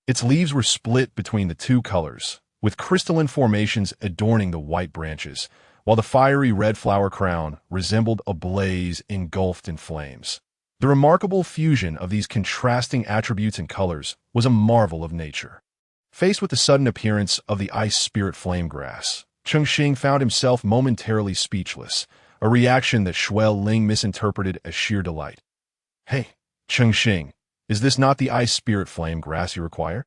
Its leaves were split between the two colors, with crystalline formations adorning the white branches, while the fiery red flower crown resembled a blaze engulfed in flames. The remarkable fusion of these contrasting attributes and colors was a marvel of nature. Faced with the sudden appearance of the ice spirit flame grass, Cheng Xing found himself momentarily speechless, a reaction that Xue Ling misinterpreted as sheer delight. Hey, Cheng Xing, is this not the ice spirit flame grass you require?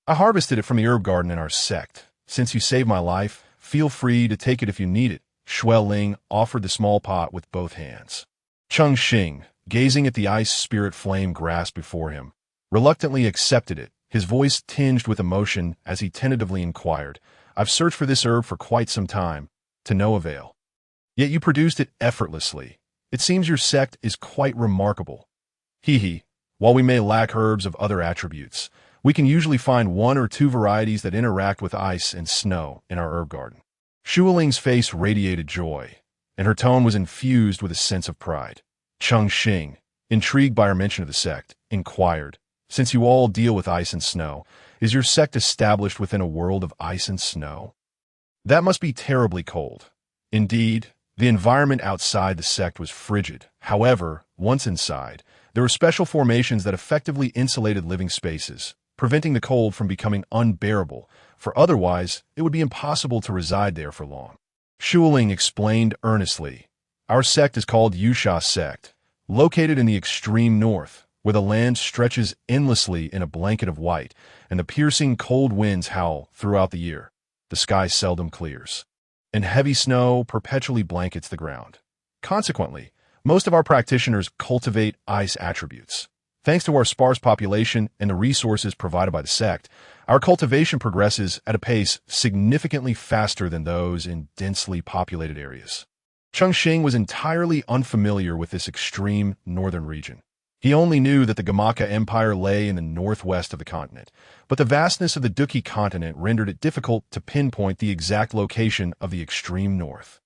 I harvested it from the herb garden in our sect. Since you saved my life, feel free to take it if you need it. Xue Ling offered the small pot with both hands. Cheng Xing, gazing at the ice spirit flame grass before him, reluctantly accepted it, his voice tinged with emotion as he tentatively inquired, I've searched for this herb for quite some time, to no avail. Yet you produced it effortlessly. It seems your sect is quite remarkable. Hee. While we may lack herbs of other attributes, we can usually find one or two varieties that interact with ice and snow in our herb garden. Xue Ling's face radiated joy, and her tone was infused with a sense of pride. Cheng Xing, intrigued by her mention of the sect, inquired, Since you all deal with ice and snow, is your sect established within a world of ice and snow? That must be terribly cold. Indeed, the environment outside the sect was frigid. However, once inside, there were special formations that effectively insulated living spaces, preventing the cold from becoming unbearable, for otherwise it would be impossible to reside there for long. Xue Ling explained earnestly, Our sect is called Yusha Sect, located in the extreme north, where the land stretches endlessly in a blanket of white, and the piercing cold winds howl throughout the year. The sky seldom clears, and heavy snow perpetually blankets the ground. Consequently, most of our practitioners cultivate ice attributes. Thanks to our sparse population and the resources provided by the sect, our cultivation progresses at a pace significantly faster than those in densely populated areas. Cheng Xing was entirely unfamiliar with this extreme northern region. He only knew that the Gamaka Empire lay in the northwest of the continent, but the vastness of the Duki continent rendered it difficult to pinpoint the exact location of the extreme north.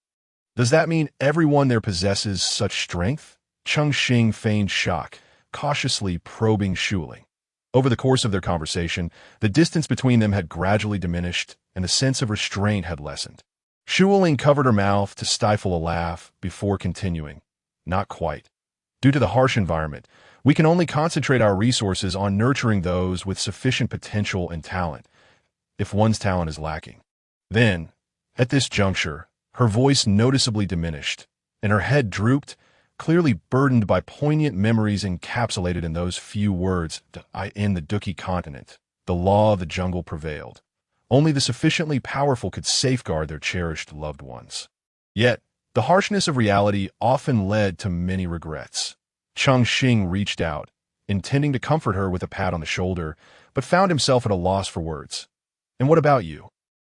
Does that mean everyone there possesses such strength? Cheng Xing feigned shock, cautiously probing Xue Ling. Over the course of their conversation, the distance between them had gradually diminished, and the sense of restraint had lessened. Xue Ling covered her mouth to stifle a laugh before continuing. Not quite. Due to the harsh environment, we can only concentrate our resources on nurturing those with sufficient potential and talent, if one's talent is lacking. Then, at this juncture, her voice noticeably diminished, and her head drooped, clearly burdened by poignant memories encapsulated in those few words. In the Duki continent, the law of the jungle prevailed. Only the sufficiently powerful could safeguard their cherished loved ones. Yet, the harshness of reality often led to many regrets. Cheng Xing reached out, intending to comfort her with a pat on the shoulder, but found himself at a loss for words. And what about you?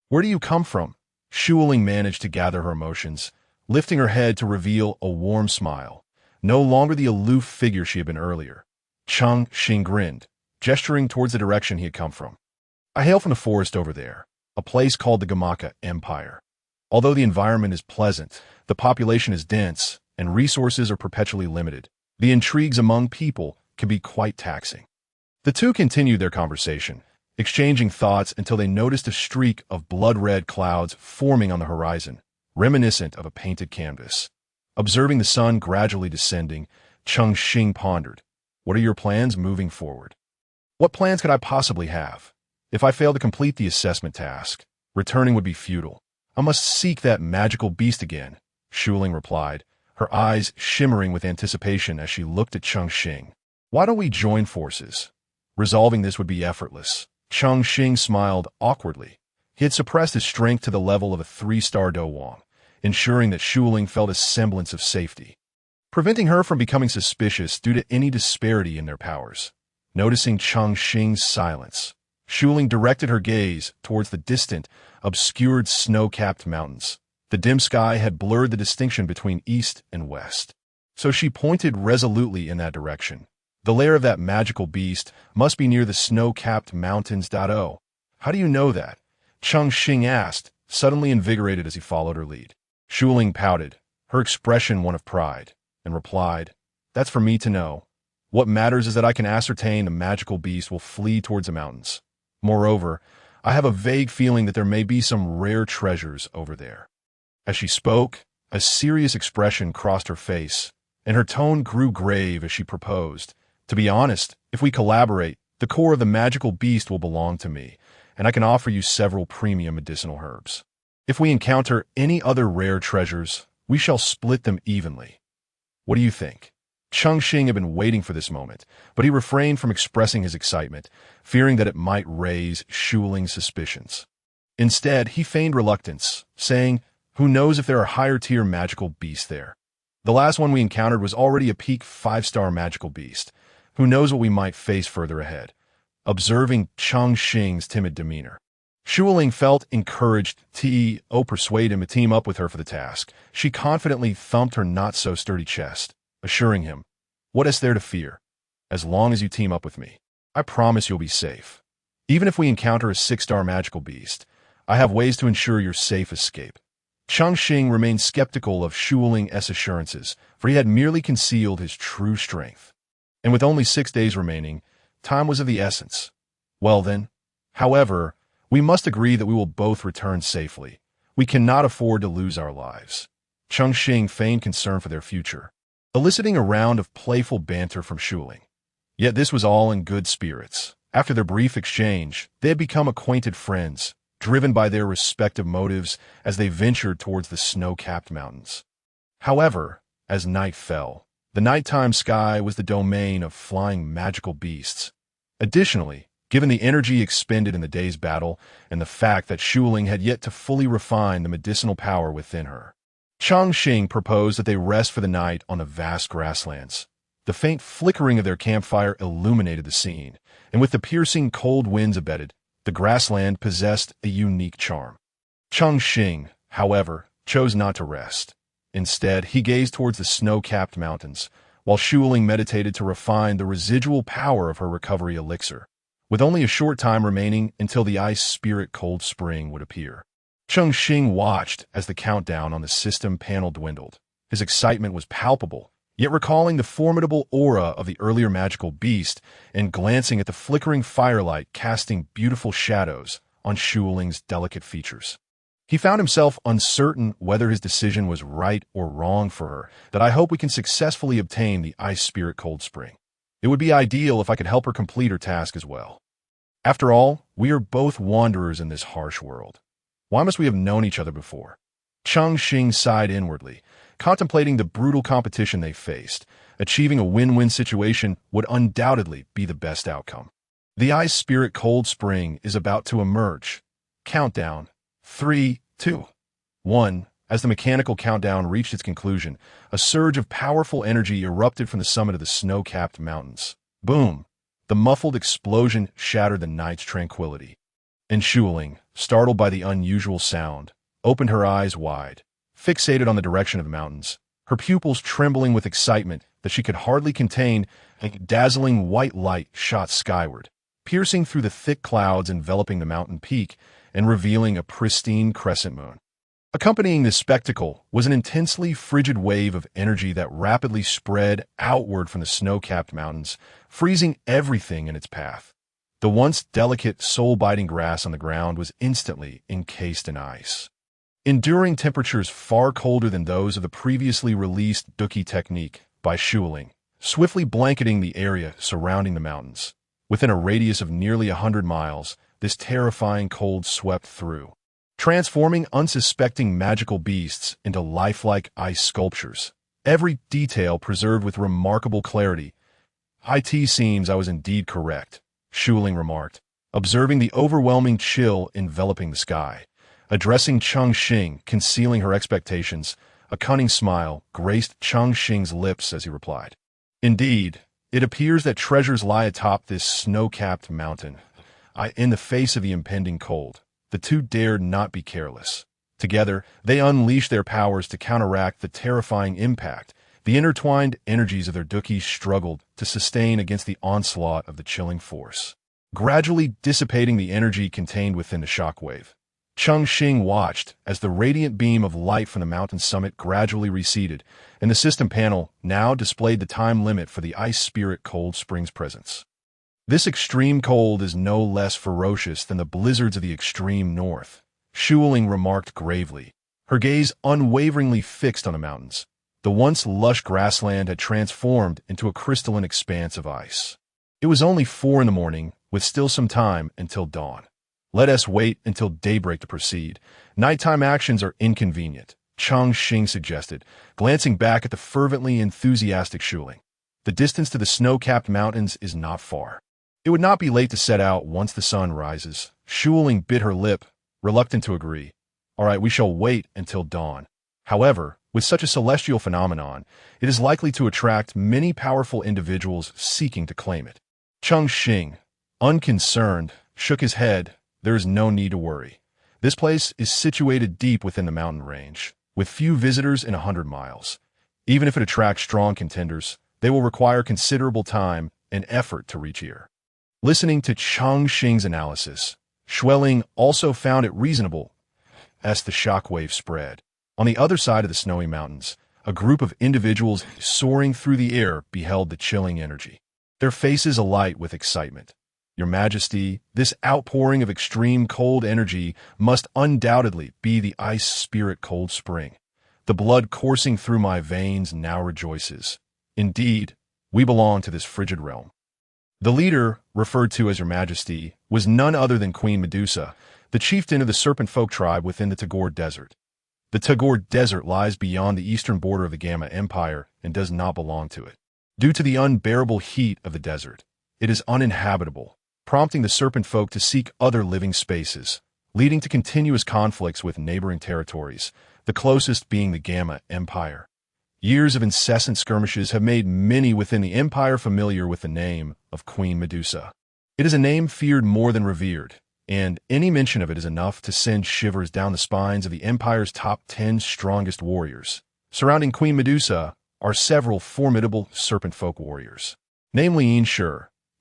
Where do you come from? Xue Ling managed to gather her emotions, lifting her head to reveal a warm smile, no longer the aloof figure she had been earlier. Cheng Xing grinned, gesturing towards the direction he had come from. I hail from the forest over there, a place called the Gamaka Empire. Although the environment is pleasant, the population is dense, and resources are perpetually limited. The intrigues among people can be quite taxing. The two continued their conversation, exchanging thoughts until they noticed a streak of blood-red clouds forming on the horizon, reminiscent of a painted canvas. Observing the sun gradually descending, Cheng Xing pondered, What are your plans moving forward? What plans could I possibly have? If I fail to complete the assessment task, returning would be futile. I must seek that magical beast again, Xue Ling replied, her eyes shimmering with anticipation as she looked at Cheng Xing. Why don't we join forces? Resolving this would be effortless. Cheng Xing smiled awkwardly. He had suppressed his strength to the level of a 3-star Do Wang, ensuring that Xue Ling felt a semblance of safety, preventing her from becoming suspicious due to any disparity in their powers. Noticing Cheng Xing's silence, Xue Ling directed her gaze towards the distant, obscured snow-capped mountains. The dim sky had blurred the distinction between east and west. So she pointed resolutely in that direction. The lair of that magical beast must be near the snow-capped mountains. Oh, how do you know that? Cheng Xing asked, suddenly invigorated as he followed her lead. Xu Ling pouted, her expression one of pride, and replied, "That's for me to know. What matters is that I can ascertain the magical beast will flee towards the mountains. Moreover, I have a vague feeling that there may be some rare treasures over there." As she spoke, a serious expression crossed her face, and her tone grew grave as she proposed, "To be honest, if we collaborate, the core of the magical beast will belong to me, and I can offer you several premium medicinal herbs. If we encounter any other rare treasures, we shall split them evenly. What do you think?" Cheng Xing had been waiting for this moment, but he refrained from expressing his excitement, fearing that it might raise Xu Ling's suspicions. Instead, he feigned reluctance, saying, "Who knows if there are higher-tier magical beasts there? The last one we encountered was already a peak 5-star magical beast. Who knows what we might face further ahead?" Observing Cheng Xing's timid demeanor, Xu Ling felt encouraged to persuade him to team up with her for the task. She confidently thumped her not-so-sturdy chest, assuring him, "What is there to fear? As long as you team up with me, I promise you'll be safe. Even if we encounter a 6-star magical beast, I have ways to ensure your safe escape." Cheng Xing remained skeptical of Xu Ling's assurances, for he had merely concealed his true strength. And with only 6 days remaining, time was of the essence. Well then, however, we must agree that we will both return safely. We cannot afford to lose our lives. Cheng Xing feigned concern for their future, eliciting a round of playful banter from Xu Ling. Yet this was all in good spirits. After their brief exchange, they had become acquainted friends, driven by their respective motives as they ventured towards the snow-capped mountains. However, as night fell, the nighttime sky was the domain of flying magical beasts. Additionally, given the energy expended in the day's battle and the fact that Xu Ling had yet to fully refine the medicinal power within her, Cheng Xing proposed that they rest for the night on the vast grasslands. The faint flickering of their campfire illuminated the scene, and with the piercing cold winds abated, the grassland possessed a unique charm. Cheng Xing, however, chose not to rest. Instead, he gazed towards the snow-capped mountains, while Xu Ling meditated to refine the residual power of her recovery elixir. With only a short time remaining until the ice spirit cold spring would appear, Cheng Xing watched as the countdown on the system panel dwindled. His excitement was palpable, yet recalling the formidable aura of the earlier magical beast and glancing at the flickering firelight casting beautiful shadows on Xu Ling's delicate features, he found himself uncertain whether his decision was right or wrong for her. "That I hope we can successfully obtain the ice spirit cold spring. It would be ideal if I could help her complete her task as well. After all, we are both wanderers in this harsh world. Why must we have known each other before?" Cheng Xing sighed inwardly, contemplating the brutal competition they faced. Achieving a win-win situation would undoubtedly be the best outcome. The ice spirit cold spring is about to emerge. Countdown. 3, 2, 1. As the mechanical countdown reached its conclusion, a surge of powerful energy erupted from the summit of the snow-capped mountains. Boom! The muffled explosion shattered the night's tranquility. And Xu Ling, startled by the unusual sound, opened her eyes wide, fixated on the direction of the mountains, her pupils trembling with excitement that she could hardly contain. A dazzling white light shot skyward, piercing through the thick clouds enveloping the mountain peak and revealing a pristine crescent moon. Accompanying this spectacle was an intensely frigid wave of energy that rapidly spread outward from the snow-capped mountains, freezing everything in its path. The once delicate, soul-biting grass on the ground was instantly encased in ice, enduring temperatures far colder than those of the previously released Duki technique by Xu Ling, swiftly blanketing the area surrounding the mountains. Within a radius of nearly 100 miles, this terrifying cold swept through, transforming unsuspecting magical beasts into lifelike ice sculptures, every detail preserved with remarkable clarity. "It seems I was indeed correct," Xu Ling remarked, observing the overwhelming chill enveloping the sky. Addressing Cheng Xing, concealing her expectations, a cunning smile graced Cheng Xing's lips as he replied, "Indeed, it appears that treasures lie atop this snow-capped mountain. In the face of the impending cold, the two dared not be careless. Together, they unleash their powers to counteract the terrifying impact. The intertwined energies of their dukis struggled to sustain against the onslaught of the chilling force, gradually dissipating the energy contained within the shockwave. Cheng Xing watched as the radiant beam of light from the mountain summit gradually receded, and the system panel now displayed the time limit for the Ice Spirit Cold Springs presence. This extreme cold is no less ferocious than the blizzards of the extreme north, Xue Ling remarked gravely, her gaze unwaveringly fixed on the mountains. The once lush grassland had transformed into a crystalline expanse of ice. It was only 4 in the morning, with still some time until dawn. Let us wait until daybreak to proceed. Nighttime actions are inconvenient, Cheng Xing suggested, glancing back at the fervently enthusiastic Xue Ling. The distance to the snow-capped mountains is not far. It would not be late to set out once the sun rises. Xue Ling bit her lip, reluctant to agree. All right, we shall wait until dawn. However, with such a celestial phenomenon, it is likely to attract many powerful individuals seeking to claim it. Cheng Xing, unconcerned, shook his head. There is no need to worry. This place is situated deep within the mountain range, with few visitors in 100 miles. Even if it attracts strong contenders, they will require considerable time and effort to reach here. Listening to Cheng Xing's analysis, Xue Ling also found it reasonable as the shockwave spread. On the other side of the snowy mountains, a group of individuals soaring through the air beheld the chilling energy, their faces alight with excitement. Your Majesty, this outpouring of extreme cold energy must undoubtedly be the Ice Spirit Cold Spring. The blood coursing through my veins now rejoices. Indeed, we belong to this frigid realm. The leader, referred to as Your Majesty, was none other than Queen Medusa, the chieftain of the serpent folk tribe within the Tagore Desert. The Tagore Desert lies beyond the eastern border of the Gamma Empire and does not belong to it. Due to the unbearable heat of the desert, it is uninhabitable, prompting the serpent folk to seek other living spaces, leading to continuous conflicts with neighboring territories, the closest being the Gamma Empire. Years of incessant skirmishes have made many within the empire familiar with the name of Queen Medusa. It is a name feared more than revered, and any mention of it is enough to send shivers down the spines of the empire's top 10 strongest warriors. Surrounding Queen Medusa are several formidable serpent folk warriors, namely Yin Shi,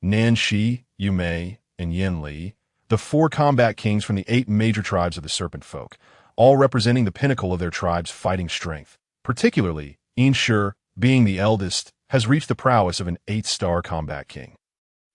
Nan Shi, Yu Mei, and Yin Li, the 4 combat kings from the 8 major tribes of the serpent folk, all representing the pinnacle of their tribe's fighting strength. Particularly, Yin Shi, being the eldest, has reached the prowess of an 8-star combat king.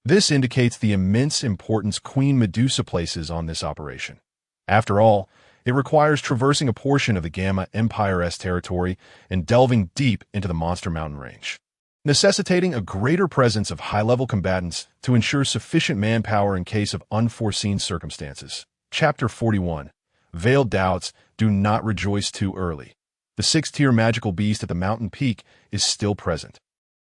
This indicates the immense importance Queen Medusa places on this operation. After all, it requires traversing a portion of the Gamma Empire's territory and delving deep into the Monster Mountain range, necessitating a greater presence of high-level combatants to ensure sufficient manpower in case of unforeseen circumstances. Chapter 41. Veiled Doubts, Do Not Rejoice Too Early. The 6th-tier magical beast at the mountain peak is still present.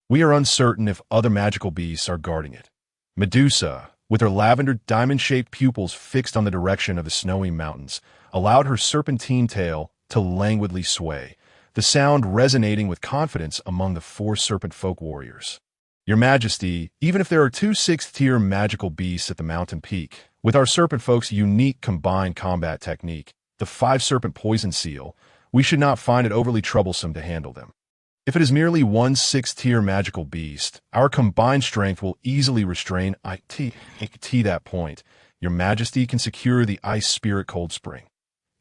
We are uncertain if other magical beasts are guarding it. Medusa, with her lavender diamond-shaped pupils fixed on the direction of the snowy mountains, allowed her serpentine tail to languidly sway, the sound resonating with confidence among the 4 serpent folk warriors. Your Majesty, even if there are 2 6th-tier magical beasts at the mountain peak, with our serpent folk's unique combined combat technique, the 5-serpent poison seal, we should not find it overly troublesome to handle them. If it is merely 1 6th-tier magical beast, our combined strength will easily restrain it. That point, Your Majesty can secure the Ice Spirit Cold Spring.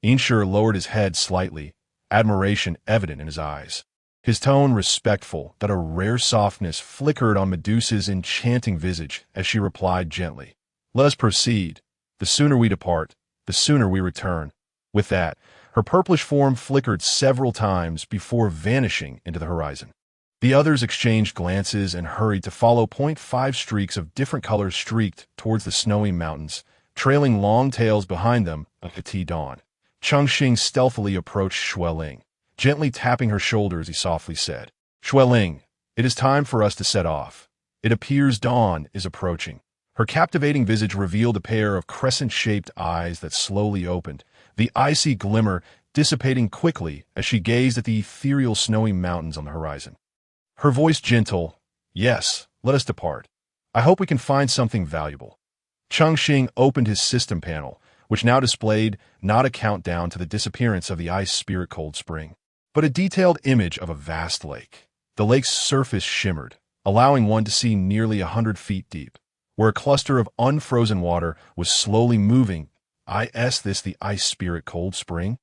Yin Shi lowered his head slightly, admiration evident in his eyes. His tone respectful, that a rare softness flickered on Medusa's enchanting visage as she replied gently, "Let us proceed. The sooner we depart, the sooner we return." With that, her purplish form flickered several times before vanishing into the horizon. The others exchanged glances and hurried to follow. 5 streaks of different colors streaked towards the snowy mountains, trailing long tails behind them at dawn. Cheng Xing stealthily approached Xue Ling. Gently tapping her shoulders, he softly said, "Xue Ling, it is time for us to set off. It appears dawn is approaching." Her captivating visage revealed a pair of crescent-shaped eyes that slowly opened, the icy glimmer dissipating quickly as she gazed at the ethereal snowy mountains on the horizon. Her voice gentle, "Yes, let us depart. I hope we can find something valuable." Cheng Xing opened his system panel, which now displayed not a countdown to the disappearance of the ice spirit cold spring, but a detailed image of a vast lake. The lake's surface shimmered, allowing one to see nearly 100 feet deep, where a cluster of unfrozen water was slowly moving. Is this the ice spirit cold spring?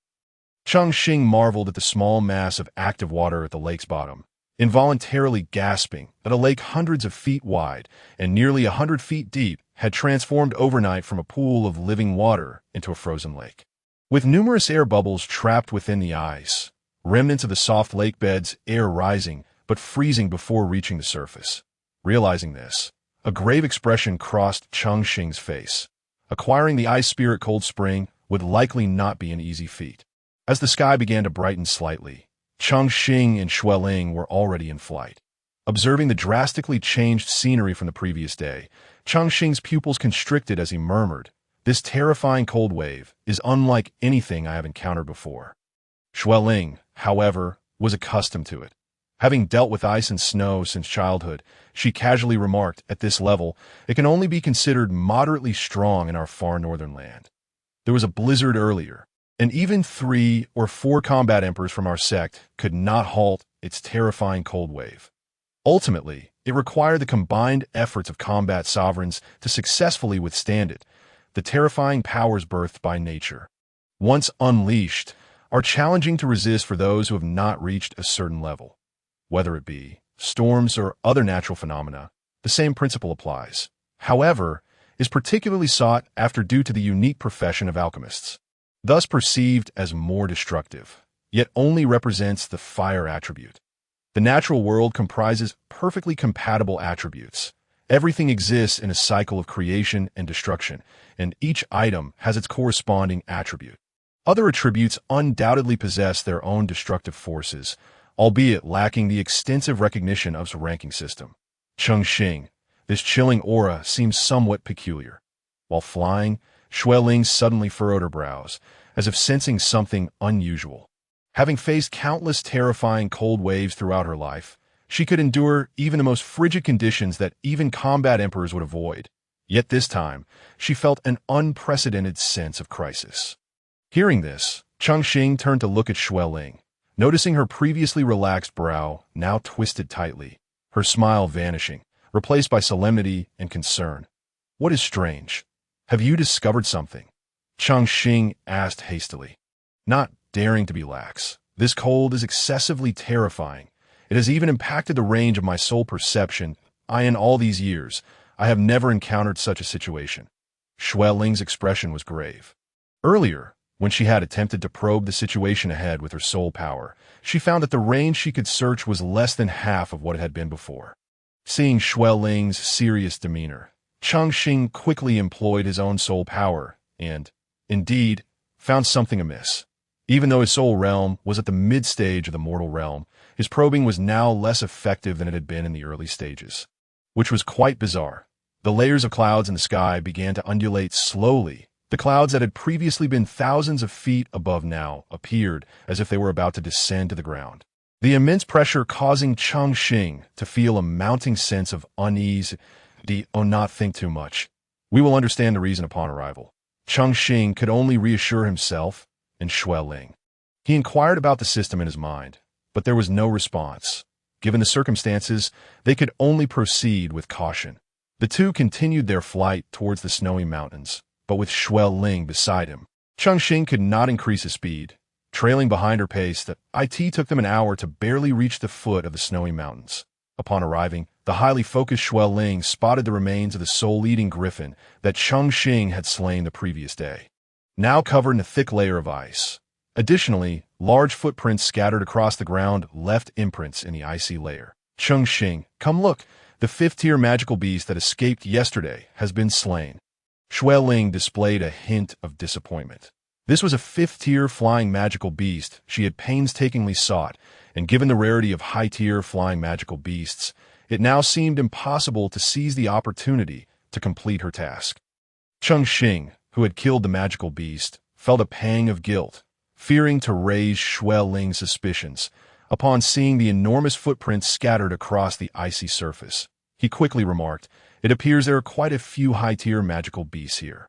Cheng Xing marveled at the small mass of active water at the lake's bottom, involuntarily gasping that a lake hundreds of feet wide and nearly 100 feet deep had transformed overnight from a pool of living water into a frozen lake. With numerous air bubbles trapped within the ice, remnants of the soft lake bed's air rising but freezing before reaching the surface. Realizing this, a grave expression crossed Cheng Xing's face. Acquiring the ice spirit cold spring would likely not be an easy feat. As the sky began to brighten slightly, Cheng Xing and Xue Ling were already in flight. Observing the drastically changed scenery from the previous day, Cheng Xing's pupils constricted as he murmured, "This terrifying cold wave is unlike anything I have encountered before." Xue Ling, however, was accustomed to it. Having dealt with ice and snow since childhood, she casually remarked, "At this level, it can only be considered moderately strong in our far northern land. There was a blizzard earlier, and even 3 or 4 combat emperors from our sect could not halt its terrifying cold wave. Ultimately, it required the combined efforts of combat sovereigns to successfully withstand it, the terrifying powers birthed by nature. Once unleashed, are challenging to resist for those who have not reached a certain level. Whether it be storms or other natural phenomena, the same principle applies. However, is particularly sought after due to the unique profession of alchemists, thus perceived as more destructive, yet only represents the fire attribute. The natural world comprises perfectly compatible attributes. Everything exists in a cycle of creation and destruction, and each item has its corresponding attribute. Other attributes undoubtedly possess their own destructive forces, albeit lacking the extensive recognition of its ranking system. Cheng Xing, this chilling aura seems somewhat peculiar. While flying, Xue Ling suddenly furrowed her brows, as if sensing something unusual. Having faced countless terrifying cold waves throughout her life, she could endure even the most frigid conditions that even combat emperors would avoid. Yet this time, she felt an unprecedented sense of crisis. Hearing this, Cheng Xing turned to look at Xue Ling. Noticing her previously relaxed brow now twisted tightly, her smile vanishing, replaced by solemnity and concern. "What is strange? Have you discovered something?" Cheng Xing asked hastily, not daring to be lax. "This cold is excessively terrifying. It has even impacted the range of my soul perception. In all these years, I have never encountered such a situation." Xue Ling's expression was grave. Earlier, when she had attempted to probe the situation ahead with her soul power, she found that the range she could search was less than half of what it had been before. Seeing Xue Ling's serious demeanor, Cheng Xing quickly employed his own soul power and, indeed, found something amiss. Even though his soul realm was at the mid-stage of the mortal realm, his probing was now less effective than it had been in the early stages, which was quite bizarre. The layers of clouds in the sky began to undulate slowly. The clouds that had previously been thousands of feet above now appeared as if they were about to descend to the ground. The immense pressure causing Cheng Xing to feel a mounting sense of unease. Not think too much. We will understand the reason upon arrival. Cheng Xing could only reassure himself and Xue Ling. He inquired about the system in his mind, but there was no response. Given the circumstances, they could only proceed with caution. The two continued their flight towards the snowy mountains, but with Xue Ling beside him. Cheng Xing could not increase his speed. Trailing behind her pace, it took them an hour to barely reach the foot of the snowy mountains. Upon arriving, the highly focused Xue Ling spotted the remains of the soul-eating griffin that Cheng Xing had slain the previous day, now covered in a thick layer of ice. Additionally, large footprints scattered across the ground left imprints in the icy layer. "Cheng Xing, come look! The 5th-tier magical beast that escaped yesterday has been slain." Xue Ling displayed a hint of disappointment. This was a 5th-tier flying magical beast she had painstakingly sought, and given the rarity of high-tier flying magical beasts, it now seemed impossible to seize the opportunity to complete her task. Cheng Xing, who had killed the magical beast, felt a pang of guilt, fearing to raise Xue Ling's suspicions. Upon seeing the enormous footprints scattered across the icy surface, he quickly remarked, "It appears there are quite a few high-tier magical beasts here."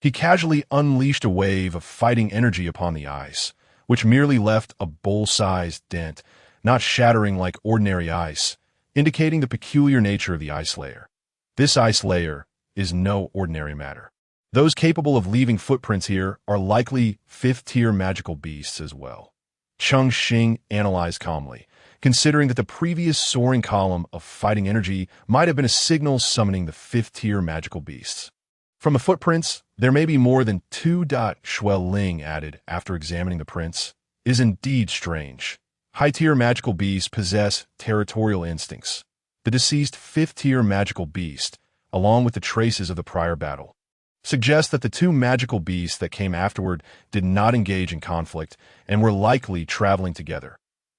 He casually unleashed a wave of fighting energy upon the ice, which merely left a bowl-sized dent, not shattering like ordinary ice, indicating the peculiar nature of the ice layer. This ice layer is no ordinary matter. Those capable of leaving footprints here are likely fifth-tier magical beasts as well. Cheng Xing analyzed calmly, considering that the previous soaring column of fighting energy might have been a signal summoning the fifth-tier magical beasts. From the footprints, there may be more than two. Xue Ling added after examining the prints. It is indeed strange. High-tier magical beasts possess territorial instincts. The deceased fifth-tier magical beast, along with the traces of the prior battle, suggests that the two magical beasts that came afterward did not engage in conflict and were likely traveling together.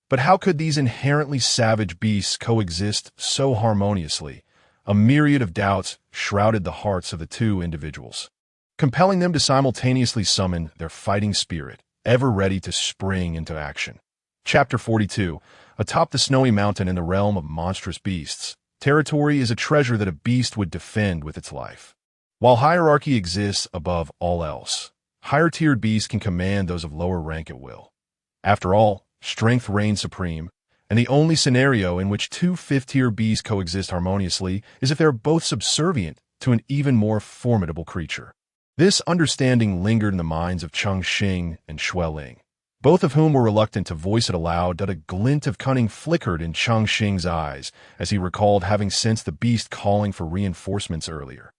But how could these inherently savage beasts coexist so harmoniously? A myriad of doubts shrouded the hearts of the two individuals, compelling them to simultaneously summon their fighting spirit, ever ready to spring into action. Chapter 42. Atop the snowy mountain in the realm of monstrous beasts, territory is a treasure that a beast would defend with its life. While hierarchy exists above all else, higher-tiered beasts can command those of lower rank at will. After all, strength reigns supreme, and the only scenario in which two fifth-tier beasts coexist harmoniously is if they are both subservient to an even more formidable creature. This understanding lingered in the minds of Cheng Xing and Xue Ling, both of whom were reluctant to voice it aloud. A glint of cunning flickered in Cheng Xing's eyes as he recalled having sensed the beast calling for reinforcements earlier,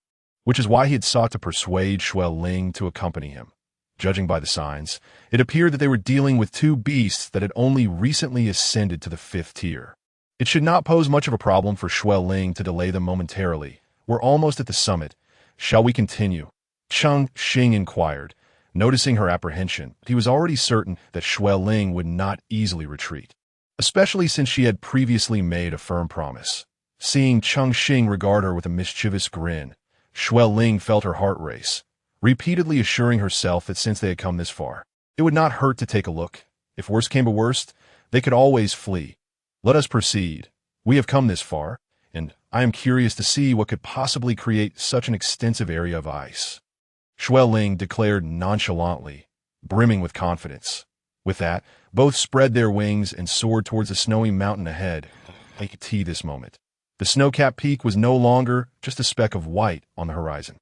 which is why he had sought to persuade Xue Ling to accompany him. Judging by the signs, it appeared that they were dealing with two beasts that had only recently ascended to the fifth tier. It should not pose much of a problem for Xue Ling to delay them momentarily. We're almost at the summit. Shall we continue? Cheng Xing inquired. Noticing her apprehension, he was already certain that Xue Ling would not easily retreat, especially since she had previously made a firm promise. Seeing Cheng Xing regard her with a mischievous grin, Xue Ling felt her heart race, repeatedly assuring herself that since they had come this far, it would not hurt to take a look. If worst came to worst, they could always flee. Let us proceed. We have come this far, and I am curious to see what could possibly create such an extensive area of ice. Xue Ling declared nonchalantly, brimming with confidence. With that, both spread their wings and soared towards the snowy mountain ahead. They could see this moment. The snow-capped peak was no longer just a speck of white on the horizon.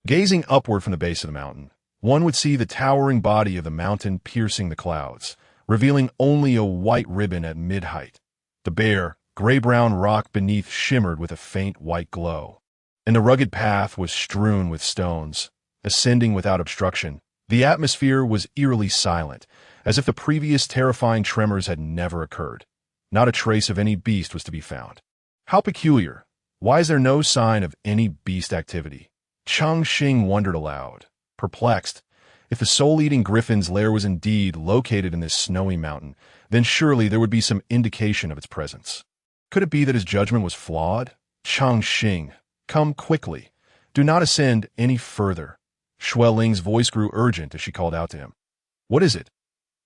Gazing upward from the base of the mountain, one would see the towering body of the mountain piercing the clouds, revealing only a white ribbon at mid-height. The bare, gray-brown rock beneath shimmered with a faint white glow, and the rugged path was strewn with stones. Ascending without obstruction, the atmosphere was eerily silent, as if the previous terrifying tremors had never occurred. Not a trace of any beast was to be found. How peculiar! Why is there no sign of any beast activity? Cheng Xing wondered aloud, perplexed. If the soul-eating griffin's lair was indeed located in this snowy mountain, then surely there would be some indication of its presence. Could it be that his judgment was flawed? Cheng Xing, come quickly. Do not ascend any further. Xue Ling's voice grew urgent as she called out to him. What is it?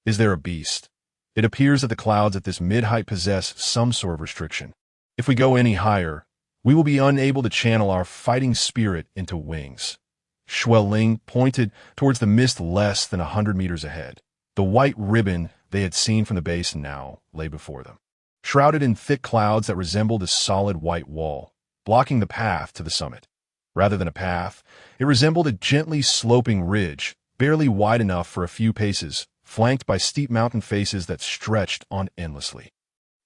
Is there a beast? It appears that the clouds at this mid-height possess some sort of restriction. If we go any higher, we will be unable to channel our fighting spirit into wings. Xue Ling pointed towards the mist less than 100 meters ahead. The white ribbon they had seen from the base now lay before them, shrouded in thick clouds that resembled a solid white wall, blocking the path to the summit. Rather than a path, it resembled a gently sloping ridge, barely wide enough for a few paces, flanked by steep mountain faces that stretched on endlessly.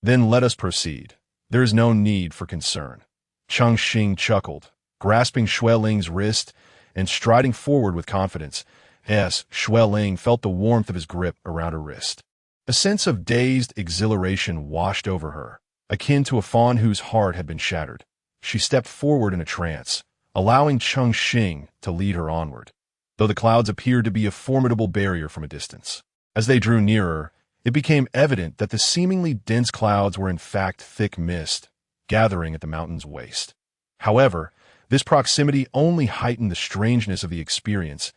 Then let us proceed. There is no need for concern. Cheng Xing chuckled, grasping Xue Ling's wrist and striding forward with confidence. As Xue Ling felt the warmth of his grip around her wrist, a sense of dazed exhilaration washed over her, akin to a fawn whose heart had been shattered. She stepped forward in a trance, allowing Cheng Xing to lead her onward, though the clouds appeared to be a formidable barrier from a distance. As they drew nearer, it became evident that the seemingly dense clouds were in fact thick mist, gathering at the mountain's waist. However, this proximity only heightened the strangeness of the experience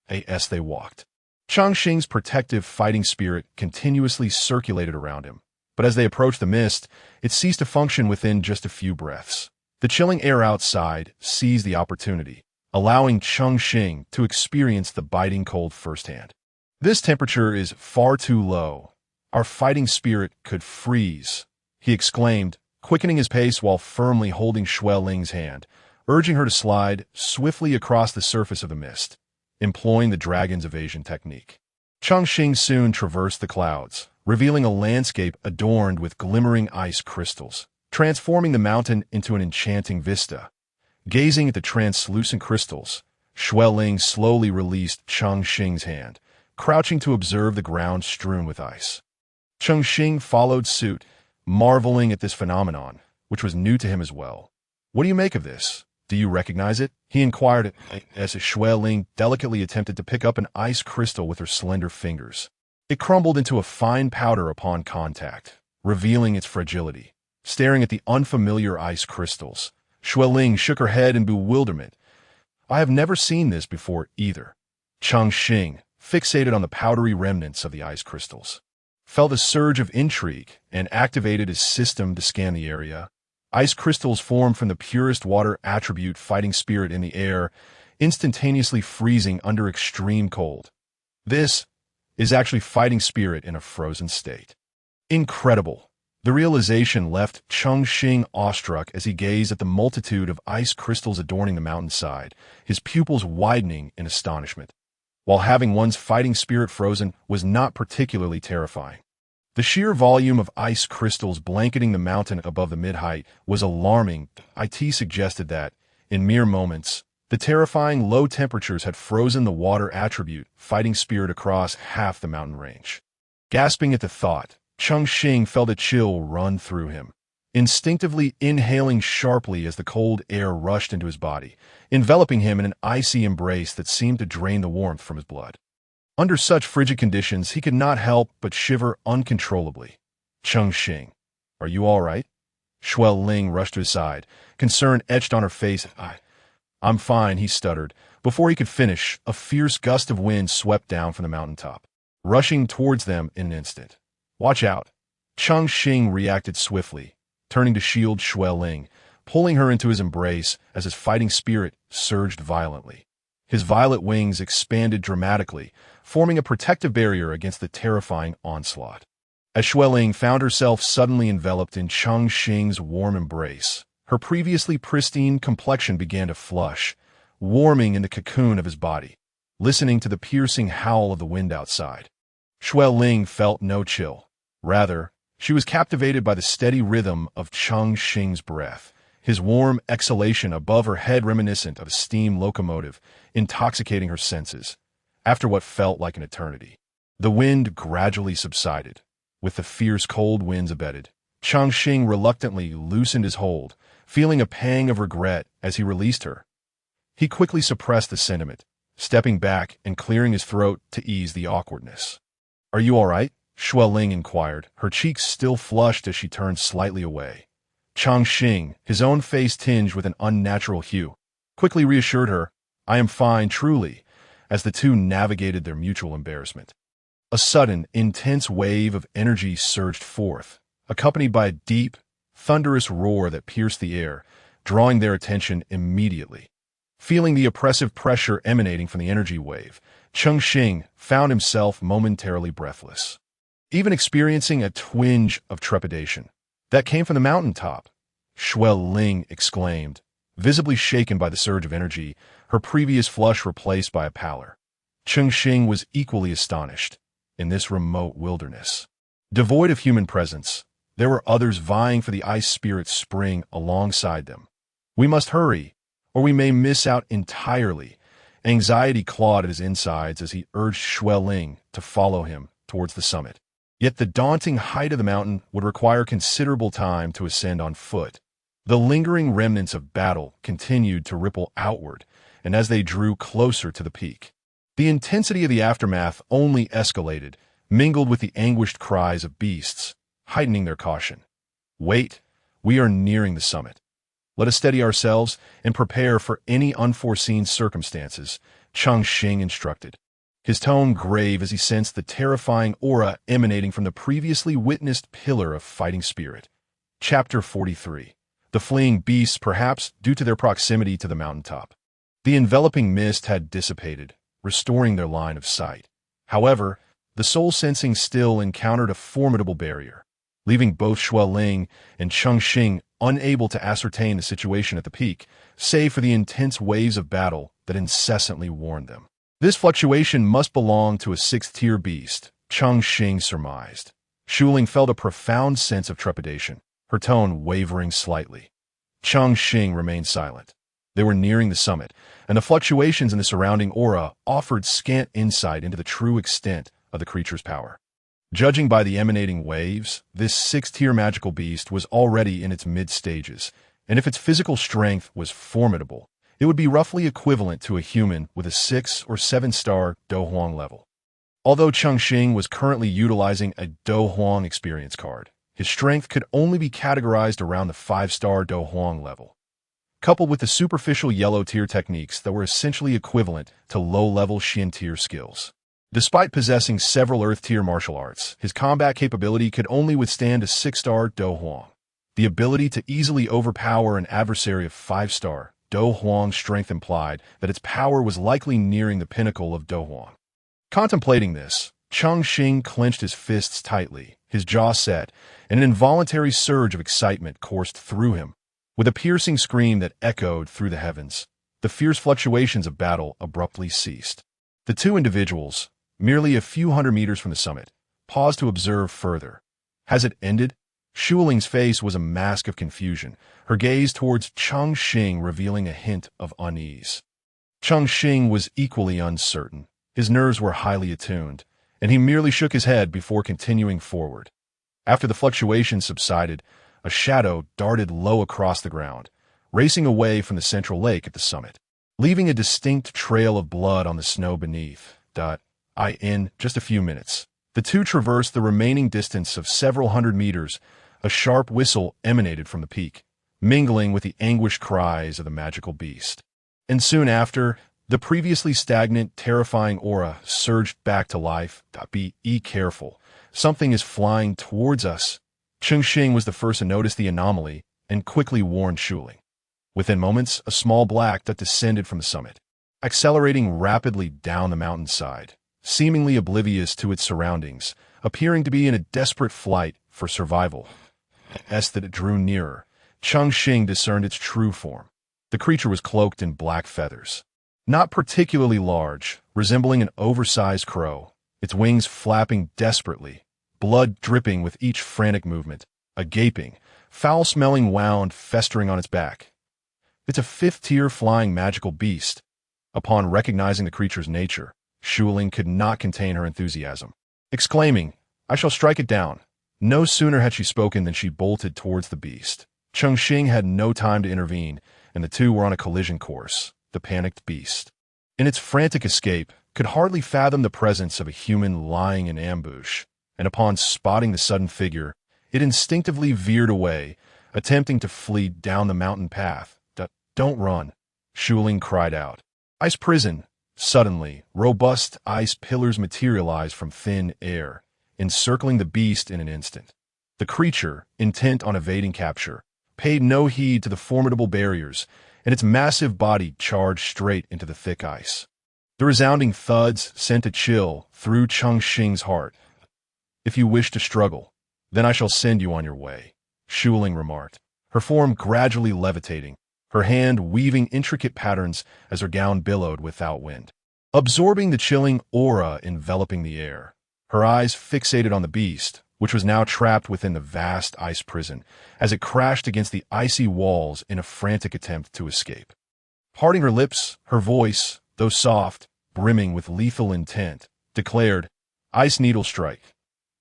as they walked. Cheng Xing's protective fighting spirit continuously circulated around him, but as they approached the mist, it ceased to function within just a few breaths. The chilling air outside seized the opportunity, allowing Cheng Xing to experience the biting cold firsthand. "This temperature is far too low. Our fighting spirit could freeze," he exclaimed, quickening his pace while firmly holding Xue Ling's hand, urging her to slide swiftly across the surface of the mist, employing the dragon's evasion technique. Cheng Xing soon traversed the clouds, revealing a landscape adorned with glimmering ice crystals, transforming the mountain into an enchanting vista. Gazing at the translucent crystals, Xue Ling slowly released Cheng Xing's hand, crouching to observe the ground strewn with ice. Cheng Xing followed suit, marveling at this phenomenon, which was new to him as well. "What do you make of this? Do you recognize it?" he inquired as Xue Ling delicately attempted to pick up an ice crystal with her slender fingers. It crumbled into a fine powder upon contact, revealing its fragility. Staring at the unfamiliar ice crystals, Xue Ling shook her head in bewilderment. "I have never seen this before either." Cheng Xing, fixated on the powdery remnants of the ice crystals, felt a surge of intrigue and activated his system to scan the area. Ice crystals formed from the purest water attribute fighting spirit in the air, instantaneously freezing under extreme cold. This is actually fighting spirit in a frozen state. Incredible. The realization left Cheng Xing awestruck as he gazed at the multitude of ice crystals adorning the mountainside, his pupils widening in astonishment. While having one's fighting spirit frozen was not particularly terrifying, the sheer volume of ice crystals blanketing the mountain above the mid-height was alarming. It suggested that, in mere moments, the terrifying low temperatures had frozen the water attribute fighting spirit across half the mountain range. Gasping at the thought, Cheng Xing felt a chill run through him, instinctively inhaling sharply as the cold air rushed into his body, enveloping him in an icy embrace that seemed to drain the warmth from his blood. Under such frigid conditions, he could not help but shiver uncontrollably. "Cheng Xing, are you all right?" Xue Ling rushed to his side, concern etched on her face. I'm fine," he stuttered. Before he could finish, a fierce gust of wind swept down from the mountaintop, rushing towards them in an instant. "Watch out." Cheng Xing reacted swiftly, turning to shield Xue Ling, pulling her into his embrace as his fighting spirit surged violently. His violet wings expanded dramatically, forming a protective barrier against the terrifying onslaught. As Xue Ling found herself suddenly enveloped in Cheng Xing's warm embrace, her previously pristine complexion began to flush, warming in the cocoon of his body, listening to the piercing howl of the wind outside. Xue Ling felt no chill. Rather, she was captivated by the steady rhythm of Cheng Xing's breath, his warm exhalation above her head reminiscent of a steam locomotive, intoxicating her senses. After what felt like an eternity, the wind gradually subsided. With the fierce cold winds abated, Cheng Xing reluctantly loosened his hold, feeling a pang of regret as he released her. He quickly suppressed the sentiment, stepping back and clearing his throat to ease the awkwardness. "Are you all right?" Xue Ling inquired, her cheeks still flushed as she turned slightly away. Cheng Xing, his own face tinged with an unnatural hue, quickly reassured her, "I am fine, truly," as the two navigated their mutual embarrassment. A sudden, intense wave of energy surged forth, accompanied by a deep, thunderous roar that pierced the air, drawing their attention immediately. Feeling the oppressive pressure emanating from the energy wave, Cheng Xing found himself momentarily breathless, even experiencing a twinge of trepidation. "That came from the mountaintop," Xue Ling exclaimed, visibly shaken by the surge of energy, her previous flush replaced by a pallor. Cheng Xing was equally astonished. In this remote wilderness, devoid of human presence, there were others vying for the ice spirit's spring alongside them. "We must hurry, or we may miss out entirely." Anxiety clawed at his insides as he urged Xue Ling to follow him towards the summit. Yet the daunting height of the mountain would require considerable time to ascend on foot. The lingering remnants of battle continued to ripple outward, and as they drew closer to the peak, the intensity of the aftermath only escalated, mingled with the anguished cries of beasts, heightening their caution. "Wait, we are nearing the summit. Let us steady ourselves and prepare for any unforeseen circumstances," Cheng Xing instructed, his tone grave as he sensed the terrifying aura emanating from the previously witnessed pillar of fighting spirit. Chapter 43. The fleeing beasts, perhaps due to their proximity to the mountaintop. The enveloping mist had dissipated, restoring their line of sight. However, the soul-sensing still encountered a formidable barrier, leaving both Xue Ling and Cheng Xing unable to ascertain the situation at the peak, save for the intense waves of battle that incessantly warned them. This fluctuation must belong to a sixth-tier beast, Cheng Xing surmised. Xue Ling felt a profound sense of trepidation, her tone wavering slightly. Cheng Xing remained silent. They were nearing the summit, and the fluctuations in the surrounding aura offered scant insight into the true extent of the creature's power. Judging by the emanating waves, this sixth-tier magical beast was already in its mid-stages, and if its physical strength was formidable, it would be roughly equivalent to a human with a 6- or 7-star Do Huang level. Although Cheng Xing was currently utilizing a Do Huang experience card, his strength could only be categorized around the 5-star Do Huang level. Coupled with the superficial yellow-tier techniques that were essentially equivalent to low-level Xin-tier skills. Despite possessing several Earth-tier martial arts, his combat capability could only withstand a 6-star Do Huang. The ability to easily overpower an adversary of 5-star Do Huang's strength implied that its power was likely nearing the pinnacle of Do Huang. Contemplating this, Cheng Xing clenched his fists tightly, his jaw set, and an involuntary surge of excitement coursed through him. With a piercing scream that echoed through the heavens, the fierce fluctuations of battle abruptly ceased. The two individuals, merely a few hundred meters from the summit, paused to observe further. Has it ended? Xue Ling's face was a mask of confusion, her gaze towards Cheng Xing revealing a hint of unease. Cheng Xing was equally uncertain. His nerves were highly attuned, and he merely shook his head before continuing forward. After the fluctuation subsided, a shadow darted low across the ground, racing away from the central lake at the summit, leaving a distinct trail of blood on the snow beneath. In just a few minutes, the two traversed the remaining distance of several hundred meters. A sharp whistle emanated from the peak, mingling with the anguished cries of the magical beast. And soon after, the previously stagnant, terrifying aura surged back to life. Be careful. Something is flying towards us. Cheng Xing was the first to notice the anomaly and quickly warned Xue Ling. Within moments, a small black dot descended from the summit, accelerating rapidly down the mountainside, seemingly oblivious to its surroundings, appearing to be in a desperate flight for survival. As that it drew nearer, Cheng Xing discerned its true form. The creature was cloaked in black feathers. Not particularly large, resembling an oversized crow, its wings flapping desperately, blood dripping with each frantic movement, a gaping, foul-smelling wound festering on its back. It's a 5th-tier flying magical beast. Upon recognizing the creature's nature, Xue Ling could not contain her enthusiasm, exclaiming, "I shall strike it down." No sooner had she spoken than she bolted towards the beast. Cheng Xing had no time to intervene, and the two were on a collision course. The panicked beast, in its frantic escape, could hardly fathom the presence of a human lying in ambush, and upon spotting the sudden figure, it instinctively veered away, attempting to flee down the mountain path. "Don't run," Xue Ling cried out. Ice prison. Suddenly, robust ice pillars materialized from thin air, encircling the beast in an instant. The creature, intent on evading capture, paid no heed to the formidable barriers, and its massive body charged straight into the thick ice. The resounding thuds sent a chill through Cheng Xing's heart. "If you wish to struggle, then I shall send you on your way," Xue Ling remarked, her form gradually levitating, her hand weaving intricate patterns as her gown billowed without wind. Absorbing the chilling aura enveloping the air, her eyes fixated on the beast, which was now trapped within the vast ice prison, as it crashed against the icy walls in a frantic attempt to escape. Parting her lips, her voice, though soft, brimming with lethal intent, declared, "Ice needle strike."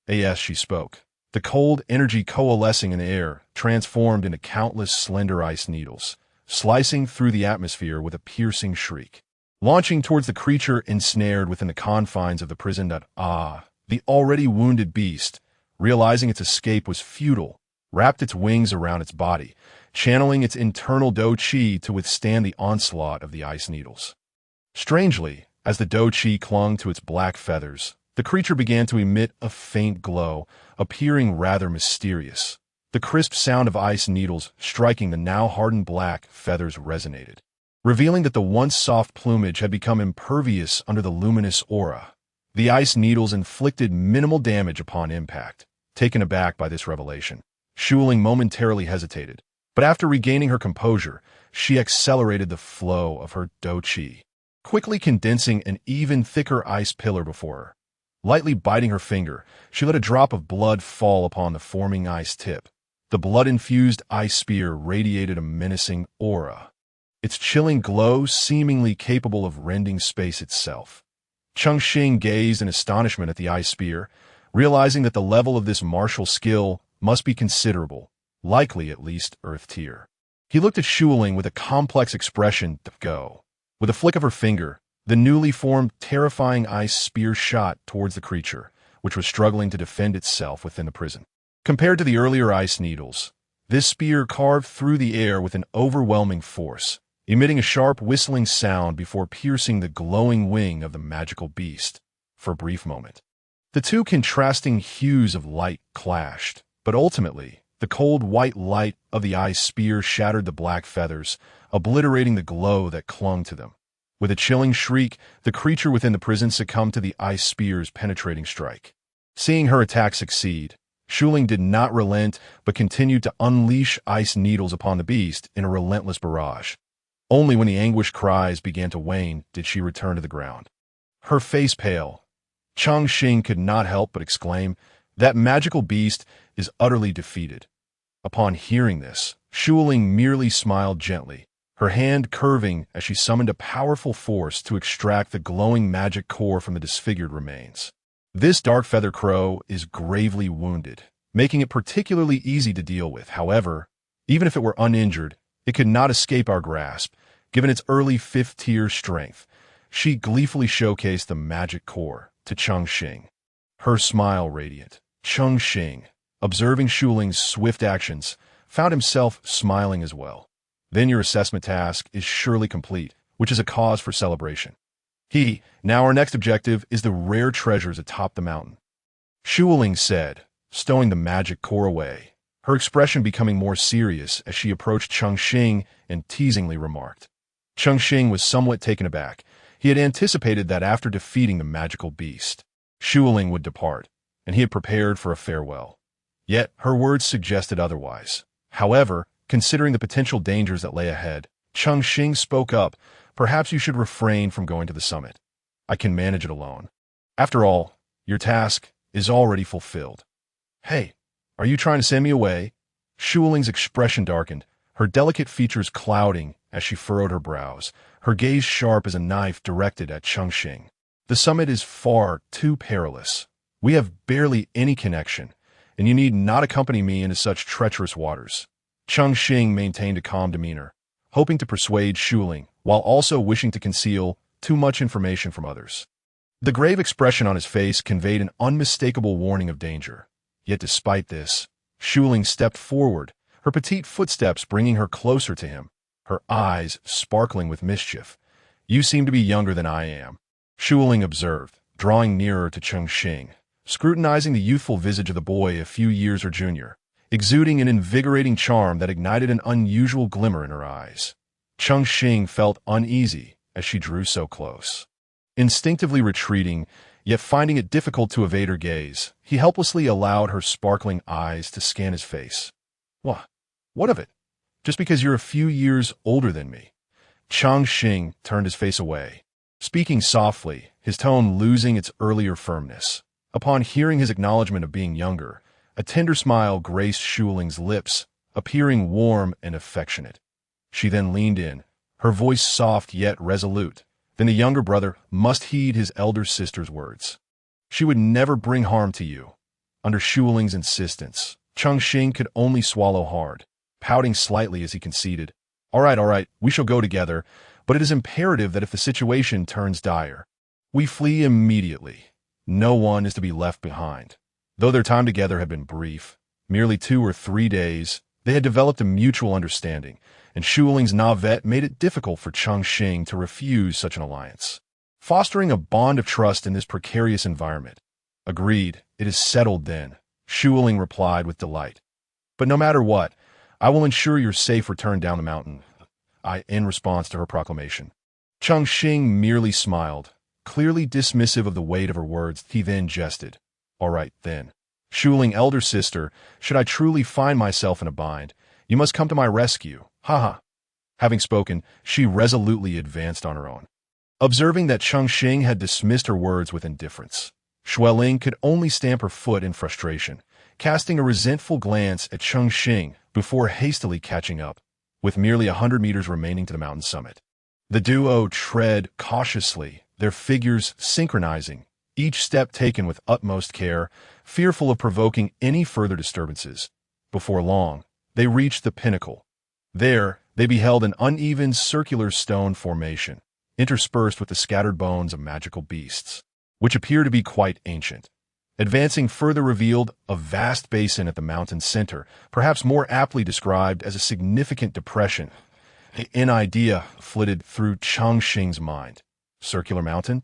As she spoke, the cold energy coalescing in the air transformed into countless slender ice needles, slicing through the atmosphere with a piercing shriek. Launching towards the creature ensnared within the confines of the prison. The already wounded beast, realizing its escape was futile, wrapped its wings around its body, channeling its internal Do Qi to withstand the onslaught of the ice needles. Strangely, as the Do Qi clung to its black feathers, the creature began to emit a faint glow, appearing rather mysterious. The crisp sound of ice needles striking the now hardened black feathers resonated. revealing that the once soft plumage had become impervious under the luminous aura. The ice needles inflicted minimal damage upon impact. Taken aback by this revelation, Xu Ling momentarily hesitated, but after regaining her composure, she accelerated the flow of her dou qi, quickly condensing an even thicker ice pillar before her. Lightly biting her finger, she let a drop of blood fall upon the forming ice tip. The blood-infused ice spear radiated a menacing aura, its chilling glow seemingly capable of rending space itself. Cheng Xing gazed in astonishment at the ice spear, realizing that the level of this martial skill must be considerable, likely at least Earth tier. He looked at Xu Ling with a complex expression to go. With a flick of her finger, the newly formed, terrifying ice spear shot towards the creature, which was struggling to defend itself within the prison. Compared to the earlier ice needles, this spear carved through the air with an overwhelming force, emitting a sharp whistling sound before piercing the glowing wing of the magical beast. For a brief moment, the two contrasting hues of light clashed, but ultimately, the cold white light of the ice spear shattered the black feathers, obliterating the glow that clung to them. With a chilling shriek, the creature within the prison succumbed to the ice spear's penetrating strike. Seeing her attack succeed, Xu Ling did not relent but continued to unleash ice needles upon the beast in a relentless barrage. Only when the anguished cries began to wane did she return to the ground. Her face pale, Cheng Xing could not help but exclaim, "That magical beast is utterly defeated." Upon hearing this, Xu Ling merely smiled gently, her hand curving as she summoned a powerful force to extract the glowing magic core from the disfigured remains. This dark feather crow is gravely wounded, making it particularly easy to deal with. However, even if it were uninjured, it could not escape our grasp, given its early 5th-tier strength. She gleefully showcased the magic core to Cheng Xing, her smile radiant. Cheng Xing, observing Xu Ling's swift actions, found himself smiling as well. Then your assessment task is surely complete, which is a cause for celebration. Now our next objective is the rare treasures atop the mountain, Xu Ling said, stowing the magic core away, her expression becoming more serious as she approached Cheng Xing and teasingly remarked. Cheng Xing was somewhat taken aback. He had anticipated that after defeating the magical beast, Xu Ling would depart, and he had prepared for a farewell. Yet her words suggested otherwise. However, considering the potential dangers that lay ahead, Cheng Xing spoke up, "Perhaps you should refrain from going to the summit. I can manage it alone. After all, your task is already fulfilled." "Hey, are you trying to send me away?" Xu Ling's expression darkened, her delicate features clouding as she furrowed her brows, her gaze sharp as a knife directed at Cheng Xing. "The summit is far too perilous. We have barely any connection, and you need not accompany me into such treacherous waters." Cheng Xing maintained a calm demeanor, hoping to persuade Xu Ling, while also wishing to conceal too much information from others. The grave expression on his face conveyed an unmistakable warning of danger. Yet despite this, Xu Ling stepped forward, her petite footsteps bringing her closer to him, her eyes sparkling with mischief. "You seem to be younger than I am," Xu Ling observed, drawing nearer to Cheng Xing, scrutinizing the youthful visage of the boy a few years her junior, exuding an invigorating charm that ignited an unusual glimmer in her eyes. Cheng Xing felt uneasy as she drew so close. Instinctively retreating, yet finding it difficult to evade her gaze, he helplessly allowed her sparkling eyes to scan his face. What of it? Just because you're a few years older than me." Cheng Xing turned his face away, speaking softly, his tone losing its earlier firmness. Upon hearing his acknowledgement of being younger, a tender smile graced Xu Ling's lips, appearing warm and affectionate. She then leaned in, her voice soft yet resolute. Then the younger brother must heed his elder sister's words. She would never bring harm to you. Under Xu Ling's insistence, Cheng Xing could only swallow hard, pouting slightly as he conceded, all right, we shall go together, but it is imperative that if the situation turns dire, we flee immediately. No one is to be left behind." Though their time together had been brief, merely 2 or 3 days, they had developed a mutual understanding, and Xu Ling's navet made it difficult for Cheng Xing to refuse such an alliance, fostering a bond of trust in this precarious environment. "Agreed, it is settled then," Xu Ling replied with delight. "But no matter what, I will ensure your safe return down the mountain. in response to her proclamation. Cheng Xing merely smiled, clearly dismissive of the weight of her words. He then jested. All right, then. Xue Ling, elder sister, should I truly find myself in a bind, you must come to my rescue. Ha ha. Having spoken, she resolutely advanced on her own. Observing that Cheng Xing had dismissed her words with indifference, Xue Ling could only stamp her foot in frustration, casting a resentful glance at Cheng Xing before hastily catching up, with merely 100 meters remaining to the mountain summit. The duo tread cautiously, their figures synchronizing, each step taken with utmost care, fearful of provoking any further disturbances. Before long, they reached the pinnacle. There, they beheld an uneven circular stone formation, interspersed with the scattered bones of magical beasts, which appear to be quite ancient. Advancing further revealed a vast basin at the mountain's center, perhaps more aptly described as a significant depression. An idea flitted through Cheng Xing's mind. Circular mountain?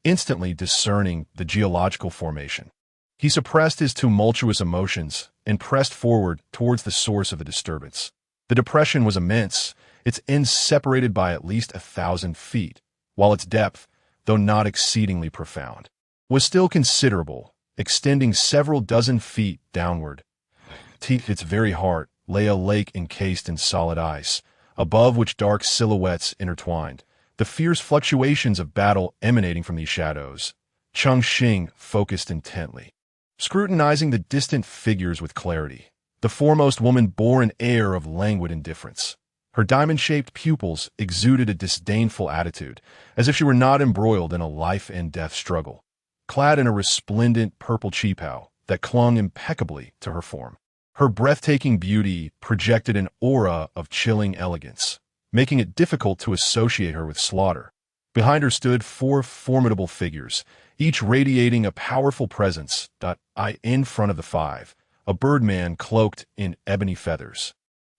Instantly discerning the geological formation, he suppressed his tumultuous emotions and pressed forward towards the source of the disturbance. The depression was immense, its ends separated by at least 1,000 feet, while its depth, though not exceedingly profound, was still considerable, extending several dozen feet downward. At its very heart lay a lake encased in solid ice, above which dark silhouettes intertwined, the fierce fluctuations of battle emanating from these shadows. Cheng Xing focused intently, scrutinizing the distant figures with clarity. The foremost woman bore an air of languid indifference. Her diamond-shaped pupils exuded a disdainful attitude, as if she were not embroiled in a life-and-death struggle. Clad in a resplendent purple qipao that clung impeccably to her form, her breathtaking beauty projected an aura of chilling elegance, making it difficult to associate her with slaughter. Behind her stood 4 formidable figures, each radiating a powerful presence. In front of the 5, a birdman cloaked in ebony feathers.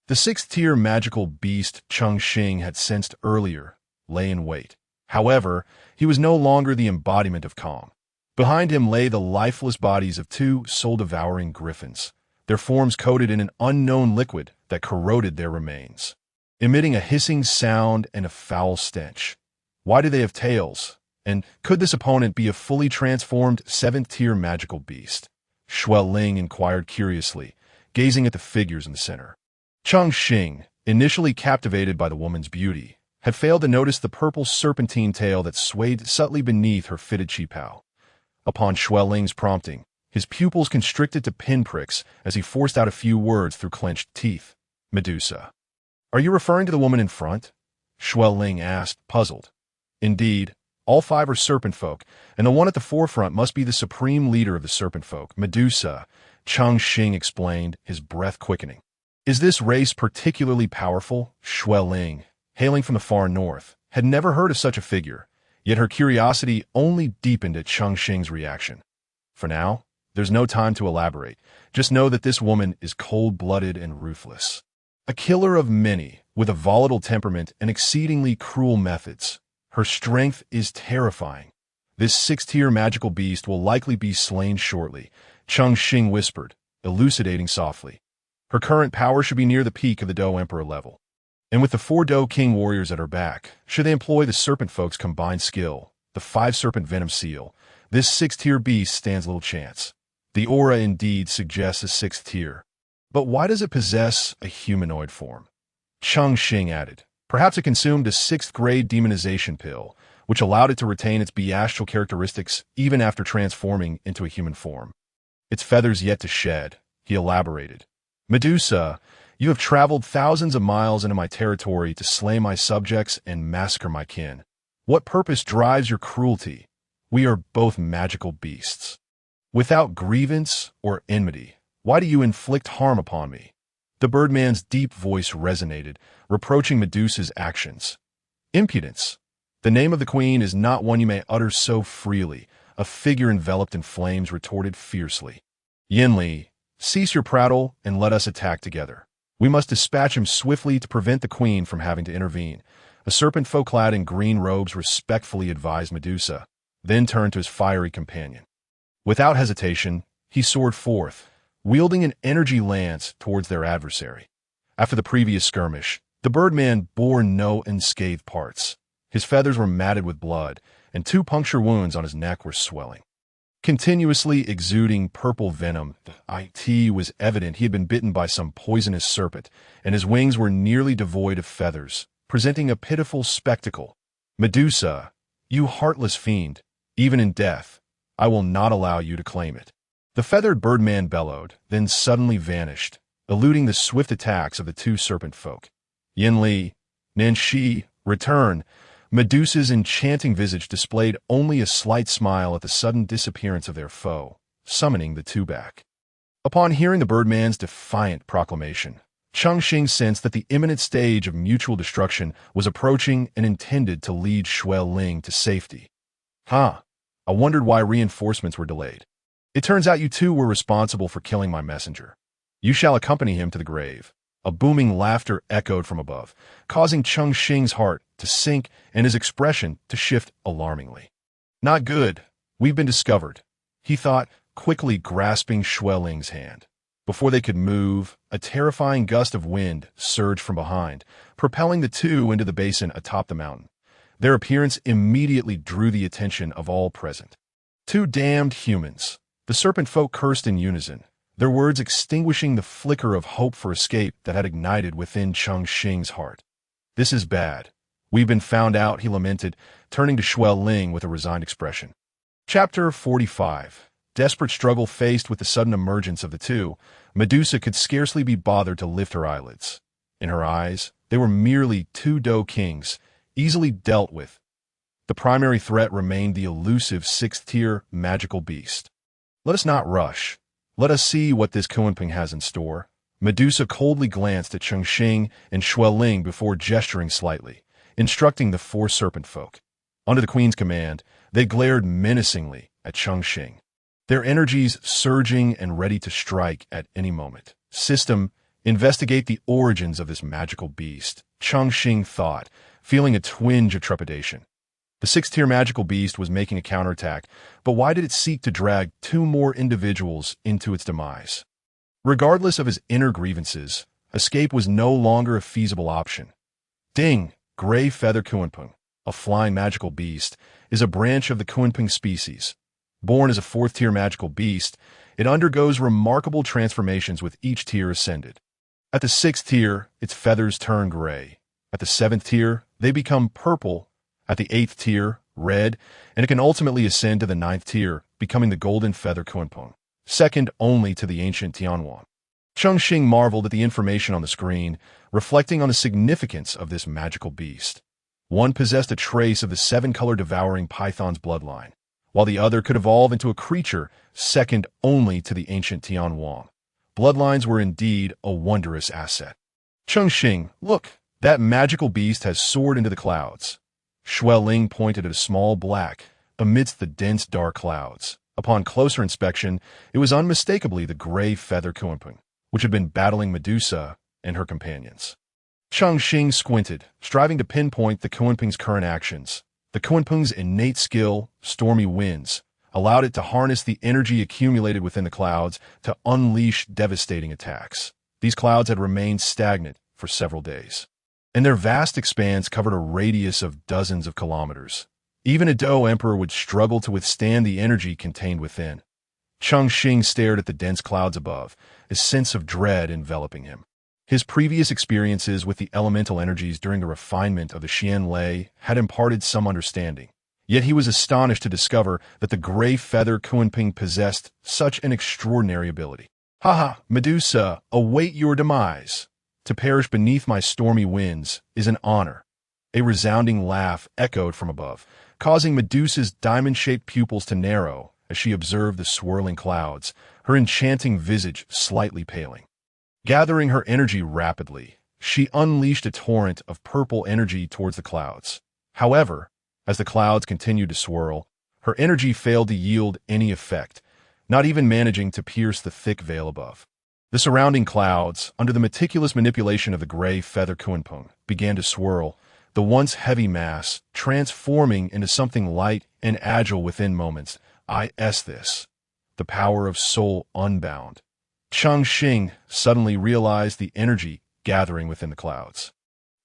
The 6th-tier magical beast Cheng Xing had sensed earlier lay in wait. However, he was no longer the embodiment of calm. Behind him lay the lifeless bodies of 2 soul-devouring griffins, their forms coated in an unknown liquid that corroded their remains, emitting a hissing sound and a foul stench. Why do they have tails? And could this opponent be a fully transformed 7th-tier magical beast? Xue Ling inquired curiously, gazing at the figures in the center. Cheng Xing, initially captivated by the woman's beauty, had failed to notice the purple serpentine tail that swayed subtly beneath her fitted qipao. Upon Xue Ling's prompting, his pupils constricted to pinpricks as he forced out a few words through clenched teeth. Medusa. Are you referring to the woman in front? Xue Ling asked, puzzled. Indeed, all 5 are serpent folk, and the one at the forefront must be the supreme leader of the serpent folk, Medusa, Cheng Xing explained, his breath quickening. Is this race particularly powerful? Xue Ling, hailing from the far north, had never heard of such a figure, yet her curiosity only deepened at Cheng Xing's reaction. For now, there's no time to elaborate. Just know that this woman is cold-blooded and ruthless. A killer of many, with a volatile temperament and exceedingly cruel methods. Her strength is terrifying. This 6th-tier magical beast will likely be slain shortly, Cheng Xing whispered, elucidating softly. Her current power should be near the peak of the Do Emperor level. And with the 4 Do King warriors at her back, should they employ the serpent folk's combined skill, the 5 serpent venom seal, this 6th-tier beast stands little chance. The aura indeed suggests a 6th tier. But why does it possess a humanoid form? Cheng Xing added. Perhaps it consumed a 6th-grade demonization pill, which allowed it to retain its bestial characteristics even after transforming into a human form. Its feathers yet to shed, he elaborated. Medusa, you have traveled thousands of miles into my territory to slay my subjects and massacre my kin. What purpose drives your cruelty? We are both magical beasts. Without grievance or enmity, why do you inflict harm upon me? The birdman's deep voice resonated, reproaching Medusa's actions. Impudence. The name of the queen is not one you may utter so freely, a figure enveloped in flames retorted fiercely. Yinli, cease your prattle and let us attack together. We must dispatch him swiftly to prevent the queen from having to intervene. A serpent folk clad in green robes respectfully advised Medusa, then turned to his fiery companion. Without hesitation, he soared forth, wielding an energy lance towards their adversary. After the previous skirmish, The birdman bore no unscathed parts. His feathers were matted with blood, and 2 puncture wounds on his neck were swelling. Continuously exuding purple venom, it was evident he had been bitten by some poisonous serpent, and his wings were nearly devoid of feathers, presenting a pitiful spectacle. Medusa, you heartless fiend, even in death, I will not allow you to claim it. The feathered birdman bellowed, then suddenly vanished, eluding the swift attacks of the 2 serpent folk. Yin Li, Nen Shi, return. Medusa's enchanting visage displayed only a slight smile at the sudden disappearance of their foe, summoning the 2 back. Upon hearing the birdman's defiant proclamation, Cheng Xing sensed that the imminent stage of mutual destruction was approaching and intended to lead Xue Ling to safety. I wondered why reinforcements were delayed. It turns out you 2 were responsible for killing my messenger. You shall accompany him to the grave. A booming laughter echoed from above, causing Cheng Xing's heart to sink and his expression to shift alarmingly. Not good. We've been discovered, he thought, quickly grasping Xue Ling's hand. Before they could move, a terrifying gust of wind surged from behind, propelling the 2 into the basin atop the mountain. Their appearance immediately drew the attention of all present. 2 damned humans. The serpent folk cursed in unison, their words extinguishing the flicker of hope for escape that had ignited within Cheng Xing's heart. This is bad. We've been found out, he lamented, turning to Xue Ling with a resigned expression. Chapter 45. Desperate struggle faced with the sudden emergence of the 2, Medusa could scarcely be bothered to lift her eyelids. In her eyes, they were merely 2 doe kings, easily dealt with. The primary threat remained the elusive 6th-tier magical beast. Let us not rush. Let us see what this Kunping has in store. Medusa coldly glanced at Cheng Xing and Xue Ling before gesturing slightly, instructing the 4 serpent folk. Under the queen's command, they glared menacingly at Cheng Xing, their energies surging and ready to strike at any moment. System, investigate the origins of this magical beast, Cheng Xing thought, feeling a twinge of trepidation. The 6th-tier magical beast was making a counterattack, but why did it seek to drag 2 more individuals into its demise? Regardless of his inner grievances, escape was no longer a feasible option. Ding, gray feather Kunping, a flying magical beast, is a branch of the Kunping species. Born as a 4th-tier magical beast, it undergoes remarkable transformations with each tier ascended. At the 6th tier, its feathers turn gray. At the 7th tier, they become purple. At the 8th tier, red, and it can ultimately ascend to the 9th tier, becoming the golden feather Kunping, second only to the ancient Tianhuan. Cheng Xing marveled at the information on the screen, reflecting on the significance of this magical beast. One possessed a trace of the 7-color devouring python's bloodline, while the other could evolve into a creature second only to the ancient Tianhuan. Bloodlines were indeed a wondrous asset. Cheng Xing, look, that magical beast has soared into the clouds. Xue Ling pointed at a small black amidst the dense dark clouds. Upon closer inspection, it was unmistakably the gray feather Kunping, which had been battling Medusa and her companions. Cheng Xing squinted, striving to pinpoint the Kunping's current actions. The Kunping's innate skill, stormy winds, allowed it to harness the energy accumulated within the clouds to unleash devastating attacks. These clouds had remained stagnant for several days, and their vast expanse covered a radius of dozens of kilometers. Even a Doe Emperor would struggle to withstand the energy contained within. Cheng Xing stared at the dense clouds above, a sense of dread enveloping him. His previous experiences with the elemental energies during the refinement of the Xian Lei had imparted some understanding. Yet he was astonished to discover that the gray feather Kunping possessed such an extraordinary ability. Ha! Medusa, await your demise. To perish beneath my stormy winds is an honor. A resounding laugh echoed from above, causing Medusa's diamond-shaped pupils to narrow as she observed the swirling clouds, her enchanting visage slightly paling. Gathering her energy rapidly, she unleashed a torrent of purple energy towards the clouds. However, as the clouds continued to swirl, her energy failed to yield any effect, not even managing to pierce the thick veil above. The surrounding clouds, under the meticulous manipulation of the gray feather Kunping, began to swirl, the once heavy mass transforming into something light and agile within moments. This. The power of soul unbound. Cheng Xing suddenly realized the energy gathering within the clouds.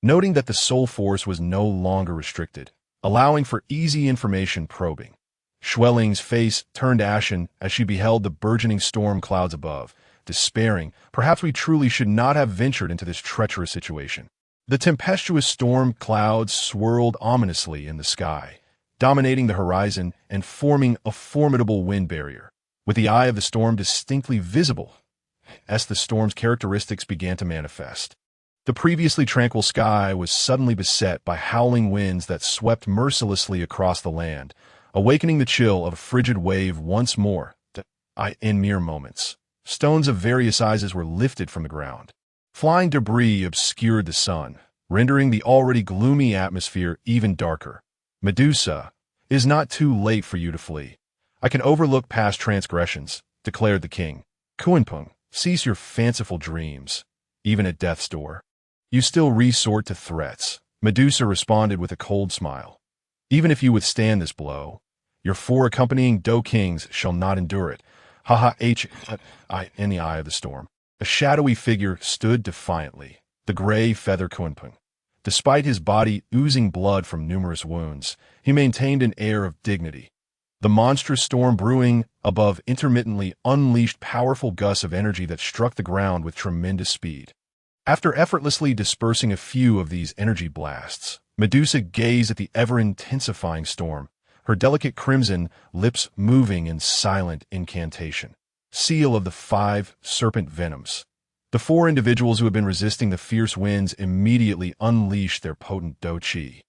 noting that the soul force was no longer restricted, allowing for easy information probing. Xue face turned ashen as she beheld the burgeoning storm clouds above, despairing. Perhaps we truly should not have ventured into this treacherous situation. The tempestuous storm clouds swirled ominously in the sky, dominating the horizon and forming a formidable wind barrier, with the eye of the storm distinctly visible as the storm's characteristics began to manifest. The previously tranquil sky was suddenly beset by howling winds that swept mercilessly across the land, awakening the chill of a frigid wave once more. In mere moments, stones of various sizes were lifted from the ground. Flying debris obscured the sun, rendering the already gloomy atmosphere even darker. Medusa, it is not too late for you to flee. I can overlook past transgressions, declared the king. Kunpeng, cease your fanciful dreams. Even at death's door, you still resort to threats. Medusa responded with a cold smile. Even if you withstand this blow, your 4 accompanying Do Kings shall not endure it. In the eye of the storm, a shadowy figure stood defiantly, the gray feather Kunpeng. Despite his body oozing blood from numerous wounds, he maintained an air of dignity. The monstrous storm brewing above intermittently unleashed powerful gusts of energy that struck the ground with tremendous speed. After effortlessly dispersing a few of these energy blasts, Medusa gazed at the ever-intensifying storm, her delicate crimson lips moving in silent incantation. Seal of the 5 serpent venoms. The 4 individuals who had been resisting the fierce winds immediately unleashed their potent Do Chi,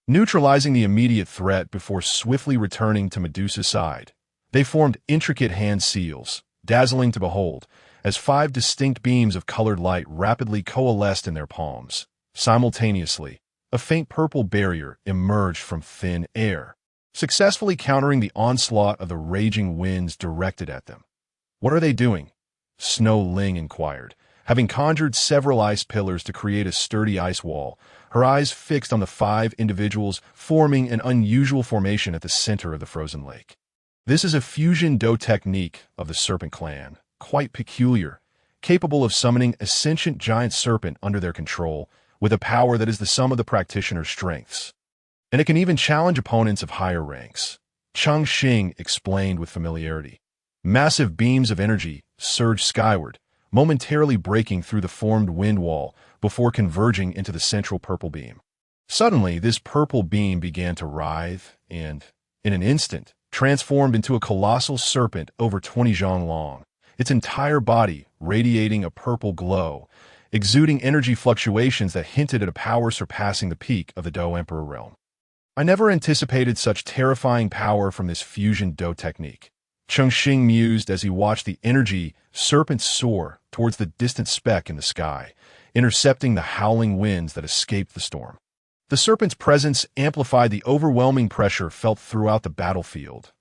neutralizing the immediate threat before swiftly returning to Medusa's side. They formed intricate hand seals, dazzling to behold, as 5 distinct beams of colored light rapidly coalesced in their palms. Simultaneously, a faint purple barrier emerged from thin air, successfully countering the onslaught of the raging winds directed at them. What are they doing? Xue Ling inquired, having conjured several ice pillars to create a sturdy ice wall, her eyes fixed on the 5 individuals forming an unusual formation at the center of the frozen lake. This is a fusion Do technique of the serpent clan, quite peculiar, capable of summoning a sentient giant serpent under their control with a power that is the sum of the practitioner's strengths. And it can even challenge opponents of higher ranks. Cheng Xing explained with familiarity. Massive beams of energy surged skyward, momentarily breaking through the formed wind wall before converging into the central purple beam. Suddenly, this purple beam began to writhe and, in an instant, transformed into a colossal serpent over 20 zhang long, its entire body radiating a purple glow, exuding energy fluctuations that hinted at a power surpassing the peak of the Do Emperor realm. I never anticipated such terrifying power from this fusion Do technique. Cheng Xing mused as he watched the energy serpent soar towards the distant speck in the sky, intercepting the howling winds that escaped the storm. The serpent's presence amplified the overwhelming pressure felt throughout the battlefield.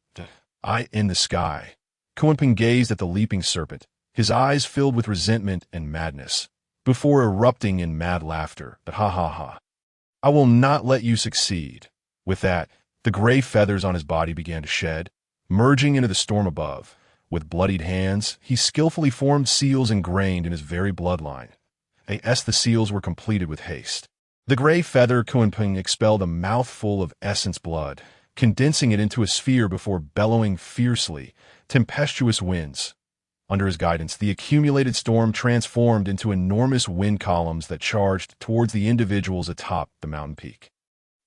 In the sky, Kunpeng gazed at the leaping serpent, his eyes filled with resentment and madness, before erupting in mad laughter. Ha ha ha. I will not let you succeed. With that, the gray feathers on his body began to shed, merging into the storm above. With bloodied hands, he skillfully formed seals ingrained in his very bloodline. The seals were completed with haste. The gray feather Kunpeng expelled a mouthful of essence blood, condensing it into a sphere before bellowing fiercely, tempestuous winds. Under his guidance, the accumulated storm transformed into enormous wind columns that charged towards the individuals atop the mountain peak.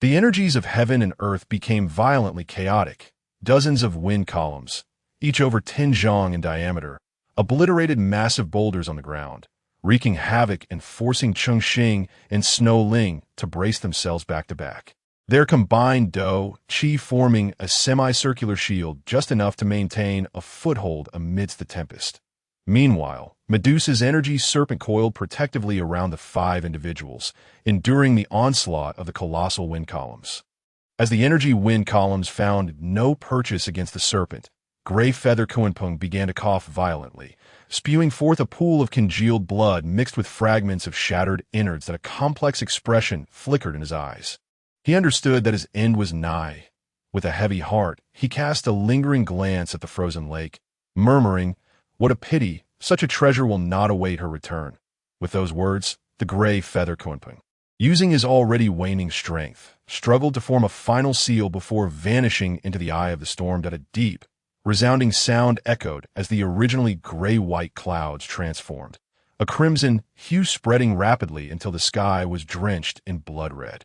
The energies of heaven and earth became violently chaotic. Dozens of wind columns, each over 10 zhang in diameter, obliterated massive boulders on the ground, wreaking havoc and forcing Cheng Xing and Xue Ling to brace themselves back to back. Their combined Do Chi forming a semicircular shield just enough to maintain a foothold amidst the tempest. Meanwhile, Medusa's energy serpent coiled protectively around the 5 individuals, enduring the onslaught of the colossal wind columns. As the energy wind columns found no purchase against the serpent, gray feather Kunpeng began to cough violently, spewing forth a pool of congealed blood mixed with fragments of shattered innards that a complex expression flickered in his eyes. He understood that his end was nigh. With a heavy heart, he cast a lingering glance at the frozen lake, murmuring, "What a pity, such a treasure will not await her return." With those words, the gray feather Kunpeng using his already waning strength, struggled to form a final seal before vanishing into the eye of the storm that a deep, resounding sound echoed as the originally gray-white clouds transformed, a crimson hue spreading rapidly until the sky was drenched in blood red.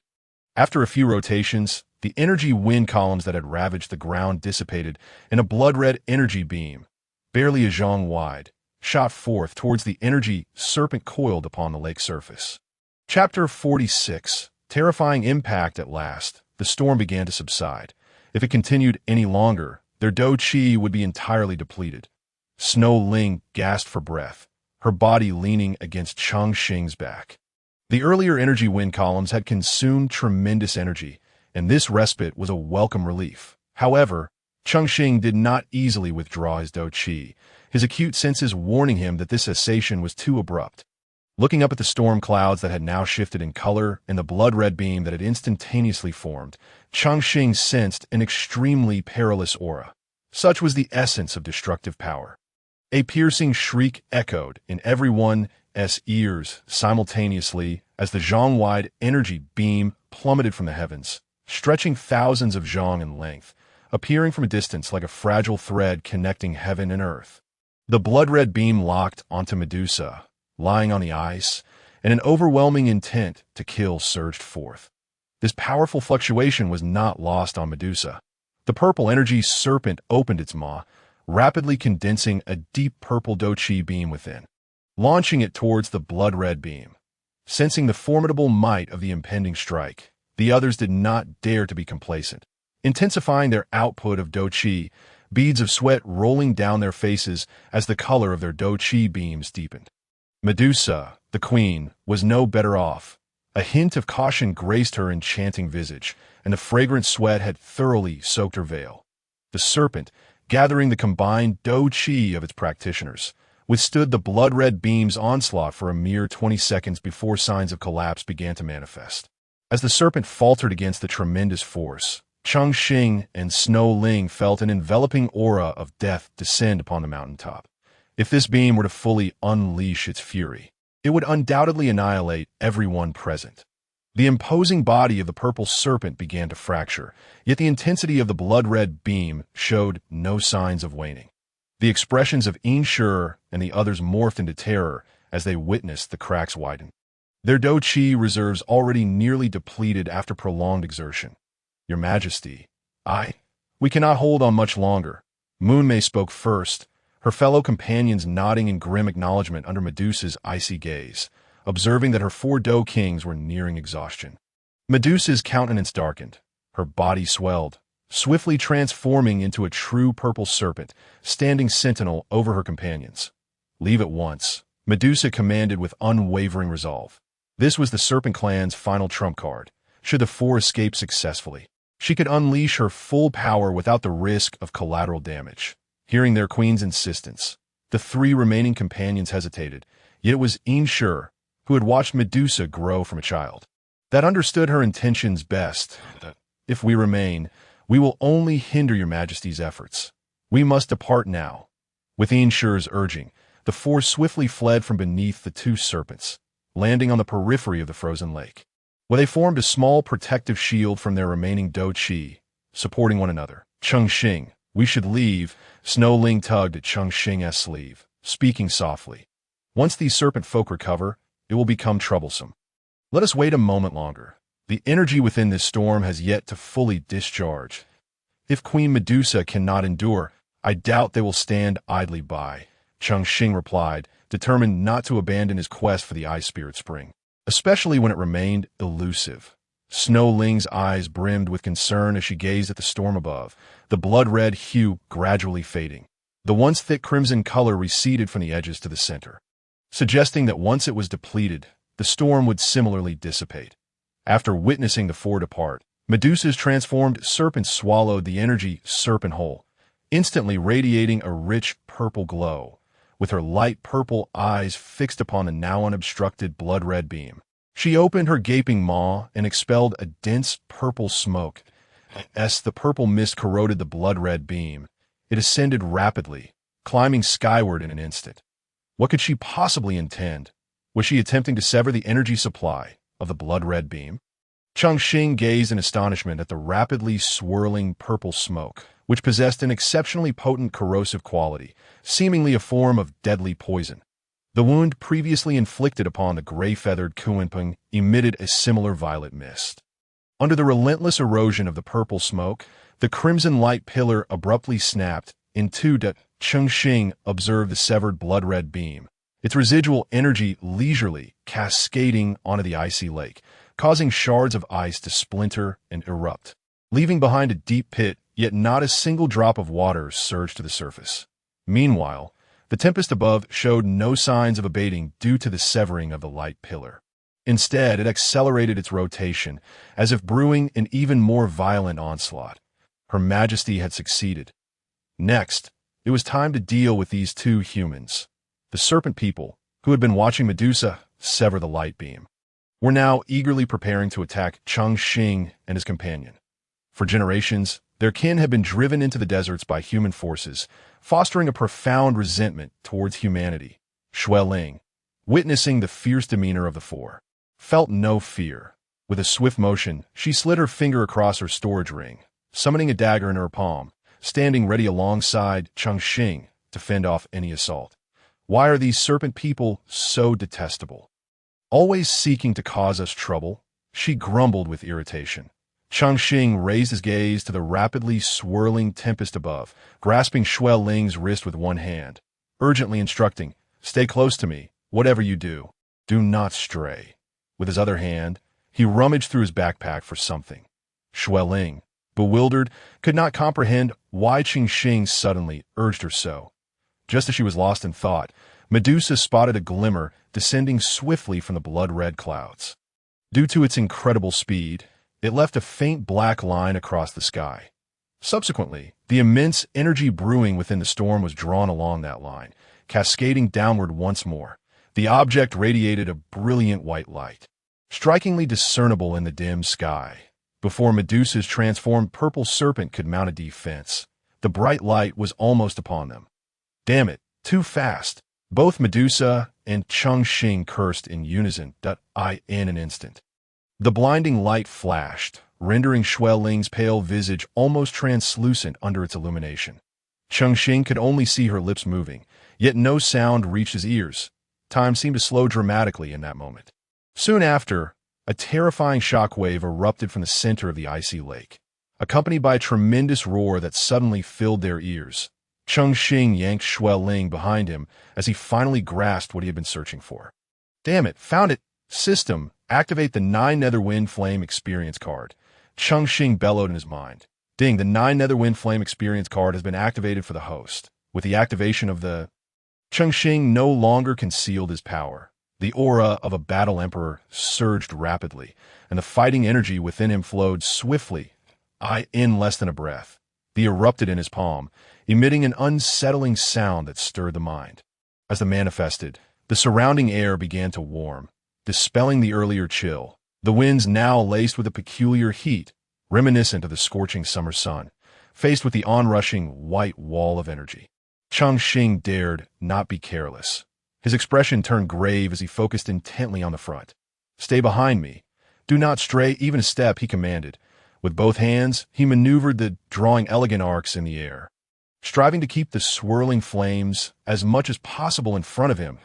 After a few rotations, the energy wind columns that had ravaged the ground dissipated, and a blood-red energy beam, barely a zhang wide, shot forth towards the energy serpent coiled upon the lake surface. Chapter 46. Terrifying impact at last. The storm began to subside. If it continued any longer, their dou qi would be entirely depleted. Snow Ling gasped for breath, her body leaning against Cheng Xing's back. The earlier energy wind columns had consumed tremendous energy, and this respite was a welcome relief. However, Cheng Xing did not easily withdraw his dou qi, his acute senses warning him that this cessation was too abrupt. Looking up at the storm clouds that had now shifted in color and the blood-red beam that had instantaneously formed, Cheng Xing sensed an extremely perilous aura. Such was the essence of destructive power. A piercing shriek echoed in everyone's ears simultaneously as the zhang-wide energy beam plummeted from the heavens, stretching thousands of zhang in length, appearing from a distance like a fragile thread connecting heaven and earth. The blood-red beam locked onto Medusa, lying on the ice, and an overwhelming intent to kill surged forth. This powerful fluctuation was not lost on Medusa. The purple energy serpent opened its maw, rapidly condensing a deep purple dou qi beam within, launching it towards the blood-red beam. Sensing the formidable might of the impending strike, the others did not dare to be complacent. Intensifying their output of dou qi, beads of sweat rolling down their faces as the color of their dou qi beams deepened. Medusa, the queen, was no better off. A hint of caution graced her enchanting visage, and the fragrant sweat had thoroughly soaked her veil. The serpent, gathering the combined dou qi of its practitioners, withstood the blood-red beam's onslaught for a mere 20 seconds before signs of collapse began to manifest. As the serpent faltered against the tremendous force, Cheng Xing and Snow Ling felt an enveloping aura of death descend upon the mountaintop. If this beam were to fully unleash its fury, it would undoubtedly annihilate everyone present. The imposing body of the purple serpent began to fracture, yet the intensity of the blood-red beam showed no signs of waning. The expressions of Ensure and the others morphed into terror as they witnessed the cracks widen. Their dou qi reserves already nearly depleted after prolonged exertion. Your Majesty, we cannot hold on much longer. Moonmei spoke first, her fellow companions nodding in grim acknowledgement under Medusa's icy gaze, observing that her 4 dou kings were nearing exhaustion. Medusa's countenance darkened, her body swelled, swiftly transforming into a true purple serpent, standing sentinel over her companions. Leave at once, Medusa commanded with unwavering resolve. This was the Serpent Clan's final trump card. Should the 4 escape successfully, she could unleash her full power without the risk of collateral damage. Hearing their queen's insistence, the 3 remaining companions hesitated, yet it was Ensure, who had watched Medusa grow from a child, that understood her intentions best. That if we remain, we will only hinder your Majesty's efforts. We must depart now. With Ensure's urging, the 4 swiftly fled from beneath the 2 serpents, landing on the periphery of the frozen lake, where they formed a small protective shield from their remaining dou qi, supporting one another. Cheng Xing, we should leave. Snow Ling tugged at Cheng Xing's sleeve, speaking softly. Once these serpent folk recover, it will become troublesome. Let us wait a moment longer. The energy within this storm has yet to fully discharge. If Queen Medusa cannot endure, I doubt they will stand idly by. Cheng Xing replied, determined not to abandon his quest for the Ice Spirit Spring, especially when it remained elusive. Snow Ling's eyes brimmed with concern as she gazed at the storm above, the blood-red hue gradually fading. The once thick crimson color receded from the edges to the center, suggesting that once it was depleted, the storm would similarly dissipate. After witnessing the 4 depart, Medusa's transformed serpent swallowed the energy serpent whole, instantly radiating a rich purple glow, with her light purple eyes fixed upon the now unobstructed blood-red beam. She opened her gaping maw and expelled a dense purple smoke. As the purple mist corroded the blood-red beam, it ascended rapidly, climbing skyward in an instant. What could she possibly intend? Was she attempting to sever the energy supply, of the blood-red beam? Cheng Xing gazed in astonishment at the rapidly swirling purple smoke, which possessed an exceptionally potent corrosive quality, seemingly a form of deadly poison. The wound previously inflicted upon the gray-feathered Kuenpeng emitted a similar violet mist. Under the relentless erosion of the purple smoke, the crimson light pillar abruptly snapped in two. Cheng Xing observed the severed blood-red beam, its residual energy leisurely cascading onto the icy lake, causing shards of ice to splinter and erupt. Leaving behind a deep pit, yet not a single drop of water surged to the surface. Meanwhile, the tempest above showed no signs of abating due to the severing of the light pillar. Instead, it accelerated its rotation, as if brewing an even more violent onslaught. Her Majesty had succeeded. Next, it was time to deal with these two humans. The serpent people, who had been watching Medusa sever the light beam, were now eagerly preparing to attack Cheng Xing and his companion. For generations, their kin had been driven into the deserts by human forces, fostering a profound resentment towards humanity. Xue Ling, witnessing the fierce demeanor of the four, felt no fear. With a swift motion, she slid her finger across her storage ring, summoning a dagger in her palm, standing ready alongside Cheng Xing to fend off any assault. Why are these serpent people so detestable? Always seeking to cause us trouble, she grumbled with irritation. Cheng Xing raised his gaze to the rapidly swirling tempest above, grasping Xue Ling's wrist with one hand, urgently instructing, "Stay close to me, whatever you do. Do not stray." With his other hand, he rummaged through his backpack for something. Xue Ling, bewildered, could not comprehend why Cheng Xing suddenly urged her so. Just as she was lost in thought, Medusa spotted a glimmer descending swiftly from the blood-red clouds. Due to its incredible speed, it left a faint black line across the sky. Subsequently, the immense energy brewing within the storm was drawn along that line, cascading downward once more. The object radiated a brilliant white light, strikingly discernible in the dim sky. Before Medusa's transformed purple serpent could mount a defense, the bright light was almost upon them. Damn it, too fast! Both Medusa and Cheng Xing cursed in unison. In an instant, the blinding light flashed, rendering Xue Ling's pale visage almost translucent under its illumination. Cheng Xing could only see her lips moving, yet no sound reached his ears. Time seemed to slow dramatically in that moment. Soon after, a terrifying shockwave erupted from the center of the icy lake, accompanied by a tremendous roar that suddenly filled their ears. Cheng Xing yanked Xue Ling behind him as he finally grasped what he had been searching for. Damn it, found it! System, activate the 9 Nether Wind Flame experience card. Cheng Xing bellowed in his mind. Ding, the 9 Nether Wind Flame experience card has been activated for the host. With the activation of the... Cheng Xing no longer concealed his power. The aura of a battle emperor surged rapidly, and the fighting energy within him flowed swiftly, in less than a breath. He erupted in his palm, emitting an unsettling sound that stirred the mind. As the manifested, the surrounding air began to warm, dispelling the earlier chill. The winds now laced with a peculiar heat, reminiscent of the scorching summer sun, faced with the onrushing white wall of energy. Cheng Xing dared not be careless. His expression turned grave as he focused intently on the front. "Stay behind me. Do not stray even a step," he commanded. With both hands, he maneuvered drawing elegant arcs in the air, striving to keep the swirling flames as much as possible in front of him.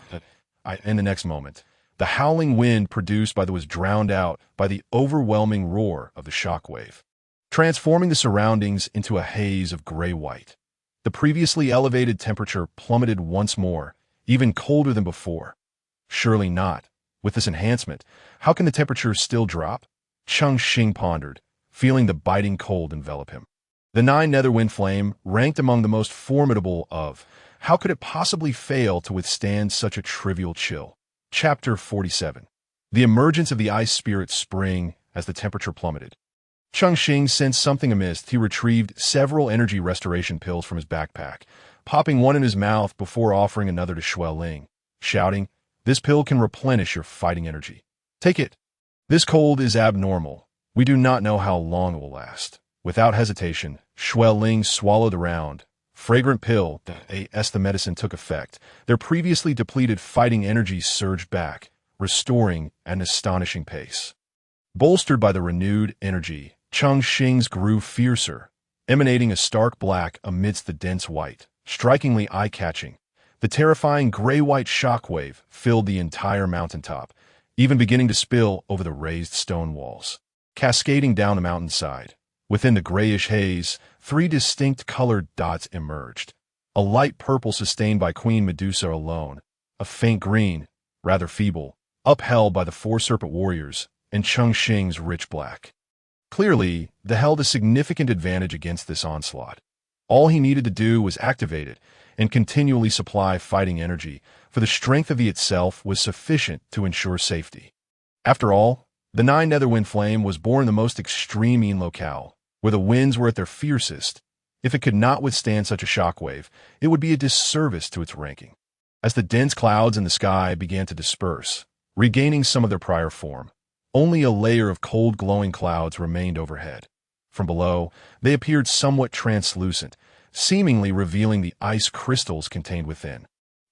In the next moment, the howling wind produced by was drowned out by the overwhelming roar of the shockwave, transforming the surroundings into a haze of gray-white. The previously elevated temperature plummeted once more, even colder than before. Surely not. With this enhancement, how can the temperature still drop? Cheng Xing pondered, feeling the biting cold envelop him. The 9 Netherwind Flame ranked among the most formidable of. How could it possibly fail to withstand such a trivial chill? Chapter 47. The emergence of the ice spirit spring as the temperature plummeted. Cheng Xing sensed something amiss. He retrieved several energy restoration pills from his backpack, popping one in his mouth before offering another to Xue Ling, shouting, "This pill can replenish your fighting energy. Take it. This cold is abnormal. We do not know how long it will last." Without hesitation, Xue Ling swallowed the round, fragrant pill. As the medicine took effect, their previously depleted fighting energy surged back, restoring at an astonishing pace. Bolstered by the renewed energy, Cheng Xing's grew fiercer, emanating a stark black amidst the dense white, strikingly eye-catching. The terrifying gray-white shockwave filled the entire mountaintop, even beginning to spill over the raised stone walls. Cascading down the mountainside, within the grayish haze, 3 distinct colored dots emerged. A light purple sustained by Queen Medusa alone, a faint green, rather feeble, upheld by the 4 serpent warriors, and Cheng Xing's rich black. Clearly, they held a significant advantage against this onslaught. All he needed to do was activate it and continually supply fighting energy, for the strength of the itself was sufficient to ensure safety. After all, the 9 Netherwind Flame was born in the most extreme locale, where the winds were at their fiercest. If it could not withstand such a shockwave, it would be a disservice to its ranking. As the dense clouds in the sky began to disperse, regaining some of their prior form, only a layer of cold glowing clouds remained overhead. From below, they appeared somewhat translucent, seemingly revealing the ice crystals contained within.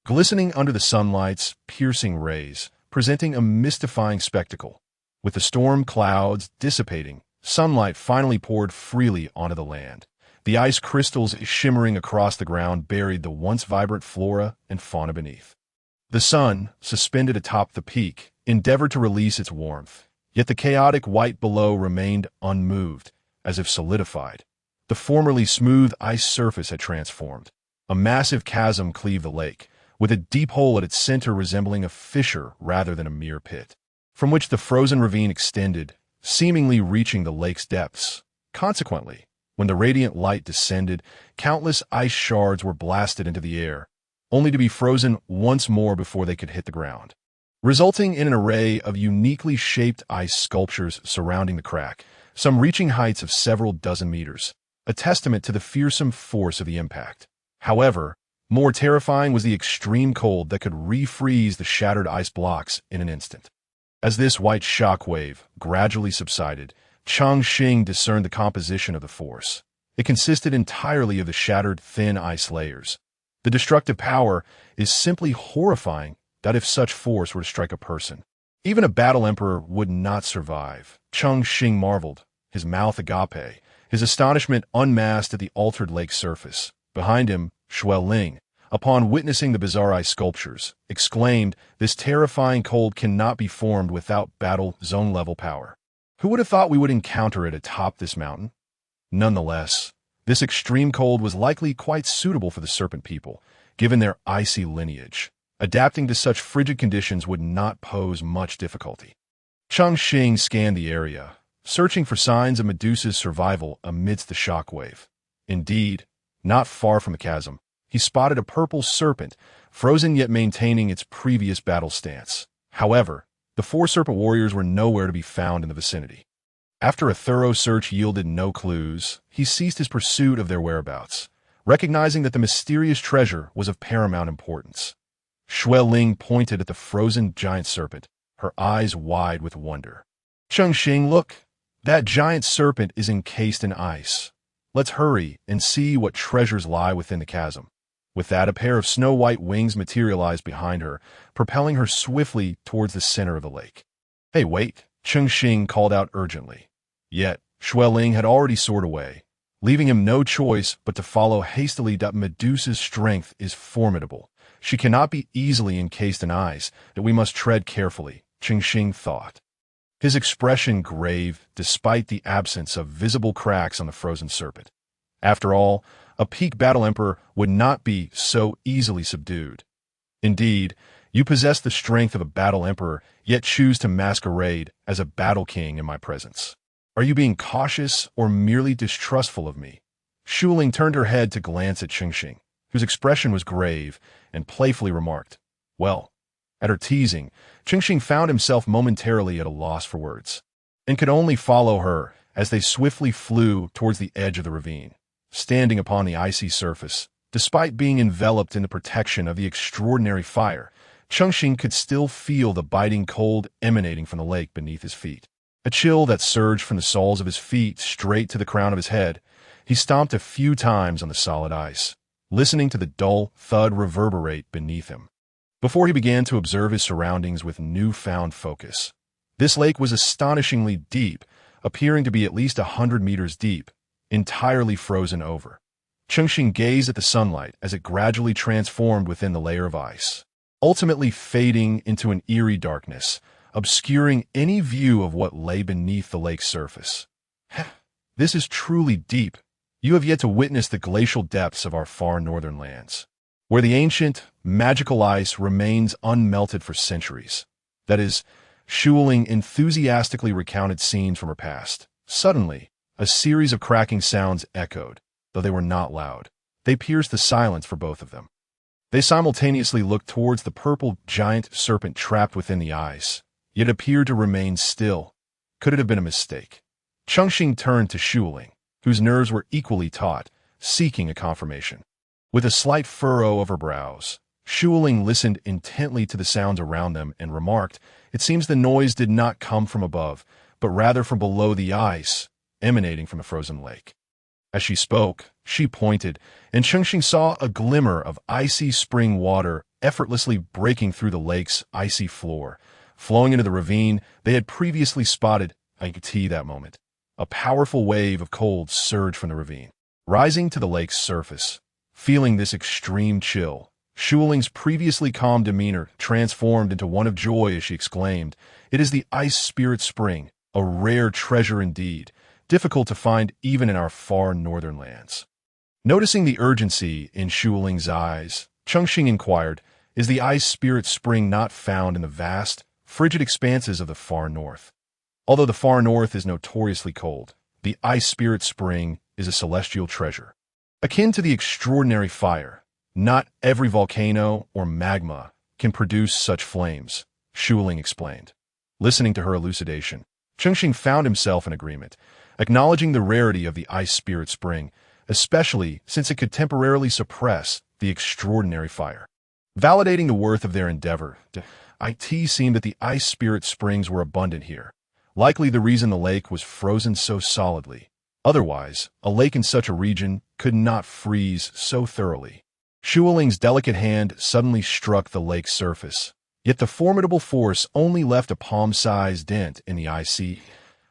Glistening under the sunlight's piercing rays, presenting a mystifying spectacle. With the storm clouds dissipating, sunlight finally poured freely onto the land. The ice crystals shimmering across the ground buried the once vibrant flora and fauna beneath. The sun, suspended atop the peak, endeavored to release its warmth, yet the chaotic white below remained unmoved, as if solidified. The formerly smooth ice surface had transformed. A massive chasm cleaved the lake, with a deep hole at its center resembling a fissure rather than a mere pit, from which the frozen ravine extended, seemingly reaching the lake's depths. Consequently, when the radiant light descended, countless ice shards were blasted into the air, only to be frozen once more before they could hit the ground, resulting in an array of uniquely shaped ice sculptures surrounding the crack, some reaching heights of several dozen meters, a testament to the fearsome force of the impact. However, more terrifying was the extreme cold that could refreeze the shattered ice blocks in an instant. As this white shockwave gradually subsided, Cheng Xing discerned the composition of the force. It consisted entirely of the shattered thin ice layers. The destructive power is simply horrifying that if such force were to strike a person, even a battle emperor would not survive. Cheng Xing marveled, his mouth agape, his astonishment unmasked at the altered lake surface. Behind him, Xue Ling, upon witnessing the bizarre ice sculptures, exclaimed, "This terrifying cold cannot be formed without battle zone-level power. Who would have thought we would encounter it atop this mountain?" Nonetheless, this extreme cold was likely quite suitable for the serpent people, given their icy lineage. Adapting to such frigid conditions would not pose much difficulty. Cheng Xing scanned the area, searching for signs of Medusa's survival amidst the shockwave. Indeed, not far from the chasm, he spotted a purple serpent, frozen yet maintaining its previous battle stance. However, the 4 serpent warriors were nowhere to be found in the vicinity. After a thorough search yielded no clues, he ceased his pursuit of their whereabouts, recognizing that the mysterious treasure was of paramount importance. Xue Ling pointed at the frozen giant serpent, her eyes wide with wonder. "Cheng Xing, look! That giant serpent is encased in ice. Let's hurry and see what treasures lie within the chasm." With that, a pair of snow-white wings materialized behind her, propelling her swiftly towards the center of the lake. "Hey, wait!" Cheng Xing called out urgently. Yet, Xue Ling had already soared away, leaving him no choice but to follow hastily. Medusa's strength is formidable. She cannot be easily encased in ice, that we must tread carefully, Cheng Xing thought. His expression grave despite the absence of visible cracks on the frozen serpent. After all, a peak battle emperor would not be so easily subdued. Indeed, you possess the strength of a battle emperor, yet choose to masquerade as a battle king in my presence. Are you being cautious or merely distrustful of me? Xue Ling turned her head to glance at Cheng Xing, whose expression was grave, and playfully remarked, "Well." At her teasing, Cheng Xing found himself momentarily at a loss for words, and could only follow her as they swiftly flew towards the edge of the ravine. Standing upon the icy surface, despite being enveloped in the protection of the extraordinary fire, Cheng Xing could still feel the biting cold emanating from the lake beneath his feet. A chill that surged from the soles of his feet straight to the crown of his head. He stomped a few times on the solid ice, listening to the dull thud reverberate beneath him. before he began to observe his surroundings with newfound focus. This lake was astonishingly deep, appearing to be at least 100 meters deep, entirely frozen over. Cheng Xing gazed at the sunlight as it gradually transformed within the layer of ice, ultimately fading into an eerie darkness, obscuring any view of what lay beneath the lake's surface. This is truly deep. You have yet to witness the glacial depths of our far northern lands, where the ancient, magical ice remains unmelted for centuries. That is, Xue Ling enthusiastically recounted scenes from her past. Suddenly, a series of cracking sounds echoed, though they were not loud. They pierced the silence for both of them. They simultaneously looked towards the purple giant serpent trapped within the ice, yet appeared to remain still. Could it have been a mistake? Cheng Xing turned to Xue Ling, whose nerves were equally taut, seeking a confirmation. With a slight furrow of her brows, Xue Ling listened intently to the sounds around them and remarked, "It seems the noise did not come from above, but rather from below the ice, emanating from the frozen lake." As she spoke, she pointed, and Cheng Xing saw a glimmer of icy spring water effortlessly breaking through the lake's icy floor, flowing into the ravine they had previously spotted. I could see that moment. A powerful wave of cold surged from the ravine, rising to the lake's surface. Feeling this extreme chill, Xue Ling's previously calm demeanor transformed into one of joy as she exclaimed, "It is the ice spirit spring, a rare treasure indeed, difficult to find even in our far northern lands." Noticing the urgency in Xue Ling's eyes, Cheng Xing inquired, "Is the ice spirit spring not found in the vast, frigid expanses of the far north?" Although the far north is notoriously cold, the ice spirit spring is a celestial treasure. Akin to the extraordinary fire, not every volcano or magma can produce such flames, Xue Ling explained. Listening to her elucidation, Cheng Xing found himself in agreement, acknowledging the rarity of the ice spirit spring, especially since it could temporarily suppress the extraordinary fire. Validating the worth of their endeavor, it seemed that the ice spirit springs were abundant here, likely the reason the lake was frozen so solidly. Otherwise, a lake in such a region could not freeze so thoroughly. Xue Ling's delicate hand suddenly struck the lake's surface, yet the formidable force only left a palm-sized dent in the icy.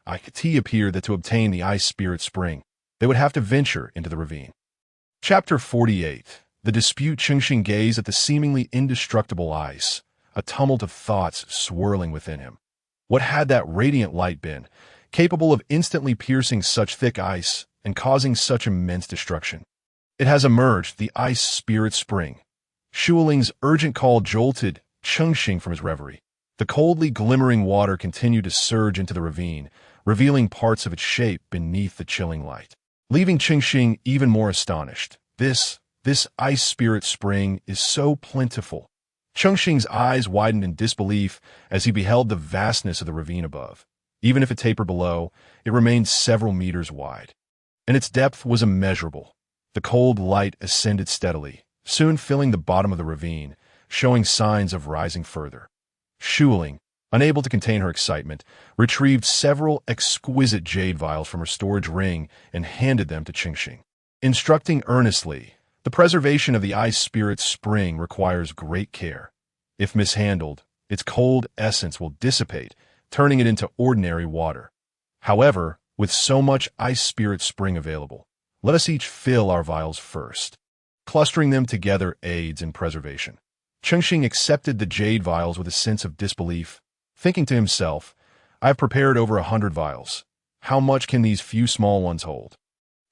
It appeared that to obtain the ice spirit spring, they would have to venture into the ravine. Chapter 48. The dispute. Cheng Xing gazed at the seemingly indestructible ice, a tumult of thoughts swirling within him. What had that radiant light been, capable of instantly piercing such thick ice and causing such immense destruction? It has emerged, the ice spirit spring. Xue Ling's urgent call jolted Cheng Xing from his reverie. The coldly glimmering water continued to surge into the ravine, revealing parts of its shape beneath the chilling light, leaving Cheng Xing even more astonished. This ice spirit spring is so plentiful. Cheng Xing's eyes widened in disbelief as he beheld the vastness of the ravine above. Even if it tapered below, it remained several meters wide, and its depth was immeasurable. The cold light ascended steadily, soon filling the bottom of the ravine, showing signs of rising further. Xue Ling, unable to contain her excitement, retrieved several exquisite jade vials from her storage ring and handed them to Cheng Xing, instructing earnestly, "The preservation of the ice spirit spring requires great care. If mishandled, its cold essence will dissipate, turning it into ordinary water. However, with so much ice spirit spring available, let us each fill our vials first. Clustering them together aids in preservation." Cheng Xing accepted the jade vials with a sense of disbelief, thinking to himself, "I have prepared over 100 vials. How much can these few small ones hold?"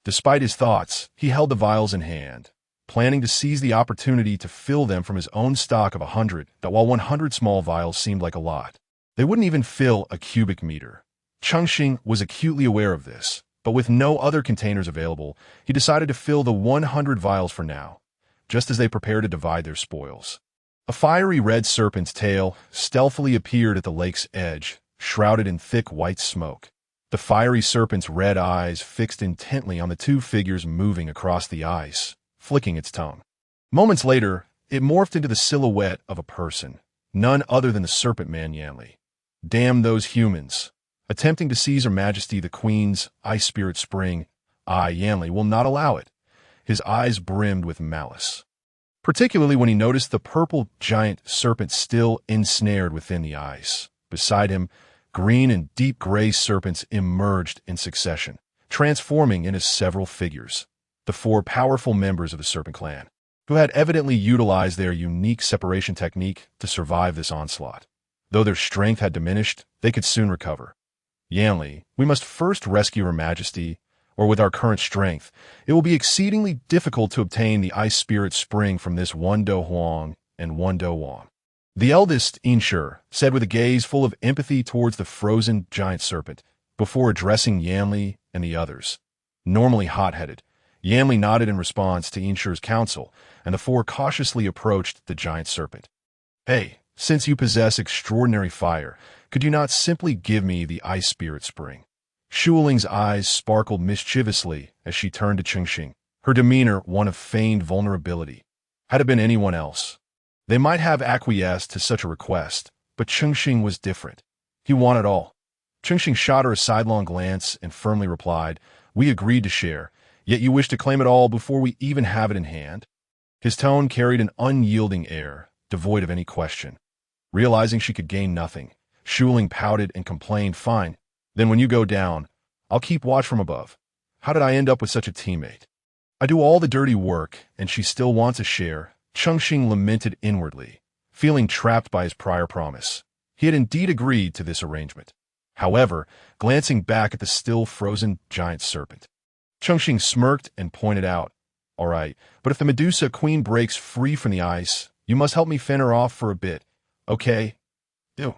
Despite his thoughts, he held the vials in hand, planning to seize the opportunity to fill them from his own stock of 100, that while 100 small vials seemed like a lot, they wouldn't even fill a cubic meter. Cheng Xing was acutely aware of this, but with no other containers available, he decided to fill the 100 vials for now, just as they prepared to divide their spoils. A fiery red serpent's tail stealthily appeared at the lake's edge, shrouded in thick white smoke. The fiery serpent's red eyes fixed intently on the two figures moving across the ice, flicking its tongue. Moments later, it morphed into the silhouette of a person, none other than the serpent man Yanli. Damn those humans! Attempting to seize Her Majesty the Queen's ice spirit spring, Yanli will not allow it. His eyes brimmed with malice. particularly when he noticed the purple giant serpent still ensnared within the ice. Beside him, green and deep gray serpents emerged in succession, transforming into several figures, the four powerful members of the serpent clan, who had evidently utilized their unique separation technique to survive this onslaught. Though their strength had diminished, they could soon recover. Yanli, we must first rescue Her Majesty, or with our current strength, it will be exceedingly difficult to obtain the ice spirit spring from this one Do Huang and one Do Wang. The eldest, Inshur, said with a gaze full of empathy towards the frozen giant serpent, before addressing Yanli and the others. Normally hot-headed, Yanli nodded in response to Inshur's counsel, and the four cautiously approached the giant serpent. Hey, since you possess extraordinary fire, could you not simply give me the ice spirit spring? Xue Ling's eyes sparkled mischievously as she turned to Cheng Xing, her demeanor one of feigned vulnerability. Had it been anyone else, they might have acquiesced to such a request, but Cheng Xing was different. He wanted all. Cheng Xing shot her a sidelong glance and firmly replied, "We agreed to share, yet you wish to claim it all before we even have it in hand?" His tone carried an unyielding air, devoid of any question. Realizing she could gain nothing, Xue Ling pouted and complained, "Fine. Then when you go down, I'll keep watch from above. How did I end up with such a teammate? I do all the dirty work, and she still wants a share." Cheng Xing lamented inwardly, feeling trapped by his prior promise. He had indeed agreed to this arrangement. However, glancing back at the still frozen giant serpent, Cheng Xing smirked and pointed out, "All right, but if the Medusa Queen breaks free from the ice, you must help me fend her off for a bit, okay?" Ew.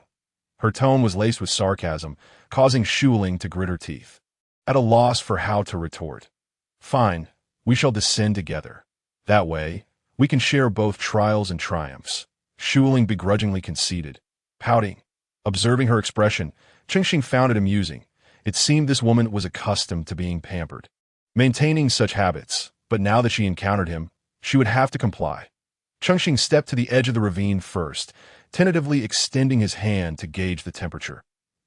Her tone was laced with sarcasm, causing Xue Ling to grit her teeth, at a loss for how to retort. "Fine, we shall descend together. That way, we can share both trials and triumphs," Xue Ling begrudgingly conceded, pouting. Observing her expression, Cheng Xing found it amusing. It seemed this woman was accustomed to being pampered, maintaining such habits, but now that she encountered him, she would have to comply. Cheng Xing stepped to the edge of the ravine first, tentatively extending his hand to gauge the temperature.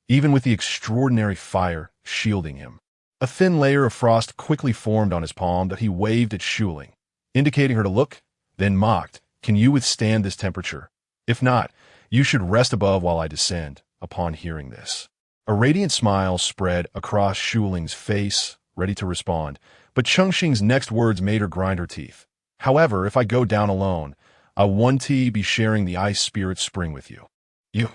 Even with the extraordinary fire shielding him, a thin layer of frost quickly formed on his palm that he waved at Xue Ling, indicating her to look, then mocked, "Can you withstand this temperature? If not, you should rest above while I descend." Upon hearing this, a radiant smile spread across Xue Ling's face, ready to respond, but Cheng Xing's next words made her grind her teeth. "However, if I go down alone, I want to be sharing the ice spirit spring with you." "You,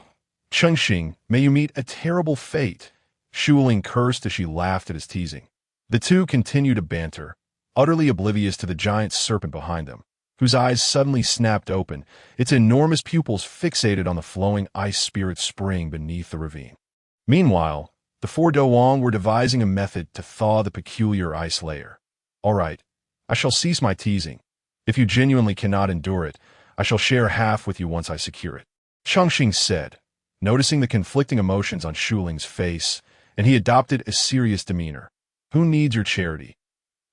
Cheng Xing, may you meet a terrible fate," Xue Ling cursed as she laughed at his teasing. The two continued to banter, utterly oblivious to the giant serpent behind them, whose eyes suddenly snapped open, its enormous pupils fixated on the flowing ice spirit spring beneath the ravine. Meanwhile, the four Do Wang were devising a method to thaw the peculiar ice layer. "All right, I shall cease my teasing. If you genuinely cannot endure it, I shall share half with you once I secure it," Cheng Xing said, noticing the conflicting emotions on Xue Ling's face, and he adopted a serious demeanor. "Who needs your charity?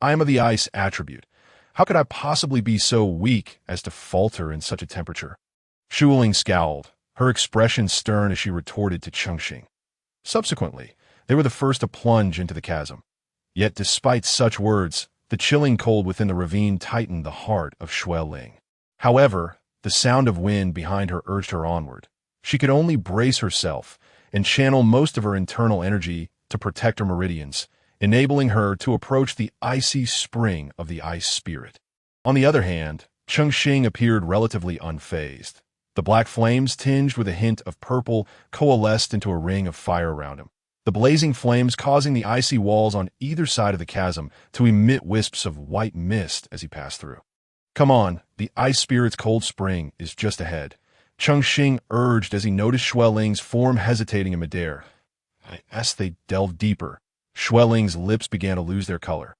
I am of the ice attribute. How could I possibly be so weak as to falter in such a temperature?" Xue Ling scowled, her expression stern as she retorted to Cheng Xing. Subsequently, they were the first to plunge into the chasm. Yet despite such words, the chilling cold within the ravine tightened the heart of Xue Ling. However, the sound of wind behind her urged her onward. She could only brace herself and channel most of her internal energy to protect her meridians, enabling her to approach the icy spring of the ice spirit. On the other hand, Cheng Xing appeared relatively unfazed. The black flames, tinged with a hint of purple, coalesced into a ring of fire around him, the blazing flames causing the icy walls on either side of the chasm to emit wisps of white mist as he passed through. "Come on, the ice spirit's cold spring is just ahead," Cheng Xing urged as he noticed Xue Ling's form hesitating in midair. As they delved deeper, Xue Ling's lips began to lose their color,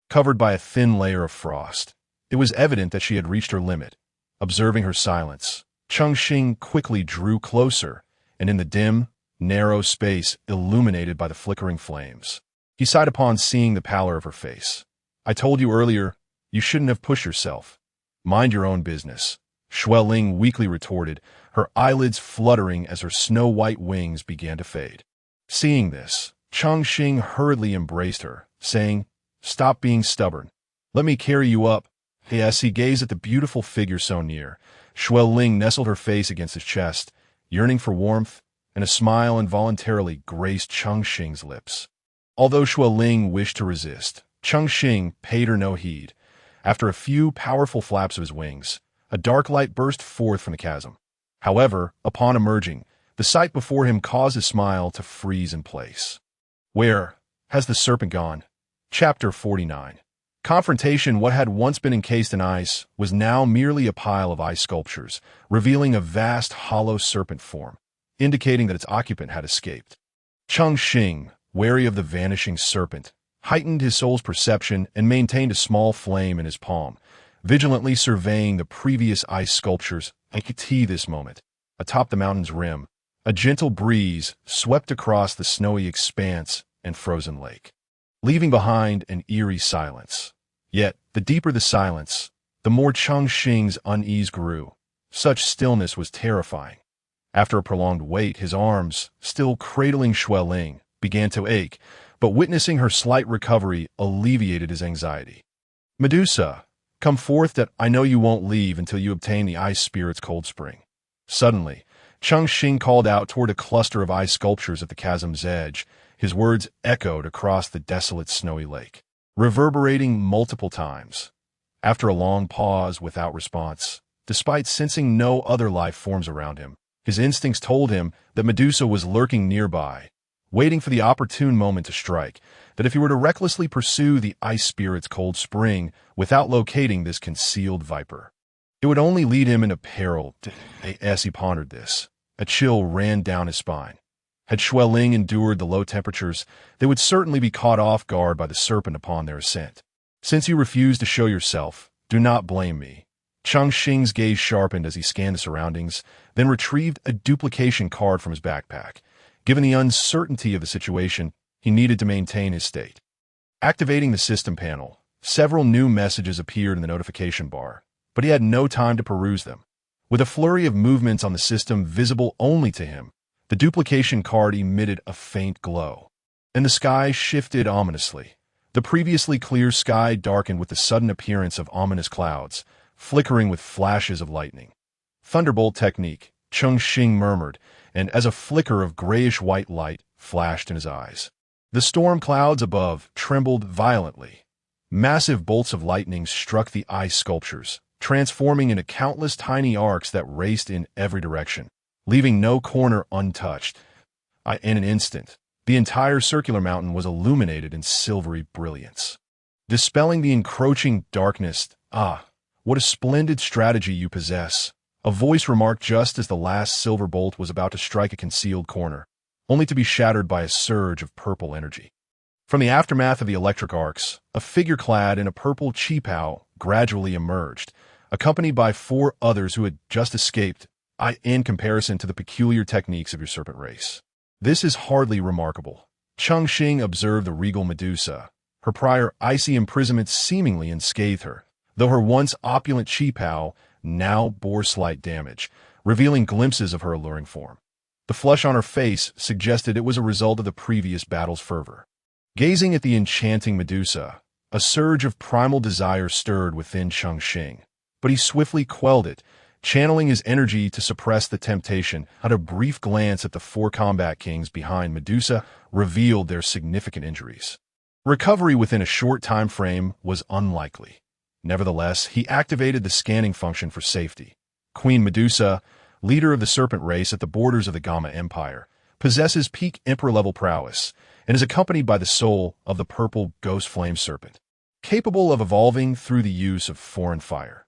covered by a thin layer of frost. It was evident that she had reached her limit. Observing her silence, Cheng Xing quickly drew closer, and in the dim, narrow space illuminated by the flickering flames, he sighed upon seeing the pallor of her face. "I told you earlier, you shouldn't have pushed yourself. Mind your own business," Xue Ling weakly retorted, her eyelids fluttering as her snow-white wings began to fade. Seeing this, Cheng Xing hurriedly embraced her, saying, "Stop being stubborn. Let me carry you up." As he gazed at the beautiful figure so near, Xue Ling nestled her face against his chest, yearning for warmth, and a smile involuntarily graced Cheng Xing's lips. Although Xue Ling wished to resist, Cheng Xing paid her no heed. After a few powerful flaps of his wings, a dark light burst forth from the chasm. However, upon emerging, the sight before him caused his smile to freeze in place. Where has the serpent gone? Chapter 49. Confrontation. What had once been encased in ice was now merely a pile of ice sculptures, revealing a vast hollow serpent form, indicating that its occupant had escaped. Cheng Xing, wary of the vanishing serpent, heightened his soul's perception and maintained a small flame in his palm, vigilantly surveying the previous ice sculptures. At this moment, atop the mountain's rim, a gentle breeze swept across the snowy expanse and frozen lake, leaving behind an eerie silence. Yet, the deeper the silence, the more Cheng Xing's unease grew. Such stillness was terrifying. After a prolonged wait, his arms, still cradling Xue Ling, began to ache, but witnessing her slight recovery alleviated his anxiety. Medusa, come forth, that I know you won't leave until you obtain the ice spirit's cold spring. Suddenly, Cheng Xing called out toward a cluster of ice sculptures at the chasm's edge. His words echoed across the desolate snowy lake, reverberating multiple times. After a long pause without response, despite sensing no other life forms around him, his instincts told him that Medusa was lurking nearby, waiting for the opportune moment to strike, that if he were to recklessly pursue the ice spirit's cold spring without locating this concealed viper, it would only lead him into peril. As he pondered this, a chill ran down his spine. Had Xue Ling endured the low temperatures, they would certainly be caught off guard by the serpent upon their ascent. Since you refuse to show yourself, do not blame me. Cheng Xing's gaze sharpened as he scanned the surroundings, then retrieved a duplication card from his backpack. Given the uncertainty of the situation, he needed to maintain his state. Activating the system panel, several new messages appeared in the notification bar, but he had no time to peruse them. With a flurry of movements on the system visible only to him, the duplication card emitted a faint glow, and the sky shifted ominously. The previously clear sky darkened with the sudden appearance of ominous clouds, flickering with flashes of lightning. Thunderbolt technique, Cheng Xing murmured, and as a flicker of grayish-white light flashed in his eyes, the storm clouds above trembled violently. Massive bolts of lightning struck the ice sculptures, transforming into countless tiny arcs that raced in every direction, leaving no corner untouched. In an instant, the entire circular mountain was illuminated in silvery brilliance, dispelling the encroaching darkness. Ah, what a splendid strategy you possess, a voice remarked just as the last silver bolt was about to strike a concealed corner, only to be shattered by a surge of purple energy. From the aftermath of the electric arcs, a figure clad in a purple qipao gradually emerged, accompanied by 4 others who had just escaped. In comparison to the peculiar techniques of your serpent race, this is hardly remarkable. Cheng Xing observed the regal Medusa. Her prior icy imprisonment seemingly unscathed her, though her once opulent qipao now bore slight damage, revealing glimpses of her alluring form. The flush on her face suggested it was a result of the previous battle's fervor. Gazing at the enchanting Medusa, a surge of primal desire stirred within Cheng Xing, but he swiftly quelled it, channeling his energy to suppress the temptation. At a brief glance at the 4 combat kings behind Medusa revealed their significant injuries. Recovery within a short time frame was unlikely. Nevertheless, he activated the scanning function for safety. Queen Medusa, leader of the serpent race at the borders of the Gamma Empire, possesses peak emperor-level prowess and is accompanied by the soul of the purple ghost flame serpent, capable of evolving through the use of foreign fire.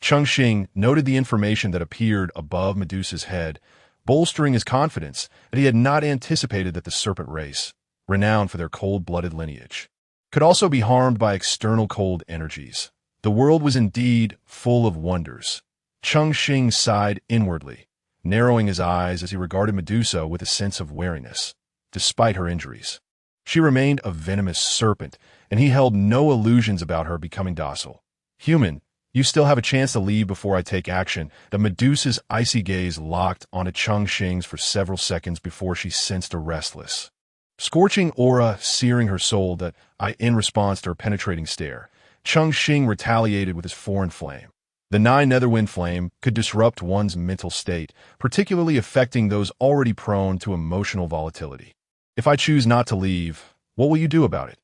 Cheng Xing noted the information that appeared above Medusa's head, bolstering his confidence that he had not anticipated that the serpent race, renowned for their cold-blooded lineage, could also be harmed by external cold energies. The world was indeed full of wonders. Cheng Xing sighed inwardly, narrowing his eyes as he regarded Medusa with a sense of wariness. Despite her injuries, she remained a venomous serpent, and he held no illusions about her becoming docile. Human, you still have a chance to leave before I take action. The Medusa's icy gaze locked onto Cheng Xing's for several seconds before she sensed a restless, scorching aura searing her soul. In response to her penetrating stare, Cheng Xing retaliated with his foreign flame. The nine netherwind flame could disrupt one's mental state, particularly affecting those already prone to emotional volatility. If I choose not to leave, what will you do about it?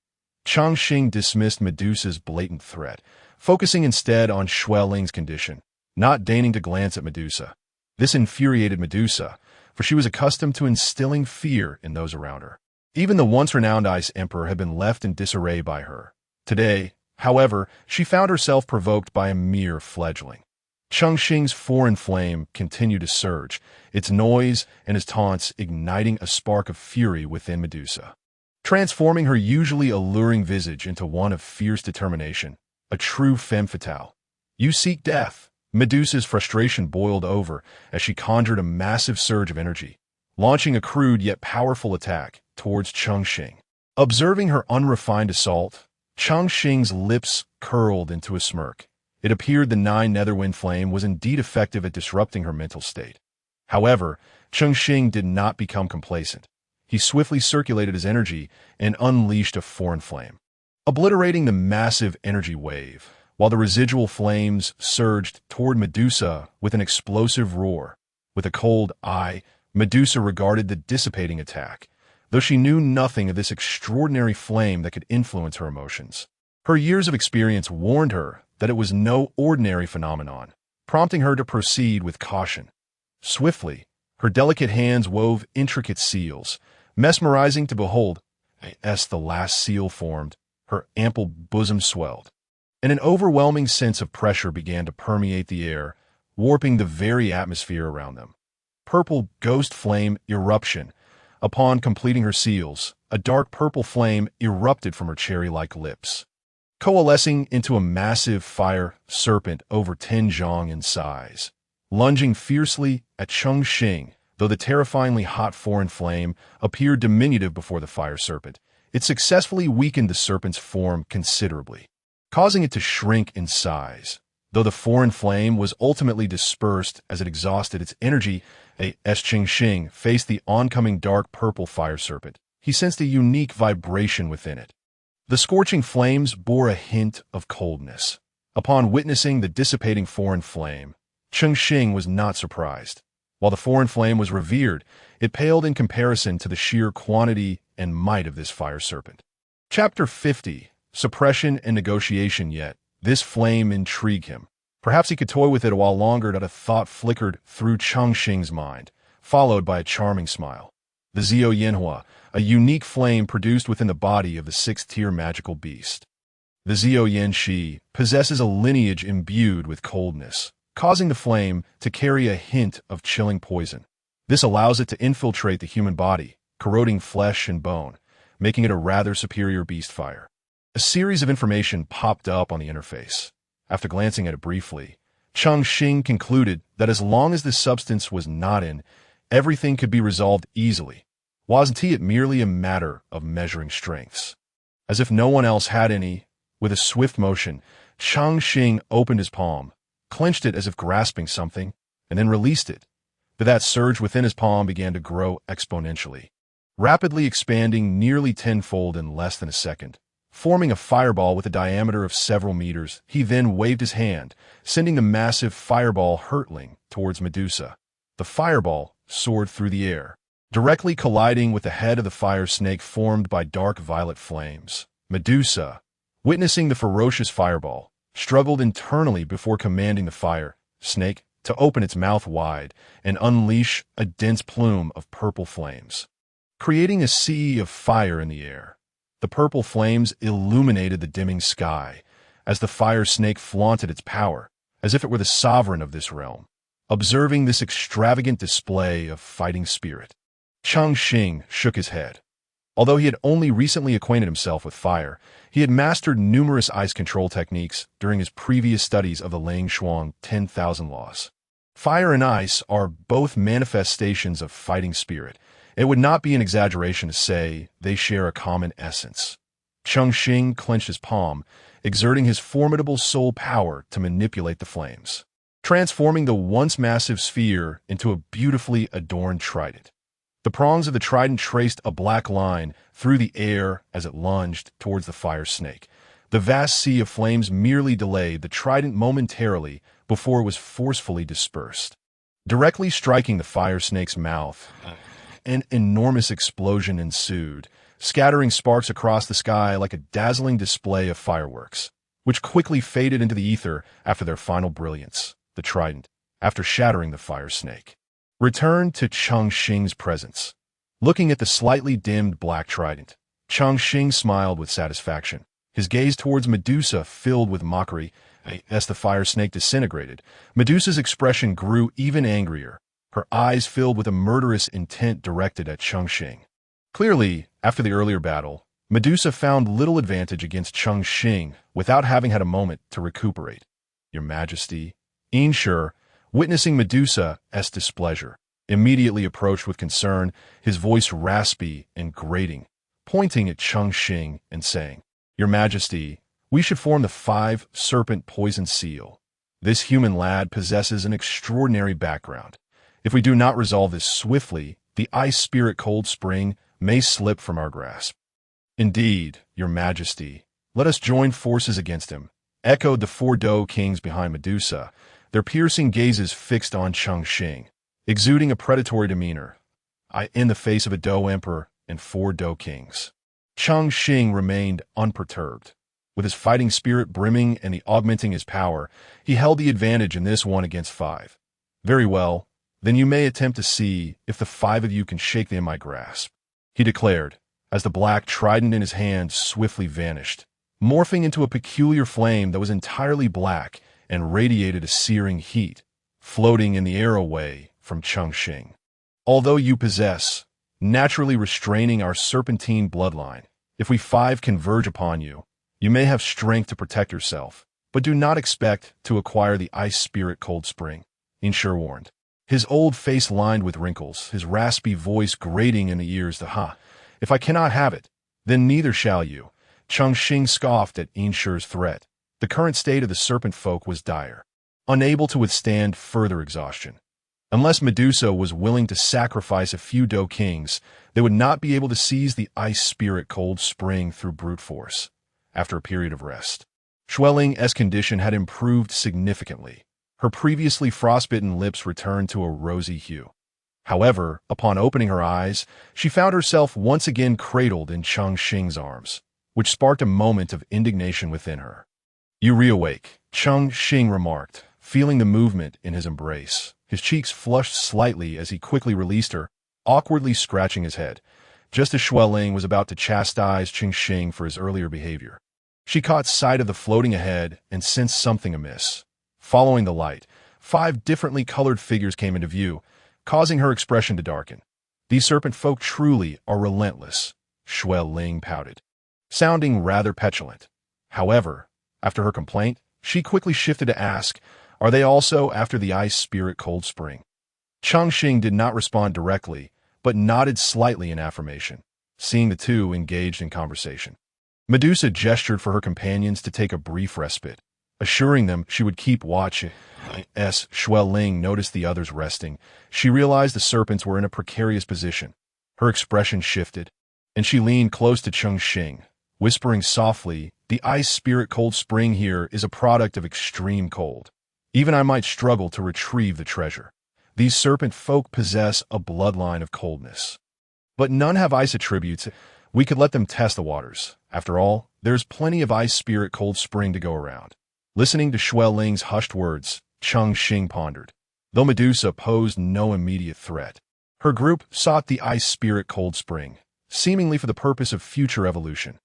Cheng Xing dismissed Medusa's blatant threat, focusing instead on Xue Ling's condition, not deigning to glance at Medusa. This infuriated Medusa, for she was accustomed to instilling fear in those around her. Even the once-renowned Ice Emperor had been left in disarray by her. Today, however, she found herself provoked by a mere fledgling. Cheng Xing's foreign flame continued to surge, its noise and his taunts igniting a spark of fury within Medusa, transforming her usually alluring visage into one of fierce determination, a true femme fatale. You seek death. Medusa's frustration boiled over as she conjured a massive surge of energy, launching a crude yet powerful attack towards Cheng Xing. Observing her unrefined assault, Cheng Xing's lips curled into a smirk. It appeared the nine netherwind flame was indeed effective at disrupting her mental state. However, Cheng Xing did not become complacent. He swiftly circulated his energy and unleashed a foreign flame, obliterating the massive energy wave, while the residual flames surged toward Medusa with an explosive roar. With a cold eye, Medusa regarded the dissipating attack, though she knew nothing of this extraordinary flame that could influence her emotions. Her years of experience warned her that it was no ordinary phenomenon, prompting her to proceed with caution. Swiftly, her delicate hands wove intricate seals, mesmerizing to behold. As the last seal formed, her ample bosom swelled, and an overwhelming sense of pressure began to permeate the air, warping the very atmosphere around them. Purple ghost flame eruption. Upon completing her seals, a dark purple flame erupted from her cherry-like lips, coalescing into a massive fire serpent over 10 zhang in size. Lunging fiercely at Cheng Xing, though the terrifyingly hot foreign flame appeared diminutive before the fire serpent, it successfully weakened the serpent's form considerably, causing it to shrink in size. Though the foreign flame was ultimately dispersed as it exhausted its energy, as Cheng Xing faced the oncoming dark purple fire serpent, he sensed a unique vibration within it. The scorching flames bore a hint of coldness. Upon witnessing the dissipating foreign flame, Cheng Xing was not surprised. While the foreign flame was revered, it paled in comparison to the sheer quantity and might of this fire serpent. Chapter 50. Suppression and Negotiation. Yet this flame intrigued him. Perhaps he could toy with it a while longer. That a thought flickered through Cheng Xing's mind, followed by a charming smile. The Zio Yanhua, a unique flame produced within the body of the sixth-tier magical beast. The Zio Yanxi possesses a lineage imbued with coldness, causing the flame to carry a hint of chilling poison. This allows it to infiltrate the human body, corroding flesh and bone, making it a rather superior beast fire. A series of information popped up on the interface. After glancing at it briefly, Cheng Xing concluded that as long as this substance was not in, everything could be resolved easily. Wasn't it merely a matter of measuring strengths? As if no one else had any, with a swift motion, Cheng Xing opened his palm, clenched it as if grasping something, and then released it. But that surge within his palm began to grow exponentially, rapidly expanding nearly tenfold in less than a second. Forming a fireball with a diameter of several meters, he then waved his hand, sending the massive fireball hurtling towards Medusa. The fireball soared through the air, directly colliding with the head of the fire snake formed by dark violet flames. Medusa, witnessing the ferocious fireball, struggled internally before commanding the fire snake to open its mouth wide and unleash a dense plume of purple flames, creating a sea of fire in the air. The purple flames illuminated the dimming sky as the fire snake flaunted its power, as if it were the sovereign of this realm. Observing this extravagant display of fighting spirit, Cheng Xing shook his head. Although he had only recently acquainted himself with fire, he had mastered numerous ice control techniques during his previous studies of the Lang Shuang 10,000 laws. Fire and ice are both manifestations of fighting spirit. It would not be an exaggeration to say they share a common essence. Cheng Xing clenched his palm, exerting his formidable soul power to manipulate the flames, transforming the once massive sphere into a beautifully adorned trident. The prongs of the trident traced a black line through the air as it lunged towards the fire snake, The vast sea of flames merely delayed the trident momentarily before it was forcefully dispersed. Directly striking the fire snake's mouth, an enormous explosion ensued, scattering sparks across the sky like a dazzling display of fireworks, which quickly faded into the ether after their final brilliance. The trident, after shattering the fire snake, returned to Cheng Xing's presence. Looking at the slightly dimmed black trident, Cheng Xing smiled with satisfaction, his gaze towards Medusa filled with mockery. As the fire snake disintegrated, Medusa's expression grew even angrier, her eyes filled with a murderous intent directed at Cheng Xing. Clearly, after the earlier battle, Medusa found little advantage against Cheng Xing without having had a moment to recuperate. Your Majesty, Ensure, witnessing Medusa's displeasure, immediately approached with concern, his voice raspy and grating, pointing at Cheng Xing and saying, Your Majesty, we should form the 5-serpent poison seal. This human lad possesses an extraordinary background. If we do not resolve this swiftly, the ice spirit cold spring may slip from our grasp. Indeed, Your Majesty, let us join forces against him, echoed the 4 Dou kings behind Medusa, their piercing gazes fixed on Cheng Xing, exuding a predatory demeanor. In the face of a Dou emperor and 4 Dou kings, Cheng Xing remained unperturbed. With his fighting spirit brimming and augmenting his power, he held the advantage in this 1 against 5. Very well, then you may attempt to see if the 5 of you can shake them in my grasp, he declared, as the black trident in his hand swiftly vanished, morphing into a peculiar flame that was entirely black and radiated a searing heat, floating in the air away from Cheng Xing. Although you possess, naturally restraining our serpentine bloodline, if we 5 converge upon you, you may have strength to protect yourself, but do not expect to acquire the ice spirit cold spring, Ensure warned. His old face lined with wrinkles, his raspy voice grating in the ears. If I cannot have it, then neither shall you. Cheng Xing scoffed at Ensure's threat. The current state of the serpent folk was dire, unable to withstand further exhaustion. Unless Medusa was willing to sacrifice a few Dou kings, they would not be able to seize the ice spirit cold spring through brute force. After a period of rest, Xue Ling's condition had improved significantly. Her previously frostbitten lips returned to a rosy hue. However, upon opening her eyes, she found herself once again cradled in Cheng Xing's arms, which sparked a moment of indignation within her. You reawake, Cheng Xing remarked, feeling the movement in his embrace. His cheeks flushed slightly as he quickly released her, awkwardly scratching his head, just as Xue Ling was about to chastise Cheng Xing for his earlier behavior. She caught sight of the floating ahead and sensed something amiss. Following the light, 5 differently colored figures came into view, causing her expression to darken. These serpent folk truly are relentless, Xue Ling pouted, sounding rather petulant. However, after her complaint, she quickly shifted to ask, Are they also after the ice spirit cold spring? Cheng Xing did not respond directly, but nodded slightly in affirmation, seeing the 2 engaged in conversation. Medusa gestured for her companions to take a brief respite, assuring them she would keep watch. As Xue Ling noticed the others resting, she realized the serpents were in a precarious position. Her expression shifted, and she leaned close to Cheng Xing, whispering softly, The ice spirit cold spring here is a product of extreme cold. Even I might struggle to retrieve the treasure. These serpent folk possess a bloodline of coldness. But none have ice attributes. We could let them test the waters. After all, there's plenty of ice spirit cold spring to go around. Listening to Xue Ling's hushed words, Cheng Xing pondered. Though Medusa posed no immediate threat, her group sought the ice spirit cold spring, seemingly for the purpose of future evolution.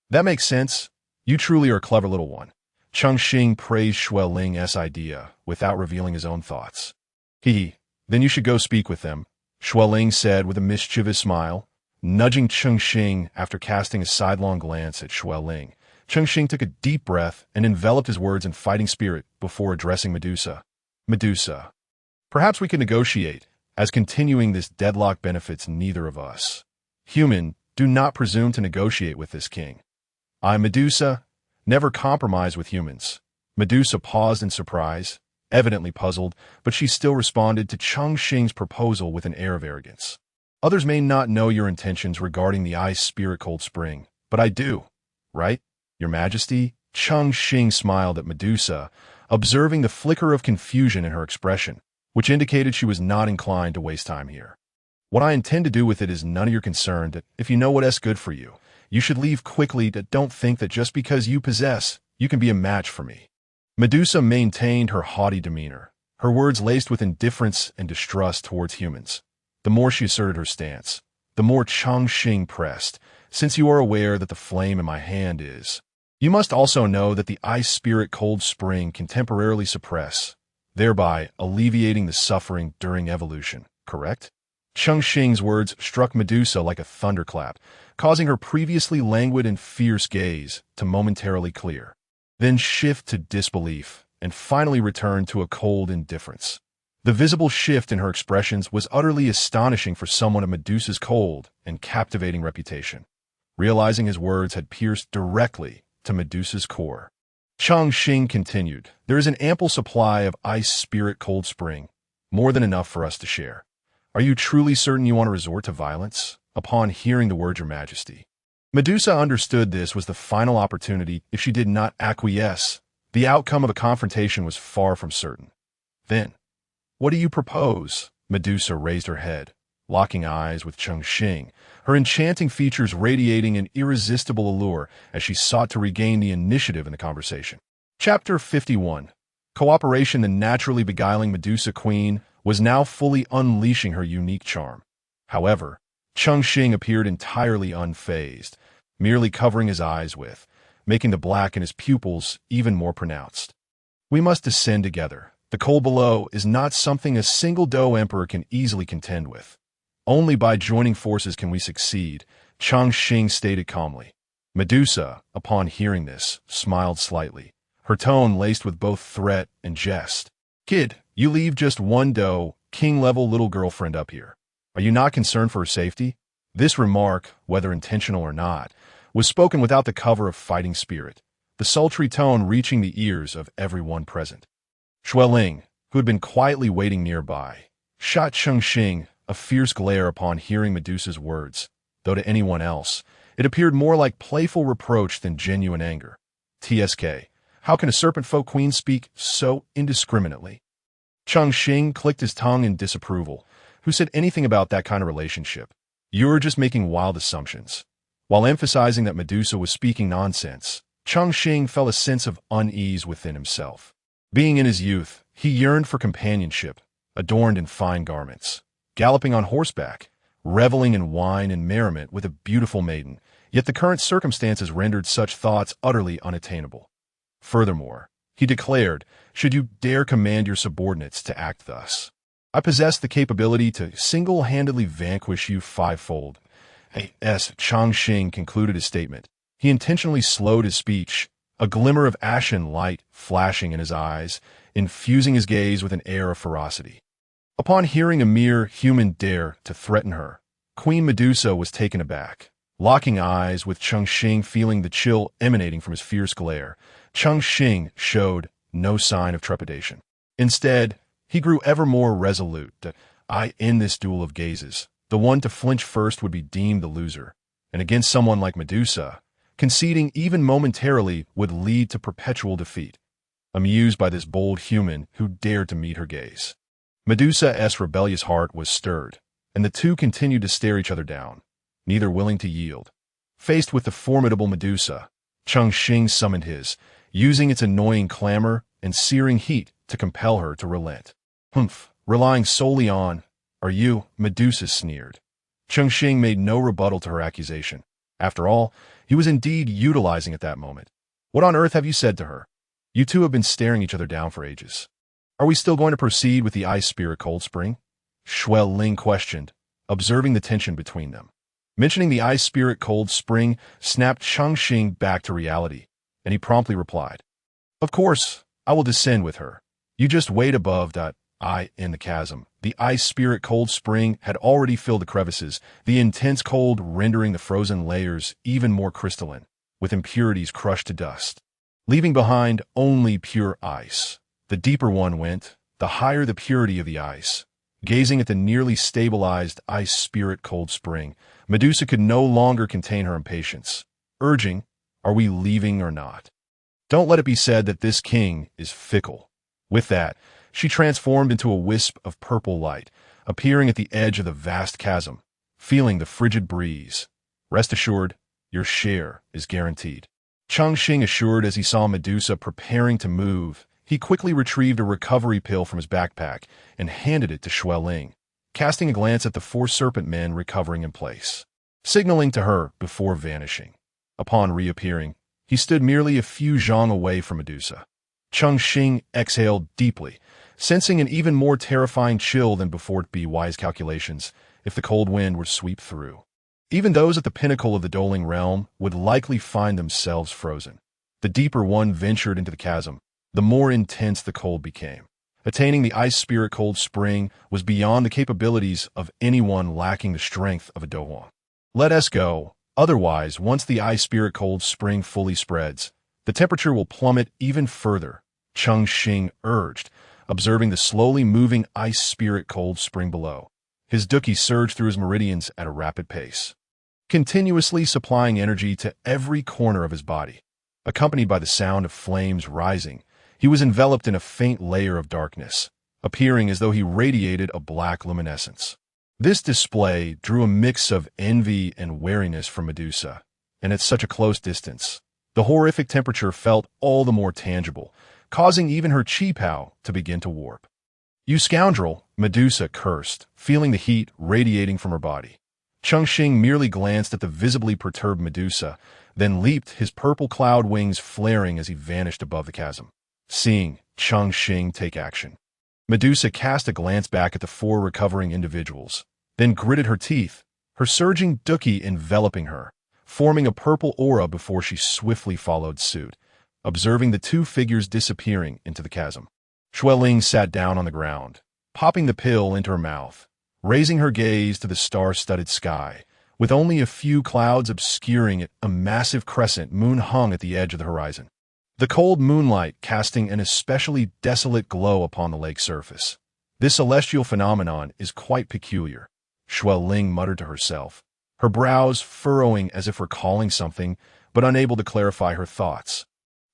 That makes sense. You truly are a clever little one. Cheng Xing praised Xue Ling's idea without revealing his own thoughts. Then you should go speak with them, Xue Ling said with a mischievous smile, nudging Cheng Xing after casting a sidelong glance at Xue Ling. Cheng Xing took a deep breath and enveloped his words in fighting spirit before addressing Medusa. Medusa, perhaps we can negotiate, as continuing this deadlock benefits neither of us. Human, do not presume to negotiate with this king. I, Medusa, never compromise with humans. Medusa paused in surprise, evidently puzzled, but she still responded to Cheng Xing's proposal with an air of arrogance. Others may not know your intentions regarding the ice spirit cold spring, but I do, right? Your Majesty? Cheng Xing smiled at Medusa, observing the flicker of confusion in her expression, which indicated she was not inclined to waste time here. What I intend to do with it is none of your concern. That if you know what's good for you, you should leave quickly. Don't think that just because you possess, you can be a match for me. Medusa maintained her haughty demeanor, her words laced with indifference and distrust towards humans. The more she asserted her stance, the more Cheng Xing pressed. Since you are aware that the flame in my hand is, you must also know that the ice spirit cold spring can temporarily suppress, thereby alleviating the suffering during evolution, correct? Cheng Xing's words struck Medusa like a thunderclap, causing her previously languid and fierce gaze to momentarily clear, then shift to disbelief, and finally return to a cold indifference. The visible shift in her expressions was utterly astonishing for someone of Medusa's cold and captivating reputation. Realizing his words had pierced directly to Medusa's core, Cheng Xing continued, "There is an ample supply of ice spirit cold spring, more than enough for us to share. Are you truly certain you want to resort to violence?" Upon hearing the word, Your Majesty, Medusa understood this was the final opportunity. If she did not acquiesce, the outcome of a confrontation was far from certain. Then, what do you propose? Medusa raised her head, locking eyes with Cheng Xing, her enchanting features radiating an irresistible allure as she sought to regain the initiative in the conversation. Chapter 51. Cooperation. The naturally beguiling Medusa Queen was now fully unleashing her unique charm. However, Cheng Xing appeared entirely unfazed, merely covering his eyes with, making the black in his pupils even more pronounced. We must descend together. The cold below is not something a single Do Emperor can easily contend with. Only by joining forces can we succeed, Cheng Xing stated calmly. Medusa, upon hearing this, smiled slightly, her tone laced with both threat and jest. Kid, you leave just one Do, king-level little girlfriend up here. Are you not concerned for her safety? This remark, whether intentional or not, was spoken without the cover of fighting spirit, the sultry tone reaching the ears of everyone present. Xue Ling, who had been quietly waiting nearby, shot Cheng Xing a fierce glare upon hearing Medusa's words, though to anyone else, it appeared more like playful reproach than genuine anger. TSK, how can a serpent folk queen speak so indiscriminately? Cheng Xing clicked his tongue in disapproval. Who said anything about that kind of relationship? You're just making wild assumptions. While emphasizing that Medusa was speaking nonsense, Cheng Xing felt a sense of unease within himself. Being in his youth, he yearned for companionship, adorned in fine garments, galloping on horseback, reveling in wine and merriment with a beautiful maiden, yet the current circumstances rendered such thoughts utterly unattainable. Furthermore, he declared, should you dare command your subordinates to act thus, I possess the capability to single-handedly vanquish you fivefold. As Cheng Xing concluded his statement, he intentionally slowed his speech, a glimmer of ashen light flashing in his eyes, infusing his gaze with an air of ferocity. Upon hearing a mere human dare to threaten her, Queen Medusa was taken aback. Locking eyes with Cheng Xing, feeling the chill emanating from his fierce glare, Cheng Xing showed no sign of trepidation. Instead, he grew ever more resolute that I end this duel of gazes. The one to flinch first would be deemed the loser, and against someone like Medusa, conceding even momentarily would lead to perpetual defeat. Amused by this bold human who dared to meet her gaze, Medusa's rebellious heart was stirred, and the two continued to stare each other down, neither willing to yield. Faced with the formidable Medusa, Cheng Xing summoned his, using its annoying clamor and searing heat to compel her to relent. Relying solely on, are you? Medusa sneered. Cheng Xing made no rebuttal to her accusation. After all, he was indeed utilizing at that moment. What on earth have you said to her? You two have been staring each other down for ages. Are we still going to proceed with the ice spirit cold spring? Xue Ling questioned, observing the tension between them. Mentioning the ice spirit cold spring snapped Cheng Xing back to reality, and he promptly replied, Of course, I will descend with her. You just wait above in the chasm. The ice spirit cold spring had already filled the crevices, the intense cold rendering the frozen layers even more crystalline, with impurities crushed to dust, leaving behind only pure ice. The deeper one went, the higher the purity of the ice. Gazing at the nearly stabilized ice spirit cold spring, Medusa could no longer contain her impatience, urging, Are we leaving or not? Don't let it be said that this king is fickle. With that, she transformed into a wisp of purple light, appearing at the edge of the vast chasm, feeling the frigid breeze. Rest assured, your share is guaranteed. Cheng Xing assured as he saw Medusa preparing to move. He quickly retrieved a recovery pill from his backpack and handed it to Xue Ling, casting a glance at the four serpent men recovering in place, signaling to her before vanishing. Upon reappearing, he stood merely a few zhang away from Medusa. Cheng Xing exhaled deeply, sensing an even more terrifying chill than before. Be wise calculations if the cold wind were to sweep through. Even those at the pinnacle of the Doling realm would likely find themselves frozen. The deeper one ventured into the chasm, the more intense the cold became. Attaining the ice spirit cold spring was beyond the capabilities of anyone lacking the strength of a Dohuang. Let us go. Otherwise, once the ice spirit cold spring fully spreads, the temperature will plummet even further, Cheng Xing urged, observing the slowly moving ice spirit cold spring below. His duki surged through his meridians at a rapid pace, continuously supplying energy to every corner of his body. Accompanied by the sound of flames rising, he was enveloped in a faint layer of darkness, appearing as though he radiated a black luminescence. This display drew a mix of envy and wariness from Medusa, and at such a close distance, the horrific temperature felt all the more tangible, causing even her chi-pao to begin to warp. "You scoundrel," Medusa cursed, feeling the heat radiating from her body. Cheng Xing merely glanced at the visibly perturbed Medusa, then leaped, his purple cloud wings flaring as he vanished above the chasm. Seeing Cheng Xing take action, Medusa cast a glance back at the four recovering individuals, then gritted her teeth, her surging duki enveloping her, forming a purple aura before she swiftly followed suit, observing the two figures disappearing into the chasm. Xue Ling sat down on the ground, popping the pill into her mouth, raising her gaze to the star-studded sky. With only a few clouds obscuring it, a massive crescent moon hung at the edge of the horizon, the cold moonlight casting an especially desolate glow upon the lake surface. This celestial phenomenon is quite peculiar, Xue Ling muttered to herself, her brows furrowing as if recalling something, but unable to clarify her thoughts.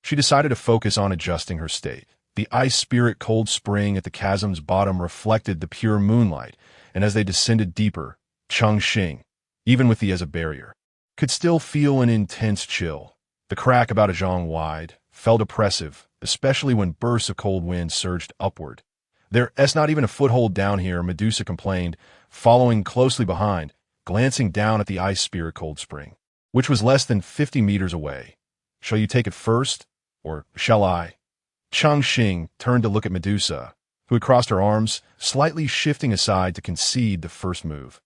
She decided to focus on adjusting her state. The ice spirit cold spring at the chasm's bottom reflected the pure moonlight, and as they descended deeper, Cheng Xing, even with the as a barrier, could still feel an intense chill. The crack about a zhang wide felt oppressive, especially when bursts of cold wind surged upward. "There's not even a foothold down here," Medusa complained, following closely behind, glancing down at the ice spirit cold spring, which was less than 50 meters away. "Shall you take it first, or shall I?" Cheng Xing turned to look at Medusa, who had crossed her arms, slightly shifting aside to concede the first move.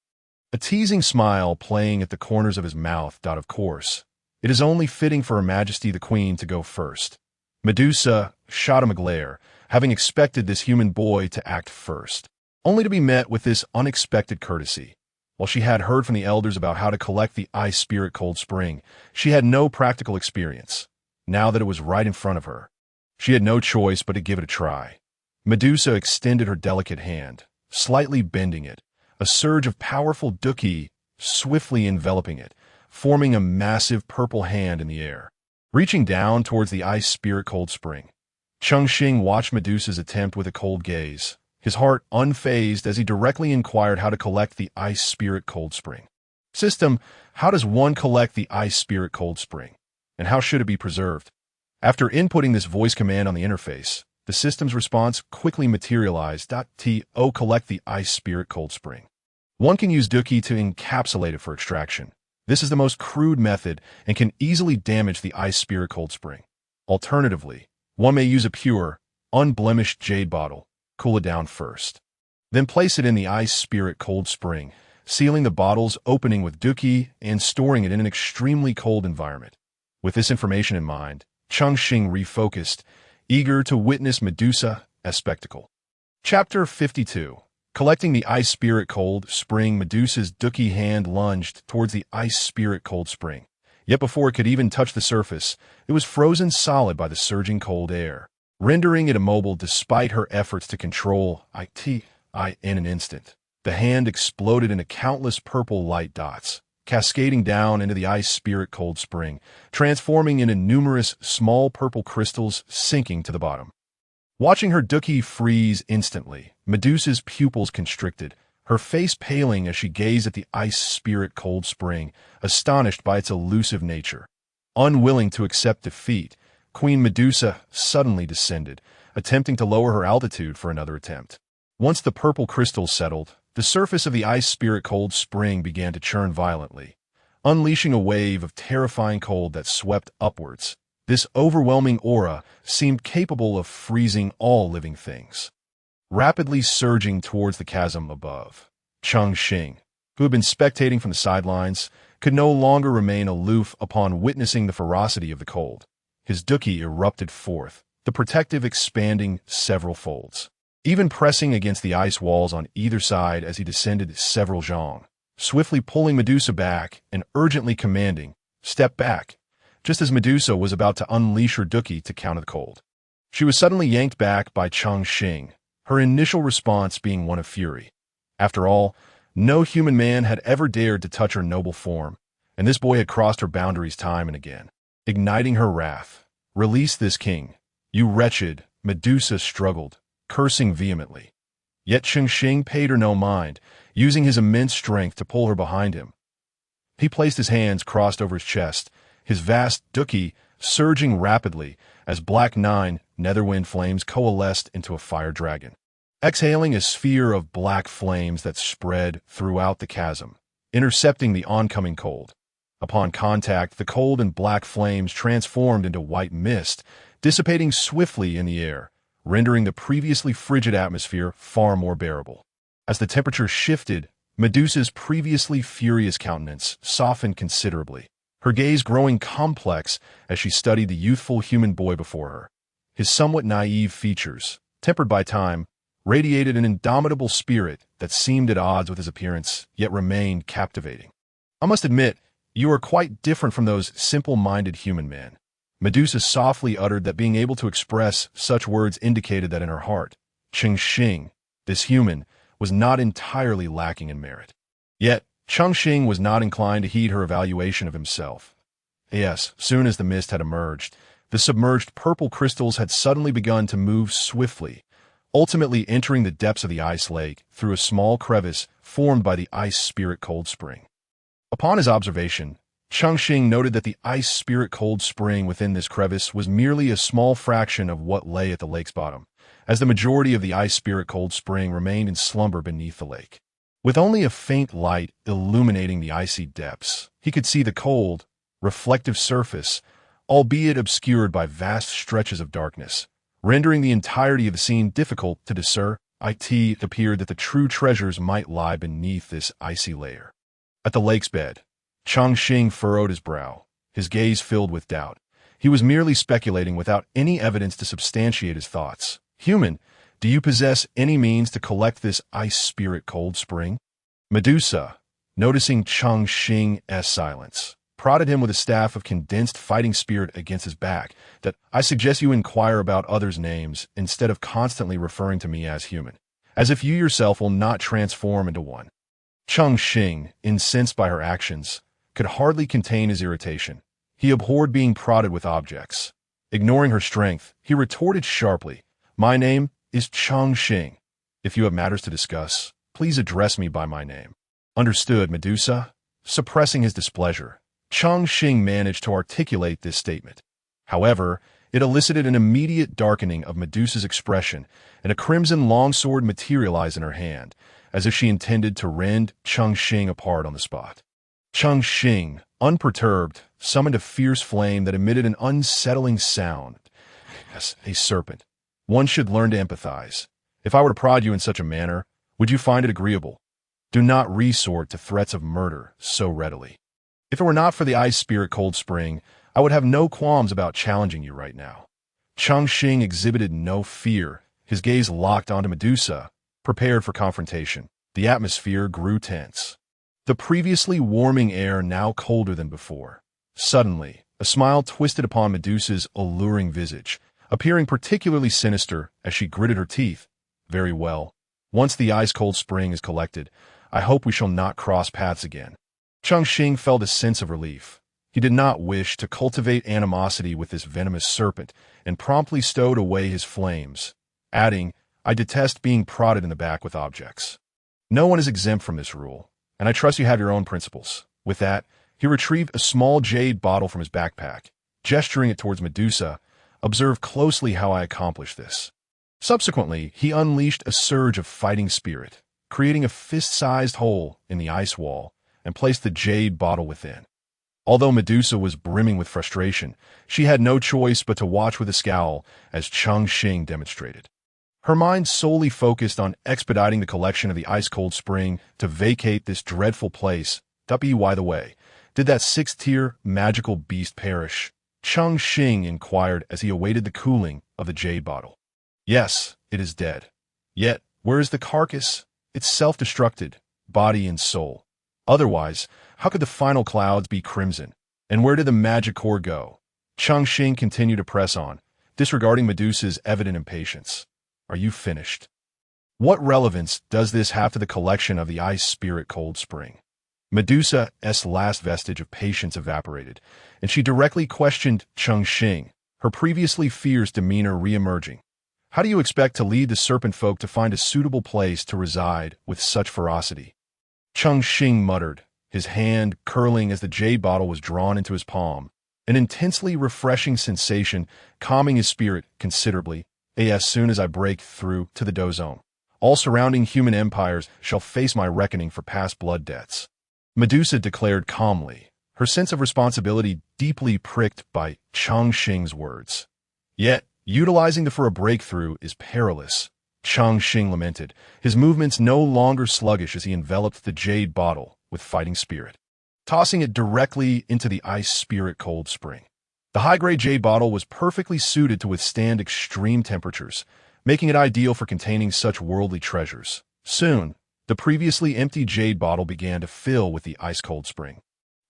A teasing smile playing at the corners of his mouth. "Of course. It is only fitting for Her Majesty the Queen to go first." Medusa shot him a glare, having expected this human boy to act first, only to be met with this unexpected courtesy. While she had heard from the elders about how to collect the ice spirit cold spring, she had no practical experience. Now that it was right in front of her, she had no choice but to give it a try. Medusa extended her delicate hand, slightly bending it, a surge of powerful duki swiftly enveloping it, forming a massive purple hand in the air. Reaching down towards the ice spirit cold spring, Cheng Xing watched Medusa's attempt with a cold gaze, his heart unfazed as he directly inquired how to collect the ice spirit cold spring. "System, how does one collect the ice spirit cold spring? And how should it be preserved?" After inputting this voice command on the interface, the system's response quickly materialized. "To collect the ice spirit cold spring, one can use duki to encapsulate it for extraction. This is the most crude method and can easily damage the ice spirit cold spring. Alternatively, one may use a pure, unblemished jade bottle, cool it down first, then place it in the ice spirit cold spring, sealing the bottle's opening with duki and storing it in an extremely cold environment." With this information in mind, Cheng Xing refocused, eager to witness Medusa's spectacle. Chapter 52. Collecting the ice spirit cold spring. Medusa's duki hand lunged towards the ice spirit cold spring. Yet before it could even touch the surface, it was frozen solid by the surging cold air, rendering it immobile despite her efforts to control it in an instant. The hand exploded into countless purple light dots, cascading down into the ice spirit cold spring, transforming into numerous small purple crystals sinking to the bottom. Watching her duki freeze instantly, Medusa's pupils constricted, her face paling as she gazed at the ice spirit cold spring, astonished by its elusive nature. Unwilling to accept defeat, Queen Medusa suddenly descended, attempting to lower her altitude for another attempt. Once the purple crystals settled, the surface of the ice spirit cold spring began to churn violently, unleashing a wave of terrifying cold that swept upwards. This overwhelming aura seemed capable of freezing all living things. Rapidly surging towards the chasm above, Cheng Xing, who had been spectating from the sidelines, could no longer remain aloof upon witnessing the ferocity of the cold. His duki erupted forth, the protective expanding several folds, even pressing against the ice walls on either side as he descended several zhang, swiftly pulling Medusa back and urgently commanding, "Step back," just as Medusa was about to unleash her duki to counter the cold. She was suddenly yanked back by Cheng Xing, her initial response being one of fury. After all, no human man had ever dared to touch her noble form, and this boy had crossed her boundaries time and again. Igniting her wrath, "Release this king, you wretched," Medusa struggled, cursing vehemently. Yet Cheng Xing paid her no mind, using his immense strength to pull her behind him. He placed his hands crossed over his chest, his vast duki surging rapidly as Black Nine netherwind flames coalesced into a fire dragon, exhaling a sphere of black flames that spread throughout the chasm, intercepting the oncoming cold. Upon contact, the cold and black flames transformed into white mist, dissipating swiftly in the air, rendering the previously frigid atmosphere far more bearable. As the temperature shifted, Medusa's previously furious countenance softened considerably, her gaze growing complex as she studied the youthful human boy before her. His somewhat naive features, tempered by time, radiated an indomitable spirit that seemed at odds with his appearance, yet remained captivating. "I must admit, you are quite different from those simple-minded human men." Medusa softly uttered that being able to express such words indicated that in her heart, Cheng Xing, this human, was not entirely lacking in merit. Yet, Cheng Xing was not inclined to heed her evaluation of himself. Yes, soon as the mist had emerged, the submerged purple crystals had suddenly begun to move swiftly, ultimately entering the depths of the ice lake through a small crevice formed by the ice spirit cold spring. Upon his observation, Cheng Xing noted that the ice spirit cold spring within this crevice was merely a small fraction of what lay at the lake's bottom, as the majority of the ice spirit cold spring remained in slumber beneath the lake. With only a faint light illuminating the icy depths, he could see the cold, reflective surface, albeit obscured by vast stretches of darkness, rendering the entirety of the scene difficult to discern. It appeared that the true treasures might lie beneath this icy layer. At the lake's bed, Cheng Xing furrowed his brow, his gaze filled with doubt. He was merely speculating without any evidence to substantiate his thoughts. "Human, do you possess any means to collect this ice spirit cold spring?" Medusa, noticing Cheng Xing's silence, prodded him with a staff of condensed fighting spirit against his back. "That I suggest you inquire about others' names instead of constantly referring to me as human, as if you yourself will not transform into one." Cheng Xing, incensed by her actions, could hardly contain his irritation. He abhorred being prodded with objects. Ignoring her strength, he retorted sharply, "My name is Cheng Xing. If you have matters to discuss, please address me by my name." "Understood, Medusa." Suppressing his displeasure, Cheng Xing managed to articulate this statement. However, it elicited an immediate darkening of Medusa's expression, and a crimson longsword materialized in her hand, as if she intended to rend Cheng Xing apart on the spot. Cheng Xing, unperturbed, summoned a fierce flame that emitted an unsettling sound. "Yes, a serpent. One should learn to empathize. If I were to prod you in such a manner, would you find it agreeable? Do not resort to threats of murder so readily. If it were not for the ice spirit cold spring, I would have no qualms about challenging you right now." Cheng Xing exhibited no fear, his gaze locked onto Medusa, prepared for confrontation. The atmosphere grew tense, the previously warming air now colder than before. Suddenly, a smile twisted upon Medusa's alluring visage, appearing particularly sinister as she gritted her teeth. "Very well. Once the ice-cold spring is collected, I hope we shall not cross paths again." Cheng Xing felt a sense of relief. He did not wish to cultivate animosity with this venomous serpent and promptly stowed away his flames, adding, "I detest being prodded in the back with objects. No one is exempt from this rule, and I trust you have your own principles." With that, he retrieved a small jade bottle from his backpack, gesturing it towards Medusa. "Observe closely how I accomplish this." Subsequently, he unleashed a surge of fighting spirit, creating a fist-sized hole in the ice wall, and placed the jade bottle within. Although Medusa was brimming with frustration, she had no choice but to watch with a scowl as Cheng Xing demonstrated. Her mind solely focused on expediting the collection of the ice-cold spring to vacate this dreadful place. By the way, did that sixth-tier magical beast perish? Cheng Xing inquired as he awaited the cooling of the jade bottle. "Yes, it is dead. Yet, where is the carcass? It's self-destructed, body and soul. Otherwise, how could the final clouds be crimson? And where did the magic core go?" Cheng Xing continued to press on, disregarding Medusa's evident impatience. "Are you finished? What relevance does this have to the collection of the ice spirit cold spring?" Medusa's last vestige of patience evaporated, and she directly questioned Cheng Xing, her previously fierce demeanor re-emerging. "How do you expect to lead the serpent folk to find a suitable place to reside with such ferocity?" Cheng Xing muttered, his hand curling as the jade bottle was drawn into his palm, an intensely refreshing sensation calming his spirit considerably. "As soon as I break through to the dozome, all surrounding human empires shall face my reckoning for past blood debts," Medusa declared calmly, her sense of responsibility deeply pricked by Cheng Xing's words. "Yet, utilizing the for a breakthrough is perilous," Cheng Xing lamented, his movements no longer sluggish as he enveloped the jade bottle with fighting spirit, tossing it directly into the ice spirit cold spring. The high-grade jade bottle was perfectly suited to withstand extreme temperatures, making it ideal for containing such worldly treasures. Soon, the previously empty jade bottle began to fill with the ice-cold spring.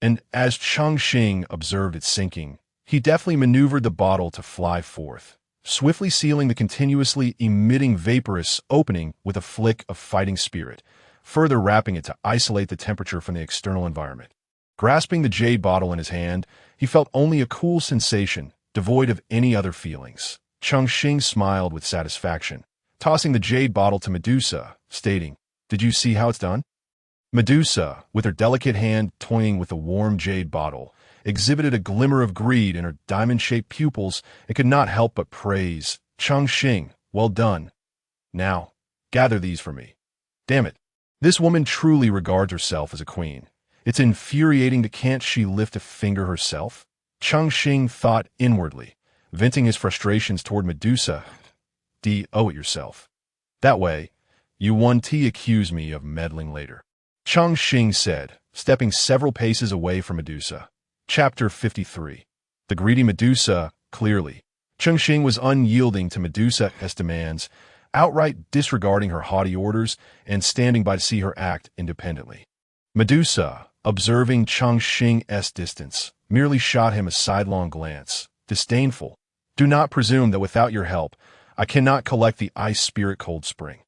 And as Cheng Xing observed it sinking, he deftly maneuvered the bottle to fly forth, swiftly sealing the continuously emitting vaporous opening with a flick of fighting spirit, further wrapping it to isolate the temperature from the external environment. Grasping the jade bottle in his hand, he felt only a cool sensation, devoid of any other feelings. Cheng Xing smiled with satisfaction, tossing the jade bottle to Medusa, stating, "Did you see how it's done?" Medusa, with her delicate hand toying with the warm jade bottle, exhibited a glimmer of greed in her diamond-shaped pupils and could not help but praise Cheng Xing. "Well done. Now, gather these for me." Damn it. This woman truly regards herself as a queen. It's infuriating that can't she lift a finger herself? Cheng Xing thought inwardly, venting his frustrations toward Medusa. "Owe it yourself. That way, you won't accuse me of meddling later," Cheng Xing said, stepping several paces away from Medusa. Chapter 53. The greedy Medusa, clearly. Cheng Xing was unyielding to Medusa's demands, outright disregarding her haughty orders and standing by to see her act independently. Medusa, observing Cheng Xing's distance, merely shot him a sidelong glance, disdainful. "Do not presume that without your help, I cannot collect the ice spirit cold spring."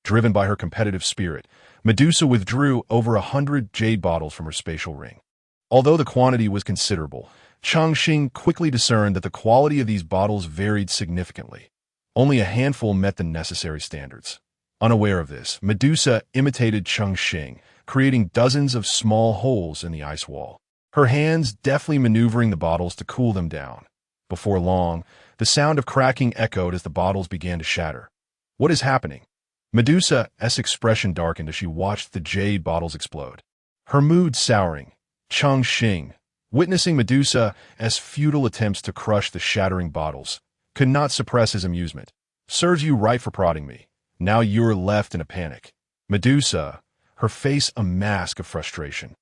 Driven by her competitive spirit, Medusa withdrew over 100 jade bottles from her spatial ring. Although the quantity was considerable, Cheng Xing quickly discerned that the quality of these bottles varied significantly. Only a handful met the necessary standards. Unaware of this, Medusa imitated Cheng Xing, creating dozens of small holes in the ice wall, her hands deftly maneuvering the bottles to cool them down. Before long, the sound of cracking echoed as the bottles began to shatter. "What is happening?" Medusa's expression darkened as she watched the jade bottles explode, her mood souring. Cheng Xing, witnessing Medusa's futile attempts to crush the shattering bottles, could not suppress his amusement. "Serves you right for prodding me. Now you're left in a panic." Medusa, her face a mask of frustration,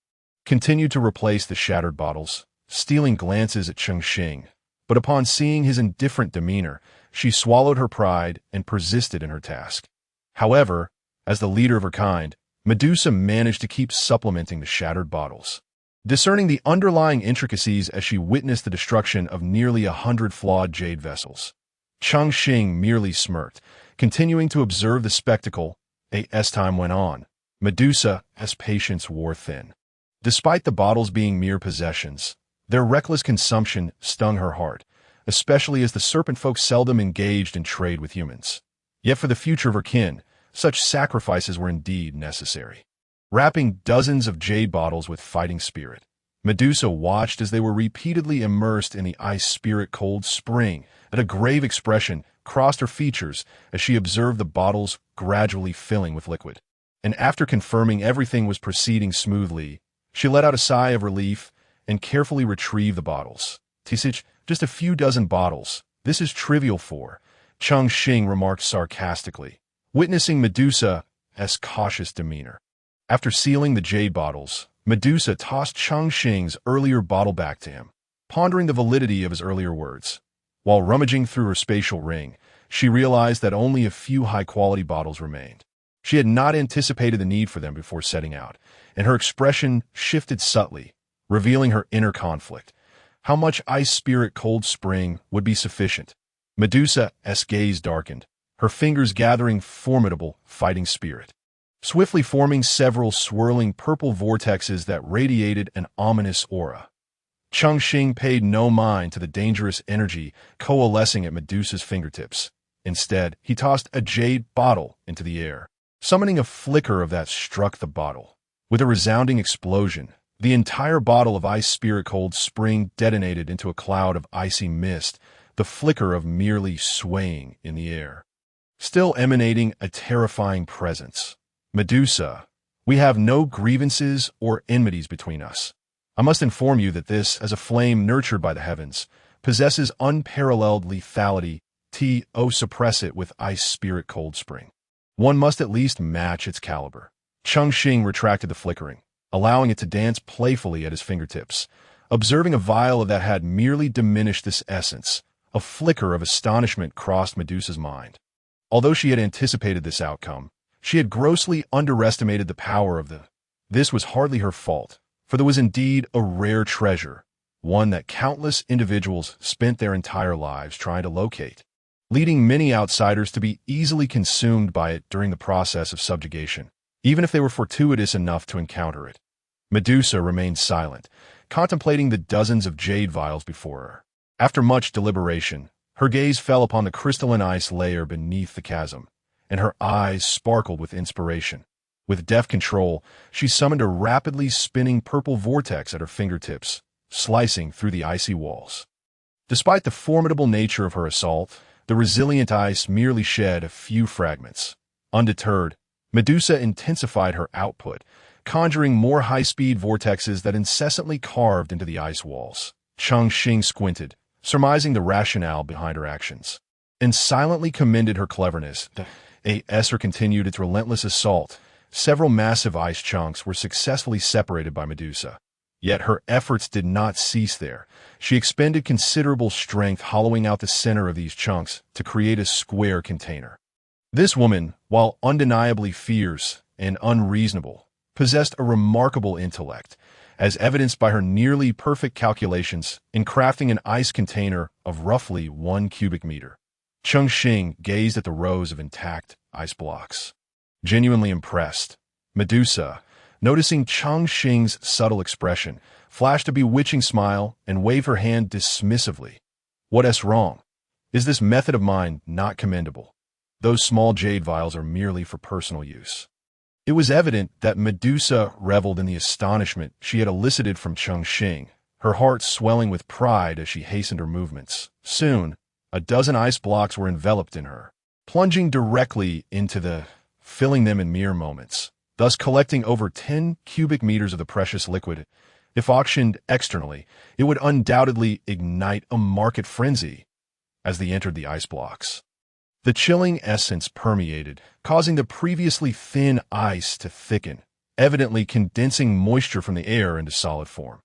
continued to replace the shattered bottles, stealing glances at Cheng Xing. But upon seeing his indifferent demeanor, she swallowed her pride and persisted in her task. However, as the leader of her kind, Medusa managed to keep supplementing the shattered bottles. Discerning the underlying intricacies as she witnessed the destruction of nearly 100 flawed jade vessels, Cheng Xing merely smirked, continuing to observe the spectacle. As time went on, Medusa's patience wore thin. Despite the bottles being mere possessions, their reckless consumption stung her heart, especially as the serpent folk seldom engaged in trade with humans. Yet for the future of her kin, such sacrifices were indeed necessary. Wrapping dozens of jade bottles with fighting spirit, Medusa watched as they were repeatedly immersed in the ice spirit cold spring, and a grave expression crossed her features as she observed the bottles gradually filling with liquid. And after confirming everything was proceeding smoothly, she let out a sigh of relief and carefully retrieved the bottles. "Tisich, just a few dozen bottles. This is trivial for," Cheng Xing remarked sarcastically, witnessing Medusa's cautious demeanor. After sealing the jade bottles, Medusa tossed Cheng Xing's earlier bottle back to him, pondering the validity of his earlier words. While rummaging through her spatial ring, she realized that only a few high-quality bottles remained. She had not anticipated the need for them before setting out, and her expression shifted subtly, revealing her inner conflict. How much ice spirit cold spring would be sufficient? Medusa's gaze darkened, her fingers gathering formidable fighting spirit, swiftly forming several swirling purple vortexes that radiated an ominous aura. Cheng Xing paid no mind to the dangerous energy coalescing at Medusa's fingertips. Instead, he tossed a jade bottle into the air, summoning a flicker of that struck the bottle. With a resounding explosion, the entire bottle of ice spirit cold spring detonated into a cloud of icy mist, the flicker of merely swaying in the air, still emanating a terrifying presence. "Medusa, we have no grievances or enmities between us. I must inform you that this, as a flame nurtured by the heavens, possesses unparalleled lethality. Suppress it with ice spirit cold spring. One must at least match its caliber." Cheng Xing retracted the flickering, allowing it to dance playfully at his fingertips. Observing a vial that had merely diminished this essence, a flicker of astonishment crossed Medusa's mind. Although she had anticipated this outcome, she had grossly underestimated the power of the. This was hardly her fault, for there was indeed a rare treasure, one that countless individuals spent their entire lives trying to locate, leading many outsiders to be easily consumed by it during the process of subjugation, even if they were fortuitous enough to encounter it. Medusa remained silent, contemplating the dozens of jade vials before her. After much deliberation, her gaze fell upon the crystalline ice layer beneath the chasm, and her eyes sparkled with inspiration. With deft control, she summoned a rapidly spinning purple vortex at her fingertips, slicing through the icy walls. Despite the formidable nature of her assault, the resilient ice merely shed a few fragments. Undeterred, Medusa intensified her output, conjuring more high-speed vortexes that incessantly carved into the ice walls. Cheng Xing squinted, surmising the rationale behind her actions, and silently commended her cleverness. As her continued its relentless assault, several massive ice chunks were successfully separated by Medusa. Yet her efforts did not cease there. She expended considerable strength hollowing out the center of these chunks to create a square container. This woman, while undeniably fierce and unreasonable, possessed a remarkable intellect, as evidenced by her nearly perfect calculations in crafting an ice container of roughly 1 cubic meter. Cheng Xing gazed at the rows of intact ice blocks. Genuinely impressed, Medusa, noticing Cheng Xing's subtle expression, flashed a bewitching smile and waved her hand dismissively. "What's wrong? Is this method of mine not commendable? Those small jade vials are merely for personal use." It was evident that Medusa reveled in the astonishment she had elicited from Cheng Xing, her heart swelling with pride as she hastened her movements. Soon, a dozen ice blocks were enveloped in her, plunging directly into the, filling them in mere moments, thus collecting over 10 cubic meters of the precious liquid. If auctioned externally, it would undoubtedly ignite a market frenzy. As they entered the ice blocks, the chilling essence permeated, causing the previously thin ice to thicken, evidently condensing moisture from the air into solid form.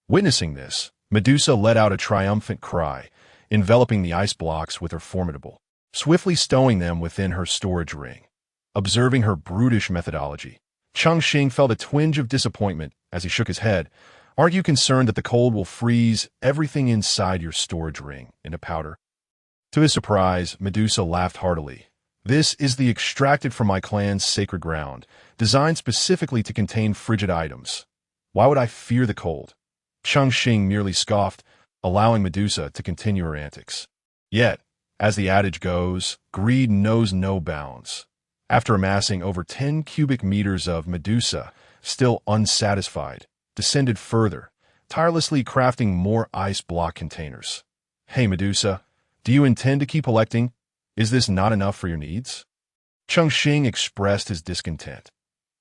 Witnessing this, Medusa let out a triumphant cry, enveloping the ice blocks with her formidable, swiftly stowing them within her storage ring. Observing her brutish methodology, Cheng Xing felt a twinge of disappointment as he shook his head. "Aren't you concerned that the cold will freeze everything inside your storage ring into powder?" To his surprise, Medusa laughed heartily. "This is the extracted from my clan's sacred ground, designed specifically to contain frigid items. Why would I fear the cold? Cheng Xing merely scoffed, allowing Medusa to continue her antics. Yet, as the adage goes, greed knows no bounds. After amassing over 10 cubic meters of Medusa, still unsatisfied, descended further, tirelessly crafting more ice block containers. Hey Medusa, do you intend to keep collecting? Is this not enough for your needs? Cheng Xing expressed his discontent.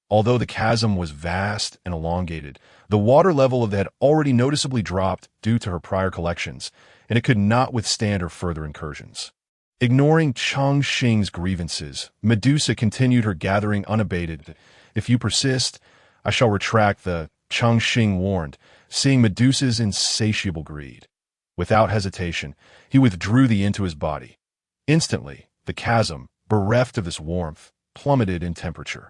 Although the chasm was vast and elongated, the water level of it had already noticeably dropped due to her prior collections, and it could not withstand her further incursions. Ignoring Cheng Xing's grievances, Medusa continued her gathering unabated. If you persist, I shall retract the Cheng Xing warned, seeing Medusa's insatiable greed. Without hesitation, he withdrew thee into his body. Instantly, the chasm, bereft of this warmth, plummeted in temperature.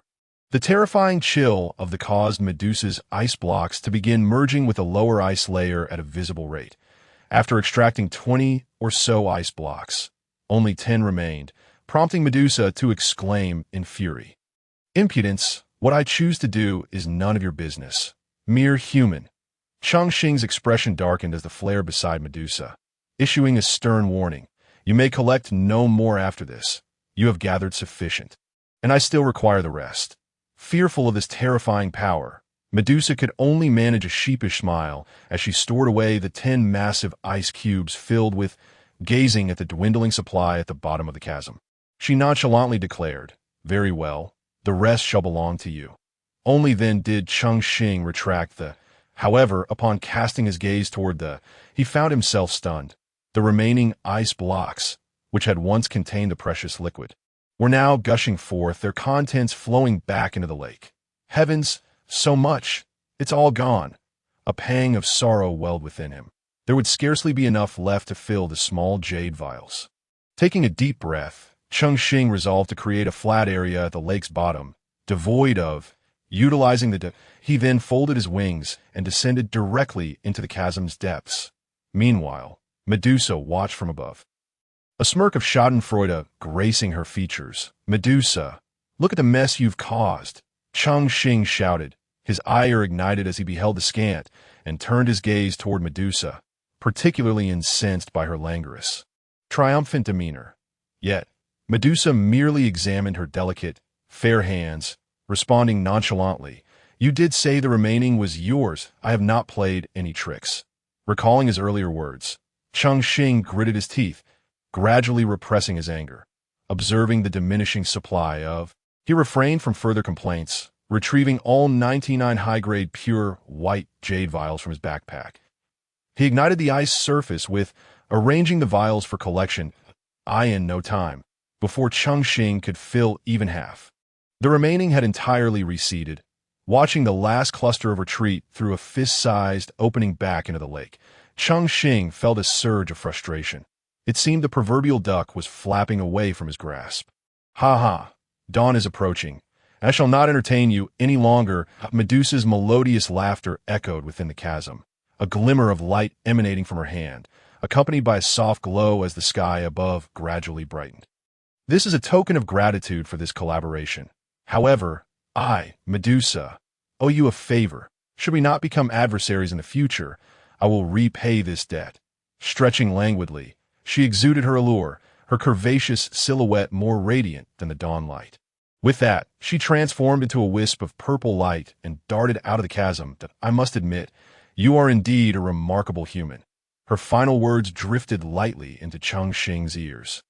The terrifying chill of the caused Medusa's ice blocks to begin merging with a lower ice layer at a visible rate. After extracting 20 or so ice blocks, only 10 remained, prompting Medusa to exclaim in fury. Impudence, what I choose to do is none of your business. Mere human. Cheng Xing's expression darkened as the flare beside Medusa, issuing a stern warning. You may collect no more after this. You have gathered sufficient, and I still require the rest. Fearful of this terrifying power, Medusa could only manage a sheepish smile as she stored away the 10 massive ice cubes filled with, gazing at the dwindling supply at the bottom of the chasm. She nonchalantly declared, "Very well, the rest shall belong to you." Only then did Cheng Xing retract the. However, upon casting his gaze toward he found himself stunned. The remaining ice blocks, which had once contained the precious liquid, were now gushing forth, their contents flowing back into the lake. Heavens, so much! It's all gone. A pang of sorrow welled within him. There would scarcely be enough left to fill the small jade vials. Taking a deep breath, Cheng Xing resolved to create a flat area at the lake's bottom, devoid of. Utilizing he then folded his wings and descended directly into the chasm's depths. Meanwhile, Medusa watched from above. A smirk of schadenfreude gracing her features. "Medusa, look at the mess you've caused," Cheng Xing shouted, his ire ignited as he beheld the scant, and turned his gaze toward Medusa, particularly incensed by her languorous, triumphant demeanor. Yet, Medusa merely examined her delicate, fair hands, responding nonchalantly, "You did say the remaining was yours. I have not played any tricks." Recalling his earlier words, Cheng Xing gritted his teeth, gradually repressing his anger. Observing the diminishing supply of, he refrained from further complaints, retrieving all 99 high-grade pure white jade vials from his backpack. He ignited the ice surface with, arranging the vials for collection, in no time, before Cheng Xing could fill even half. The remaining had entirely receded. Watching the last cluster of retreat through a fist-sized opening back into the lake, Cheng Xing felt a surge of frustration. It seemed the proverbial duck was flapping away from his grasp. "Ha ha, dawn is approaching. I shall not entertain you any longer." Medusa's melodious laughter echoed within the chasm, a glimmer of light emanating from her hand, accompanied by a soft glow as the sky above gradually brightened. "This is a token of gratitude for this collaboration. However, I, Medusa, owe you a favor. Should we not become adversaries in the future, I will repay this debt." Stretching languidly, she exuded her allure, her curvaceous silhouette more radiant than the dawn light. With that, she transformed into a wisp of purple light and darted out of the chasm. "I must admit, you are indeed a remarkable human." Her final words drifted lightly into Cheng Xing's ears.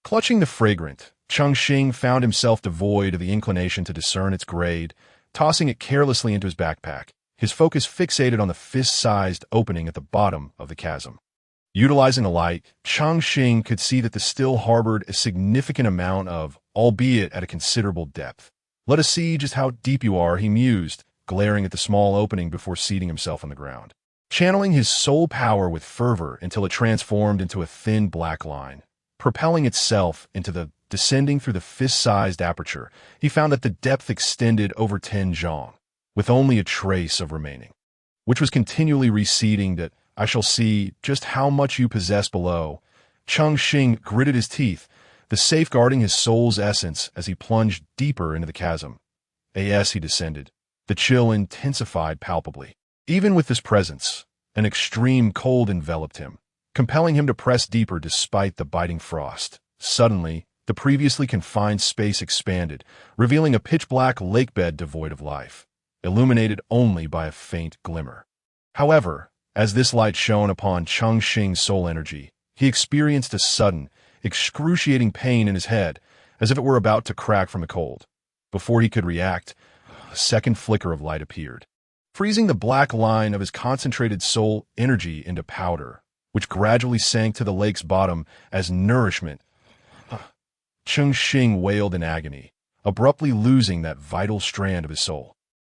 Clutching the fragrant, Cheng Xing found himself devoid of the inclination to discern its grade, tossing it carelessly into his backpack, his focus fixated on the fist-sized opening at the bottom of the chasm. Utilizing the light, Cheng Xing could see that the still harbored a significant amount of, albeit at a considerable depth. "Let us see just how deep you are," he mused, glaring at the small opening before seating himself on the ground. Channeling his soul power with fervor until it transformed into a thin black line, propelling itself into the descending through the fist-sized aperture, he found that the depth extended over 10 zhong, with only a trace of remaining, which was continually receding. "That I shall see just how much you possess below." Cheng Xing gritted his teeth, the safeguarding his soul's essence as he plunged deeper into the chasm. As he descended, the chill intensified palpably. Even with this presence, an extreme cold enveloped him, compelling him to press deeper despite the biting frost. Suddenly, the previously confined space expanded, revealing a pitch-black lakebed devoid of life, illuminated only by a faint glimmer. However, as this light shone upon Cheng Xing's soul energy, he experienced a sudden, excruciating pain in his head, as if it were about to crack from the cold. Before he could react, a second flicker of light appeared, freezing the black line of his concentrated soul energy into powder, which gradually sank to the lake's bottom as nourishment. Cheng Xing wailed in agony, abruptly losing that vital strand of his soul.